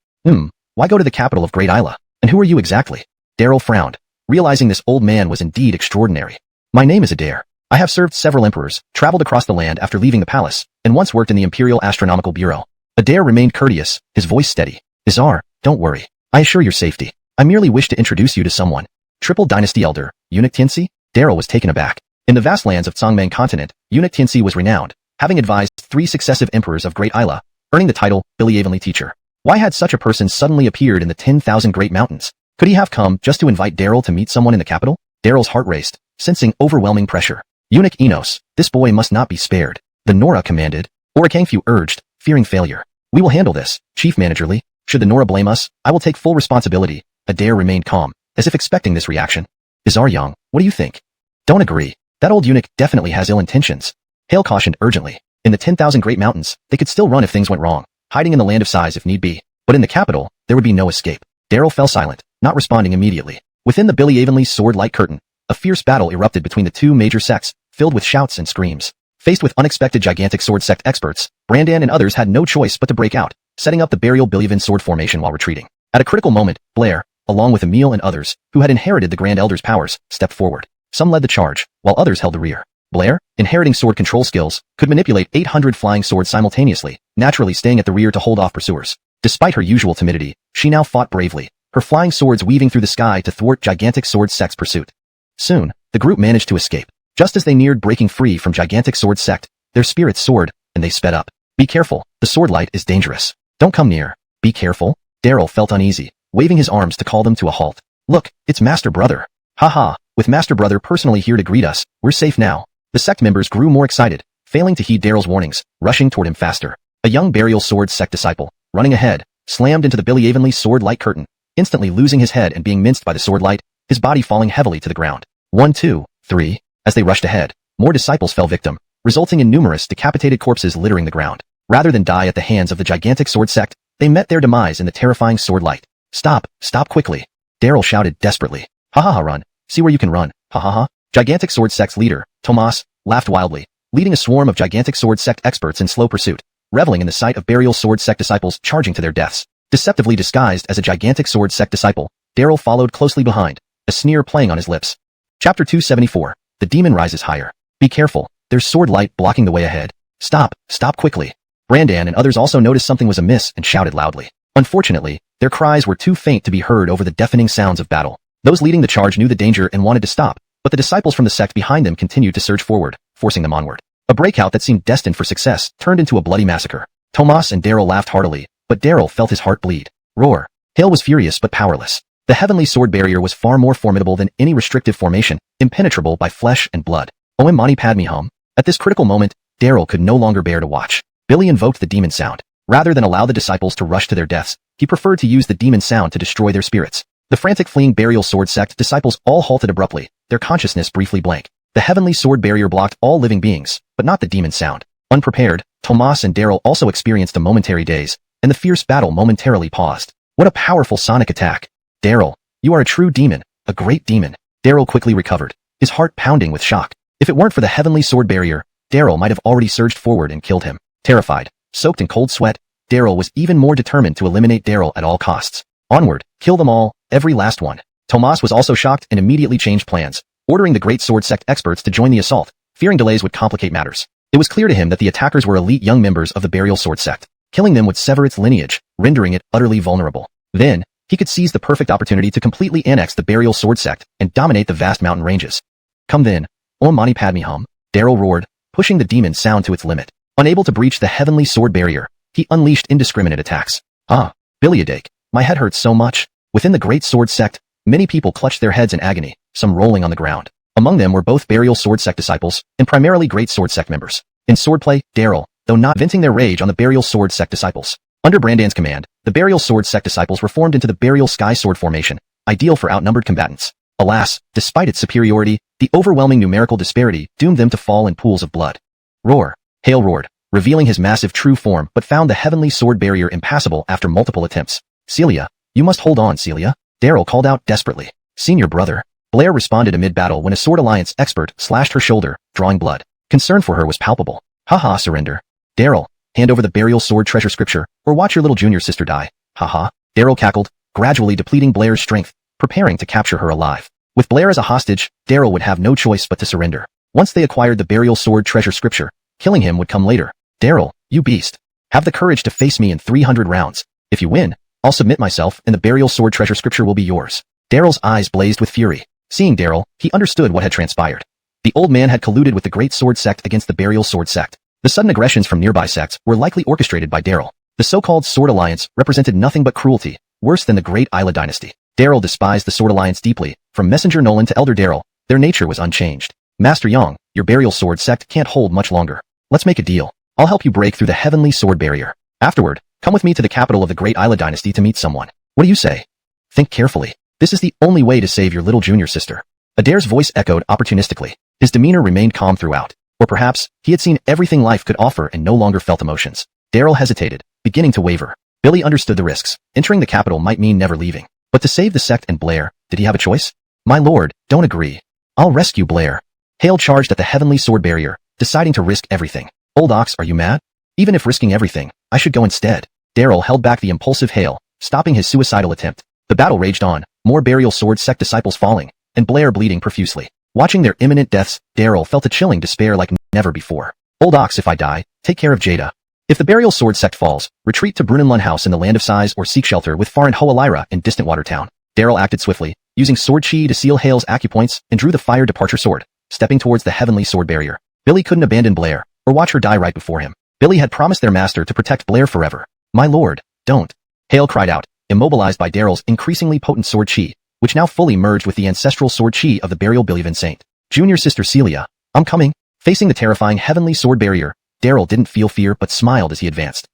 Speaker 1: Why go to the capital of Great Isla? And who are you exactly? Daryl frowned, realizing this old man was indeed extraordinary. My name is Adair. I have served several emperors, traveled across the land after leaving the palace, and once worked in the Imperial Astronomical Bureau. Adair remained courteous, his voice steady. Izar, don't worry. I assure your safety. I merely wish to introduce you to someone. Triple Dynasty Elder, Eunuch Tianxi? Daryl was taken aback. In the vast lands of Tsangmang continent, Eunuch Tianxi was renowned, having advised 3 successive emperors of Great Isla, earning the title Billy Evenly Teacher. Why had such a person suddenly appeared in the 10,000 Great Mountains? Could he have come just to invite Daryl to meet someone in the capital? Daryl's heart raced, sensing overwhelming pressure. Eunuch Enos, this boy must not be spared. The Nora commanded. Orikangfu urged, fearing failure. We will handle this, Chief Manager Lee. Should the Nora blame us, I will take full responsibility. Adair remained calm, as if expecting this reaction. Izar Young, what do you think? Don't agree. That old eunuch definitely has ill intentions. Hale cautioned urgently. In the 10,000 Great Mountains, they could still run if things went wrong, hiding in the land of size if need be. But in the capital, there would be no escape. Daryl fell silent, not responding immediately. Within the Billy Evenly sword-like curtain, a fierce battle erupted between the 2 major sects, filled with shouts and screams. Faced with unexpected Gigantic Sword Sect experts, Brandan and others had no choice but to break out, setting up the burial Billivan sword formation while retreating. At a critical moment, Blair, along with Emil and others, who had inherited the Grand Elder's powers, stepped forward. Some led the charge, while others held the rear. Blair, inheriting sword control skills, could manipulate 800 flying swords simultaneously, naturally staying at the rear to hold off pursuers. Despite her usual timidity, she now fought bravely, her flying swords weaving through the sky to thwart Gigantic Sword Sect's pursuit. Soon, the group managed to escape. Just as they neared breaking free from Gigantic Sword Sect, their spirits soared, and they sped up. Be careful, the sword light is dangerous. Don't come near. Be careful. Daryl felt uneasy, waving his arms to call them to a halt. Look, it's Master Brother. Haha, with Master Brother personally here to greet us, we're safe now. The sect members grew more excited, failing to heed Daryl's warnings, rushing toward him faster. A young burial sword sect disciple, running ahead, slammed into the Billy Evenly sword-light curtain, instantly losing his head and being minced by the sword light, his body falling heavily to the ground. 1, 2, 3. As they rushed ahead, more disciples fell victim, resulting in numerous decapitated corpses littering the ground. Rather than die at the hands of the Gigantic Sword Sect, they met their demise in the terrifying sword light. Stop quickly. Daryl shouted desperately. Ha ha ha, run. See where you can run. Ha ha ha. Gigantic Sword Sect's leader, Tomas, laughed wildly, leading a swarm of Gigantic Sword Sect experts in slow pursuit, reveling in the sight of burial sword sect disciples charging to their deaths. Deceptively disguised as a Gigantic Sword Sect disciple, Daryl followed closely behind, a sneer playing on his lips. Chapter 274. The demon rises higher. Be careful, there's sword light blocking the way ahead. Stop quickly. Brandan and others also noticed something was amiss and shouted loudly. Unfortunately, their cries were too faint to be heard over the deafening sounds of battle. Those leading the charge knew the danger and wanted to stop, but the disciples from the sect behind them continued to surge forward, forcing them onward. A breakout that seemed destined for success turned into a bloody massacre. Tomas and Daryl laughed heartily, but Daryl felt his heart bleed. Roar. Hale was furious but powerless. The heavenly sword barrier was far more formidable than any restrictive formation, impenetrable by flesh and blood. Om Mani Padme Hum. At this critical moment, Daryl could no longer bear to watch. Billy invoked the demon sound. Rather than allow the disciples to rush to their deaths, he preferred to use the demon sound to destroy their spirits. The frantic fleeing burial sword sect disciples all halted abruptly, their consciousness briefly blank. The heavenly sword barrier blocked all living beings, but not the demon sound. Unprepared, Tomas and Daryl also experienced a momentary daze, and the fierce battle momentarily paused. What a powerful sonic attack. Daryl, you are a true demon, a great demon. Daryl quickly recovered, his heart pounding with shock. If it weren't for the heavenly sword barrier, Daryl might have already surged forward and killed him. Terrified, soaked in cold sweat, Daryl was even more determined to eliminate Daryl at all costs. Onward, kill them all, every last one. Tomas was also shocked and immediately changed plans, ordering the Great Sword Sect experts to join the assault, fearing delays would complicate matters. It was clear to him that the attackers were elite young members of the Burial Sword Sect. Killing them would sever its lineage, rendering it utterly vulnerable. Then, he could seize the perfect opportunity to completely annex the Burial Sword Sect and dominate the vast mountain ranges. Come then, Om Mani Padme Hum, Daryl roared, pushing the demon sound to its limit. Unable to breach the heavenly sword barrier, he unleashed indiscriminate attacks. Ah, Biliadake, my head hurts so much. Within the Great Sword Sect, many people clutched their heads in agony, some rolling on the ground. Among them were both Burial Sword Sect disciples and primarily Great Sword Sect members. In swordplay, Daryl, though not venting their rage on the Burial Sword Sect disciples. Under Brandan's command, the Burial Sword Sect disciples were formed into the Burial Sky Sword formation, ideal for outnumbered combatants. Alas, despite its superiority, the overwhelming numerical disparity doomed them to fall in pools of blood. Roar. Hale roared, revealing his massive true form, but found the heavenly sword barrier impassable after multiple attempts. Celia, you must hold on, Celia. Daryl called out desperately. Senior brother. Blair responded amid battle when a Sword Alliance expert slashed her shoulder, drawing blood. Concern for her was palpable. Haha, surrender. Daryl, hand over the burial sword treasure scripture, or watch your little junior sister die. Haha. Daryl cackled, gradually depleting Blair's strength, preparing to capture her alive. With Blair as a hostage, Daryl would have no choice but to surrender. Once they acquired the burial sword treasure scripture, killing him would come later. Daryl, you beast. Have the courage to face me in 300 rounds. If you win, I'll submit myself and the burial sword treasure scripture will be yours. Daryl's eyes blazed with fury. Seeing Daryl, he understood what had transpired. The old man had colluded with the Great Sword Sect against the Burial Sword Sect. The sudden aggressions from nearby sects were likely orchestrated by Daryl. The so-called Sword Alliance represented nothing but cruelty, worse than the Great Isla dynasty. Daryl despised the Sword Alliance deeply. From Messenger Nolan to Elder Daryl, their nature was unchanged. Master Yang, your Burial Sword Sect can't hold much longer. Let's make a deal. I'll help you break through the heavenly sword barrier. Afterward, come with me to the capital of the Great Isla dynasty to meet someone. What do you say? Think carefully. This is the only way to save your little junior sister. Adair's voice echoed opportunistically. His demeanor remained calm throughout. Or perhaps, he had seen everything life could offer and no longer felt emotions. Daryl hesitated, beginning to waver. Billy understood the risks. Entering the capital might mean never leaving. But to save the sect and Blair, did he have a choice? My lord, don't agree. I'll rescue Blair. Hale charged at the heavenly sword barrier, deciding to risk everything. Old Ox, are you mad? Even if risking everything, I should go instead. Daryl held back the impulsive Hale, stopping his suicidal attempt. The battle raged on, more Burial Sword Sect disciples falling, and Blair bleeding profusely. Watching their imminent deaths, Daryl felt a chilling despair like never before. Old Ox, if I die, take care of Jada. If the Burial Sword Sect falls, retreat to Brunenlund House in the Land of Sighs or seek shelter with Far and Hoalira in distant Watertown. Daryl acted swiftly, using sword chi to seal Hale's acupoints and drew the fire departure sword, stepping towards the heavenly sword barrier. Billy couldn't abandon Blair, or watch her die right before him. Billy had promised their master to protect Blair forever. My lord, don't. Hale cried out, immobilized by Daryl's increasingly potent sword chi, which now fully merged with the ancestral sword chi of the burial Billy Vincent. Junior sister Celia, I'm coming. Facing the terrifying heavenly sword barrier, Daryl didn't feel fear but smiled as he advanced.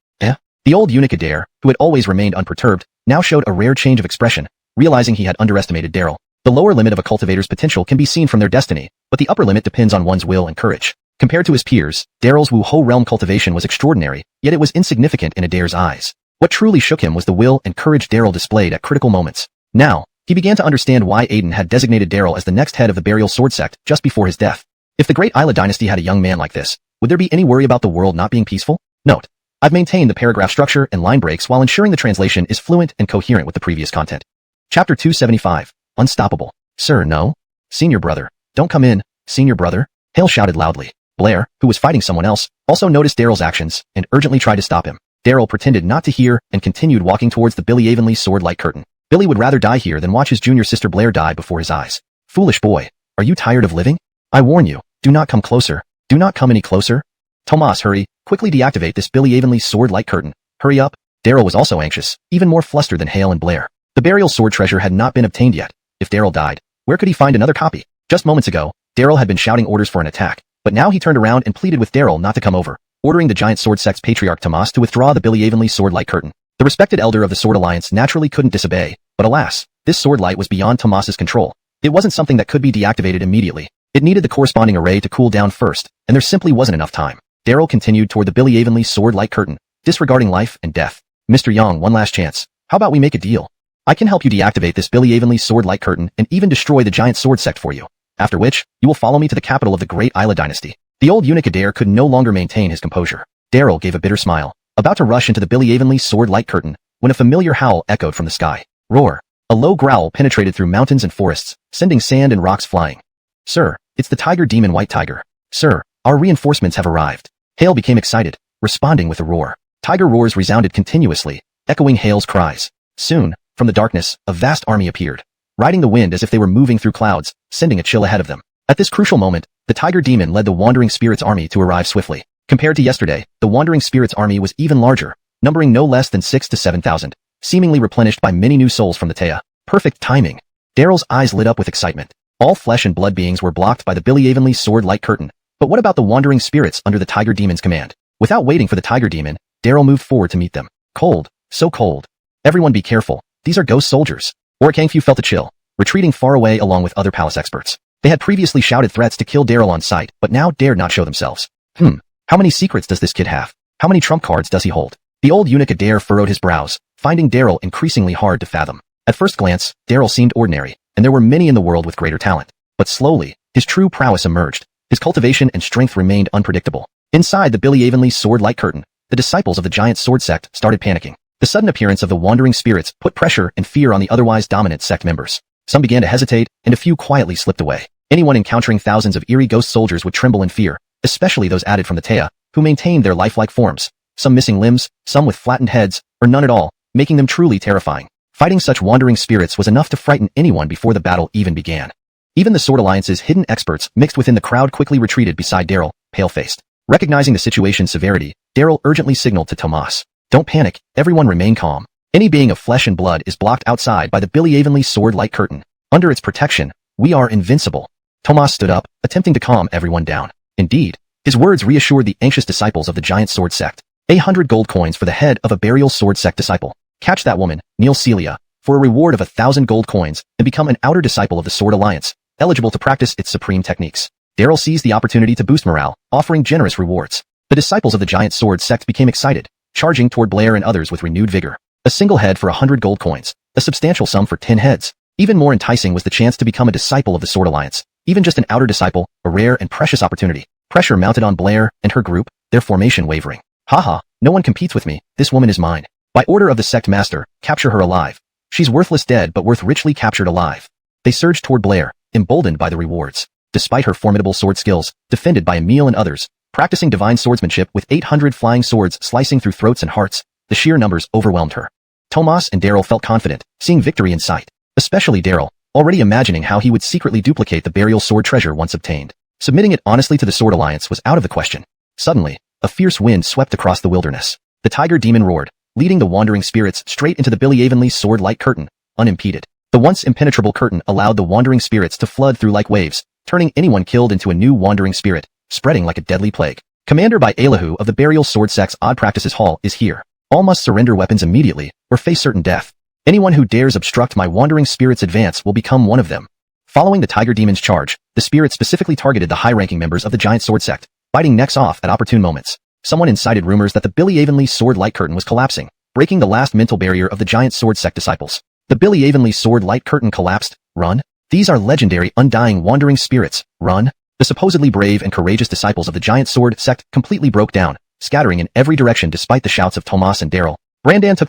Speaker 1: The old eunuch Adair, who had always remained unperturbed, now showed a rare change of expression, realizing he had underestimated Daryl. The lower limit of a cultivator's potential can be seen from their destiny, but the upper limit depends on one's will and courage. Compared to his peers, Daryl's Wuho realm cultivation was extraordinary, yet it was insignificant in Adair's eyes. What truly shook him was the will and courage Daryl displayed at critical moments. Now, he began to understand why Aiden had designated Daryl as the next head of the Burial Sword Sect just before his death. If the Great Isla dynasty had a young man like this, would there be any worry about the world not being peaceful? Note: I've maintained the paragraph structure and line breaks while ensuring the translation is fluent and coherent with the previous content. Chapter 275. Unstoppable. Sir, no. Senior brother. Don't come in, senior brother. Hale shouted loudly. Blair, who was fighting someone else, also noticed Daryl's actions and urgently tried to stop him. Daryl pretended not to hear and continued walking towards the Billy Avonlea sword-like curtain. Billy would rather die here than watch his junior sister Blair die before his eyes. Foolish boy, are you tired of living? I warn you, do not come closer. Do not come any closer. Tomas, hurry, quickly deactivate this Billy Avonlea sword-like curtain. Hurry up. Daryl was also anxious, even more flustered than Hale and Blair. The burial sword treasure had not been obtained yet. If Daryl died, where could he find another copy? Just moments ago, Daryl had been shouting orders for an attack. But now he turned around and pleaded with Daryl not to come over, ordering the giant sword sect's patriarch Tomas to withdraw the Billy Avonlea sword light curtain. The respected elder of the Sword Alliance naturally couldn't disobey, but alas, this sword light was beyond Tomas's control. It wasn't something that could be deactivated immediately. It needed the corresponding array to cool down first, and there simply wasn't enough time. Daryl continued toward the Billy Avonlea sword light curtain, disregarding life and death. Mr. Young, one last chance. How about we make a deal? I can help you deactivate this Billy Avonlea sword light curtain and even destroy the giant sword sect for you. After which, you will follow me to the capital of the great Isla dynasty. The old eunuch Adair could no longer maintain his composure. Daryl gave a bitter smile, about to rush into the Billy Avonlea sword light curtain, when a familiar howl echoed from the sky. Roar. A low growl penetrated through mountains and forests, sending sand and rocks flying. Sir, it's the tiger demon White Tiger. Sir, our reinforcements have arrived. Hale became excited, responding with a roar. Tiger roars resounded continuously, echoing Hale's cries. Soon, from the darkness, a vast army appeared, riding the wind as if they were moving through clouds, sending a chill ahead of them. At this crucial moment, the tiger demon led the Wandering Spirits army to arrive swiftly. Compared to yesterday, the Wandering Spirits army was even larger, numbering no less than 6,000 to 7,000, seemingly replenished by many new souls from the Taya. Perfect timing. Daryl's eyes lit up with excitement. All flesh and blood beings were blocked by the Billy Avonlea sword light curtain. But what about the Wandering Spirits under the Tiger Demon's command? Without waiting for the Tiger Demon, Daryl moved forward to meet them. Cold. So cold. Everyone be careful. These are ghost soldiers. Orikangfu felt a chill, retreating far away along with other palace experts. They had previously shouted threats to kill Daryl on sight, but now dared not show themselves. How many secrets does this kid have? How many trump cards does he hold? The old eunuch Adair furrowed his brows, finding Daryl increasingly hard to fathom. At first glance, Daryl seemed ordinary, and there were many in the world with greater talent. But slowly, his true prowess emerged. His cultivation and strength remained unpredictable. Inside the Billy Avonlea sword light curtain, the disciples of the giant sword sect started panicking. The sudden appearance of the wandering spirits put pressure and fear on the otherwise dominant sect members. Some began to hesitate, and a few quietly slipped away. Anyone encountering thousands of eerie ghost soldiers would tremble in fear, especially those added from the Taya, who maintained their lifelike forms, some missing limbs, some with flattened heads, or none at all, making them truly terrifying. Fighting such wandering spirits was enough to frighten anyone before the battle even began. Even the Sword Alliance's hidden experts mixed within the crowd quickly retreated beside Daryl, pale-faced. Recognizing the situation's severity, Daryl urgently signaled to Tomas. Don't panic, everyone remain calm. Any being of flesh and blood is blocked outside by the Billy Avonlea sword light curtain. Under its protection, we are invincible. Tomas stood up, attempting to calm everyone down. Indeed, his words reassured the anxious disciples of the giant sword sect. 100 gold coins for the head of a burial sword sect disciple. Catch that woman, Neil Celia, for a reward of 1,000 gold coins and become an outer disciple of the Sword Alliance, eligible to practice its supreme techniques. Daryl seized the opportunity to boost morale, offering generous rewards. The disciples of the giant sword sect became excited, charging toward Blair and others with renewed vigor. A single head for 100 gold coins, a substantial sum for 10 heads. Even more enticing was the chance to become a disciple of the Sword Alliance, even just an outer disciple, a rare and precious opportunity. Pressure mounted on Blair and her group, their formation wavering. Haha, no one competes with me, this woman is mine. By order of the sect master, capture her alive. She's worthless dead but worth richly captured alive. They surged toward Blair, emboldened by the rewards. Despite her formidable sword skills, defended by Emil and others, practicing divine swordsmanship with 800 flying swords slicing through throats and hearts, the sheer numbers overwhelmed her. Tomas and Daryl felt confident, seeing victory in sight. Especially Daryl, already imagining how he would secretly duplicate the burial sword treasure once obtained. Submitting it honestly to the Sword Alliance was out of the question. Suddenly, a fierce wind swept across the wilderness. The tiger demon roared, leading the wandering spirits straight into the Billy Avonlea sword light curtain, unimpeded. The once impenetrable curtain allowed the wandering spirits to flood through like waves, turning anyone killed into a new wandering spirit, spreading like a deadly plague. Commander by Elihu of the Burial Sword Sect's Odd Practices Hall is here. All must surrender weapons immediately, or face certain death. Anyone who dares obstruct my wandering spirit's advance will become one of them. Following the tiger demon's charge, the spirit specifically targeted the high-ranking members of the giant sword sect, biting necks off at opportune moments. Someone incited rumors that the Billy Avonlea sword light curtain was collapsing, breaking the last mental barrier of the giant sword sect disciples. The Billy Avonlea sword light curtain collapsed. Run. These are legendary undying wandering spirits. Run. The supposedly brave and courageous disciples of the giant sword sect completely broke down, scattering in every direction despite the shouts of Tomas and Daryl. Brandan took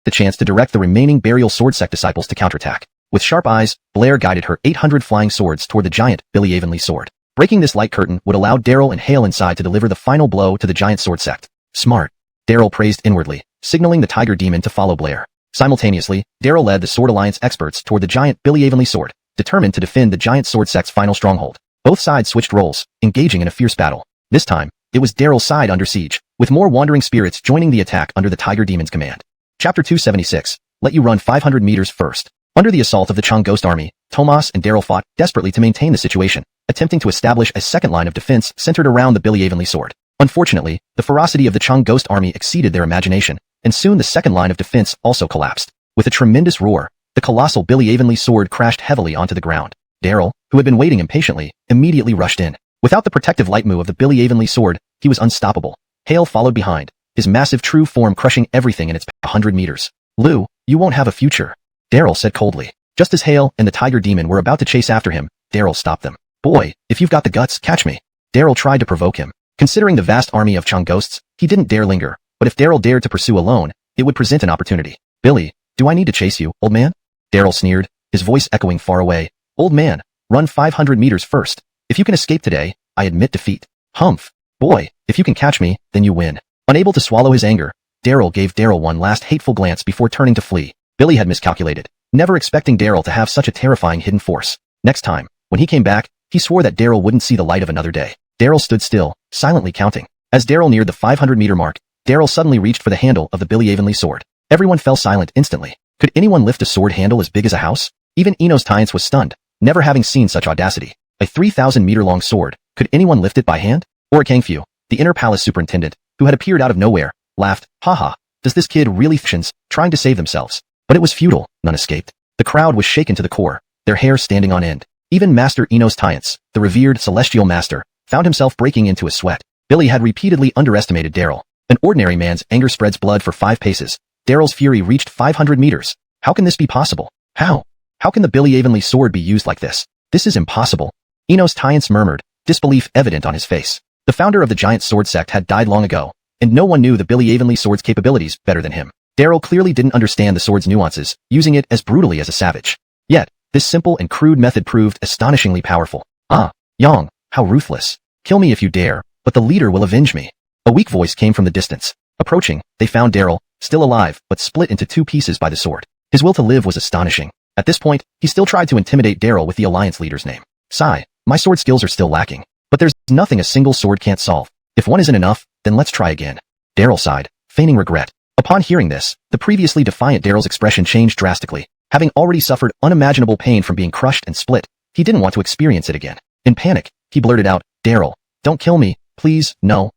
Speaker 1: the chance to direct the remaining burial sword sect disciples to counterattack. With sharp eyes, Blair guided her 800 flying swords toward the giant Billy Avonlea sword. Breaking this light curtain would allow Daryl and Hale inside to deliver the final blow to the giant sword sect. Smart. Daryl praised inwardly, signaling the tiger demon to follow Blair. Simultaneously, Daryl led the Sword Alliance experts toward the giant Billy Avonlea sword, determined to defend the giant sword sect's final stronghold. Both sides switched roles, engaging in a fierce battle. This time, it was Daryl's side under siege, with more wandering spirits joining the attack under the tiger demon's command. Chapter 276. Let you run 500 meters first. Under the assault of the Chang Ghost Army, Tomas and Daryl fought desperately to maintain the situation. attempting to establish a second line of defense centered around the Billy Avonlea sword. Unfortunately, the ferocity of the Chung ghost army exceeded their imagination, and soon the second line of defense also collapsed. With a tremendous roar, the colossal Billy Avonlea sword crashed heavily onto the ground. Daryl, who had been waiting impatiently, immediately rushed in. Without the protective light move of the Billy Avonlea sword, he was unstoppable. Hale followed behind, his massive true form crushing everything in its 100 meters. Lu, you won't have a future, Daryl said coldly. Just as Hale and the tiger demon were about to chase after him, Daryl stopped them. Boy, if you've got the guts, catch me. Daryl tried to provoke him. Considering the vast army of Chung ghosts, he didn't dare linger, but if Daryl dared to pursue alone, it would present an opportunity. Billy, do I need to chase you, old man? Daryl sneered, his voice echoing far away. Old man, run 500 meters first. If you can escape today, I admit defeat. Humph. Boy, if you can catch me, then you win. Unable to swallow his anger, Daryl gave Daryl one last hateful glance before turning to flee. Billy had miscalculated, never expecting Daryl to have such a terrifying hidden force. Next time, when he came back, he swore that Daryl wouldn't see the light of another day. Daryl stood still, silently counting. As Daryl neared the 500-meter mark, Daryl suddenly reached for the handle of the Billy Avonlea sword. Everyone fell silent instantly. Could anyone lift a sword handle as big as a house? Even Enos Tyance was stunned, never having seen such audacity. A 3,000-meter-long sword, could anyone lift it by hand? Or Kangfu, the inner palace superintendent, who had appeared out of nowhere, laughed. Haha, does this kid really fictions, trying to save themselves? But it was futile, none escaped. The crowd was shaken to the core, their hair standing on end. Even Master Enos Tyance, the revered celestial master, found himself breaking into a sweat. Billy had repeatedly underestimated Daryl. An ordinary man's anger spreads blood for 5 paces. Daryl's fury reached 500 meters. How can this be possible? How? How can the Billy Avonlea sword be used like this? This is impossible. Enos Tyance murmured, disbelief evident on his face. The founder of the giant sword sect had died long ago, and no one knew the Billy Avonlea sword's capabilities better than him. Daryl clearly didn't understand the sword's nuances, using it as brutally as a savage. Yet, this simple and crude method proved astonishingly powerful. Ah, Yang, how ruthless. Kill me if you dare, but the leader will avenge me. A weak voice came from the distance. Approaching, they found Daryl, still alive, but split into 2 pieces by the sword. His will to live was astonishing. At this point, he still tried to intimidate Daryl with the Alliance leader's name. Sigh, my sword skills are still lacking. But there's nothing a single sword can't solve. If one isn't enough, then let's try again. Daryl sighed, feigning regret. Upon hearing this, the previously defiant Daryl's expression changed drastically. Having already suffered unimaginable pain from being crushed and split, he didn't want to experience it again. In panic, he blurted out, Daryl, don't kill me, please, no.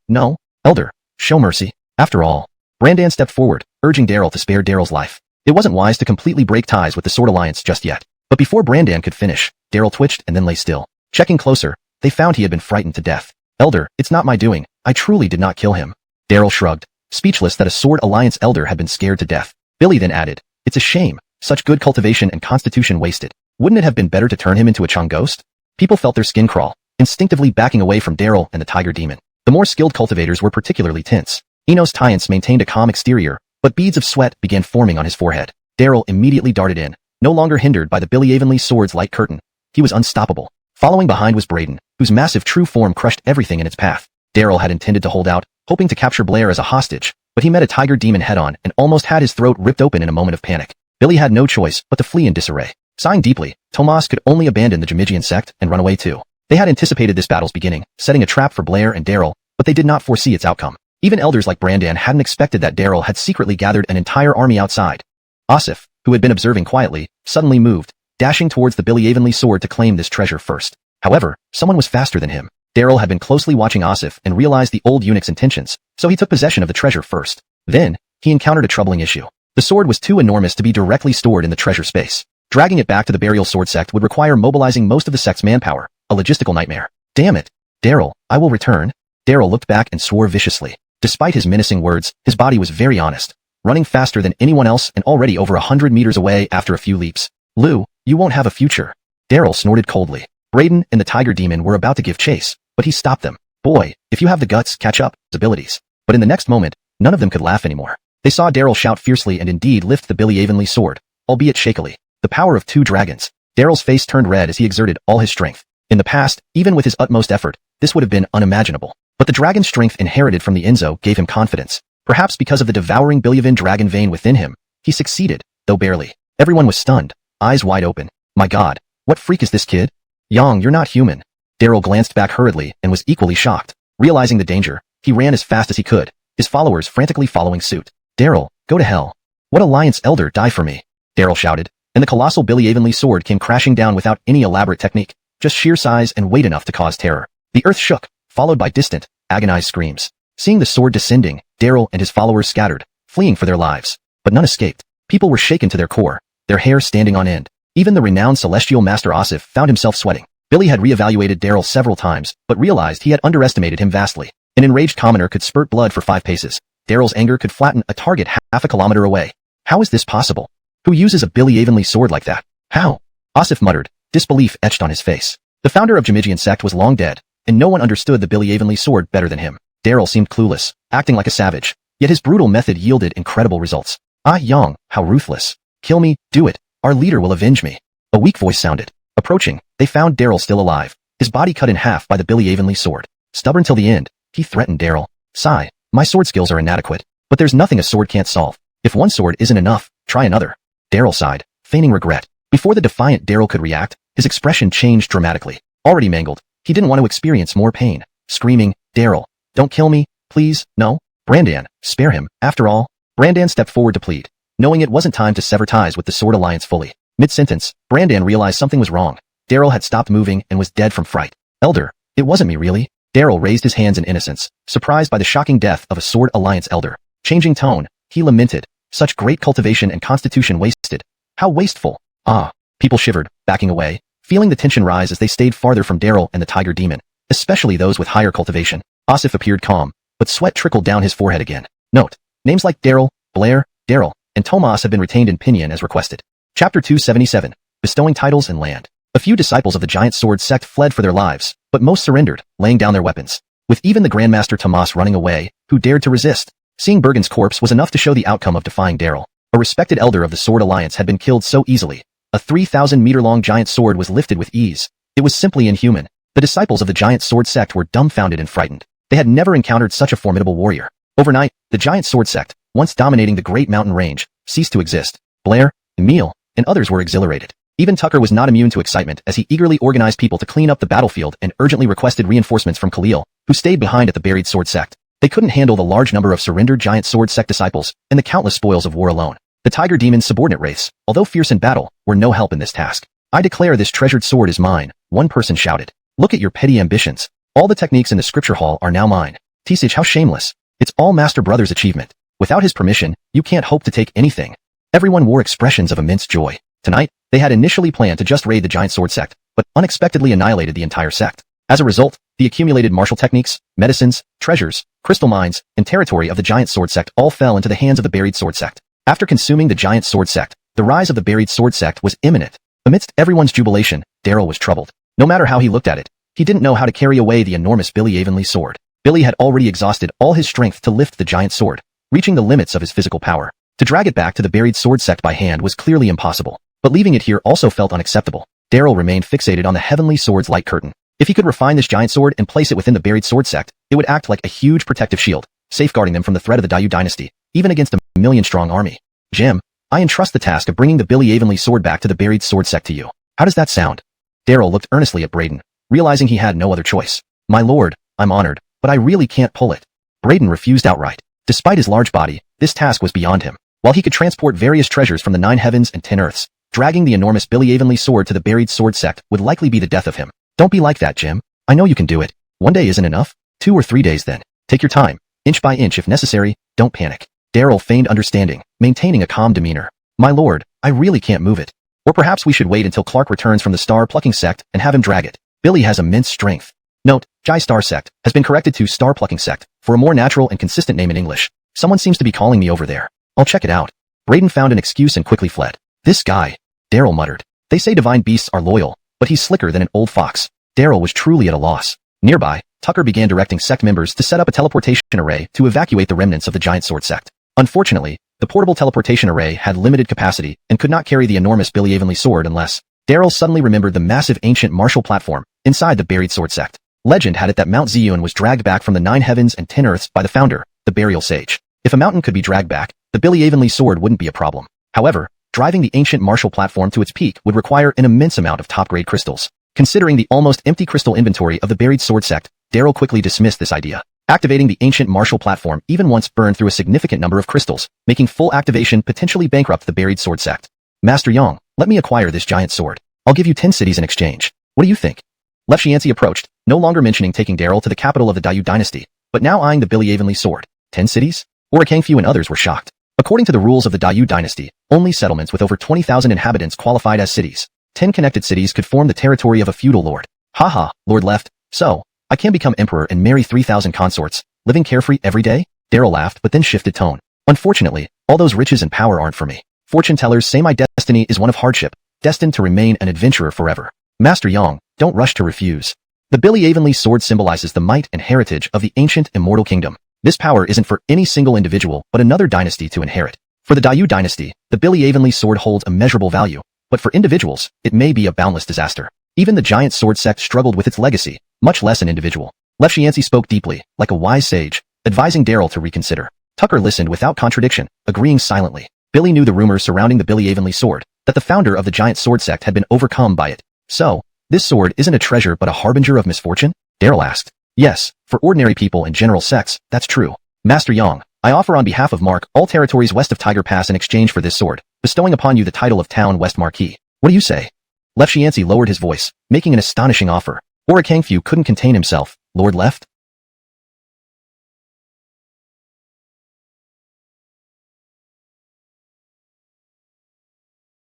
Speaker 1: Elder, show mercy. After all, Brandan stepped forward, urging Daryl to spare Daryl's life. It wasn't wise to completely break ties with the Sword Alliance just yet. But before Brandan could finish, Daryl twitched and then lay still. Checking closer, they found he had been frightened to death. Elder, it's not my doing. I truly did not kill him. Daryl shrugged, speechless that a Sword Alliance elder had been scared to death. Billy then added, it's a shame, such good cultivation and constitution wasted. Wouldn't it have been better to turn him into a Chung ghost? People felt their skin crawl, instinctively backing away from Daryl and the tiger demon. The more skilled cultivators were particularly tense. Enos Tyance maintained a calm exterior, but beads of sweat began forming on his forehead. Daryl immediately darted in, no longer hindered by the Billy Avonlea sword's light curtain. He was unstoppable. Following behind was Braden, whose massive true form crushed everything in its path. Daryl had intended to hold out, hoping to capture Blair as a hostage, but he met a tiger demon head-on and almost had his throat ripped open in a moment of panic. Billy had no choice but to flee in disarray. Sighing deeply, Tomas could only abandon the Jamigian sect and run away too. They had anticipated this battle's beginning, setting a trap for Blair and Daryl, but they did not foresee its outcome. Even elders like Brandan hadn't expected that Daryl had secretly gathered an entire army outside. Asif, who had been observing quietly, suddenly moved, dashing towards the Billy Avonlea sword to claim this treasure first. However, someone was faster than him. Daryl had been closely watching Asif and realized the old eunuch's intentions, so he took possession of the treasure first. Then, he encountered a troubling issue. The sword was too enormous to be directly stored in the treasure space. Dragging it back to the burial sword sect would require mobilizing most of the sect's manpower, a logistical nightmare. Damn it. Daryl, I will return. Daryl looked back and swore viciously. Despite his menacing words, his body was very honest, running faster than anyone else and already over 100 meters away after a few leaps. Lu, you won't have a future. Daryl snorted coldly. Braden and the tiger demon were about to give chase, but he stopped them. Boy, if you have the guts, catch up, his abilities. But in the next moment, none of them could laugh anymore. They saw Daryl shout fiercely and indeed lift the Billy Avonlea sword, albeit shakily. The power of 2 dragons. Daryl's face turned red as he exerted all his strength. In the past, even with his utmost effort, this would have been unimaginable. But the dragon's strength inherited from the engsub gave him confidence. Perhaps because of the devouring Billivan dragon vein within him, he succeeded, though barely. Everyone was stunned, eyes wide open. My god, what freak is this kid? Yang, you're not human. Daryl glanced back hurriedly and was equally shocked. Realizing the danger, he ran as fast as he could, his followers frantically following suit. Daryl, go to hell. What Alliance elder, die for me? Daryl shouted, and the colossal Billy Avonlea sword came crashing down without any elaborate technique. just sheer size and weight enough to cause terror. The earth shook, followed by distant, agonized screams. Seeing the sword descending, Daryl and his followers scattered, fleeing for their lives. But none escaped. People were shaken to their core, their hair standing on end. Even the renowned celestial master Asif found himself sweating. Billy had reevaluated Daryl several times, but realized he had underestimated him vastly. An enraged commoner could spurt blood for 5 paces. Daryl's anger could flatten a target half a kilometer away. How is this possible? Who uses a Billy Avonlea sword like that? How? Asif muttered, disbelief etched on his face. The founder of Jamigian sect was long dead, and no one understood the Billy Avonlea sword better than him. Daryl seemed clueless, acting like a savage. Yet his brutal method yielded incredible results. Ah Yang, how ruthless. Kill me, do it. Our leader will avenge me. A weak voice sounded. Approaching, they found Daryl still alive, his body cut in half by the Billy Avonlea sword. Stubborn till the end, he threatened Daryl. Sigh, my sword skills are inadequate, but there's nothing a sword can't solve. If one sword isn't enough, try another. Daryl sighed, feigning regret. Before the defiant Daryl could react, his expression changed dramatically. Already mangled, he didn't want to experience more pain. Screaming, Daryl, don't kill me, please, no. Brandan, spare him, after all. Brandan stepped forward to plead, knowing it wasn't time to sever ties with the Sword Alliance fully. Mid-sentence, Brandan realized something was wrong. Daryl had stopped moving and was dead from fright. Elder, it wasn't me really. Daryl raised his hands in innocence, surprised by the shocking death of a Sword Alliance elder. Changing tone, he lamented, such great cultivation and constitution wasted. How wasteful. Ah. People shivered, backing away, feeling the tension rise as they stayed farther from Daryl and the tiger demon, especially those with higher cultivation. Asif appeared calm, but sweat trickled down his forehead again. Note, names like Daryl, Blair, Daryl, and Tomas have been retained in Pinyin as requested. Chapter 277, Bestowing Titles and Land. A few disciples of the Giant Sword sect fled for their lives, but most surrendered, laying down their weapons. With even the Grandmaster Tomas running away, who dared to resist? Seeing Bergen's corpse was enough to show the outcome of defying Daryl. A respected elder of the Sword Alliance had been killed so easily. A 3,000-meter-long giant sword was lifted with ease. It was simply inhuman. The disciples of the Giant Sword sect were dumbfounded and frightened. They had never encountered such a formidable warrior. Overnight, the Giant Sword sect, once dominating the Great Mountain Range, ceased to exist. Blair, Emil, and others were exhilarated. Even Tucker was not immune to excitement as he eagerly organized people to clean up the battlefield and urgently requested reinforcements from Khalil, who stayed behind at the buried sword sect. They couldn't handle the large number of surrendered Giant Sword sect disciples and the countless spoils of war alone. The Tiger Demon's subordinate wraiths, although fierce in battle, were no help in this task. I declare this treasured sword is mine, one person shouted. Look at your petty ambitions. All the techniques in the scripture hall are now mine. Tisich, how shameless. It's all Master Brother's achievement. Without his permission, you can't hope to take anything. Everyone wore expressions of immense joy. Tonight, they had initially planned to just raid the Giant Sword sect, but unexpectedly annihilated the entire sect. As a result, the accumulated martial techniques, medicines, treasures, crystal mines, and territory of the Giant Sword sect all fell into the hands of the Buried Sword sect. After consuming the Giant Sword sect, the rise of the Buried Sword sect was imminent. Amidst everyone's jubilation, Daryl was troubled. No matter how he looked at it, he didn't know how to carry away the enormous Billy Avonlea sword. Billy had already exhausted all his strength to lift the giant sword, reaching the limits of his physical power. To drag it back to the Buried Sword sect by hand was clearly impossible, but leaving it here also felt unacceptable. Daryl remained fixated on the Heavenly Sword's light curtain. If he could refine this giant sword and place it within the Buried Sword sect, it would act like a huge protective shield, safeguarding them from the threat of the Dayu dynasty, even against a million-strong army. Jim, I entrust the task of bringing the Billy Avonlea sword back to the Buried Sword sect to you. How does that sound? Daryl looked earnestly at Braden, realizing he had no other choice. My lord, I'm honored, but I really can't pull it. Braden refused outright. Despite his large body, this task was beyond him. While he could transport various treasures from the 9 heavens and 10 earths, dragging the enormous Billy Avonlea sword to the Buried Sword sect would likely be the death of him. Don't be like that, Jim. I know you can do it. One day isn't enough. 2 or 3 days then. Take your time, inch by inch if necessary, don't panic. Daryl feigned understanding, maintaining a calm demeanor. My lord, I really can't move it. Or perhaps we should wait until Clark returns from the Star Plucking sect and have him drag it. Billy has immense strength. Note, Jai Star sect has been corrected to Star Plucking sect for a more natural and consistent name in English. Someone seems to be calling me over there. I'll check it out. Braden found an excuse and quickly fled. This guy, Daryl muttered. They say divine beasts are loyal, but he's slicker than an old fox. Daryl was truly at a loss. Nearby, Tucker began directing sect members to set up a teleportation array to evacuate the remnants of the Giant Sword sect. Unfortunately, the portable teleportation array had limited capacity and could not carry the enormous Billy Avonlea sword unless Daryl suddenly remembered the massive ancient martial platform inside the Buried Sword sect. Legend had it that Mount Ziyun was dragged back from the 9 heavens and 10 earths by the founder, the Burial Sage. If a mountain could be dragged back, the Billy Avonlea sword wouldn't be a problem. However, driving the ancient martial platform to its peak would require an immense amount of top-grade crystals. Considering the almost empty crystal inventory of the Buried Sword sect, Daryl quickly dismissed this idea. Activating the ancient martial platform even once burned through a significant number of crystals, making full activation potentially bankrupt the Buried Sword sect. Master Yang, let me acquire this giant sword. I'll give you 10 cities in exchange. What do you think? Left Xianxi approached, no longer mentioning taking Daryl to the capital of the Dayu dynasty, but now eyeing the Billy Avonlea sword. 10 cities? Kangfu and others were shocked. According to the rules of the Dayu dynasty, only settlements with over 20,000 inhabitants qualified as cities. 10 connected cities could form the territory of a feudal lord. Haha, Lord Left, so, I can become emperor and marry 3,000 consorts, living carefree every day? Daryl laughed but then shifted tone. Unfortunately, all those riches and power aren't for me. Fortune tellers say my destiny is one of hardship, destined to remain an adventurer forever. Master Yang, don't rush to refuse. The Billy Avonlea sword symbolizes the might and heritage of the ancient immortal kingdom. This power isn't for any single individual but another dynasty to inherit. For the Dayu dynasty, the Billy Avonlea sword holds immeasurable value, but for individuals, it may be a boundless disaster. Even the giant sword sect struggled with its legacy, much less an individual. Left Xianxi spoke deeply, like a wise sage, advising Daryl to reconsider. Tucker listened without contradiction, agreeing silently. Billy knew the rumors surrounding the Billy Avonlea sword, that the founder of the giant sword sect had been overcome by it. So, this sword isn't a treasure but a harbinger of misfortune? Daryl asked. Yes, for ordinary people and general sects, that's true. Master Yang, I offer on behalf of Mark all territories west of Tiger Pass in exchange for this sword, bestowing upon you the title of Town West Marquis. What do you say? Left Xianxi lowered his voice, making an astonishing offer. Kangfu couldn't contain himself. Lord Left?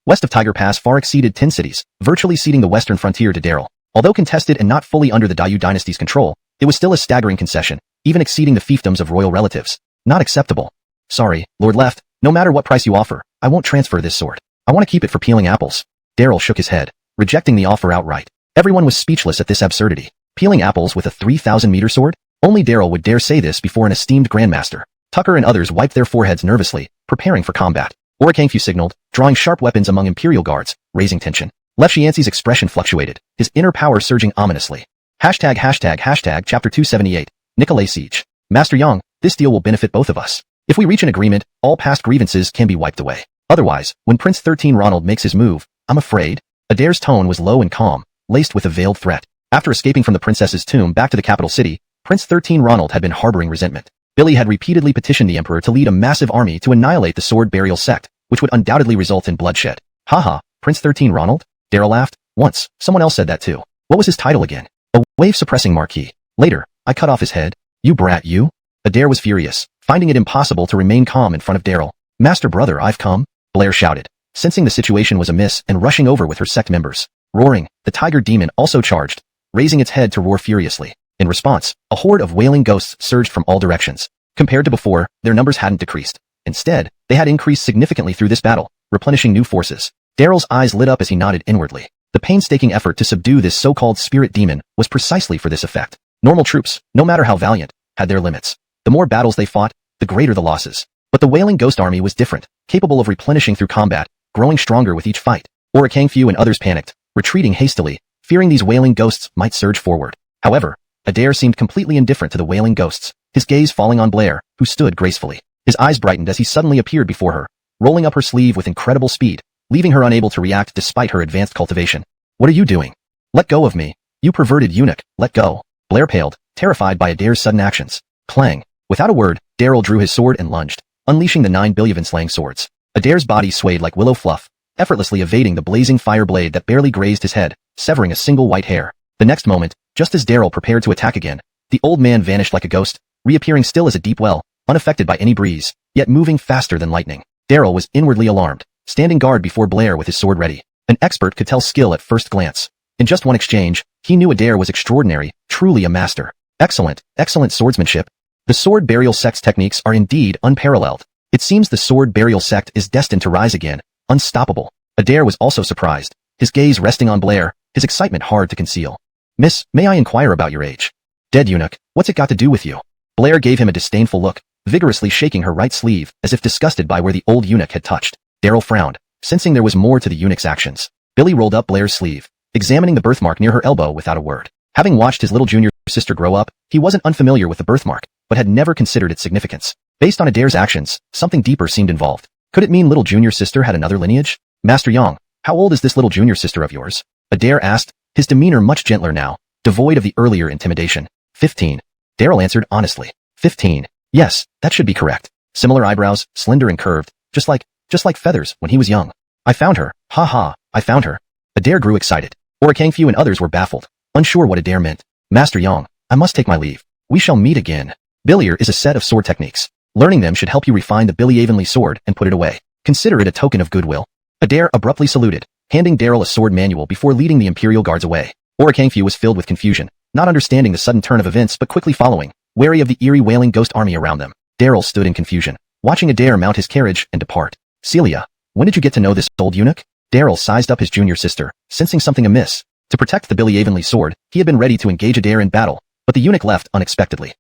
Speaker 1: West of Tiger Pass far exceeded 10 cities, virtually ceding the western frontier to Daryl. Although contested and not fully under the Dayu dynasty's control, it was still a staggering concession, even exceeding the fiefdoms of royal relatives. Not acceptable. Sorry, Lord Left, no matter what price you offer, I won't transfer this sword. I want to keep it for peeling apples. Daryl shook his head, rejecting the offer outright. Everyone was speechless at this absurdity. Peeling apples with a 3,000-meter sword? Only Daryl would dare say this before an esteemed grandmaster. Tucker and others wiped their foreheads nervously, preparing for combat. Kangfu signaled, drawing sharp weapons among Imperial guards, raising tension. Left Xianxi's expression fluctuated, his inner power surging ominously. Chapter 278, Nicolay Siege. Master Yang, this deal will benefit both of us. If we reach an agreement, all past grievances can be wiped away. Otherwise, when Prince 13 Ronald makes his move, I'm afraid. Adair's tone was low and calm, laced with a veiled threat. After escaping from the princess's tomb back to the capital city, Prince 13 Ronald had been harboring resentment. Billy had repeatedly petitioned the emperor to lead a massive army to annihilate the sword burial sect, which would undoubtedly result in bloodshed. Haha, Prince 13 Ronald? Daryl laughed. Once, someone else said that too. What was his title again? A wave-suppressing marquis. Later, I cut off his head. You brat, you? Adair was furious, finding it impossible to remain calm in front of Daryl. Master brother, I've come, Blair shouted, sensing the situation was amiss and rushing over with her sect members. Roaring, the tiger demon also charged, raising its head to roar furiously. In response, a horde of wailing ghosts surged from all directions. Compared to before, their numbers hadn't decreased. Instead, they had increased significantly through this battle, replenishing new forces. Daryl's eyes lit up as he nodded inwardly. The painstaking effort to subdue this so-called spirit demon was precisely for this effect. Normal troops, no matter how valiant, had their limits. The more battles they fought, the greater the losses. But the wailing ghost army was different, capable of replenishing through combat, growing stronger with each fight. Kangfu and others panicked, retreating hastily, fearing these wailing ghosts might surge forward. However, Adair seemed completely indifferent to the wailing ghosts, his gaze falling on Blair, who stood gracefully. His eyes brightened as he suddenly appeared before her, rolling up her sleeve with incredible speed, leaving her unable to react despite her advanced cultivation. What are you doing? Let go of me. You perverted eunuch, let go. Blair paled, terrified by Adair's sudden actions. Clang. Without a word, Daryl drew his sword and lunged, unleashing the 9 Billivan-slaying swords. Adair's body swayed like willow fluff, effortlessly evading the blazing fire blade that barely grazed his head, severing a single white hair. The next moment, just as Daryl prepared to attack again, the old man vanished like a ghost, reappearing still as a deep well, unaffected by any breeze, yet moving faster than lightning. Daryl was inwardly alarmed, standing guard before Blair with his sword ready. An expert could tell skill at first glance. In just one exchange, he knew Adair was extraordinary, truly a master. Excellent, excellent swordsmanship. The sword burial sect's techniques are indeed unparalleled. It seems the sword burial sect is destined to rise again, unstoppable. Adair was also surprised, his gaze resting on Blair, his excitement hard to conceal. Miss, may I inquire about your age? Dead eunuch, what's it got to do with you? Blair gave him a disdainful look, vigorously shaking her right sleeve, as if disgusted by where the old eunuch had touched. Daryl frowned, sensing there was more to the eunuch's actions. Billy rolled up Blair's sleeve, examining the birthmark near her elbow without a word. Having watched his little junior sister grow up, he wasn't unfamiliar with the birthmark, but had never considered its significance. Based on Adair's actions, something deeper seemed involved. Could it mean little junior sister had another lineage? Master Yang, how old is this little junior sister of yours? Adair asked, his demeanor much gentler now, devoid of the earlier intimidation. 15. Daryl answered honestly. 15. Yes, that should be correct. Similar eyebrows, slender and curved, just like feathers when he was young. I found her. Ha ha, I found her. Adair grew excited. Kangfu and others were baffled, unsure what Adair meant. Master Yang, I must take my leave. We shall meet again. Billier is a set of sword techniques. Learning them should help you refine the Billy sword and put it away. Consider it a token of goodwill. Adair abruptly saluted, handing Daryl a sword manual before leading the Imperial Guards away. Kangfu was filled with confusion, not understanding the sudden turn of events but quickly following, wary of the eerie wailing ghost army around them. Daryl stood in confusion, watching Adair mount his carriage and depart. Celia, when did you get to know this old eunuch? Daryl sized up his junior sister, sensing something amiss. To protect the Billy sword, he had been ready to engage Adair in battle, but the eunuch left unexpectedly.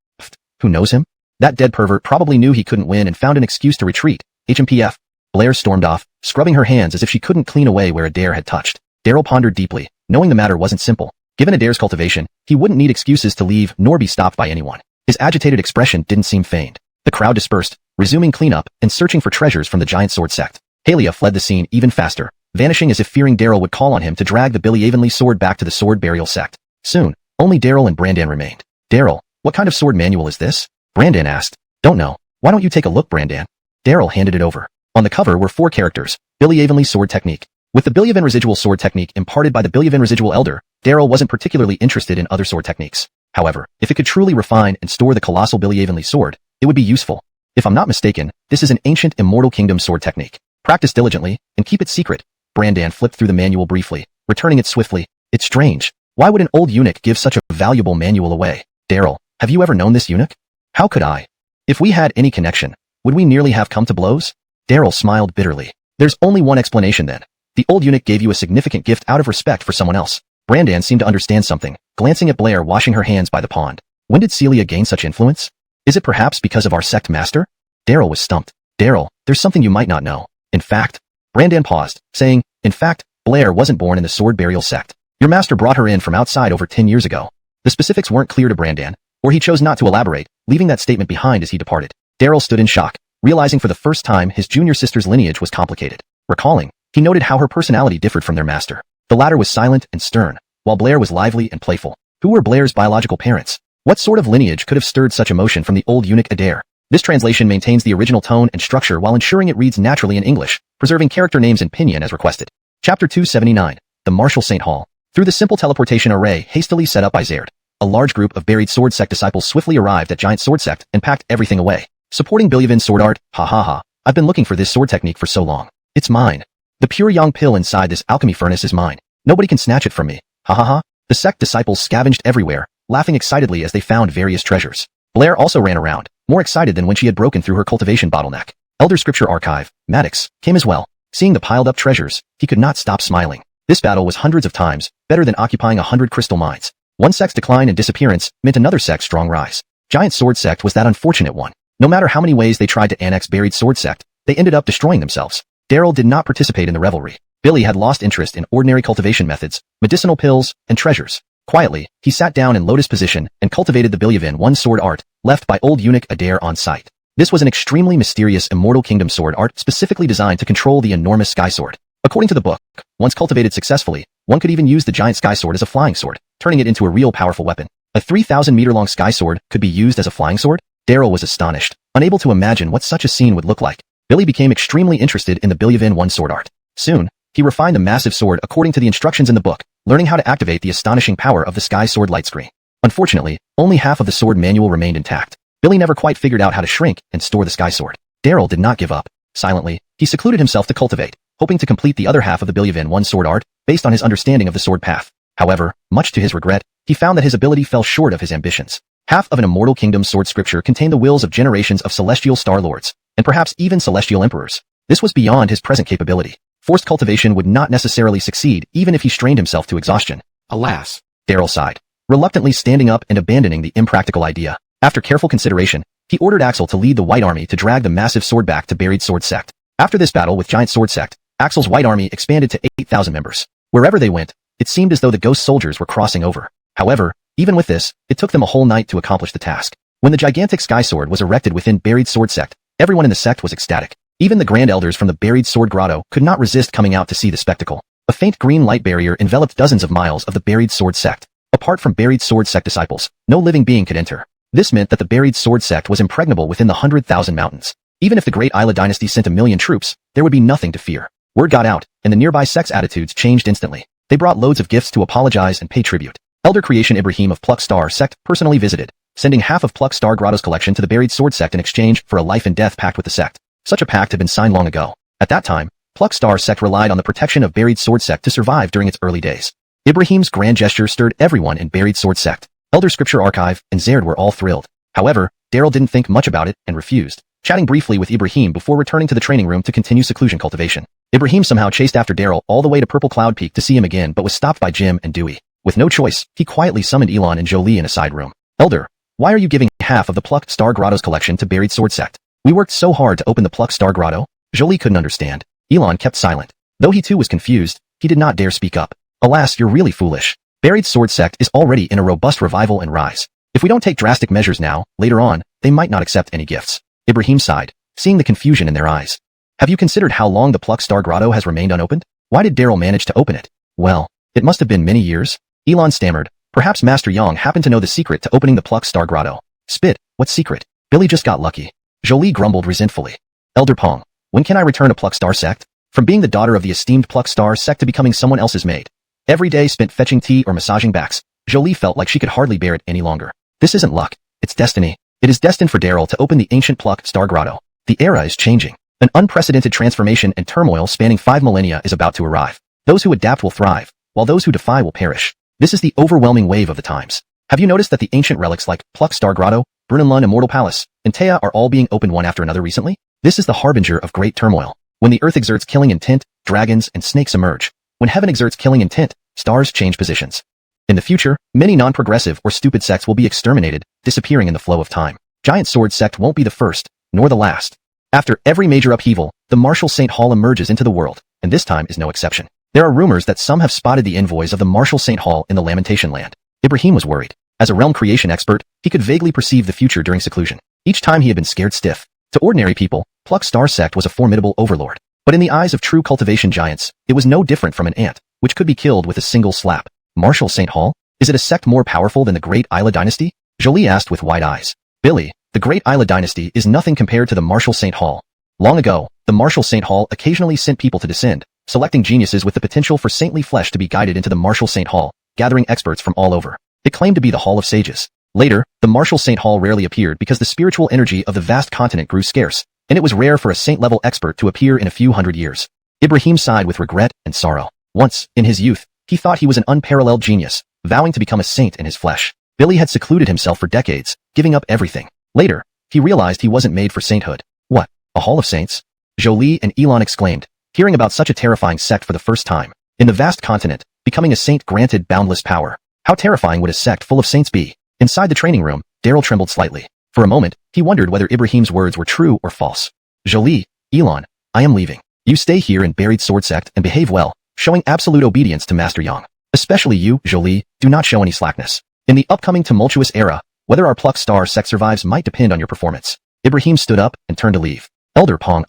Speaker 1: Who knows him? That dead pervert probably knew he couldn't win and found an excuse to retreat. HMPF. Blair stormed off, scrubbing her hands as if she couldn't clean away where Adair had touched. Daryl pondered deeply, knowing the matter wasn't simple. Given Adair's cultivation, he wouldn't need excuses to leave nor be stopped by anyone. His agitated expression didn't seem feigned. The crowd dispersed, resuming cleanup and searching for treasures from the giant sword sect. Halia fled the scene even faster, vanishing as if fearing Daryl would call on him to drag the Billy sword back to the sword burial sect. Soon, only Daryl and Brandan remained. Daryl, what kind of sword manual is this? Brandan asked. Don't know. Why don't you take a look, Brandan? Daryl handed it over. On the cover were 4 characters, Billy sword technique. With the Billy residual sword technique imparted by the Billy residual elder, Daryl wasn't particularly interested in other sword techniques. However, if it could truly refine and store the colossal Billy sword, it would be useful. If I'm not mistaken, this is an ancient Immortal Kingdom sword technique. Practice diligently, and keep it secret. Brandan flipped through the manual briefly, returning it swiftly. It's strange. Why would an old eunuch give such a valuable manual away? Daryl, have you ever known this eunuch? How could I? If we had any connection, would we nearly have come to blows? Daryl smiled bitterly. There's only one explanation then. The old eunuch gave you a significant gift out of respect for someone else. Brandan seemed to understand something, glancing at Blair washing her hands by the pond. When did Celia gain such influence? Is it perhaps because of our sect master? Daryl was stumped. Daryl, there's something you might not know. In fact, Brandan paused, saying, in fact, Blair wasn't born in the sword burial sect. Your master brought her in from outside over 10 years ago. The specifics weren't clear to Brandan, or he chose not to elaborate, leaving that statement behind as he departed. Daryl stood in shock, realizing for the first time his junior sister's lineage was complicated. Recalling, he noted how her personality differed from their master. The latter was silent and stern, while Blair was lively and playful. Who were Blair's biological parents? What sort of lineage could have stirred such emotion from the old eunuch Adair? This translation maintains the original tone and structure while ensuring it reads naturally in English, preserving character names in Pinyin as requested. Chapter 279. The Martial Saint Hall. Through the simple teleportation array hastily set up by Zaird, a large group of buried sword sect disciples swiftly arrived at Giant Sword Sect and packed everything away. Supporting Billy sword art, I've been looking for this sword technique for so long. It's mine. The pure yang pill inside this alchemy furnace is mine. Nobody can snatch it from me. The sect disciples scavenged everywhere, laughing excitedly as they found various treasures. Blair also ran around, more excited than when she had broken through her cultivation bottleneck. Elder Scripture Archive, Maddox, came as well. Seeing the piled-up treasures, he could not stop smiling. This battle was hundreds of times better than occupying 100 crystal mines. One sect's decline and disappearance meant another sect's strong rise. Giant Sword Sect was that unfortunate one. No matter how many ways they tried to annex Buried Sword Sect, they ended up destroying themselves. Daryl did not participate in the revelry. Billy had lost interest in ordinary cultivation methods, medicinal pills, and treasures. Quietly, he sat down in lotus position and cultivated the Billy sword art, left by old eunuch Adair on site. This was an extremely mysterious Immortal Kingdom sword art specifically designed to control the enormous sky sword. According to the book, once cultivated successfully, one could even use the giant sky sword as a flying sword, turning it into a real powerful weapon. A 3,000-meter-long sky sword could be used as a flying sword? Daryl was astonished, unable to imagine what such a scene would look like. Billy became extremely interested in the Billy sword art. Soon, he refined the massive sword according to the instructions in the book, learning how to activate the astonishing power of the sky sword light screen. Unfortunately, only half of the sword manual remained intact. Billy never quite figured out how to shrink and store the sky sword. Daryl did not give up. Silently, he secluded himself to cultivate, hoping to complete the other half of the Billy sword art, based on his understanding of the sword path. However, much to his regret, he found that his ability fell short of his ambitions. Half of an Immortal Kingdom sword scripture contained the wills of generations of celestial star lords, and perhaps even celestial emperors. This was beyond his present capability. Forced cultivation would not necessarily succeed even if he strained himself to exhaustion. Alas, Daryl sighed, reluctantly standing up and abandoning the impractical idea. After careful consideration, he ordered Axel to lead the White Army to drag the massive sword back to Buried Sword Sect. After this battle with Giant Sword Sect, Axel's White Army expanded to 8,000 members. Wherever they went, it seemed as though the ghost soldiers were crossing over. However, even with this, it took them a whole night to accomplish the task. When the gigantic sky sword was erected within Buried Sword Sect, everyone in the sect was ecstatic. Even the Grand Elders from the Buried Sword Grotto could not resist coming out to see the spectacle. A faint green light barrier enveloped dozens of miles of the Buried Sword Sect. Apart from Buried Sword Sect disciples, no living being could enter. This meant that the Buried Sword Sect was impregnable within the 100,000 mountains. Even if the Great Isla dynasty sent 1,000,000 troops, there would be nothing to fear. Word got out, and the nearby sect's attitudes changed instantly. They brought loads of gifts to apologize and pay tribute. Elder Creation Ibrahim of Pluck Star Sect personally visited, sending half of Pluck Star Grotto's collection to the Buried Sword Sect in exchange for a life and death pact with the sect. Such a pact had been signed long ago. At that time, Pluck Star Sect relied on the protection of Buried Sword Sect to survive during its early days. Ibrahim's grand gesture stirred everyone in Buried Sword Sect. Elder Scripture Archive and Zared were all thrilled. However, Daryl didn't think much about it and refused, chatting briefly with Ibrahim before returning to the training room to continue seclusion cultivation. Ibrahim somehow chased after Daryl all the way to Purple Cloud Peak to see him again but was stopped by Jim and Dewey. With no choice, he quietly summoned Elon and Jolie in a side room. Elder, why are you giving half of the Plucked Star Grotto's collection to Buried Sword Sect? We worked so hard to open the Plucked Star Grotto. Jolie couldn't understand. Elon kept silent. Though he too was confused, he did not dare speak up. Alas, you're really foolish. Buried Sword Sect is already in a robust revival and rise. If we don't take drastic measures now, later on, they might not accept any gifts. Ibrahim sighed, seeing the confusion in their eyes. Have you considered how long the Plucked Star Grotto has remained unopened? Why did Daryl manage to open it? Well, it must have been many years. Elon stammered. Perhaps Master Yang happened to know the secret to opening the Plucked Star Grotto. Spit, what secret? Billy just got lucky. Jolie grumbled resentfully. Elder Pong, when can I return to Plucked Star Sect? From being the daughter of the esteemed Plucked Star Sect to becoming someone else's maid. Every day spent fetching tea or massaging backs, Jolie felt like she could hardly bear it any longer. This isn't luck, it's destiny. It is destined for Daryl to open the ancient Plucked Star Grotto. The era is changing. An unprecedented transformation and turmoil spanning 5 millennia is about to arrive. Those who adapt will thrive, while those who defy will perish. This is the overwhelming wave of the times. Have you noticed that the ancient relics like Plucked Star Grotto, Brunelund Immortal Palace, and Taya are all being opened one after another recently? This is the harbinger of great turmoil. When the earth exerts killing intent, dragons and snakes emerge. When heaven exerts killing intent, stars change positions. In the future, many non-progressive or stupid sects will be exterminated, disappearing in the flow of time. Giant Sword Sect won't be the first, nor the last. After every major upheaval, the Martial Saint Hall emerges into the world, and this time is no exception. There are rumors that some have spotted the envoys of the Martial Saint Hall in the Lamentation Land. Ibrahim was worried. As a realm creation expert, he could vaguely perceive the future during seclusion. Each time he had been scared stiff. To ordinary people, Plucked Star Sect was a formidable overlord. But in the eyes of true cultivation giants, it was no different from an ant, which could be killed with a single slap. Martial Saint Hall? Is it a sect more powerful than the Great Isla Dynasty? Jolie asked with wide eyes. Billy, the Great Isla Dynasty is nothing compared to the Martial Saint Hall. Long ago, the Martial Saint Hall occasionally sent people to descend, selecting geniuses with the potential for saintly flesh to be guided into the Martial Saint Hall, gathering experts from all over. It claimed to be the Hall of Sages. Later, the Martial Saint Hall rarely appeared because the spiritual energy of the vast continent grew scarce, and it was rare for a saint-level expert to appear in a few hundred years. Ibrahim sighed with regret and sorrow. Once, in his youth, he thought he was an unparalleled genius, vowing to become a saint in his flesh. Billy had secluded himself for decades, giving up everything. Later, he realized he wasn't made for sainthood. What? A Hall of Saints? Jolie and Elon exclaimed, hearing about such a terrifying sect for the first time. In the vast continent, becoming a saint granted boundless power. How terrifying would a sect full of saints be? Inside the training room, Daryl trembled slightly. For a moment, he wondered whether Ibrahim's words were true or false. Jolie, Elon, I am leaving. You stay here in Buried Sword Sect and behave well, showing absolute obedience to Master Yang. Especially you, Jolie, do not show any slackness. In the upcoming tumultuous era, whether our Plucked Star Sect survives might depend on your performance. Ibrahim stood up and turned to leave. Elder Pong,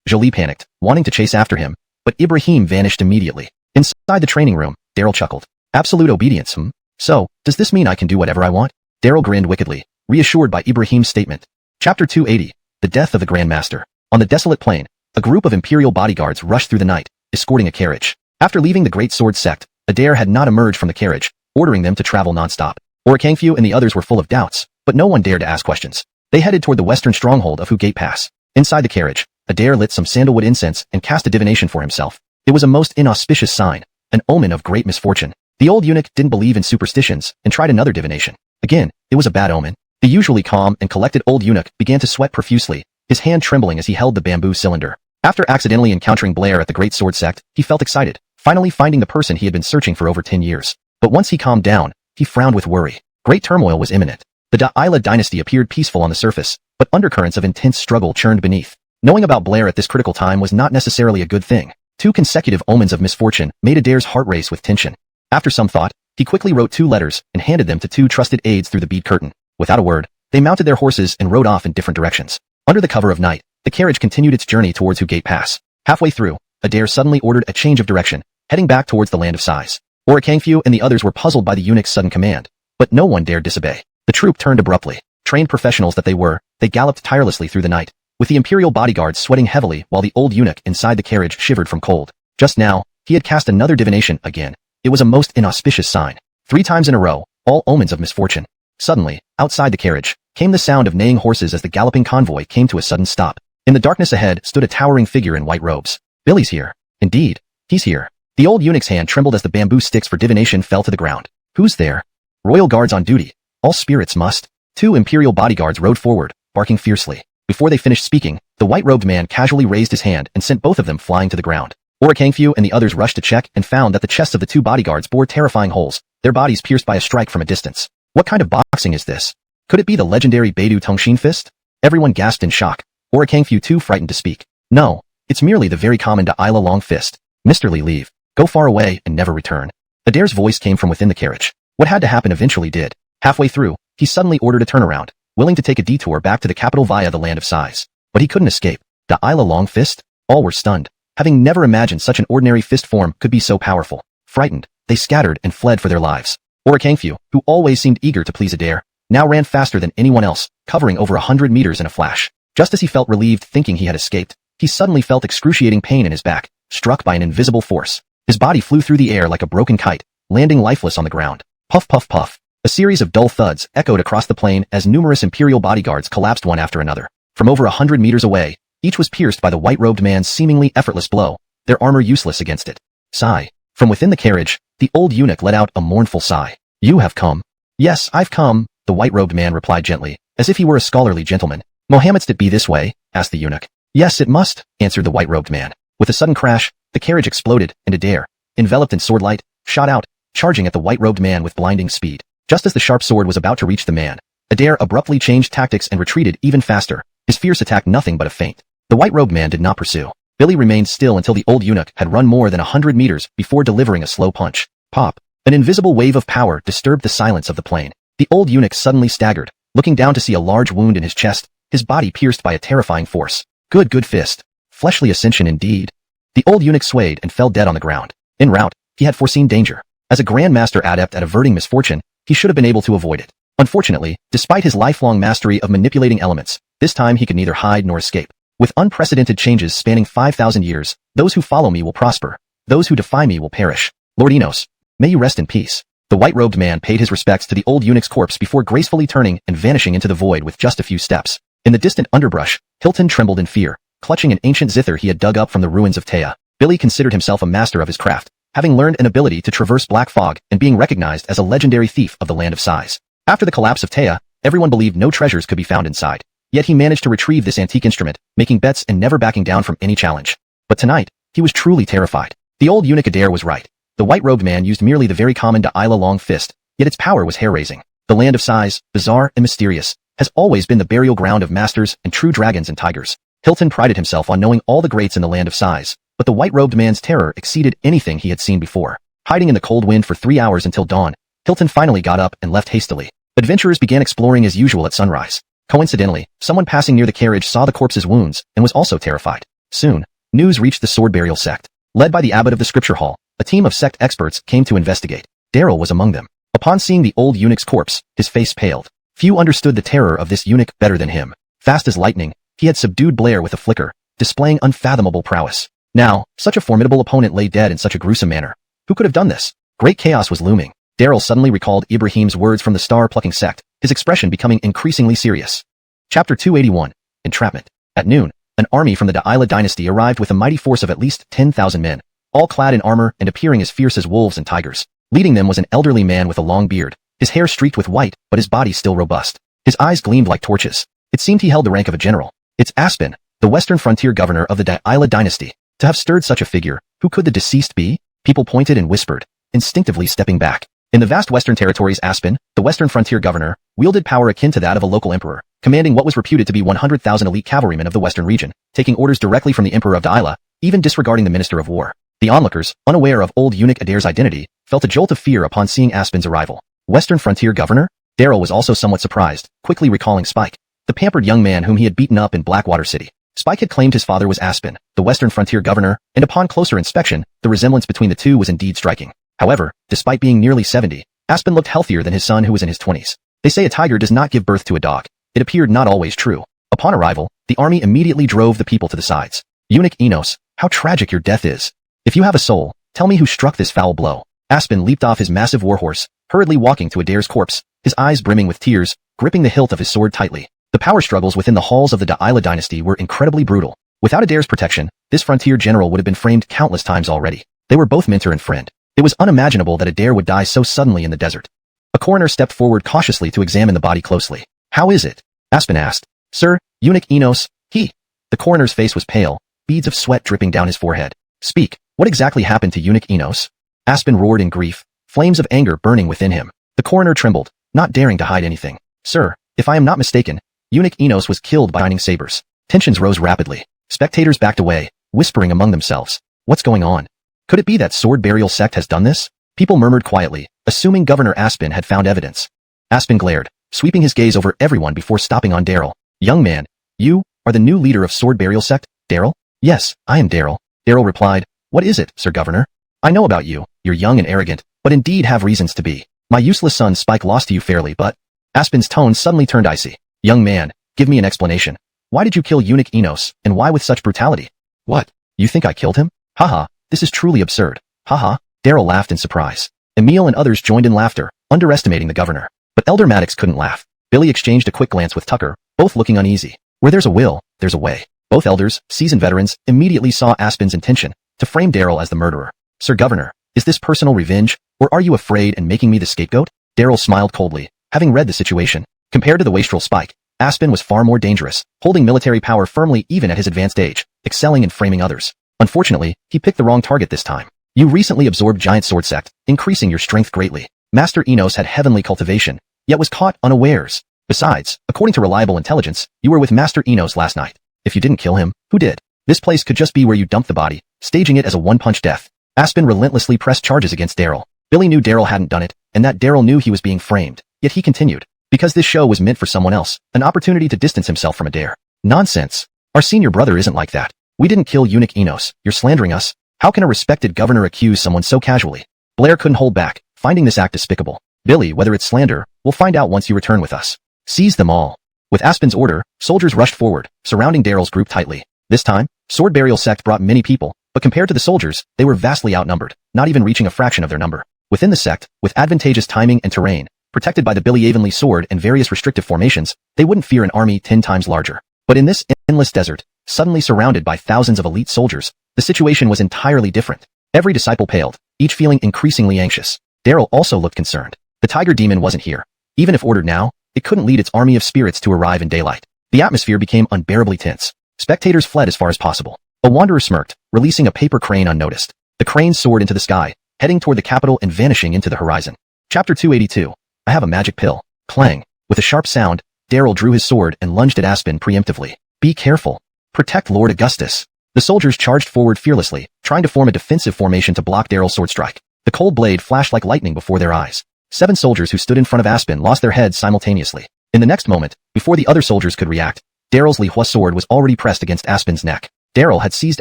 Speaker 1: Jolie panicked, wanting to chase after him, but Ibrahim vanished immediately. Inside the training room, Daryl chuckled. Absolute obedience, So, does this mean I can do whatever I want? Daryl grinned wickedly, reassured by Ibrahim's statement. Chapter 280. The Death of the Grand Master. On the desolate plain, a group of Imperial bodyguards rushed through the night, escorting a carriage. After leaving the Great Sword Sect, Adair had not emerged from the carriage, ordering them to travel non-stop. Orikangfu and the others were full of doubts, but no one dared to ask questions. They headed toward the western stronghold of Hu Gate Pass. Inside the carriage, Adair lit some sandalwood incense and cast a divination for himself. It was a most inauspicious sign, an omen of great misfortune. The old eunuch didn't believe in superstitions and tried another divination. Again, it was a bad omen. The usually calm and collected old eunuch began to sweat profusely, his hand trembling as he held the bamboo cylinder. After accidentally encountering Blair at the Great Sword Sect, he felt excited, finally finding the person he had been searching for over 10 years. But once he calmed down, he frowned with worry. Great turmoil was imminent. The Da'ila dynasty appeared peaceful on the surface, but undercurrents of intense struggle churned beneath. Knowing about Blair at this critical time was not necessarily a good thing. 2 consecutive omens of misfortune made Adair's heart race with tension. After some thought, he quickly wrote 2 letters and handed them to 2 trusted aides through the bead curtain. Without a word, they mounted their horses and rode off in different directions. Under the cover of night, the carriage continued its journey towards Hu Gate Pass. Halfway through, Adair suddenly ordered a change of direction, heading back towards the Land of Sighs. Orikangfu and the others were puzzled by the eunuch's sudden command, but no one dared disobey. The troop turned abruptly. Trained professionals that they were, they galloped tirelessly through the night, with the Imperial bodyguards sweating heavily while the old eunuch inside the carriage shivered from cold. Just now, he had cast another divination again, It was a most inauspicious sign. 3 times in a row, all omens of misfortune. Suddenly, outside the carriage, came the sound of neighing horses as the galloping convoy came to a sudden stop. In the darkness ahead stood a towering figure in white robes. Billy's here. Indeed, he's here. The old eunuch's hand trembled as the bamboo sticks for divination fell to the ground. Who's there? Royal guards on duty. All spirits must. 2 imperial bodyguards rode forward, barking fiercely. Before they finished speaking, the white-robed man casually raised his hand and sent both of them flying to the ground. Kangfu and the others rushed to check and found that the chests of the 2 bodyguards bore terrifying holes, their bodies pierced by a strike from a distance. What kind of boxing is this? Could it be the legendary Beidou Tongshin fist? Everyone gasped in shock. Kangfu too frightened to speak. No, it's merely the very common Da'ila long fist. Mr. Li, leave. Go far away and never return. Adair's voice came from within the carriage. What had to happen eventually did. Halfway through, he suddenly ordered a turnaround, willing to take a detour back to the capital via the land of sighs. But he couldn't escape. Da'ila long fist? All were stunned. Having never imagined such an ordinary fist form could be so powerful. Frightened, they scattered and fled for their lives. Kangfu, who always seemed eager to please Adair, now ran faster than anyone else, covering over 100 meters in a flash. Just as he felt relieved thinking he had escaped, he suddenly felt excruciating pain in his back, struck by an invisible force. His body flew through the air like a broken kite, landing lifeless on the ground. Puff puff puff. A series of dull thuds echoed across the plain as numerous imperial bodyguards collapsed one after another. From over 100 meters away, each was pierced by the white-robed man's seemingly effortless blow, their armor useless against it. Sigh. From within the carriage, the old eunuch let out a mournful sigh. You have come. Yes, I've come, the white-robed man replied gently, as if he were a scholarly gentleman. Mohammed's it be this way? Asked the eunuch. Yes, it must, answered the white-robed man. With a sudden crash, the carriage exploded, and Adair, enveloped in swordlight, shot out, charging at the white-robed man with blinding speed. Just as the sharp sword was about to reach the man, Adair abruptly changed tactics and retreated even faster, his fierce attack nothing but a feint. The white-robed man did not pursue. Billy remained still until the old eunuch had run more than 100 meters before delivering a slow punch. Pop. An invisible wave of power disturbed the silence of the plain. The old eunuch suddenly staggered, looking down to see a large wound in his chest, his body pierced by a terrifying force. Good fist. Fleshly ascension indeed. The old eunuch swayed and fell dead on the ground. En route, he had foreseen danger. As a grandmaster adept at averting misfortune, he should have been able to avoid it. Unfortunately, despite his lifelong mastery of manipulating elements, this time he could neither hide nor escape. With unprecedented changes spanning 5,000 years, those who follow me will prosper. Those who defy me will perish. Lord Enos, may you rest in peace. The white-robed man paid his respects to the old eunuch's corpse before gracefully turning and vanishing into the void with just a few steps. In the distant underbrush, Hilton trembled in fear, clutching an ancient zither he had dug up from the ruins of Taya. Billy considered himself a master of his craft, having learned an ability to traverse black fog and being recognized as a legendary thief of the land of sighs. After the collapse of Taya, everyone believed no treasures could be found inside. Yet he managed to retrieve this antique instrument, making bets and never backing down from any challenge. But tonight, he was truly terrified. The old eunuch Adair was right. The white-robed man used merely the very common Da'ila long fist, yet its power was hair-raising. The land of sighs, bizarre and mysterious, has always been the burial ground of masters and true dragons and tigers. Hilton prided himself on knowing all the greats in the land of sighs, but the white-robed man's terror exceeded anything he had seen before. Hiding in the cold wind for 3 hours until dawn, Hilton finally got up and left hastily. Adventurers began exploring as usual at sunrise. Coincidentally, someone passing near the carriage saw the corpse's wounds and was also terrified. Soon, news reached the sword burial sect. Led by the abbot of the scripture hall, a team of sect experts came to investigate. Daryl was among them. Upon seeing the old eunuch's corpse, his face paled. Few understood the terror of this eunuch better than him. Fast as lightning, he had subdued Blair with a flicker, displaying unfathomable prowess. Now, such a formidable opponent lay dead in such a gruesome manner. Who could have done this? Great chaos was looming. Daryl suddenly recalled Ibrahim's words from the star-plucking sect, his expression becoming increasingly serious. Chapter 281. Entrapment. At noon, an army from the Da'ila dynasty arrived with a mighty force of at least 10,000 men, all clad in armor and appearing as fierce as wolves and tigers. Leading them was an elderly man with a long beard, his hair streaked with white, but his body still robust. His eyes gleamed like torches. It seemed he held the rank of a general. It's Aspen, the western frontier governor of the Da'ila dynasty. To have stirred such a figure, who could the deceased be? People pointed and whispered, instinctively stepping back. In the vast western territories, Aspen, the western frontier governor, wielded power akin to that of a local emperor, commanding what was reputed to be 100,000 elite cavalrymen of the western region, taking orders directly from the emperor of Da'ila, even disregarding the minister of war. The onlookers, unaware of old eunuch Adair's identity, felt a jolt of fear upon seeing Aspen's arrival. Western frontier governor? Daryl was also somewhat surprised, quickly recalling Spike, the pampered young man whom he had beaten up in Blackwater City. Spike had claimed his father was Aspen, the western frontier governor, and upon closer inspection, the resemblance between the two was indeed striking. However, despite being nearly 70, Aspen looked healthier than his son who was in his 20s. They say a tiger does not give birth to a dog. It appeared not always true. Upon arrival, the army immediately drove the people to the sides. Eunuch Enos, how tragic your death is. If you have a soul, tell me who struck this foul blow. Aspen leaped off his massive warhorse, hurriedly walking to Adair's corpse, his eyes brimming with tears, gripping the hilt of his sword tightly. The power struggles within the halls of the Da'ila dynasty were incredibly brutal. Without Adair's protection, this frontier general would have been framed countless times already. They were both mentor and friend. It was unimaginable that Adair would die so suddenly in the desert. A coroner stepped forward cautiously to examine the body closely. "How is it?" Aspen asked. "Sir, Eunuch Enos, he." The coroner's face was pale, beads of sweat dripping down his forehead. "Speak, what exactly happened to Eunuch Enos?" Aspen roared in grief, flames of anger burning within him. The coroner trembled, not daring to hide anything. "Sir, if I am not mistaken, Eunuch Enos was killed by shining sabers." Tensions rose rapidly. Spectators backed away, whispering among themselves. "What's going on? Could it be that sword burial sect has done this?" People murmured quietly, assuming Governor Aspen had found evidence. Aspen glared, sweeping his gaze over everyone before stopping on Daryl. "Young man, you are the new leader of sword burial sect, Daryl?" "Yes, I am Daryl," Daryl replied. "What is it, Sir Governor?" "I know about you. You're young and arrogant, but indeed have reasons to be. My useless son Spike lost to you fairly, but..." Aspen's tone suddenly turned icy. "Young man, give me an explanation. Why did you kill Eunuch Enos, and why with such brutality?" "What? You think I killed him? Haha, this is truly absurd. Haha." Daryl laughed in surprise. Emil and others joined in laughter, underestimating the governor. But Elder Maddox couldn't laugh. Billy exchanged a quick glance with Tucker, both looking uneasy. Where there's a will, there's a way. Both elders, seasoned veterans, immediately saw Aspen's intention to frame Daryl as the murderer. "Sir Governor, is this personal revenge, or are you afraid and making me the scapegoat?" Daryl smiled coldly, having read the situation. Compared to the wastrel Spike, Aspen was far more dangerous, holding military power firmly even at his advanced age, excelling in framing others. Unfortunately, he picked the wrong target this time. You recently absorbed Giant Sword Sect, increasing your strength greatly. Master Enos had heavenly cultivation, yet was caught unawares. Besides, according to reliable intelligence, you were with Master Enos last night. If you didn't kill him, who did? This place could just be where you dumped the body, staging it as a one-punch death. Aspen relentlessly pressed charges against Daryl. Billy knew Daryl hadn't done it, and that Daryl knew he was being framed, yet he continued. Because this show was meant for someone else, an opportunity to distance himself from Adair. Nonsense. Our senior brother isn't like that. We didn't kill Eunuch Enos. You're slandering us. How can a respected governor accuse someone so casually? Blair couldn't hold back, finding this act despicable. Billy, whether it's slander, we'll find out once you return with us. Seize them all. With Aspen's order, soldiers rushed forward, surrounding Daryl's group tightly. This time, Sword Burial Sect brought many people, but compared to the soldiers, they were vastly outnumbered, not even reaching a fraction of their number. Within the sect, with advantageous timing and terrain, protected by the Billy Avonlea sword and various restrictive formations, they wouldn't fear an army 10 times larger. But in this endless desert, suddenly surrounded by thousands of elite soldiers, the situation was entirely different. Every disciple paled, each feeling increasingly anxious. Daryl also looked concerned. The tiger demon wasn't here. Even if ordered now, it couldn't lead its army of spirits to arrive in daylight. The atmosphere became unbearably tense. Spectators fled as far as possible. A wanderer smirked, releasing a paper crane unnoticed. The crane soared into the sky, heading toward the capital and vanishing into the horizon. Chapter 282. I have a magic pill. Clang. With a sharp sound, Daryl drew his sword and lunged at Aspen preemptively. Be careful. Protect Lord Augustus. The soldiers charged forward fearlessly, trying to form a defensive formation to block Daryl's sword strike. The cold blade flashed like lightning before their eyes. 7 soldiers who stood in front of Aspen lost their heads simultaneously. In the next moment, before the other soldiers could react, Daryl's Lihua sword was already pressed against Aspen's neck. Daryl had seized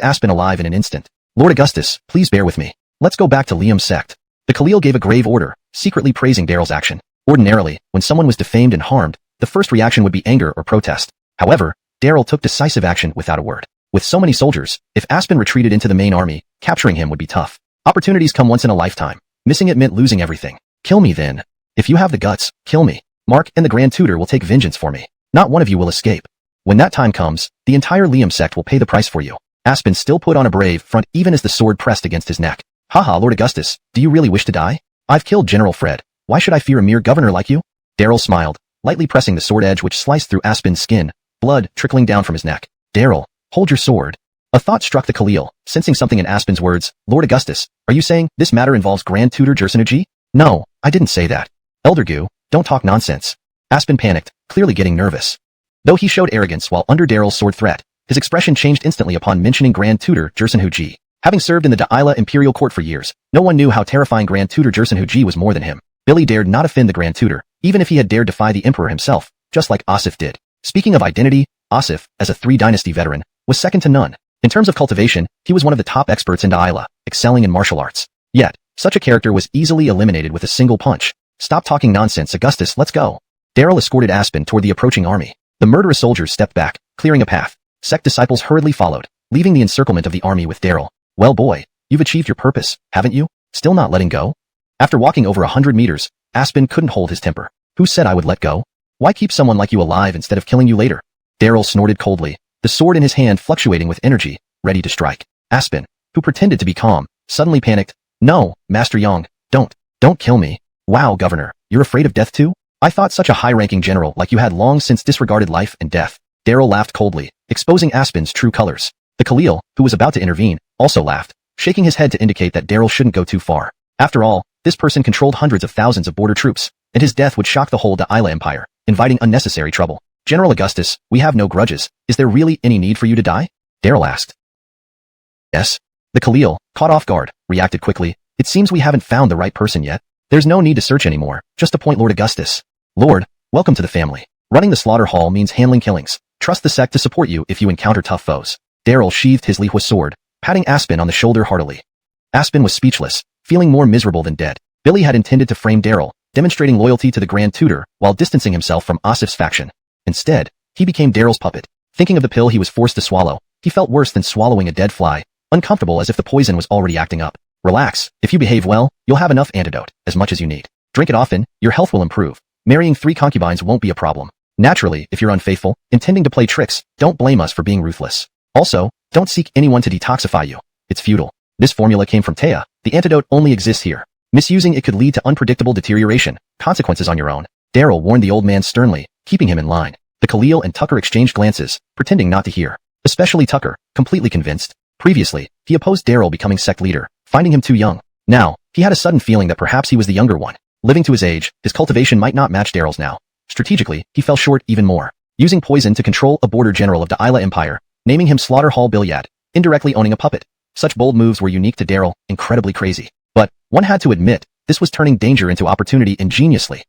Speaker 1: Aspen alive in an instant. Lord Augustus, please bear with me. Let's go back to Liam's sect. The Khalil gave a grave order, secretly praising Daryl's action. Ordinarily, when someone was defamed and harmed, the first reaction would be anger or protest. However, Daryl took decisive action without a word. With so many soldiers, if Aspen retreated into the main army, capturing him would be tough. Opportunities come once in a lifetime. Missing it meant losing everything. Kill me then. If you have the guts, kill me. Mark and the Grand Tutor will take vengeance for me. Not one of you will escape. When that time comes, the entire Liam sect will pay the price for you. Aspen still put on a brave front even as the sword pressed against his neck. Haha, Lord Augustus, do you really wish to die? I've killed General Fred. Why should I fear a mere governor like you? Daryl smiled, lightly pressing the sword edge which sliced through Aspen's skin, blood trickling down from his neck. Daryl, hold your sword. A thought struck the Khalil, sensing something in Aspen's words. Lord Augustus, are you saying this matter involves Grand Tutor Jersenuji? No, I didn't say that. Elder Gu, don't talk nonsense. Aspen panicked, clearly getting nervous. Though he showed arrogance while under Daryl's sword threat, his expression changed instantly upon mentioning Grand Tutor Jersenuji. Having served in the Da'ila Imperial Court for years, no one knew how terrifying Grand Tutor Jersenuji was more than him. Billy dared not offend the Grand Tutor, even if he had dared defy the Emperor himself, just like Asif did. Speaking of identity, Asif, as a 3-dynasty veteran, was second to none. In terms of cultivation, he was one of the top experts in Da'ila, excelling in martial arts. Yet, such a character was easily eliminated with a single punch. Stop talking nonsense, Augustus, let's go. Daryl escorted Aspen toward the approaching army. The murderous soldiers stepped back, clearing a path. Sect disciples hurriedly followed, leaving the encirclement of the army with Daryl. Well boy, you've achieved your purpose, haven't you? Still not letting go? After walking over 100 meters, Aspen couldn't hold his temper. Who said I would let go? Why keep someone like you alive instead of killing you later? Daryl snorted coldly, the sword in his hand fluctuating with energy, ready to strike. Aspen, who pretended to be calm, suddenly panicked. No, Master Yang, don't kill me. Wow, Governor, you're afraid of death too? I thought such a high-ranking general like you had long since disregarded life and death. Daryl laughed coldly, exposing Aspen's true colors. The Khalil, who was about to intervene, also laughed, shaking his head to indicate that Daryl shouldn't go too far. After all, this person controlled hundreds of thousands of border troops, and his death would shock the whole Da'ila Empire, inviting unnecessary trouble. General Augustus, we have no grudges. Is there really any need for you to die? Daryl asked. Yes. The Khalil, caught off guard, reacted quickly. It seems we haven't found the right person yet. There's no need to search anymore, just appoint Lord Augustus. Lord, welcome to the family. Running the slaughter hall means handling killings. Trust the sect to support you if you encounter tough foes. Daryl sheathed his lihua sword, patting Aspen on the shoulder heartily. Aspen was speechless, feeling more miserable than dead. Billy had intended to frame Daryl, demonstrating loyalty to the Grand Tutor while distancing himself from Asif's faction. Instead, he became Daryl's puppet. Thinking of the pill he was forced to swallow, he felt worse than swallowing a dead fly, uncomfortable as if the poison was already acting up. Relax, if you behave well, you'll have enough antidote, as much as you need. Drink it often, your health will improve. Marrying 3 concubines won't be a problem. Naturally, if you're unfaithful, intending to play tricks, don't blame us for being ruthless. Also, don't seek anyone to detoxify you. It's futile. This formula came from Taya. The antidote only exists here. Misusing it could lead to unpredictable deterioration, consequences on your own. Daryl warned the old man sternly, keeping him in line. The Khalil and Tucker exchanged glances, pretending not to hear. Especially Tucker, completely convinced. Previously, he opposed Daryl becoming sect leader, finding him too young. Now, he had a sudden feeling that perhaps he was the younger one. Living to his age, his cultivation might not match Daryl's now. Strategically, he fell short even more. Using poison to control a border general of Da'ila Empire, naming him Slaughter Hall Bilyad, indirectly owning a puppet. Such bold moves were unique to Daryl, incredibly crazy. But, one had to admit, this was turning danger into opportunity ingeniously.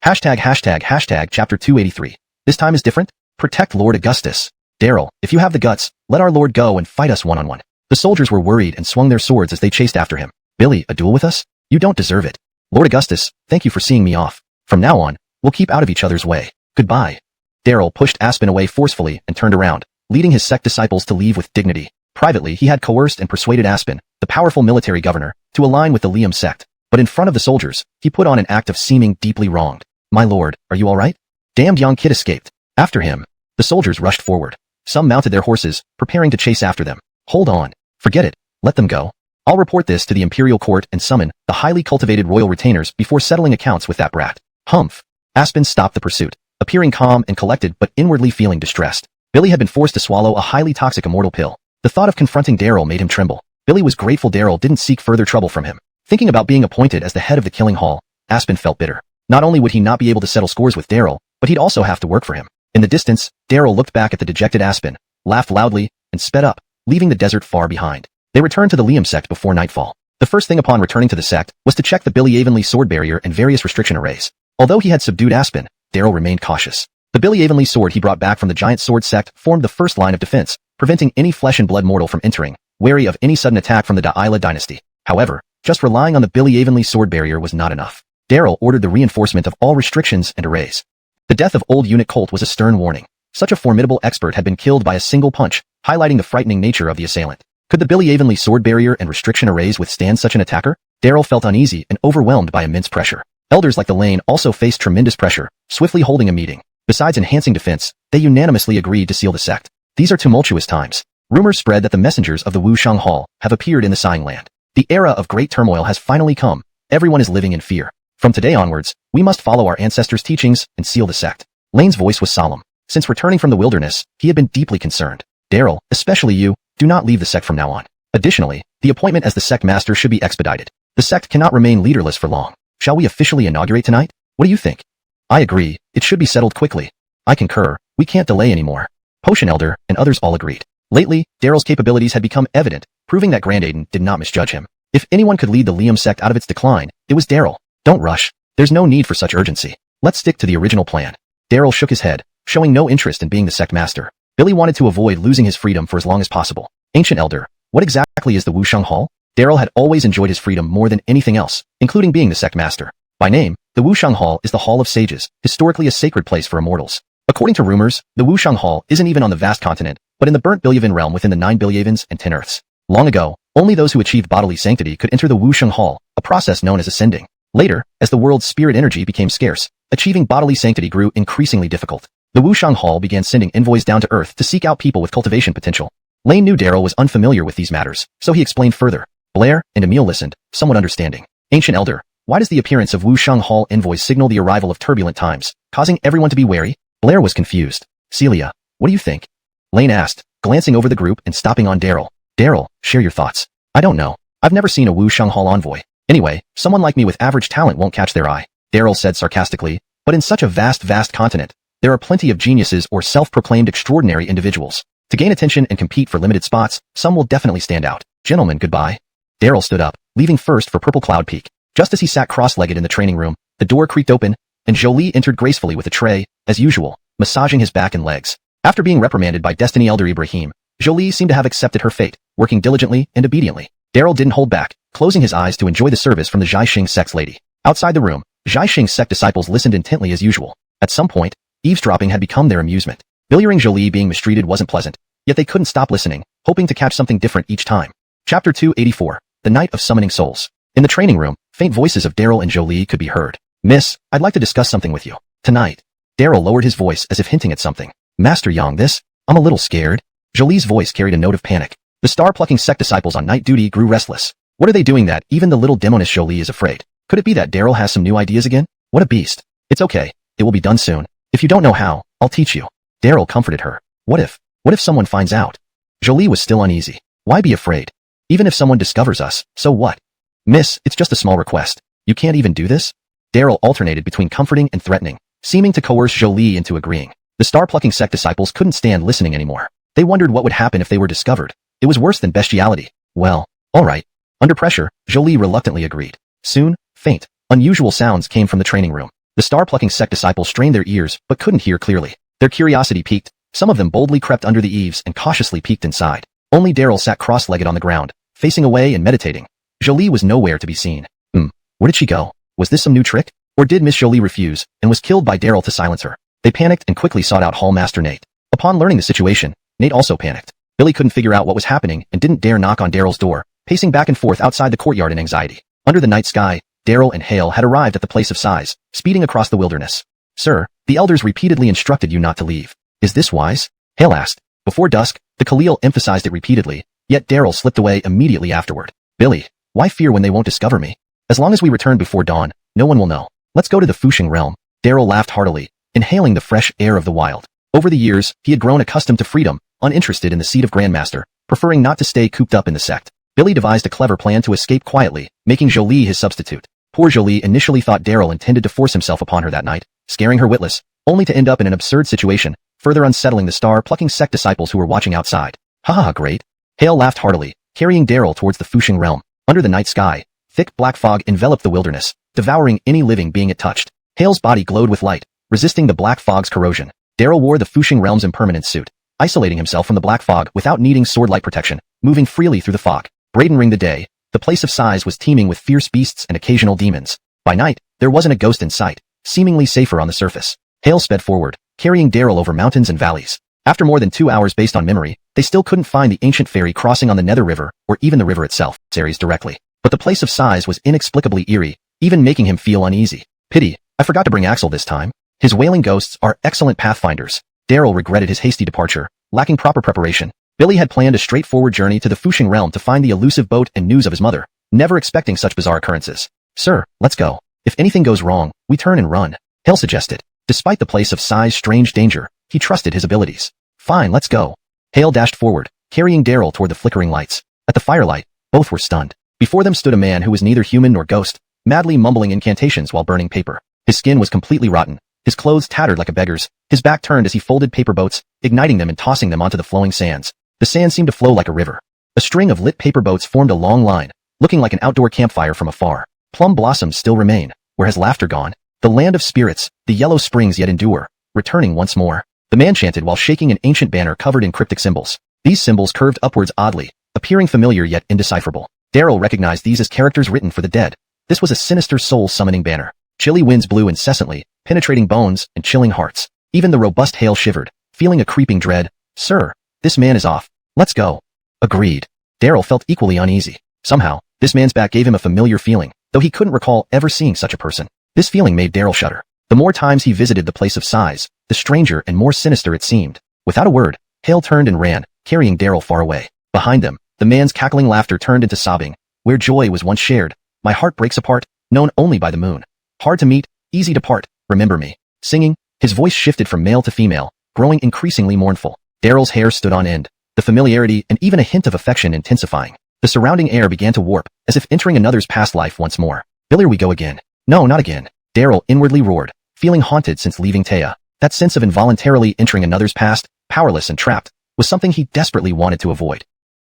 Speaker 1: Chapter 283. This time is different? Protect Lord Augustus. Daryl, if you have the guts, let our lord go and fight us one-on-one. The soldiers were worried and swung their swords as they chased after him. Billy, a duel with us? You don't deserve it. Lord Augustus, thank you for seeing me off. From now on, we'll keep out of each other's way. Goodbye. Daryl pushed Aspen away forcefully and turned around, leading his sect disciples to leave with dignity. Privately, he had coerced and persuaded Aspen, the powerful military governor, to align with the Liam sect. But in front of the soldiers, he put on an act of seeming deeply wronged. My lord, are you all right? Damned young kid escaped. After him, the soldiers rushed forward. Some mounted their horses, preparing to chase after them. Hold on. Forget it. Let them go. I'll report this to the imperial court and summon the highly cultivated royal retainers before settling accounts with that brat. Humph. Aspen stopped the pursuit, appearing calm and collected but inwardly feeling distressed. Billy had been forced to swallow a highly toxic immortal pill. The thought of confronting Daryl made him tremble. Billy was grateful Daryl didn't seek further trouble from him. Thinking about being appointed as the head of the killing hall, Aspen felt bitter. Not only would he not be able to settle scores with Daryl, but he'd also have to work for him. In the distance, Daryl looked back at the dejected Aspen, laughed loudly, and sped up, leaving the desert far behind. They returned to the Liam sect before nightfall. The first thing upon returning to the sect was to check the Billy Avonlea sword barrier and various restriction arrays. Although he had subdued Aspen, Daryl remained cautious. The Billy Avonlea sword he brought back from the giant sword sect formed the first line of defense, preventing any flesh and blood mortal from entering, wary of any sudden attack from the Da'ila dynasty. However, just relying on the Billy Avonlea sword barrier was not enough. Daryl ordered the reinforcement of all restrictions and arrays. The death of old unit Colt was a stern warning. Such a formidable expert had been killed by a single punch, highlighting the frightening nature of the assailant. Could the Billy Avonlea sword barrier and restriction arrays withstand such an attacker? Daryl felt uneasy and overwhelmed by immense pressure. Elders like the Lane also faced tremendous pressure, swiftly holding a meeting. Besides enhancing defense, they unanimously agreed to seal the sect. These are tumultuous times. Rumors spread that the messengers of the Wushang Hall have appeared in the Sighing Land. The era of great turmoil has finally come. Everyone is living in fear. From today onwards, we must follow our ancestors' teachings and seal the sect. Lane's voice was solemn. Since returning from the wilderness, he had been deeply concerned. Daryl, especially you, do not leave the sect from now on. Additionally, the appointment as the sect master should be expedited. The sect cannot remain leaderless for long. Shall we officially inaugurate tonight? What do you think? I agree, it should be settled quickly. I concur, we can't delay anymore. Potion Elder and others all agreed. Lately, Daryl's capabilities had become evident, proving that Grandaiden did not misjudge him. If anyone could lead the Liam sect out of its decline, it was Daryl. Don't rush. There's no need for such urgency. Let's stick to the original plan. Daryl shook his head, showing no interest in being the sect master. Billy wanted to avoid losing his freedom for as long as possible. Ancient Elder, what exactly is the Wushang Hall? Daryl had always enjoyed his freedom more than anything else, including being the sect master. By name, the Wushang Hall is the Hall of Sages, historically a sacred place for immortals. According to rumors, the Wushang Hall isn't even on the vast continent, but in the burnt Bilyavin realm within the 9 Bilyavins and 10 Earths. Long ago, only those who achieved bodily sanctity could enter the Wushang Hall, a process known as ascending. Later, as the world's spirit energy became scarce, achieving bodily sanctity grew increasingly difficult. The Wushang Hall began sending envoys down to Earth to seek out people with cultivation potential. Lane knew Daryl was unfamiliar with these matters, so he explained further. Blair and Emil listened, somewhat understanding. Ancient Elder, why does the appearance of Wushang Hall envoys signal the arrival of turbulent times, causing everyone to be wary? Blair was confused. Celia, what do you think? Lane asked, glancing over the group and stopping on Daryl. Daryl, share your thoughts. I don't know. I've never seen a Wushang Hall envoy. Anyway, someone like me with average talent won't catch their eye, Daryl said sarcastically, but in such a vast continent, there are plenty of geniuses or self-proclaimed extraordinary individuals. To gain attention and compete for limited spots, some will definitely stand out. Gentlemen, goodbye. Daryl stood up, leaving first for Purple Cloud Peak. Just as he sat cross-legged in the training room, the door creaked open, and Jolie entered gracefully with a tray, as usual, massaging his back and legs. After being reprimanded by Destiny Elder Ibrahim, Jolie seemed to have accepted her fate, working diligently and obediently. Daryl didn't hold back, closing his eyes to enjoy the service from the Zhaixing sect's lady. Outside the room, Zhaixing sect disciples listened intently as usual. At some point, eavesdropping had become their amusement. Billiering Jolie being mistreated wasn't pleasant, yet they couldn't stop listening, hoping to catch something different each time. Chapter 284, The Night of Summoning Souls. In the training room, faint voices of Daryl and Jolie could be heard. Miss, I'd like to discuss something with you. Tonight. Daryl lowered his voice as if hinting at something. Master Yang, I'm a little scared. Jolie's voice carried a note of panic. The star-plucking sect disciples on night duty grew restless. What are they doing that even the little demoness Jolie is afraid? Could it be that Daryl has some new ideas again? What a beast. It's okay. It will be done soon. If you don't know how, I'll teach you. Daryl comforted her. What if someone finds out? Jolie was still uneasy. Why be afraid? Even if someone discovers us, so what? Miss, it's just a small request. You can't even do this? Daryl alternated between comforting and threatening, seeming to coerce Jolie into agreeing. The star-plucking sect disciples couldn't stand listening anymore. They wondered what would happen if they were discovered. It was worse than bestiality. Well, all right. Under pressure, Jolie reluctantly agreed. Soon, faint, unusual sounds came from the training room. The star-plucking sect disciples strained their ears but couldn't hear clearly. Their curiosity piqued. Some of them boldly crept under the eaves and cautiously peeked inside. Only Daryl sat cross-legged on the ground, facing away and meditating. Jolie was nowhere to be seen. Where did she go? Was this some new trick? Or did Miss Jolie refuse and was killed by Daryl to silence her? They panicked and quickly sought out Hall Master Nate. Upon learning the situation, Nate also panicked. Billy couldn't figure out what was happening and didn't dare knock on Daryl's door, pacing back and forth outside the courtyard in anxiety. Under the night sky, Daryl and Hale had arrived at the place of size, speeding across the wilderness. Sir, the elders repeatedly instructed you not to leave. Is this wise? Hale asked. Before dusk, the Khalil emphasized it repeatedly, yet Daryl slipped away immediately afterward. Billy, why fear when they won't discover me? As long as we return before dawn, no one will know. Let's go to the Fusheng realm. Daryl laughed heartily, inhaling the fresh air of the wild. Over the years, he had grown accustomed to freedom, uninterested in the seat of Grandmaster, preferring not to stay cooped up in the sect. Billy devised a clever plan to escape quietly, making Jolie his substitute. Poor Jolie initially thought Daryl intended to force himself upon her that night, scaring her witless, only to end up in an absurd situation, further unsettling the star-plucking sect disciples who were watching outside. Ha ha, great. Hale laughed heartily, carrying Daryl towards the Fusheng realm. Under the night sky, thick black fog enveloped the wilderness, devouring any living being it touched. Hale's body glowed with light, resisting the black fog's corrosion. Daryl wore the Fusheng realm's impermanent suit, isolating himself from the black fog without needing sword-like protection, moving freely through the fog. Braden ring the day, the place of size was teeming with fierce beasts and occasional demons. By night, there wasn't a ghost in sight, seemingly safer on the surface. Hale sped forward, carrying Daryl over mountains and valleys. After more than 2 hours based on memory, they still couldn't find the ancient ferry crossing on the Nether River, or even the river itself, Ceres directly. But the place of size was inexplicably eerie, even making him feel uneasy. Pity, I forgot to bring Axel this time. His wailing ghosts are excellent pathfinders. Daryl regretted his hasty departure, lacking proper preparation. Billy had planned a straightforward journey to the Fusheng realm to find the elusive boat and news of his mother, never expecting such bizarre occurrences. Sir, let's go. If anything goes wrong, we turn and run, Hale suggested. Despite the place of size strange danger, he trusted his abilities. Fine, let's go. Hale dashed forward, carrying Daryl toward the flickering lights. At the firelight, both were stunned. Before them stood a man who was neither human nor ghost, madly mumbling incantations while burning paper. His skin was completely rotten, his clothes tattered like a beggar's, his back turned as he folded paper boats, igniting them and tossing them onto the flowing sands. The sand seemed to flow like a river. A string of lit paper boats formed a long line, looking like an outdoor campfire from afar. Plum blossoms still remain, where has laughter gone? The land of spirits, the yellow springs yet endure, returning once more. The man chanted while shaking an ancient banner covered in cryptic symbols. These symbols curved upwards oddly, appearing familiar yet indecipherable. Daryl recognized these as characters written for the dead. This was a sinister soul-summoning banner. Chilly winds blew incessantly, penetrating bones and chilling hearts. Even the robust Hale shivered, feeling a creeping dread. Sir, this man is off. Let's go. Agreed. Daryl felt equally uneasy. Somehow, this man's back gave him a familiar feeling, though he couldn't recall ever seeing such a person. This feeling made Daryl shudder. The more times he visited the place of size, the stranger and more sinister it seemed. Without a word, Hale turned and ran, carrying Daryl far away. Behind them, the man's cackling laughter turned into sobbing. Where joy was once shared, my heart breaks apart, known only by the moon. Hard to meet, easy to part, remember me. Singing, his voice shifted from male to female, growing increasingly mournful. Daryl's hair stood on end, the familiarity and even a hint of affection intensifying. The surrounding air began to warp, as if entering another's past life once more. Billy, we go again. No, not again. Daryl inwardly roared, feeling haunted since leaving Taya. That sense of involuntarily entering another's past, powerless and trapped, was something he desperately wanted to avoid.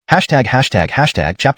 Speaker 1: Chapter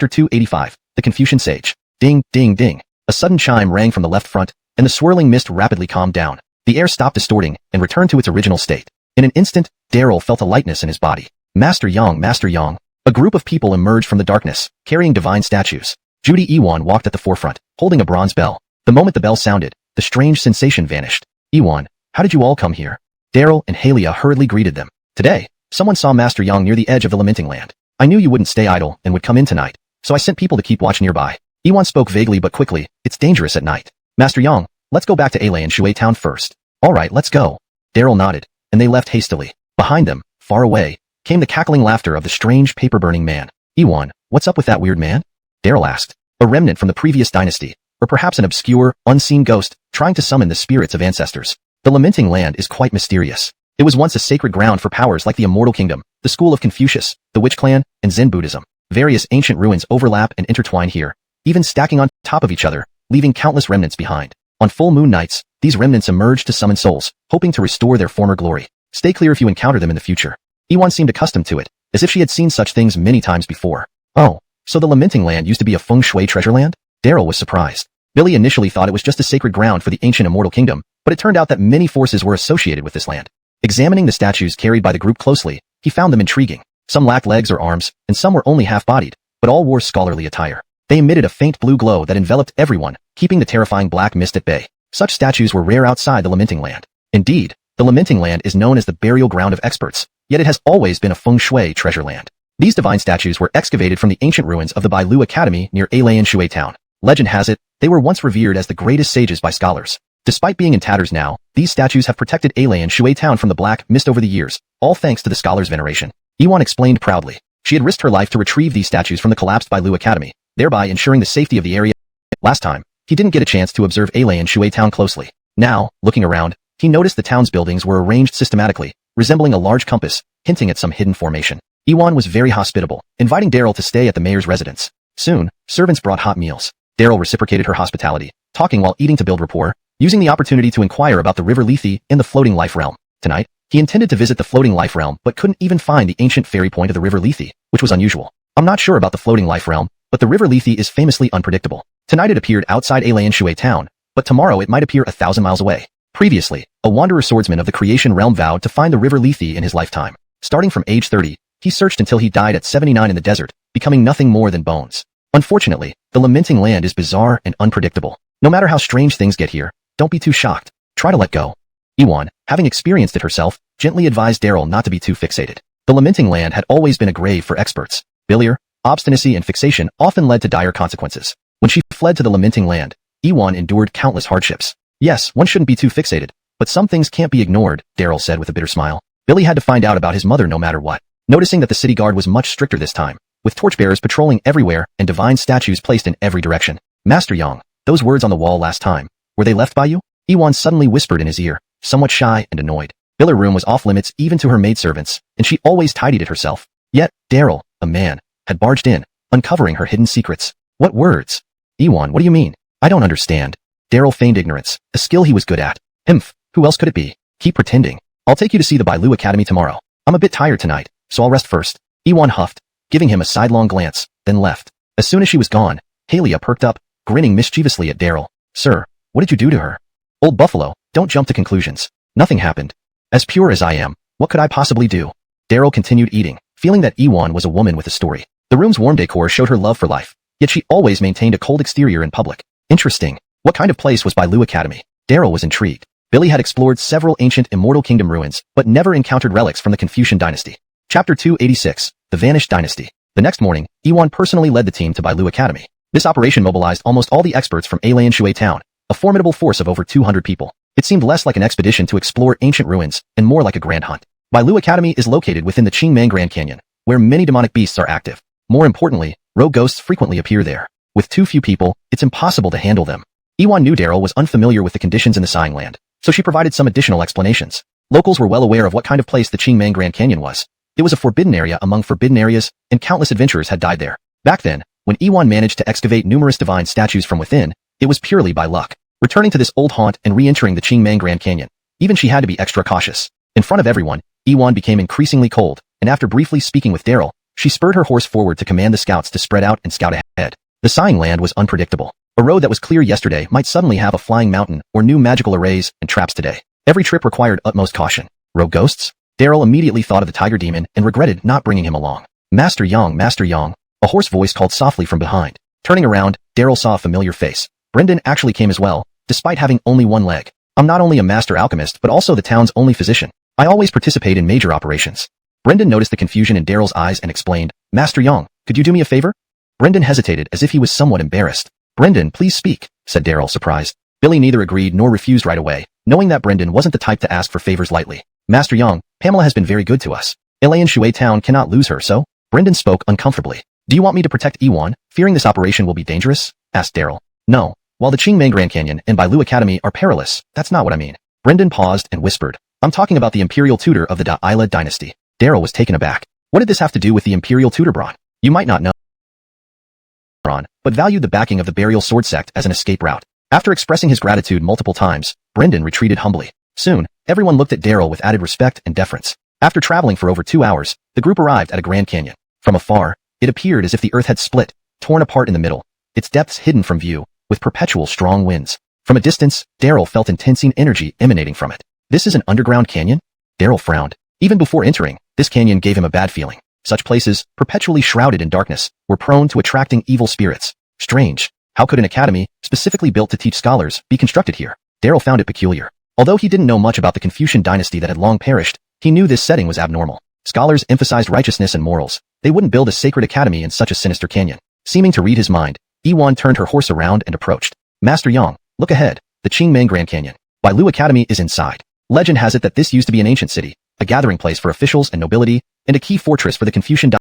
Speaker 1: 285, The Confucian Sage. Ding, ding, ding. A sudden chime rang from the left front, and the swirling mist rapidly calmed down. The air stopped distorting and returned to its original state. In an instant, Daryl felt a lightness in his body. Master Yang, Master Yang. A group of people emerged from the darkness, carrying divine statues. Judy Ewan walked at the forefront, holding a bronze bell. The moment the bell sounded, the strange sensation vanished. Ewan, how did you all come here? Daryl and Halia hurriedly greeted them. Today, someone saw Master Yang near the edge of the lamenting land. I knew you wouldn't stay idle and would come in tonight, so I sent people to keep watch nearby. Ewan spoke vaguely but quickly. It's dangerous at night. Master Yang, let's go back to Alei and Shui Town first. All right, let's go. Daryl nodded, and they left hastily. Behind them, far away, came the cackling laughter of the strange paper-burning man. Ewan, what's up with that weird man? Daryl asked. A remnant from the previous dynasty, or perhaps an obscure, unseen ghost, trying to summon the spirits of ancestors. The lamenting land is quite mysterious. It was once a sacred ground for powers like the Immortal Kingdom, the school of Confucius, the Witch Clan, and Zen Buddhism. Various ancient ruins overlap and intertwine here, even stacking on top of each other, leaving countless remnants behind. On full moon nights, these remnants emerge to summon souls, hoping to restore their former glory. Stay clear if you encounter them in the future. Ewan seemed accustomed to it, as if she had seen such things many times before. Oh, so the lamenting land used to be a feng shui treasure land? Daryl was surprised. Billy initially thought it was just a sacred ground for the ancient Immortal Kingdom, but it turned out that many forces were associated with this land. Examining the statues carried by the group closely, he found them intriguing. Some lacked legs or arms, and some were only half-bodied, but all wore scholarly attire. They emitted a faint blue glow that enveloped everyone, keeping the terrifying black mist at bay. Such statues were rare outside the lamenting land. Indeed, the lamenting land is known as the burial ground of experts, yet it has always been a feng shui treasure land. These divine statues were excavated from the ancient ruins of the Bailu Academy near Alei and Shui Town. Legend has it, they were once revered as the greatest sages by scholars. Despite being in tatters now, these statues have protected Alei and Shui Town from the black mist over the years, all thanks to the scholars' veneration. Ewan explained proudly. She had risked her life to retrieve these statues from the collapsed Bailu Academy, thereby ensuring the safety of the area. Last time, he didn't get a chance to observe Alei and Shui Town closely. Now, looking around, he noticed the town's buildings were arranged systematically, resembling a large compass, hinting at some hidden formation. Ewan was very hospitable, inviting Daryl to stay at the mayor's residence. Soon, servants brought hot meals. Daryl reciprocated her hospitality, talking while eating to build rapport, using the opportunity to inquire about the River Lethe and the floating life realm. Tonight, he intended to visit the floating life realm but couldn't even find the ancient ferry point of the River Lethe, which was unusual. I'm not sure about the floating life realm, but the River Lethe is famously unpredictable. Tonight it appeared outside Alei and Shui Town, but tomorrow it might appear 1,000 miles away. Previously, a wanderer swordsman of the creation realm vowed to find the River Lethe in his lifetime. Starting from age 30, he searched until he died at 79 in the desert, becoming nothing more than bones. Unfortunately, the lamenting land is bizarre and unpredictable. No matter how strange things get here, don't be too shocked. Try to let go. Ewan, having experienced it herself, gently advised Daryl not to be too fixated. The lamenting land had always been a grave for experts. Failure, obstinacy and fixation often led to dire consequences. When she fled to the lamenting land, Ewan endured countless hardships. Yes, one shouldn't be too fixated, but some things can't be ignored, Daryl said with a bitter smile. Billy had to find out about his mother no matter what. Noticing that the city guard was much stricter this time, with torchbearers patrolling everywhere and divine statues placed in every direction. Master Yang, those words on the wall last time, were they left by you? Ewan suddenly whispered in his ear, somewhat shy and annoyed. Biller's room was off limits even to her maidservants, and she always tidied it herself. Yet, Daryl, a man, had barged in, uncovering her hidden secrets. What words? Ewan, what do you mean? I don't understand. Daryl feigned ignorance, a skill he was good at. Who else could it be? Keep pretending. I'll take you to see the Bailu Academy tomorrow. I'm a bit tired tonight, so I'll rest first. Ewan huffed, giving him a sidelong glance, then left. As soon as she was gone, Halia perked up, grinning mischievously at Daryl. Sir, what did you do to her? Old Buffalo, don't jump to conclusions. Nothing happened. As pure as I am, what could I possibly do? Daryl continued eating, feeling that Ewan was a woman with a story. The room's warm decor showed her love for life, yet she always maintained a cold exterior in public. Interesting. What kind of place was Bailu Academy? Daryl was intrigued. Billy had explored several ancient Immortal Kingdom ruins, but never encountered relics from the Confucian dynasty. Chapter 286, The Vanished Dynasty. The next morning, Ewan personally led the team to Bailu Academy. This operation mobilized almost all the experts from Shui town, a formidable force of over 200 people. It seemed less like an expedition to explore ancient ruins and more like a grand hunt. Bailu Academy is located within the Qingmang Grand Canyon, where many demonic beasts are active. More importantly, rogue ghosts frequently appear there. With too few people, it's impossible to handle them. Iwan knew Daryl was unfamiliar with the conditions in the Sighing Land, so she provided some additional explanations. Locals were well aware of what kind of place the Qingmang Grand Canyon was. It was a forbidden area among forbidden areas, and countless adventurers had died there. Back then, when Iwan managed to excavate numerous divine statues from within, it was purely by luck. Returning to this old haunt and re-entering the Qingmang Grand Canyon, even she had to be extra cautious. In front of everyone, Iwan became increasingly cold, and after briefly speaking with Daryl, she spurred her horse forward to command the scouts to spread out and scout ahead. The Sighing Land was unpredictable. A road that was clear yesterday might suddenly have a flying mountain or new magical arrays and traps today. Every trip required utmost caution. Rogue ghosts? Daryl immediately thought of the tiger demon and regretted not bringing him along. Master Yang, a hoarse voice called softly from behind. Turning around, Daryl saw a familiar face. Brendan actually came as well, despite having only one leg. I'm not only a master alchemist but also the town's only physician. I always participate in major operations. Brendan noticed the confusion in Daryl's eyes and explained, Master Yang, could you do me a favor? Brendan hesitated as if he was somewhat embarrassed. Brendan, please speak, said Daryl, surprised. Billy neither agreed nor refused right away, knowing that Brendan wasn't the type to ask for favors lightly. Master Yang, Pamela has been very good to us. Shui town cannot lose her, so? Brendan spoke uncomfortably. Do you want me to protect Iwan, fearing this operation will be dangerous? Asked Daryl. No. While the Qingmang Grand Canyon and Bailu Academy are perilous, that's not what I mean. Brendan paused and whispered. I'm talking about the imperial tutor of the Da'ila dynasty. Daryl was taken aback. What did this have to do with the imperial tutor Braun? You might not know Braun, but valued the backing of the burial sword sect as an escape route. After expressing his gratitude multiple times, Brendan retreated humbly. Soon, everyone looked at Daryl with added respect and deference. After traveling for over 2 hours, the group arrived at a Grand Canyon. From afar, it appeared as if the earth had split, torn apart in the middle, its depths hidden from view, with perpetual strong winds. From a distance, Daryl felt intensing energy emanating from it. This is an underground canyon? Daryl frowned. Even before entering, this canyon gave him a bad feeling. Such places, perpetually shrouded in darkness, were prone to attracting evil spirits. Strange. How could an academy, specifically built to teach scholars, be constructed here? Daryl found it peculiar. Although he didn't know much about the Confucian dynasty that had long perished, he knew this setting was abnormal. Scholars emphasized righteousness and morals. They wouldn't build a sacred academy in such a sinister canyon. Seeming to read his mind, Iwan turned her horse around and approached. Master Yang, look ahead, the Qingmang Grand Canyon. Bailu Academy is inside. Legend has it that this used to be an ancient city, a gathering place for officials and nobility, and a key fortress for the Confucian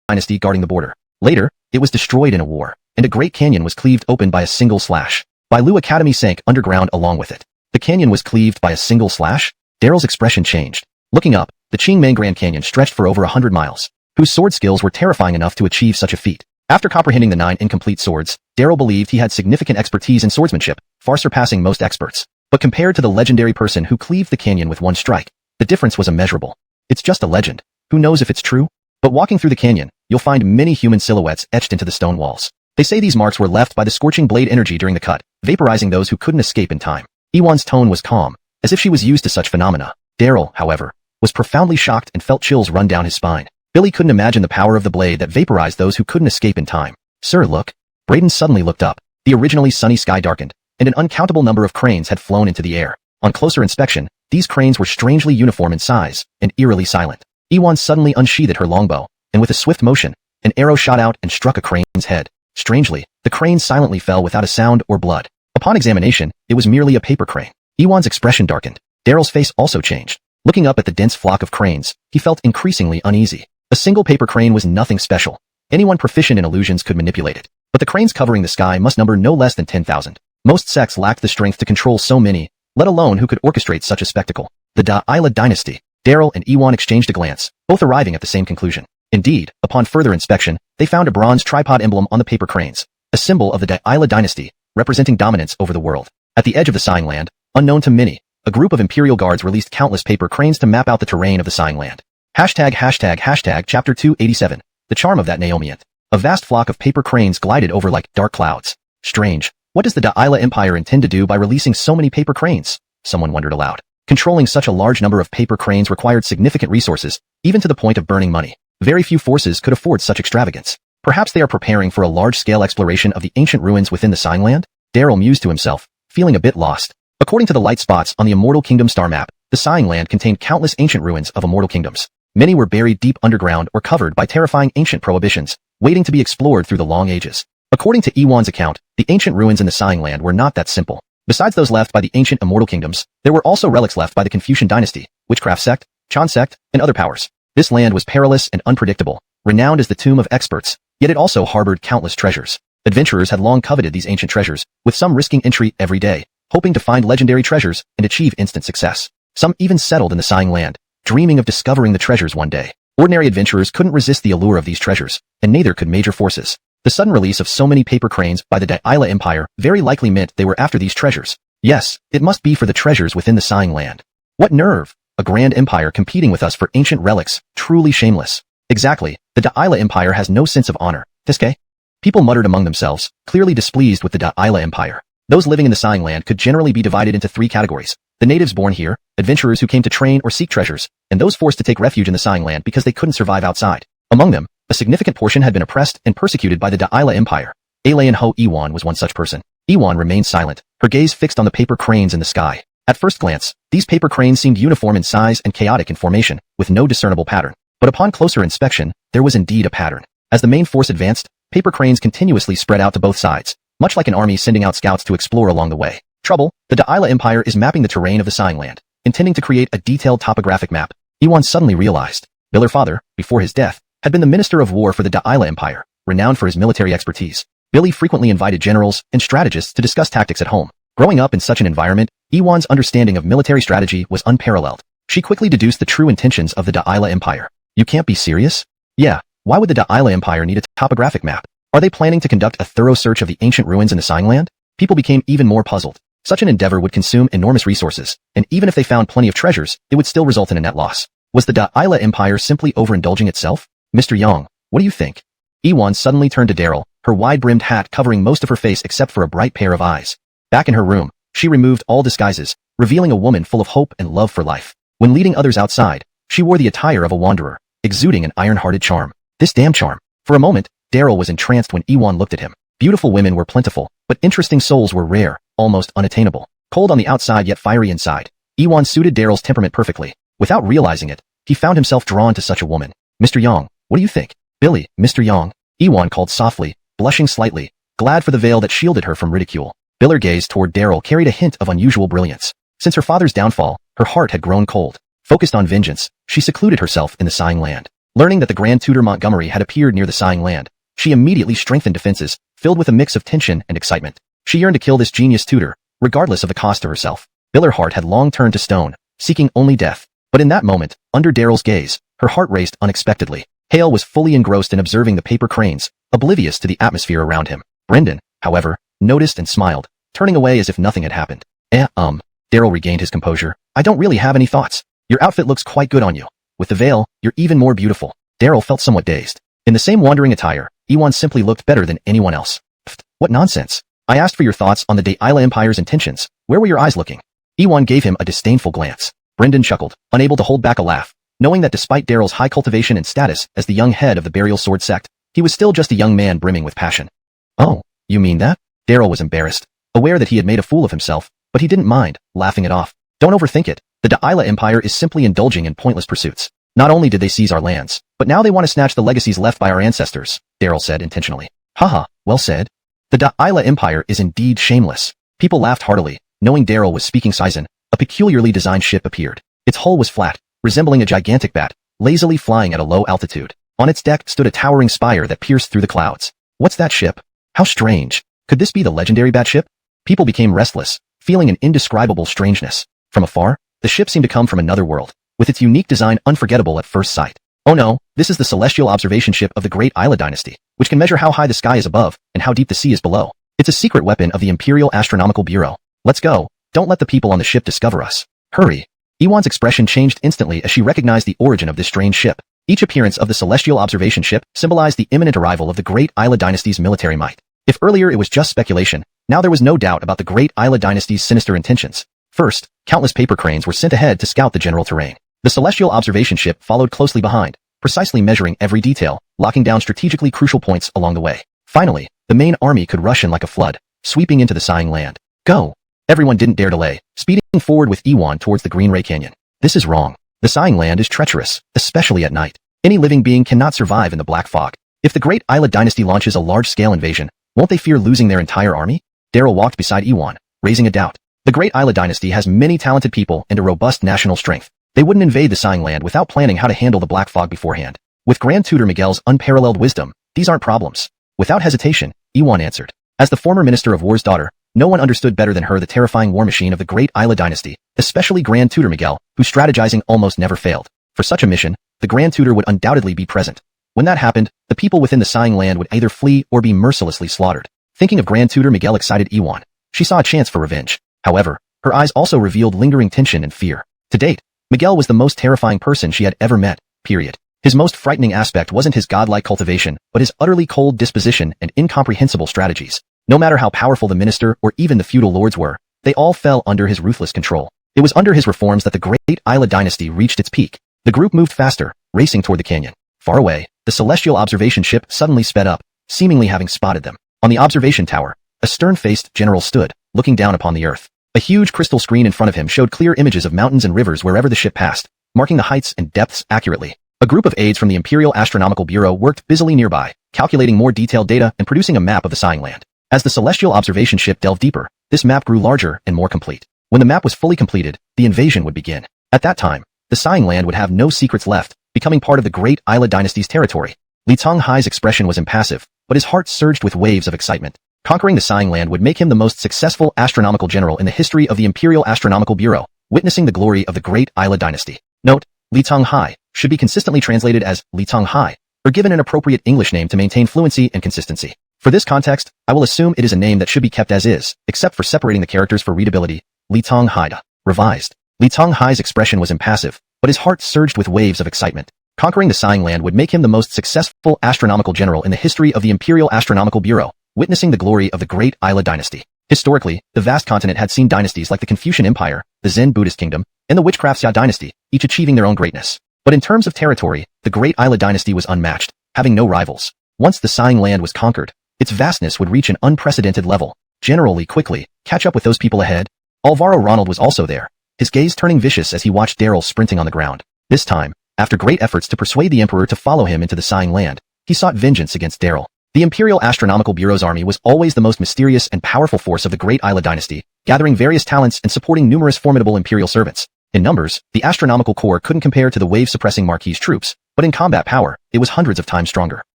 Speaker 1: dynasty guarding the border. Later, it was destroyed in a war, and a great canyon was cleaved open by a single slash. Bailu Academy sank underground along with it. The canyon was cleaved by a single slash? Daryl's expression changed. Looking up, the Qingmang Grand Canyon stretched for over 100 miles, whose sword skills were terrifying enough to achieve such a feat. After comprehending the 9 incomplete swords, Daryl believed he had significant expertise in swordsmanship, far surpassing most experts. But compared to the legendary person who cleaved the canyon with one strike, the difference was immeasurable. It's just a legend. Who knows if it's true? But walking through the canyon, you'll find many human silhouettes etched into the stone walls. They say these marks were left by the scorching blade energy during the cut, vaporizing those who couldn't escape in time. Iwan's tone was calm, as if she was used to such phenomena. Daryl, however, was profoundly shocked and felt chills run down his spine. Billy couldn't imagine the power of the blade that vaporized those who couldn't escape in time. Sir, look. Braden suddenly looked up. The originally sunny sky darkened, and an uncountable number of cranes had flown into the air. On closer inspection, these cranes were strangely uniform in size, and eerily silent. Iwan suddenly unsheathed her longbow, and with a swift motion, an arrow shot out and struck a crane's head. Strangely, the crane silently fell without a sound or blood. Upon examination, it was merely a paper crane. Iwan's expression darkened. Daryl's face also changed. Looking up at the dense flock of cranes, he felt increasingly uneasy. A single paper crane was nothing special. Anyone proficient in illusions could manipulate it. But the cranes covering the sky must number no less than 10,000. Most sects lacked the strength to control so many, let alone who could orchestrate such a spectacle. The Da'ila dynasty. Daryl and Iwan exchanged a glance, both arriving at the same conclusion. Indeed, upon further inspection, they found a bronze tripod emblem on the paper cranes, a symbol of the Da'ila dynasty, representing dominance over the world. At the edge of the Sighing Land, unknown to many, a group of imperial guards released countless paper cranes to map out the terrain of the Sighing Land. ####Chapter 287. The charm of that Naomiant. A vast flock of paper cranes glided over like dark clouds. Strange. What does the Da'ila Empire intend to do by releasing so many paper cranes? Someone wondered aloud. Controlling such a large number of paper cranes required significant resources, even to the point of burning money. Very few forces could afford such extravagance. Perhaps they are preparing for a large-scale exploration of the ancient ruins within the Sighing Land? Daryl mused to himself, feeling a bit lost. According to the light spots on the Immortal Kingdom star map, the Sighing Land contained countless ancient ruins of immortal kingdoms. Many were buried deep underground or covered by terrifying ancient prohibitions, waiting to be explored through the long ages. According to Iwan's account, the ancient ruins in the Siang land were not that simple. Besides those left by the ancient immortal kingdoms, there were also relics left by the Confucian dynasty, witchcraft sect, Chan sect, and other powers. This land was perilous and unpredictable, renowned as the tomb of experts, yet it also harbored countless treasures. Adventurers had long coveted these ancient treasures, with some risking entry every day, hoping to find legendary treasures and achieve instant success. Some even settled in the Siang land, dreaming of discovering the treasures one day. Ordinary adventurers couldn't resist the allure of these treasures, and neither could major forces. The sudden release of so many paper cranes by the Daila Empire very likely meant they were after these treasures. Yes, it must be for the treasures within the Siang land. What nerve! A grand empire competing with us for ancient relics, truly shameless. Exactly, the Daila Empire has no sense of honor. Tiske? People muttered among themselves, clearly displeased with the Daila Empire. Those living in the Siang land could generally be divided into three categories. The natives born here, adventurers who came to train or seek treasures, and those forced to take refuge in the Siang land because they couldn't survive outside. Among them, a significant portion had been oppressed and persecuted by the Daila Empire. Alayan Ho Iwan was one such person. Iwan remained silent, her gaze fixed on the paper cranes in the sky. At first glance, these paper cranes seemed uniform in size and chaotic in formation, with no discernible pattern. But upon closer inspection, there was indeed a pattern. As the main force advanced, paper cranes continuously spread out to both sides, much like an army sending out scouts to explore along the way. Trouble, the Daila Empire is mapping the terrain of the Siang land, intending to create a detailed topographic map. Iwan suddenly realized. Biller's father, before his death, had been the Minister of War for the Daila Empire, renowned for his military expertise. Billy frequently invited generals and strategists to discuss tactics at home. Growing up in such an environment, Iwan's understanding of military strategy was unparalleled. She quickly deduced the true intentions of the Daila Empire. You can't be serious? Yeah, why would the Daila Empire need a topographic map? Are they planning to conduct a thorough search of the ancient ruins in the Siang land? People became even more puzzled. Such an endeavor would consume enormous resources, and even if they found plenty of treasures, it would still result in a net loss. Was the Daila Empire simply overindulging itself? Mr. Yang, what do you think? Iwan suddenly turned to Daryl, her wide-brimmed hat covering most of her face except for a bright pair of eyes. Back in her room, she removed all disguises, revealing a woman full of hope and love for life. When leading others outside, she wore the attire of a wanderer, exuding an iron-hearted charm. This damn charm. For a moment, Daryl was entranced when Iwan looked at him. Beautiful women were plentiful, but interesting souls were rare, almost unattainable. Cold on the outside yet fiery inside, Iwan suited Daryl's temperament perfectly. Without realizing it, he found himself drawn to such a woman. Mr. Yang, what do you think? Billy, Mr. Yang, Iwan called softly, blushing slightly, glad for the veil that shielded her from ridicule. Biller's gaze toward Daryl carried a hint of unusual brilliance. Since her father's downfall, her heart had grown cold. Focused on vengeance, she secluded herself in the Siang land. Learning that the Grand Tutor Montgomery had appeared near the Siang land, she immediately strengthened defenses, filled with a mix of tension and excitement. She yearned to kill this genius tutor, regardless of the cost to herself. Biller's heart had long turned to stone, seeking only death. But in that moment, under Daryl's gaze, her heart raced unexpectedly. Hale was fully engrossed in observing the paper cranes, oblivious to the atmosphere around him. Brendan, however, noticed and smiled, turning away as if nothing had happened. Daryl regained his composure. I don't really have any thoughts. Your outfit looks quite good on you. With the veil, you're even more beautiful. Daryl felt somewhat dazed. In the same wandering attire, Iwan simply looked better than anyone else. Pfft, what nonsense. I asked for your thoughts on the Daila Empire's intentions. Where were your eyes looking? Iwan gave him a disdainful glance. Brendan chuckled, unable to hold back a laugh, knowing that despite Daryl's high cultivation and status as the young head of the Burial Sword sect, he was still just a young man brimming with passion. Oh, you mean that? Daryl was embarrassed, aware that he had made a fool of himself, but he didn't mind, laughing it off. Don't overthink it. The Daila Empire is simply indulging in pointless pursuits. Not only did they seize our lands, but now they want to snatch the legacies left by our ancestors, Daryl said intentionally. Haha, well said. The Daila Empire is indeed shameless. People laughed heartily, knowing Daryl was speaking Sizen. A peculiarly designed ship appeared. Its hull was flat, resembling a gigantic bat, lazily flying at a low altitude. On its deck stood a towering spire that pierced through the clouds. What's that ship? How strange. Could this be the legendary bat ship? People became restless, feeling an indescribable strangeness. From afar, the ship seemed to come from another world, with its unique design unforgettable at first sight. Oh no, this is the celestial observation ship of the Great Isla dynasty, which can measure how high the sky is above and how deep the sea is below. It's a secret weapon of the Imperial Astronomical Bureau. Let's go. Don't let the people on the ship discover us. Hurry. Iwan's expression changed instantly as she recognized the origin of this strange ship. Each appearance of the celestial observation ship symbolized the imminent arrival of the Great Isla dynasty's military might. If earlier it was just speculation, now there was no doubt about the Great Isla dynasty's sinister intentions. First, countless paper cranes were sent ahead to scout the general terrain. The celestial observation ship followed closely behind, precisely measuring every detail, locking down strategically crucial points along the way. Finally, the main army could rush in like a flood, sweeping into the Siang land. Go! Everyone didn't dare delay, speeding forward with Iwan towards the Green Ray Canyon. This is wrong. The sighing land is treacherous, especially at night. Any living being cannot survive in the black fog. If the Great Isla dynasty launches a large-scale invasion, won't they fear losing their entire army? Daryl walked beside Iwan, raising a doubt. The Great Isla dynasty has many talented people and a robust national strength. They wouldn't invade the sighing land without planning how to handle the black fog beforehand. With Grand Tutor Miguel's unparalleled wisdom, these aren't problems. Without hesitation, Iwan answered. As the former Minister of War's daughter, no one understood better than her the terrifying war machine of the Great Isla dynasty, especially Grand Tutor Miguel, whose strategizing almost never failed. For such a mission, the Grand Tutor would undoubtedly be present. When that happened, the people within the sighing land would either flee or be mercilessly slaughtered. Thinking of Grand Tutor Miguel excited Iwan. She saw a chance for revenge. However, her eyes also revealed lingering tension and fear. To date, Miguel was the most terrifying person she had ever met, period. His most frightening aspect wasn't his godlike cultivation, but his utterly cold disposition and incomprehensible strategies. No matter how powerful the minister or even the feudal lords were, they all fell under his ruthless control. It was under his reforms that the Great Isla dynasty reached its peak. The group moved faster, racing toward the canyon. Far away, the celestial observation ship suddenly sped up, seemingly having spotted them. On the observation tower, a stern-faced general stood, looking down upon the earth. A huge crystal screen in front of him showed clear images of mountains and rivers wherever the ship passed, marking the heights and depths accurately. A group of aides from the Imperial Astronomical Bureau worked busily nearby, calculating more detailed data and producing a map of the sighing land. As the celestial observation ship delved deeper, this map grew larger and more complete. When the map was fully completed, the invasion would begin. At that time, the sighing land would have no secrets left, becoming part of the Great Isla dynasty's territory. Li Tonghai's expression was impassive, but his heart surged with waves of excitement. Conquering the sighing land would make him the most successful astronomical general in the history of the Imperial Astronomical Bureau, witnessing the glory of the Great Isla dynasty. Note: Li Tonghai should be consistently translated as Li Tonghai, or given an appropriate English name to maintain fluency and consistency. For this context, I will assume it is a name that should be kept as is, except for separating the characters for readability. Li Tonghai. Revised. Li Tonghai's expression was impassive, but his heart surged with waves of excitement. Conquering the sighing land would make him the most successful astronomical general in the history of the Imperial Astronomical Bureau, witnessing the glory of the Great Isla dynasty. Historically, the vast continent had seen dynasties like the Confucian Empire, the Zen Buddhist Kingdom, and the Witchcraft Xia dynasty, each achieving their own greatness. But in terms of territory, the Great Isla dynasty was unmatched, having no rivals. Once the sighing land was conquered, its vastness would reach an unprecedented level. Generally, quickly, catch up with those people ahead. Alvaro Ronald was also there, his gaze turning vicious as he watched Daryl sprinting on the ground. This time, after great efforts to persuade the Emperor to follow him into the sighing land, he sought vengeance against Daryl. The Imperial Astronomical Bureau's army was always the most mysterious and powerful force of the Great Isla dynasty, gathering various talents and supporting numerous formidable imperial servants. In numbers, the Astronomical Corps couldn't compare to the wave-suppressing Marquis troops, but in combat power, it was hundreds of times stronger.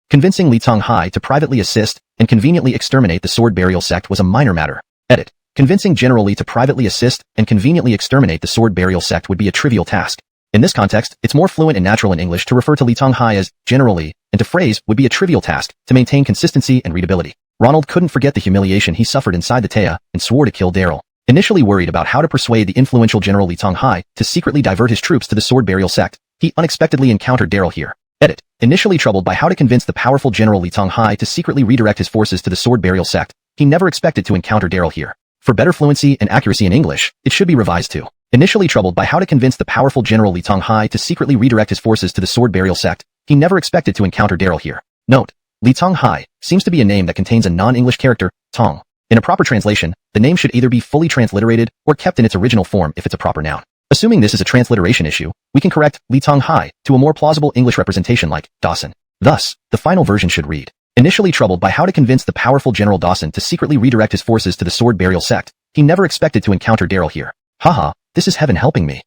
Speaker 1: Convincing Li Tonghai to privately assist and conveniently exterminate the Sword Burial sect was a minor matter. Edit. Convincing General Li to privately assist and conveniently exterminate the Sword Burial sect would be a trivial task. In this context, it's more fluent and natural in English to refer to Li Tonghai as General Li, and to phrase would be a trivial task to maintain consistency and readability. Ronald couldn't forget the humiliation he suffered inside the Taya and swore to kill Daryl. Initially worried about how to persuade the influential General Li Tonghai to secretly divert his troops to the Sword Burial sect, he unexpectedly encountered Daryl here. Edit. Initially troubled by how to convince the powerful General Li Tonghai to secretly redirect his forces to the Sword Burial sect, he never expected to encounter Daryl here. For better fluency and accuracy in English, it should be revised to: initially troubled by how to convince the powerful General Li Tonghai to secretly redirect his forces to the Sword Burial sect, he never expected to encounter Daryl here. Note: Li Tonghai seems to be a name that contains a non-English character, tong. In a proper translation, the name should either be fully transliterated or kept in its original form if it's a proper noun. Assuming this is a transliteration issue, we can correct Li Tonghai to a more plausible English representation like Dawson. Thus, the final version should read: initially troubled by how to convince the powerful General Dawson to secretly redirect his forces to the Sword Burial sect, he never expected to encounter Daryl here. Haha, this is heaven helping me.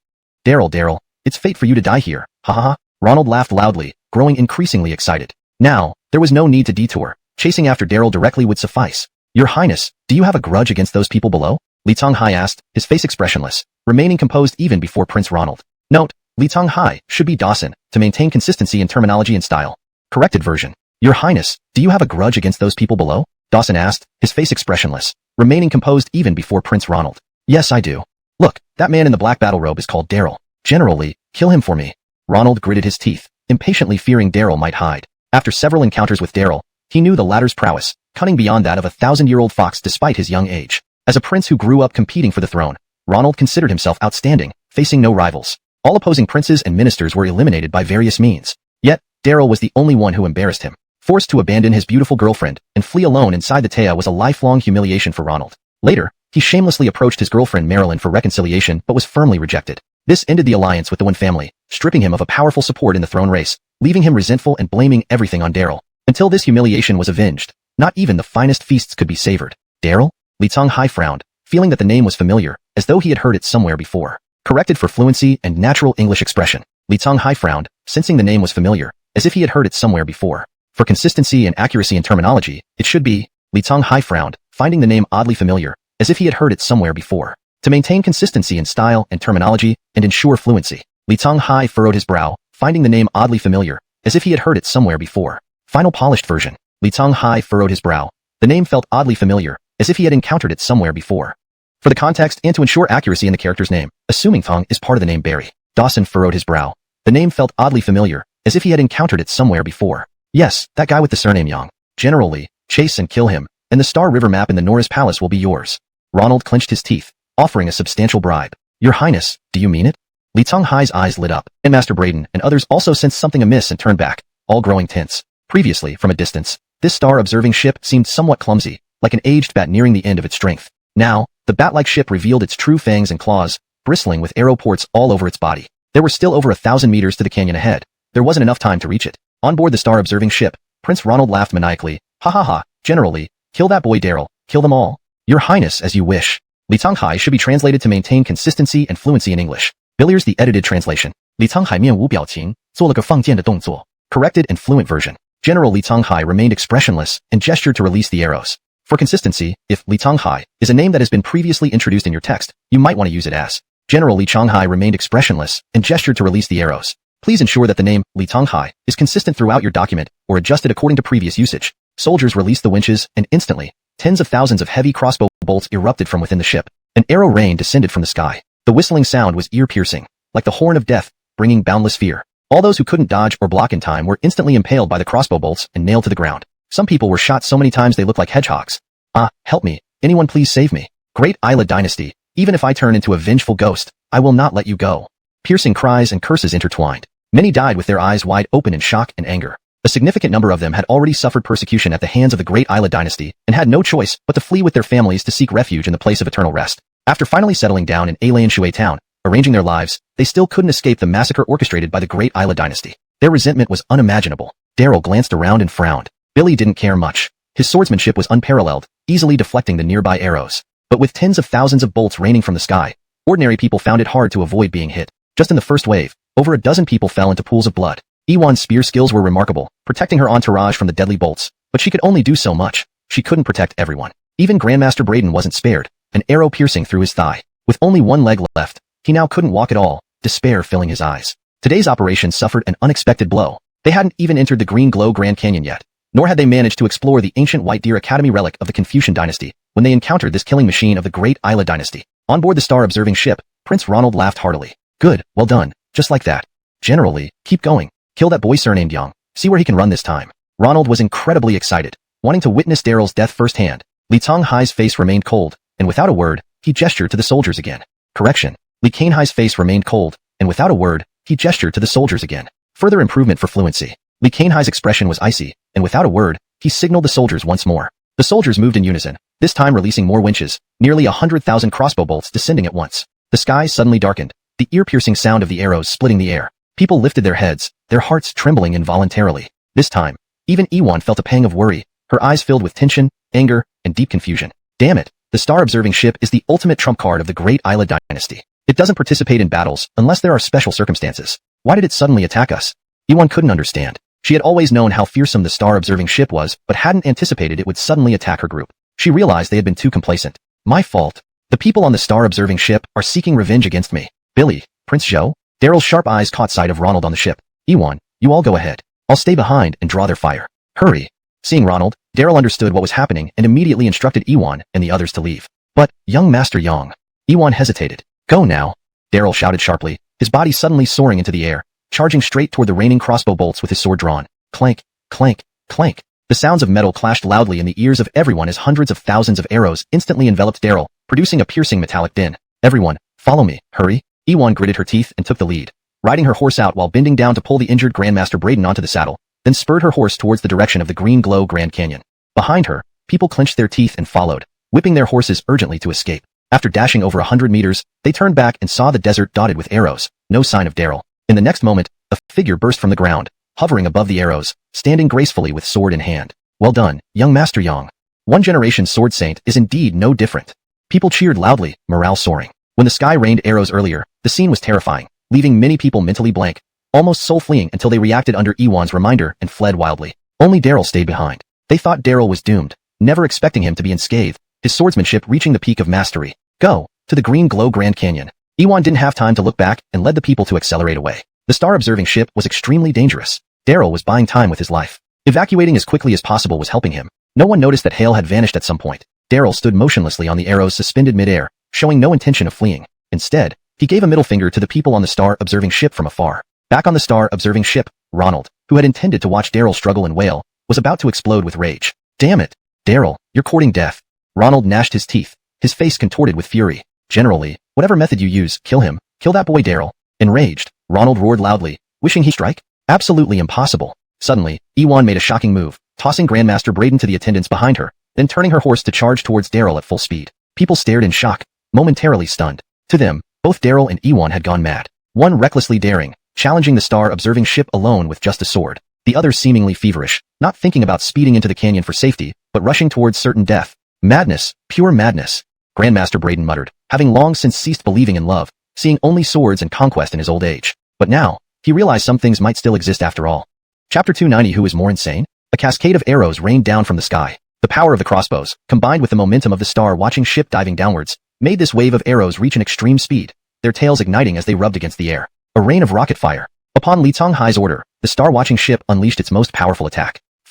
Speaker 1: Daryl, it's fate for you to die here. Haha. Ronald laughed loudly, growing increasingly excited. Now, there was no need to detour. Chasing after Daryl directly would suffice. Your Highness, do you have a grudge against those people below? Li Tonghai asked, his face expressionless, remaining composed even before Prince Ronald. Note: Li Tonghai should be Dawson, to maintain consistency in terminology and style. Corrected version: Your Highness, do you have a grudge against those people below? Dawson asked, his face expressionless, remaining composed even before Prince Ronald. Yes, I do. Look, that man in the black battle robe is called Daryl. General Li, kill him for me. Ronald gritted his teeth, impatiently fearing Daryl might hide. After several encounters with Daryl, he knew the latter's prowess, cunning beyond that of a 1,000-year-old fox despite his young age. As a prince who grew up competing for the throne, Ronald considered himself outstanding, facing no rivals. All opposing princes and ministers were eliminated by various means. Yet, Daryl was the only one who embarrassed him. Forced to abandon his beautiful girlfriend and flee alone inside the Taya was a lifelong humiliation for Ronald. Later, he shamelessly approached his girlfriend Marilyn for reconciliation but was firmly rejected. This ended the alliance with the Wen family, stripping him of a powerful support in the throne race, leaving him resentful and blaming everything on Daryl. Until this humiliation was avenged, not even the finest feasts could be savored. Daryl? Li Songhai frowned, feeling that the name was familiar, as though he had heard it somewhere before. Corrected for fluency and natural English expression. Li Songhai frowned, sensing the name was familiar, as if he had heard it somewhere before. For consistency and accuracy in terminology, it should be, Li Songhai frowned, finding the name oddly familiar, as if he had heard it somewhere before. To maintain consistency in style and terminology and ensure fluency, Li Songhai furrowed his brow, finding the name oddly familiar, as if he had heard it somewhere before. Final polished version. Li Songhai furrowed his brow. The name felt oddly familiar, as if he had encountered it somewhere before. For the context and to ensure accuracy in the character's name, assuming Thong is part of the name Barry, Dawson furrowed his brow. The name felt oddly familiar, as if he had encountered it somewhere before. Yes, that guy with the surname Yang. General Li, chase and kill him, and the Star River map in the Norris Palace will be yours. Ronald clenched his teeth, offering a substantial bribe. Your Highness, do you mean it? Li Songhai's eyes lit up, and Master Braden and others also sensed something amiss and turned back, all growing tense. Previously, from a distance, this star-observing ship seemed somewhat clumsy, like an aged bat nearing the end of its strength. Now, the bat-like ship revealed its true fangs and claws, bristling with arrow ports all over its body. There were still over 1,000 meters to the canyon ahead. There wasn't enough time to reach it. On board the star-observing ship, Prince Ronald laughed maniacally. Ha ha ha, General Li, kill that boy Daryl, kill them all. Your Highness, as you wish. Li Songhai should be translated to maintain consistency and fluency in English. Villiers the edited translation. Li Songhai 面无表情，做了个放箭的动作. Corrected and fluent version. General Li Songhai remained expressionless and gestured to release the arrows. For consistency, if Li Songhai is a name that has been previously introduced in your text, you might want to use it as General Li Songhai remained expressionless and gestured to release the arrows. Please ensure that the name Li Songhai is consistent throughout your document or adjusted according to previous usage. Soldiers released the winches, and instantly, tens of thousands of heavy crossbow bolts erupted from within the ship. An arrow rain descended from the sky. The whistling sound was ear-piercing, like the horn of death, bringing boundless fear. All those who couldn't dodge or block in time were instantly impaled by the crossbow bolts and nailed to the ground. Some people were shot so many times they looked like hedgehogs. Ah, help me. Anyone please save me. Great Isla dynasty, even if I turn into a vengeful ghost, I will not let you go. Piercing cries and curses intertwined. Many died with their eyes wide open in shock and anger. A significant number of them had already suffered persecution at the hands of the Great Isla dynasty and had no choice but to flee with their families to seek refuge in the place of eternal rest. After finally settling down in Alayan Shui town, arranging their lives, they still couldn't escape the massacre orchestrated by the Great Isla dynasty. Their resentment was unimaginable. Daryl glanced around and frowned. Billy didn't care much. His swordsmanship was unparalleled, easily deflecting the nearby arrows. But with tens of thousands of bolts raining from the sky, ordinary people found it hard to avoid being hit. Just in the first wave, over a dozen people fell into pools of blood. Ewan's spear skills were remarkable, protecting her entourage from the deadly bolts, but she could only do so much. She couldn't protect everyone. Even Grandmaster Braden wasn't spared, an arrow piercing through his thigh. With only one leg left, he now couldn't walk at all, despair filling his eyes. Today's operation suffered an unexpected blow. They hadn't even entered the Green Glow Grand Canyon yet, nor had they managed to explore the ancient White Deer Academy relic of the Confucian dynasty when they encountered this killing machine of the Great Isla dynasty. On board the star-observing ship, Prince Ronald laughed heartily. Good, well done, just like that. General Li, keep going. Kill that boy surnamed Yang. See where he can run this time. Ronald was incredibly excited, wanting to witness Daryl's death firsthand. Li Songhai's face remained cold, and without a word, he gestured to the soldiers again. Correction. Li Songhai's face remained cold, and without a word, he gestured to the soldiers again. Further improvement for fluency. Li Songhai's expression was icy, and without a word, he signaled the soldiers once more. The soldiers moved in unison, this time releasing more winches, nearly 100,000 crossbow bolts descending at once. The sky suddenly darkened, the ear-piercing sound of the arrows splitting the air. People lifted their heads, their hearts trembling involuntarily. This time, even Ewan felt a pang of worry, her eyes filled with tension, anger, and deep confusion. Damn it, the star-observing ship is the ultimate trump card of the Great Isla dynasty. It doesn't participate in battles unless there are special circumstances. Why did it suddenly attack us? Ewan couldn't understand. She had always known how fearsome the star-observing ship was, but hadn't anticipated it would suddenly attack her group. She realized they had been too complacent. My fault. The people on the star-observing ship are seeking revenge against me. Billy, Prince Zhou? Daryl's sharp eyes caught sight of Ronald on the ship. Ewan, you all go ahead. I'll stay behind and draw their fire. Hurry. Seeing Ronald, Daryl understood what was happening and immediately instructed Ewan and the others to leave. But, young Master Yang. Ewan hesitated. Go now. Daryl shouted sharply, his body suddenly soaring into the air, charging straight toward the raining crossbow bolts with his sword drawn. Clank, clank, clank. The sounds of metal clashed loudly in the ears of everyone as hundreds of thousands of arrows instantly enveloped Daryl, producing a piercing metallic din. Everyone, follow me, hurry. Ewan gritted her teeth and took the lead, riding her horse out while bending down to pull the injured Grandmaster Braden onto the saddle, then spurred her horse towards the direction of the Green Glow Grand Canyon. Behind her, people clenched their teeth and followed, whipping their horses urgently to escape. After dashing over 100 meters, they turned back and saw the desert dotted with arrows, no sign of Daryl. In the next moment, a figure burst from the ground, hovering above the arrows, standing gracefully with sword in hand. Well done, young Master Yang. One generation sword saint is indeed no different. People cheered loudly, morale soaring. When the sky rained arrows earlier, the scene was terrifying, leaving many people mentally blank, almost soul fleeing until they reacted under Ewan's reminder and fled wildly. Only Daryl stayed behind. They thought Daryl was doomed, never expecting him to be unscathed, his swordsmanship reaching the peak of mastery. Go, to the green glow Grand Canyon. Ewan didn't have time to look back and led the people to accelerate away. The star-observing ship was extremely dangerous. Daryl was buying time with his life. Evacuating as quickly as possible was helping him. No one noticed that Hale had vanished at some point. Daryl stood motionlessly on the arrows suspended mid-air, showing no intention of fleeing. Instead, he gave a middle finger to the people on the star-observing ship from afar. Back on the star-observing ship, Ronald, who had intended to watch Daryl struggle and wail, was about to explode with rage. Damn it, Daryl, you're courting death. Ronald gnashed his teeth, his face contorted with fury. Generally, whatever method you use, kill him. Kill that boy, Daryl. Enraged, Ronald roared loudly, wishing he'd strike. Absolutely impossible. Suddenly, Ewan made a shocking move, tossing Grandmaster Braden to the attendants behind her, then turning her horse to charge towards Daryl at full speed. People stared in shock, momentarily stunned. To them, both Daryl and Ewan had gone mad. One recklessly daring, challenging the star-observing ship alone with just a sword. The other seemingly feverish, not thinking about speeding into the canyon for safety, but rushing towards certain death. Madness, pure madness. Grandmaster Braden muttered, having long since ceased believing in love, seeing only swords and conquest in his old age. But now, he realized some things might still exist after all. Chapter 290. Who is more insane? A cascade of arrows rained down from the sky. The power of the crossbows, combined with the momentum of the star-watching ship diving downwards, made this wave of arrows reach an extreme speed, their tails igniting as they rubbed against the air. A rain of rocket fire. Upon Li Tonghai's order, the star-watching ship unleashed its most powerful attack. //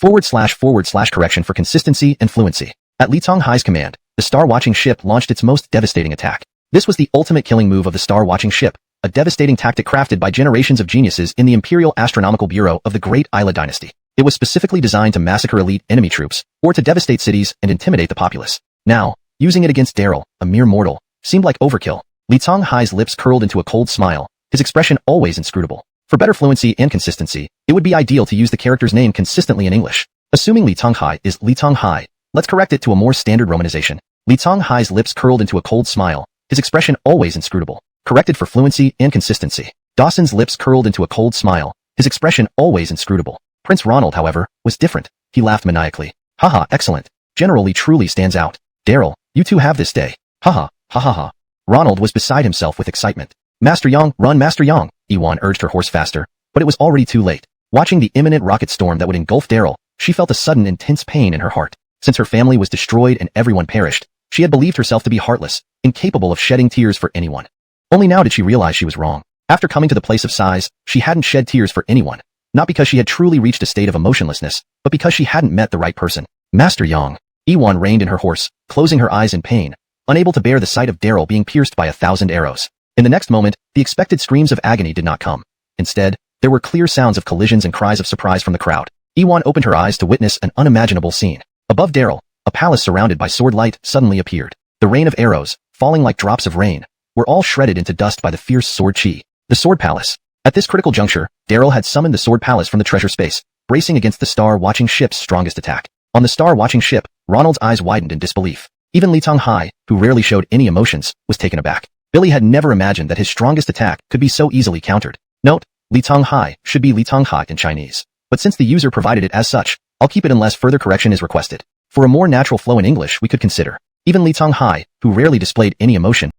Speaker 1: for consistency and fluency. At Li Tonghai's command, the star-watching ship launched its most devastating attack. This was the ultimate killing move of the star-watching ship, a devastating tactic crafted by generations of geniuses in the Imperial Astronomical Bureau of the Great Isla Dynasty. It was specifically designed to massacre elite enemy troops, or to devastate cities and intimidate the populace. Now, using it against Daryl, a mere mortal, seemed like overkill. Li Tonghai's lips curled into a cold smile, his expression always inscrutable. For better fluency and consistency, it would be ideal to use the character's name consistently in English. Assuming Li Tonghai is Li Tonghai, let's correct it to a more standard romanization. Li Tonghai's lips curled into a cold smile, his expression always inscrutable. Corrected for fluency and consistency. Dawson's lips curled into a cold smile, his expression always inscrutable. Prince Ronald, however, was different. He laughed maniacally. Haha, excellent. General Li truly stands out. Daryl, you two have this day. Haha, ha ha ha. Ronald was beside himself with excitement. Master Yang, run Master Yang, Ewan urged her horse faster, but it was already too late. Watching the imminent rocket storm that would engulf Daryl, she felt a sudden intense pain in her heart. Since her family was destroyed and everyone perished, she had believed herself to be heartless, incapable of shedding tears for anyone. Only now did she realize she was wrong. After coming to the place of sighs, she hadn't shed tears for anyone. Not because she had truly reached a state of emotionlessness, but because she hadn't met the right person. Master Yang. Ewan reined in her horse, closing her eyes in pain, unable to bear the sight of Daryl being pierced by 1,000 arrows. In the next moment, the expected screams of agony did not come. Instead, there were clear sounds of collisions and cries of surprise from the crowd. Ewan opened her eyes to witness an unimaginable scene. Above Daryl, a palace surrounded by sword light suddenly appeared. The rain of arrows, falling like drops of rain, were all shredded into dust by the fierce sword chi. The Sword Palace. At this critical juncture, Daryl had summoned the Sword Palace from the treasure space, bracing against the star-watching ship's strongest attack. On the star-watching ship, Ronald's eyes widened in disbelief. Even Li Tonghai, who rarely showed any emotions, was taken aback. Billy had never imagined that his strongest attack could be so easily countered. Note, Li Tonghai should be Li Tonghai in Chinese. But since the user provided it as such, I'll keep it unless further correction is requested. For a more natural flow in English we could consider. Even Li Tonghai, who rarely displayed any emotion,